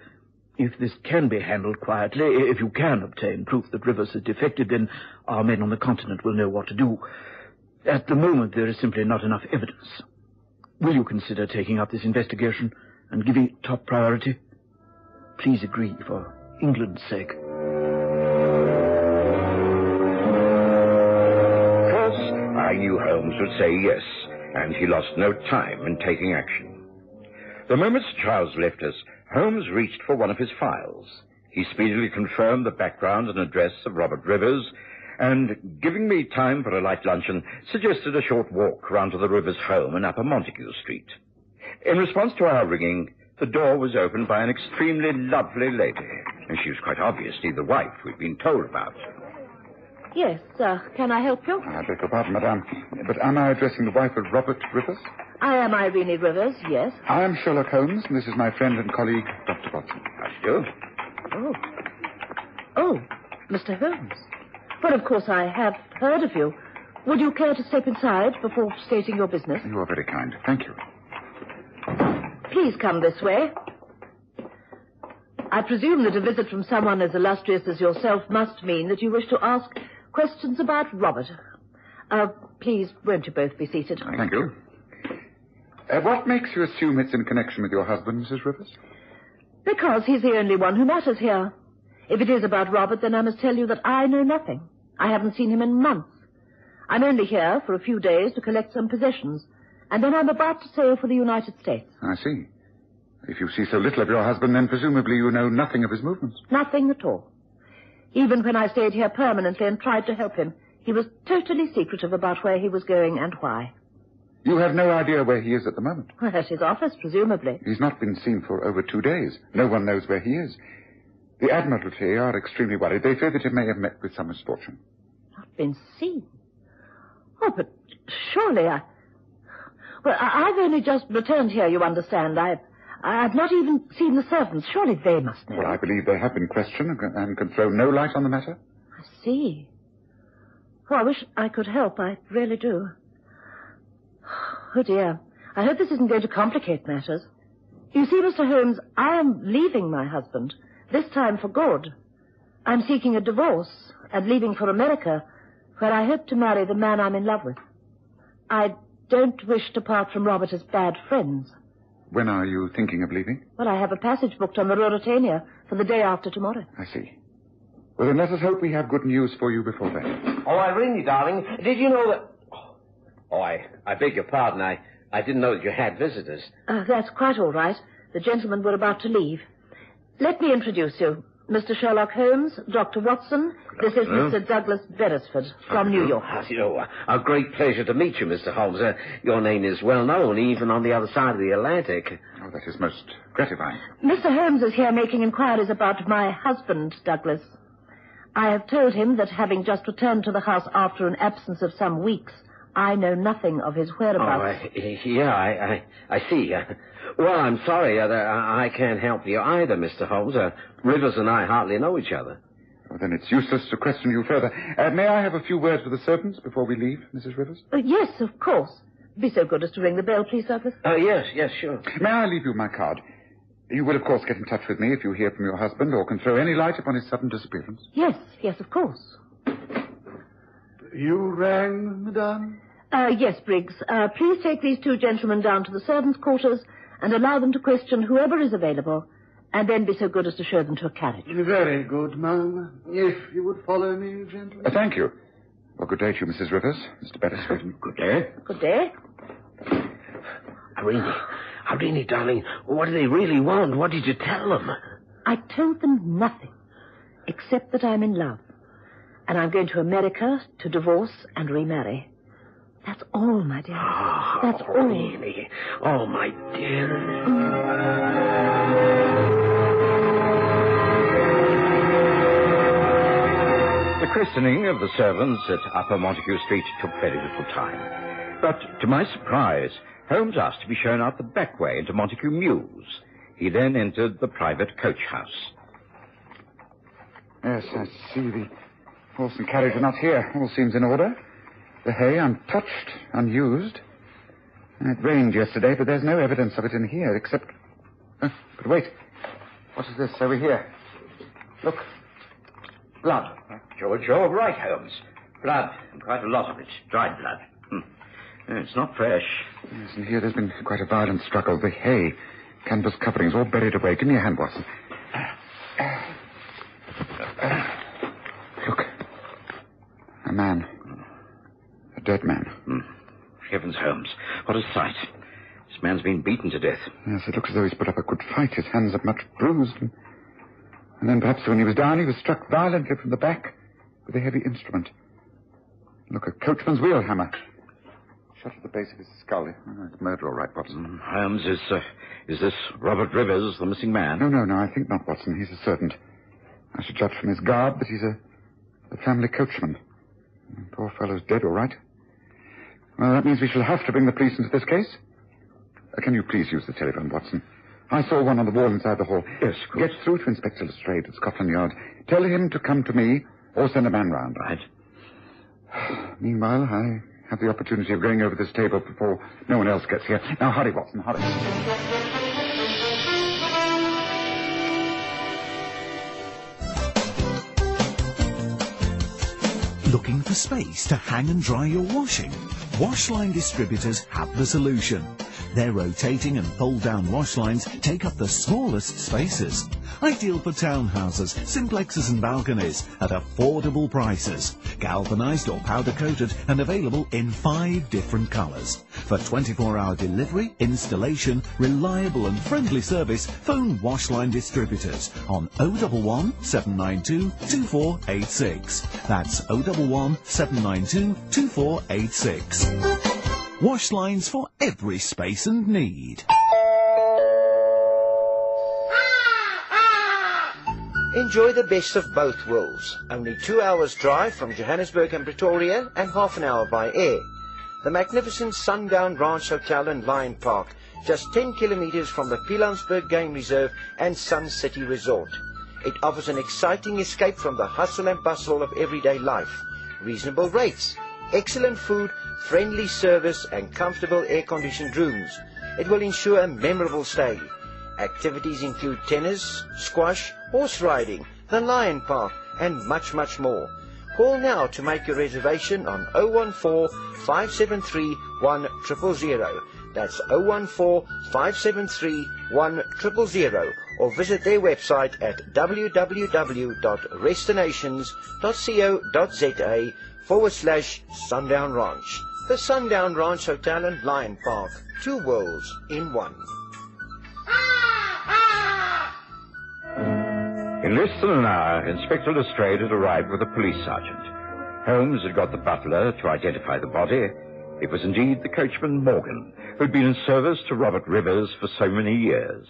If this can be handled quietly, if you can obtain proof that Rivers has defected, then our men on the continent will know what to do. At the moment, there is simply not enough evidence. Will you consider taking up this investigation and giving it top priority? Please agree for England's sake.
Of course, I knew Holmes would say yes, and he lost no time in taking action. The moment Charles left us, Holmes reached for one of his files. He speedily confirmed the background and address of Robert Rivers, and, giving me time for a light luncheon, suggested a short walk round to the Rivers home in Upper Montague Street. In response to our ringing, the door was opened by an extremely lovely lady, and she was quite obviously the wife we'd been told about.
Yes, can I help you?
I beg your pardon, madame, but am I addressing the wife of Robert Rivers?
I am Irene Rivers, yes.
I am Sherlock Holmes, and this is my friend and colleague, Dr. Watson.
How do you do?
Oh, Mr. Holmes. Well, of course, I have heard of you. Would you care to step inside before stating your business?
You are very kind. Thank you.
Please come this way. I presume that a visit from someone as illustrious as yourself must mean that you wish to ask questions about Robert. Please, won't you both be seated?
Thank you. What makes you assume it's in connection with your husband, Mrs. Rivers?
Because he's the only one who matters here. If it is about Robert, then I must tell you that I know nothing. I haven't seen him in months. I'm only here for a few days to collect some possessions, and then I'm about to sail for the United States.
I see. If you see so little of your husband, then presumably you know nothing of his movements.
Nothing at all. Even when I stayed here permanently and tried to help him, he was totally secretive about where he was going and why.
You have no idea where he is at the moment?
Well, at his office, presumably.
He's not been seen for over 2 days. No one knows where he is. The Admiralty are extremely worried. They fear that he may have met with some misfortune.
Not been seen? Oh, but surely I've only just returned here, you understand. I've not even seen the servants. Surely they must know.
Well, I believe they have been questioned and can throw no light on the matter.
I see. Oh, I wish I could help. I really do. Oh, dear. I hope this isn't going to complicate matters. You see, Mr. Holmes, I am leaving my husband, this time for good. I'm seeking a divorce and leaving for America, where I hope to marry the man I'm in love with. I don't wish to part from Robert as bad friends.
When are you thinking of leaving?
Well, I have a passage booked on the Ruritania for the day after tomorrow.
I see. Well, then let us hope we have good news for you before then.
Oh, Irene, darling, did you know that... Oh, I beg your pardon. I didn't know that you had visitors.
That's quite all right. The gentlemen were about to leave. Let me introduce you. Mr. Sherlock Holmes, Dr. Watson, this is Mr. Douglas Berisford from New York.
A great pleasure to meet you, Mr. Holmes. Your name is well known, even on the other side of the Atlantic.
Oh, that is most gratifying.
Mr. Holmes is here making inquiries about my husband, Douglas. I have told him that having just returned to the house after an absence of some weeks, I know nothing of his whereabouts.
I see. Well, I'm sorry. I can't help you either, Mr. Holmes. Rivers and I hardly know each other.
Well, then it's useless to question you further. May I have a few words with the servants before we leave, Mrs. Rivers?
Yes, of course. Be so good as to ring the bell, please, Douglas.
Yes, sure.
May I leave you my card? You will, of course, get in touch with me if you hear from your husband or can throw any light upon his sudden disappearance.
Yes, of course.
You rang, madame?
Yes, Briggs. Please take these two gentlemen down to the servants' quarters and allow them to question whoever is available, and then be so good as to show them to a carriage.
Very good, ma'am. If you would follow me, gentlemen.
Thank you. Well, good day to you, Mrs. Rivers. Mr. Berisford.
Good day.
Good day.
Irene, darling, what do they really want? What did you tell them?
I told them nothing, except that I'm in love, and I'm going to America to divorce and remarry. That's all, my dear. That's all.
Really? Oh, my dear.
The christening of the servants at Upper Montague Street took very little time. But, to my surprise, Holmes asked to be shown out the back way into Montague Mews. He then entered the private coach house.
Yes, I see the horse and carriage are not here. All seems in order. The hay untouched, unused. It rained yesterday, but there's no evidence of it in here, except... but wait. What is this over here? Look. Blood.
George, you're right, Holmes. Blood, and quite a lot of it. Dried blood. It's not fresh.
Yes, and here there's been quite a violent struggle. The hay, canvas coverings, all buried away. Give me a hand, Watson. Look. A man. A dead man.
Heavens, Holmes. What a sight. This man's been beaten to death.
Yes, it looks as though he's put up a good fight. His hands are much bruised. And then perhaps when he was down, he was struck violently from the back with a heavy instrument. Look, a coachman's wheel hammer. Shot at the base of his skull. Oh, it's murder, all right, Watson.
Holmes, is this Robert Rivers, the missing man?
No, I think not, Watson. He's a servant. I should judge from his garb that he's a family coachman. Poor fellow's dead, all right. Well, that means we shall have to bring the police into this case. Can you please use the telephone, Watson? I saw one on the wall inside the hall.
Yes, of course.
Get through to Inspector Lestrade at Scotland Yard. Tell him to come to me or send a man round.
Right.
Meanwhile, I have the opportunity of going over this table before no one else gets here. Now, hurry, Watson, hurry.
Looking for space to hang and dry your washing? Washline distributors have the solution. Their rotating and fold-down wash lines take up the smallest spaces. Ideal for townhouses, simplexes and balconies at affordable prices. Galvanized or powder-coated and available in 5 different colors. For 24-hour delivery, installation, reliable and friendly service, phone Washline distributors on 011 792 2486. That's 011 792 2486. Wash lines for every space and need.
Enjoy the best of both worlds. Only 2 hours drive from Johannesburg and Pretoria and half an hour by air. The magnificent Sundown Ranch Hotel and Lion Park, just 10 kilometers from the Pilanesberg Game Reserve and Sun City Resort. It offers an exciting escape from the hustle and bustle of everyday life. Reasonable rates, excellent food, friendly service and comfortable air-conditioned rooms. It will ensure a memorable stay. Activities include tennis, squash, horse riding, the Lion Park and much, much more. Call now to make your reservation on 014-573-1000. That's 014-573-1000 or visit their website at www.restinations.co.za/Sundown Ranch. The Sundown Ranch Hotel and Lion Park. 2 worlds in one.
In In less than an hour, Inspector Lestrade had arrived with a police sergeant. Holmes had got the butler to identify the body. It was indeed the coachman Morgan, who had been in service to Robert Rivers for so many years.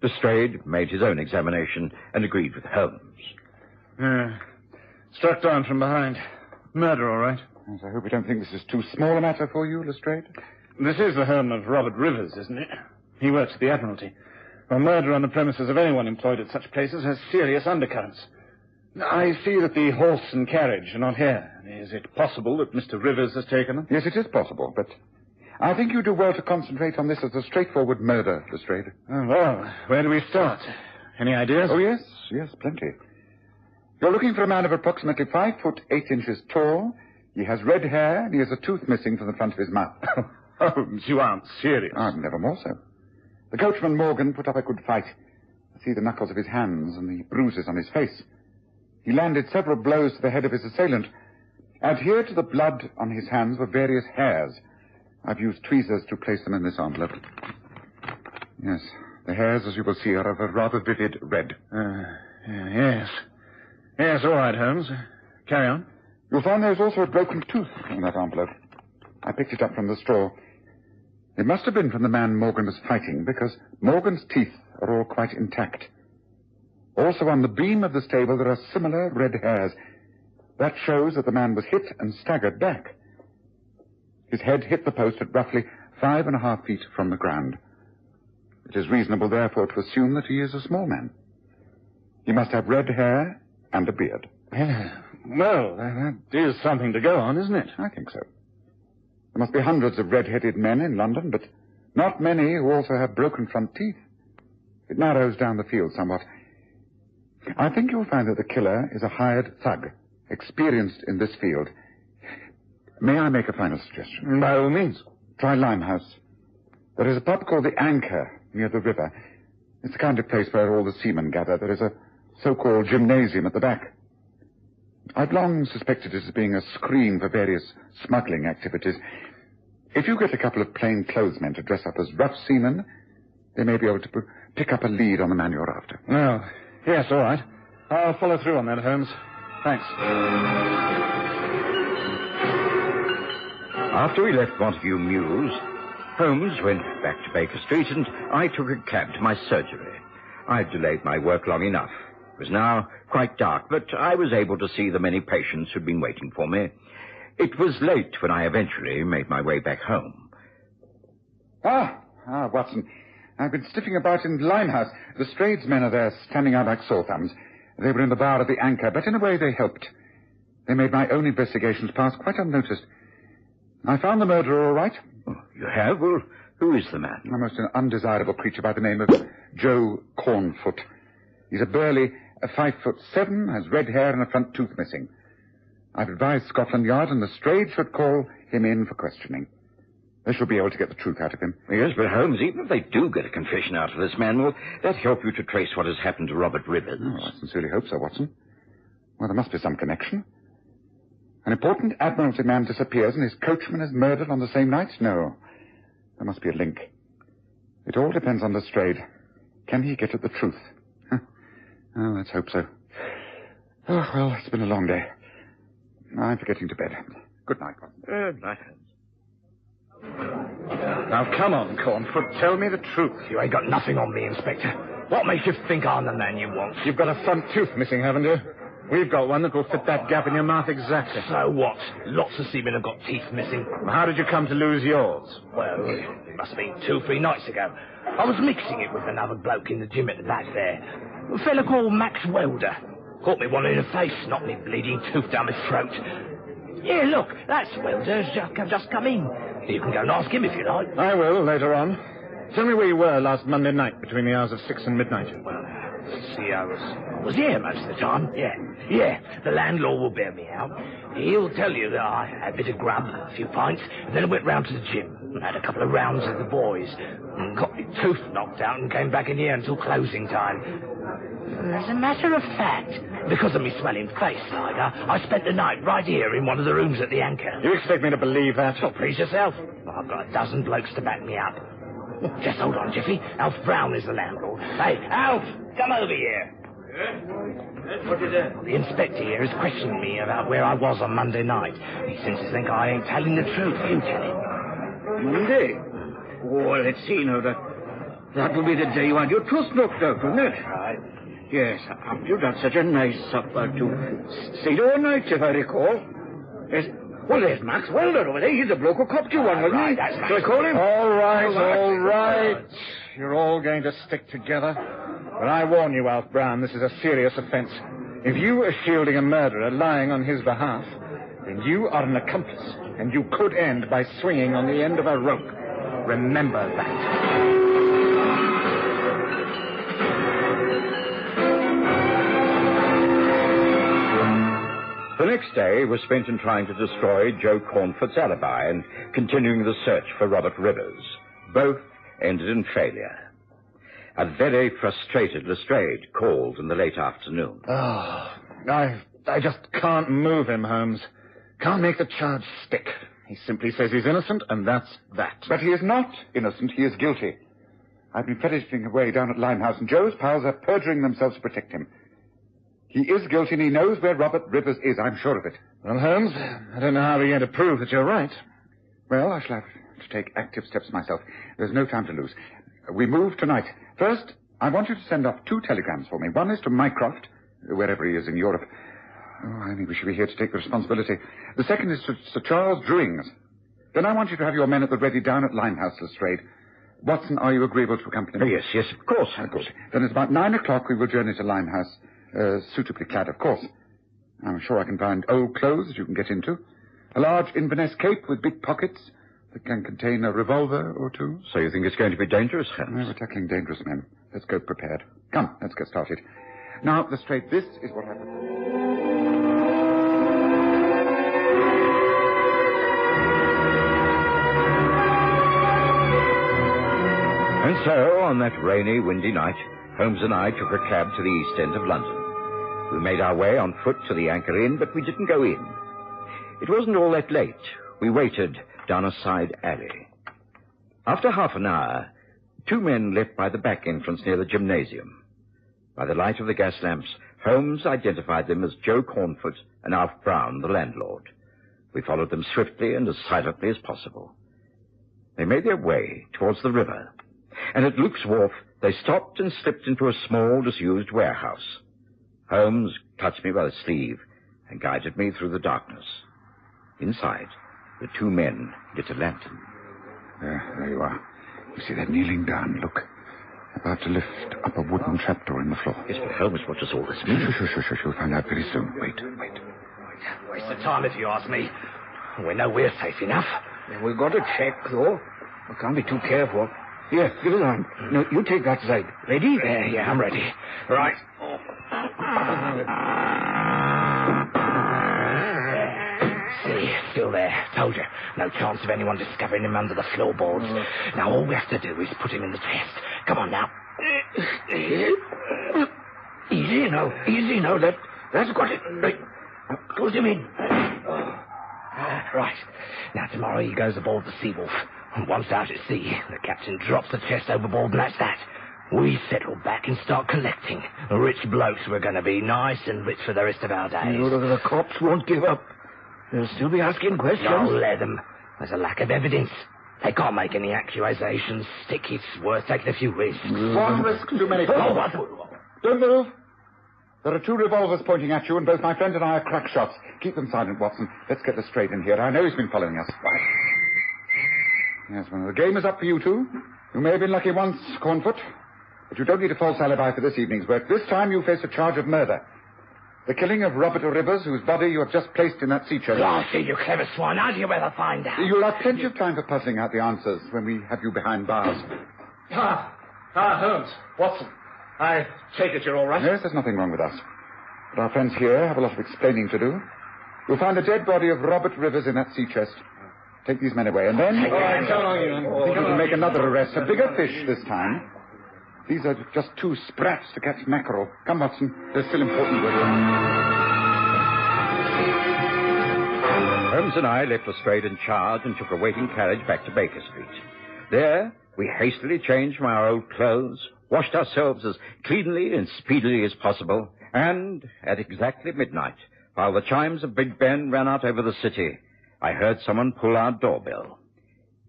Lestrade made his own examination and agreed with Holmes.
Struck down from behind. Murder, all right.
Yes, I hope you don't think this is too small a matter for you, Lestrade.
This is the home of Robert Rivers, isn't it? He works at the Admiralty. Well, murder on the premises of anyone employed at such places has serious undercurrents. I see that the horse and carriage are not here. Is it possible that Mr. Rivers has taken them?
Yes, it is possible, but I think you do well to concentrate on this as a straightforward murder, Lestrade.
Oh, well, where do we start? Any ideas?
Oh, yes, plenty. You're looking for a man of approximately 5 foot 8 inches tall. He has red hair, and he has a tooth missing from the front of his mouth.
Holmes, you aren't serious.
Never more so. The coachman Morgan put up a good fight. I see the knuckles of his hands and the bruises on his face. He landed several blows to the head of his assailant. Adhered to the blood on his hands were various hairs. I've used tweezers to place them in this envelope. Yes, the hairs, as you will see, are of a rather vivid red.
Yes. Yes, all right, Holmes. Carry on.
You'll find there's also a broken tooth in that envelope. I picked it up from the straw. It must have been from the man Morgan was fighting, because Morgan's teeth are all quite intact. Also on the beam of the stable there are similar red hairs. That shows that the man was hit and staggered back. His head hit the post at roughly 5.5 feet from the ground. It is reasonable, therefore, to assume that he is a small man. He must have red hair and a beard.
Well, that is something to go on, isn't it?
I think so. There must be hundreds of red-headed men in London, but not many who also have broken front teeth. It narrows down the field somewhat. I think you'll find that the killer is a hired thug, experienced in this field. May I make a final suggestion?
By all means.
Try Limehouse. There is a pub called the Anchor near the river. It's the kind of place where all the seamen gather. There is a so-called gymnasium at the back. I've long suspected it as being a screen for various smuggling activities. If you get a couple of plainclothesmen to dress up as rough seamen, they may be able to pick up a lead on the man you're after.
Well, yes, all right. I'll follow through on that, Holmes. Thanks.
After we left Montague Mews, Holmes went back to Baker Street, and I took a cab to my surgery. I'd delayed my work long enough. It was now quite dark, but I was able to see the many patients who'd been waiting for me. It was late when I eventually made my way back home.
Watson. I've been sniffing about in Limehouse. The Lestrade's men are there, standing out like sore thumbs. They were in the bar of the Anchor, but in a way they helped. They made my own investigations pass quite unnoticed. I found the murderer all right.
Oh, you have? Well, who is the man?
A most undesirable creature by the name of Joe Cornfoot. He's a burly 5'7", has red hair and a front tooth missing. I've advised Scotland Yard, and the Lestrade should call him in for questioning. They should be able to get the truth out of him.
Yes, but Holmes, even if they do get a confession out of this man, will that help you to trace what has happened to Robert Rivers?
Oh, I sincerely hope so, Watson. Well, there must be some connection. An important Admiralty man disappears and his coachman is murdered on the same night? No. There must be a link. It all depends on Lestrade. Can he get at the truth? Oh, let's hope so. Oh, well, it's been a long day. I'm getting to bed. Good night, Watson.
Good night,
Holmes. Now, come on, Cornfoot. Tell me the truth.
You ain't got nothing on me, Inspector. What makes you think I'm the man you want?
You've got a front tooth missing, haven't you? We've got one that will fit that gap in your mouth exactly.
So what? Lots of seamen have got teeth missing.
How did you come to lose yours?
Well, it must have been 2 or 3 nights ago. I was mixing it with another bloke in the gym at the back there. A fella called Max Welder. Caught me one in the face, knocked me bleeding tooth down my throat. Here, look, that's Welder's just come in. You can go and ask him if you like.
I will, later on. Tell me where you were last Monday night between the hours of 6 and midnight.
Well, see, I was here most of the time. Yeah. The landlord will bear me out. He'll tell you that I had a bit of grub, a few pints, and then I went round to the gym and had a couple of rounds with the boys. And got my tooth knocked out and came back in here until closing time. As a matter of fact, because of me swelling face, I spent the night right here in one of the rooms at the Anchor.
You expect me to believe that?
Well, please yourself. I've got a dozen blokes to back me up. Just hold on, Jiffy. Alf Brown is the landlord. Hey, Alf, come over here. What is it? The inspector here is questioning me about where I was on Monday night. He seems to think I ain't telling the truth. You tell him.
Monday? Oh, let's see now. That will be the day you had your tooth knocked out, wouldn't it?
Right.
Yes, after you'd had such a nice supper, too. Stayed all night, if I recall. Yes. Well, there's Max Welder over there. He's the bloke who copped you one, wasn't he?
That's
Shall I call him?
All right. You're all going to stick together. But I warn you, Alf Brown, this is a serious offence. If you are shielding a murderer lying on his behalf, then you are an accomplice, and you could end by swinging on the end of a rope. Remember that.
The next day was spent in trying to destroy Joe Cornfort's alibi and continuing the search for Robert Rivers. Both ended in failure. A very frustrated Lestrade called in the late afternoon.
Oh, I just can't move him, Holmes. Can't make the charge stick. He simply says he's innocent, and that's that.
But he is not innocent. He is guilty. I've been fetishing away down at Limehouse, and Joe's pals are perjuring themselves to protect him. He is guilty, and he knows where Robert Rivers is. I'm sure of it.
Well, Holmes, I don't know how we're going to prove that you're right.
Well, I shall have to take active steps myself. There's no time to lose. We move tonight. First, I want you to send off 2 telegrams for me. One is to Mycroft, wherever he is in Europe. Oh, I think we should be here to take the responsibility. The second is to Sir Charles Drewings. Then I want you to have your men at the ready down at Limehouse, Lestrade. Watson, are you agreeable to accompany me?
Yes, of course.
Good. Then it's about 9 o'clock we will journey to Limehouse. Suitably clad, of course. I'm sure I can find old clothes that you can get into. A large Inverness cape with big pockets that can contain a revolver or 2.
So you think it's going to be dangerous, Holmes?
We're tackling dangerous men. Let's go prepared. Come, let's get started. Now, Lestrade, this is what happened.
And so, on that rainy, windy night, Holmes and I took a cab to the east end of London. We made our way on foot to the Anchor Inn, but we didn't go in. It wasn't all that late. We waited down a side alley. After half an hour, 2 men left by the back entrance near the gymnasium. By the light of the gas lamps, Holmes identified them as Joe Cornfort and Alf Brown, the landlord. We followed them swiftly and as silently as possible. They made their way towards the river, and at Luke's Wharf, they stopped and slipped into a small, disused warehouse. Holmes touched me by the sleeve and guided me through the darkness. Inside, the 2 men lit a lantern.
There you are. You see, they're kneeling down. Look. About to lift up a wooden trapdoor in the floor.
Yes, but Holmes, what does all this mean?
Shush. You'll find out very soon. Wait.
Waste of time if you ask me. We know we're safe enough.
Yeah, we've got to check, though. We can't be too careful. Here, give us a hand. No, you take that side. Ready?
Yeah, I'm ready. Right. See, still there. Told you. No chance of anyone discovering him under the floorboards. Now, all we have to do is put him in the chest. Come on, now.
Easy now. That's got it. Right. Close him in.
Right. Now, tomorrow he goes aboard the Seawolf. And once out at sea, the captain drops the chest overboard, and that's that. We settle back and start collecting. Rich blokes we're going to be, nice and rich for the rest of our days.
The cops won't give up. They'll still be asking questions.
No, let them. There's a lack of evidence. They can't make any accusations. Stick, it's worth taking a few risks.
One risk too many. Don't move. There are 2 revolvers pointing at you, and both my friend and I are crack shots. Keep them silent, Watson. Let's get Lestrade in here. I know he's been following us. Right. Yes, well, the game is up for you 2. You may have been lucky once, Cornfoot, but you don't need a false alibi for this evening's work. This time you face a charge of murder. The killing of Robert Rivers, whose body you have just placed in that sea chest.
Blasty, you clever swine. How do you ever find out?
You'll have plenty of time for puzzling out the answers when we have you behind bars.
Holmes. Watson. I take it you're all right?
Yes, there's nothing wrong with us. But our friends here have a lot of explaining to do. You'll find the dead body of Robert Rivers in that sea chest. Take these men away, and then...
All right, come on, you.
I think you can make another arrest. A bigger fish this time. These are just 2 sprats to catch mackerel. Come, Watson. There's still important work.
Holmes and I left Lestrade in charge and took a waiting carriage back to Baker Street. There, we hastily changed from our old clothes, washed ourselves as cleanly and speedily as possible, and at exactly midnight, while the chimes of Big Ben ran out over the city, I heard someone pull our doorbell.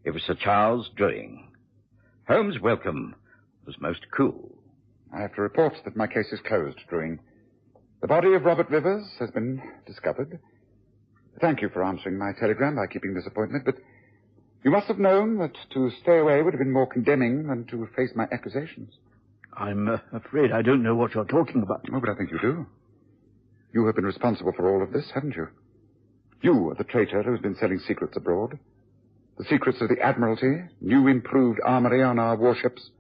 It was Sir Charles Druing. Holmes' welcome was most cool.
I have to report that my case is closed, Druing. The body of Robert Rivers has been discovered. Thank you for answering my telegram by keeping this appointment, but you must have known that to stay away would have been more condemning than to face my accusations.
I'm afraid I don't know what you're talking about.
Oh, but I think you do. You have been responsible for all of this, haven't you? You are the traitor who's been selling secrets abroad. The secrets of the Admiralty, new improved armory on our warships.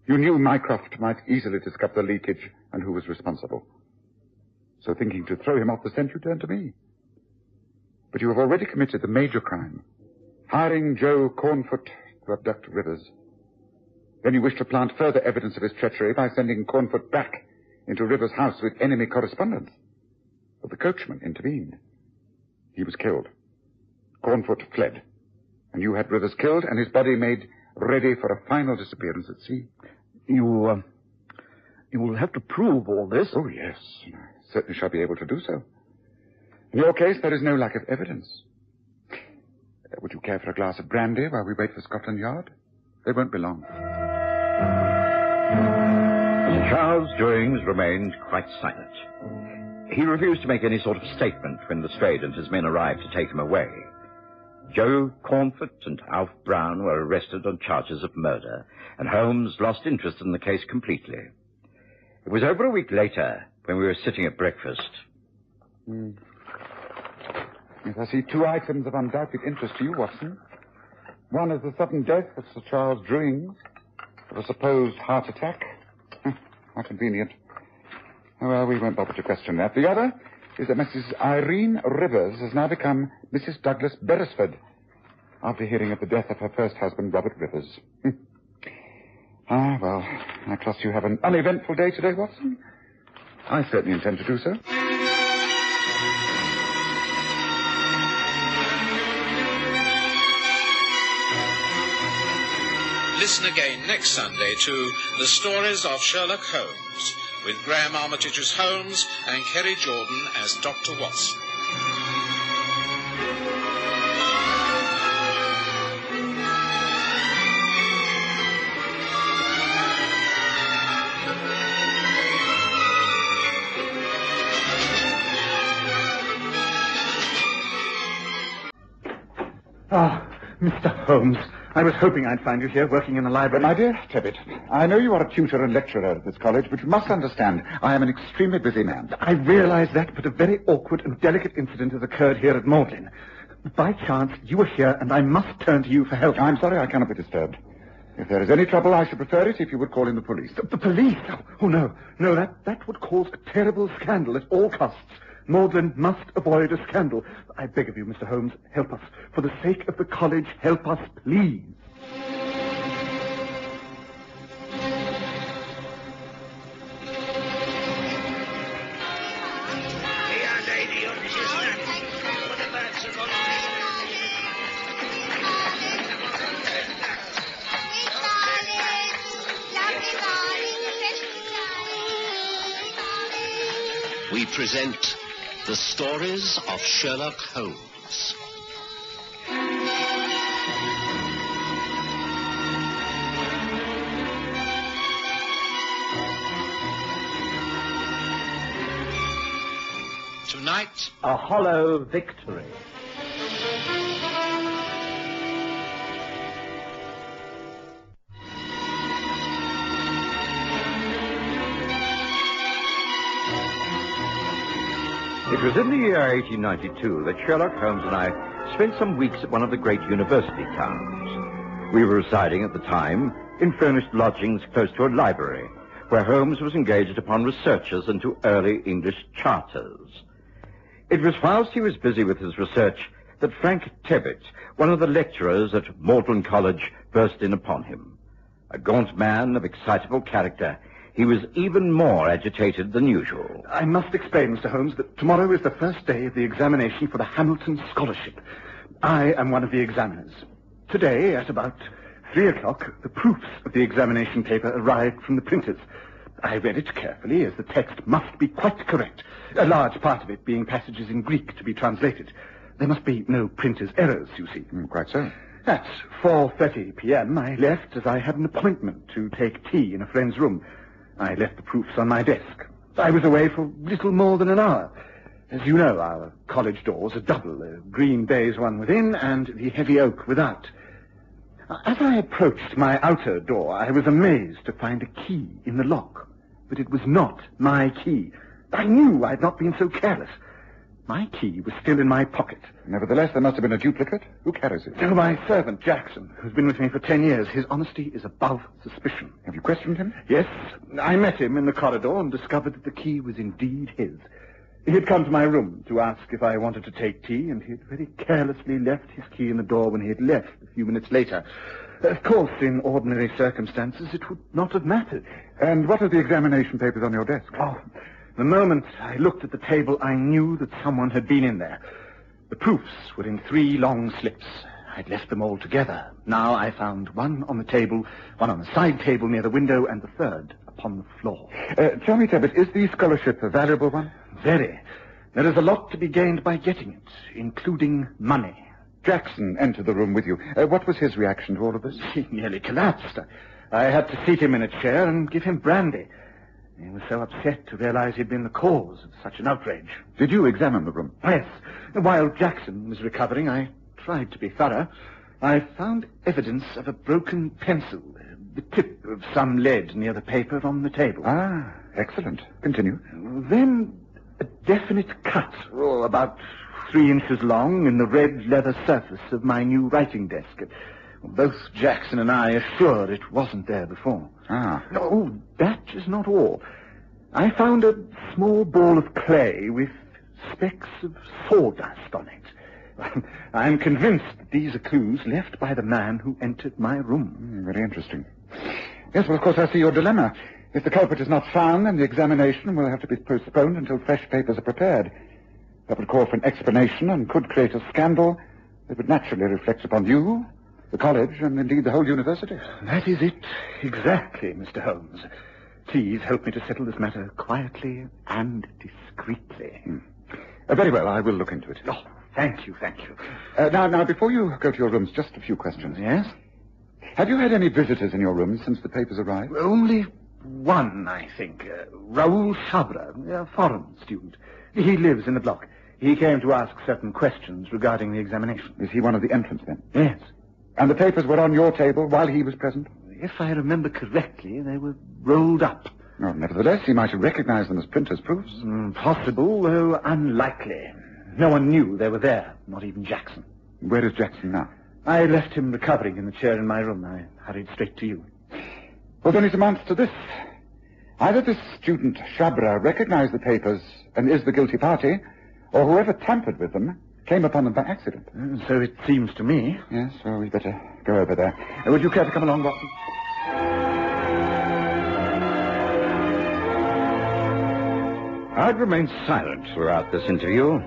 You knew Mycroft might easily discover the leakage and who was responsible. So thinking to throw him off the scent, you turned to me. But you have already committed the major crime, hiring Joe Cornfoot to abduct Rivers. Then you wish to plant further evidence of his treachery by sending Cornfoot back into Rivers' house with enemy correspondence. But the coachman intervened. He was killed. Cornfoot fled. And you had Rivers killed and his body made ready for a final disappearance at sea.
You will have to prove all this.
Oh, yes. I certainly shall be able to do so. In your case, there is no lack of evidence. Would you care for a glass of brandy while we wait for Scotland Yard? They won't be long.
Sir Charles Druings remained quite silent. He refused to make any sort of statement when Lestrade and his men arrived to take him away. Joe Cornfoot and Alf Brown were arrested on charges of murder, and Holmes lost interest in the case completely. It was over a week later when we were sitting at breakfast.
Yes, I see two items of undoubted interest to you, Watson. One is the sudden death of Sir Charles Druings of a supposed heart attack. How convenient. Oh, well, we won't bother to question that. The other is that Mrs. Irene Rivers has now become Mrs. Douglas Berisford after hearing of the death of her first husband, Robert Rivers. Well, I trust you have an uneventful day today, Watson. I certainly intend to do so.
Listen again next Sunday to The Stories of Sherlock Holmes, with Graham Armitage as Holmes and Kerry Jordan as Dr. Watson.
Mr. Holmes, I was hoping I'd find you here working in the library.
My dear Tebbit, I know you are a tutor and lecturer at this college, but you must understand I am an extremely busy man.
I realize that, but a very awkward and delicate incident has occurred here at Magdalen. By chance, you are here, and I must turn to you for help.
I'm sorry I cannot be disturbed. If there is any trouble, I should prefer it if you would call in the police.
The police? Oh, no. No, that would cause a terrible scandal at all costs. Magdalen must avoid a scandal. I beg of you, Mr. Holmes, help us. For the sake of the college, help us, please.
We present The Stories of Sherlock Holmes.
Tonight,
a hollow victory.
It was in the year 1892 that Sherlock Holmes and I spent some weeks at one of the great university towns. We were residing at the time in furnished lodgings close to a library, where Holmes was engaged upon researches into early English charters. It was whilst he was busy with his research that Frank Tebbit, one of the lecturers at Magdalen College, burst in upon him. A gaunt man of excitable character, he was even more agitated than usual.
I must explain, Mr. Holmes, that tomorrow is the first day of the examination for the Hamilton Scholarship. I am one of the examiners. Today, at about
3 o'clock, the proofs of the examination paper arrived from the printers. I read it carefully, as the text must be quite correct, a large part of it being passages in Greek to be translated. There must be no printer's errors, you see.
Quite so.
At 4:30 p.m., I left as I had an appointment to take tea in a friend's room. I left the proofs on my desk. I was away for little more than an hour. As you know, our college doors are double, the green baize one within and the heavy oak without. As I approached my outer door, I was amazed to find a key in the lock. But it was not my key. I knew I had not been so careless. My key was still in my pocket.
Nevertheless, there must have been a duplicate. Who carries it?
Oh, my servant, Jackson, who's been with me for 10 years. His honesty is above suspicion.
Have you questioned him?
Yes. I met him in the corridor and discovered that the key was indeed his. He had come to my room to ask if I wanted to take tea, and he had very carelessly left his key in the door when he had left a few minutes later. Of course, in ordinary circumstances, it would not have mattered.
And what are the examination papers on your desk?
Oh, the moment I looked at the table, I knew that someone had been in there. The proofs were in 3 long slips. I'd left them all together. Now I found one on the table, one on the side table near the window, and the third upon the floor.
Tell me, Tebbit, is the scholarship a valuable one?
Very. There is a lot to be gained by getting it, including money.
Jackson entered the room with you. What was his reaction to all of this?
He nearly collapsed. I had to seat him in a chair and give him brandy. He was so upset to realize he'd been the cause of such an outrage.
Did you examine the room?
Yes. While Jackson was recovering, I tried to be thorough. I found evidence of a broken pencil, the tip of some lead near the paper on the table.
Ah, excellent. Continue.
Then a definite cut, about 3 inches long, in the red leather surface of my new writing desk. Both Jackson and I are sure it wasn't there before.
Ah.
No, that is not all. I found a small ball of clay with specks of sawdust on it. I'm convinced that these are clues left by the man who entered my room.
Very interesting. Yes, well, of course, I see your dilemma. If the culprit is not found, then the examination will have to be postponed until fresh papers are prepared. That would call for an explanation and could create a scandal that would naturally reflect upon you, the college, and indeed the whole university.
That is it, exactly, Mr. Holmes. Please help me to settle this matter quietly and discreetly.
Very well, I will look into it.
Oh, thank you, thank you.
Now, before you go to your rooms, just a few questions.
Yes?
Have you had any visitors in your rooms since the papers arrived?
Only one, I think. Raoul Chabra, a foreign student. He lives in the block. He came to ask certain questions regarding the examination.
Is he one of the entrants, then?
Yes.
And the papers were on your table while he was present?
If I remember correctly, they were rolled up.
Oh, nevertheless, he might have recognized them as printer's proofs.
Possible, though unlikely. No one knew they were there, not even Jackson.
Where is Jackson now?
I left him recovering in the chair in my room. I hurried straight to you.
Well, then it amounts to this. Either this student, Chabra, recognized the papers and is the guilty party, or whoever tampered with them came upon them by accident.
So it seems to me.
Yes, well, we'd better go over there. Would you care to come along, Watson?
I'd remained silent throughout this interview.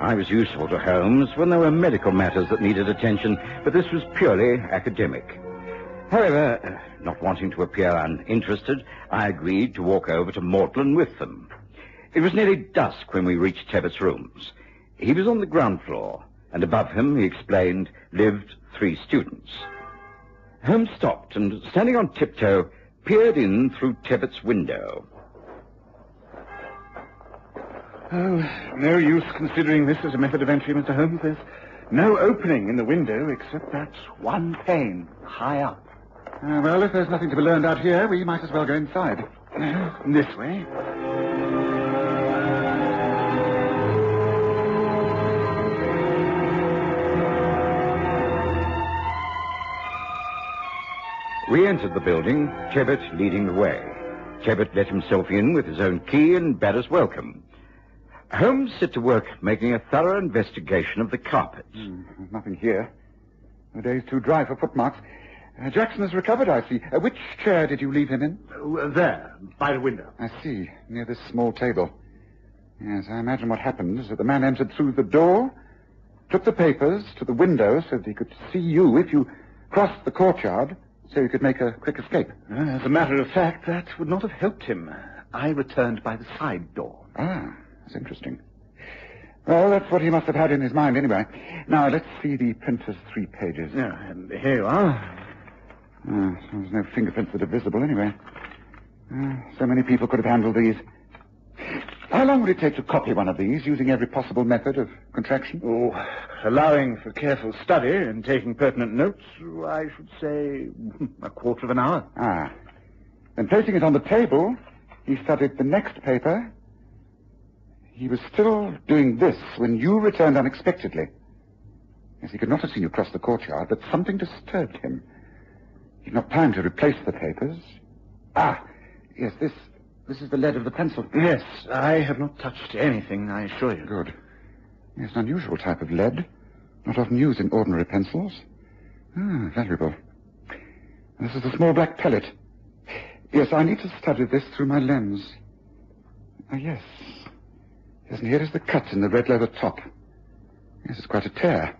I was useful to Holmes when there were medical matters that needed attention, but this was purely academic. However, not wanting to appear uninterested, I agreed to walk over to Mortland with them. It was nearly dusk when we reached Tebbett's rooms. He was on the ground floor, and above him, he explained, lived 3 students. Holmes stopped and, standing on tiptoe, peered in through Tebbett's window.
Oh, no use considering this as a method of entry, Mr. Holmes. There's no opening in the window except that one pane high up.
Well, if there's nothing to be learned out here, we might as well go inside.
This way.
We entered the building, Tebbett leading the way. Tebbett let himself in with his own key and bade us welcome. Holmes set to work making a thorough investigation of the carpet.
Nothing here. The day's too dry for footmarks. Jackson has recovered, I see. Which chair did you leave him in?
There, by the window.
I see, near this small table. Yes, I imagine what happened is that the man entered through the door, took the papers to the window so that he could see you if you crossed the courtyard, so you could make a quick escape.
As a matter of fact, that would not have helped him. I returned by the side door.
Ah, that's interesting. Well, that's what he must have had in his mind anyway. Now, let's see the printer's 3 pages.
Yeah, and here you are.
There's no fingerprints that are visible anyway. So many people could have handled these. How long would it take to copy one of these using every possible method of contraction?
Oh, allowing for careful study and taking pertinent notes, I should say a quarter of an hour.
Ah. Then placing it on the table, he studied the next paper. He was still doing this when you returned unexpectedly. Yes, he could not have seen you cross the courtyard, but something disturbed him. He had not time to replace the papers. Ah, yes, this is the lead of the pencil.
Yes, I have not touched anything, I assure you.
Good. Yes, an unusual type of lead. Not often used in ordinary pencils. Valuable. This is a small black pellet. Yes, I need to study this through my lens. Yes. Yes, and here is the cut in the red leather top. Yes, it's quite a tear.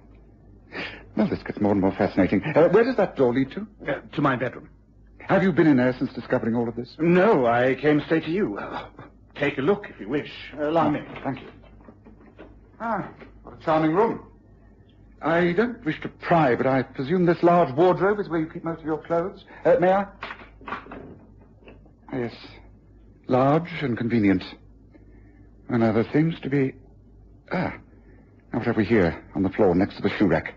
Well, this gets more and more fascinating. Where does that door lead to?
To my bedroom.
Have you been in there since discovering all of this?
No, I came straight to you. Take a look, if you wish. Allow me.
Thank you. What a charming room. I don't wish to pry, but I presume this large wardrobe is where you keep most of your clothes. May I? Yes. Large and convenient. Oh, no, there seems to be... now what have we here on the floor next to the shoe rack?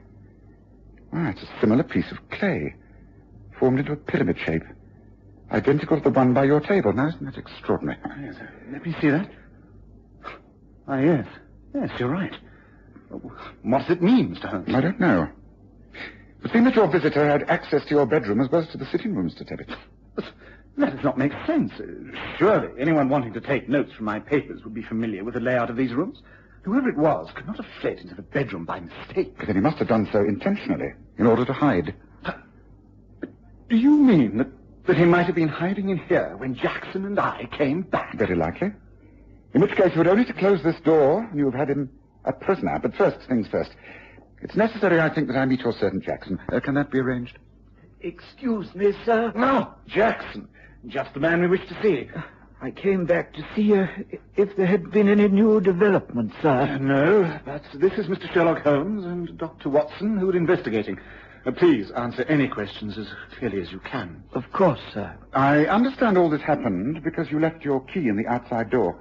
It's a similar piece of clay, formed into a pyramid shape. Identical to the one by your table. Now, isn't that extraordinary?
Yes, let me see that. Yes. Yes, you're right. What does it mean, Mr. Holmes?
I don't know. It would seem that your visitor had access to your bedroom as well as to the sitting room, Mr. Tebbit.
That does not make sense. Surely anyone wanting to take notes from my papers would be familiar with the layout of these rooms. Whoever it was could not have fled into the bedroom by mistake.
But then he must have done so intentionally, in order to hide.
Do you mean that he might have been hiding in here when Jackson and I came back?
Very likely. In which case, you would only to close this door, and you have had him a prisoner. But first things first. It's necessary, I think, that I meet your servant, Jackson. Can that be arranged?
Excuse me, sir.
No, Jackson. Just the man we wish to see.
I came back to see if there had been any new developments, sir.
No, but this is Mr. Sherlock Holmes and Dr. Watson, who are investigating. Please answer any questions as clearly as you can.
Of course, sir.
I understand all this happened because you left your key in the outside door.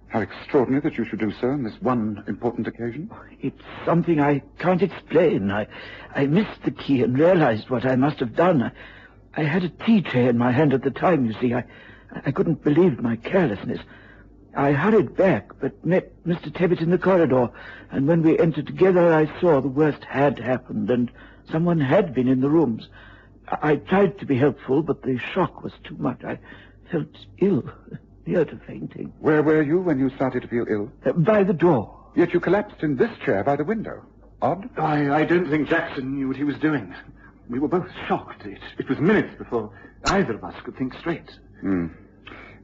How extraordinary that you should do so on this one important occasion.
It's something I can't explain. I missed the key and realized what I must have done. I had a tea tray in my hand at the time, you see. I couldn't believe my carelessness. I hurried back, but met Mr. Tebbit in the corridor, and when we entered together, I saw the worst had happened, and someone had been in the rooms. I tried to be helpful, but the shock was too much. I felt ill, near to fainting.
Where were you when you started to feel ill?
By the door.
Yet you collapsed in this chair by the window. Odd?
I don't think Jackson knew what he was doing. We were both shocked. It was minutes before either of us could think straight.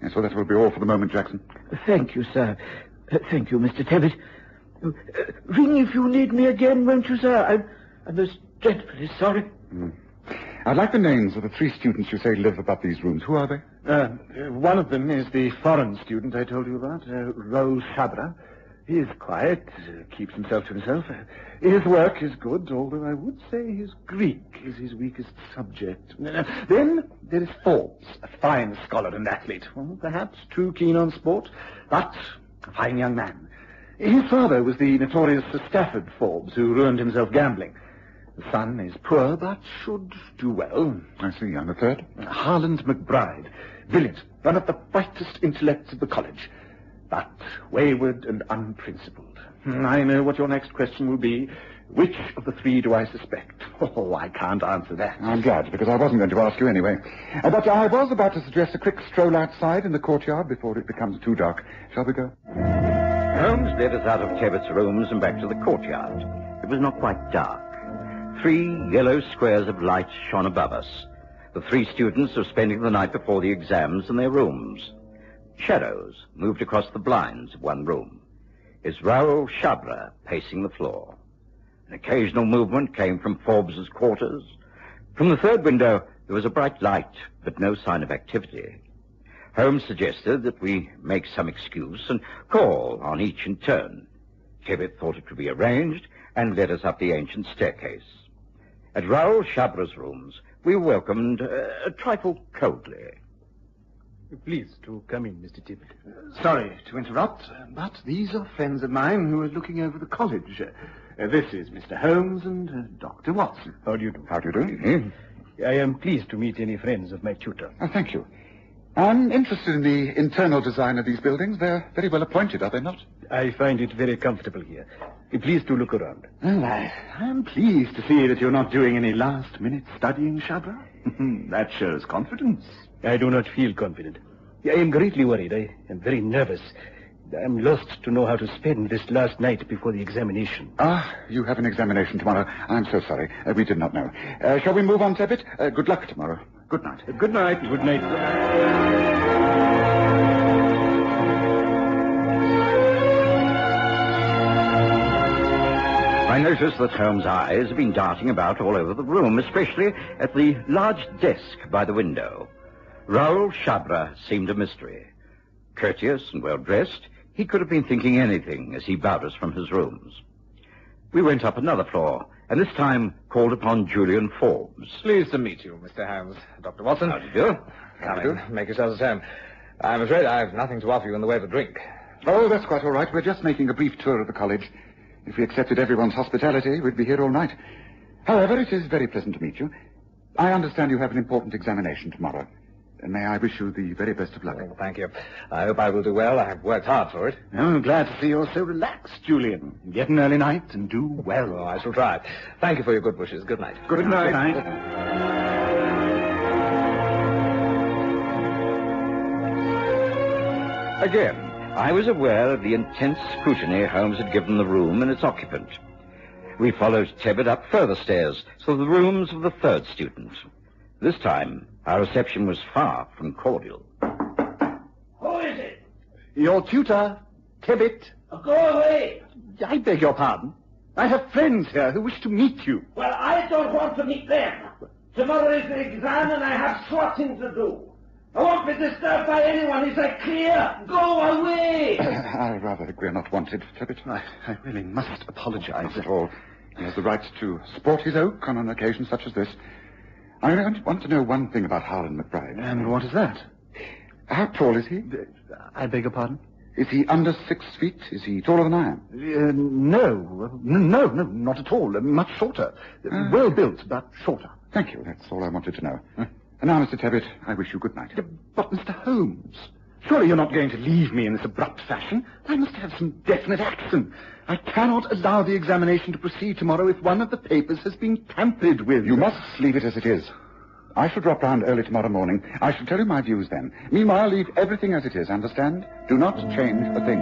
Yes, well, that will be all for the moment, Jackson.
Thank you, sir. Thank you, Mr. Tebbit. Ring if you need me again, won't you, sir? I'm most dreadfully sorry.
I'd like the names of the 3 students you say live about these rooms. Who are they?
One of them is the foreign student I told you about, Raoul Chabra. He is quiet, keeps himself to himself. His work is good, although I would say his Greek is his weakest subject. Then there is Forbes, a fine scholar and athlete. Well, perhaps too keen on sport, but a fine young man. His father was the notorious Sir Stafford Forbes, who ruined himself gambling. The son is poor, but should do well.
I see. And the third?
Harland McBride. Brilliant. One of the brightest intellects of the college. But wayward and unprincipled. I know what your next question will be. Which of the 3 do I suspect? Oh, I can't answer that.
I'm glad, because I wasn't going to ask you anyway. But I was about to suggest a quick stroll outside in the courtyard before it becomes too dark. Shall we go?
Holmes led us out of Tebbit's rooms and back to the courtyard. It was not quite dark. 3 yellow squares of light shone above us. The 3 students were spending the night before the exams in their rooms. Shadows moved across the blinds of one room. Is Raoul Chabra pacing the floor. An occasional movement came from Forbes's quarters. From the third window, There was a bright light, but no sign of activity. Holmes suggested that we make some excuse and call on each in turn. Corbett thought it could be arranged and led us up the ancient staircase. At Raoul Chabra's rooms, we were welcomed a trifle coldly.
Please to come in, Mr. Tibbet. Sorry to interrupt, but these are friends of mine who are looking over the college. This is Mr. Holmes and Dr. Watson.
How do you do? How do you do?
I am pleased to meet any friends of my tutor.
Oh, thank you. I'm interested in the internal design of these buildings. They're very well appointed, are they not?
I find it very comfortable here. Please to look around. Well, I am pleased to see that you're not doing any last-minute studying, Chabra. That shows confidence. I do not feel confident. I am greatly worried. I am very nervous. I am lost to know how to spend this last night before the examination.
Ah, you have an examination tomorrow. I'm so sorry. We did not know. Shall we move on, Tibbet? Good luck tomorrow. Good night.
Good night. Good night.
I noticed that Holmes' eyes had been darting about all over the room, especially at the large desk by the window. Raoul Chabra seemed a mystery. Courteous and well-dressed, he could have been thinking anything as he bowed us from his rooms. We went up another floor, and this time called upon Julian Forbes.
Pleased to meet you, Mr. Holmes. Dr. Watson.
How do you do?
Come in. Make yourselves at home. I'm afraid I have nothing to offer you in the way of a drink.
Oh, that's quite all right. We're just making a brief tour of the college. If we accepted everyone's hospitality, we'd be here all night. However, it is very pleasant to meet you. I understand you have an important examination tomorrow. And may I wish you the very best of luck.
Oh, thank you. I hope I will do well. I have worked hard for it.
I'm glad to see you're so relaxed, Julian. Get an early night and do well.
Oh, I shall try. Thank you for your good wishes. Good night.
Good night. Good night.
Again, I was aware of the intense scrutiny Holmes had given the room and its occupant. We followed Tibbet up further stairs to the rooms of the third student. This time, our reception was far from cordial.
Who is it?
Your tutor, Tibbet.
Go away.
I beg your pardon. I have friends here who wish to meet you.
Well, I don't want to meet them. Tomorrow is the exam and I have swatting to do. I won't be disturbed by anyone. Is that clear? Go away!
I rather think we're not wanted, Tibbet.
I really must apologize.
Not at all. He has the right to sport his oak on an occasion such as this. I want to know one thing about Harlan McBride.
And what is that?
How tall is he?
I beg your pardon?
Is he under 6 feet? Is he taller than I am?
No, not at all. Much shorter. Well built, but shorter.
Thank you. That's all I wanted to know. And now, Mr. Tibbet, I wish you good night.
But, Mr. Holmes, surely you're not going to leave me in this abrupt fashion. I must have some definite action. I cannot allow the examination to proceed tomorrow if one of the papers has been tampered with.
You must leave it as it is. I shall drop round early tomorrow morning. I shall tell you my views then. Meanwhile, leave everything as it is, understand? Do not change a thing.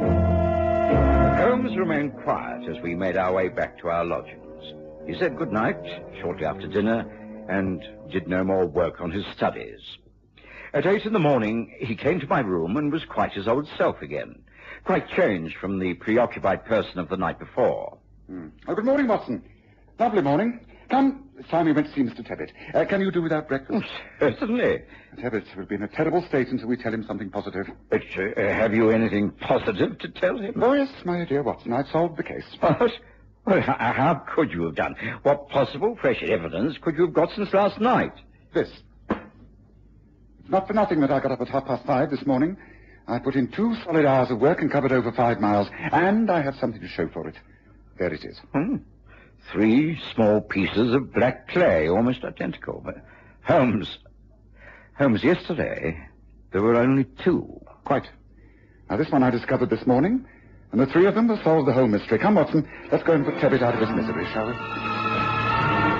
Holmes remained quiet as we made our way back to our lodgings. He said good night shortly after dinner and did no more work on his studies. At 8 in the morning, he came to my room and was quite his old self again, quite changed from the preoccupied person of the night before.
Oh, good morning, Watson. Lovely morning. Come, it's time we went to see Mr. Tibbet. Can you do without breakfast?
Certainly.
Tibbet will be in a terrible state until we tell him something positive.
But have you anything positive to tell him?
Oh, yes, my dear Watson, I've solved the case.
What? Well, how could you have done? What possible fresh evidence could you have got since last night?
This. It's not for nothing that I got up at 5:30 this morning. I put in 2 solid hours of work and covered over 5 miles, and I have something to show for it. There it is.
3 small pieces of black clay, almost identical. But Holmes, yesterday, there were only 2.
Quite. Now, this one I discovered this morning, and the 3 of them will solve the whole mystery. Come, Watson, let's go and put Tibbet out of his misery, shall we?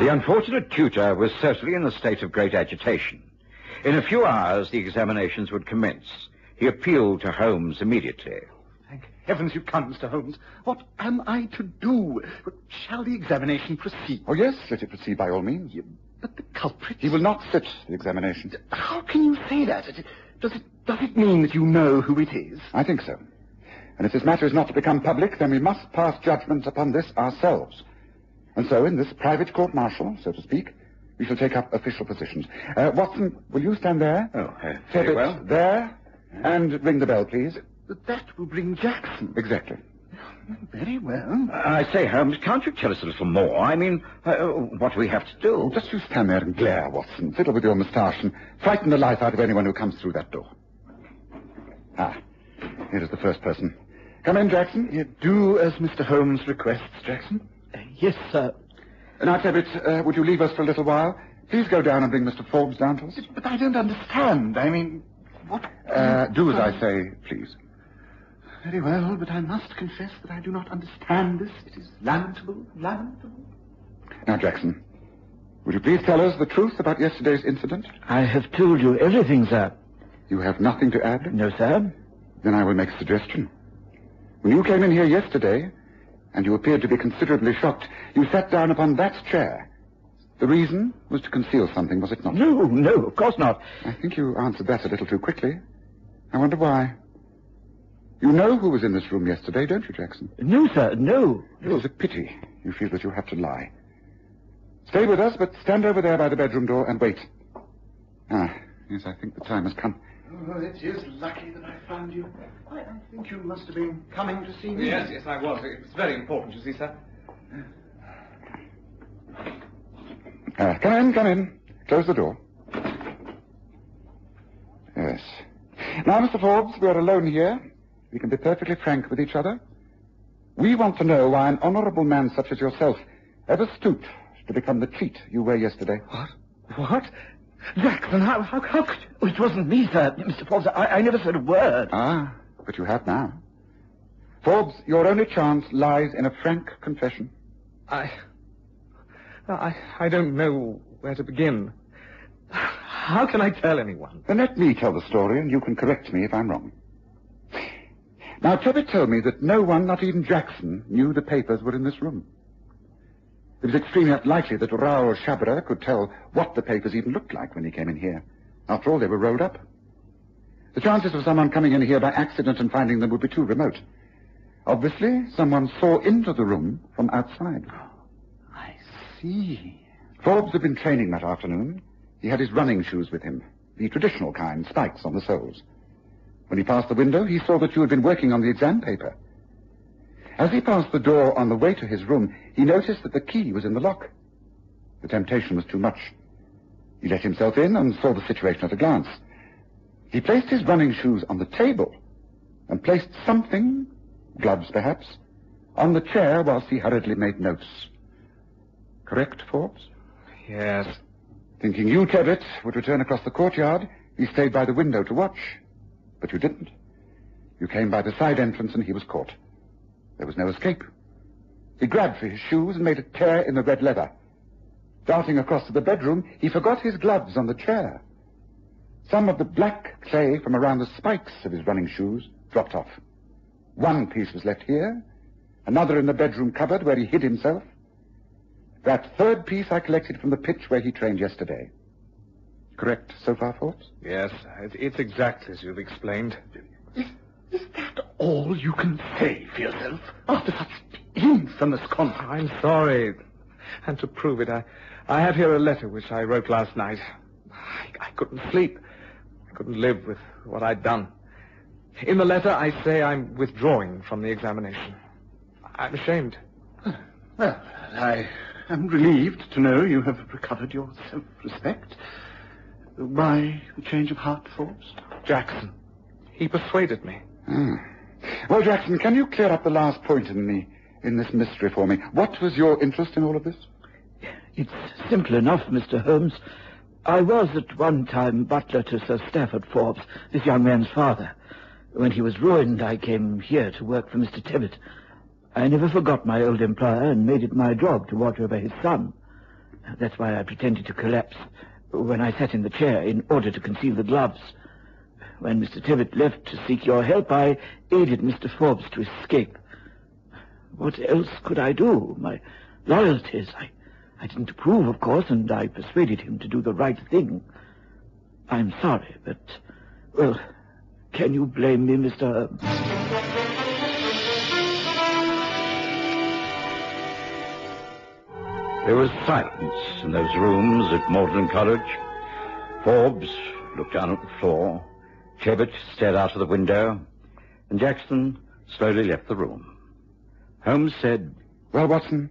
The unfortunate tutor was certainly in a state of great agitation. In a few hours, the examinations would commence. He appealed to Holmes immediately.
Thank heavens you come, Mr. Holmes. What am I to do? Shall the examination proceed?
Oh, yes, let it proceed by all means.
But the culprit...
He will not sit the examination.
How can you say that? Does it mean that you know who it is?
I think so. And if this matter is not to become public, then we must pass judgment upon this ourselves. And so, in this private court-martial, so to speak, We shall take up official positions. Watson, will you stand there?
Oh, very
Tibbet,
well.
there. And ring the bell, please.
That will bring Jackson.
Exactly.
Very well.
I say, Holmes, can't you tell us a little more? I mean, what do we have to do?
Just you stand there and glare, Watson. Fiddle with your moustache and frighten the life out of anyone who comes through that door. Ah, here is the first person. Come in, Jackson.
Do as Mr. Holmes requests, Jackson.
Yes, sir.
Now, Tibbet, would you leave us for a little while? Please go down and bring Mr. Forbes down to us.
But I don't understand. I mean, what...
do as I say, please.
Very well, but I must confess that I do not understand this. It is lamentable, lamentable.
Now, Jackson, would you please tell us the truth about yesterday's incident?
I have told you everything, sir.
You have nothing to add?
No, sir.
Then I will make a suggestion. When you came in here yesterday, and you appeared to be considerably shocked, you sat down upon that chair. The reason was to conceal something, was it not?
No, of course not.
I think you answered that a little too quickly. I wonder why. You know who was in this room yesterday, don't you, Jackson?
No, sir, no.
It is a pity you feel that you have to lie. Stay with us, but stand over there by the bedroom door and wait. Ah, yes, I think the time has come.
Oh, it is lucky that I found you. I think you must have been coming to see me.
Yes, I was. It was very important, you see, sir.
Come in. Close the door. Yes. Now, Mr. Forbes, we are alone here. We can be perfectly frank with each other. We want to know why an honorable man such as yourself ever stooped to become the cheat you were yesterday.
What? Jackson, how could you? Oh, it wasn't me, sir. Mr. Forbes, I never said a word.
Ah, but you have now. Forbes, your only chance lies in a frank confession.
I don't know where to begin. How can I tell anyone?
Then let me tell the story, and you can correct me if I'm wrong. Now, Tibbet told me that no one, not even Jackson, knew the papers were in this room. It was extremely unlikely that Raoul Chabra could tell what the papers even looked like when he came in here. After all, they were rolled up. The chances of someone coming in here by accident and finding them would be too remote. Obviously, someone saw into the room from outside.
I see.
Forbes had been training that afternoon. He had his running shoes with him, the traditional kind, spikes on the soles. When he passed the window, he saw that you had been working on the exam paper. As he passed the door on the way to his room, he noticed that the key was in the lock. The temptation was too much. He let himself in and saw the situation at a glance. He placed his running shoes on the table and placed something, gloves perhaps, on the chair whilst he hurriedly made notes. Correct, Forbes?
Yes.
Thinking you, Tebbit, would return across the courtyard, he stayed by the window to watch. But you didn't. You came by the side entrance and he was caught. There was no escape. He grabbed for his shoes and made a tear in the red leather. Darting across to the bedroom, he forgot his gloves on the chair. Some of the black clay from around the spikes of his running shoes dropped off. One piece was left here, another in the bedroom cupboard where he hid himself. That third piece I collected from the pitch where he trained yesterday. Correct so far, Forbes?
Yes, it's exactly as you've explained.
Is that all you can say for yourself after such infamous conduct?
I'm sorry. And to prove it, I have here a letter which I wrote last night. I couldn't sleep. I couldn't live with what I'd done. In the letter, I say I'm withdrawing from the examination. I'm ashamed.
Well, I am relieved to know you have recovered your self-respect. Why the change of heart, Forbes?
Jackson. He persuaded me.
Well, Jackson, can you clear up the last point in this mystery for me? What was your interest in all of this?
It's simple enough, Mr. Holmes. I was at one time butler to Sir Stafford Forbes, this young man's father. When he was ruined, I came here to work for Mr. Tibbet. I never forgot my old employer and made it my job to watch over his son. That's why I pretended to collapse when I sat in the chair in order to conceal the gloves. When Mr. Tibbet left to seek your help, I aided Mr. Forbes to escape. What else could I do? My loyalties. I didn't approve, of course, and I persuaded him to do the right thing. I'm sorry, but, well, can you blame me, Mr.
There was silence in those rooms at Magdalen College. Forbes looked down at the floor. Corbett stared out of the window. And Jackson slowly left the room. Holmes said,
"Well, Watson,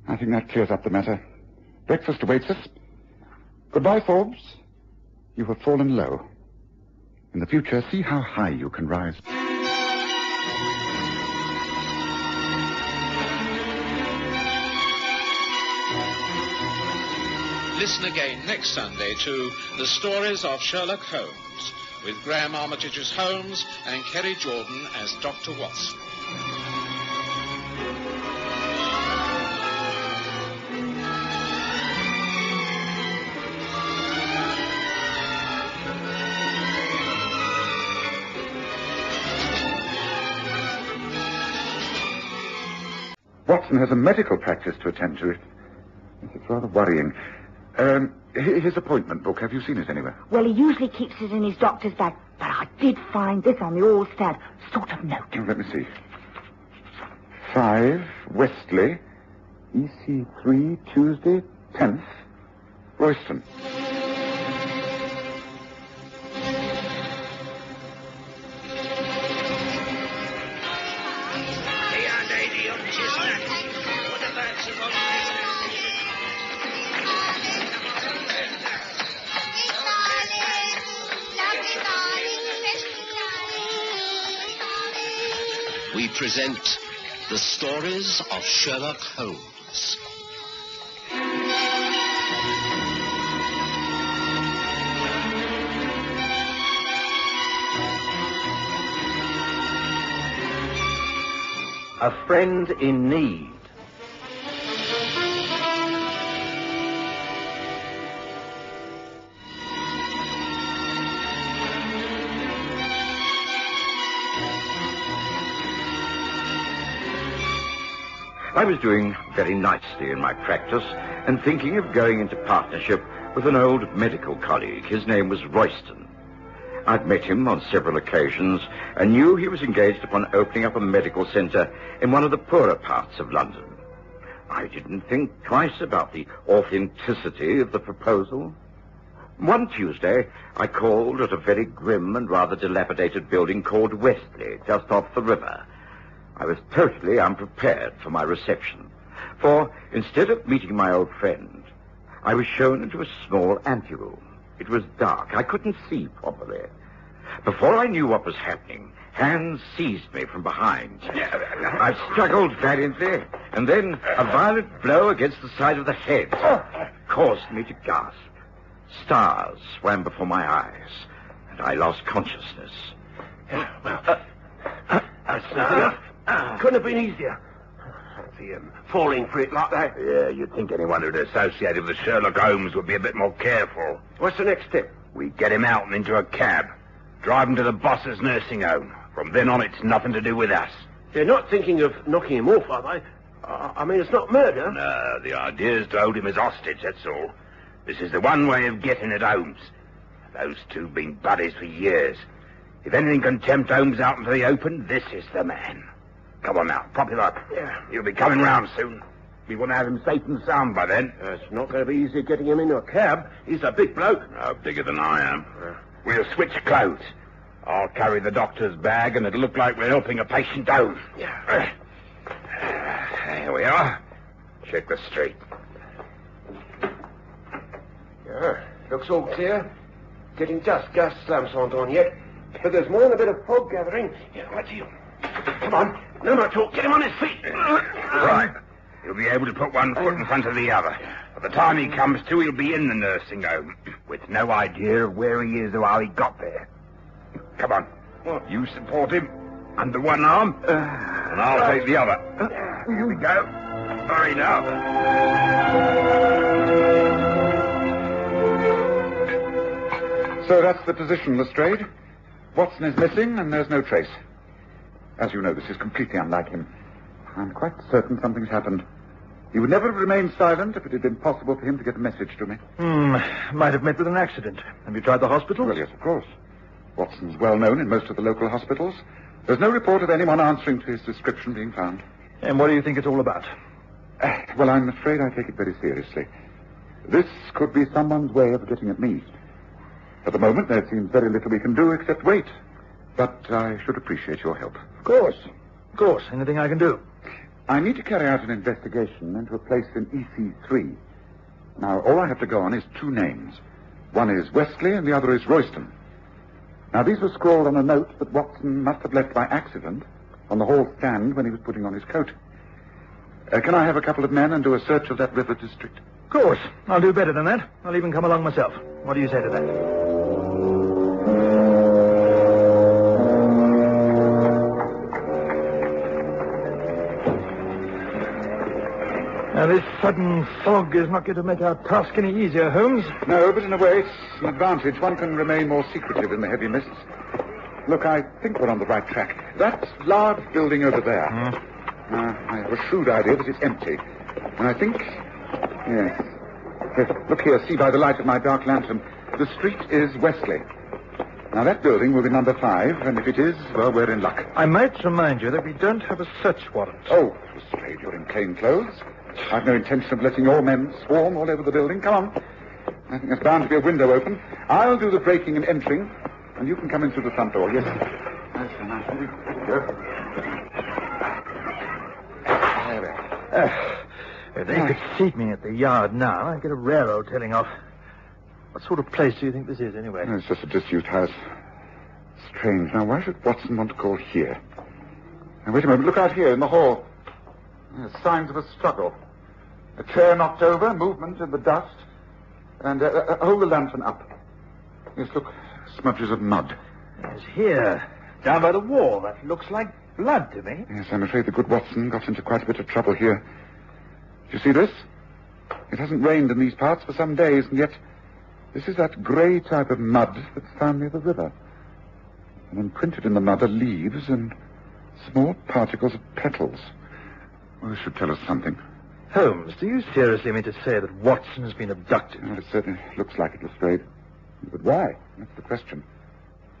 I think that clears up the matter. Breakfast awaits us. Goodbye, Forbes. You have fallen low. In the future, see how high you can rise."
Listen again next Sunday to The Stories of Sherlock Holmes, with Graham Armitage as Holmes and Kerry Jordan as Dr. Watson.
Watson has a medical practice to attend to. It's rather worrying. His appointment book, have you seen it anywhere?
Well, he usually keeps it in his doctor's bag, but I did find this on the Allstead sort of note.
Oh, let me see. 5 Westley, EC3, Tuesday, 10th, Royston.
We present The Stories of Sherlock Holmes.
A friend in need.
I was doing very nicely in my practice and thinking of going into partnership with an old medical colleague. His name was Royston. I'd met him on several occasions and knew he was engaged upon opening up a medical centre in one of the poorer parts of London. I didn't think twice about the authenticity of the proposal. One Tuesday, I called at a very grim and rather dilapidated building called Westley, just off the river. I was totally unprepared for my reception, for instead of meeting my old friend, I was shown into a small anteroom. It was dark. I couldn't see properly. Before I knew what was happening, hands seized me from behind. I struggled valiantly, and then a violent blow against the side of the head caused me to gasp. Stars swam before my eyes, and I lost consciousness.
Couldn't have been easier. See him falling for it like that.
Yeah, you'd think anyone who'd associated with Sherlock Holmes would be a bit more careful.
What's the next step?
We get him out and into a cab. Drive him to the boss's nursing home. From then on, it's nothing to do with us.
They're not thinking of knocking him off, are they? I mean, it's not murder.
No, the idea is to hold him as hostage, that's all. This is the one way of getting at Holmes. Those two have been buddies for years. If anything can tempt Holmes out into the open, this is the man. Come on now, prop him up.
Yeah.
He'll be coming round soon. We want to have him safe and sound by then.
It's not going to be easy getting him into a cab. He's a big bloke.
No, bigger than I am. We'll switch clothes. I'll carry the doctor's bag, and it'll look like we're helping a patient home.
Yeah.
Here we are. Check the street.
Yeah, looks all clear. Getting dusk. Gas lamps aren't on yet. But there's more than a bit of fog gathering. Yeah, right to you. Come on. No more talk. Get him on his feet.
Right. He'll be able to put one foot in front of the other. By the time he comes to, he'll be in the nursing home, with no idea of where he is or how he got there. Come on. You support him under one arm, and I'll take the other. Here we go. Hurry now.
So that's the position, Lestrade. Watson is missing, and there's no trace. As you know, this is completely unlike him. I'm quite certain something's happened. He would never have remained silent if it had been possible for him to get a message to me.
Might have met with an accident. Have you tried the hospital?
Well, yes, of course. Watson's well known in most of the local hospitals. There's no report of anyone answering to his description being found.
And what do you think it's all about?
Well, I'm afraid I take it very seriously. This could be someone's way of getting at me. At the moment, there seems very little we can do except wait. But I should appreciate your help.
Of course. Of course. Anything I can do.
I need to carry out an investigation into a place in EC3. Now, all I have to go on is two names. One is Wesley and the other is Royston. Now, these were scrawled on a note that Watson must have left by accident on the hall stand when he was putting on his coat. Can I have a couple of men and do a search of that river district?
Of course. I'll do better than that. I'll even come along myself. What do you say to that? Now, this sudden fog is not going to make our task any easier, Holmes.
No, but in a way it's an advantage. One can remain more secretive in the heavy mists. Look, I think we're on the right track. That large building over there. I have a shrewd idea that it's empty. And I think... Yes. Look here, see by the light of my dark lantern. The street is Wesley. Now, that building will be number 5, and if it is, well, we're in luck.
I might remind you that we don't have a search warrant.
Oh, Lestrade, you're in plain clothes. I've no intention of letting all men swarm all over the building. Come on. I think there's bound to be a window open. I'll do the breaking and entering, and you can come in through the front door. Yes. That's a nice one.
If they could seat me at the yard now, I'd get a railroad tailing off. What sort of place do you think this is, anyway?
It's just a disused house. Strange. Now, why should Watson want to call here? Now, wait a moment. Look out here in the hall. There's signs of a struggle. A chair knocked over, movement in the dust, and hold the lantern up. Yes, look, smudges of mud.
Yes, here, down by the wall. That looks like blood to me.
Yes, I'm afraid the good Watson got into quite a bit of trouble here. Do you see this? It hasn't rained in these parts for some days, and yet this is that grey type of mud that's found near the river. And imprinted in the mud are leaves and small particles of petals. Well, this should tell us something.
Holmes, do you seriously mean to say that Watson has been abducted?
Well, it certainly looks like it, Lestrade. But why? That's the question.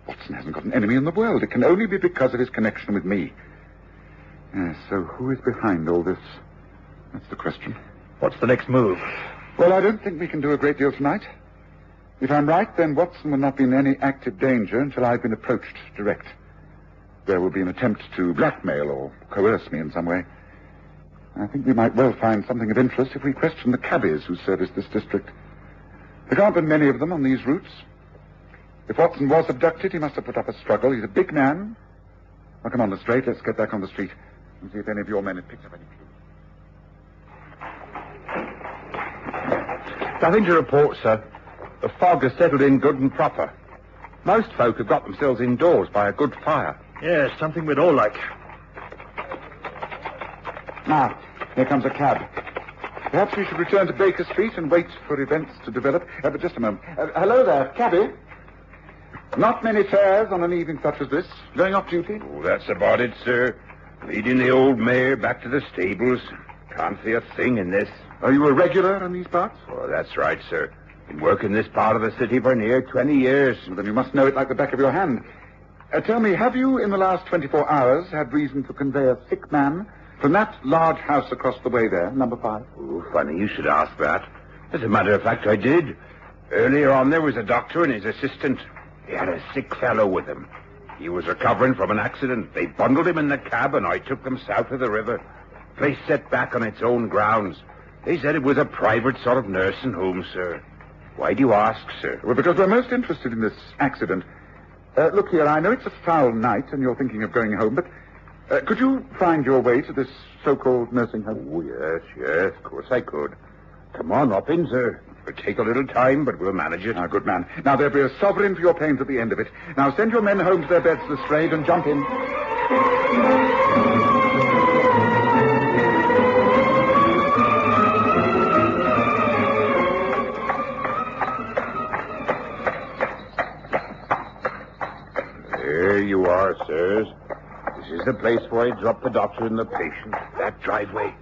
Watson hasn't got an enemy in the world. It can only be because of his connection with me. Yes, so who is behind all this? That's the question.
What's the next move?
Well, I don't think we can do a great deal tonight. If I'm right, then Watson will not be in any active danger until I've been approached direct. There will be an attempt to blackmail or coerce me in some way. I think we might well find something of interest if we question the cabbies who service this district. There can't be many of them on these routes. If Watson was abducted, he must have put up a struggle. He's a big man. Now, come on, Lestrade. Let's get back on the street and see if any of your men have picked up any clues.
Nothing to report, sir. The fog has settled in good and proper. Most folk have got themselves indoors by a good fire.
Yes, something we'd all like.
Now, here comes a cab. Perhaps we should return to Baker Street and wait for events to develop. But just a moment. Hello there, cabby. Not many fares on an evening such as this. Going off duty?
Oh, that's about it, sir. Leading the old mare back to the stables. Can't see a thing in this.
Are you a regular in these parts?
Oh, that's right, sir. Been working this part of the city for near 20 years.
Well, then you must know it like the back of your hand. Tell me, have you in the last 24 hours had reason to convey a sick man from that large house across the way there, number 5?
Oh, funny you should ask that. As a matter of fact, I did. Earlier on, there was a doctor and his assistant. He had a sick fellow with him. He was recovering from an accident. They bundled him in the cab, and I took them south of the river. Place set back on its own grounds. They said it was a private sort of nursing home, sir. Why do you ask, sir?
Well, because we're most interested in this accident. Look here, I know it's a foul night, and you're thinking of going home, but could you find your way to this so-called nursing home?
Oh, yes, of course I could. Come on, up in, sir. It'll take a little time, but we'll manage it.
Ah, good man. Now, there'll be a sovereign for your pains at the end of it. Now, send your men home to their beds, Lestrade, and jump in.
There you are, sirs. This is the place where I drop the doctor and the patient. That driveway.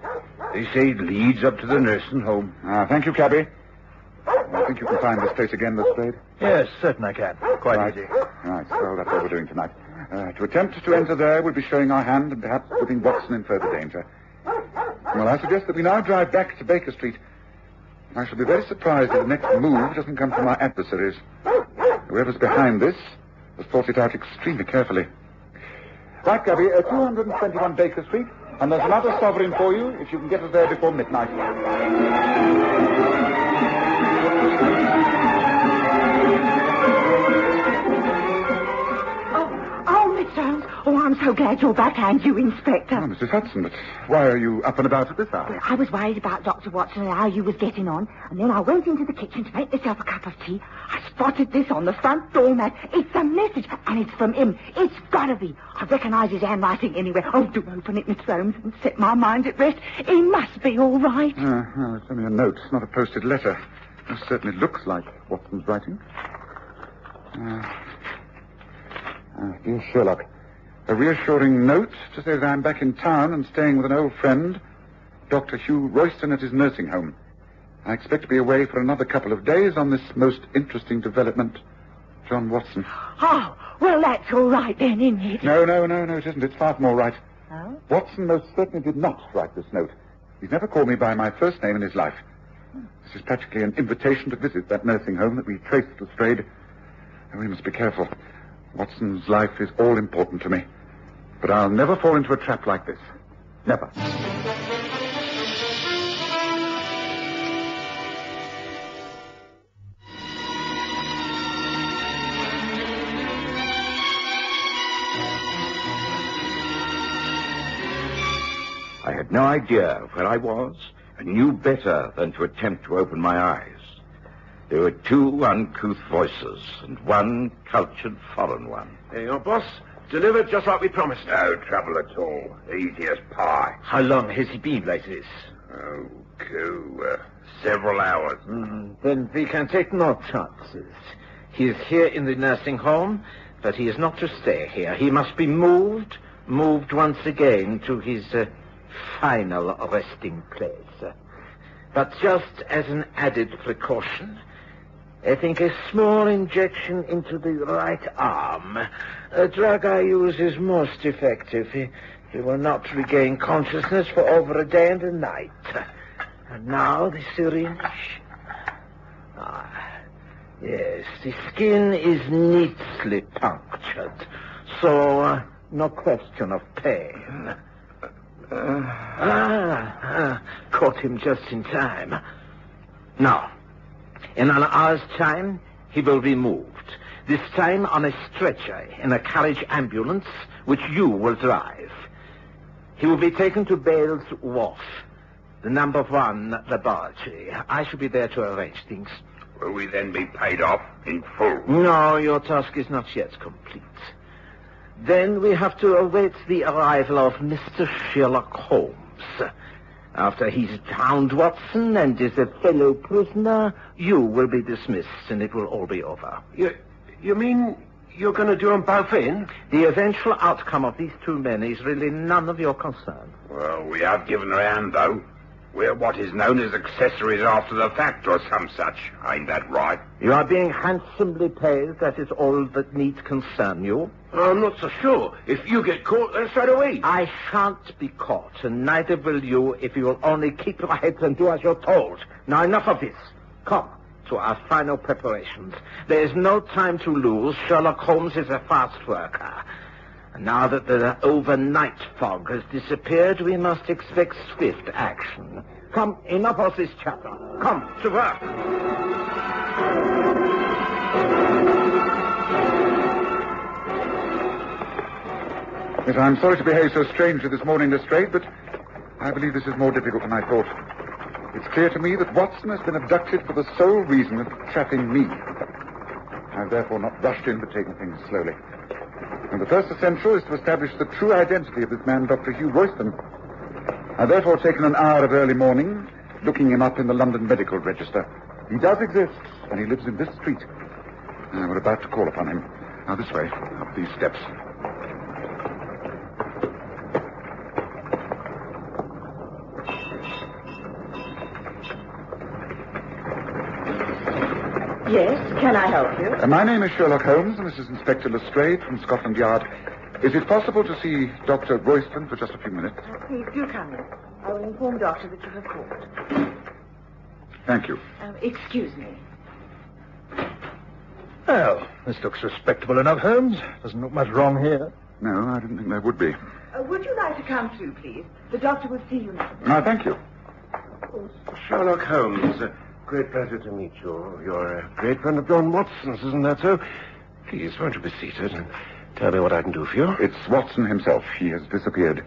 They say it leads up to the nursing home.
Thank you, cabby. I think you can find this place again, Lestrade?
Yes, certainly I can. Quite easy.
Right, so that's what we're doing tonight. To attempt to enter there would be showing our hand and perhaps putting Watson in further danger. Well, I suggest that we now drive back to Baker Street. I shall be very surprised if the next move doesn't come from our adversaries. Whoever's behind this has thought it out extremely carefully. Right, Gabby, 221 Baker Street, and there's another sovereign for you if you can get us there before midnight.
Oh, I'm so glad you're back, and you, Inspector.
Oh, Mrs. Hudson, but why are you up and about at this hour?
Well, I was worried about Dr. Watson and how you was getting on, and then I went into the kitchen to make myself a cup of tea. I spotted this on the front door mat. It's a message, and it's from him. It's gotta be. I recognise his handwriting anywhere. Oh, do open it, Miss Holmes, and set my mind at rest. He must be all right.
Well, it's only a note, not a posted letter. It certainly looks like Watson's writing. Dear Sherlock, a reassuring note to say that I'm back in town and staying with an old friend, Dr. Hugh Royston, at his nursing home. I expect to be away for another couple of days on this most interesting development. John Watson.
Oh, well, that's all right then, isn't it?
No, it isn't. It's far from all right.
Oh?
Watson most certainly did not write this note. He's never called me by my first name in his life. This is practically an invitation to visit that nursing home that we traced Lestrade. And we must be careful. Watson's life is all important to me. But I'll never fall into a trap like this. Never.
I had no idea where I was and knew better than to attempt to open my eyes. There were two uncouth voices and one cultured foreign one.
There you are, boss. Delivered just like we promised.
No trouble at all. Easy as pie.
How long has he been like this?
Several hours.
Then we can take no chances. He is here in the nursing home, but he is not to stay here. He must be moved once again to his final resting place. But just as an added precaution, I think a small injection into the right arm, a drug I use, is most effective. He will not regain consciousness for over a day and a night. And now the syringe. Yes, the skin is neatly punctured, so no question of pain. Caught him just in time. Now, in an hour's time, he will be moved. This time on a stretcher in a carriage ambulance, which you will drive. He will be taken to Bale's Wharf, the number 1 laboratory. I shall be there to arrange things.
Will we then be paid off in full?
No, your task is not yet complete. Then we have to await the arrival of Mr. Sherlock Holmes. After he's found Watson and is a fellow prisoner, you will be dismissed and it will all be over. You mean you're going to do them both in? The eventual outcome of these two men is really none of your concern.
Well, we have given her a hand, though. We're what is known as accessories after the fact or some such. Ain't that right?
You are being handsomely paid. That is all that need concern you.
I'm not so sure. If you get caught, then straight away.
I shan't be caught, and neither will you if you will only keep your heads and do as you're told. Now, enough of this. Come to our final preparations. There is no time to lose. Sherlock Holmes is a fast worker. And now that the overnight fog has disappeared, we must expect swift action. Come, enough of this chatter. Come, to work.
Yes, I'm sorry to behave so strangely this morning, Lestrade, but I believe this is more difficult than I thought. It's clear to me that Watson has been abducted for the sole reason of trapping me. I've therefore not rushed in, but taken things slowly. And the first essential is to establish the true identity of this man, Dr. Hugh Royston. I've therefore taken an hour of early morning, looking him up in the London Medical Register. He does exist, and he lives in this street. We're about to call upon him. Now, this way, up these steps.
Yes, can I help you?
My name is Sherlock Holmes, and this is Inspector Lestrade from Scotland Yard. Is it possible to see Dr. Royston for just a few minutes?
Please do come in.
I will inform Doctor that you have called.
Thank you.
Excuse me.
Well, this looks respectable enough, Holmes. Doesn't look much wrong here.
No, I didn't think there would be.
Would you like to come through, please? The doctor will see you now.
No, thank you.
Sherlock Holmes, great pleasure to meet you. You're a great friend of John Watson's, isn't that so? Please, won't you be seated and tell me what I can do for you?
It's Watson himself. He has disappeared.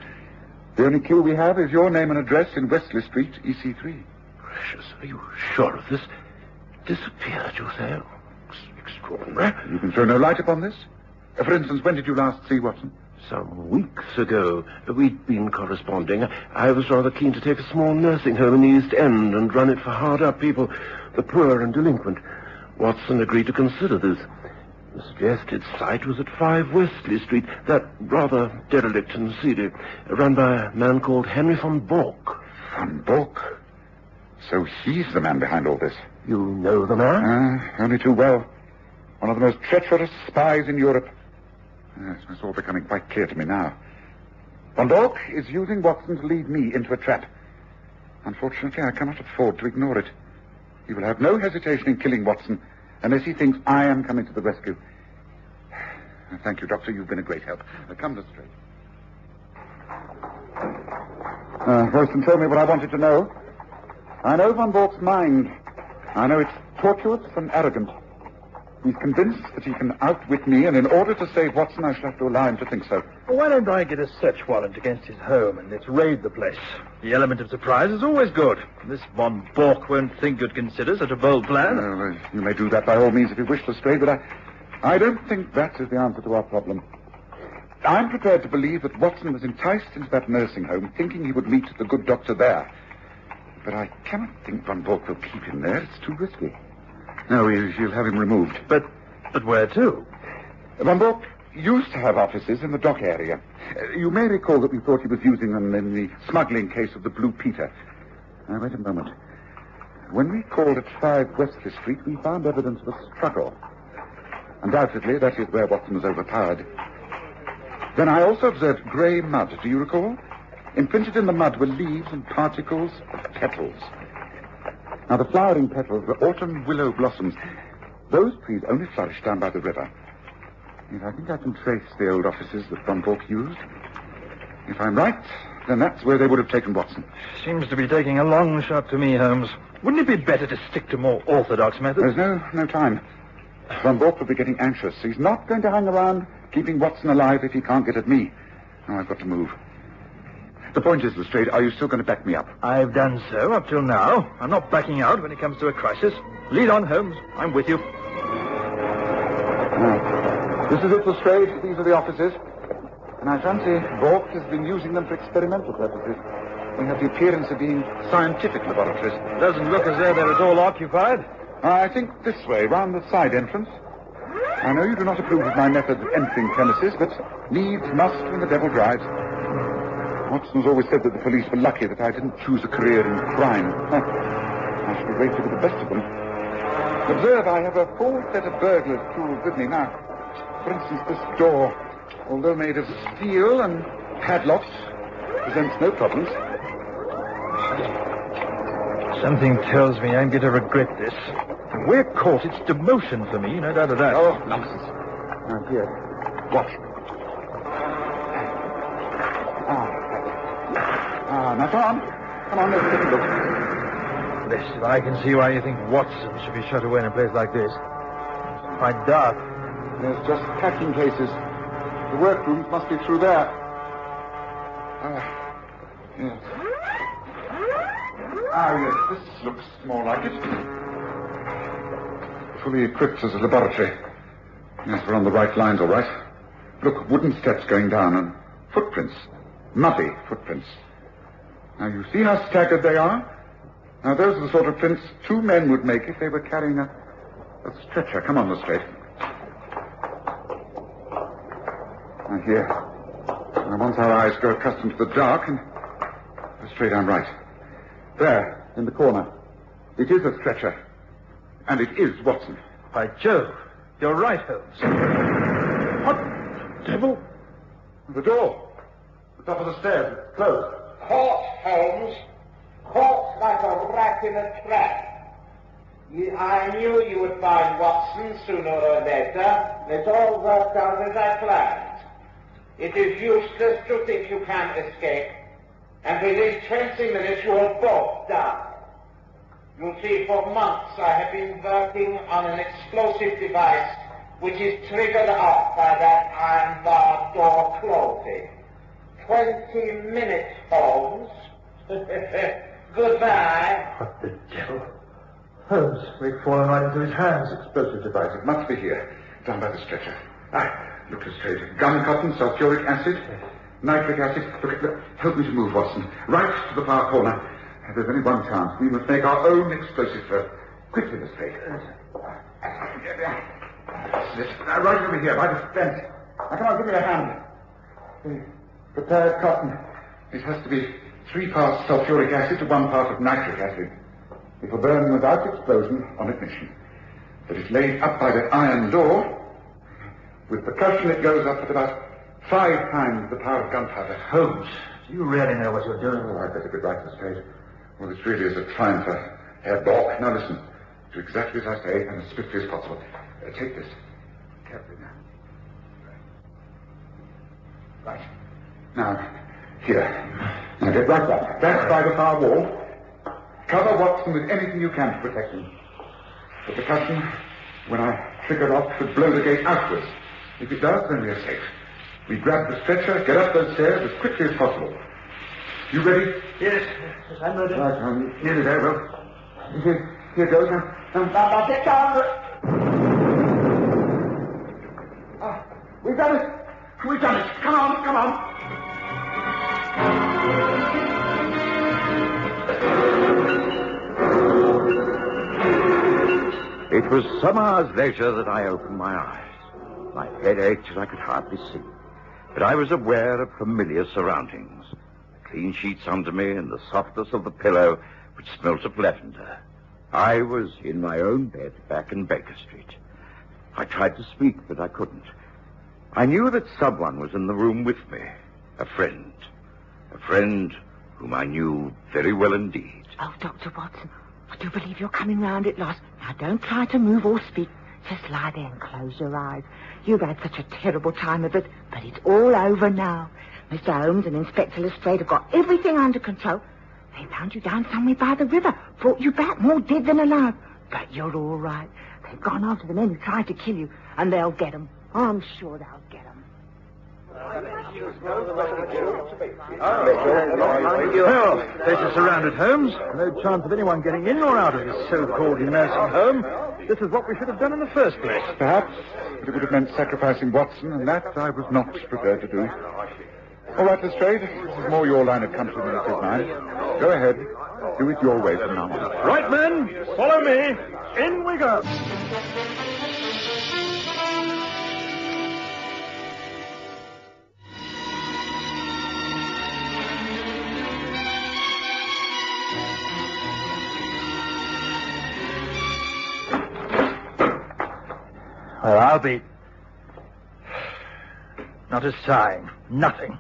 The only clue we have is your name and address in Wesley Street, EC3.
Gracious, are you sure of this? Disappeared, you say? Extraordinary.
You can throw no light upon this? For instance, when did you last see Watson?
Some weeks ago. We'd been corresponding. I was rather keen to take a small nursing home in the East End and run it for hard-up people, the poor and delinquent. Watson agreed to consider this. The suggested site was at 5 Wesley Street, that rather derelict and seedy, run by a man called Henry von Bork.
Von Bork? So he's the man behind all this?
You know the man?
Only too well. One of the most treacherous spies in Europe. Yes, it's all becoming quite clear to me now. Von Bork is using Watson to lead me into a trap. Unfortunately, I cannot afford to ignore it. He will have no hesitation in killing Watson unless he thinks I am coming to the rescue. Thank you, Doctor. You've been a great help. Come to straight. Royston told me what I wanted to know. I know Von Bork's mind. I know it's tortuous and arrogant. He's convinced that he can outwit me, and in order to save Watson, I shall have to allow him to think so.
Well, why don't I get a search warrant against his home and let's raid the place? The element of surprise is always good. This Von Bork won't think you'd consider such a bold plan.
Well, you may do that by all means if you wish, Lestrade, but I don't think that is the answer to our problem. I'm prepared to believe that Watson was enticed into that nursing home, thinking he would meet the good doctor there. But I cannot think Von Bork will keep him there. It's too risky. No, he'll have him removed.
But where to?
Von Bork used to have offices in the dock area. You may recall that we thought he was using them in the smuggling case of the Blue Peter. Now, wait a moment. When we called at 5 Wesley Street, we found evidence of a struggle. Undoubtedly, that is where Watson was overpowered. Then I also observed grey mud, do you recall? Imprinted in the mud were leaves and particles of petals. Now, the flowering petals were autumn willow blossoms. Those trees only flourish down by the river. Yet I think I can trace the old offices that Von Bork used. If I'm right, then that's where they would have taken Watson.
Seems to be taking a long shot to me, Holmes. Wouldn't it be better to stick to more orthodox methods?
There's no time. Von Bork will be getting anxious. He's not going to hang around keeping Watson alive if he can't get at me. Now, I've got to move. The point is, Lestrade, are you still going to back me up?
I've done so up till now. I'm not backing out when it comes to a crisis. Lead on, Holmes. I'm with you.
This is it, Lestrade. These are the offices. And I fancy Bork has been using them for experimental purposes. They have the appearance of being scientific laboratories.
Doesn't look as though they're at all occupied.
I think this way, round the side entrance. I know you do not approve of my method of entering premises, but needs must when the devil drives. Watson's always said that the police were lucky that I didn't choose a career in crime. I should be grateful for the best of them. Observe, I have a full set of burglars' tools with me now. For instance, this door, although made of steel and padlocked, presents no problems.
Something tells me I'm going to regret this. If we're caught, it's demotion for me, no doubt of that.
Oh, nonsense. Now, here. Watch. Now, come on, let's take a look.
Blessed, I can see why you think Watson should be shut away in a place like this. It's quite dark.
There's just packing cases. The workrooms must be through there. Yes. Yes, this looks more like it. Fully equipped as a laboratory. Yes, we're on the right lines, all right. Look, wooden steps going down and footprints. Muddy footprints. Now, you see how staggered they are? Now, those are the sort of prints 2 men would make if they were carrying a stretcher. Come on, Lestrade. Now, here. Now, once our eyes grow accustomed to the dark, and Lestrade, I'm right. There, in the corner. It is a stretcher. And it is Watson.
By Jove, you're right, Holmes. What devil?
The door. The top of the stairs. It's closed.
Caught, Holmes. Caught like a rat in a trap. I knew you would find Watson sooner or later. It all worked out as I planned. It is useless to think you can't escape. And within 20 minutes you will both die. You see, for months I have been working on an explosive device which is triggered off by that iron bar door closing. 20 minutes, Holmes. Goodbye.
What the devil? Holmes, we've fallen right into his hands. Explosive device. It must be here. Down by the stretcher. Look straight. Gun cotton, sulfuric acid, nitric acid. Look, help me to move, Watson. Right to the far corner. If there's only one chance, we must make our own explosive first. Quickly, Miss Fake. Right over here, by the fence. Now, come on, give me a hand. The prepared cotton. It has to be 3 parts sulfuric acid to 1 part of nitric acid. It will burn without explosion on ignition. But it's laid up by that iron door. With percussion, it goes up at about 5 times the power of gunpowder.
Holmes, do you really know what you're doing?
Oh, I'd better get right to the stage. Well, this really is a triumph for Herr Bork. Now listen, do exactly as I say, and as swiftly as possible. Take this. Carefully now. Right. Now, here. Now get right back. Back by the far wall. Cover Watson with anything you can to protect him. The percussion, when I trigger off, should blow the gate outwards. If it does, then we are safe. We grab the stretcher, get up those stairs as quickly as possible. You ready?
Yes, I'm ready.
Right, nearly there, Will. Here goes. Now get down. We've done it. We've done it. Come on, come on.
It was some hours later that I opened my eyes. My head ached and I could hardly see. But I was aware of familiar surroundings. The clean sheets under me and the softness of the pillow which smelt of lavender. I was in my own bed back in Baker Street. I tried to speak, but I couldn't. I knew that someone was in the room with me. A friend. A friend whom I knew very well indeed.
Oh, Dr. Watson, I do believe you're coming round at last. Now, don't try to move or speak. Just lie there and close your eyes. You've had such a terrible time of it, but it's all over now. Mr. Holmes and Inspector Lestrade have got everything under control. They found you down somewhere by the river, brought you back more dead than alive. But you're all right. They've gone after the men who tried to kill you, and they'll get them. I'm sure they'll get them.
Well, place is surrounded, Holmes. No chance of anyone getting in or out of this so-called nursing home. This is what we should have done in the first place.
Perhaps, but it would have meant sacrificing Watson, and that I was not prepared to do. All right, Lestrade, this is more your line of country than it is mine. Go ahead. Do it your way from now on.
Right, men. Follow me. In we go. Well, I'll be... Not a sign. Nothing.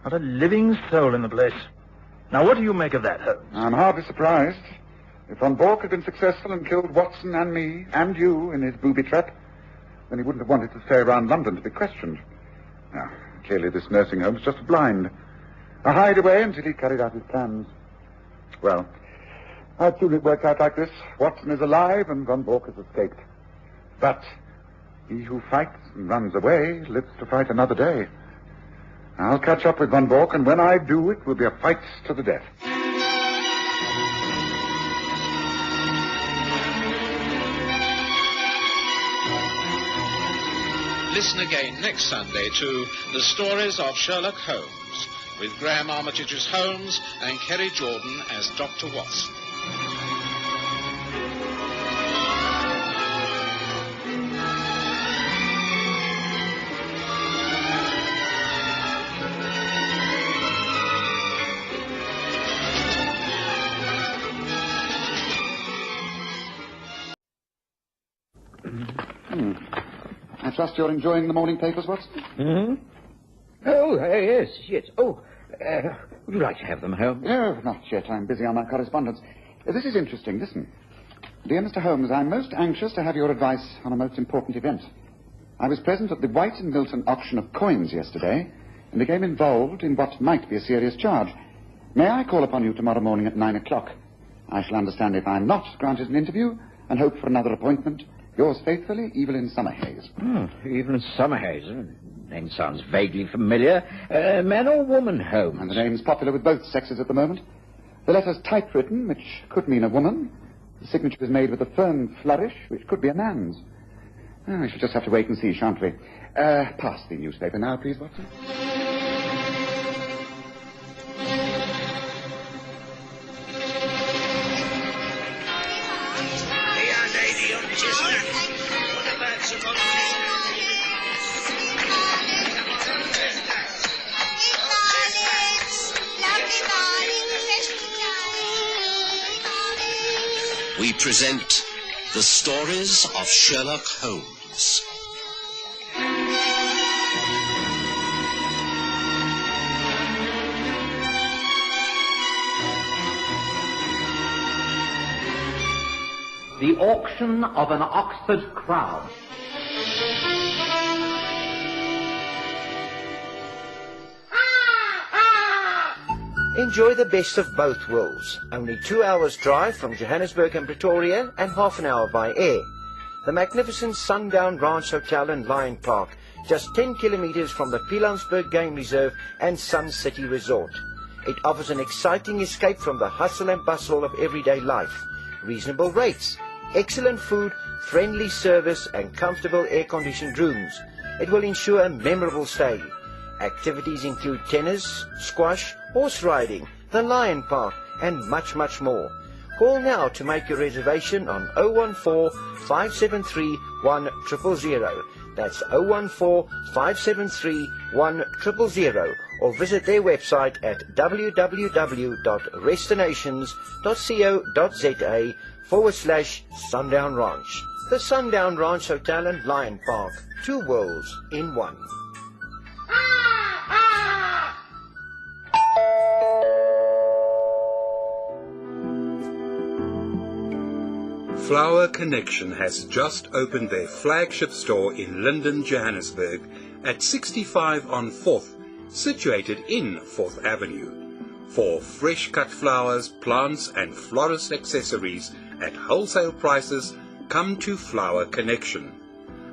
Not a living soul in the place. Now, what do you make of that, Holmes?
I'm hardly surprised. If Von Bork had been successful and killed Watson and me and you in his booby trap, then he wouldn't have wanted to stay around London to be questioned. Now, clearly this nursing home's just a blind. A hideaway until he carried out his plans. Well, I'd soon it worked out like this. Watson is alive and Von Bork has escaped. But he who fights and runs away lives to fight another day. I'll catch up with Von Bork, and when I do, it will be a fight to the death.
Listen again next Sunday to The Stories of Sherlock Holmes, with Graham Armitage as Holmes and Kerry Jordan as Dr. Watson.
I trust you're enjoying the morning papers, Watson?
Mm-hmm. Oh, yes. Oh,
Would you like to have them, Holmes?
No, not yet. I'm busy on my correspondence. This is interesting. Listen. Dear Mr. Holmes, I'm most anxious to have your advice on a most important event. I was present at the White and Milton auction of coins yesterday and became involved in what might be a serious charge. May I call upon you tomorrow morning at 9 o'clock? I shall understand if I'm not granted an interview and hope for another appointment. Yours faithfully, Evelyn Summerhays.
Evelyn Summerhays. Name sounds vaguely familiar. Man or woman, Holmes?
And the name's popular with both sexes at the moment. The letter's typewritten, which could mean a woman. The signature is made with a firm flourish, which could be a man's. We shall just have to wait and see, shan't we? Pass the newspaper now, please, Watson.
We present the stories of Sherlock Holmes.
The auction of an Oxford crown.
Enjoy the best of both worlds. Only 2 hours drive from Johannesburg and Pretoria and half an hour by air. The magnificent Sundown Ranch Hotel and Lion Park, just 10 kilometers from the Pilanesberg Game Reserve and Sun City Resort. It offers an exciting escape from the hustle and bustle of everyday life. Reasonable rates, excellent food, friendly service and comfortable air-conditioned rooms. It will ensure a memorable stay. Activities include tennis, squash, horse riding, the Lion Park, and much, much more. Call now to make your reservation on 014-573-1000. That's 014-573-1000. Or visit their website at www.destinations.co.za/Sundown Ranch. The Sundown Ranch Hotel and Lion Park. 2 worlds in one.
Flower Connection has just opened their flagship store in Linden, Johannesburg at 65 on 4th, situated in 4th Avenue. For fresh cut flowers, plants and florist accessories at wholesale prices, come to Flower Connection.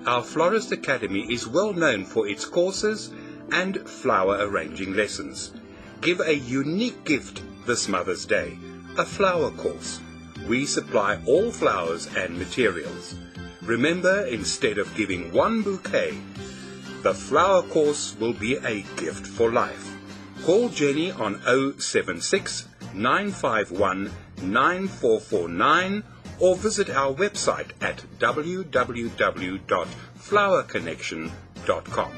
Our Florist Academy is well known for its courses and flower arranging lessons. Give a unique gift this Mother's Day, a flower course. We supply all flowers and materials. Remember, instead of giving one bouquet, the flower course will be a gift for life. Call Jenny on 076 951 9449 or visit our website at www.flowerconnection.com.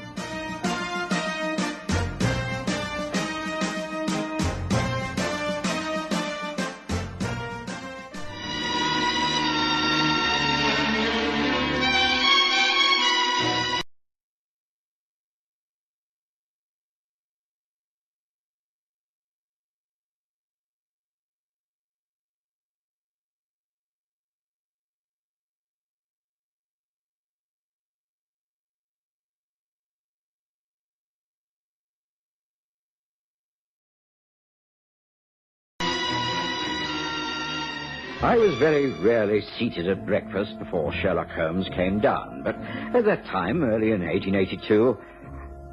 I was very rarely seated at breakfast before Sherlock Holmes came down, but at that time, early in 1882,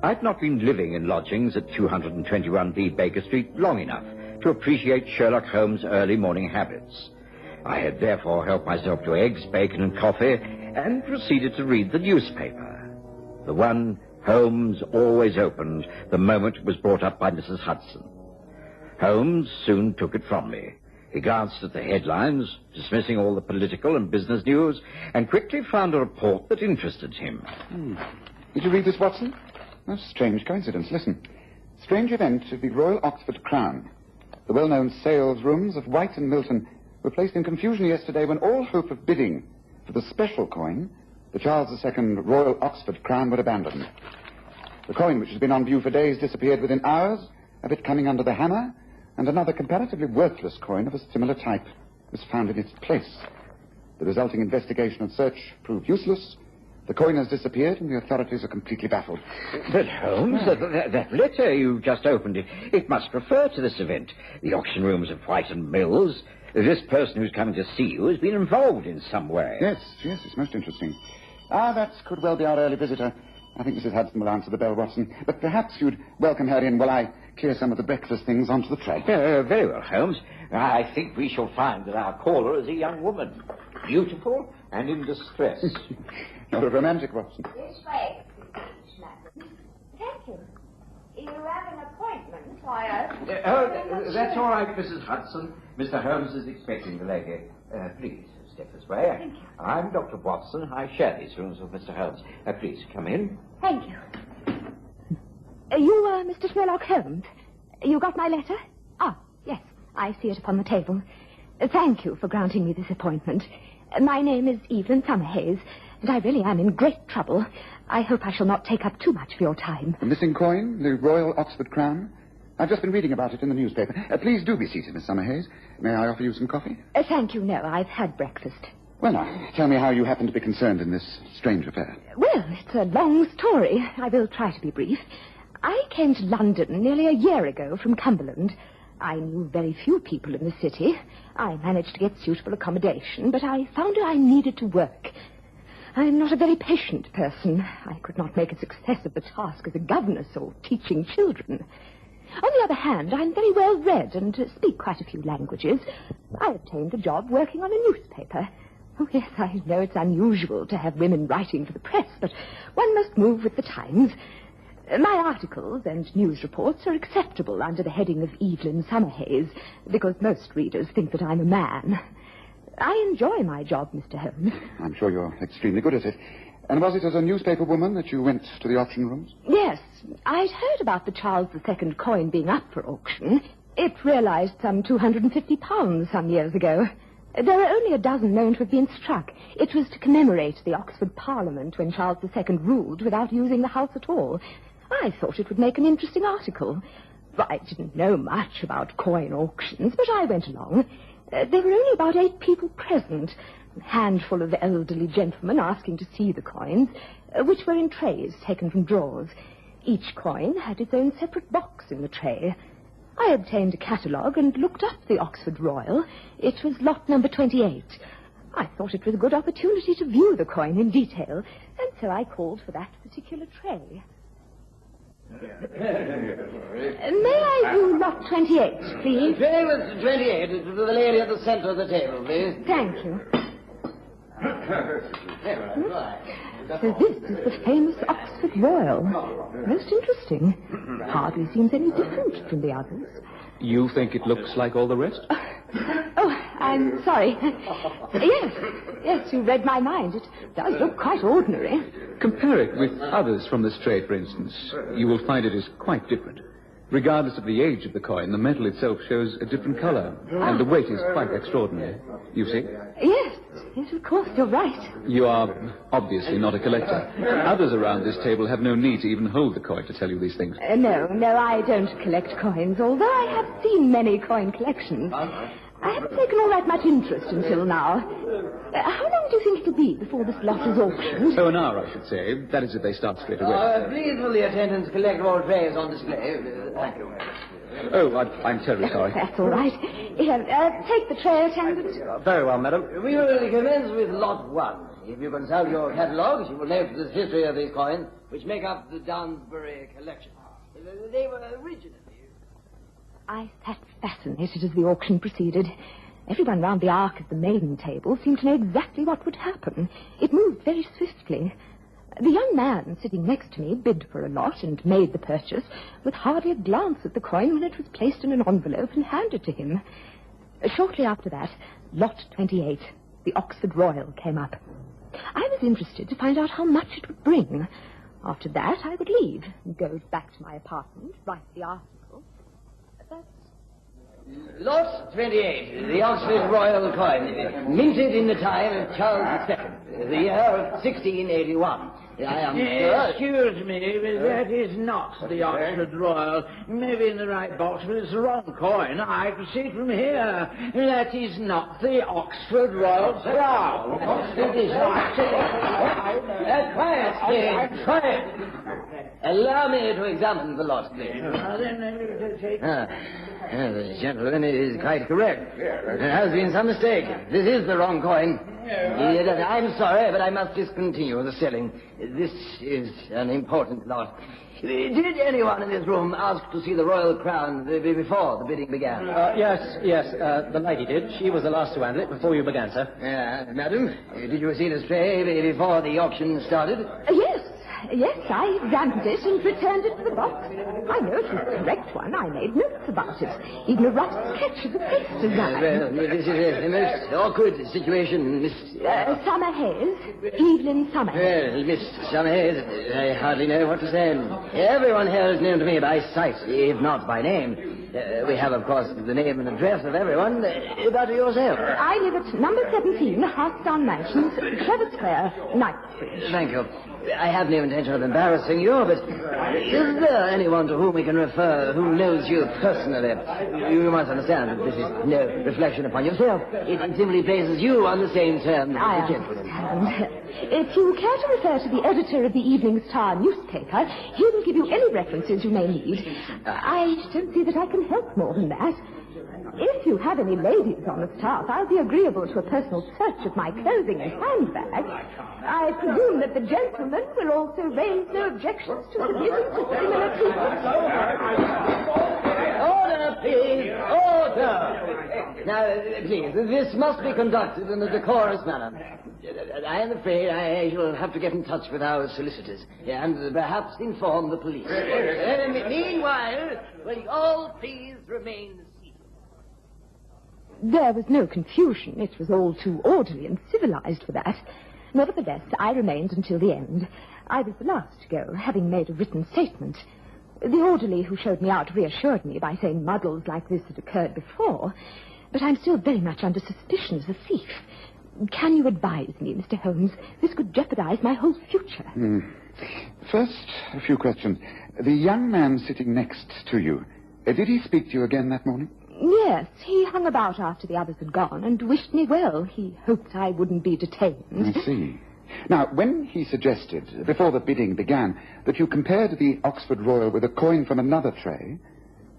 I'd not been living in lodgings at 221B Baker Street long enough to appreciate Sherlock Holmes' early morning habits. I had therefore helped myself to eggs, bacon, and coffee, and proceeded to read the newspaper. The one Holmes always opened the moment it was brought up by Mrs. Hudson. Holmes soon took it from me. He glanced at the headlines, dismissing all the political and business news, and quickly found a report that interested him.
Did you read this, Watson? A strange coincidence. Listen. Strange event of the Royal Oxford Crown. The well-known sales rooms of White and Milton were placed in confusion yesterday when all hope of bidding for the special coin, the Charles II Royal Oxford Crown, were abandoned. The coin, which has been on view for days, disappeared within hours a bit coming under the hammer, and another comparatively worthless coin of a similar type was found in its place. The resulting investigation and search proved useless. The coin has disappeared, and the authorities are completely baffled.
But, Holmes, that letter you just opened, it must refer to this event. The auction rooms of White and Mills. This person who's coming to see you has been involved in some way.
Yes, it's most interesting. That could well be our early visitor. I think Mrs. Hudson will answer the bell, Watson. But perhaps you'd welcome her in while I clear some of the breakfast things onto the tray.
Very well, Holmes. I think we shall find that our caller is a young woman. Beautiful and in distress.
You're a romantic, Watson.
This way, madam. Thank you. You have an appointment,
That's all right, Mrs. Hudson. Mr. Holmes is expecting the lady. Please, step this way.
Thank you.
I'm Dr. Watson. I share these rooms with Mr. Holmes. Please, come in.
Thank you. You, Mr. Sherlock Holmes? You got my letter? Ah, yes. I see it upon the table. Thank you for granting me this appointment. My name is Evelyn Summerhays, and I really am in great trouble. I hope I shall not take up too much of your time.
The missing coin, the Royal Oxford crown? I've just been reading about it in the newspaper. Please do be seated, Miss Summerhays. May I offer you some coffee?
Thank you, no. I've had breakfast.
Well, now, tell me how you happen to be concerned in this strange affair.
Well, it's a long story. I will try to be brief. I came to London nearly a year ago from Cumberland. I knew very few people in the city. I managed to get suitable accommodation, but I found I needed to work. I'm not a very patient person. I could not make a success of the task as a governess or teaching children. On the other hand, I'm very well read and speak quite a few languages. I obtained a job working on a newspaper. Oh, yes, I know it's unusual to have women writing for the press, but one must move with the times. My articles and news reports are acceptable under the heading of Evelyn Summerhays, because most readers think that I'm a man. I enjoy my job, Mr. Holmes.
I'm sure you're extremely good at it. And was it as a newspaper woman that you went to the auction rooms?
Yes. I'd heard about the Charles II coin being up for auction. It realized some £250 some years ago. There are only a dozen known to have been struck. It was to commemorate the Oxford Parliament when Charles II ruled without using the house at all. I thought it would make an interesting article. I didn't know much about coin auctions, but I went along. There were only about 8 people present. A handful of elderly gentlemen asking to see the coins, which were in trays taken from drawers. Each coin had its own separate box in the tray. I obtained a catalogue and looked up the Oxford Royal. It was lot number 28. I thought it was a good opportunity to view the coin in detail, and so I called for that particular tray. May I view lot 28, please?
Tray with 28. To the lady at the centre of the table, please.
Thank you. So this is the famous Oxford Royal. Most interesting. Hardly seems any different from the others.
You think it looks like all the rest?
Oh, I'm sorry. Yes, you read my mind. It does look quite ordinary.
Compare it with others from this trade, for instance. You will find it is quite different. Regardless of the age of the coin, the metal itself shows a different colour, and the weight is quite extraordinary. You see?
Yes, of course, you're right.
You are obviously not a collector. Others around this table have no need to even hold the coin to tell you these things.
No, I don't collect coins, although I have seen many coin collections. I haven't taken all that much interest until now. How long do you think it'll be before this lot is auctioned?
So an hour, I should say. That is if they start straight away.
Please will the attendants collect all trays on display. Thank you.
Oh, I'm terribly sorry.
That's all right. Here, take the tray, attendant.
Very well, madam. We will commence with lot 1. If you consult your catalogues, you will note the history of these coins, which make up the Downsbury collection. They were originally...
I sat fascinated as the auction proceeded. Everyone round the arc of the main table seemed to know exactly what would happen. It moved very swiftly. The young man sitting next to me bid for a lot and made the purchase with hardly a glance at the coin when it was placed in an envelope and handed to him. Shortly after that, lot 28, the Oxford Royal, came up. I was interested to find out how much it would bring. After that, I would leave and go back to my apartment, write the article.
Lot 28, the Oxford Royal coin, minted in the time of Charles II, the year of 1681. I am sure...
Excuse me, but that is not the Oxford Royal. Maybe in the right box, but it's the wrong coin. I can see from here. That is not the Oxford Royal Crown. It is not.
Quiet, please. Quiet. Allow me to examine the lot, please. The gentleman is quite correct. There has been some mistake. This is the wrong coin. I'm sorry, but I must discontinue the selling. This is an important lot. Did anyone in this room ask to see the royal crown before the bidding began?
Yes, the lady did. She was the last to handle it before you began, sir.
Madam, did you see the tray before the auction started?
Yes, I examined it and returned it to the box. I know it was the correct one. I made notes about it. Even a rough sketch of the face design.
Well, this is a most awkward situation, Miss...
Summer Hayes. Evelyn Summer Hayes.
Well, Miss Summer Hayes, I hardly know what to say. Everyone here is known to me by sight, if not by name. We have, of course, the name and address of everyone. But yourself?
I live at number 17, Hearthstone Mansions, Trevor Square, Knightsbridge.
Thank you. I have no intention of embarrassing you, but is there anyone to whom we can refer who knows you personally? You must understand that this is no reflection upon yourself. It simply places you on the same terms as the gentleman.
If you care to refer to the editor of the Evening Star newspaper, he will give you any references you may need. I don't see that I can help more than that. If you have any ladies on the staff, I'll be agreeable to a personal search of my clothing and handbag. I presume that the gentleman will also raise no objections to submitting to similar treatment.
Order, please! Order! Now, please, this must be conducted in a decorous manner. I am afraid I shall have to get in touch with our solicitors and perhaps inform the police. Meanwhile, will you all please remain...
There was no confusion. It was all too orderly and civilized for that. Nevertheless, I remained until the end. I was the last to go, having made a written statement. The orderly who showed me out reassured me by saying muddles like this had occurred before, but I'm still very much under suspicion as a thief. Can you advise me, Mr. Holmes? This could jeopardize my whole future.
First, a few questions. The young man sitting next to you, did he speak to you again that morning?
Yes, he hung about after the others had gone and wished me well. He hoped I wouldn't be detained.
I see. Now, when he suggested, before the bidding began, that you compared the Oxford Royal with a coin from another tray,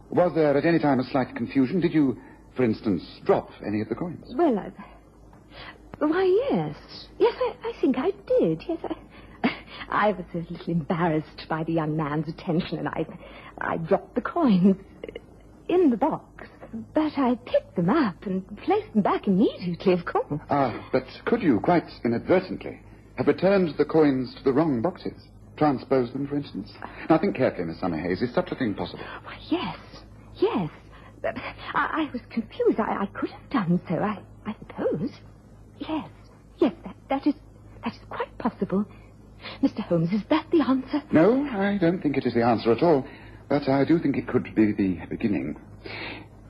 was there at any time a slight confusion? Did you, for instance, drop any of the coins?
Well, why, yes. Yes, I think I did. Yes, I was a little embarrassed by the young man's attention, and I dropped the coins in the box. But I picked them up and placed them back immediately, of course.
But could you, quite inadvertently, have returned the coins to the wrong boxes? Transposed them, for instance? Now, think carefully, Miss Summerhays. Is such a thing possible?
Why, yes. I was confused. I could have done so, I suppose. Yes, that is quite possible. Mr. Holmes, is that the answer?
No, I don't think it is the answer at all. But I do think it could be the beginning.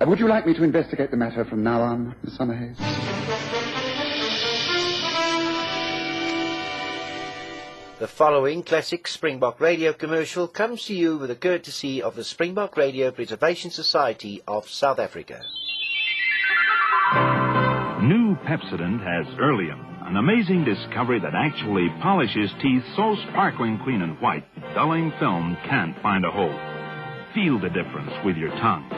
Would you like me to investigate the matter from now on, Miss Summerhays?
The following classic Springbok Radio commercial comes to you with the courtesy of the Springbok Radio Preservation Society of South Africa.
New Pepsodent has Earlium, an amazing discovery that actually polishes teeth so sparkling clean and white, dulling film can't find a hole. Feel the difference with your tongue.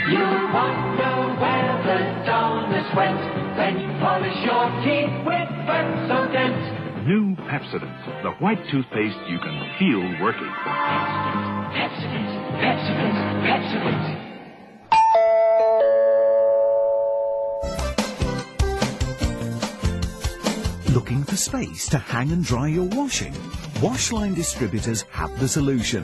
You wonder where the dawn is went when you polish your teeth with Pepsodent.
New Pepsodent, the white toothpaste you can feel working.
Pepsodent.
Looking for space to hang and dry your washing? Washline distributors have the solution.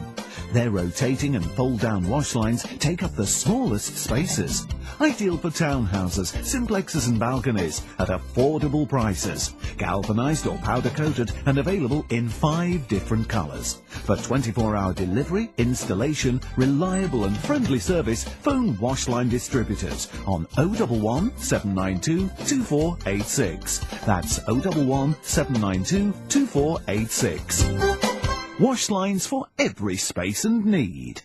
Their rotating and fold-down wash lines take up the smallest spaces. Ideal for townhouses, simplexes and balconies at affordable prices. Galvanized or powder-coated and available in 5 different colours. For 24-hour delivery, installation, reliable and friendly service, phone Washline Distributors on 011 792 2486. That's 011 792 2486. Wash lines for every space and need.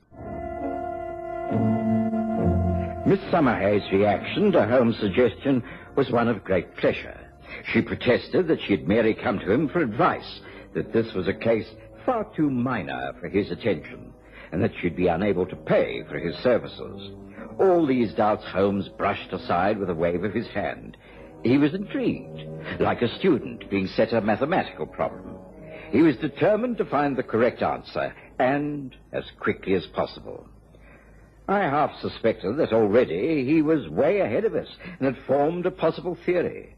Miss Summerhayes' reaction to Holmes' suggestion was one of great pleasure. She protested that she had merely come to him for advice, that this was a case far too minor for his attention, and that she'd be unable to pay for his services. All these doubts Holmes brushed aside with a wave of his hand. He was intrigued, like a student being set a mathematical problem. He was determined to find the correct answer, and as quickly as possible. I half suspected that already he was way ahead of us and had formed a possible theory.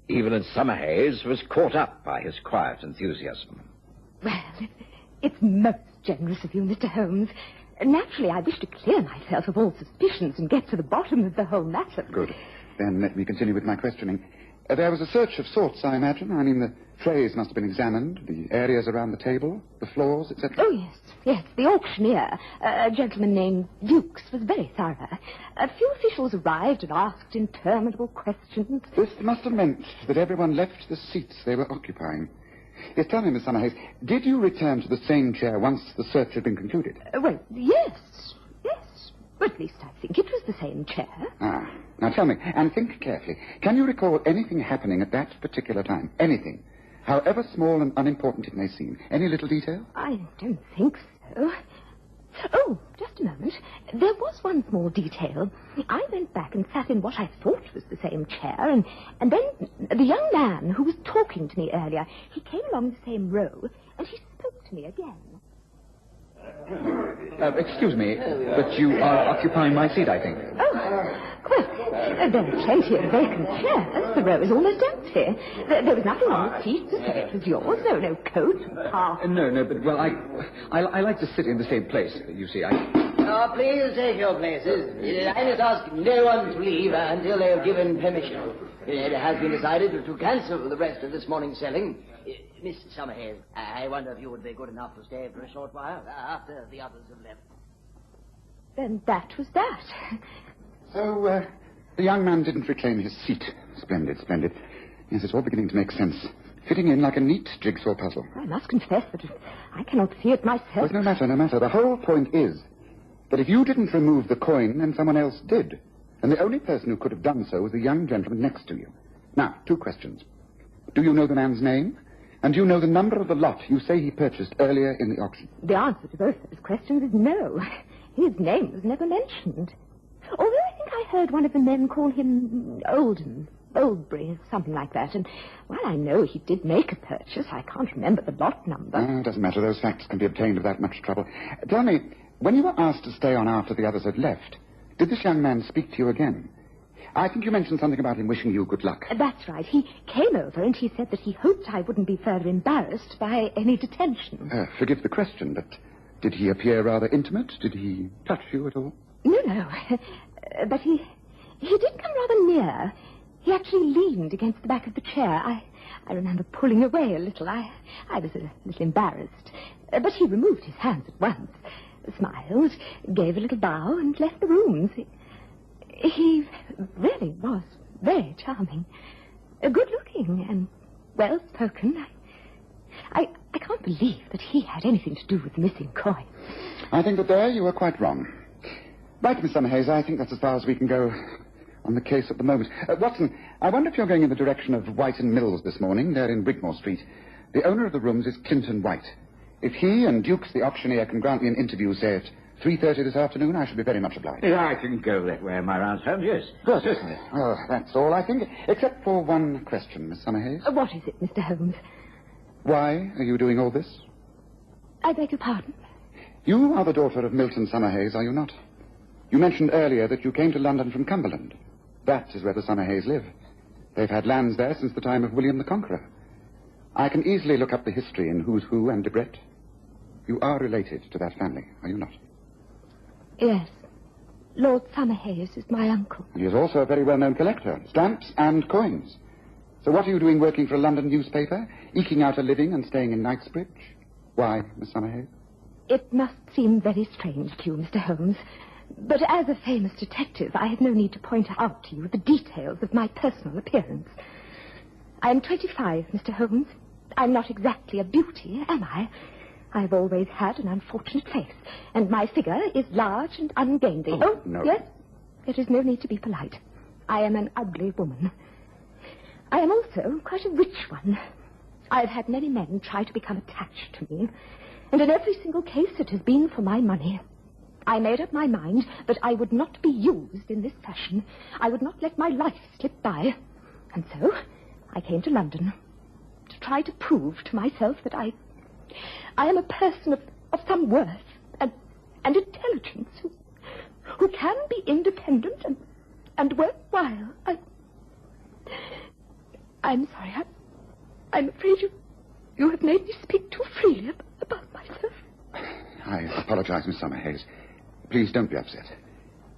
Even as Summerhayes was caught up by his quiet enthusiasm.
Well, it's most generous of you, Mr. Holmes. Naturally, I wish to clear myself of all suspicions and get to the bottom of the whole matter.
Good. Then let me continue with my questioning. There was a search of sorts, I imagine. I mean, the trays must have been examined, the areas around the table, the floors, etc.
Oh, yes. The auctioneer, a gentleman named Dukes, was very thorough. A few officials arrived and asked interminable questions.
This must have meant that everyone left the seats they were occupying. Yes, tell me, Miss Summerhayes, did you return to the same chair once the search had been concluded?
Well, yes. But at least I think it was the same chair.
Ah. Now tell me, and think carefully, can you recall anything happening at that particular time? Anything? However small and unimportant it may seem. Any little detail?
I don't think so. Oh, just a moment. There was one small detail. I went back and sat in what I thought was the same chair, and then the young man who was talking to me earlier, he came along the same row, and he spoke to me again.
Excuse me, but you are occupying my seat, I think.
Oh, well, there are plenty of vacant chairs. The row is almost empty. There was nothing on the seat to say it was yours. There were no coat or scarf.
No, but, well, I like to sit in the same place, you see.
Please take your places. I must ask no one to leave until they have given permission. It has been decided to cancel the rest of this morning's selling. Miss Summerhayes, I wonder if you would be good enough to stay for a short while after the others have left.
Then that was that.
So, the young man didn't reclaim his seat. Splendid. Yes, it's all beginning to make sense. Fitting in like a neat jigsaw puzzle.
I must confess that I cannot see it myself.
Well, no matter. The whole point is that if you didn't remove the coin, then someone else did. And the only person who could have done so was the young gentleman next to you. Now, 2 questions. Do you know the man's name? And do you know the number of the lot you say he purchased earlier in the auction?
The answer to both those questions is no. His name was never mentioned. Although I think I heard one of the men call him Oldbury, something like that. And while I know he did make a purchase, I can't remember the lot number.
It doesn't matter. Those facts can be obtained without much trouble. Tell me, when you were asked to stay on after the others had left, did this young man speak to you again? I think you mentioned something about him wishing you good luck.
That's right. He came over and he said that he hoped I wouldn't be further embarrassed by any detention.
Forgive the question, but did he appear rather intimate? Did he touch you at all?
No. But he did come rather near. He actually leaned against the back of the chair. I remember pulling away a little. I was a little embarrassed. But he removed his hands at once, smiled, gave a little bow, and left the rooms. He really was very charming, good-looking and well-spoken. I can't believe that he had anything to do with the missing coin.
I think that there you were quite wrong. Right, Miss Summerhayes, I think that's as far as we can go on the case at the moment. Watson, I wonder if you're going in the direction of White and Mills this morning. They're in Brigmore Street. The owner of the rooms is Clinton White. If he and Dukes, the auctioneer, can grant me an interview, say, at 3:30 this afternoon, I shall be very much obliged.
Yeah, I can go that way in my rounds, Holmes, yes. Certainly.
Oh, that's all, I think, except for one question, Miss Summerhayes.
What is it, Mr. Holmes?
Why are you doing all this?
I beg your pardon?
You are the daughter of Milton Summerhayes, are you not? You mentioned earlier that you came to London from Cumberland. That is where the Summerhayes live. They've had lands there since the time of William the Conqueror. I can easily look up the history in Who's Who and Debrett. You are related to that family, are you not?
Yes. Lord Summerhayes is my uncle.
He is also a very well-known collector, stamps and coins. So what are you doing working for a London newspaper, eking out a living and staying in Knightsbridge? Why, Miss Summerhayes?
It must seem very strange to you, Mr. Holmes, but as a famous detective, I have no need to point out to you the details of my personal appearance. I am 25, Mr. Holmes. I'm not exactly a beauty, am I? I've always had an unfortunate face, and my figure is large and ungainly.
Oh, no.
Yes? There is no need to be polite. I am an ugly woman. I am also quite a rich one. I've had many men try to become attached to me, and in every single case it has been for my money. I made up my mind that I would not be used in this fashion. I would not let my life slip by. And so I came to London to try to prove to myself that I am a person of some worth and intelligence who can be independent and worthwhile. I'm sorry. I'm afraid you have made me speak too freely about myself.
I apologize, Miss Summerhayes. Please don't be upset.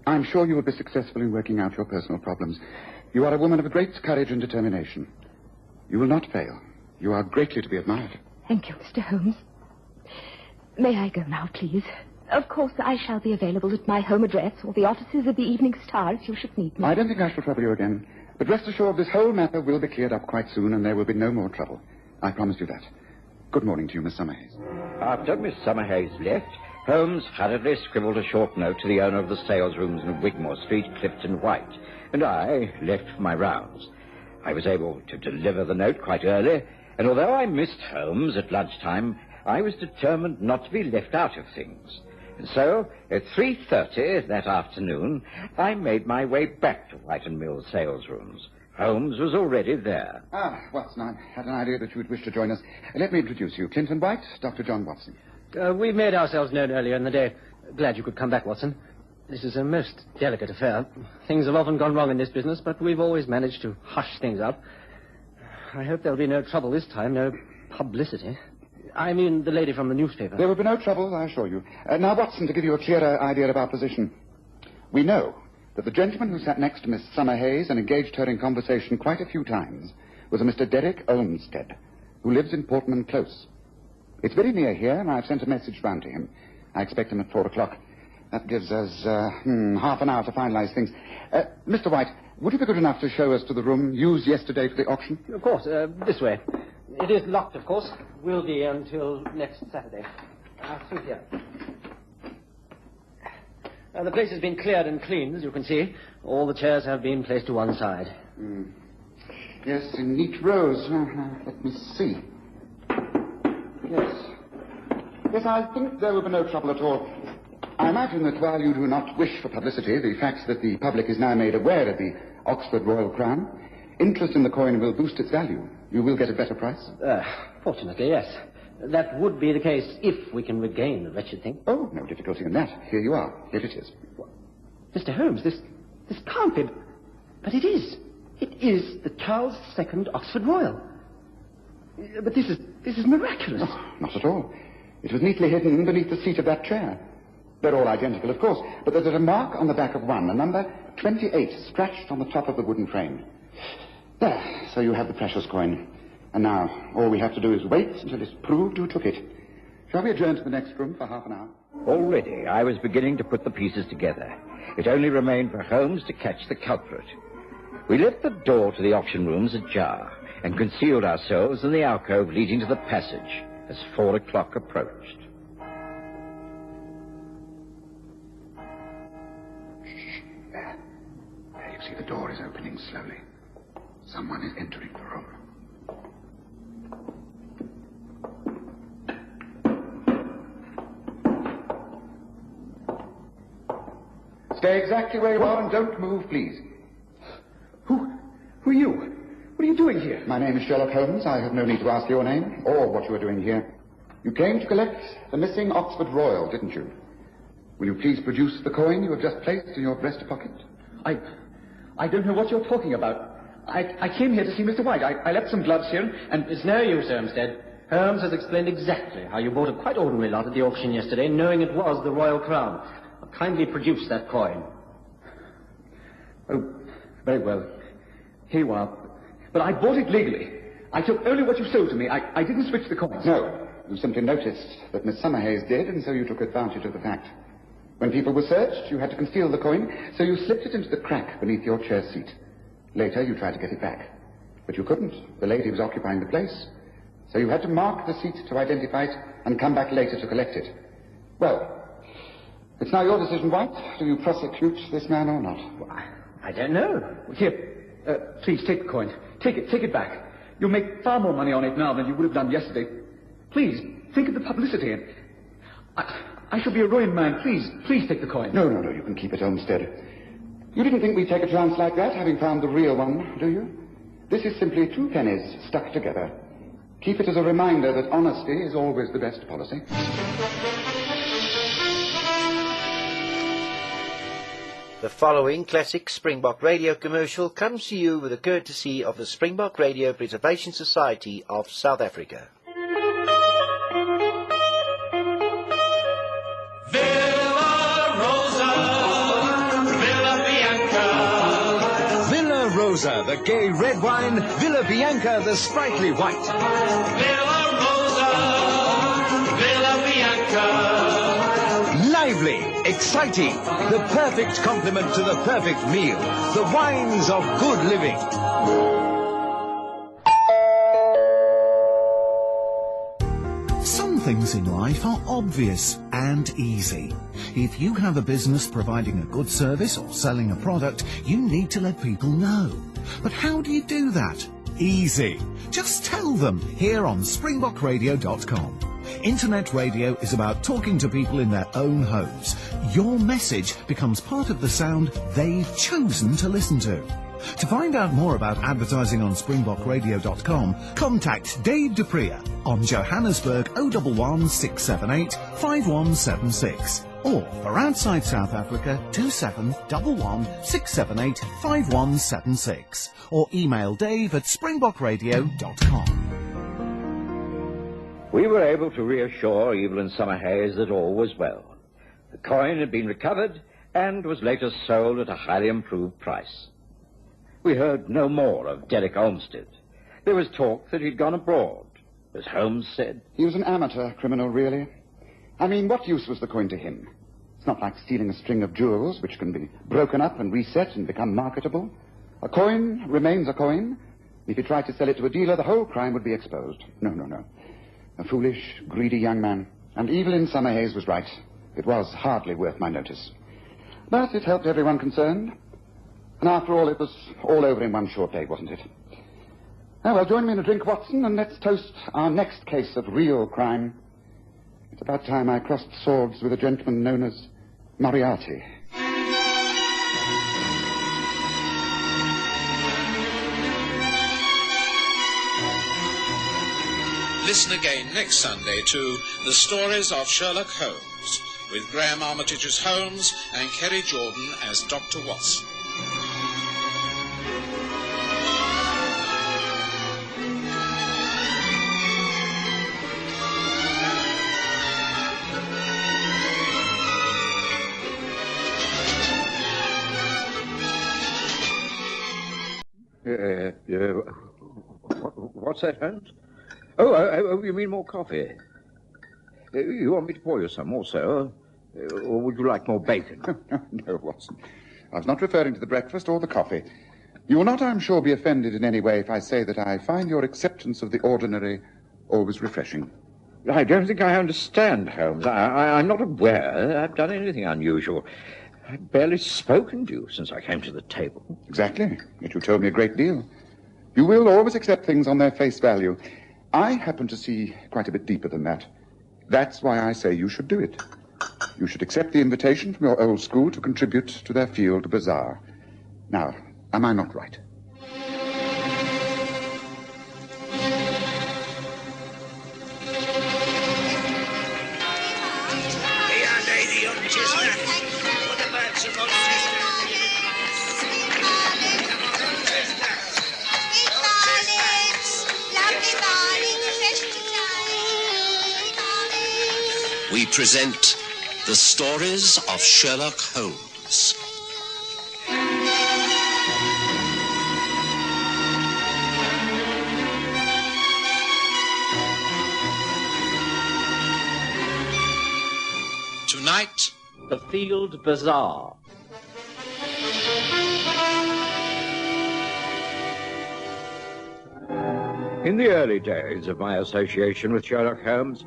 I'm sure you will be successful in working out your personal problems. You are a woman of great courage and determination. You will not fail. You are greatly to be admired.
Thank you, Mr. Holmes. May I go now, please? Of course, I shall be available at my home address or the offices of the Evening Star if you should need me.
I don't think I shall trouble you again. But rest assured, this whole matter will be cleared up quite soon, and there will be no more trouble. I promise you that. Good morning to you, Miss Summerhayes.
After Miss Summerhayes left, Holmes hurriedly scribbled a short note to the owner of the salesrooms in Wigmore Street, Clifton White, and I left for my rounds. I was able to deliver the note quite early, and although I missed Holmes at lunchtime, I was determined not to be left out of things. And so, at 3:30 that afternoon, I made my way back to White and Mill's salesrooms. Holmes was already there.
Ah, Watson, I had an idea that you would wish to join us. Let me introduce you. Clinton White, Dr. John Watson.
We made ourselves known earlier in the day. Glad you could come back, Watson. This is a most delicate affair. Things have often gone wrong in this business, but we've always managed to hush things up. I hope there'll be no trouble this time, no publicity. I mean, the lady from the newspaper.
There will be no trouble, I assure you. Now, Watson, to give you a clearer idea of our position. We know that the gentleman who sat next to Miss Summerhayes and engaged her in conversation quite a few times was a Mr. Derek Olmsted, who lives in Portman Close. It's very near here, and I've sent a message round to him. I expect him at 4 o'clock. That gives us half an hour to finalize things. Mr. White, would you be good enough to show us to the room used yesterday for the auction?
Of course, this way. It is locked, of course. Will be until next Saturday. Through here. The place has been cleared and cleaned, as you can see. All the chairs have been placed to one side.
Yes, in neat rows. Let me see. Yes, I think there will be no trouble at all. I imagine that while you do not wish for publicity, the fact that the public is now made aware of the Oxford Royal Crown, interest in the coin will boost its value. You will get a better price?
Fortunately, yes. That would be the case if we can regain the wretched thing.
Oh, no difficulty in that. Here you are. Here it is.
Mr. Holmes, this can't be... But it is. It is the Charles II Oxford Royal. But this is miraculous.
Oh, not at all. It was neatly hidden beneath the seat of that chair. They're all identical, of course, but there's a mark on the back of one, a number 28, scratched on the top of the wooden frame. There, so you have the precious coin. And now, all we have to do is wait until it's proved who took it. Shall we adjourn to the next room for half an hour?
Already, I was beginning to put the pieces together. It only remained for Holmes to catch the culprit. We left the door to the auction rooms ajar and concealed ourselves in the alcove leading to the passage as 4 o'clock approached.
There you see the door is opening slowly. Someone is entering the room. Stay exactly where you are and don't move, please.
Who are you? What are you doing here?
My name is Sherlock Holmes. I have no need to ask your name or what you are doing here. You came to collect the missing Oxford Royal, didn't you? Will you please produce the coin you have just placed in your breast pocket?
I don't know what you're talking about. I came here to see Mr. White. I left some gloves here, and...
It's no use, Olmsted. Holmes has explained exactly how you bought a quite ordinary lot at the auction yesterday, knowing it was the Royal Crown. I'll kindly produce that coin.
Oh, very well. Here you are. But I bought it legally. I took only what you sold to me. I didn't switch the coins.
No, you simply noticed that Miss Summerhays did, and so you took advantage of the fact. When people were searched, you had to conceal the coin, so you slipped it into the crack beneath your chair seat. Later, you tried to get it back. But you couldn't. The lady was occupying the place. So you had to mark the seat to identify it and come back later to collect it. Well, it's now your decision, White. Do you prosecute this man or not?
Well, I don't know.
Here, please take the coin. Take it back. You'll make far more money on it now than you would have done yesterday. Please, think of the publicity. And I shall be a ruined man. Please take the coin.
No, you can keep it, Olmsted. You didn't think we'd take a chance like that, having found the real one, do you? This is simply 2 pennies stuck together. Keep it as a reminder that honesty is always the best policy.
The following classic Springbok Radio commercial comes to you with the courtesy of the Springbok Radio Preservation Society of South Africa.
Villa Rosa, the gay red wine. Villa Bianca, the sprightly white.
Villa Rosa, Villa Bianca.
Lively, exciting, the perfect complement to the perfect meal. The wines of good living.
Some things in life are obvious and easy. If you have a business providing a good service or selling a product, you need to let people know. But how do you do that? Easy. Just tell them here on springbokradio.com. Internet radio is about talking to people in their own homes. Your message becomes part of the sound they've chosen to listen to. To find out more about advertising on springbokradio.com, contact Dave Dupree on Johannesburg 011 678 5176. Or for outside South Africa, 2711 678 5176. Or email Dave at springbokradio.com.
We were able to reassure Evelyn Summerhays that all was well. The coin had been recovered and was later sold at a highly improved price. We heard no more of Derek Olmsted. There was talk that he'd gone abroad, as Holmes said.
He was an amateur criminal, really. I mean, what use was the coin to him? It's not like stealing a string of jewels, which can be broken up and reset and become marketable. A coin remains a coin. If he tried to sell it to a dealer, the whole crime would be exposed. No. A foolish, greedy young man. And Evelyn Summerhays was right. It was hardly worth my notice. But it helped everyone concerned. And after all, it was all over in one short day, wasn't it? Well, join me in a drink, Watson, and let's toast our next case of real crime. It's about time I crossed swords with a gentleman known as Moriarty.
Listen again next Sunday to The Stories of Sherlock Holmes, with Graham Armitage as Holmes and Kerry Jordan as Dr. Watson.
What's that, Holmes? Oh, you mean more coffee? You want me to pour you some also? Or would you like more bacon?
No, Watson. I was not referring to the breakfast or the coffee. You will not, I'm sure, be offended in any way if I say that I find your acceptance of the ordinary always refreshing.
I don't think I understand, Holmes. I'm not aware I've done anything unusual. I've barely spoken to you since I came to the table.
Exactly. Yet you told me a great deal. You will always accept things on their face value. I happen to see quite a bit deeper than that. That's why I say you should do it. You should accept the invitation from your old school to contribute to their field bazaar. Now, am I not right?
we present the stories of Sherlock Holmes.
Tonight,
The Field Bazaar.
In the early days of my association with Sherlock Holmes,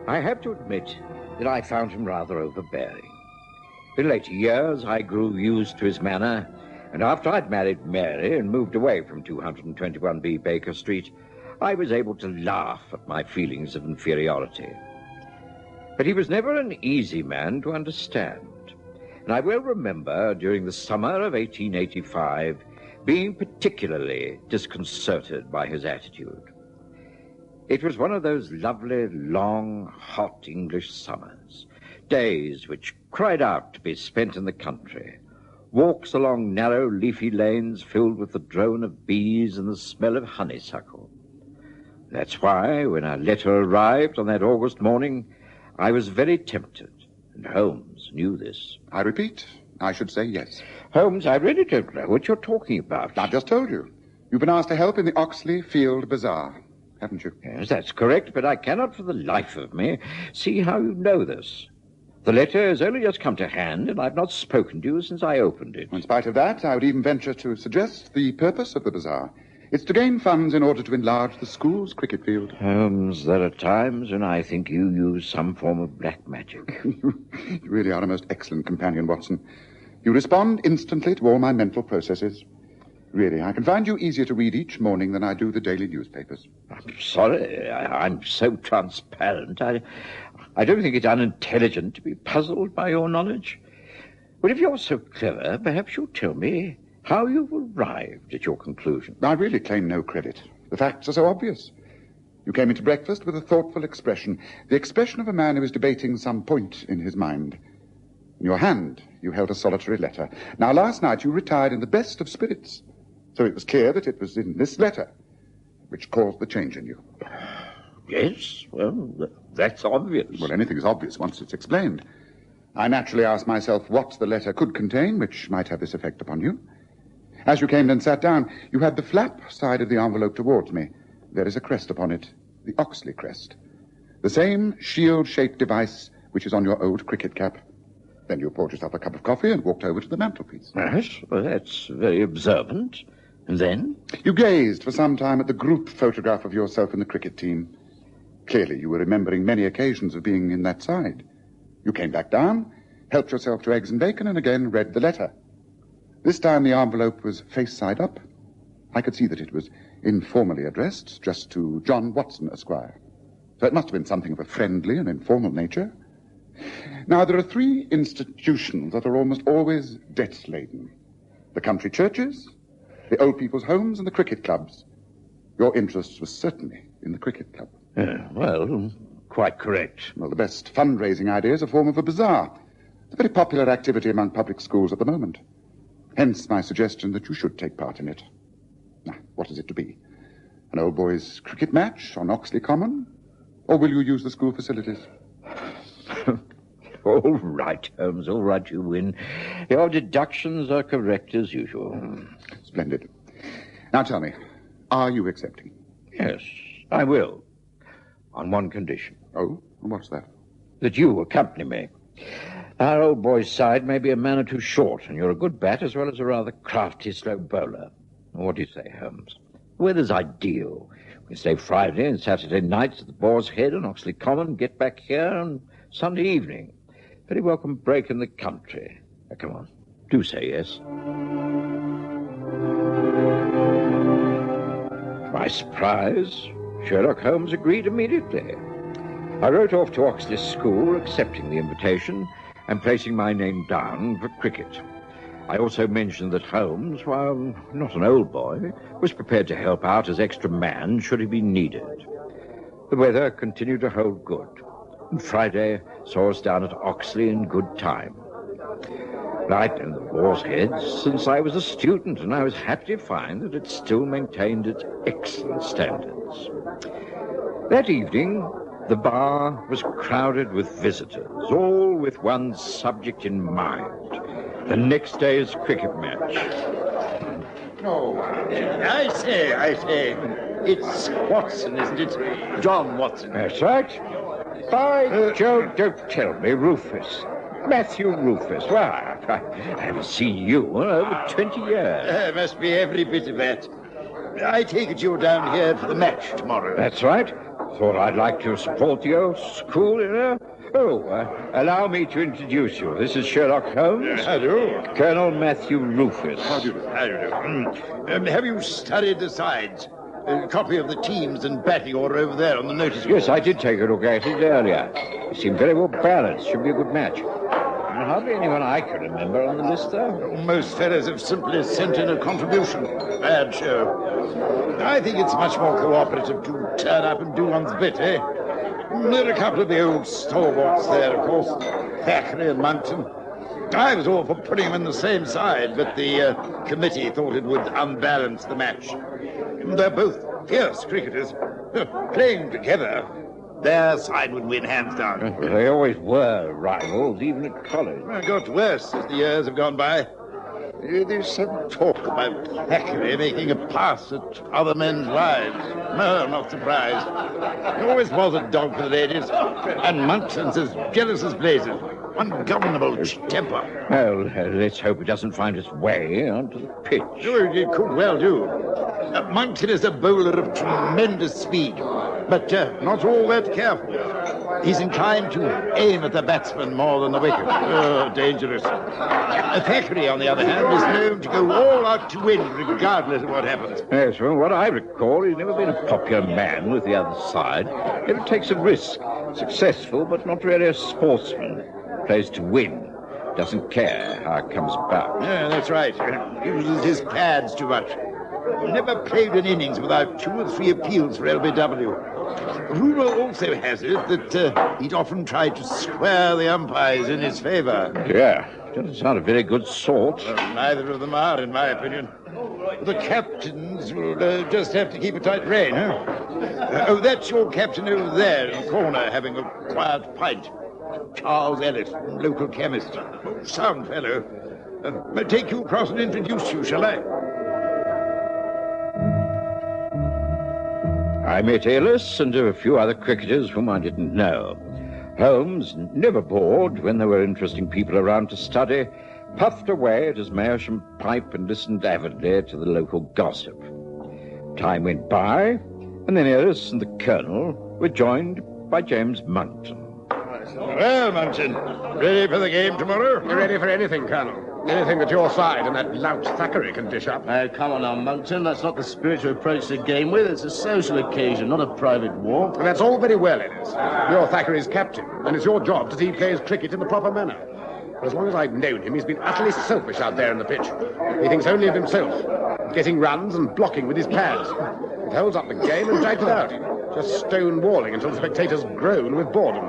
I have to admit that I found him rather overbearing. In later years, I grew used to his manner, and after I'd married Mary and moved away from 221B Baker Street, I was able to laugh at my feelings of inferiority. But he was never an easy man to understand, and I well remember during the summer of 1885 being particularly disconcerted by his attitude. It was one of those lovely, long, hot English summers, days which cried out to be spent in the country, walks along narrow, leafy lanes filled with the drone of bees and the smell of honeysuckle. That's why, when our letter arrived on that August morning, I was very tempted, and Holmes knew this.
I repeat, I should say yes.
Holmes, I really don't know what you're talking about.
I've just told you. You've been asked to help in the Oxley Field Bazaar, haven't you?
Yes, that's correct, but I cannot for the life of me see how you know this. The letter has only just come to hand, and I've not spoken to you since I opened it.
In spite of that, I would even venture to suggest the purpose of the bazaar. It's to gain funds in order to enlarge the school's cricket field.
Holmes, there are times when I think you use some form of black magic.
You really are a most excellent companion, Watson. You respond instantly to all my mental processes. Really, I can find you easier to read each morning than I do the daily newspapers.
I'm sorry. I'm so transparent. I don't think it's unintelligent to be puzzled by your knowledge. But if you're so clever, perhaps you'll tell me how you've arrived at your conclusion.
I really claim no credit. The facts are so obvious. You came into breakfast with a thoughtful expression, the expression of a man who is debating some point in his mind. In your hand, you held a solitary letter. Now, last night you retired in the best of spirits, so it was clear that it was in this letter which caused the change in you.
Yes, well, that's obvious.
Well, anything's obvious once it's explained. I naturally asked myself what the letter could contain, which might have this effect upon you. As you came and sat down, you had the flap side of the envelope towards me. There is a crest upon it, the Oxley crest. The same shield-shaped device which is on your old cricket cap. Then you poured yourself a cup of coffee and walked over to the mantelpiece.
Yes, well, that's very observant. And then?
You gazed for some time at the group photograph of yourself in the cricket team. Clearly, you were remembering many occasions of being in that side. You came back down, helped yourself to eggs and bacon, and again read the letter. This time the envelope was face side up. I could see that it was informally addressed, just to John Watson, Esquire. So it must have been something of a friendly and informal nature. Now, there are three institutions that are almost always debt-laden. The country churches, the old people's homes, and the cricket clubs. Your interest was certainly in the cricket club.
Well, quite correct.
Well, the best fundraising idea is a form of a bazaar. It's a very popular activity among public schools at the moment. Hence my suggestion that you should take part in it. Now, what is it to be? An old boys' cricket match on Oxley Common? Or will you use the school facilities?
All right, Holmes, all right, you win. Your deductions are correct as usual.
Splendid. Now tell me, are you accepting?
Yes, I will. On one condition.
Oh, and what's that?
That you accompany me. Our old boy's side may be a man or two short, and you're a good bat as well as a rather crafty slow bowler. What do you say, Holmes? The weather's ideal. We stay Friday and Saturday nights at the Boar's Head on Oxley Common, get back here on Sunday evening. Very welcome break in the country. Now, come on, do say yes. To my surprise, Sherlock Holmes agreed immediately. I wrote off to Oxley School, accepting the invitation and placing my name down for cricket. I also mentioned that Holmes, while not an old boy, was prepared to help out as extra man should he be needed. The weather continued to hold good, and Friday saw us down at Oxley in good time. I'd known the Boar's Head since I was a student, and I was happy to find that it still maintained its excellent standards. That evening, The bar was crowded with visitors, all with one subject in mind. The next day's cricket match.
Oh, I say. It's Watson, isn't it? John Watson.
That's right. By Jove, don't tell me, Rufus. Matthew Rufus. Well, I haven't seen you in over 20 years.
Must be every bit of that. I take it you're down here for the match tomorrow.
That's right. Thought I'd like to support the old school, you know. Oh, allow me to introduce you. This is Sherlock Holmes.
How do you?
Colonel Matthew Rufus.
How do you do? Have you studied the sides? A copy of the teams and batting order over there on the notice board.
Yes, I did take a look at it earlier. It seemed very well balanced. Should be a good match. Hardly anyone I can remember on the list, though.
Most fellows have simply sent in a contribution. Bad show. I think it's much more cooperative to turn up and do one's bit, eh? There are a couple of the old stalwarts there, of course. Thackeray and Monkton. I was all for putting them in the same side, but the committee thought it would unbalance the match. They're both fierce cricketers. Playing together, their side would win hands down.
They always were rivals, even at college.
It got worse as the years have gone by. There's some talk about Thackeray making a pass at other men's lives. No, I'm not surprised. He always was a dog for the ladies. And Monkton's as jealous as blazes. Ungovernable temper.
Well, let's hope it doesn't find its way onto the pitch.
Oh, it could well do. Monkton is a bowler of tremendous speed, but not all that careful. He's inclined to aim at the batsman more than the wicket. Oh, dangerous. Thackeray, on the other hand, is known to go all out to win, regardless of what happens.
Yes, from what I recall, he's never been a popular man with the other side. Never takes a risk. Successful, but not really a sportsman. Plays to win. Doesn't care how it comes about.
Yeah, that's right. Uses his pads too much. Never played an innings without 2 or 3 appeals for LBW. Rumour also has it that he'd often tried to square the umpires in his favour.
Yeah, doesn't sound a very good sort.
Well, neither of them are, in my opinion. The captains will just have to keep a tight rein, huh? Oh, that's your captain over there in the corner having a quiet pint. Charles Ellis, local chemist. Sound fellow. Take you across and introduce you, shall I?
I met Ellis and a few other cricketers whom I didn't know. Holmes, never bored when there were interesting people around to study, puffed away at his meerschaum pipe and listened avidly to the local gossip. Time went by, and then Ellis and the Colonel were joined by James Monkton.
Well, Monkton, ready for the game tomorrow?
You're ready for anything, Colonel. Anything that your side and that lout Thackeray can dish up.
Come on now, Monkton. That's not the spirit to approach the game with. It's a social occasion, not a private war.
And that's all very well, it is. You're Thackeray's captain, and it's your job to see he plays cricket in the proper manner. For as long as I've known him, he's been utterly selfish out there in the pitch. He thinks only of himself, getting runs and blocking with his pads. It holds up the game and drags it out, just stone-walling until the spectators groan with boredom.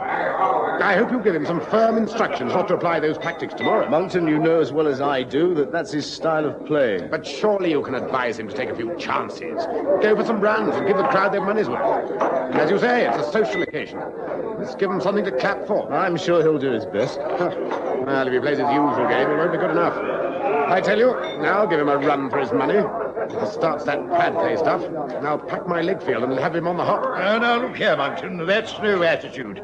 I hope you give him some firm instructions not to apply those tactics tomorrow.
Monkton, you know as well as I do that that's his style of play.
But surely you can advise him to take a few chances. Go for some runs and give the crowd their money's worth. And as you say, it's a social occasion. Let's give him something to clap for.
I'm sure he'll do his best.
Well, if he plays his usual game, it won't be good enough. I tell you, now give him a run for his money. If he starts that pad play stuff, and I'll pack my leg field and have him on the hop.
Now, look here, Monkton. That's no attitude.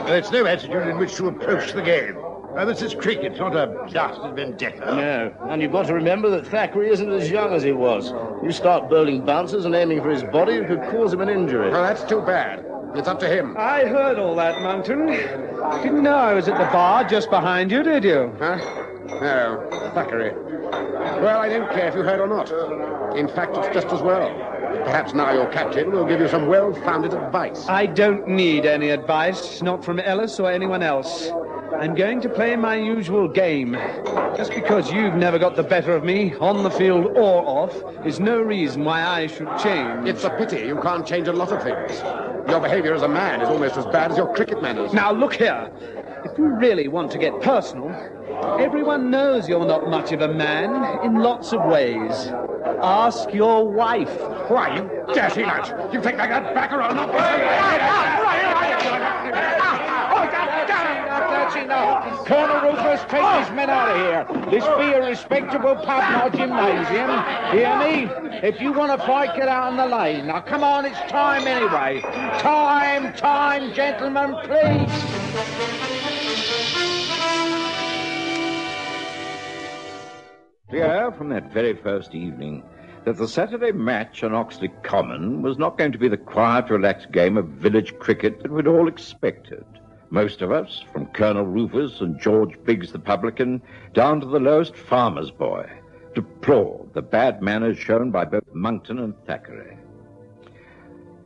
That's no attitude in which to approach the game. This is cricket, not a blasted vendetta.
No, and you've got to remember that Thackeray isn't as young as he was. You start bowling bouncers and aiming for his body, it could cause him an injury.
Well, that's too bad. It's up to him.
I heard all that, Monkton. Didn't know I was at the bar just behind you, did you?
Huh? No, Thackeray. Well, I don't care if you heard or not. In fact, it's just as well. Perhaps now your captain will give you some well-founded advice.
I don't need any advice, not from Ellis or anyone else. I'm going to play my usual game. Just because you've never got the better of me, on the field or off, is no reason why I should change.
It's a pity you can't change a lot of things. Your behavior as a man is almost as bad as your cricket manners.
Now, look here. If you really want to get personal, everyone knows you're not much of a man in lots of ways. Ask your wife.
Why, you dirty nut! You take that back or I'll not...
That's enough. Colonel Rufus, take these men out of here. This be a respectable pub, not gymnasium. Hear me? If you want to fight, get out on the lane. Now, come on, it's time anyway. Time, gentlemen, please.
Clear from that very first evening that the Saturday match on Oxley Common was not going to be the quiet, relaxed game of village cricket that we'd all expected. Most of us, from Colonel Rufus and George Biggs the publican, down to the lowest farmer's boy, deplored the bad manners shown by both Monckton and Thackeray.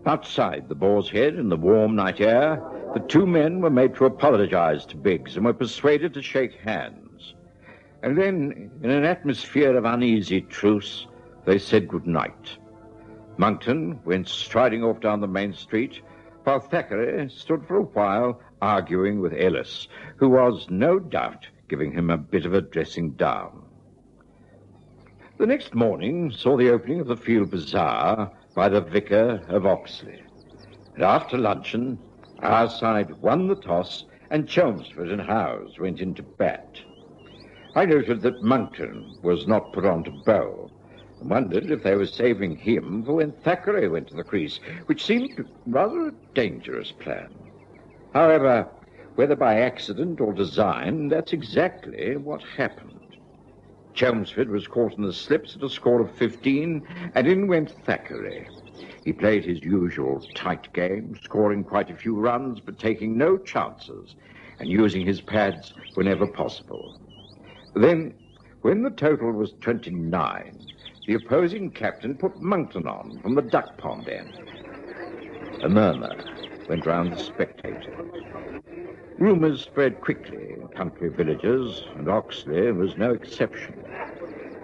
Outside the Boar's Head in the warm night air, the two men were made to apologize to Biggs and were persuaded to shake hands. And then, in an atmosphere of uneasy truce, they said good night. Monckton went striding off down the main street, while Thackeray stood for a while arguing with Ellis, who was, no doubt, giving him a bit of a dressing down. The next morning saw the opening of the Field Bazaar by the Vicar of Oxley. And after luncheon, our side won the toss, and Chelmsford and Howes went into bat. I noted that Monckton was not put on to bowl, and wondered if they were saving him for when Thackeray went to the crease, which seemed rather a dangerous plan. However, whether by accident or design, that's exactly what happened. Chelmsford was caught in the slips at a score of 15, and in went Thackeray. He played his usual tight game, scoring quite a few runs, but taking no chances, and using his pads whenever possible. Then, when the total was 29, the opposing captain put Monckton on from the duck pond end. A murmur went round the spectators. Rumours spread quickly in country villages, and Oxley was no exception.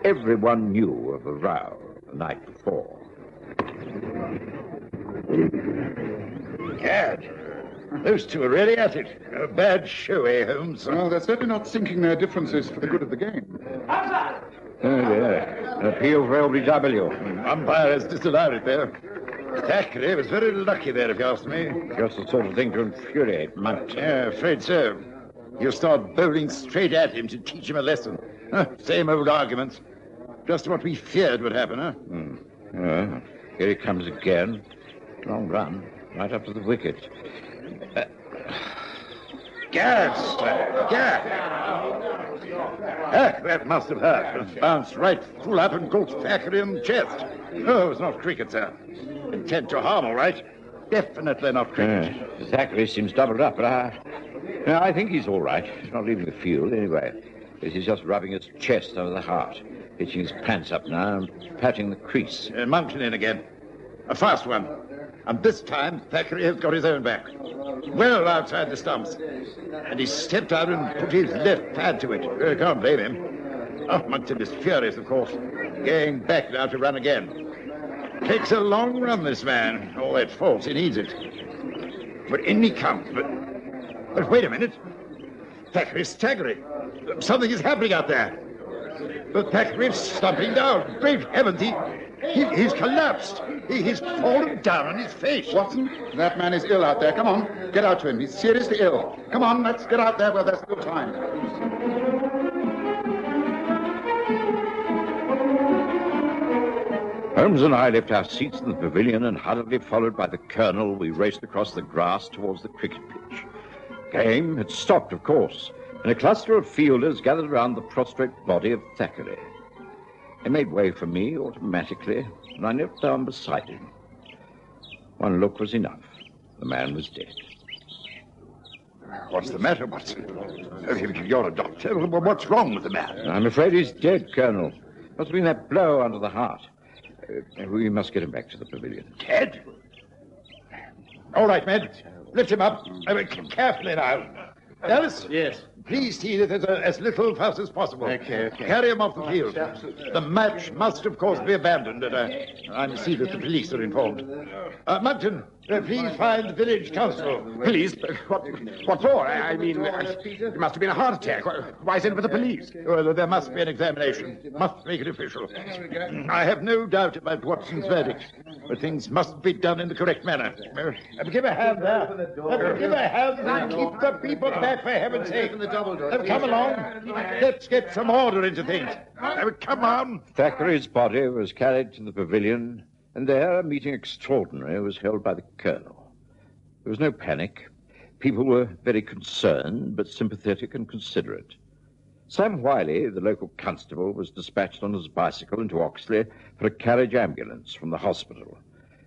Everyone knew of a row the night before.
Gad, those two are really at it. A bad show, eh, Holmes?
Well, they're certainly not sinking their differences for the good of the game.
Oh, dear. An appeal for LBW.
Umpire has disallowed it there. Thackeray was very lucky there, if you ask me.
Just the sort of thing to infuriate Monckton.
Yeah, afraid so. He'll start bowling straight at him to teach him a lesson. Same old arguments. Just what we feared would happen, huh?
Yeah, here he comes again. Long run, right up to the wicket.
Gad! That must have hurt. Bounced right full up and caught Thackeray in the chest. Oh, it's not cricket, sir. Intent to harm, all right. Definitely not cricket.
Thackeray seems doubled up, but I think he's all right. He's not leaving the field, anyway. He's just rubbing his chest over the heart, hitching his pants up now and patting the crease.
Monckton in again. A fast one. And this time, Thackeray has got his own back. Well outside the stumps. And he stepped out and put his left pad to it. I can't blame him. Oh, Monckton is furious, of course. Going back now to run again. Takes a long run, this man. All that faults, he needs it. But in he comes. But wait a minute. Thackeray's staggering. Something is happening out there. But Thackeray's slumping down. Great heavens, he's collapsed. He's fallen down on his face.
Watson, that man is ill out there. Come on, get out to him. He's seriously ill. Come on, let's get out there while there's still time.
Holmes and I left our seats in the pavilion, and hurriedly followed by the colonel, we raced across the grass towards the cricket pitch. Game had stopped, of course, and a cluster of fielders gathered around the prostrate body of Thackeray. They made way for me automatically, and I knelt down beside him. One look was enough. The man was dead.
What's the matter, Watson? You're a doctor. What's wrong with the man?
I'm afraid he's dead, Colonel. Must have been that blow under the heart. We must get him back to the pavilion.
Dead? All right, men. Lift him up. Carefully now. Ellis?
Yes.
Please see that there's as little fuss as possible.
Okay.
Carry him off the field. The match must, of course, be abandoned, and I must see that the police are informed. Monkton, please find the village council.
Police? What for? I mean, it must have been a heart attack. Why send for the police?
Well, there must be an examination. Must make it official. I have no doubt about Watson's verdict, but things must be done in the correct manner. Give a hand there. Give a hand and keep the people back, for heaven's sake. Come along. Let's get some order into things. Come on.
Thackeray's body was carried to the pavilion, and there a meeting extraordinary was held by the colonel. There was no panic. People were very concerned, but sympathetic and considerate. Sam Wiley, the local constable, was dispatched on his bicycle into Oxley for a carriage ambulance from the hospital.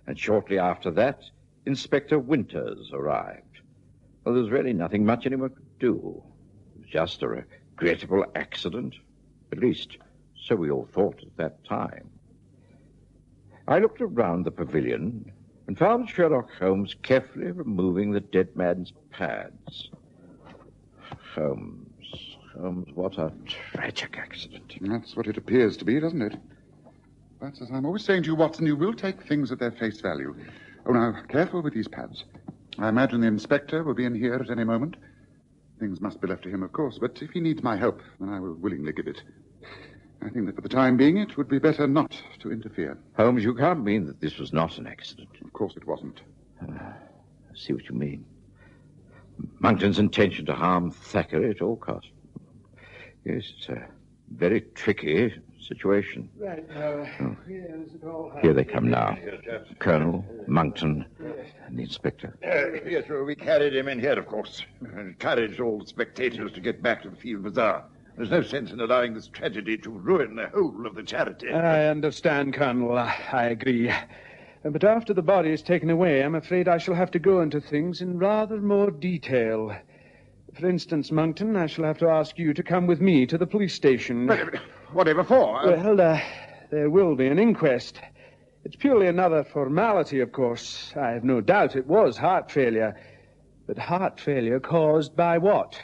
And shortly after that, Inspector Winters arrived. Well, there was really nothing much anyone could do. It was just a regrettable accident. At least, so we all thought at that time. I looked around the pavilion and found Sherlock Holmes carefully removing the dead man's pads. Holmes, what a tragic accident.
That's what it appears to be, doesn't it? But as I'm always saying to you, Watson, you will take things at their face value. Oh, now, careful with these pads. I imagine the inspector will be in here at any moment. Things must be left to him, of course, but if he needs my help, then I will willingly give it. I think that for the time being, it would be better not to interfere.
Holmes, you can't mean that this was not an accident.
Of course it wasn't.
I see what you mean. Monkton's intention to harm Thackeray at all costs. Yes, it's a very tricky situation.
Right.
Here they come now. Colonel, Monkton, and the inspector.
Yes, well, we carried him in here, of course. Encouraged all the spectators to get back to the field bazaar. There's no sense in allowing this tragedy to ruin the whole of the charity.
I understand, Colonel. I agree. But after the body is taken away, I'm afraid I shall have to go into things in rather more detail. For instance, Monkton, I shall have to ask you to come with me to the police station.
But whatever for?
Well, there will be an inquest. It's purely another formality, of course. I have no doubt it was heart failure. But heart failure caused by what?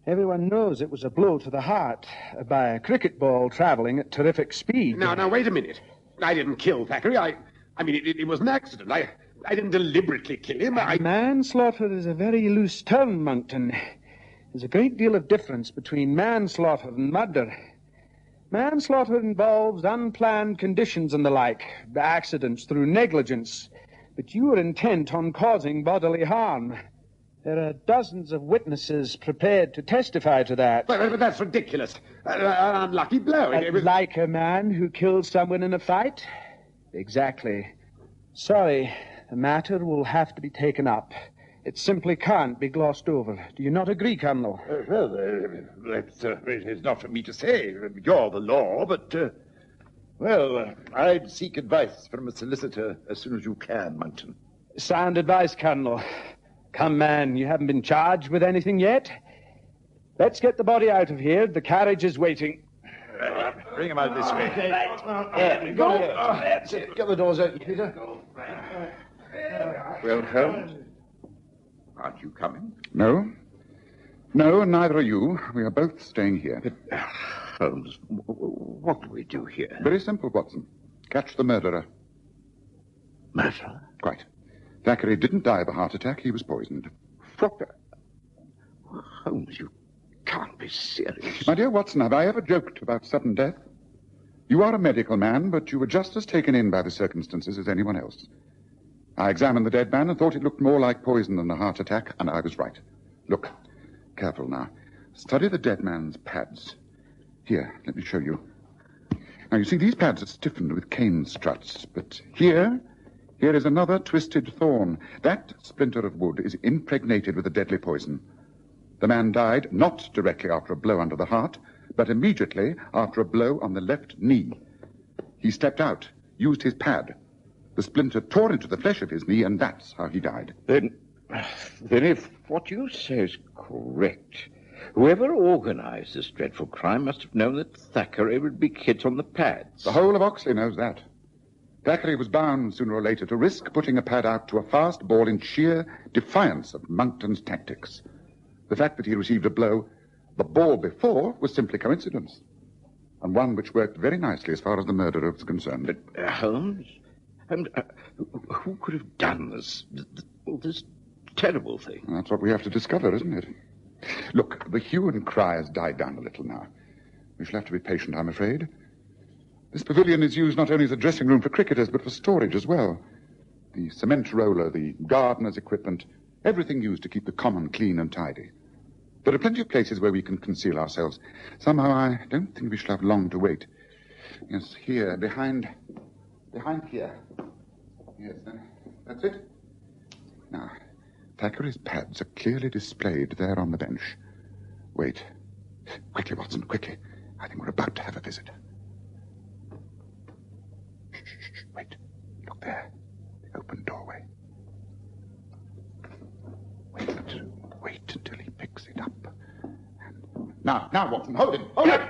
Everyone knows it was a blow to the heart by a cricket ball traveling at terrific speed.
Now, wait a minute. I didn't kill Thackeray. I mean, it was an accident. I didn't deliberately kill him.
Manslaughter is a very loose term, Monkton. There's a great deal of difference between manslaughter and murder. Manslaughter involves unplanned conditions and the like, accidents through negligence. But you were intent on causing bodily harm. There are dozens of witnesses prepared to testify to that.
But that's ridiculous. An unlucky blow.
Like a man who killed someone in a fight? Exactly. Sorry, the matter will have to be taken up. It simply can't be glossed over. Do you not agree, Colonel?
It's not for me to say. You're the law, but... I'd seek advice from a solicitor as soon as you can, Monkton.
Sound advice, Colonel. Come, man, you haven't been charged with anything yet. Let's get the body out of here. The carriage is waiting.
Bring him out this way.
Go.
That's it. Get the doors open, Peter.
Well, Holmes, aren't you coming?
No, and neither are you. We are both staying here.
But, Holmes, what do we do here?
Very simple, Watson. Catch the murderer.
Murderer?
Quite. Thackeray didn't die of a heart attack. He was poisoned.
What? Holmes, you can't be serious.
My dear Watson, have I ever joked about sudden death? You are a medical man, but you were just as taken in by the circumstances as anyone else. I examined the dead man and thought it looked more like poison than a heart attack, and I was right. Look, careful now. Study the dead man's pads. Here, let me show you. Now, you see, these pads are stiffened with cane struts, but here is another twisted thorn. That splinter of wood is impregnated with a deadly poison. The man died not directly after a blow under the heart, but immediately after a blow on the left knee. He stepped out, used his pad. The splinter tore into the flesh of his knee, and that's how he died.
Then if what you say is correct, whoever organized this dreadful crime must have known that Thackeray would be hit on the pads.
The whole of Oxley knows that. Thackeray was bound sooner or later to risk putting a pad out to a fast ball in sheer defiance of Monkton's tactics. The fact that he received a blow The ball before was simply coincidence, and one which worked very nicely as far as the murderer was concerned.
But Holmes? And who could have done this terrible thing?
That's what we have to discover, isn't it? Look, the hue and cry has died down a little now. We shall have to be patient, I'm afraid. This pavilion is used not only as a dressing room for cricketers, but for storage as well. The cement roller, the gardener's equipment, everything used to keep the common clean and tidy. There are plenty of places where we can conceal ourselves. Somehow I don't think we shall have long to wait. Yes, here, behind here. Yes, that's it. Now, Thackeray's pads are clearly displayed there on the bench. Wait. Quickly, Watson, quickly. I think we're about to have a visit. Shh, wait. Look there. The open doorway. Wait until he picks it up. And... Now, Watson, hold him. Hold him!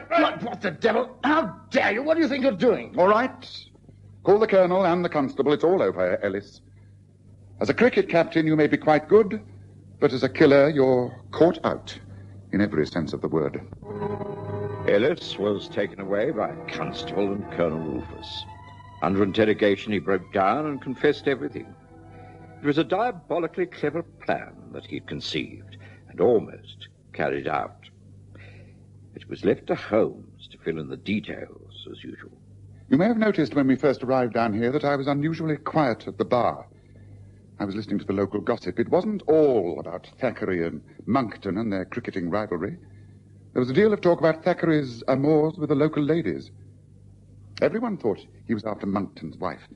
What the devil? How dare you? What do you think you're doing?
All right. Call the colonel and the constable. It's all over, Ellis. As a cricket captain, you may be quite good, but as a killer, you're caught out, in every sense of the word.
Ellis was taken away by Constable and Colonel Rufus. Under interrogation, he broke down and confessed everything. It was a diabolically clever plan that he'd conceived and almost carried out. It was left to Holmes to fill in the details, as usual.
You may have noticed when we first arrived down here that I was unusually quiet at the bar. I was listening to the local gossip. It wasn't all about Thackeray and Monckton and their cricketing rivalry. There was a deal of talk about Thackeray's amours with the local ladies. Everyone thought he was after Monckton's wife.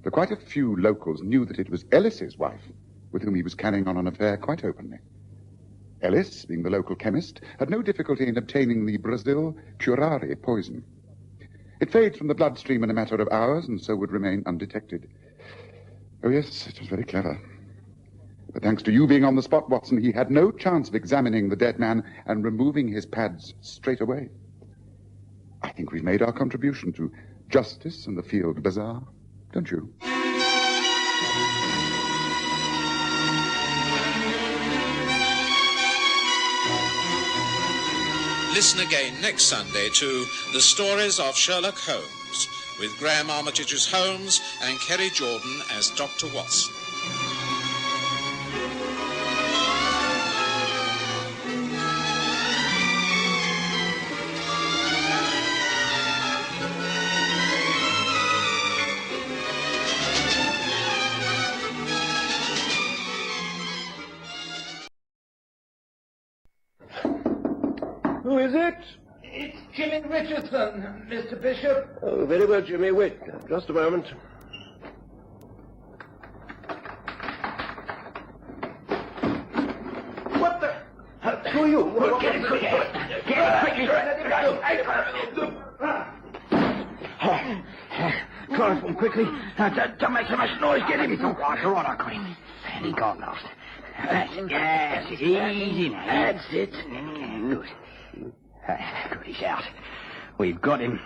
But quite a few locals knew that it was Ellis's wife with whom he was carrying on an affair quite openly. Ellis, being the local chemist, had no difficulty in obtaining the Brazil curare poison. It fades from the bloodstream in a matter of hours and so would remain undetected. Oh, yes, it was very clever. But thanks to you being on the spot, Watson, he had no chance of examining the dead man and removing his pads straight away. I think we've made our contribution to justice and the field bazaar, don't you?
Listen again next Sunday to The Stories of Sherlock Holmes, with Graham Armitage as Holmes and Kerry Jordan as Dr. Watson.
Who is it?
It's Jimmy Richardson, Mr. Bishop.
Oh, very well, Jimmy. Wait just a moment.
What the? Who are you? Get him quickly. Close him quickly. Don't make so much noise. Get him. It's all right, I got him. He got lost. Yes, easy now. That's it. Good. Good, he's out. We've got him.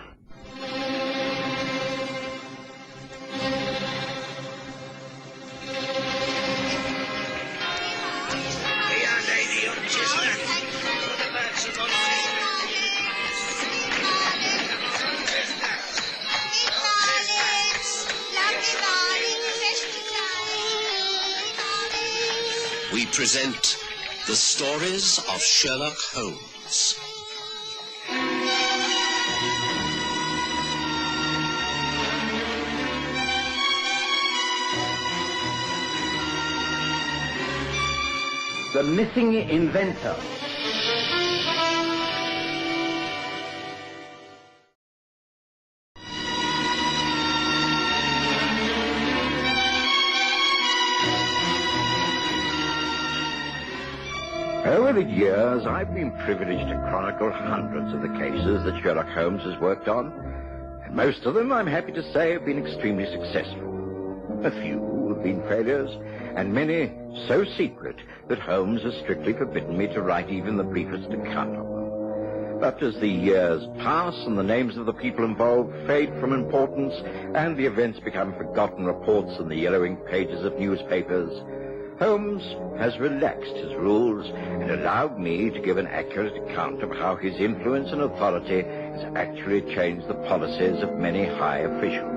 We present The Stories of Sherlock Holmes.
The Missing Inventor.
Over the years, I've been privileged to chronicle hundreds of the cases that Sherlock Holmes has worked on, and most of them, I'm happy to say, have been extremely successful. A few have been failures, and many so secret that Holmes has strictly forbidden me to write even the briefest account of them. But as the years pass and the names of the people involved fade from importance and the events become forgotten reports in the yellowing pages of newspapers, Holmes has relaxed his rules and allowed me to give an accurate account of how his influence and authority has actually changed the policies of many high officials.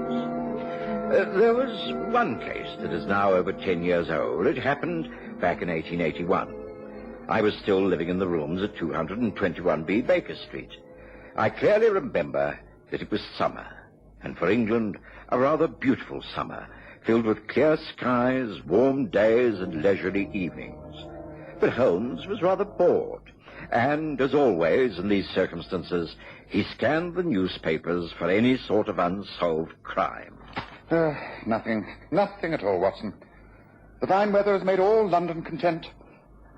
There was one case that is now over 10 years old. It happened back in 1881. I was still living in the rooms at 221B Baker Street. I clearly remember that it was summer, and for England, a rather beautiful summer, filled with clear skies, warm days, and leisurely evenings. But Holmes was rather bored, and, as always in these circumstances, he scanned the newspapers for any sort of unsolved crime.
Nothing at all, Watson. The fine weather has made all London content.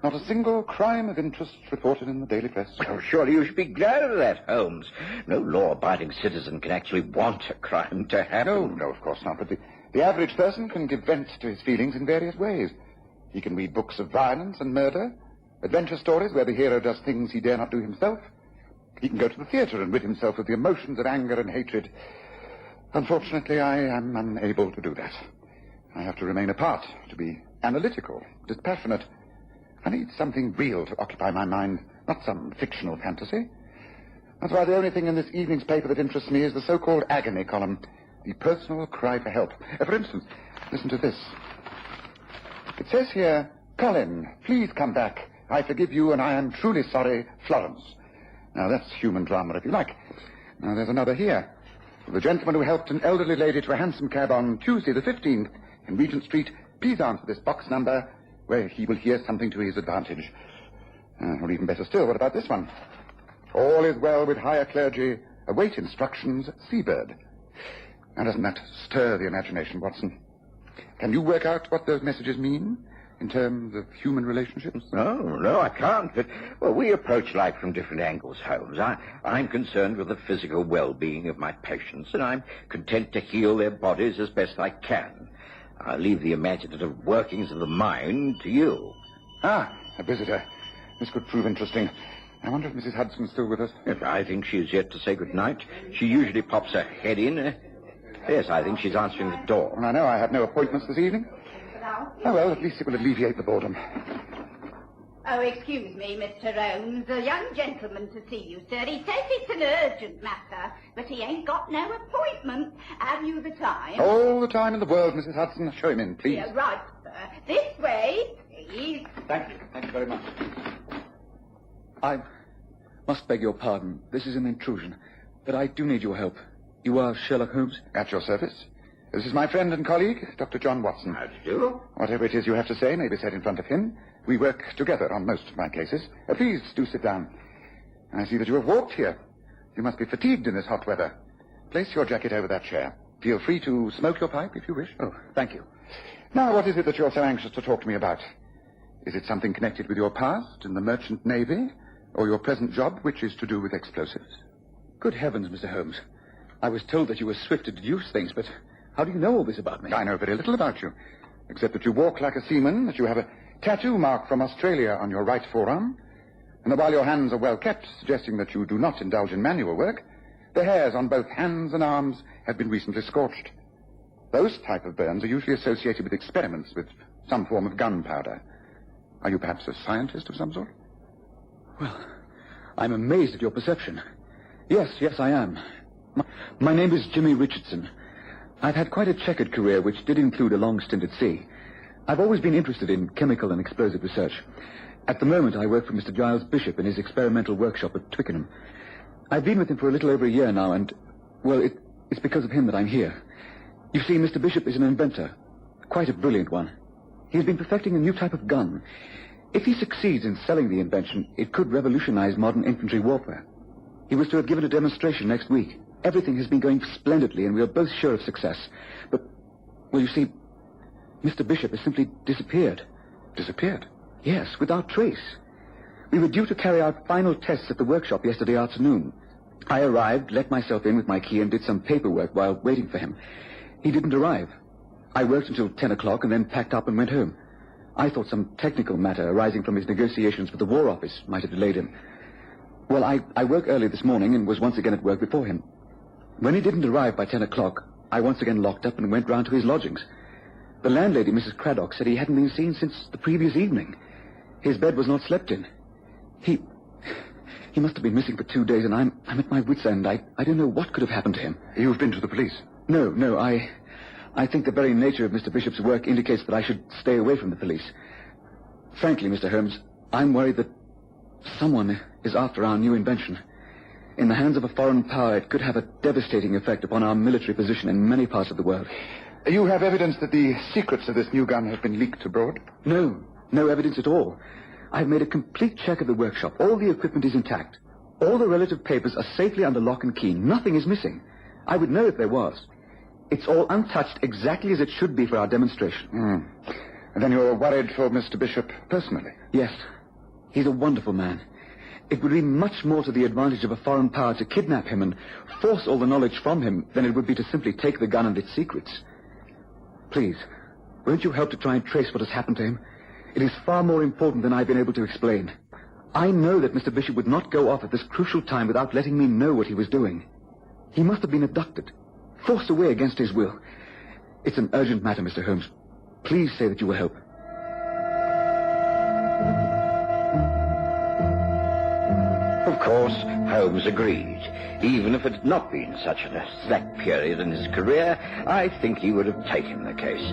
Not a single crime of interest reported in the daily press.
Oh, surely you should be glad of that, Holmes. No law-abiding citizen can actually want a crime to happen.
No, of course not. But the average person can give vent to his feelings in various ways. He can read books of violence and murder, adventure stories where the hero does things he dare not do himself. He can go to the theatre and rid himself of the emotions of anger and hatred. Unfortunately, I am unable to do that. I have to remain apart, to be analytical, dispassionate. I need something real to occupy my mind, not some fictional fantasy. That's why the only thing in this evening's paper that interests me is the so-called agony column, the personal cry for help. For instance, listen to this. It says here, "Colin, please come back. I forgive you and I am truly sorry, Florence." Now, that's human drama, if you like. Now, there's another here. The gentleman who helped an elderly lady to a hansom cab on Tuesday the 15th in Regent Street, please answer this box number, where he will hear something to his advantage. Or even better still, what about this one? "All is well with higher clergy. Await instructions, Seabird." Now, doesn't that stir the imagination, Watson? Can you work out what those messages mean in terms of human relationships?
No, I can't. But, well, we approach life from different angles, Holmes. I'm concerned with the physical well-being of my patients, and I'm content to heal their bodies as best I can. I leave the imaginative workings of the mind to you.
A visitor. This could prove interesting. I wonder if Mrs. Hudson's still with us.
Yes, I think she is yet to say good night. She usually pops her head in. Yes, I think she's answering the door.
Well, I know I have no appointments this evening. Oh, well, at least it will alleviate the boredom.
Oh, excuse me, Mr. Holmes. A young gentleman to see you, sir. He says it's an urgent matter, but he ain't got no appointment. Have you the time?
All the time in the world, Mrs. Hudson. Show him in, please.
Yeah, right, sir. This way, please.
Thank you very much. I must beg your pardon. This is an intrusion, but I do need your help. You are Sherlock Holmes?
At your service. This is my friend and colleague, Dr. John Watson.
How do you do?
Whatever it is you have to say may be said in front of him. We work together on most of my cases. Please do sit down. I see that you have walked here. You must be fatigued in this hot weather. Place your jacket over that chair. Feel free to smoke your pipe if you wish.
Oh, thank you.
Now, what is it that you're so anxious to talk to me about? Is it something connected with your past in the merchant navy, or your present job, which is to do with explosives?
Good heavens, Mr. Holmes. I was told that you were swift to deduce things, but how do you know all this about me?
I know very little about you, except that you walk like a seaman, that you have a tattoo mark from Australia on your right forearm, and that while your hands are well kept, suggesting that you do not indulge in manual work, the hairs on both hands and arms have been recently scorched. Those type of burns are usually associated with experiments with some form of gunpowder. Are you perhaps a scientist of some sort?
Well, I'm amazed at your perception. Yes, I am. My name is Jimmy Richardson. I've had quite a checkered career, which did include a long stint at sea. I've always been interested in chemical and explosive research. At the moment, I work for Mr. Giles Bishop in his experimental workshop at Twickenham. I've been with him for a little over a year now, and, well, it's because of him that I'm here. You see, Mr. Bishop is an inventor, quite a brilliant one. He's been perfecting a new type of gun. If he succeeds in selling the invention, it could revolutionize modern infantry warfare. He was to have given a demonstration next week. Everything has been going splendidly, and we are both sure of success. But, well, you see, Mr. Bishop has simply disappeared.
Disappeared?
Yes, without trace. We were due to carry out final tests at the workshop yesterday afternoon. I arrived, let myself in with my key, and did some paperwork while waiting for him. He didn't arrive. I worked until 10 o'clock and then packed up and went home. I thought some technical matter arising from his negotiations with the War Office might have delayed him. Well, I woke early this morning and was once again at work before him. When he didn't arrive by 10 o'clock, I once again locked up and went round to his lodgings. The landlady, Mrs. Craddock, said he hadn't been seen since the previous evening. His bed was not slept in. He must have been missing for 2 days, and I'm at my wit's end. I don't know what could have happened to him.
You've been to the police?
No, I think the very nature of Mr. Bishop's work indicates that I should stay away from the police. Frankly, Mr. Holmes, I'm worried that someone is after our new invention. In the hands of a foreign power, it could have a devastating effect upon our military position in many parts of the world.
You have evidence that the secrets of this new gun have been leaked abroad?
No evidence at all. I've made a complete check of the workshop. All the equipment is intact. All the relative papers are safely under lock and key. Nothing is missing. I would know if there was. It's all untouched exactly as it should be for our demonstration.
And then you're worried for Mr. Bishop personally?
Yes. He's a wonderful man. It would be much more to the advantage of a foreign power to kidnap him and force all the knowledge from him than it would be to simply take the gun and its secrets. Please, won't you help to try and trace what has happened to him? It is far more important than I've been able to explain. I know that Mr. Bishop would not go off at this crucial time without letting me know what he was doing. He must have been abducted, forced away against his will. It's an urgent matter, Mr. Holmes. Please say that you will help.
Of course, Holmes agreed. Even if it had not been such a slack period in his career, I think he would have taken the case.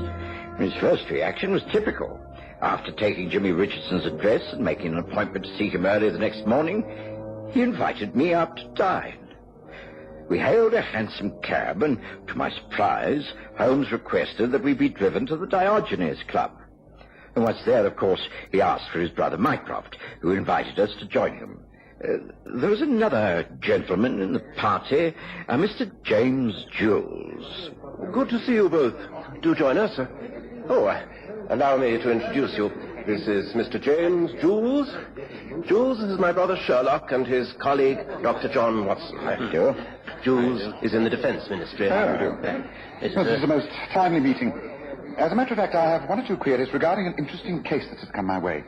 His first reaction was typical. After taking Jimmy Richardson's address and making an appointment to see him early the next morning, he invited me out to dine. We hailed a handsome cab, and to my surprise, Holmes requested that we be driven to the Diogenes Club. And once there, of course, he asked for his brother Mycroft, who invited us to join him. There was another gentleman in the party, Mr. James Jules.
Good to see you both. Do join us. Allow me to introduce you. This is Mr. James Jules. Jules is my brother Sherlock and his colleague, Dr. John Watson.
How do you do?
Jules is in the Defense Ministry.
How do you do? This is a most timely meeting. As a matter of fact, I have one or two queries regarding an interesting case that has come my way.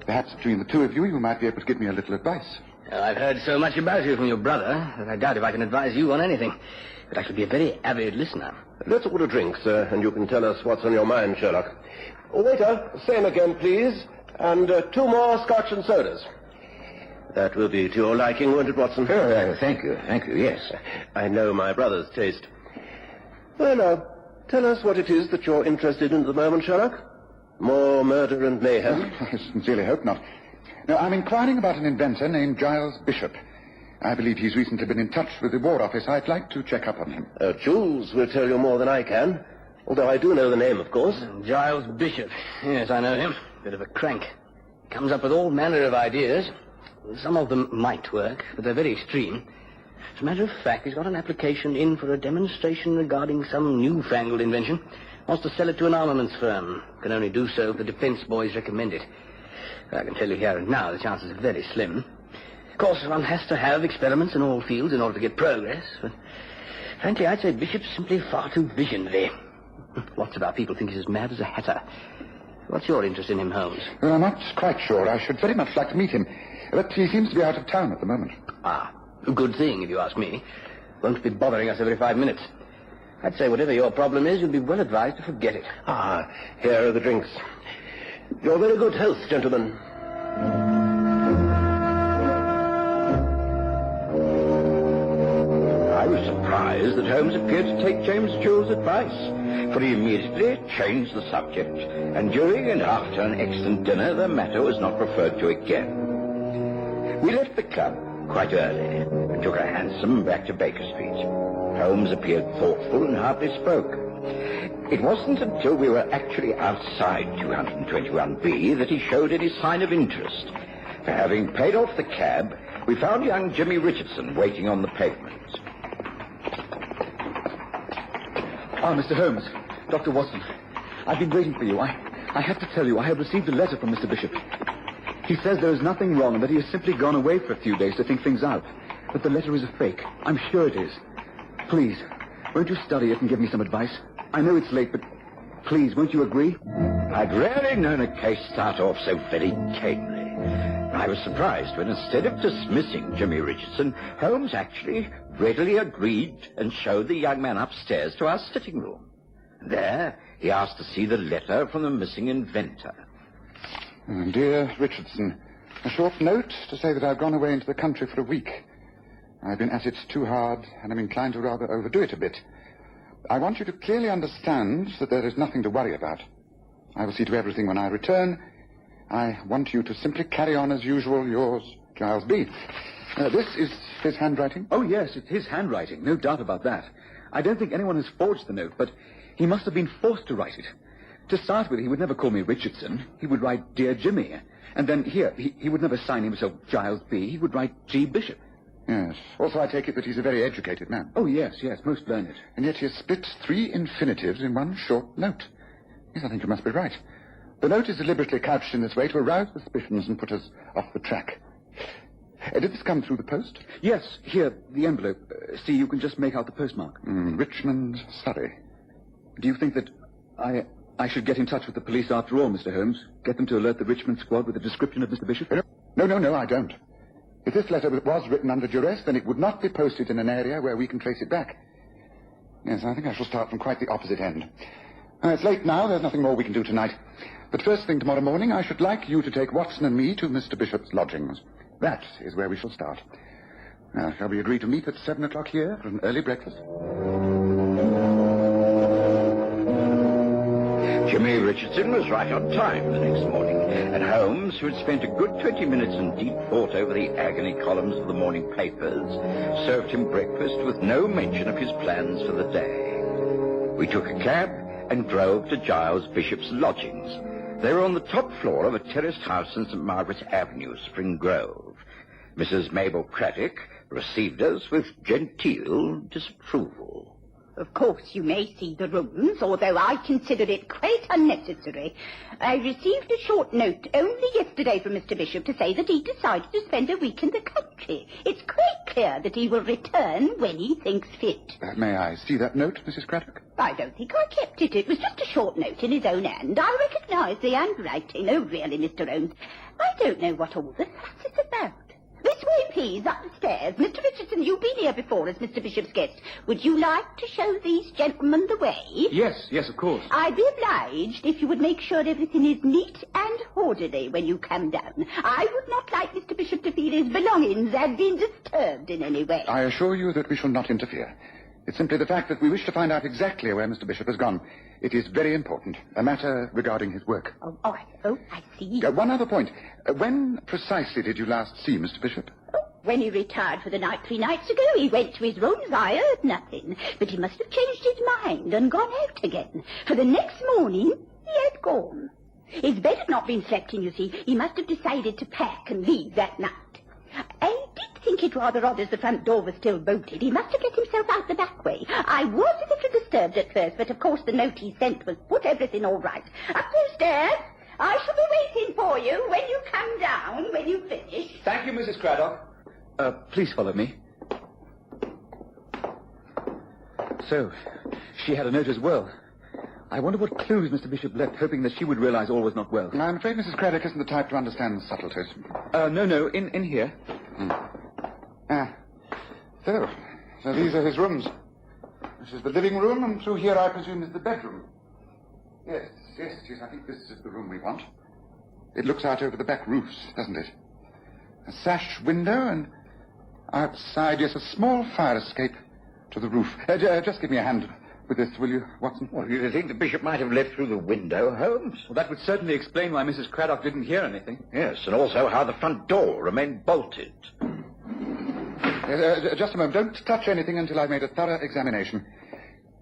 Perhaps between the two of you might be able to give me a little advice.
I've heard so much about you from your brother that I doubt if I can advise you on anything. But I should be a very avid listener.
Let's order drinks, and you can tell us what's on your mind, Sherlock. Waiter, same again, please. And 2 more scotch and sodas. That will be to your liking, won't it, Watson?
Thank you, yes.
I know my brother's taste. Well, now, tell us what it is that you're interested in at the moment, Sherlock. More murder and mayhem?
I sincerely hope not. No, I'm inquiring about an inventor named Giles Bishop. I believe he's recently been in touch with the War Office. I'd like to check up on him.
Jules will tell you more than I can. Although I do know the name, of course.
Giles Bishop. Yes, I know him. Bit of a crank. Comes up with all manner of ideas. Some of them might work, but they're very extreme. As a matter of fact, he's got an application in for a demonstration regarding some newfangled invention. Wants to sell it to an armaments firm. Can only do so if the defense boys recommend it. I can tell you here and now the chances are very slim. Of course, one has to have experiments in all fields in order to get progress, but frankly, I'd say Bishop's simply far too visionary. Lots of our people think he's as mad as a hatter. What's your interest in him, Holmes?
Well, I'm not quite sure. I should very much like to meet him, but he seems to be out of town at the moment.
A good thing, if you ask me. Won't be bothering us every 5 minutes. I'd say whatever your problem is, you'd be well advised to forget it.
Here are the drinks. Your very good health, gentlemen.
I was surprised that Holmes appeared to take James Jules' advice, for he immediately changed the subject, and during and after an excellent dinner, the matter was not referred to again. We left the club quite early and took a hansom back to Baker Street. Holmes appeared thoughtful and hardly spoke. It wasn't until we were actually outside 221B that he showed any sign of interest. For having paid off the cab, we found young Jimmy Richardson waiting on the pavement.
Mr. Holmes, Dr. Watson, I've been waiting for you. I have to tell you, I have received a letter from Mr. Bishop. He says there is nothing wrong and that he has simply gone away for a few days to think things out. But the letter is a fake. I'm sure it is. Please, won't you study it and give me some advice? I know it's late, but please, won't you agree?
I'd rarely known a case start off so very tamely. I was surprised when, instead of dismissing Jimmy Richardson, Holmes actually readily agreed and showed the young man upstairs to our sitting room. There, he asked to see the letter from the missing inventor.
Dear Richardson, a short note to say that I've gone away into the country for a week. I've been at it too hard, and I'm inclined to rather overdo it a bit. I want you to clearly understand that there is nothing to worry about. I will see to everything when I return. I want you to simply carry on as usual. Yours, Giles B. This is his handwriting?
Oh, yes, it's his handwriting. No doubt about that. I don't think anyone has forged the note, but he must have been forced to write it. To start with, he would never call me Richardson. He would write Dear Jimmy. And then here, he would never sign himself Giles B. He would write G. Bishop.
Yes. Also, I take it that he's a very educated man.
Oh, yes, most learned.
And yet he has split 3 infinitives in one short note. Yes, I think you must be right. The note is deliberately couched in this way to arouse suspicions and put us off the track. Did this come through the post?
Yes, here, the envelope. See, you can just make out the postmark.
Richmond, Surrey.
Do you think that I should get in touch with the police after all, Mr. Holmes? Get them to alert the Richmond squad with a description of Mr. Bishop?
No, I don't. If this letter was written under duress, then it would not be posted in an area where we can trace it back. Yes, I think I shall start from quite the opposite end. It's late now. There's nothing more we can do tonight. But first thing tomorrow morning, I should like you to take Watson and me to Mr. Bishop's lodgings. That is where we shall start. Now, shall we agree to meet at 7 o'clock here for an early breakfast?
Jimmy Richardson was right on time the next morning, and Holmes, who had spent a good 20 minutes in deep thought over the agony columns of the morning papers, served him breakfast with no mention of his plans for the day. We took a cab and drove to Giles Bishop's lodgings. They were on the top floor of a terraced house in St. Margaret's Avenue, Spring Grove. Mrs. Mabel Craddock received us with genteel disapproval.
Of course, you may see the rooms, although I consider it quite unnecessary. I received a short note only yesterday from Mr. Bishop to say that he decided to spend a week in the country. It's quite clear that he will return when he thinks fit.
May I see that note, Mrs. Craddock?
I don't think I kept it. It was just a short note in his own hand. I recognise the handwriting. Oh, really, Mr. Holmes, I don't know what all the fuss is about. This way, please, up the stairs. Mr. Richardson, you've been here before as Mr. Bishop's guest. Would you like to show these gentlemen the way?
Yes, of course.
I'd be obliged if you would make sure everything is neat and orderly when you come down. I would not like Mr. Bishop to feel his belongings had been disturbed in any way.
I assure you that we shall not interfere. It's simply the fact that we wish to find out exactly where Mr. Bishop has gone. It is very important. A matter regarding his work.
Oh, I see.
One other point. When precisely did you last see Mr. Bishop?
When he retired for the night 3 nights ago, he went to his rooms. I heard nothing. But he must have changed his mind and gone out again. For the next morning, he had gone. His bed had not been slept in, you see. He must have decided to pack and leave that night. I did think it rather odd as the front door was still bolted. He must have let himself out the back way. I was a little disturbed at first, but of course the note he sent was put everything all right. Up those stairs. I shall be waiting for you when you come down, when you finish.
Thank you, Mrs. Craddock. Please follow me. So, she had a note as well. I wonder what clues Mr. Bishop left, hoping that she would realize all was not well.
I'm afraid Mrs. Craddock isn't the type to understand subtleties.
No, in here.
So these are his rooms. This is the living room, and through here, I presume, is the bedroom. Yes, I think this is the room we want. It looks out over the back roofs, doesn't it? A sash window, and outside, yes, a small fire escape to the roof. Just give me a hand with this, will you, Watson?
Well, you think the Bishop might have left through the window, Holmes?
Well, that would certainly explain why Mrs. Craddock didn't hear anything.
Yes, and also how the front door remained bolted.
Just a moment. Don't touch anything until I've made a thorough examination.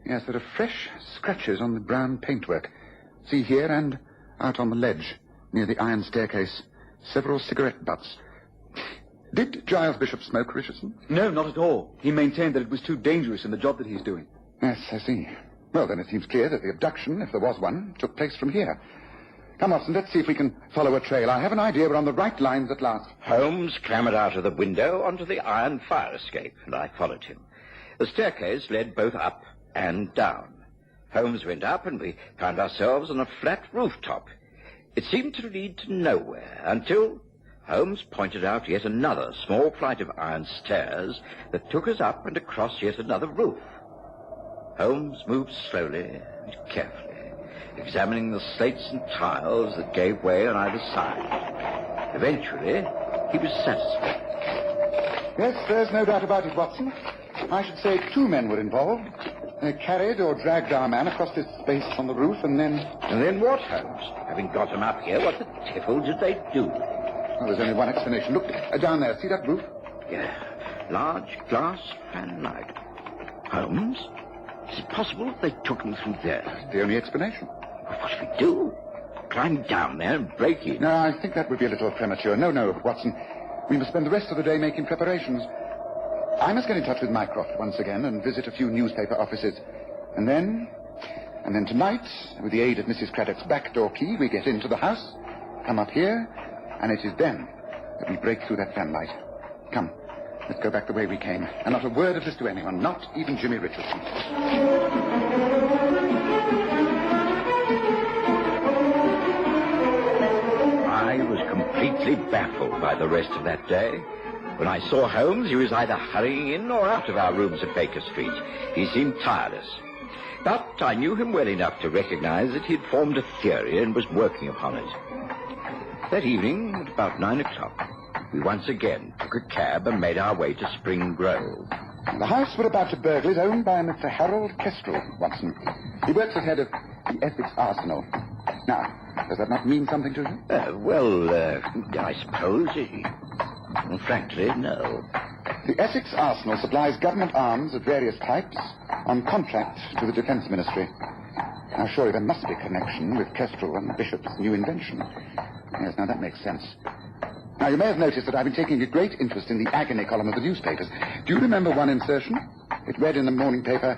Yes, there are fresh scratches on the brown paintwork. See here and out on the ledge, near the iron staircase. Several cigarette butts. Did Giles Bishop smoke, Richardson?
No, not at all. He maintained that it was too dangerous in the job that he's doing.
Yes, I see. Well, then it seems clear that the abduction, if there was one, took place from here. Come, Watson, let's see if we can follow a trail. I have an idea we're on the right lines at last.
Holmes clambered out of the window onto the iron fire escape, and I followed him. The staircase led both up and down. Holmes went up, and we found ourselves on a flat rooftop. It seemed to lead to nowhere until Holmes pointed out yet another small flight of iron stairs that took us up and across yet another roof. Holmes moved slowly and carefully, examining the slates and tiles that gave way on either side. Eventually, he was satisfied.
Yes, there's no doubt about it, Watson. I should say 2 men were involved. They carried or dragged our man across this space on the roof, and then...
And then what, Holmes? Having got him up here, what the devil did they do?
Well, there's only one explanation. Look, down there, see that roof?
Yeah, large glass fanlight. Holmes? Is it possible that they took him through there?
That's the only explanation.
Well, what should we do? Climb down there and break in?
No, I think that would be a little premature. No, Watson. We must spend the rest of the day making preparations. I must get in touch with Mycroft once again and visit a few newspaper offices. And then tonight, with the aid of Mrs. Craddock's back door key, we get into the house, come up here, and it is then that we break through that fanlight. Come, let's go back the way we came. And not a word of this to anyone, not even Jimmy Richardson.
I was completely baffled by the rest of that day. When I saw Holmes, he was either hurrying in or out of our rooms at Baker Street. He seemed tireless. But I knew him well enough to recognize that he'd formed a theory and was working upon it. That evening, at about 9 o'clock, we once again took a cab and made our way to Spring Grove.
The house we're about to burgle is owned by a Mr. Harold Kestrel, Watson. He works as head of the Essex Arsenal. Now, does that not mean something to you?
I suppose well, frankly, no.
The Essex Arsenal supplies government arms of various types on contract to the Defence Ministry. Now, surely there must be a connection with Kestrel and the Bishop's new invention. Yes, now that makes sense. Now, you may have noticed that I've been taking a great interest in the agony column of the newspapers. Do you remember one insertion? It read in the morning paper,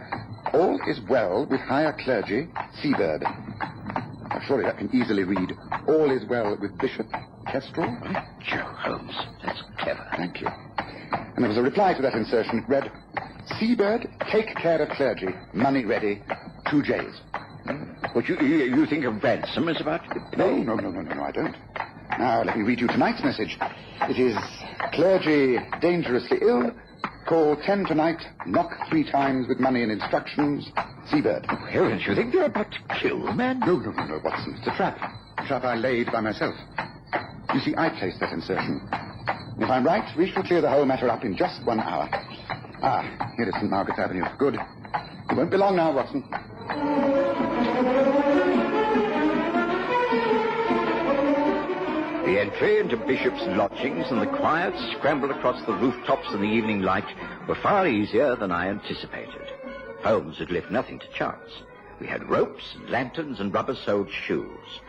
"All is well with higher clergy, Seabird." Now, surely that can easily read, "All is well with Bishop Kestrel."
Joe Holmes, that's clever.
Thank you. And there was a reply to that insertion. It read, "Seabird, take care of clergy. Money ready. 2 J's.
What, you think a ransom is about to be paid?
No, I don't. Now, let me read you tonight's message. It is, "Clergy dangerously ill. Call 10 tonight. Knock 3 times with money and instructions. Seabird."
Oh, heavens, you think you're about to kill a man?
No, Watson. It's a trap. A trap I laid by myself. You see, I placed that insertion. If I'm right, we shall clear the whole matter up in just 1 hour. Here is St. Margaret's Avenue. Good. It won't be long now, Watson.
The entry into Bishop's lodgings and the quiet scramble across the rooftops in the evening light were far easier than I anticipated. Holmes had left nothing to chance. We had ropes and lanterns and rubber-soled shoes.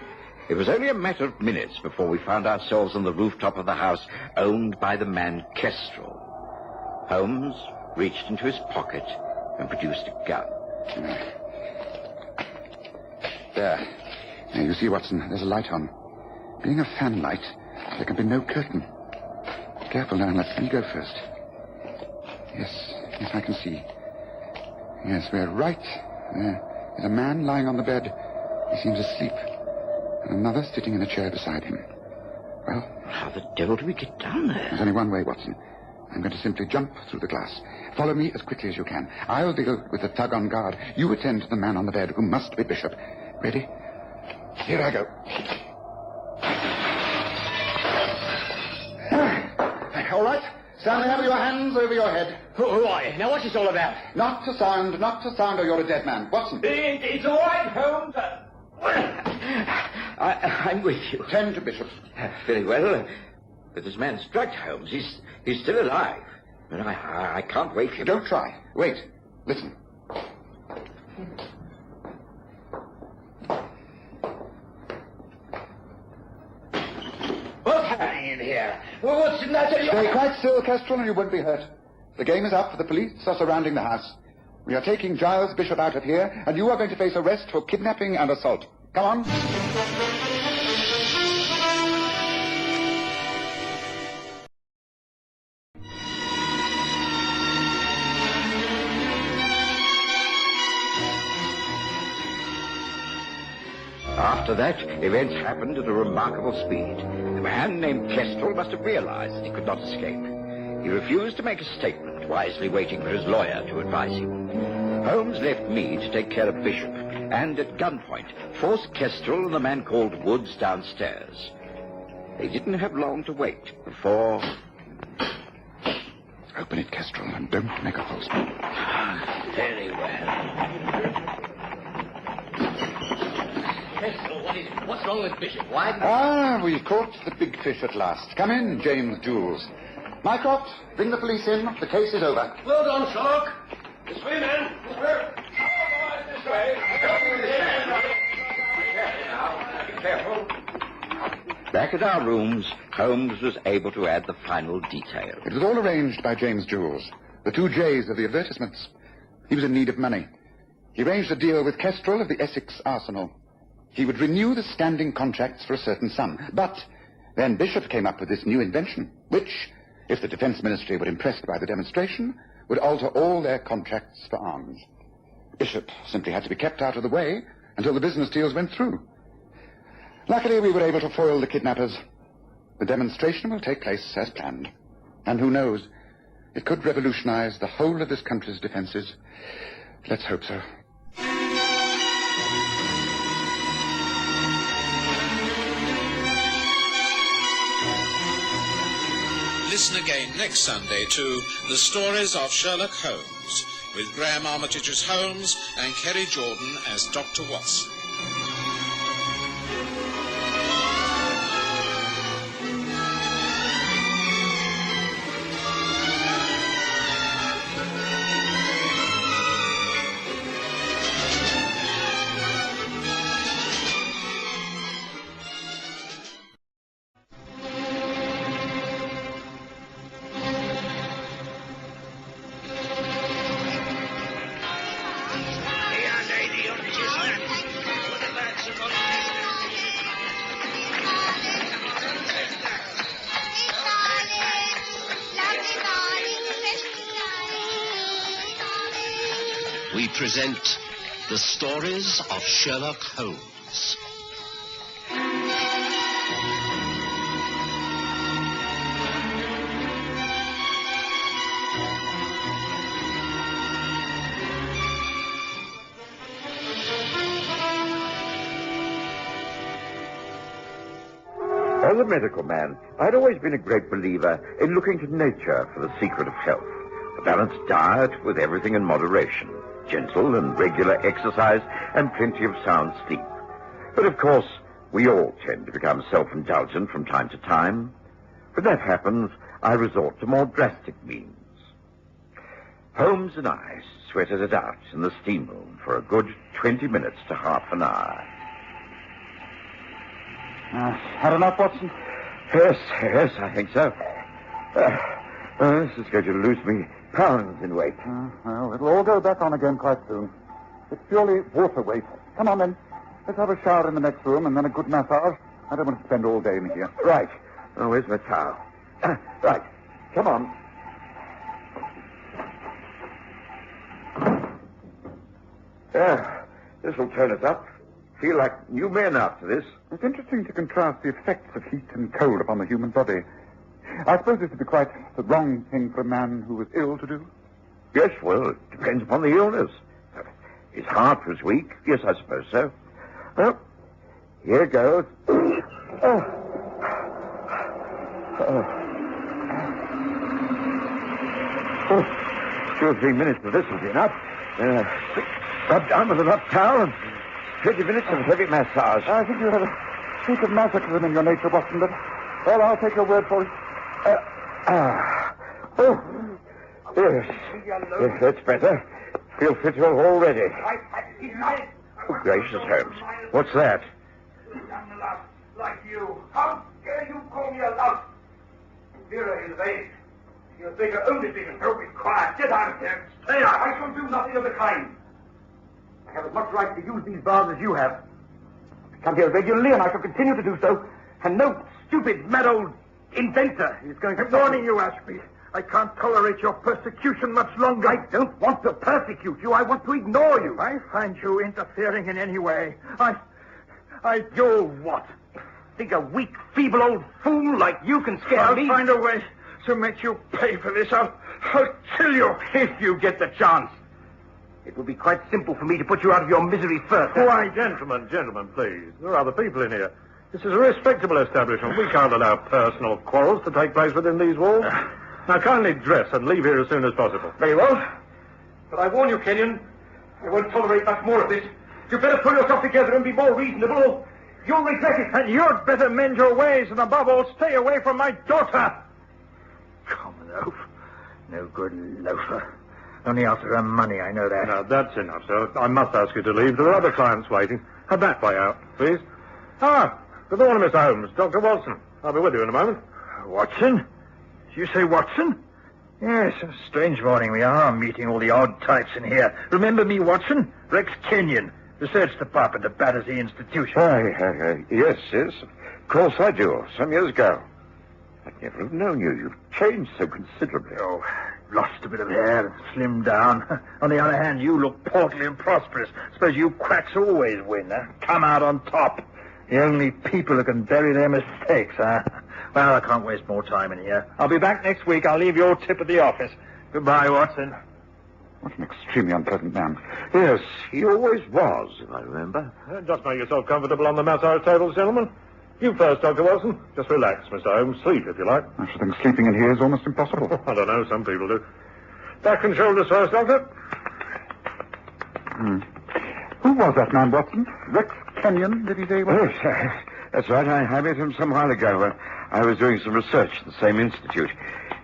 It was only a matter of minutes before we found ourselves on the rooftop of the house owned by the man Kestrel. Holmes reached into his pocket and produced a gun.
There. Now, you see, Watson, there's a light on. Being a fanlight, there can be no curtain. Careful now, let me go first. Yes, I can see. Yes, we're right. There's a man lying on the bed. He seems asleep. And another sitting in a chair beside him. Well?
How the devil do we get down there?
There's only one way, Watson. I'm going to simply jump through the glass. Follow me as quickly as you can. I'll deal with the thug on guard. You attend to the man on the bed, who must be Bishop. Ready? Here I go. All right. Stand there with your hands over your head.
Who are you? Now, what's this all about?
Not to sound, or you're a dead man. Watson.
It's all right, Holmes.
I'm with you.
Tend to Bishop.
Very well. But this man's drugged, Holmes. He's still alive. And I can't wake him.
Don't try. Wait. Listen.
What's happening in here? What's in that?
Stay quite still, Kestrel, and you won't be hurt. The game is up. The police are surrounding the house. We are taking Giles Bishop out of here, and you are going to face arrest for kidnapping and assault. Come on.
After that, events happened at a remarkable speed. The man named Kestrel must have realized that he could not escape. He refused to make a statement, wisely waiting for his lawyer to advise him. Holmes left me to take care of Bishop, and at gunpoint forced Kestrel and a man called Woods downstairs. They didn't have long to wait before...
Open it, Kestrel, and don't make a false move.
Very well. Kestrel, what is it? What's wrong with Bishop? Why?
We've caught the big fish at last. Come in, James Jules. Mycroft, bring the police in. The case is over.
Well done, Sherlock. This way, man. This way. This way. Be careful.
Back at our rooms, Holmes was able to add the final detail.
It was all arranged by James Jules, the 2 J's of the advertisements. He was in need of money. He arranged a deal with Kestrel of the Essex Arsenal. He would renew the standing contracts for a certain sum. But then Bishop came up with this new invention, which, if the Defense Ministry were impressed by the demonstration, would alter all their contracts for arms. Bishop simply had to be kept out of the way until the business deals went through. Luckily, we were able to foil the kidnappers. The demonstration will take place as planned. And who knows, it could revolutionize the whole of this country's defenses. Let's hope so.
Listen again next Sunday to The Stories of Sherlock Holmes, with Graham Armitage as Holmes and Kerry Jordan as Dr. Watson.
We present The Stories of Sherlock Holmes.
As a medical man, I'd always been a great believer in looking to nature for the secret of health. A balanced diet with everything in moderation. Gentle and regular exercise, and plenty of sound sleep. But of course, we all tend to become self-indulgent from time to time. When that happens, I resort to more drastic means. Holmes and I sweated it out in the steam room for a good 20 minutes to half an hour.
Had enough, Watson?
Yes, I think so. This is going to lose me pounds in weight.
Well, it'll all go back on again quite soon. It's purely water weight. Come on, then. Let's have a shower in the next room and then a good massage. I don't want to spend all day in here.
Right. Oh, where's my towel? Right. Come on. This'll turn us up. Feel like new men after this.
It's interesting to contrast the effects of heat and cold upon the human body. I suppose this would be quite the wrong thing for a man who was ill to do.
Yes, well, it depends upon the illness. His heart was weak. Yes, I suppose so. Well, here goes. 2 or 3 minutes of this will be enough. Rub down with a rough towel and 20 minutes of heavy massage.
I think you have a streak of masochism in your nature, Watson, but... Well, I'll take your word for it.
Yes. Yes, that's better. Feel fitter already. Oh, gracious, Holmes. What's that?
Like you. How dare you call me a lout? Vera is vain. You think I only think of be quiet. Get out of here. Stay out. I shall do nothing of the kind. I have as much right to use these bars as you have. I come here regularly, and I shall continue to do so. And no stupid, mad old inventor is going to... I'm warning you, Ashby. I can't tolerate your persecution much longer. I don't want to persecute you. I want to ignore you. I find you interfering in any way. You what? Think a weak, feeble old fool like you can scare me? I'll find a way to make you pay for this. I'll kill you if you get the chance. It would be quite simple for me to put you out of your misery first.
Why, gentlemen, please. There are other people in here. This is a respectable establishment. We can't allow personal quarrels to take place within these walls. Now, kindly dress and leave here as soon as possible.
Very well. But I warn you, Kenyon, I won't tolerate much more of this. You'd better pull yourself together and be more reasonable, or you'll regret it.
And you'd better mend your ways, and above all, stay away from my daughter.
Common oaf. No good loafer. Only after her money, I know that.
Now, that's enough, sir. I must ask you to leave. There are other clients waiting. Head that way out, please. Ah, good morning, Mr. Holmes. Dr. Watson. I'll be with you in a moment.
Watson? Did you say Watson? Yes, a strange morning we are, meeting all the odd types in here. Remember me, Watson? Rex Kenyon, research department at Battersea Institution.
Yes. Of course I do. Some years ago. I'd never have known you. You've changed so considerably.
Oh, lost a bit of hair and slimmed down. On the other hand, you look portly and prosperous. Suppose you quacks always win, huh? Come out on top. The only people who can bury their mistakes, huh? Well, I can't waste more time in here. I'll be back next week. I'll leave your tip at the office. Goodbye, Watson.
What an extremely unpleasant man.
Yes, he always was, if I remember.
Just make yourself comfortable on the massage tables, gentlemen. You first, Dr. Watson. Just relax, Mr. Holmes. Sleep, if you like.
I should think sleeping in here is almost impossible.
I don't know. Some people do. Back and shoulders first, Doctor.
Who was that man, Watson? Rex Kenyon, did he say?
Yes, that's right. I met him some while ago when I was doing some research at the same institute.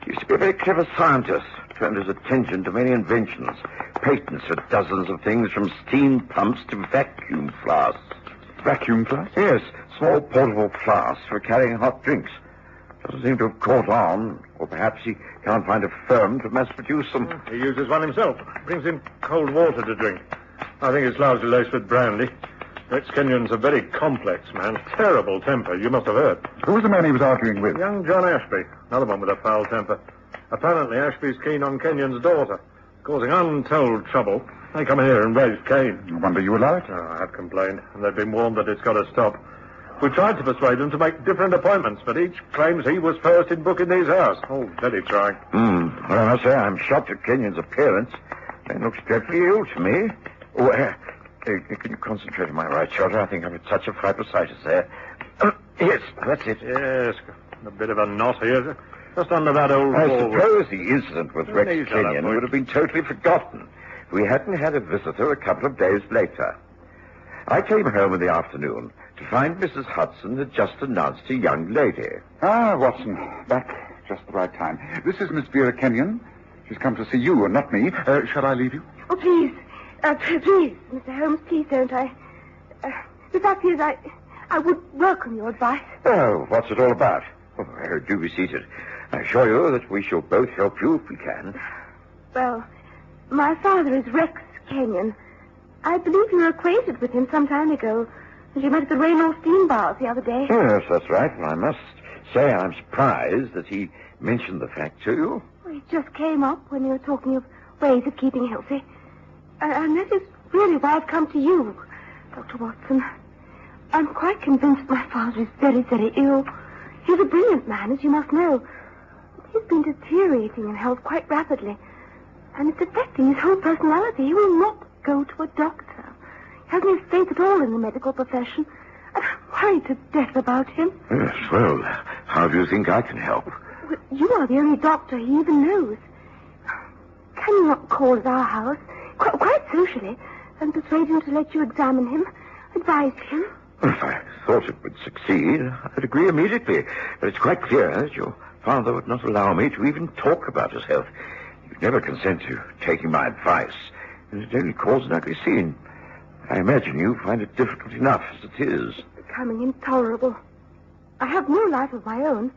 He used to be a very clever scientist. Turned his attention to many inventions. Patents for dozens of things from steam pumps to vacuum flasks.
Vacuum flasks?
Yes, small portable flasks for carrying hot drinks. Doesn't seem to have caught on, or perhaps he can't find a firm to mass-produce them.
He uses one himself. Brings in cold water to drink. I think it's largely laced with brandy. Rex Kenyon's a very complex man. Terrible temper, you must have heard.
Who was the man he was arguing with?
Young John Ashby. Another one with a foul temper. Apparently, Ashby's keen on Kenyon's daughter, causing untold trouble. They come here and raise Cain.
No wonder you allow it.
Oh, I have complained, and they've been warned that it's got to stop. We tried to persuade them to make different appointments, but each claims he was first in booking these hours. Oh, very trying.
Well, I must say, I'm shocked at Kenyon's appearance. He looks dreadfully ill to me. Oh, can you concentrate on my right shoulder? I think I've a touch of fibrositis there. Yes, that's it.
Yes, a bit of a knot here. Just under that old
I
wall.
suppose the incident with Rex Kenyon would have been totally forgotten if we hadn't had a visitor a couple of days later. I came home in the afternoon to find Mrs. Hudson had just announced a young lady.
Ah, Watson, back just the right time. This is Miss Vera Kenyon. She's come to see you and not me. Shall I leave you?
Oh, please. Please, Mr. Holmes, please don't. The fact is, I would welcome your advice.
Oh, what's it all about? Oh, do be seated. I assure you that we shall both help you if we can.
Well, my father is Rex Kenyon. I believe you were acquainted with him some time ago. You met at the Raynor Steam Bars the other day.
Yes, that's right. Well, I must say I'm surprised that he mentioned the fact to you.
Well, it just came up when you were talking of ways of keeping healthy. And that is really why I've come to you, Dr. Watson. I'm quite convinced my father is very, very ill. He's a brilliant man, as you must know. He's been deteriorating in health quite rapidly. And it's affecting his whole personality. He will not go to a doctor. He hasn't any faith at all in the medical profession. And I'm worried to death about him.
Yes, well, how do you think I can help?
Well, you are the only doctor he even knows. Can you not call at our house, quite socially, and persuade him to let you examine him, advise him?
If I thought it would succeed, I'd agree immediately. But it's quite clear that your father would not allow me to even talk about his health. You'd never consent to taking my advice, and it'd only cause an ugly scene. I imagine you find it difficult enough as it is.
Becoming intolerable. I have no life of my own.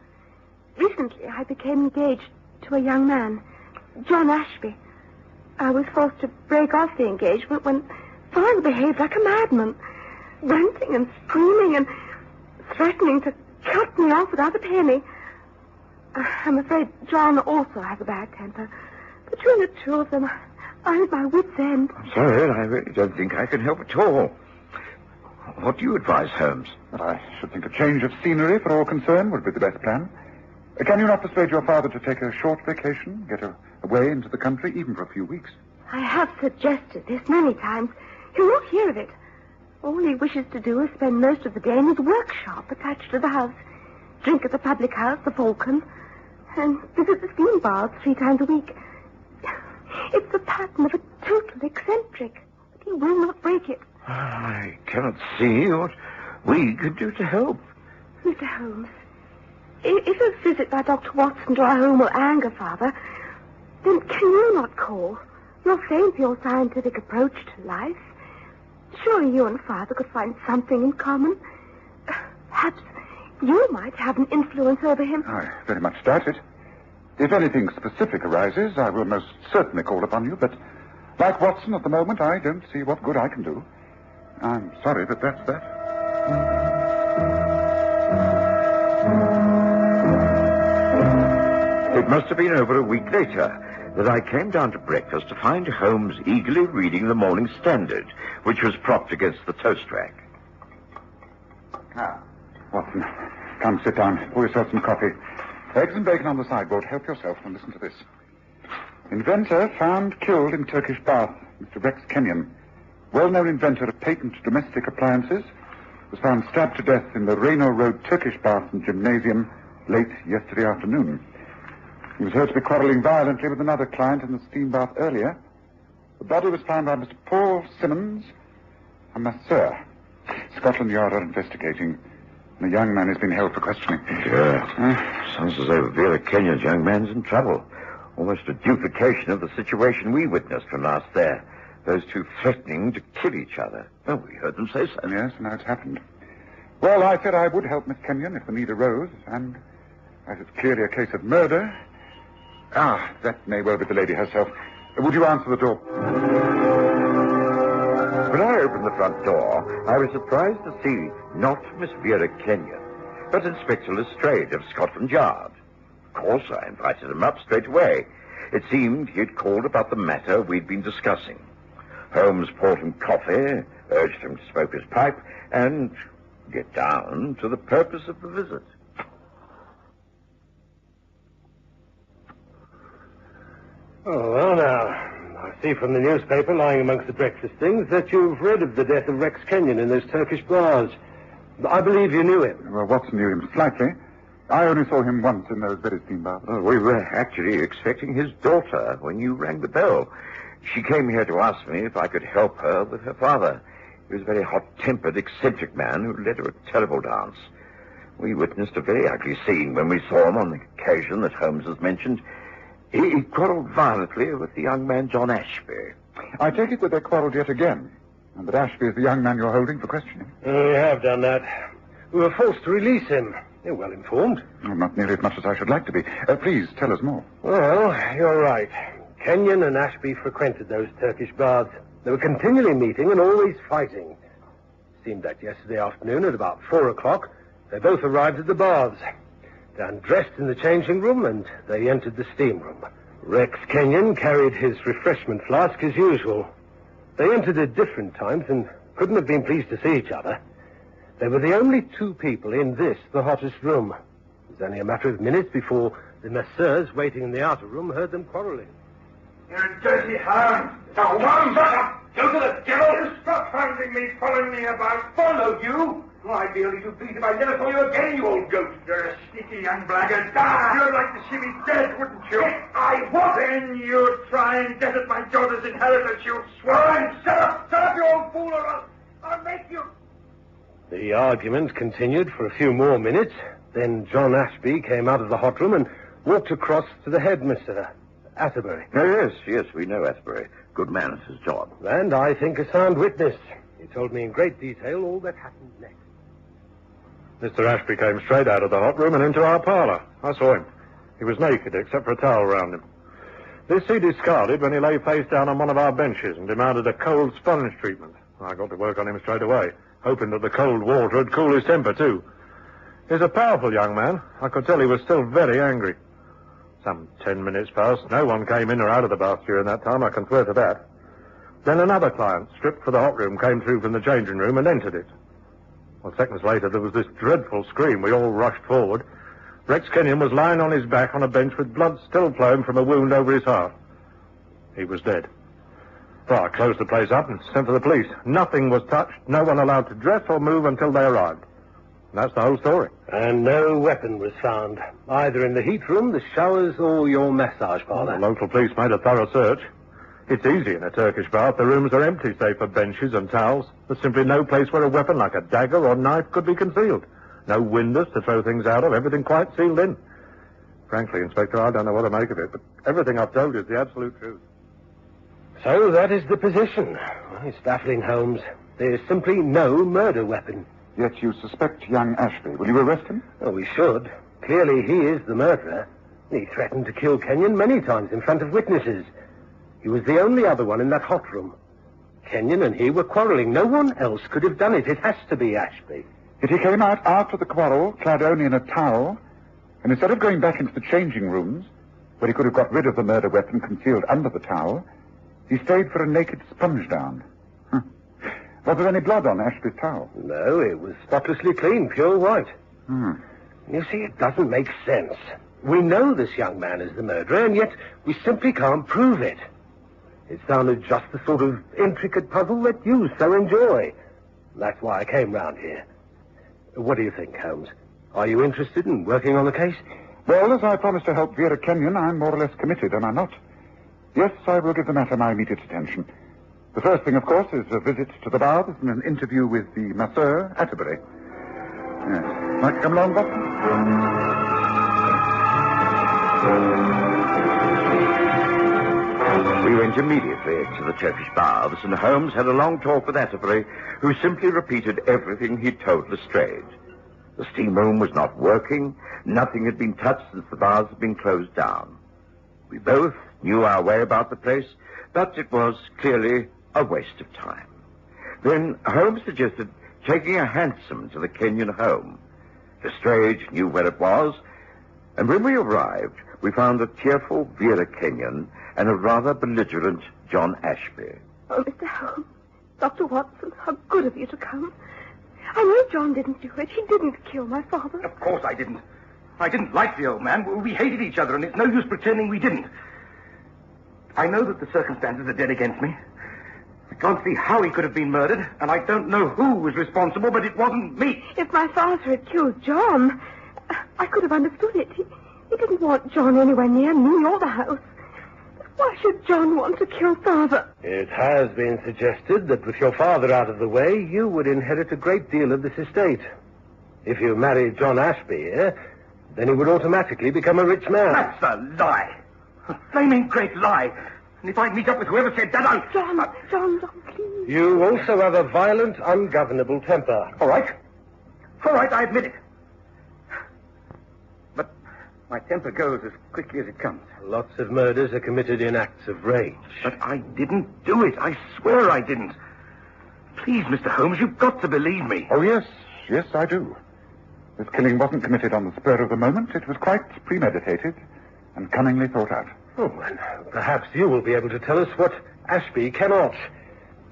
Recently, I became engaged to a young man, John Ashby. I was forced to break off the engagement when father behaved like a madman, ranting and screaming and threatening to cut me off without a penny. I'm afraid John also has a bad temper. Between the two of them, I'm at my wit's end.
I'm sorry, I really don't think I can help at all. What do you advise, Holmes?
I should think a change of scenery for all concerned would be the best plan. Can you not persuade your father to take a short vacation, get away into the country, even for a few weeks?
I have suggested this many times. He'll not hear of it. All he wishes to do is spend most of the day in his workshop attached to the house, drink at the public house, the Falcon, and visit the steam baths 3 times a week. It's the pattern of a total eccentric, but he will not break it.
I cannot see what we could do to help.
Mr. Holmes, if a visit by Dr. Watson to our home will anger Father, then can you not call? You're famed for your scientific approach to life. Surely you and Father could find something in common. Perhaps you might have an influence over him.
I very much doubt it. If anything specific arises, I will most certainly call upon you, but like Watson at the moment, I don't see what good I can do. I'm sorry, but that's that.
It must have been over a week later that I came down to breakfast to find Holmes eagerly reading the Morning Standard, which was propped against the toast rack.
Ah, Watson, come sit down. Pour yourself some coffee. Eggs and bacon on the sideboard. Help yourself and listen to this. Inventor found killed in Turkish bath. Mr. Rex Kenyon, well-known inventor of patent domestic appliances, was found stabbed to death in the Reno Road Turkish bath and gymnasium late yesterday afternoon. He was heard to be quarrelling violently with another client in the steam bath earlier. The body was found by Mr. Paul Simmons, a masseur. Scotland Yard are investigating. And the young man has been held for questioning.
Yeah. Sounds as though Vera Kenyon's young man's in trouble. Almost a duplication of the situation we witnessed from last there. Those two threatening to kill each other. Oh, we heard them say so.
Yes, now it's happened. Well, I said I would help Miss Kenyon if the need arose, and as it's clearly a case of murder... Ah, that may well be the lady herself. Would you answer the door?
When I opened the front door, I was surprised to see not Miss Vera Kenyon, but Inspector Lestrade of Scotland Yard. Of course, I invited him up straight away. It seemed he had called about the matter we'd been discussing. Holmes poured him coffee, urged him to smoke his pipe, and get down to the purpose of the visit.
Oh, well, now, I see from the newspaper lying amongst the breakfast things that you've read of the death of Rex Kenyon in those Turkish bars. I believe you knew him.
Well, Watson knew him slightly. I only saw him once in those very steam baths.
Oh, we were actually expecting his daughter when you rang the bell. She came here to ask me if I could help her with her father. He was a very hot-tempered, eccentric man who led her a terrible dance. We witnessed a very ugly scene when we saw him on the occasion that Holmes has mentioned. He quarreled violently with the young man, John Ashby.
I take it that they quarreled yet again, and that Ashby is the young man you're holding for questioning.
We have done that. We were forced to release him. You're well informed.
Oh, not nearly as much as I should like to be. Please, tell us more.
Well, you're right. Kenyon and Ashby frequented those Turkish baths. They were continually meeting and always fighting. It seemed that yesterday afternoon at about 4 o'clock, they both arrived at the baths. They undressed in the changing room, and they entered the steam room. Rex Kenyon carried his refreshment flask as usual. They entered at different times and couldn't have been pleased to see each other. They were the only two people in this, the hottest room. It was only a matter of minutes before the masseurs waiting in the outer room heard them quarreling.
You're a dirty hound. Now, one, shut up! Go to the devil! Stop hounding me, following me about. Follow you? Oh, I'd be only too pleased if I never saw you again, you old goat. You're a sneaky young blackguard. You'd like to see me dead, wouldn't you? Yes, I would. Then you'd try and desert my daughter's inheritance, you swine. Shut up, you old fool, or I'll make you...
The argument continued for a few more minutes. Then John Ashby came out of the hot room and walked across to the headmaster, Atterbury.
Oh, yes, we know Atterbury. Good man at his job.
And I think a sound witness. He told me in great detail all that happened next. Mr. Ashby came straight out of the hot room and into our parlour. I saw him. He was naked, except for a towel round him. This he discarded when he lay face down on one of our benches and demanded a cold sponge treatment. I got to work on him straight away, hoping that the cold water would cool his temper, too. He's a powerful young man. I could tell he was still very angry. Some 10 minutes passed. No one came in or out of the bath during that time, I can swear to that. Then another client, stripped for the hot room, came through from the changing room and entered it. Well, seconds later, there was this dreadful scream. We all rushed forward. Rex Kenyon was lying on his back on a bench with blood still flowing from a wound over his heart. He was dead. Well, I closed the place up and sent for the police. Nothing was touched. No one allowed to dress or move until they arrived. And that's the whole story.
And no weapon was found, either in the heat room, the showers, or your massage parlour.
The local police made a thorough search. It's easy in a Turkish bath. The rooms are empty, save for benches and towels. There's simply no place where a weapon like a dagger or knife could be concealed. No windows to throw things out of, everything quite sealed in. Frankly, Inspector, I don't know what to make of it, but everything I've told you is the absolute truth.
So that is the position. Well, it's baffling, Holmes. There's simply no murder weapon.
Yet you suspect young Ashby. Will you arrest him?
Oh, we should. Clearly he is the murderer. He threatened to kill Kenyon many times in front of witnesses. He was the only other one in that hot room. Kenyon and he were quarrelling. No one else could have done it. It has to be Ashby.
Yet he came out after the quarrel, clad only in a towel, and instead of going back into the changing rooms, where he could have got rid of the murder weapon concealed under the towel, he stayed for a naked sponge down. Was there any blood on Ashby's towel?
No, it was spotlessly clean, pure white. You see, it doesn't make sense. We know this young man is the murderer, and yet we simply can't prove it. It sounded just the sort of intricate puzzle that you so enjoy. That's why I came round here. What do you think, Holmes? Are you interested in working on the case?
Well, as I promised to help Vera Kenyon, I'm more or less committed, am I not? Yes, I will give the matter my immediate attention. The first thing, of course, is a visit to the baths and an interview with the masseur, Atterbury. Yes. Might you come along, Watson?
We went immediately to the Turkish baths, and Holmes had a long talk with Atterbury, who simply repeated everything he'd told Lestrade. The steam room was not working. Nothing had been touched since the baths had been closed down. We both knew our way about the place, but it was clearly a waste of time. Then Holmes suggested taking a hansom to the Kenyon home. Lestrade knew where it was, and when we arrived, we found a tearful Vera Kenyon and a rather belligerent John Ashby.
Oh, Mr. Holmes, Dr. Watson, how good of you to come. I know John didn't do it. He didn't kill my father.
Of course I didn't. I didn't like the old man. We hated each other, and it's no use pretending we didn't. I know that the circumstances are dead against me. I can't see how he could have been murdered, and I don't know who was responsible, but it wasn't me.
If my father had killed John, I could have understood it. He didn't want John anywhere near me or the house. Why should John want to kill Father?
It has been suggested that with your father out of the way, you would inherit a great deal of this estate. If you married John Ashby, then he would automatically become a rich man.
That's a lie. A flaming great lie. And if I meet up with whoever said that, I'll...
John, please.
You also have a violent, ungovernable temper.
All right, I admit it. But my temper goes as quickly as it comes.
Lots of murders are committed in acts of rage.
But I didn't do it. I swear I didn't. Please, Mr. Holmes, you've got to believe me.
Oh, yes, I do. This killing wasn't committed on the spur of the moment. It was quite premeditated and cunningly thought out.
Oh, and perhaps you will be able to tell us what Ashby cannot.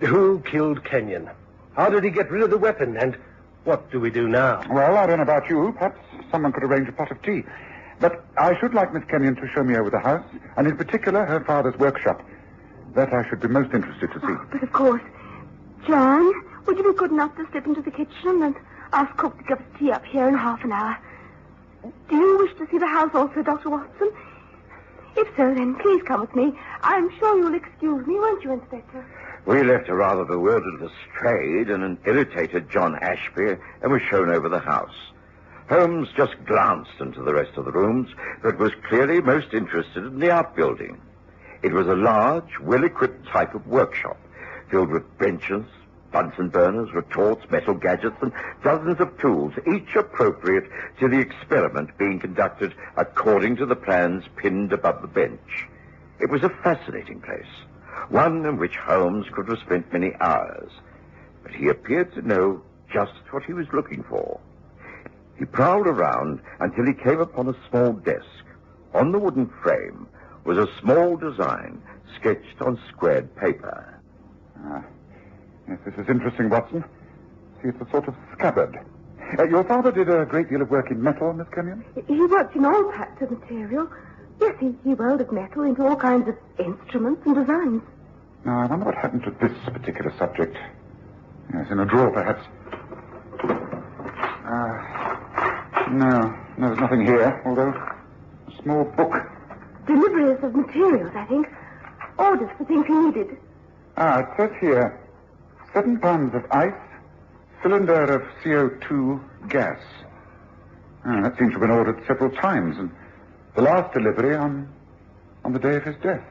Who killed Kenyon? How did he get rid of the weapon? And what do we do now?
Well, I don't know about you. Perhaps someone could arrange a pot of tea. But I should like Miss Kenyon to show me over the house, and in particular her father's workshop. That I should be most interested to see.
Oh, but of course. John, would you be good enough to slip into the kitchen and ask cook to give us tea up here in half an hour? Do you wish to see the house also, Dr. Watson? If so, then please come with me. I'm sure you'll excuse me, won't you, Inspector?
We left a rather bewildered Lestrade and an irritated John Ashby and were shown over the house. Holmes just glanced into the rest of the rooms, but was clearly most interested in the outbuilding. It was a large, well-equipped type of workshop, filled with benches, Bunsen burners, retorts, metal gadgets, and dozens of tools, each appropriate to the experiment being conducted according to the plans pinned above the bench. It was a fascinating place, one in which Holmes could have spent many hours, but he appeared to know just what he was looking for. He prowled around until he came upon a small desk. On the wooden frame was a small design sketched on squared paper.
Yes, this is interesting, Watson. See, it's a sort of scabbard. Your father did a great deal of work in metal, Miss Kenyon?
He worked in all types of material. Yes, he welded metal into all kinds of instruments and designs.
Now, I wonder what happened to this particular subject. Yes, in a drawer, perhaps. No, there's nothing here, although a small book.
Deliveries of materials, I think. Orders for things he needed.
It says here, 7 pounds of ice, cylinder of CO2 gas. That seems to have been ordered several times, and the last delivery on the day of his death.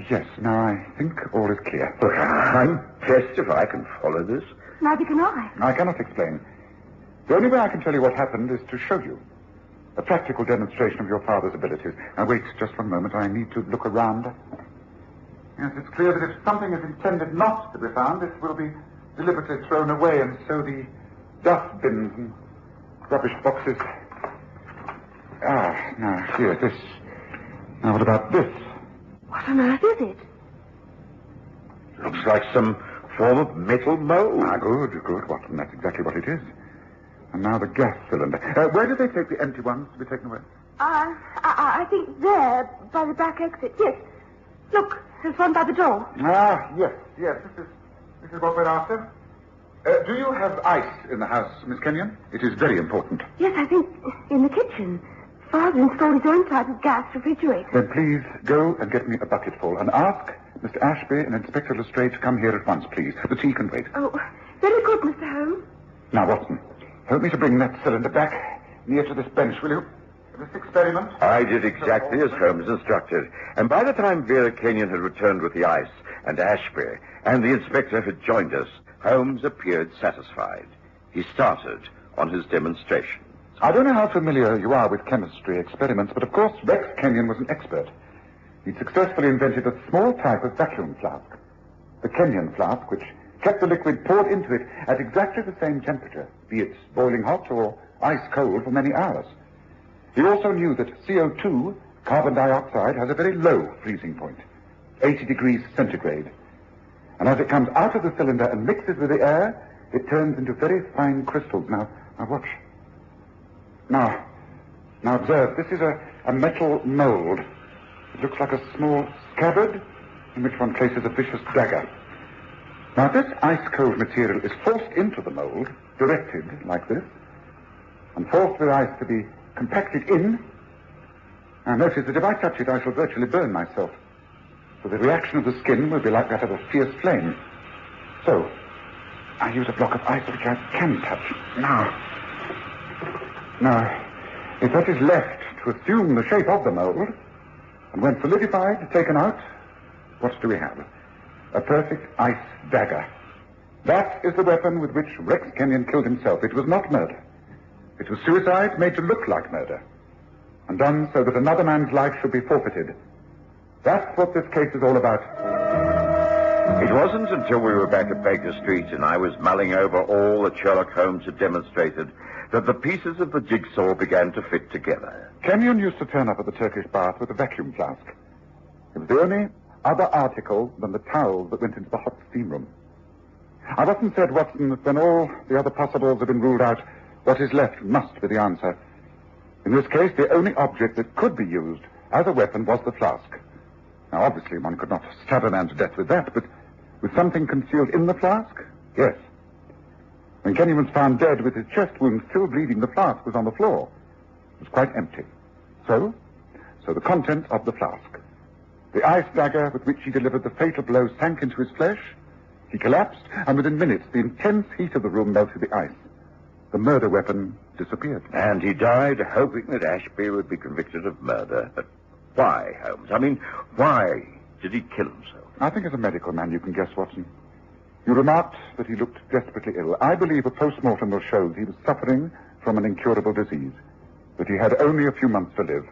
Yes, now I think all is clear.
Look, I'm pressed if I can follow this.
Neither can I.
I cannot explain. The only way I can tell you what happened is to show you. A practical demonstration of your father's abilities. Now, wait just 1 moment. I need to look around. Yes, it's clear that if something is intended not to be found, it will be deliberately thrown away, and so the dust bins and rubbish boxes. Now, here, this. Now, what about this?
What on earth is it?
Looks like some form of metal mold.
Good, Watson. That's exactly what it is. And now the gas cylinder. Where did they take the empty ones to be taken away?
I think there, by the back exit. Yes. Look, there's one by the door.
Yes. This is what we're after. Do you have ice in the house, Miss Kenyon? It is very important.
Yes, I think in the kitchen. Father installed his own type of gas refrigerator.
Then please go and get me a bucketful and ask Mr. Ashby and Inspector Lestrade to come here at once, please. The tea can wait.
Oh, very good, Mr. Holmes.
Now, Watson, help me to bring that cylinder back near to this bench, will you? This experiment.
I did exactly as Holmes instructed. And by the time Vera Kenyon had returned with the ice and Ashby and the inspector had joined us, Holmes appeared satisfied. He started on his demonstration.
I don't know how familiar you are with chemistry experiments, but of course Rex Kenyon was an expert. He successfully invented a small type of vacuum flask. The Kenyon flask, which kept the liquid poured into it at exactly the same temperature, be it boiling hot or ice cold, for many hours. He also knew that CO2, carbon dioxide, has a very low freezing point, 80 degrees centigrade. And as it comes out of the cylinder and mixes with the air, it turns into very fine crystals. Now watch. Now observe, this is a metal mold. It looks like a small scabbard in which one places a vicious dagger. Now, this ice-cold material is forced into the mold, directed like this, and forced with ice to be compacted in. Now, notice that if I touch it, I shall virtually burn myself. So the reaction of the skin will be like that of a fierce flame. So, I use a block of ice which I can touch. Now, if that is left to assume the shape of the mold, and when solidified, taken out, what do we have? A perfect ice dagger. That is the weapon with which Rex Kenyon killed himself. It was not murder. It was suicide made to look like murder, and done so that another man's life should be forfeited. That's what this case is all about.
It wasn't until we were back at Baker Street and I was mulling over all that Sherlock Holmes had demonstrated that the pieces of the jigsaw began to fit together.
Kenyon used to turn up at the Turkish bath with a vacuum flask. It was the only other article than the towels that went into the hot steam room. I've often said, Watson, that when all the other possibles have been ruled out, what is left must be the answer. In this case, the only object that could be used as a weapon was the flask. Now, obviously, one could not stab a man to death with that, but with something concealed in the flask? Yes. When Kenyon was found dead with his chest wound still bleeding, the flask was on the floor. It was quite empty. So the contents of the flask. The ice dagger with which he delivered the fatal blow sank into his flesh. He collapsed, and within minutes, the intense heat of the room melted the ice. The murder weapon disappeared.
And he died hoping that Ashby would be convicted of murder. But why, Holmes? I mean, why did he kill himself?
I think as a medical man you can guess, Watson. You remarked that he looked desperately ill. I believe a post-mortem will show that he was suffering from an incurable disease, that he had only a few months to live.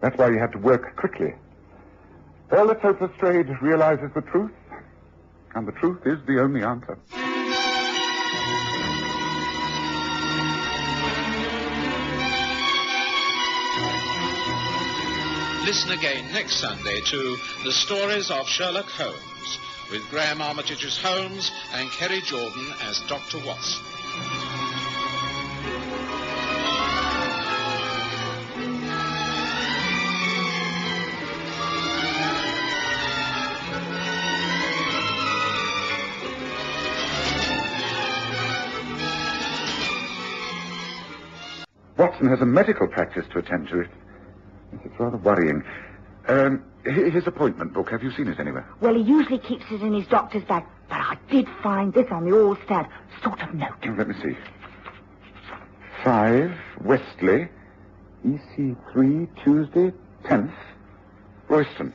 That's why he had to work quickly. Well, let's hope Lestrade realizes the truth, and the truth is the only answer.
Listen again next Sunday to The Stories of Sherlock Holmes, with Graham Armitage as Holmes and Kerry Jordan as Dr. Watson.
Watson has a medical practice to attend to. It's rather worrying. His appointment book, have you seen it anywhere?
Well, he usually keeps it in his doctor's bag, but I did find this on the Allstat sort of note.
Oh, let me see. 5 Westley, EC3, Tuesday, 10th, Royston.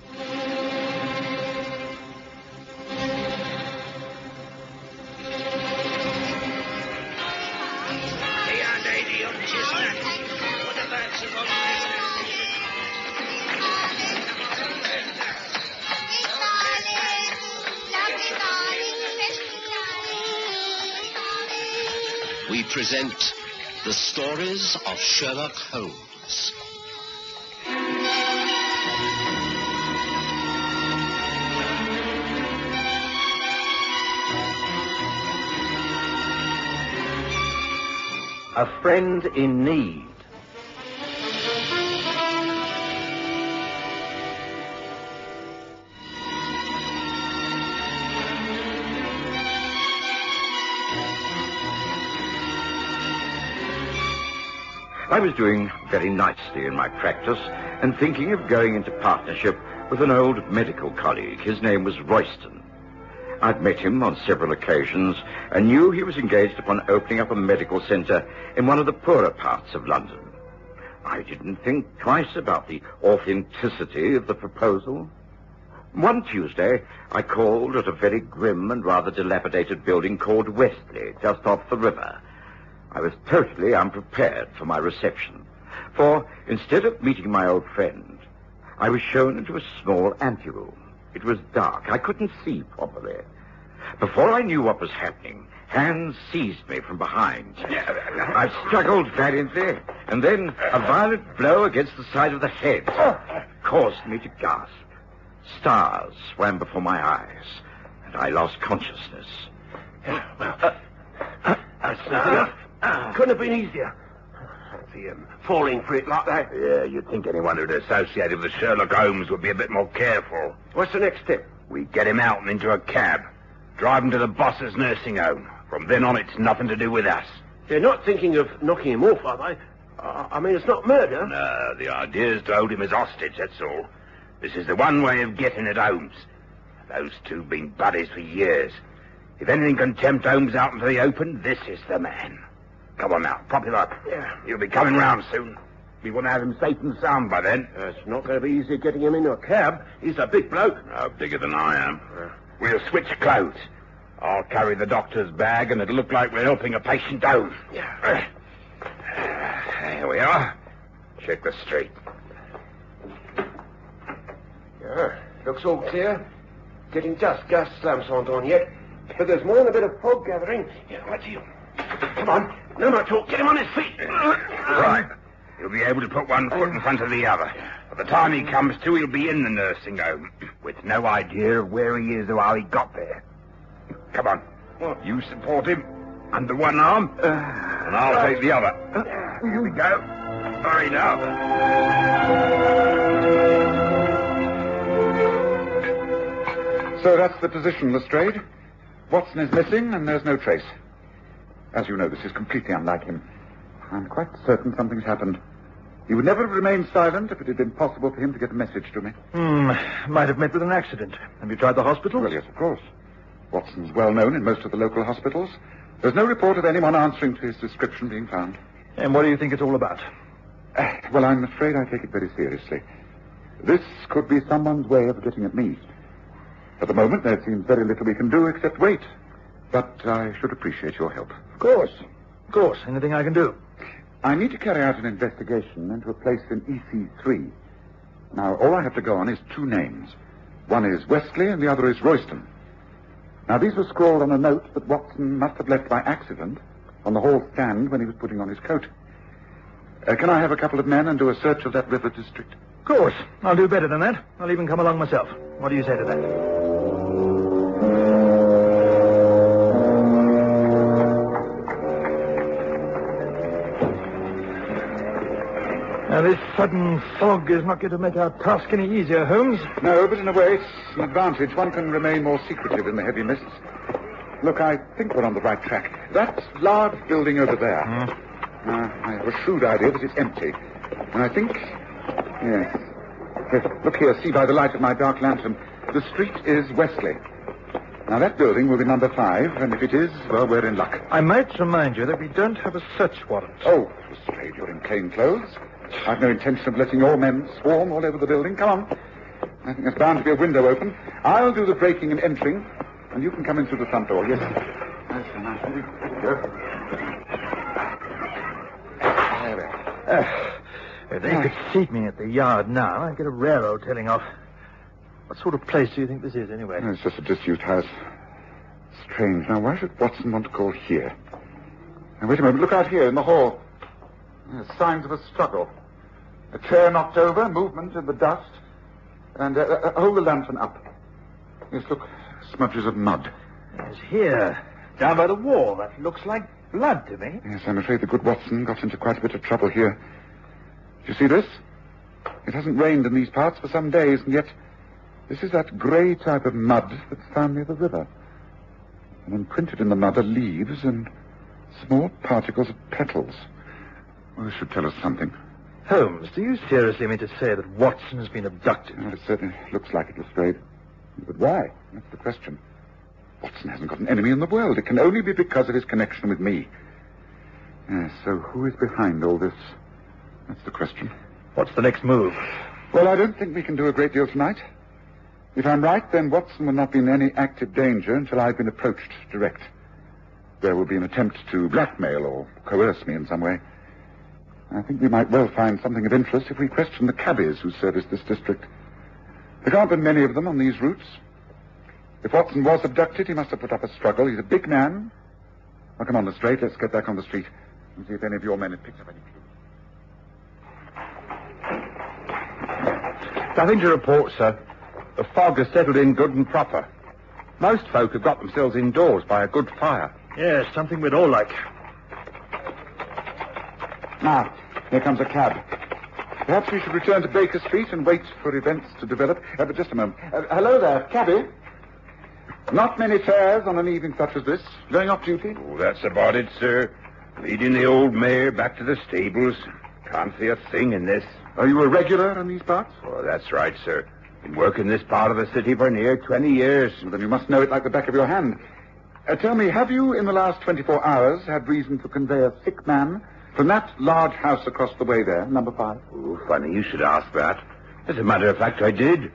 We present the stories of Sherlock Holmes.
A friend in need.
I was doing very nicely in my practice and thinking of going into partnership with an old medical colleague. His name was Royston. I'd met him on several occasions and knew he was engaged upon opening up a medical centre in one of the poorer parts of London. I didn't think twice about the authenticity of the proposal. One Tuesday, I called at a very grim and rather dilapidated building called Westley, just off the river. I was totally unprepared for my reception, for instead of meeting my old friend, I was shown into a small anteroom. It was dark. I couldn't see properly. Before I knew what was happening, hands seized me from behind. I struggled valiantly, and then a violent blow against the side of the head caused me to gasp. Stars swam before my eyes, and I lost consciousness.
Couldn't have been easier. Fancy him falling for it like that.
Yeah, you'd think anyone who'd associated with Sherlock Holmes would be a bit more careful.
What's the next step?
We get him out and into a cab. Drive him to the boss's nursing home. From then on, it's nothing to do with us.
They're not thinking of knocking him off, are they? I mean, it's not murder.
No, the idea is to hold him as hostage, that's all. This is the one way of getting at Holmes. Those two have been buddies for years. If anything can tempt Holmes out into the open, this is the man. Come on now, prop him up.
Yeah.
He'll be coming round soon. We want to have him safe and sound by then.
It's not going to be easy getting him into a cab. He's a big bloke.
No, bigger than I am. We'll switch clothes. I'll carry the doctor's bag, and it'll look like we're helping a patient home.
Yeah.
Here we are. Check the street.
Yeah, looks all clear. Getting just gas lamps aren't on yet. But there's more than a bit of fog gathering. Yeah, what's you? Come on. No more talk. Get him on his feet.
Right. He'll be able to put one foot in front of the other. By the time he comes to, he'll be in the nursing home, with no idea of where he is or how he got there. Come on. You support him under one arm, and I'll take the other. Here we go. Hurry now.
So that's the position, Lestrade. Watson is missing, and there's no trace. As you know, this is completely unlike him. I'm quite certain something's happened. He would never have remained silent if it had been possible for him to get a message to me.
Might have met with an accident. Have you tried the hospital?
Well, yes, of course. Watson's well known in most of the local hospitals. There's no report of anyone answering to his description being found.
And what do you think it's all about?
Well, I'm afraid I take it very seriously. This could be someone's way of getting at me. At the moment, there seems very little we can do except wait. But I should appreciate your help.
Of course. Of course. Anything I can do.
I need to carry out an investigation into a place in EC3. Now, all I have to go on is 2 names. One is Westley and the other is Royston. Now, these were scrawled on a note that Watson must have left by accident on the hall stand when he was putting on his coat. Can I have a couple of men and do a search of that river district?
Of course. I'll do better than that. I'll even come along myself. What do you say to that? Now, this sudden fog is not going to make our task any easier, Holmes.
No, but in a way, it's an advantage. One can remain more secretive in the heavy mists. Look, I think we're on the right track. That large building over there. I have a shrewd idea that it's empty. And I think... Yes. Yes, look here, see by the light of my dark lantern. The street is Wesley. Now, that building will be number 5, and if it is, well, we're in luck.
I might remind you that we don't have a search warrant.
Oh, Lestrade, you're in plain clothes. I've no intention of letting your men swarm all over the building. Come on. I think there's bound to be a window open. I'll do the breaking and entering, and you can come in through the front door. Yes. That's a nice one.
If they could seat me at the yard now, I'd get a railroad tailing off. What sort of place do you think this is, anyway?
It's just a disused house. Strange. Now, why should Watson want to call here? Now, wait a moment. Look out here in the hall. There's signs of a struggle. A chair knocked over, movement in the dust, and hold the lantern up. Yes, look, smudges of mud.
Yes, here, down by the wall. That looks like blood to me.
Yes, I'm afraid the good Watson got into quite a bit of trouble here. Do you see this? It hasn't rained in these parts for some days, and yet this is that grey type of mud that's found near the river. And imprinted in the mud are leaves and small particles of petals. Well, this should tell us something.
Holmes, do you seriously mean to say that Watson has been abducted?
Well, it certainly looks like it, Lestrade. But why? That's the question. Watson hasn't got an enemy in the world. It can only be because of his connection with me. Yes, so who is behind all this? That's the question.
What's the next move?
Well, I don't think we can do a great deal tonight. If I'm right, then Watson will not be in any active danger until I've been approached direct. There will be an attempt to blackmail or coerce me in some way. I think we might well find something of interest if we question the cabbies who service this district. There can't be many of them on these routes. If Watson was abducted, he must have put up a struggle. He's a big man. Well, come on, Lestrade. Let's get back on the street and see if any of your men have picked up any clues.
Nothing to report, sir. The fog has settled in good and proper. Most folk have got themselves indoors by a good fire.
Yes, something we'd all like.
Now, here comes a cab. Perhaps we should return to Baker Street and wait for events to develop. But just a moment. Hello there, cabby. Not many fares on an evening such as this. Going off duty?
Oh, that's about it, sir. Leading the old mare back to the stables. Can't see a thing in this.
Are you a regular in these parts?
Oh, that's right, sir. Been working this part of the city for near 20 years.
Well, then you must know it like the back of your hand. Tell me, have you in the last 24 hours had reason to convey a sick man from that large house across the way there, number 5?
Oh, funny you should ask that. As a matter of fact, I did.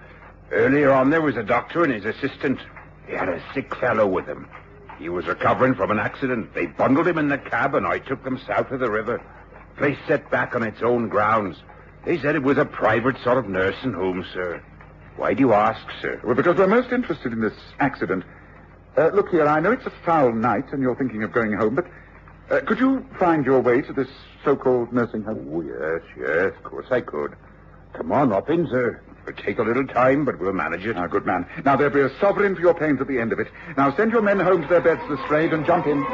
Earlier on, there was a doctor and his assistant. He had a sick fellow with him. He was recovering from an accident. They bundled him in the cab, and I took them south of the river. Place set back on its own grounds. They said it was a private sort of nursing home, sir. Why do you ask, sir?
Well, because we're most interested in this accident. Look here, I know it's a foul night, and you're thinking of going home, but could you find your way to this so-called nursing home?
Oh, yes, of course I could. Come on, up in, sir. It'll take a little time, but we'll manage it.
Ah, good man. Now, there'll be a sovereign for your pains at the end of it. Now, send your men home to their beds, Lestrade, and jump in.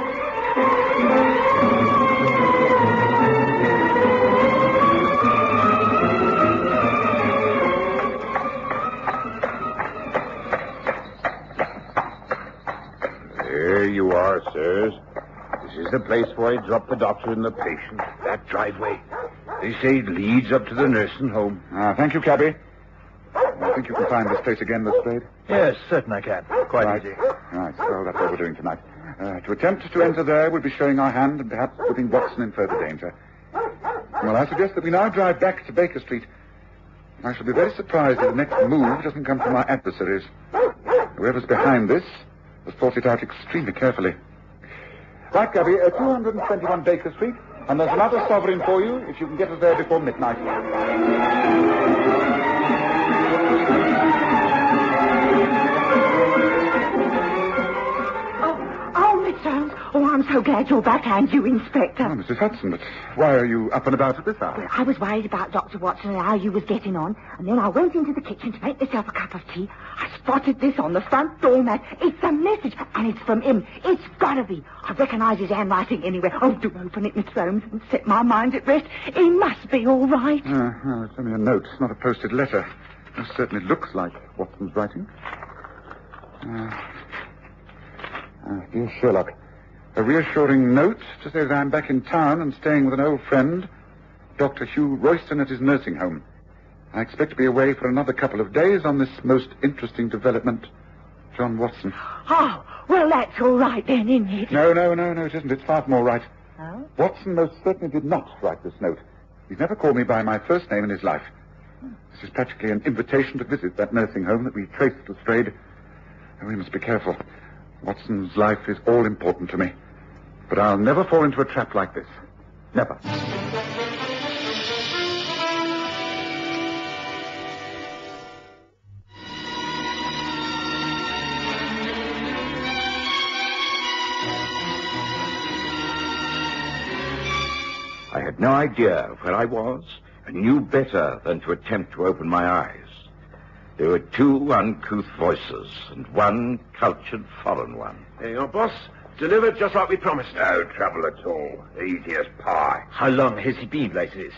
There you are, sirs. This is the place where I drop the doctor and the patient. That driveway. They say it leads up to the nursing home.
Thank you, cabby. I think you can find this place again, Lestrade.
Yes, certain I can. Quite easy.
Right, well, that's what we're doing tonight. To attempt to enter there would be showing our hand and perhaps putting Watson in further danger. Well, I suggest that we now drive back to Baker Street. I shall be very surprised if the next move doesn't come from our adversaries. Whoever's behind this has thought it out extremely carefully. Right, Gabby, 221 Baker Street, and there's another sovereign for you if you can get us there before midnight.
Oh, I'm so glad you're back, and you, Inspector.
Oh, Mrs. Hudson, but why are you up and about at this hour?
Well, I was worried about Dr. Watson and how you was getting on, and then I went into the kitchen to make myself a cup of tea. I spotted this on the front doormat. It's a message, and it's from him. It's gotta be. I recognise his handwriting anywhere. Oh, do open it, Miss Holmes, and set my mind at rest. He must be all right.
No, it's only a note, not a posted letter. It certainly looks like Watson's writing. Dear Sherlock, A reassuring note to say that I'm back in town and staying with an old friend, Dr. Hugh Royston, at his nursing home. I expect to be away for another couple of days on this most interesting development. John Watson.
Oh, well, that's all right then, isn't it?
No, it isn't. It's far from all right.
Oh?
Watson most certainly did not write this note. He's never called me by my first name in his life. This is practically an invitation to visit that nursing home that we traced Lestrade. And we must be careful. Watson's life is all important to me. But I'll never fall into a trap like this. Never.
I had no idea where I was and knew better than to attempt to open my eyes. There were two uncouth voices and one cultured foreign one.
Hey, your boss delivered just like we promised.
No trouble at all. Easy as pie.
How long has he been like this?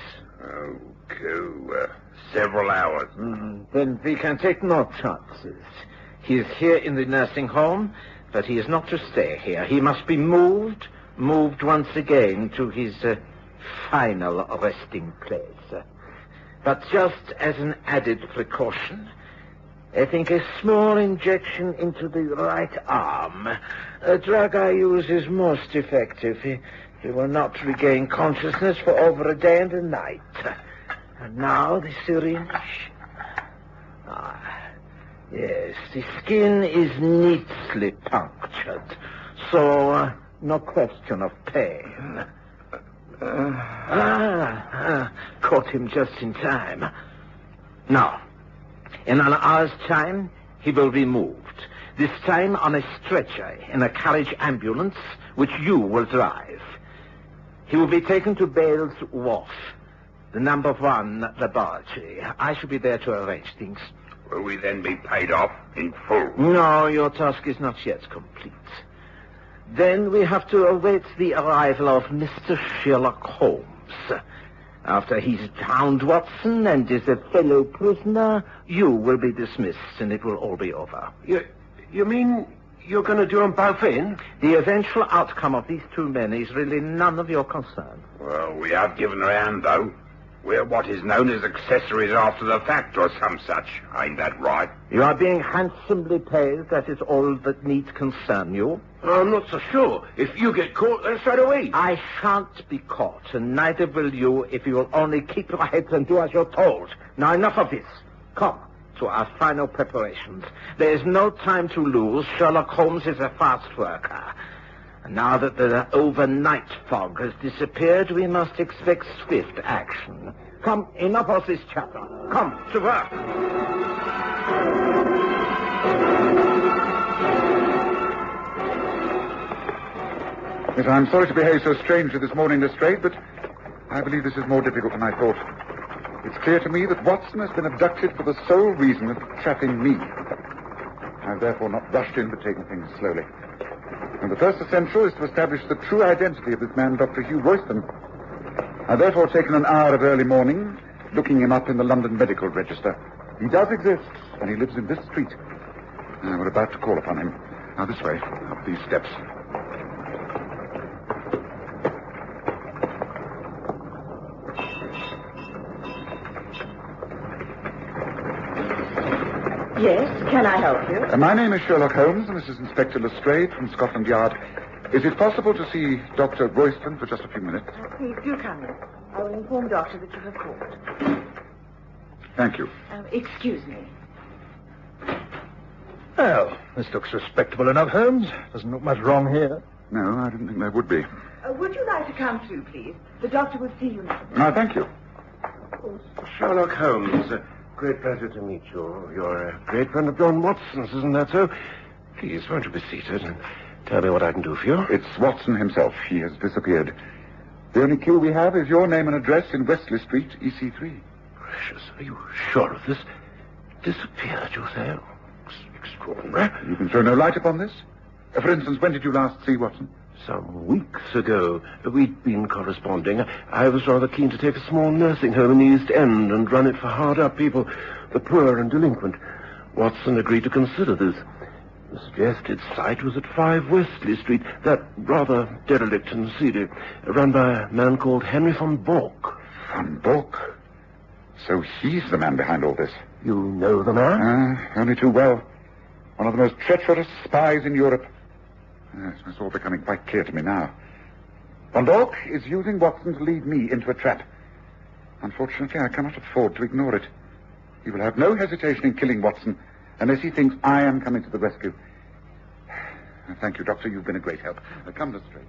Several hours.
Then we can take no chances. He is here in the nursing home, but he is not to stay here. He must be moved once again to his final resting place. But just as an added precaution, I think a small injection into the right arm, a drug I use, is most effective. He will not regain consciousness for over a day and a night. And now the syringe. Yes, the skin is neatly punctured, so no question of pain. Caught him just in time. Now, in an hour's time, he will be moved. This time on a stretcher in a carriage ambulance, which you will drive. He will be taken to Bale's Wharf, the number 1 laboratory. I shall be there to arrange things.
Will we then be paid off in full?
No, your task is not yet complete. Then we have to await the arrival of Mr. Sherlock Holmes. After he's found Watson and is a fellow prisoner, you will be dismissed and it will all be over.
You mean you're going to do them both in?
The eventual outcome of these two men is really none of your concern.
Well, we have given her a hand, though. We're what is known as accessories after the fact or some such. Ain't that right?
You are being handsomely paid. That is all that need concern you.
I'm not so sure. If you get caught, then straight away.
I shan't be caught, and neither will you if you will only keep your heads and do as you're told. Now, enough of this. Come to our final preparations. There is no time to lose. Sherlock Holmes is a fast worker. And now that the overnight fog has disappeared, we must expect swift action. Come, enough of this chatter. Come, to work.
Yes, I'm sorry to behave so strangely this morning, Lestrade, but I believe this is more difficult than I thought. It's clear to me that Watson has been abducted for the sole reason of trapping me. I've therefore not rushed in, but taken things slowly. And the first essential is to establish the true identity of this man, Dr. Hugh Royston. I've therefore taken an hour of early morning, looking him up in the London Medical Register. He does exist, and he lives in this street. We're about to call upon him. Now, this way, up these steps.
Yes, can I help you?
My name is Sherlock Holmes, and this is Inspector Lestrade from Scotland Yard. Is it possible to see Dr. Royston for just a few minutes?
Please do come in. I will inform Doctor that you have called.
Thank you.
Excuse me.
Well, this looks respectable enough, Holmes. Doesn't look much wrong here.
No, I didn't think there would be.
Would you like to come too, please? The doctor will see you now.
Thank you.
Sherlock Holmes, great pleasure to meet you. You're a great friend of John Watson's, isn't that so? Please, won't you be seated and tell me what I can do for you?
It's Watson himself. He has disappeared. The only clue we have is your name and address in Wesley Street, EC3.
Gracious, are you sure of this? Disappeared, you say? Extraordinary.
You can throw no light upon this? For instance, when did you last see Watson?
Some weeks ago. We'd been corresponding. I was rather keen to take a small nursing home in the East End and run it for hard-up people, the poor and delinquent. Watson agreed to consider this.
The suggested site was at 5 Wesley Street, that rather derelict and seedy, run by a man called Henry von Bork.
Von Bork? So he's the man behind all this?
You know the man?
Only too well. One of the most treacherous spies in Europe. Yes, it's all becoming quite clear to me now. Von Bork is using Watson to lead me into a trap. Unfortunately, I cannot afford to ignore it. He will have no hesitation in killing Watson unless he thinks I am coming to the rescue. Thank you, Doctor. You've been a great help. Come Lestrade.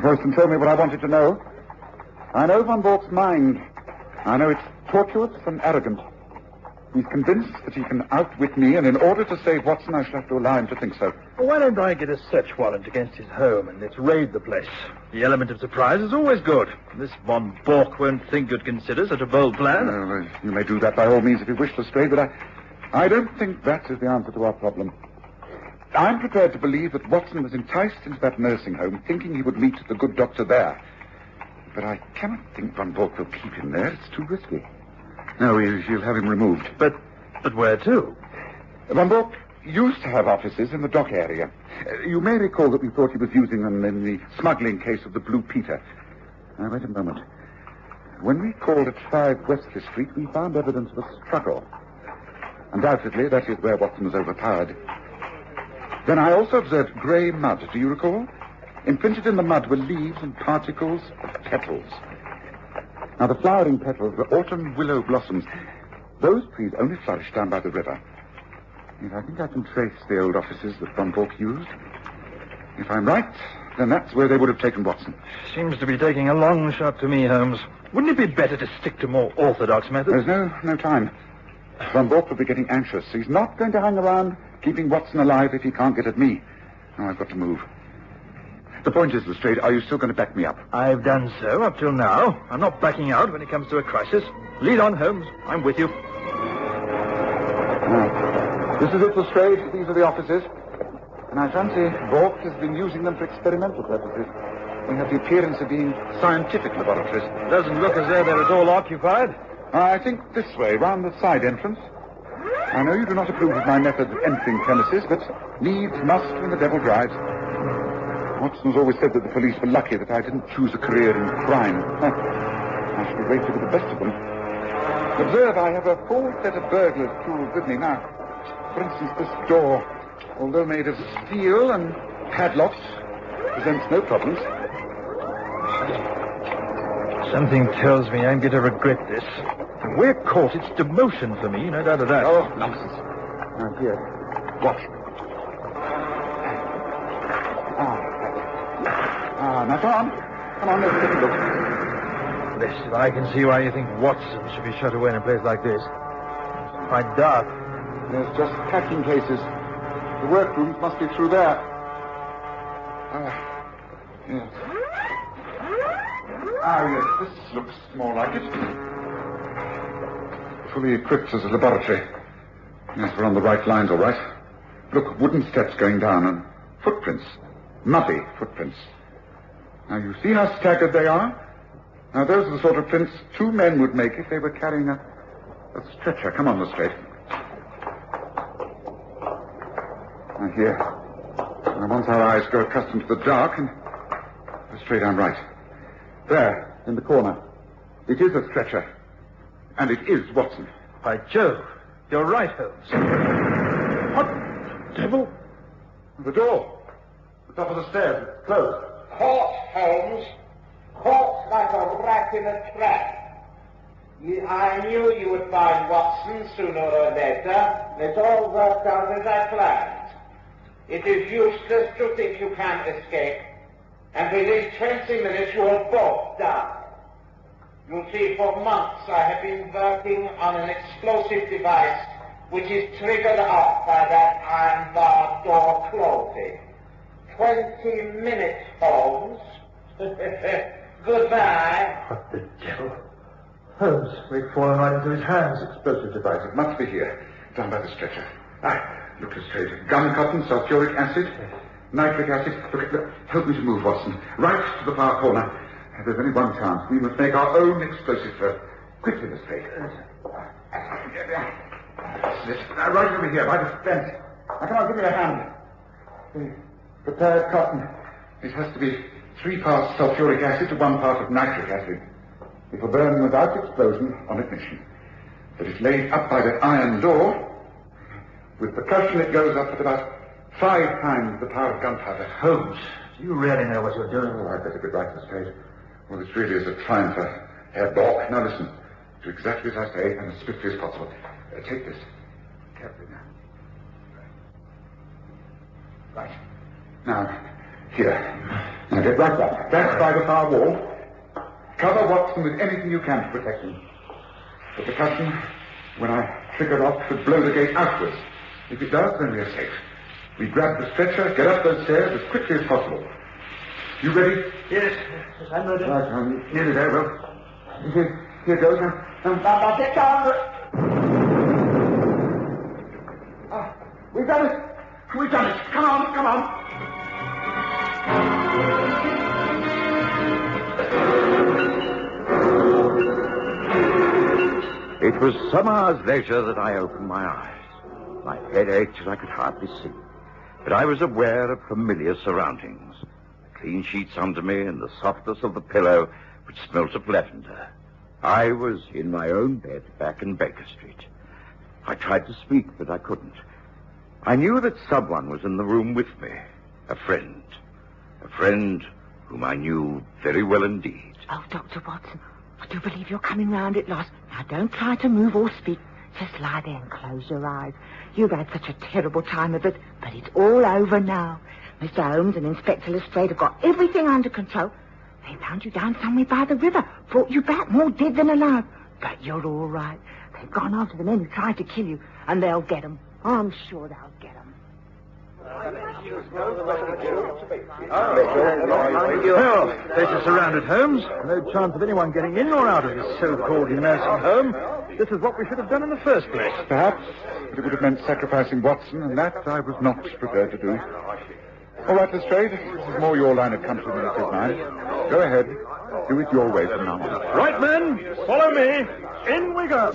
Royston told me what I wanted to know. I know Von Bork's mind. I know it's tortuous and arrogant. He's convinced that he can outwit me, and in order to save Watson, I shall have to allow him to think so.
Well, why don't I get a search warrant against his home and let's raid the place? The element of surprise is always good. This Von Bork won't think you'd consider such a bold plan.
Well, you may do that by all means if you wish, Lestrade, but I don't think that is the answer to our problem. I'm prepared to believe that Watson was enticed into that nursing home thinking he would meet the good doctor there. But I cannot think Von Bork will keep him there. It's too risky. No, you'll have him removed.
But where to?
Von Bork used to have offices in the dock area. You may recall that we thought he was using them in the smuggling case of the Blue Peter. Now, wait a moment. When we called at 5 Wesley Street, we found evidence of a struggle. Undoubtedly, that is where Watson was overpowered. Then I also observed grey mud, do you recall? Imprinted in the mud were leaves and particles of petals. Now, the flowering petals were autumn willow blossoms. Those trees only flourish down by the river. Yet I think I can trace the old offices that Von Bork used. If I'm right, then that's where they would have taken Watson.
Seems to be taking a long shot to me, Holmes. Wouldn't it be better to stick to more orthodox methods?
There's no time. Von Bork will be getting anxious. He's not going to hang around keeping Watson alive if he can't get at me. Now, I've got to move. The point is, Lestrade, are you still going to back me up?
I've done so up till now. I'm not backing out when it comes to a crisis. Lead on, Holmes. I'm with you.
This is it, Lestrade. These are the offices. And I fancy Bork has been using them for experimental purposes. They have the appearance of being scientific laboratories.
Doesn't look as though they're at all occupied.
I think this way, round the side entrance. I know you do not approve of my method of entering premises, but needs must when the devil drives. Watson's always said that the police were lucky that I didn't choose a career in crime. I should be rated with the best of them. Observe, I have a full set of burglar's tools with me now. For instance, this door, although made of steel and padlocked, presents no problems.
Something tells me I'm going to regret this. If we're caught, it's demotion for me, no doubt of that.
Oh, nonsense. Now, here, watch. Now, come on, let's take a look.
Blessed if I can see why you think Watson should be shut away in a place like this. It's quite dark.
There's just packing cases. The workrooms must be through there. Yes. Yes, this looks more like it. Fully equipped as a laboratory. Yes, we're on the right lines, all right. Look, wooden steps going down and footprints. Muddy footprints. Now, you see how staggered they are? Now, those are the sort of prints 2 men would make if they were carrying a stretcher. Come on, Lestrade. Now, here. Now, once our eyes grow accustomed to the dark, and Lestrade, I'm right. There, in the corner. It is a stretcher. And it is Watson.
By Jove, you're right, Holmes.
What devil? The door. The top of the stairs. It's closed.
Caught, Holmes. Caught like a rat in a trap. I knew you would find Watson sooner or later. It all worked out as I planned. It is useless to think you can escape. And within 20 minutes you will both die. You'll see, for months I have been working on an explosive device which is triggered off by that iron bar door closing. 20 minutes, Holmes. Goodbye.
What the devil? Holmes, we've fallen right into his hands.
Explosive device. It must be here. Down by the stretcher. Look, Lestrade. Gun cotton, sulfuric acid, nitric acid. Look, help me to move, Watson. Right to the far corner. If there's only one chance, we must make our own explosive first. Quickly, Lestrade. Right over here, by the fence. Now, come on, give me a hand. The prepared cotton. It has to be 3 parts sulfuric acid to 1 part of nitric acid. It will burn without explosion on ignition. But it's laid up by that iron door. With percussion, it goes up at about 5 times the power of gunpowder.
Holmes, do you really know what you're doing?
Oh, I'd better get right to the straight. Well, this really is a triumph for Herr Bork. Now listen, do exactly as I say, and as swiftly as possible. Take this. Carefully now. Right. Now, here. Now get right back. Back by the far wall. Cover Watson with anything you can to protect him. The percussion, when I trigger off, should blow the gate outwards. If it does, then we are safe. We grab the stretcher, get up those stairs as quickly as possible. You ready?
Yes, I'm ready.
Right, I'm nearly there, well. Here goes. Now get down. We've done it. We've done it. Come on, come on.
It was some hours later that I opened my eyes. My head ached and I could hardly see. But I was aware of familiar surroundings. The clean sheets under me and the softness of the pillow, which smelt of lavender. I was in my own bed back in Baker Street. I tried to speak, but I couldn't. I knew that someone was in the room with me. A friend. A friend whom I knew very well indeed.
Oh, Dr. Watson, I do believe you're coming round at last. Now, don't try to move or speak. Just lie there and close your eyes. You've had such a terrible time of it, but it's all over now. Mr. Holmes and Inspector Lestrade have got everything under control. They found you down somewhere by the river, brought you back more dead than alive. But you're all right. They've gone after the men who tried to kill you, and they'll get them. I'm sure they'll get them.
Well, place is surrounded, Holmes. No chance of anyone getting in or out of this so-called nursing home. This is what we should have done in the first place.
Perhaps, but it would have meant sacrificing Watson, and that I was not prepared to do. All right, Lestrade, this is more your line of country than it is mine. Go ahead. Do it your way from now on.
Right, men, follow me. In we go.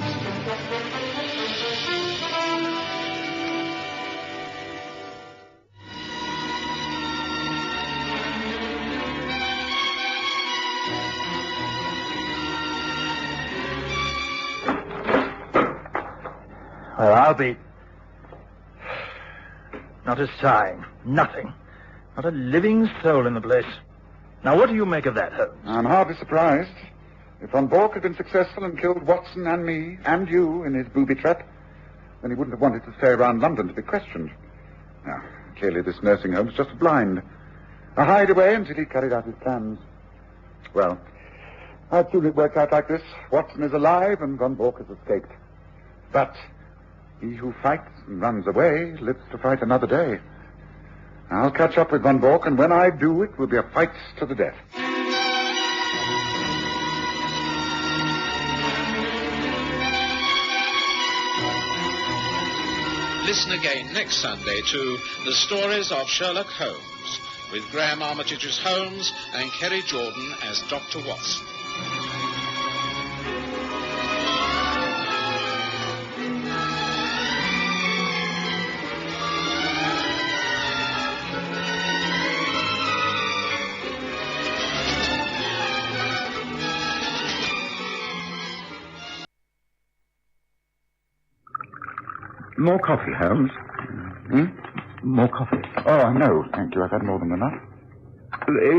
Well, I'll be... Not a sign. Nothing. Not a living soul in the place. Now, what do you make of that, Holmes?
I'm hardly surprised. If Von Bork had been successful and killed Watson and me and you in his booby trap, then he wouldn't have wanted to stay around London to be questioned. Now, clearly this nursing home's just a blind. A hideaway until he carried out his plans. Well, I'd soon it worked out like this. Watson is alive and Von Bork has escaped. But he who fights and runs away lives to fight another day. I'll catch up with Von Bork, and when I do, it will be a fight to the death.
Listen again next Sunday to The Stories of Sherlock Holmes, with Graham Armitage as Holmes and Kerry Jordan as Dr. Watson.
More coffee, Holmes. More coffee.
Oh, no, thank you. I've had more than enough.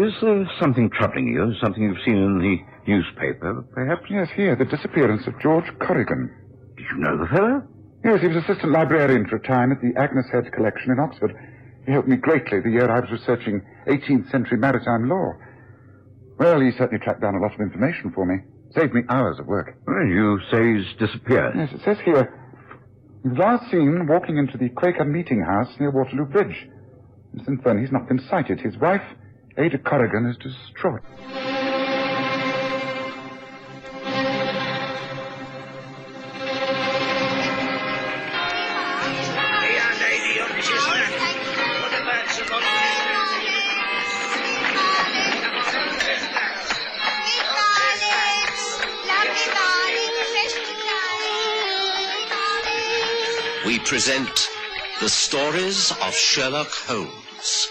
Is there something troubling you? Something you've seen in the newspaper, perhaps?
Yes, here, the disappearance of George Corrigan.
Did you know the fellow?
Yes, he was assistant librarian for a time at the Agnes Head Collection in Oxford. He helped me greatly the year I was researching 18th century maritime law. Well, he certainly tracked down a lot of information for me. Saved me hours of work.
Well, you say he's disappeared.
Yes, it says here... He was last seen walking into the Quaker meeting house near Waterloo Bridge. Since then, he's not been sighted. His wife, Ada Corrigan, is distraught.
we present the stories of Sherlock Holmes.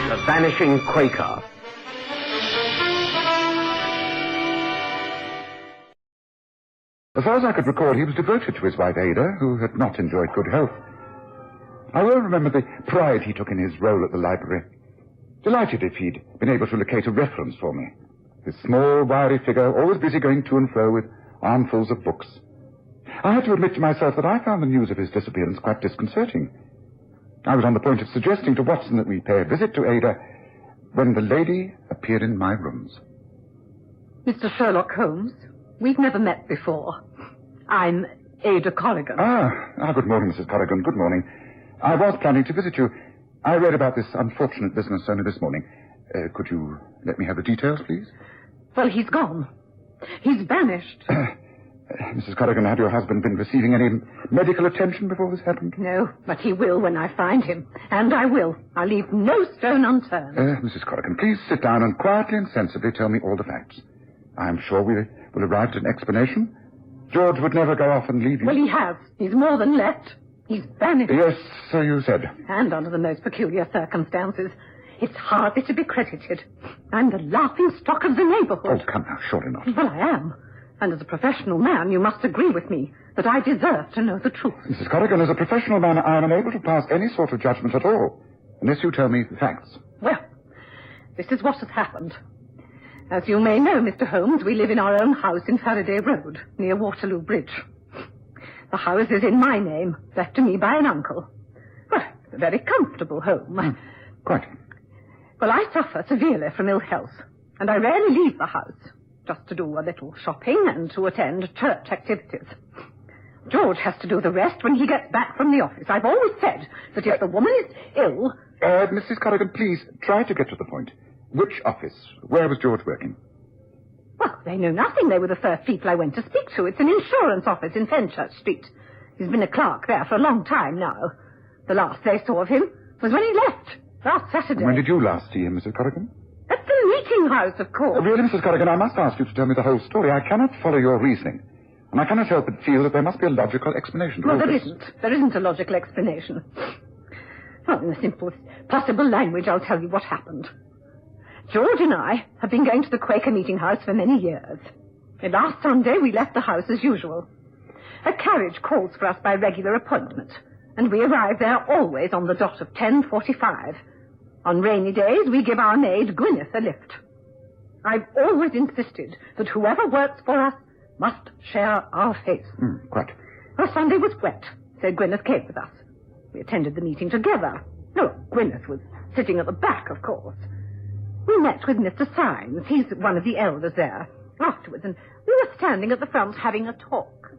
The Vanishing Quaker.
As far as I could recall, he was devoted to his wife Ada, who had not enjoyed good health. I well remember the pride he took in his role at the library. Delighted if he'd been able to locate a reference for me. His small, wiry figure, always busy going to and fro with armfuls of books. I had to admit to myself that I found the news of his disappearance quite disconcerting. I was on the point of suggesting to Watson that we pay a visit to Ada when the lady appeared in my rooms.
Mr. Sherlock Holmes, we've never met before. I'm Ada Corrigan.
Good morning, Mrs. Corrigan. Good morning. I was planning to visit you. I read about this unfortunate business only this morning. Could you let me have the details, please?
Well, he's gone. He's vanished.
Mrs. Corrigan, had your husband been receiving any medical attention before this happened?
No, but he will when I find him. And I will. I'll leave no stone unturned.
Mrs. Corrigan, please sit down and quietly and sensibly tell me all the facts. I'm sure we will arrive at an explanation. George would never go off and leave you.
Well, he has. He's more than left. He's vanished.
Yes, so you said.
And under the most peculiar circumstances. It's hardly to be credited. I'm the laughing stock of the neighborhood.
Oh, come now, surely not.
Well, I am. And as a professional man, you must agree with me that I deserve to know the truth.
Mrs. Corrigan, as a professional man, I am unable to pass any sort of judgment at all, unless you tell me the facts.
Well, this is what has happened. As you may know, Mr. Holmes, we live in our own house in Faraday Road, near Waterloo Bridge. The house is in my name, left to me by an uncle. Well, it's a very comfortable home.
Quite.
Well, I suffer severely from ill health, and I rarely leave the house, just to do a little shopping and to attend church activities. George has to do the rest when he gets back from the office. I've always said that if the woman is ill...
Mrs. Corrigan, please, try to get to the point. Which office? Where was George working?
Well, they know nothing. They were the first people I went to speak to. It's an insurance office in Fenchurch Street. He's been a clerk there for a long time now. The last they saw of him was when he left, last Saturday.
When did you last see him, Mrs. Corrigan?
At the meeting house, of course.
Really, Mrs. Corrigan, I must ask you to tell me the whole story. I cannot follow your reasoning. And I cannot help but feel that there must be a logical explanation to all
there
this.
isn't. There isn't a logical explanation. Well, in the simplest possible language, I'll tell you what happened. George and I have been going to the Quaker meeting house for many years. And last Sunday, we left the house as usual. A carriage calls for us by regular appointment, and we arrive there always on the dot of 10:45. On rainy days, we give our maid Gwyneth a lift. I've always insisted that whoever works for us must share our fate.
Quite.
Well, Sunday was wet, so Gwyneth came with us. We attended the meeting together. No, Gwyneth was sitting at the back, of course. We met with Mr. Symes. He's one of the elders there. Afterwards, and we were standing at the front having a talk.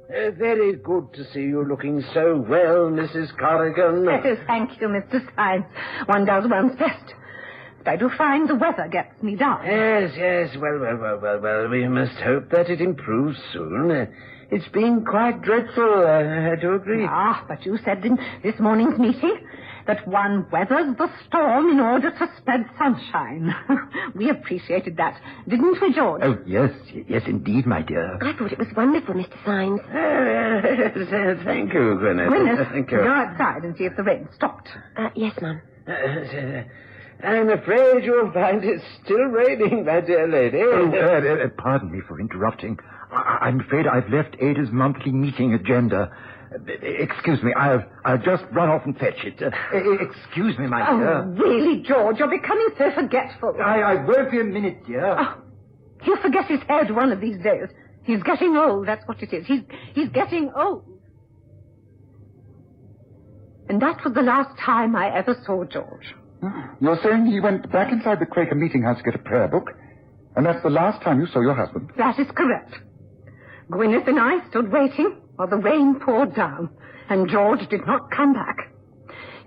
Very good to see you looking so well, Mrs. Corrigan.
Yes, thank you, Mr. Symes. One does one's best. But I do find the weather gets me down.
Yes. Well, we must hope that it improves soon. It's been quite dreadful, I do agree.
But you said in this morning's meeting that one weathers the storm in order to spread sunshine. We appreciated that, didn't we, George?
Oh, yes, indeed, my dear.
I thought it was wonderful, Mr. Symes.
Thank you, Gwyneth.
Gwyneth,
Thank you.
go outside and see if the rain stopped.
Yes, ma'am.
I'm afraid you'll find it's still raining, my dear lady.
Pardon me for interrupting. I'm afraid I've left Ada's monthly meeting agenda. Excuse me, I'll just run off and fetch it. Excuse me, my dear.
Oh, really, George, you're becoming so forgetful.
I won't be a minute, dear.
Oh, he'll forget his head one of these days. He's getting old, that's what it is. He's getting old. And that was the last time I ever saw George.
You're saying he went back inside the Quaker meeting house to get a prayer book, and that's the last time you saw your husband?
That is correct. Gwyneth and I stood waiting while the rain poured down, and George did not come back.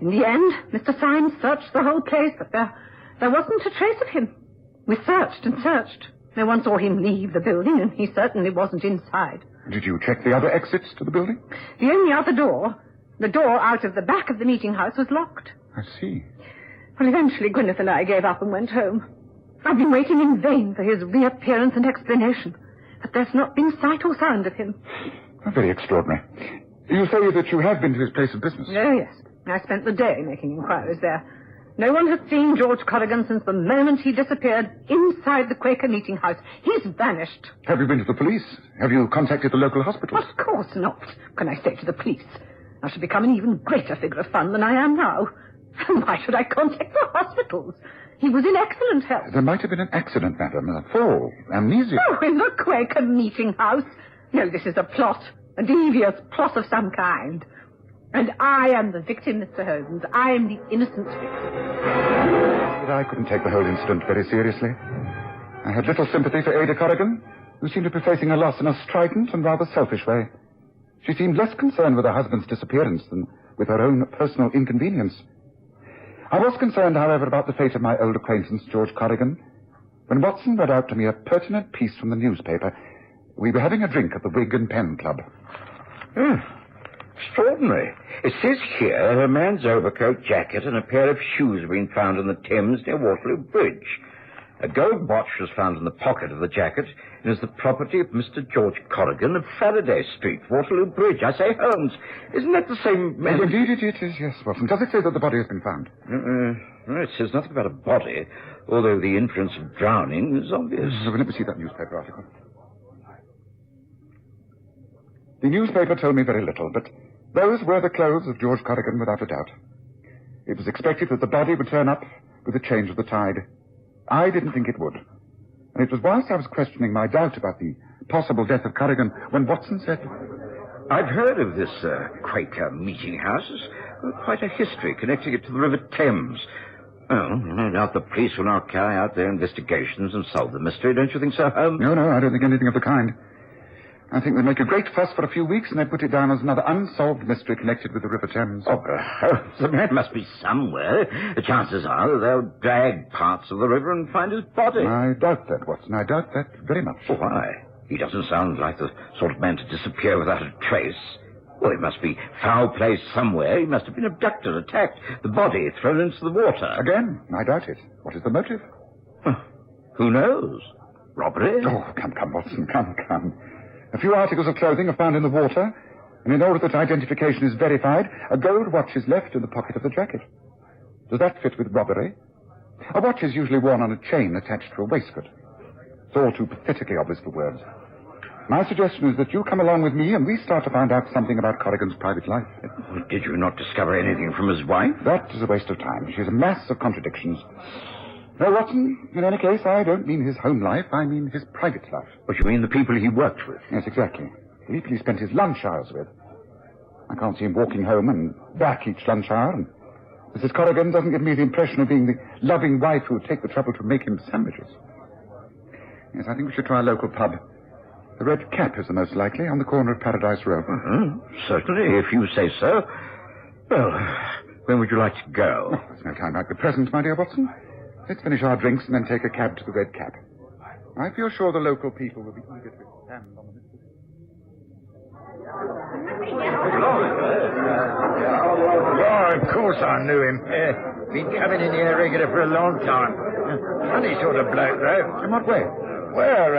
In the end, Mr. Symes searched the whole place, but there wasn't a trace of him. We searched and searched. No one saw him leave the building, and he certainly wasn't inside.
Did you check the other exits to the building?
The only other door, the door out of the back of the meeting house, was locked.
I see.
Well, eventually Gwyneth and I gave up and went home. I've been waiting in vain for his reappearance and explanation, but there's not been sight or sound of him.
Very extraordinary. You say that you have been to his place of business?
Oh, yes. I spent the day making inquiries there. No one has seen George Corrigan since the moment he disappeared inside the Quaker meeting house. He's vanished.
Have you been to the police? Have you contacted the local hospital?
Of course not. Can I say to the police? I shall become an even greater figure of fun than I am now. Why should I contact the hospitals? He was in excellent health.
There might have been an accident, madam. A fall. Amnesia.
Oh, in the Quaker meeting house? No, this is a plot. A devious plot of some kind. And I am the victim, Mr. Holmes. I am the innocent victim.
But I couldn't take the whole incident very seriously. I had little sympathy for Ada Corrigan, who seemed to be facing a loss in a strident and rather selfish way. She seemed less concerned with her husband's disappearance than with her own personal inconvenience. I was concerned, however, about the fate of my old acquaintance, George Corrigan. When Watson read out to me a pertinent piece from the newspaper, we were having a drink at the Wig and Pen Club.
Extraordinary. It says here a man's overcoat, jacket, and a pair of shoes have been found in the Thames near Waterloo Bridge. A gold watch was found in the pocket of the jacket and is the property of Mr. George Corrigan of Faraday Street, Waterloo Bridge. I say, Holmes, isn't that the same man?
Well, indeed it is, yes, Watson. Does it say that the body has been found?
No, it says nothing about a body, although the inference of drowning is obvious.
Let me see that newspaper article. The newspaper told me very little, but those were the clothes of George Corrigan without a doubt. It was expected that the body would turn up with the change of the tide. I didn't think it would. And it was whilst I was questioning my doubt about the possible death of Corrigan when Watson said,
I've heard of this Quaker meeting house. It's quite a history connecting it to the River Thames. Well, no doubt the police will now carry out their investigations and solve the mystery, don't you think so, Holmes?
No, I don't think anything of the kind. I think they'd make a great fuss for a few weeks and they'd put it down as another unsolved mystery connected with the River Thames.
Oh, the man must be somewhere. The chances are that they'll drag parts of the river and find his body.
I doubt that, Watson. I doubt that very much.
Oh, why? He doesn't sound like the sort of man to disappear without a trace. Well, it must be foul play somewhere. He must have been abducted, attacked, the body thrown into the water.
Again, I doubt it. What is the motive?
Who knows? Robbery?
Oh, come, Watson, come. A few articles of clothing are found in the water, and in order that identification is verified, a gold watch is left in the pocket of the jacket. Does that fit with robbery? A watch is usually worn on a chain attached to a waistcoat. It's all too pathetically obvious for words. My suggestion is that you come along with me and we start to find out something about Corrigan's private life.
Did you not discover anything from his wife?
That is a waste of time. She's a mass of contradictions. No, Watson, in any case, I don't mean his home life. I mean his private life.
What, you mean the people he worked with?
Yes, exactly. The people he spent his lunch hours with. I can't see him walking home and back each lunch hour, and Mrs. Corrigan doesn't give me the impression of being the loving wife who would take the trouble to make him sandwiches. Yes, I think we should try a local pub. The Red Cap is the most likely, on the corner of Paradise Row.
Certainly, if you say so. Well, when would you like to go?
Oh, there's no time like the present, my dear Watson. Let's finish our drinks and then take a cab to the Red Cap. I feel sure the local people will be eager to expand on the mystery.
Oh, of course I knew him. Been coming in here regular for a long time. Funny sort of bloke, though.
In what way?
Well,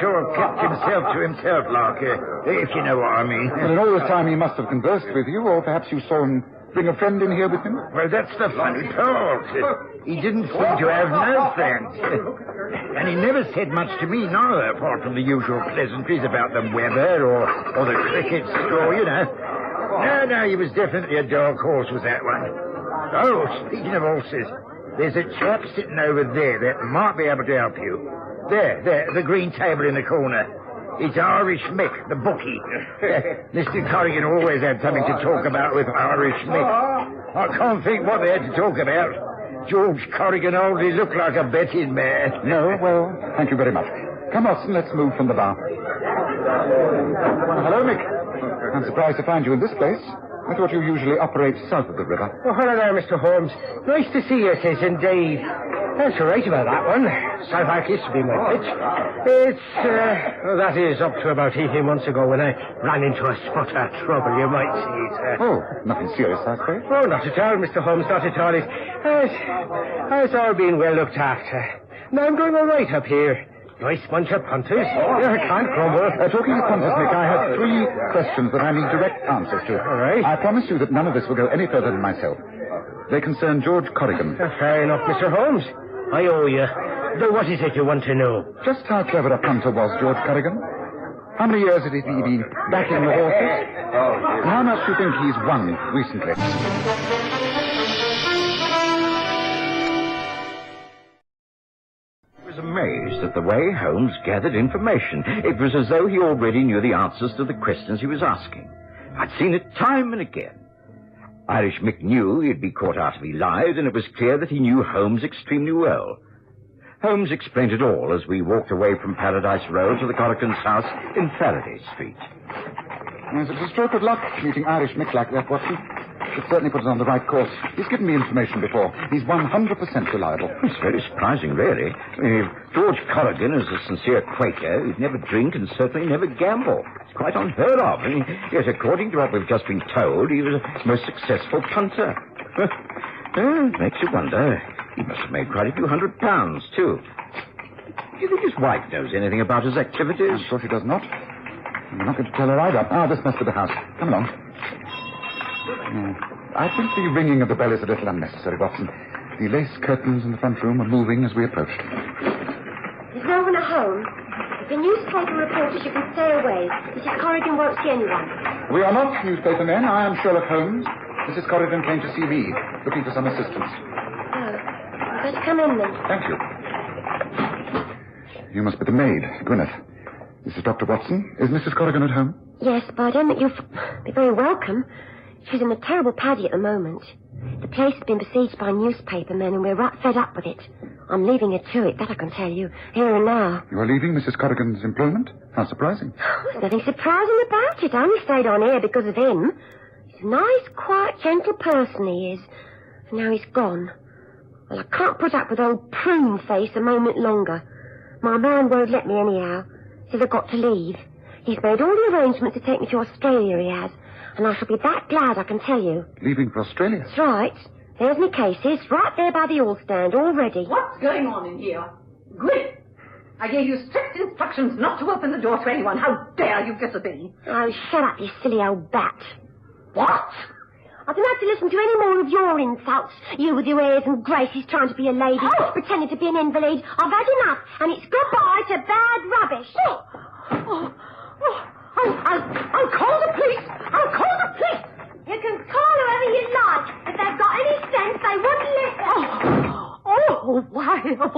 sort of kept himself to himself, like, if you know what I mean.
Well, in all this time he must have conversed with you, or perhaps you saw him bring a friend in here with him?
Well, that's the funny part. He didn't seem to have no friends. And he never said much to me, neither, apart from the usual pleasantries about the weather or the cricket score, you know. No, he was definitely a dark horse, was that one. Oh, speaking of horses, there's a chap sitting over there that might be able to help you. There, the green table in the corner. It's Irish Mick, the bookie. Mr. Corrigan always had something to talk about with Irish Mick. I can't think what they had to talk about. George Corrigan hardly looked like a betting man.
No, well, thank you very much. Come, Watson, let's move from the bar. Well, hello, Mick. I'm surprised to find you in this place. I thought you usually operate south of the river.
Oh, hello there, Mr. Holmes. Nice to see you, sis, indeed. That's right about that one. South Ark used to be my pitch. That is up to about 18 months ago when I ran into a spot of trouble, you might say, sir.
Oh, nothing serious, I suppose?
Oh, not at all, Mr. Holmes, not at all. It's all been well looked after. Now I'm doing all right up here. Nice bunch of punters. I can't grumble.
Talking of punters, Mick, I have 3 questions that I need direct answers to.
All right.
I promise you that none of this will go any further than myself. They concern George Corrigan.
Fair enough, Mr. Holmes. I owe you. Now, what is it you want to know?
Just how clever a punter was George Corrigan? How many years had he been backing the horses? And how much do you think he's won recently?
I was amazed at the way Holmes gathered information. It was as though he already knew the answers to the questions he was asking. I'd seen it time and again. Irish Mick knew he'd be caught after he lied, and it was clear that he knew Holmes extremely well. Holmes explained it all as we walked away from Paradise Row to the Corrigan's house in Faraday Street.
Yes, it was a stroke of luck meeting Irish Mick like that, Watson. It certainly put us on the right course. He's given me information before. He's 100% reliable.
It's very surprising, really. George Corrigan is a sincere Quaker. He'd never drink and certainly never gamble. It's quite unheard of. Yet, according to what we've just been told, he was a most successful punter. It makes you wonder. He must have made quite a few £100s, too. Do you think his wife knows anything about his activities?
I'm sure she does not. I'm not going to tell her either. This must be the house. Come along. I think the ringing of the bell is a little unnecessary, Watson. The lace curtains in the front room were moving as we approached.
There's no one at home. If the newspaper reporters, you can stay away. Mrs. Corrigan won't see anyone.
We are not newspaper men. I am Sherlock Holmes. Mrs. Corrigan came to see me, looking for some assistance.
Oh, better come in then.
Thank you. You must be the maid, Gwyneth. This is Dr. Watson. Is Mrs. Corrigan at home?
Yes, but I don't think you'll be very welcome. She's in a terrible paddy at the moment. The place has been besieged by newspaper men, and we're right fed up with it. I'm leaving her to it, that I can tell you, here and now.
You are leaving Mrs. Corrigan's employment? How surprising.
There's nothing surprising about it. I only stayed on here because of him. He's a nice, quiet, gentle person, he is. And now he's gone. Well, I can't put up with old prune face a moment longer. My man won't let me anyhow. Says I've got to leave. He's made all the arrangements to take me to Australia, he has. And I shall be that glad, I can tell you.
Leaving for Australia?
That's right. There's my cases, right there by the hall stand, all ready.
What's going on in here? Good. I gave you strict instructions not to open the door to anyone. How dare you disobey?
Oh, shut up, you silly old bat. What? I don't have to listen to any more of your insults. You with your airs and graces trying to be a lady, pretending to be an invalid. I've had enough, and it's goodbye to bad rubbish.
I'll call the police. I'll call the police.
You can call whoever you like. If they've got any sense, they wouldn't listen.
Why? Of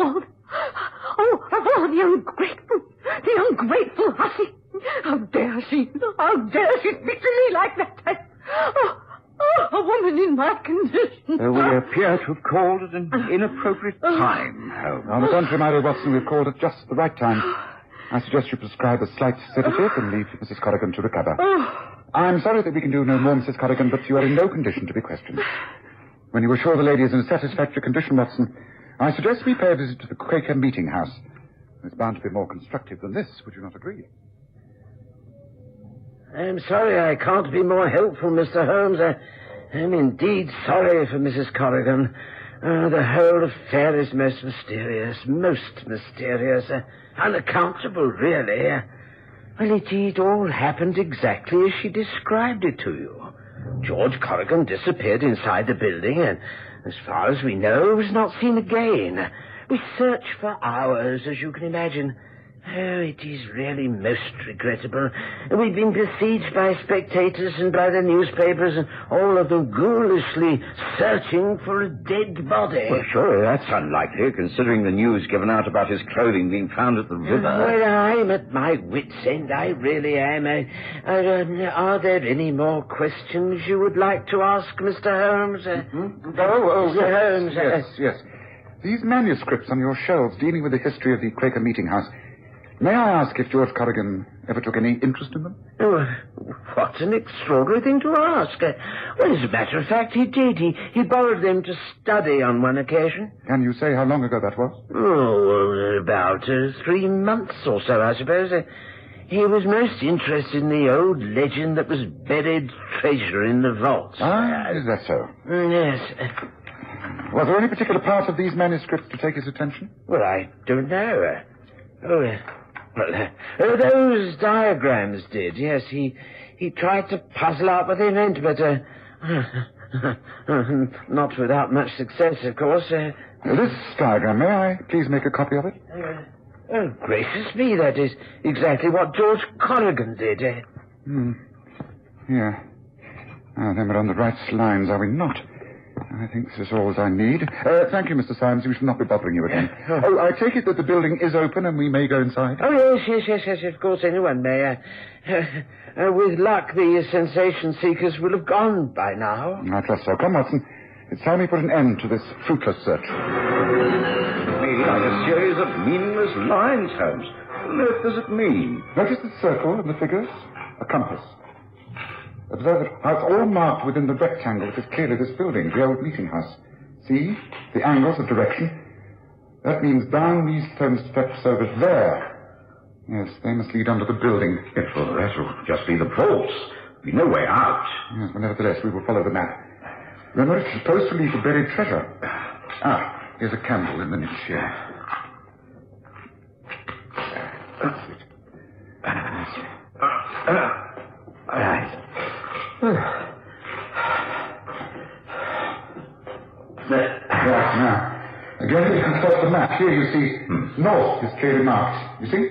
all the ungrateful hussy. How dare she speak to me like that? A woman in my condition.
We appear to have called at an inappropriate time, Holmes.
On the contrary, my dear Watson, we've called at just the right time. I suggest you prescribe a slight sedative and leave Mrs. Corrigan to recover. I'm sorry that we can do no more, Mrs. Corrigan, but you are in no condition to be questioned. When you assure the lady is in a satisfactory condition, Watson, I suggest we pay a visit to the Quaker meeting house. It's bound to be more constructive than this, would you not agree?
I'm sorry I can't be more helpful, Mr. Holmes. I'm indeed sorry for Mrs. Corrigan. The whole affair is most mysterious, unaccountable, really. Well, it all happened exactly as she described it to you. George Corrigan disappeared inside the building, and as far as we know, was not seen again. We searched for hours, as you can imagine. Oh, it is really most regrettable. We've been besieged by spectators and by the newspapers, and all of them ghoulishly searching for a dead body.
Well, surely that's unlikely, considering the news given out about his clothing being found at the river.
Well, I'm at my wit's end. I really am. Are there any more questions you would like to ask, Mr. Holmes?
Mr. Holmes. Yes. These manuscripts on your shelves dealing with the history of the Quaker meeting house, may I ask if George Corrigan ever took any interest in them?
Oh,
What an extraordinary thing to ask. Well, as a matter of fact, he did. He borrowed them to study on one occasion.
Can you say how long ago that was?
Oh, about 3 months or so, I suppose. He was most interested in the old legend that was buried treasure in the vault.
Is that so?
Yes.
Was there any particular part of these manuscripts to take his attention?
Well, I don't know. Those diagrams did, yes. He tried to puzzle out what they meant, but not without much success, of course.
This diagram, may I please make a copy of it?
Oh, gracious me, that is exactly what George Corgan did.
Yeah. Then we're on the right lines, are we not? I think this is all I need. Thank you, Mr. Symes. We shall not be bothering you again. I take it that the building is open and we may go inside?
Oh, yes, of course, anyone may. With luck, the sensation seekers will have gone by now.
I trust so. Come, Watson. It's time we put an end to this fruitless search.
Maybe like a series of meaningless lines, Holmes. What on earth does it mean?
Notice the circle and the figures? A compass. Observe how it's all marked within the rectangle that is clearly this building, the old meeting house. See? The angles of direction. That means down these stone steps over there. Yes, they must lead under the building.
Yes, well, that will just be the vaults. There'll be no way out.
Yes, but nevertheless, we will follow the map. Remember, it's supposed to lead to buried treasure. Here's a candle in the niche here. That's it.
All right.
Right, now. Again, you consult the map. Here you see north is clearly marked. You see?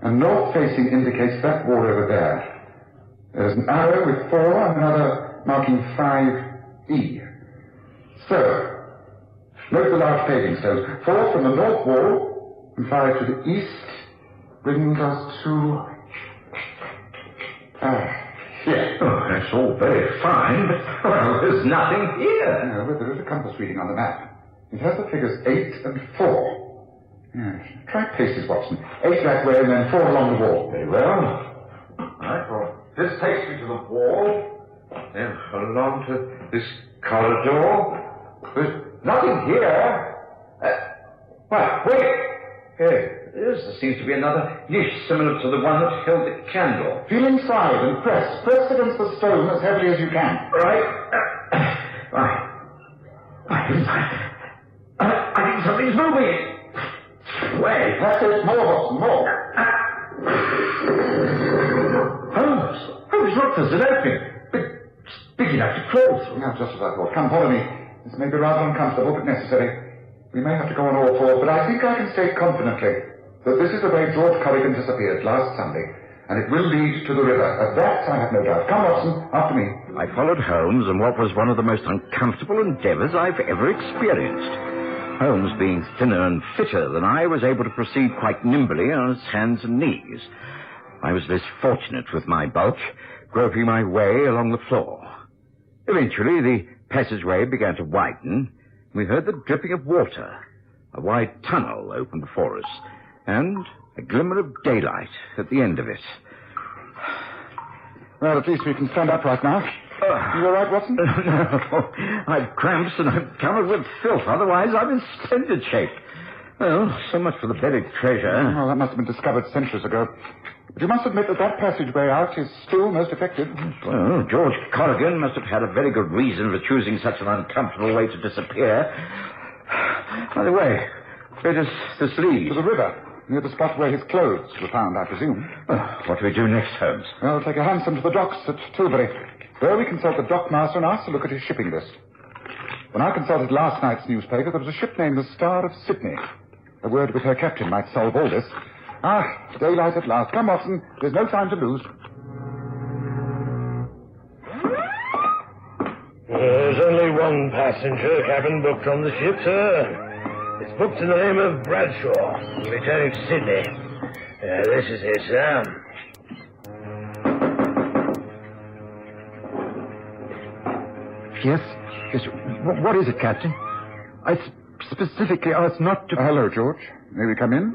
And north facing indicates that wall over there. There's an arrow with 4 and another marking 5E. So, note the large paving stones. 4 from the north wall and 5 to the east brings us to... here.
Oh, that's all very fine, but, well, there's nothing here.
No, but there is a compass reading on the map. It has the figures 8 and 4. Yes. Try paces, Watson. 8 that way and then 4 along the wall.
Very well. Right, well, this takes me to the wall, then along to this corridor. There's nothing here. Wait. Here there seems to be another niche similar to the one that held the candle.
Feel inside and press. Press against the stone as heavily as you can.
Right. I think something's moving. Wait.
That's it. More.
Holmes, look, there's an opening. Big enough to crawl through.
Yeah, just as I thought. Come, follow me. This may be rather uncomfortable, but necessary. We may have to go on all fours, but I think I can say confidently that this is the way George Corrigan disappeared last Sunday, and it will lead to the river. Of that I have no doubt. Come, Watson, after me.
I followed Holmes in what was one of the most uncomfortable endeavours I've ever experienced. Holmes, being thinner and fitter than I, was able to proceed quite nimbly on his hands and knees. I was less fortunate with my bulk, groping my way along the floor. Eventually, the passageway began to widen. We heard the dripping of water. A wide tunnel opened before us, and a glimmer of daylight at the end of it.
Well, at least we can stand upright now. You all right, Watson?
No, I've cramps and I'm covered with filth. Otherwise, I'm in splendid shape. Well, so much for the buried treasure.
Oh, that must have been discovered centuries ago. But you must admit that passageway out is still most effective.
Well, George Corrigan must have had a very good reason for choosing such an uncomfortable way to disappear. By the way, where does this lead?
To the river, near the spot where his clothes were found, I presume.
What do we do next, Holmes?
Well, take a hansom to the docks at Tilbury. There we consult the dockmaster and ask to look at his shipping list. When I consulted last night's newspaper, there was a ship named the Star of Sydney. A word with her captain might solve all this. Daylight at last. Come, Watson. There's no time to lose.
There's only one passenger cabin booked on the ship, sir. It's booked in the name of Bradshaw, returning to Sydney. This is it, sir.
Yes. What is it, Captain? I specifically asked not to...
Hello, George. May we come in?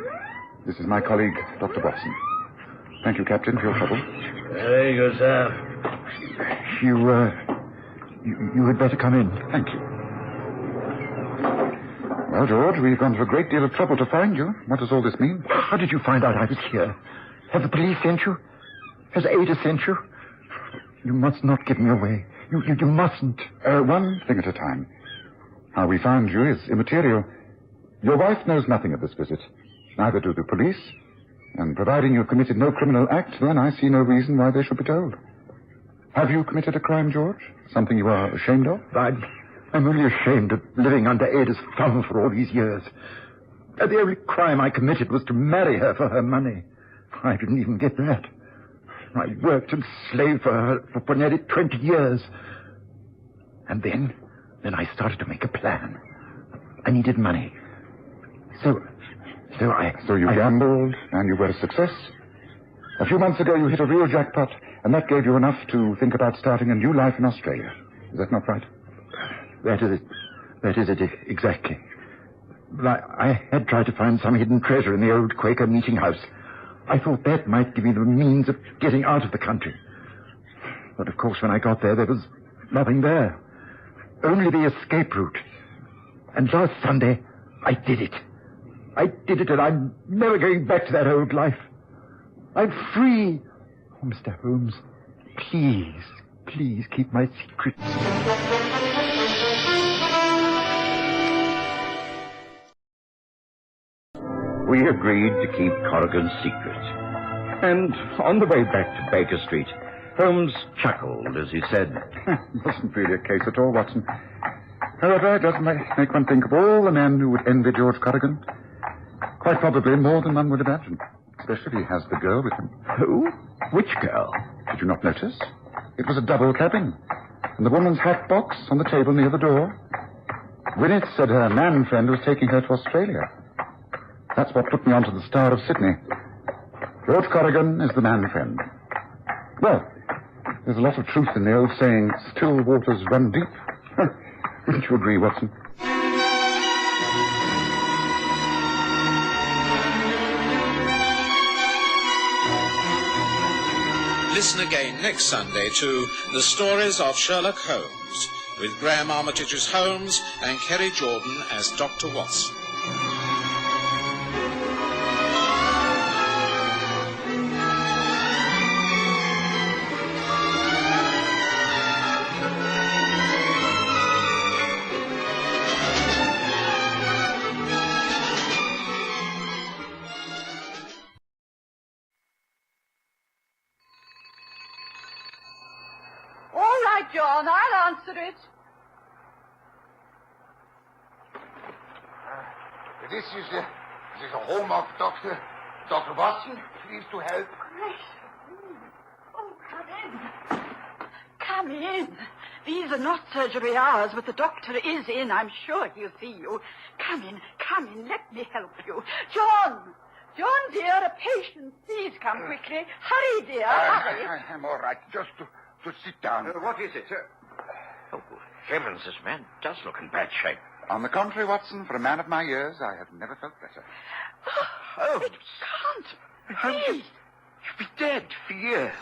This is my colleague, Dr. Watson. Thank you, Captain, for your trouble.
Very good, sir.
You had better come in.
Thank you. Well, George, we've gone to a great deal of trouble to find you. What does all this mean?
How did you find out I was here? Have the police sent you? Has Ada sent you? You must not give me away. You mustn't.
One thing at a time. How we found you is immaterial. Your wife knows nothing of this visit. Neither do the police. And providing you've committed no criminal act, then I see no reason why they should be told. Have you committed a crime, George? Something you are ashamed of?
I'm only ashamed of living under Ada's thumb for all these years. The only crime I committed was to marry her for her money. I didn't even get that. I worked and slaved for her for nearly 20 years. And then I started to make a plan. I needed money. So you gambled, and you were a success? A few months ago, you hit a real jackpot, and that gave you enough to think about starting a new life in Australia. Is that not right? That is it, exactly. But I had tried to find some hidden treasure in the old Quaker meeting house. I thought that might give me the means of getting out of the country. But, of course, when I got there was nothing there. Only the escape route. And last Sunday, I did it. I did it, and I'm never going back to that old life. I'm free. Oh, Mr. Holmes, please keep my secret.
We agreed to keep Corgan's secret. And on the way back to Baker Street, Holmes chuckled as he said,
Wasn't really a case at all, Watson. However, it does make one think of all the men who would envy George Corrigan. Quite probably more than one would imagine. Especially if he has the girl with him.
Who? Which girl?
Did you not notice? It was a double cabin. And the woman's hat box on the table near the door. Gwyneth said her man friend was taking her to Australia. That's what put me onto the Star of Sydney. George Corrigan is the man friend. Well, there's a lot of truth in the old saying, still waters run deep. Wouldn't you agree, Watson?
Listen again next Sunday to The Stories of Sherlock Holmes, with Graham Armitage as Holmes and Kerry Jordan as Dr. Watson.
John, I'll answer it.
This is a home of Dr. Watson. Pleased to help.
Oh, come in. Come in. These are not surgery hours, but the doctor is in. I'm sure he'll see you. Come in. Let me help you. John, dear, a patient. Please come quickly. Hurry, dear, hurry.
I'm all right. Just to sit down.
What is it? Oh, heavens, this man does look in bad shape.
On the contrary, Watson, for a man of my years, I have never felt better.
Oh, it can't
Holmes, you've been dead for years.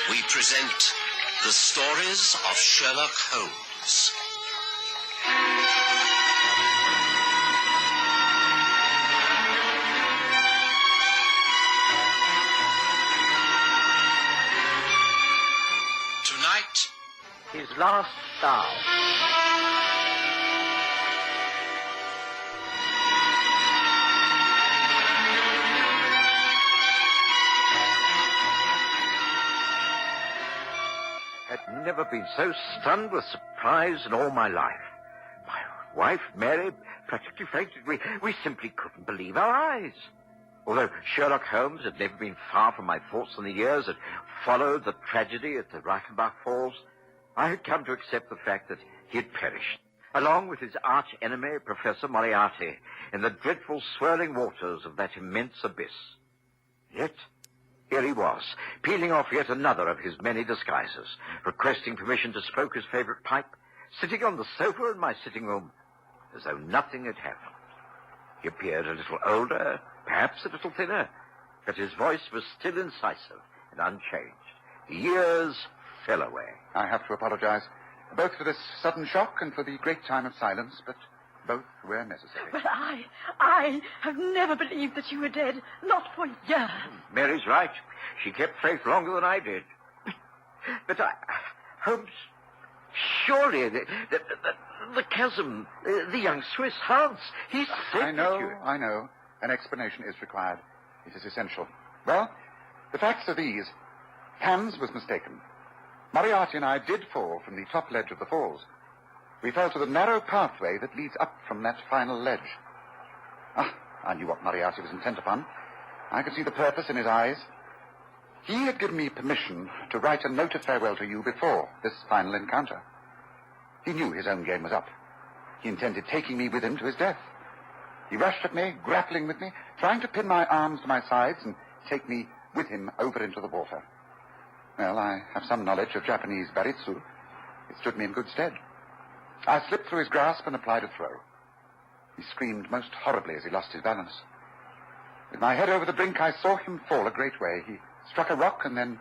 We present The Stories of Sherlock Holmes. Tonight,
his last star.
I'd never been so stunned with surprise in all my life. My wife, Mary, practically fainted. We simply couldn't believe our eyes. Although Sherlock Holmes had never been far from my thoughts in the years that followed the tragedy at the Reichenbach Falls, I had come to accept the fact that he had perished,
along with his arch-enemy, Professor Moriarty, in the dreadful swirling waters of that immense abyss. Yet, here he was, peeling off yet another of his many disguises, requesting permission to smoke his favorite pipe, sitting on the sofa in my sitting room, as though nothing had happened. He appeared a little older, perhaps a little thinner, but his voice was still incisive and unchanged. The years fell away.
I have to apologize, both for this sudden shock and for the great time of silence, but both were necessary.
But I have never believed that you were dead. Not for years.
Mary's right. She kept faith longer than I did. But Holmes, surely the chasm, the young Swiss, Hans, he said
I know. An explanation is required. It is essential. Well, the facts are these. Hans was mistaken. Moriarty and I did fall from the top ledge of the falls. We fell to the narrow pathway that leads up from that final ledge. I knew what Moriarty was intent upon. I could see the purpose in his eyes. He had given me permission to write a note of farewell to you before this final encounter. He knew his own game was up. He intended taking me with him to his death. He rushed at me, grappling with me, trying to pin my arms to my sides and take me with him over into the water. Well, I have some knowledge of Japanese baritsu. It stood me in good stead. I slipped through his grasp and applied a throw. He screamed most horribly as he lost his balance. With my head over the brink, I saw him fall a great way. He struck a rock and then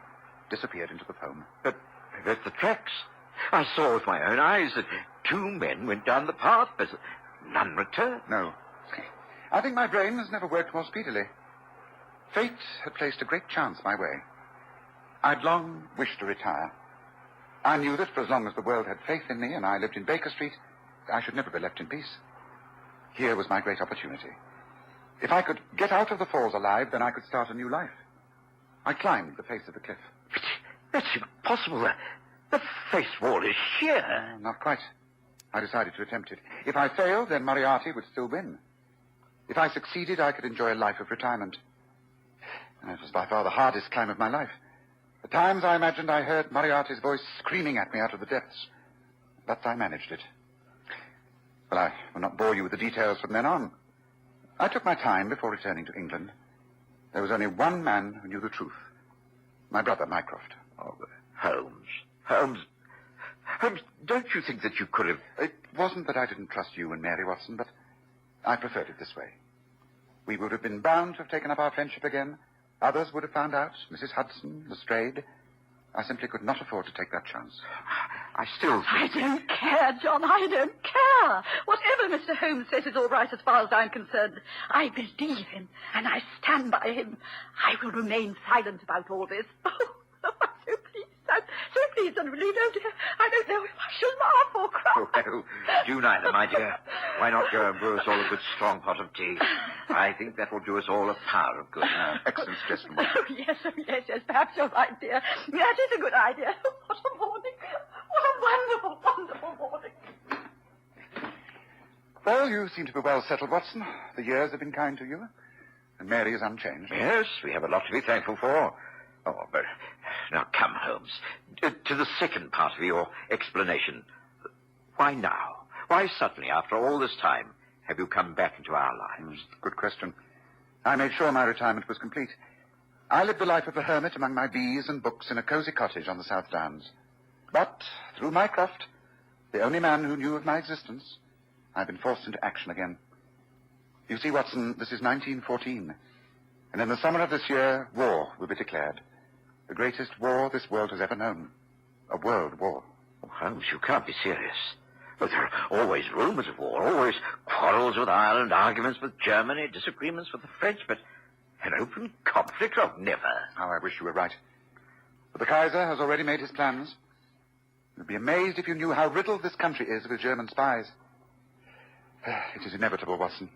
disappeared into the foam.
But the tracks. I saw with my own eyes that two men went down the path, but none returned.
No. I think my brain has never worked more speedily. Fate had placed a great chance my way. I'd long wished to retire. I knew that for as long as the world had faith in me and I lived in Baker Street, I should never be left in peace. Here was my great opportunity. If I could get out of the falls alive, then I could start a new life. I climbed the face of the cliff.
That's impossible. The face wall is sheer.
Not quite. I decided to attempt it. If I failed, then Moriarty would still win. If I succeeded, I could enjoy a life of retirement. And it was by far the hardest climb of my life. At times I imagined I heard Moriarty's voice screaming at me out of the depths. But I managed it. Well, I will not bore you with the details from then on. I took my time before returning to England. There was only one man who knew the truth. My brother, Mycroft.
Oh, Holmes, don't you think that you could have...
It wasn't that I didn't trust you and Mary, Watson, but I preferred it this way. We would have been bound to have taken up our friendship again. Others would have found out. Mrs. Hudson, Lestrade. I simply could not afford to take that chance.
I still think...
I don't care, John. I don't care. Whatever Mr. Holmes says is all right as far as I'm concerned. I believe him, and I stand by him. I will remain silent about all this. Oh, I'm so pleased and relieved. Oh, dear. I don't know if I should laugh or cry.
Oh, do neither, my dear. Why not go and brew us all a good strong pot of tea? I think that will do us all a power of good.
Excellent suggestion.
Oh, yes. Perhaps you're right, dear. That is a good idea. What a morning. What a wonderful, wonderful morning.
Well, you seem to be well settled, Watson. The years have been kind to you. And Mary is unchanged.
Yes, we have a lot to be thankful for. Oh, but now come, Holmes, to the second part of your explanation. Why now? Why suddenly, after all this time, have you come back into our lives?
Good question. I made sure my retirement was complete. I lived the life of a hermit among my bees and books in a cosy cottage on the South Downs. But, through Mycroft, the only man who knew of my existence, I've been forced into action again. You see, Watson, this is 1914. And in the summer of this year, war will be declared. The greatest war this world has ever known. A world war.
Oh, Holmes, you can't be serious. But there are always rumors of war, always quarrels with Ireland, arguments with Germany, disagreements with the French, but an open conflict? Oh, never.
How I wish you were right. But the Kaiser has already made his plans. You'd be amazed if you knew how riddled this country is with German spies. It is inevitable, Watson.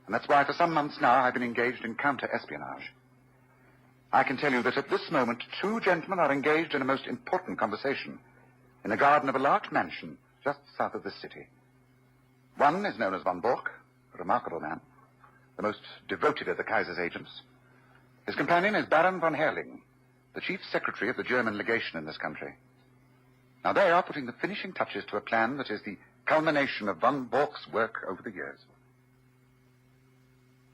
And that's why for some months now I've been engaged in counter-espionage. I can tell you that at this moment, two gentlemen are engaged in a most important conversation in the garden of a large mansion just south of this city. One is known as von Bork, a remarkable man, the most devoted of the Kaiser's agents. His companion is Baron von Herrling, the chief secretary of the German legation in this country. Now, they are putting the finishing touches to a plan that is the culmination of von Bork's work over the years.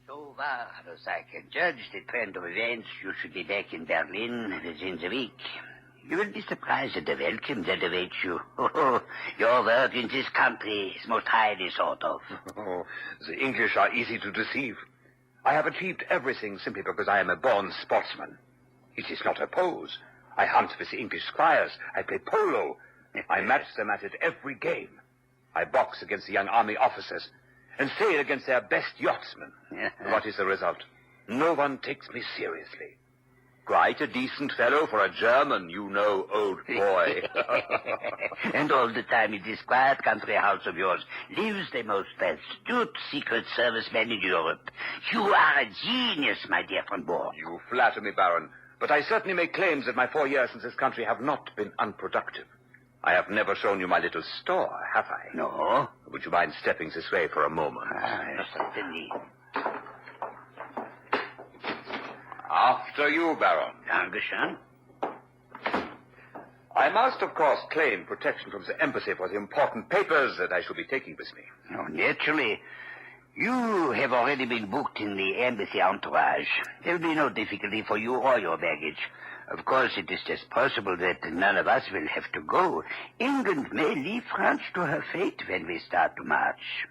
So far as I can judge the trend of events, you should be back in Berlin within the week. You will be surprised at the welcome that awaits you. Your work in this country is most highly thought of.
Oh, the English are easy to deceive. I have achieved everything simply because I am a born sportsman. It is not a pose. I hunt with the English squires. I play polo. I match them at it every game. I box against the young army officers and sail against their best yachtsmen. What is the result? No one takes me seriously. Quite a decent fellow for a German, you know, old boy.
And all the time in this quiet country house of yours lives the most astute Secret Service man in Europe. You are a genius, my dear von Bork.
You flatter me, Baron, but I certainly make claims that my 4 years in this country have not been unproductive. I have never shown you my little store, have I?
No.
Would you mind stepping this way for a moment?
Certainly.
After you, Baron.
Dankeschön.
I must, of course, claim protection from the embassy for the important papers that I shall be taking with me.
Oh, naturally. You have already been booked in the embassy entourage. There will be no difficulty for you or your baggage. Of course, it is just possible that none of us will have to go. England may leave France to her fate when we start to march.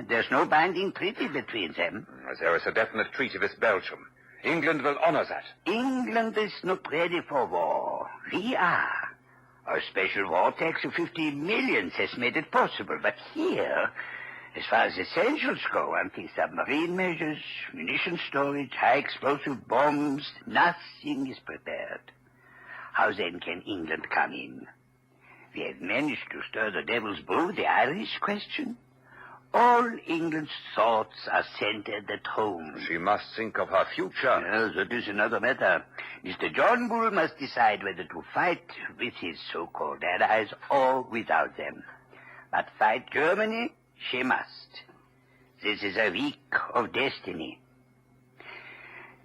There's no binding treaty between them.
There is a definite treaty with Belgium. England will honor that.
England is not ready for war. We are. Our special war tax of 50 millions has made it possible. But here, as far as essentials go, anti-submarine measures, munition storage, high-explosive bombs, nothing is prepared. How then can England come in? We have managed to stir the devil's brew, the Irish question. All England's thoughts are centered at home.
She must think of her future.
Yes, that is another matter. Mr. John Bull must decide whether to fight with his so-called allies or without them. But fight Germany, she must. This is a week of destiny.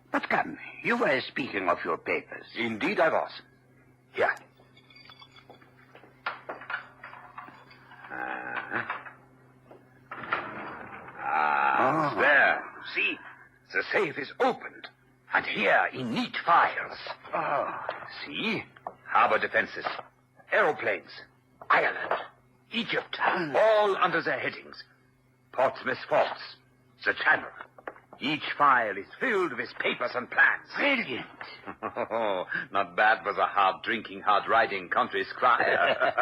But come, you were speaking of your papers.
Indeed I was. Here. There. See, the safe is opened. And here, in neat files. See? Harbor defenses, aeroplanes, Ireland, Egypt, all under their headings. Portsmouth forts, the Channel. Each file is filled with papers and plans.
Brilliant.
Not bad for the hard-drinking, hard-riding country squire.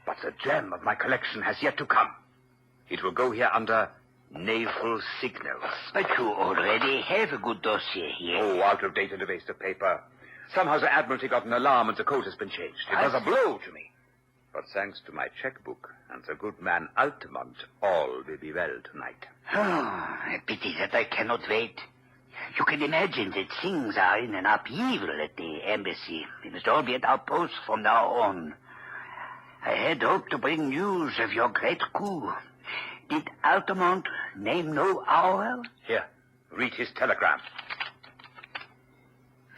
But the gem of my collection has yet to come. It will go here under naval signals.
But you already have a good dossier here.
Oh, out of date and a waste of paper. Somehow the Admiralty got an alarm and the code has been changed. It was a blow to me. But thanks to my checkbook and the good man Altamont, all will be well tonight.
Oh, a pity that I cannot wait. You can imagine that things are in an upheaval at the embassy. We must all be at our posts from now on. I had hoped to bring news of your great coup. Did Altamont name no hour?
Here, read his telegram.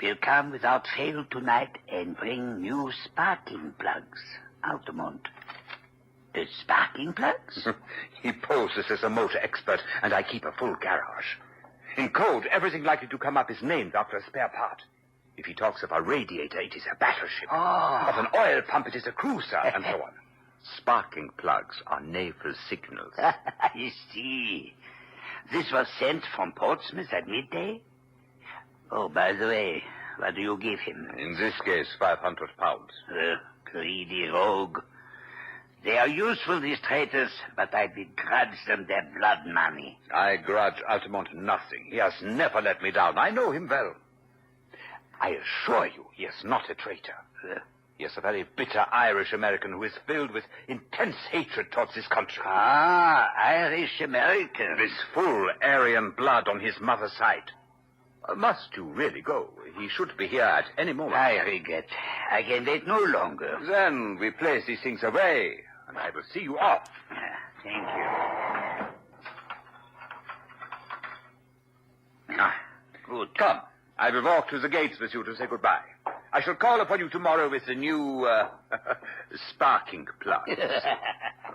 Will come without fail tonight and bring new sparking plugs. Altamont. The sparking plugs?
He poses as a motor expert, and I keep a full garage. In code, everything likely to come up is named after a spare part. If he talks of a radiator, it is a battleship. Of an oil pump, it is a cruiser, and so on. Sparking plugs are naval signals.
I see. This was sent from Portsmouth at midday? Oh, by the way, what do you give him?
In this case, £500.
Greedy rogue. They are useful, these traitors, but I begrudge them their blood money.
I grudge Altamont nothing. He has never let me down. I know him well. I assure you, he is not a traitor. He is a very bitter Irish-American who is filled with intense hatred towards this country.
Irish-American.
With full Aryan blood on his mother's side. Must you really go? He should be here at any moment.
I regret. I can wait no longer.
Then we place these things away, and I will see you off.
Thank you.
Good. Come. I will walk to the gates with you to say goodbye. I shall call upon you tomorrow with the new, sparking plugs.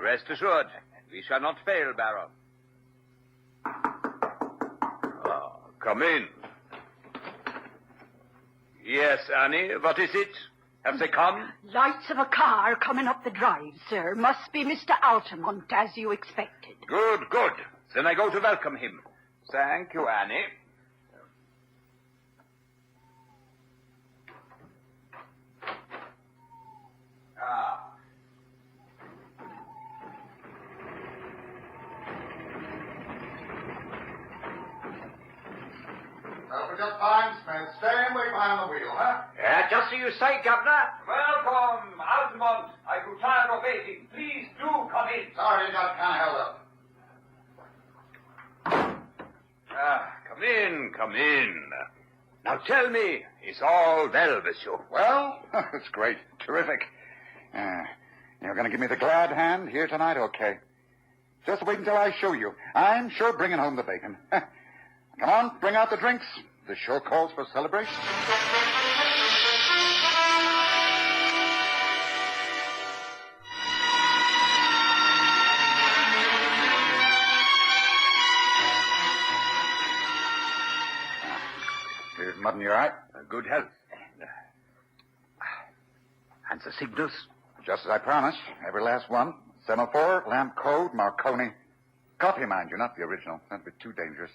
Rest assured, we shall not fail, Baron. Oh, come in. Yes, Annie, what is it? Have they come?
Lights of a car coming up the drive, sir. Must be Mr. Altamont, as you expected.
Good, good. Then I go to welcome him. Thank you, Annie.
Well, just fine, Smith. Staying way behind the wheel, huh?
Yeah, just so you say, Governor.
Welcome, Altamont. I grew tired of waiting. Please do come in.
Sorry, you got kind of held up.
Come in, come in. Now tell me, is all well with you?
Well, it's great. Terrific. You're going to give me the glad hand here tonight, okay? Just wait until I show you. I'm sure bringing home the bacon. Come on, bring out the drinks. This sure calls for celebration. Here's mud in your eye.
Good health. And the signals?
Just as I promised. Every last one. Semaphore, lamp code, Marconi. Copy, mind you, not the original. That'd be too dangerous.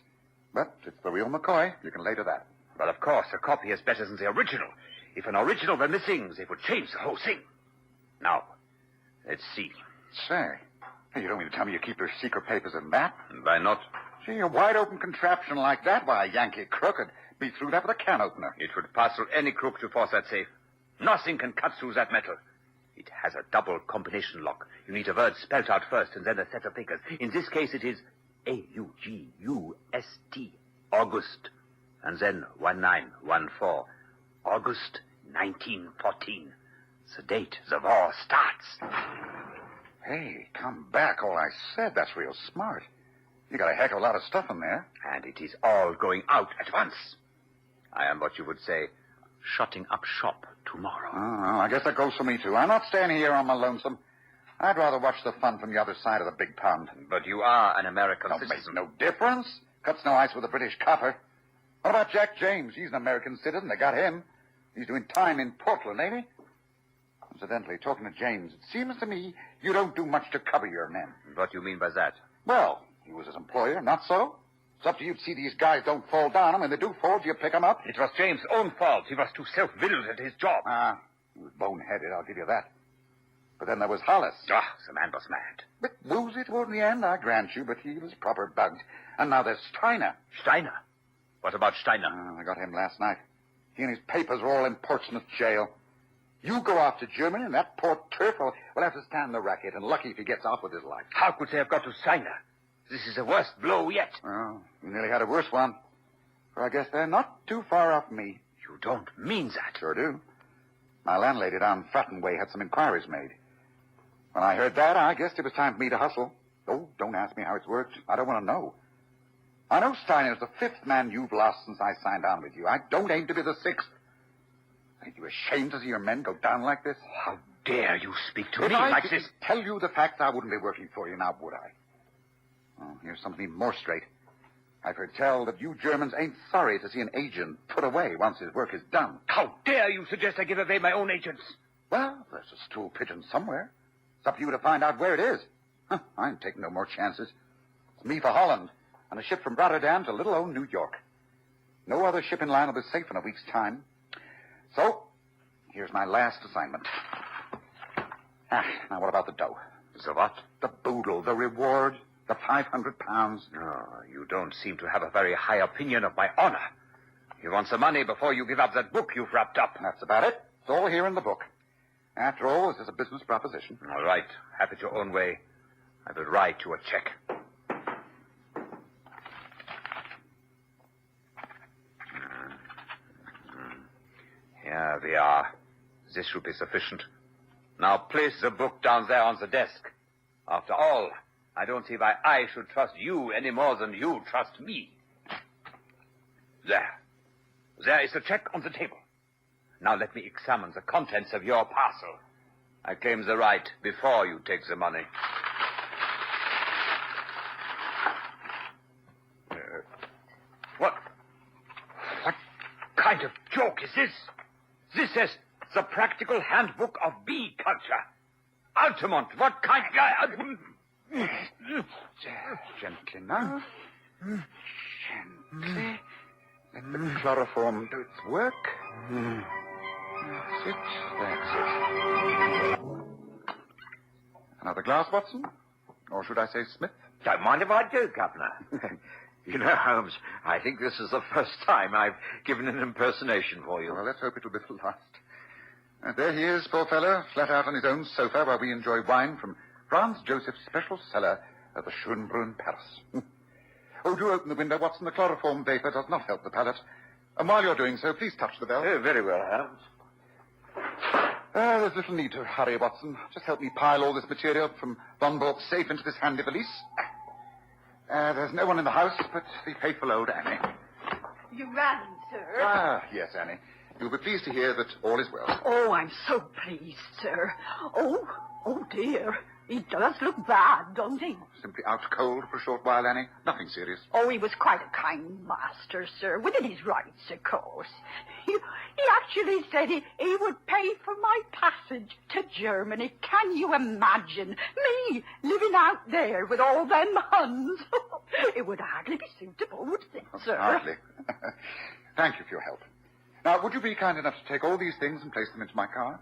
But it's the real McCoy. You can lay to that.
Well, of course, a copy is better than the original. If an original were missing, they would change the whole thing. Now, let's see.
Say, you don't mean to tell me you keep your secret papers in that?
Why not?
Gee, a wide-open contraption like that, why, a Yankee crook could be through that with a can opener.
It would pass through any crook to force that safe. Nothing can cut through that metal. It has a double combination lock. You need a word spelled out first and then a set of figures. In this case, it is A-U-G-U-S-T, August. And then 1914, August 1914. The date the war starts.
Hey, come back, all I said. That's real smart. You got a heck of a lot of stuff in there.
And it is all going out at once. I am what you would say, shutting up shop tomorrow.
Oh, I guess that goes for me, too. I'm not staying here on my lonesome. I'd rather watch the fun from the other side of the big pond.
But you are an American
Don't
citizen.
make no difference. Cuts no ice with a British copper. What about Jack James? He's an American citizen. They got him. He's doing time in Portland, ain't he? Incidentally, talking to James, it seems to me you don't do much to cover your men.
What do you mean by that?
Well, he was his employer, not so? It's up to you to see these guys don't fall down, and when they do fall, do you pick them up?
It was James' own fault. He was too self-willed at his job.
He was boneheaded, I'll give you that. But then there was Hollis.
The man was mad.
Bit woozy toward the end, I grant you, but he was proper bugged. And now there's Steiner.
Steiner? What about Steiner?
I got him last night. He and his papers are all in Portsmouth jail. You go off to Germany, and that poor turf will have to stand the racket, and lucky if he gets off with his life.
How could they have got to Steiner? This is the worst blow yet.
Well, we nearly had a worse one. For I guess they're not too far off me.
You don't mean that.
Sure do. My landlady down Fratton Way had some inquiries made. When I heard that, I guessed it was time for me to hustle. Oh, don't ask me how it's worked. I don't want to know. I know Steiner's the fifth man you've lost since I signed on with you. I don't aim to be the sixth. Ain't you ashamed to see your men go down like this?
How dare you speak to
if
me
I
like
didn't
this?
Tell you the facts, I wouldn't be working for you now, would I? Oh, here's something more straight. I've heard tell that you Germans ain't sorry to see an agent put away once his work is done.
How dare you suggest I give away my own agents?
Well, there's a stool pigeon somewhere. It's up to you to find out where it is. I ain't taking no more chances. It's me for Holland, and a ship from Rotterdam to little old New York. No other ship in line will be safe in a week's time. So, here's my last assignment. Now what about the dough?
The what?
The boodle, the reward, the 500 pounds.
Oh, you don't seem to have a very high opinion of my honor. You want some money before you give up that book you've wrapped up.
That's about it. It's all here in the book. After all, this is a business proposition.
All right. Have it your own way. I will write you a check. Here we are. This should be sufficient. Now place the book down there on the desk. After all, I don't see why I should trust you any more than you trust me. There. There is the check on the table. Now let me examine the contents of your parcel. I claim the right before you take the money. What kind of joke is this? This is the practical handbook of bee culture. Altamont, what kind...
Gently now. Gently. Let the chloroform do its work. That's it. Another glass, Watson? Or should I say Smith?
Don't mind if I do, Governor. You know, Holmes, I think this is the first time I've given an impersonation for you.
Well, let's hope it'll be the last. And there he is, poor fellow, flat out on his own sofa while we enjoy wine from Franz Joseph's special cellar at the Schönbrunn, Paris. Oh, do open the window, Watson. The chloroform vapor does not help the palate. And while you're doing so, please touch the bell.
Oh, very well, Holmes.
There's little need to hurry, Watson. Just help me pile all this material from Von Bork's safe into this handy valise. There's no one in the house but the faithful old Annie.
You ran, sir.
Ah, yes, Annie. You'll be pleased to hear that all is well.
Oh, I'm so pleased, sir. Oh, dear. He does look bad, doesn't he?
Simply out cold for a short while, Annie. Nothing serious.
Oh, he was quite a kind master, sir, within his rights, of course. He actually said he would pay for my passage to Germany. Can you imagine? Me living out there with all them Huns? It would hardly be suitable, would it, sir?
Hardly. Thank you for your help. Now, would you be kind enough to take all these things and place them into my car?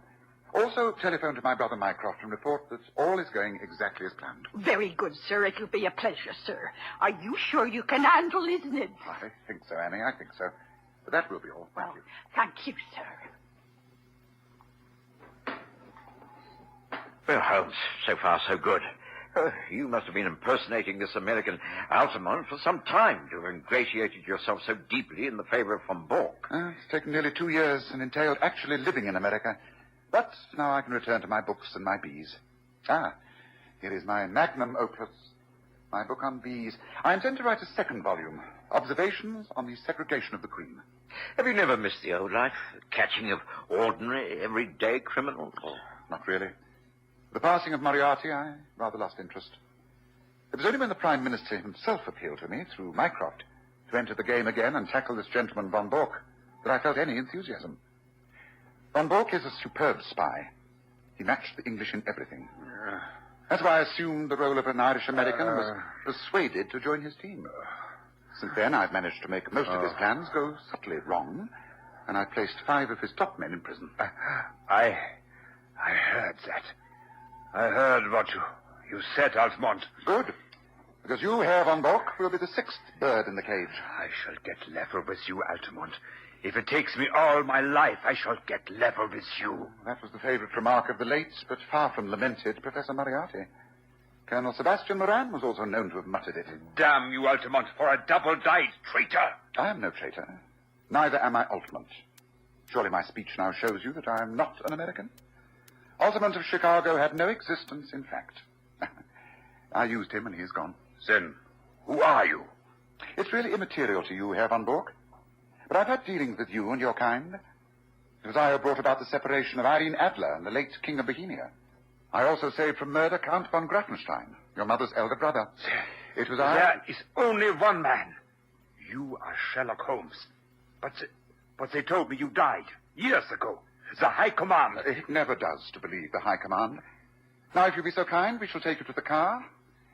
Also, telephone to my brother Mycroft and report that all is going exactly as planned.
Very good, sir. It'll be a pleasure, sir. Are you sure you can handle his needs?
I think so, Annie. I think so. But that will be all. Thank you.
Thank you, sir.
Well, Holmes, so far so good. You must have been impersonating this American Altamont for some time to have ingratiated yourself so deeply in the favor of Von Bork.
It's taken nearly 2 years and entailed actually living in America. But now I can return to my books and my bees. Here is my magnum opus, my book on bees. I intend to write a second volume, Observations on the Segregation of the Queen.
Have you never missed the old life, the catching of ordinary, everyday criminals?
Not really. The passing of Moriarty, I rather lost interest. It was only when the Prime Minister himself appealed to me, through Mycroft, to enter the game again and tackle this gentleman Von Bork, that I felt any enthusiasm. Von Bork is a superb spy. He matched the English in everything. That's why I assumed the role of an Irish-American and was persuaded to join his team. Since then, I've managed to make most of his plans go subtly wrong, and I've placed 5 of his top men in prison.
I heard that. I heard what you said, Altamont.
Good. Because you, Herr Von Bork, will be the 6th bird in the cage.
I shall get level with you, Altamont. If it takes me all my life, I shall get level with you.
That was the favorite remark of the late, but far from lamented, Professor Moriarty. Colonel Sebastian Moran was also known to have muttered it.
Damn you, Altamont, for a double-dyed traitor.
I am no traitor. Neither am I Altamont. Surely my speech now shows you that I am not an American. Altamont of Chicago had no existence, in fact. I used him and he is gone.
Then, who are you?
It's really immaterial to you, Herr Von Bork. But I've had dealings with you and your kind. It was I who brought about the separation of Irene Adler and the late King of Bohemia. I also saved from murder Count von Grafenstein, your mother's elder brother. It was I...
There is only one man. You are Sherlock Holmes. But they told me you died years ago. The High Command...
It never does to believe the High Command. Now, if you'll be so kind, we shall take you to the car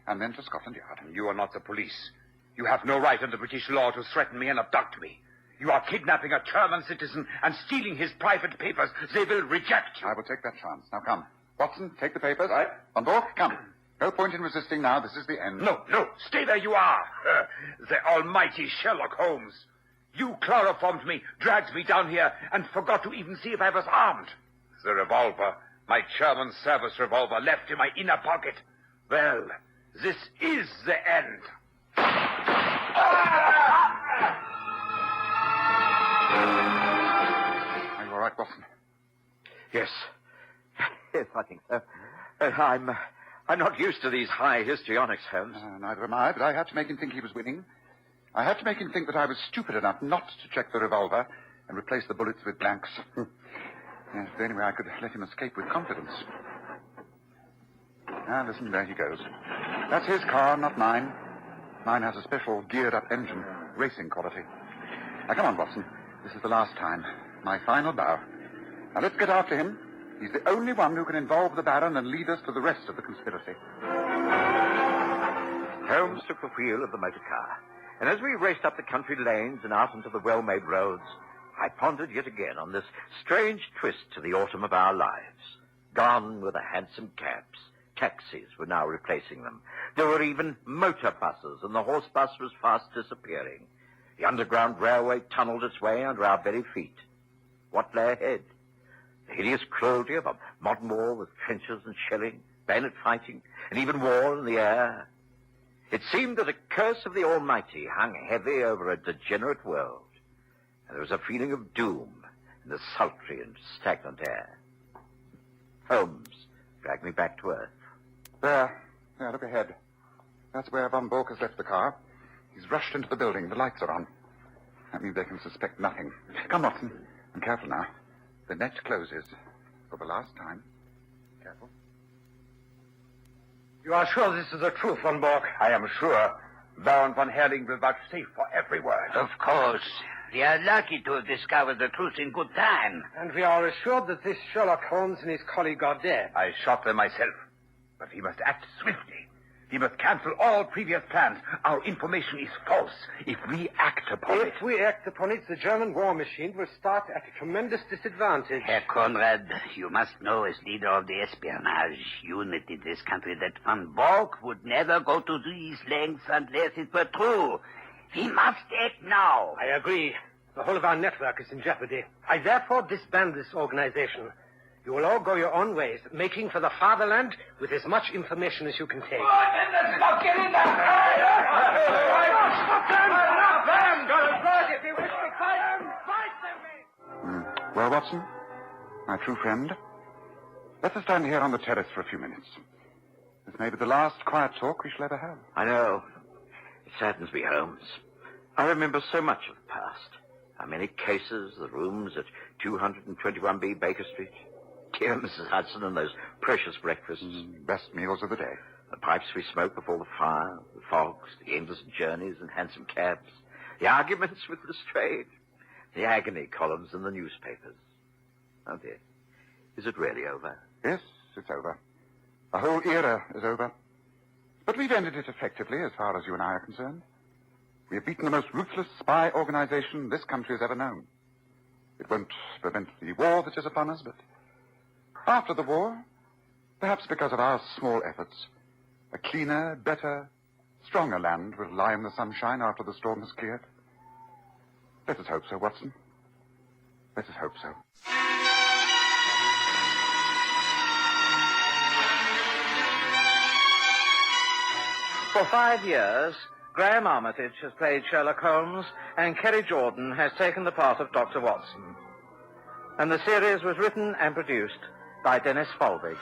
and then to Scotland Yard.
You are not the police. You have no right under British law to threaten me and abduct me. You are kidnapping a German citizen and stealing his private papers. They will reject you.
I will take that chance. Now, come. Watson, take the papers. Right. Von Bork, come. No point in resisting now. This is the end.
No. Stay where you are. The almighty Sherlock Holmes. You chloroformed me, dragged me down here, and forgot to even see if I was armed. The revolver, my German service revolver, left in my inner pocket. Well, this is the end.
Are you all right, Watson?
Yes. Yes, I think so. I'm not used to these high histrionics, Holmes.
Neither am I, but I had to make him think he was winning. I had to make him think that I was stupid enough not to check the revolver and replace the bullets with blanks. Yes, the only way I could let him escape with confidence. Ah, listen, there he goes. That's his car, not mine. Mine has a special geared-up engine, racing quality. Now, come on, Watson. This is the last time. My final bow. Now, let's get after him. He's the only one who can involve the Baron and lead us to the rest of the conspiracy.
Holmes took the wheel of the motor car, and as we raced up the country lanes and out into the well-made roads, I pondered yet again on this strange twist to the autumn of our lives. Gone were the hansom cabs. Taxis were now replacing them. There were even motor buses, and the horse bus was fast disappearing. The Underground Railway tunneled its way under our very feet. What lay ahead? The hideous cruelty of a modern war with trenches and shelling, bayonet fighting, and even war in the air. It seemed that a curse of the Almighty hung heavy over a degenerate world, and there was a feeling of doom in the sultry and stagnant air. Holmes dragged me back to earth.
There, look ahead. That's where Von Bork has left the car. He's rushed into the building. The lights are on. That means they can suspect nothing. Come, Watson. And careful now. The net closes. For the last time. Careful.
You are sure this is the truth, Von Bork?
I am sure. Baron von Herling will vouchsafe for every word.
Of course. We are lucky to have discovered the truth in good time.
And we are assured that this Sherlock Holmes and his colleague are dead.
I shot them myself. But he must act swiftly. He must cancel all previous plans. Our information is false. If we act upon it...
If we act upon it, the German war machine will start at a tremendous disadvantage.
Herr Conrad, you must know as leader of the espionage unit in this country that Von Bork would never go to these lengths unless it were true. We must act now.
I agree. The whole of our network is in jeopardy. I therefore disband this organization. You will all go your own ways, making for the fatherland with as much information as you can take.
Stop! Get in there!
Well, Watson, my true friend, let us stand here on the terrace for a few minutes. This may be the last quiet talk we shall ever have.
I know. It saddens me, Holmes. I remember so much of the past. How many cases, the rooms at 221B Baker Street. Dear Mrs. Hudson and those precious breakfasts.
Best meals of the day.
The pipes we smoked before the fire, the fogs, the endless journeys in hansom cabs, the arguments with Lestrade, the agony columns in the newspapers. Oh, dear. Is it really over?
Yes, it's over. The whole era is over. But we've ended it effectively as far as you and I are concerned. We have beaten the most ruthless spy organization this country has ever known. It won't prevent the war that is upon us, but after the war, perhaps because of our small efforts, a cleaner, better, stronger land will lie in the sunshine after the storm has cleared. Let us hope so, Watson. Let us hope so.
For 5 years, Graham Armitage has played Sherlock Holmes, and Kerry Jordan has taken the part of Dr. Watson. And the series was written and produced by Dennis Folbig.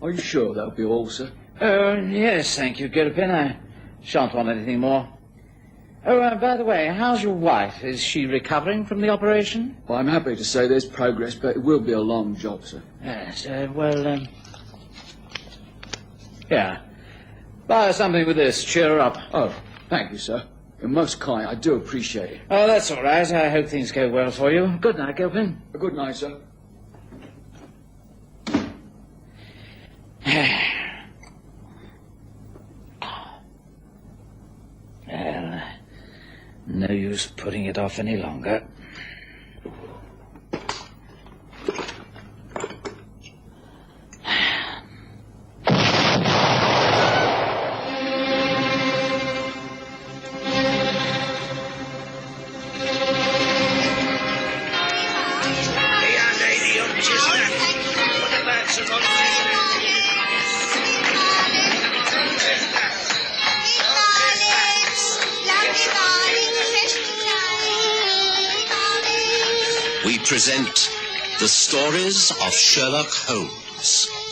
Are you sure that'll be all, sir?
Oh, yes, thank you, Gilpin. I shan't want anything more. Oh, by the way, how's your wife? Is she recovering from the operation?
Well, I'm happy to say there's progress, but it will be a long job, sir.
Yes, yeah. Buy her something with this. Cheer her up.
Oh, thank you, sir. You're most kind. I do appreciate it.
Oh, that's all right. I hope things go well for you. Good night, Gilpin.
Good night, sir.
Well, no use putting it off any longer.
present The Stories of Sherlock Holmes.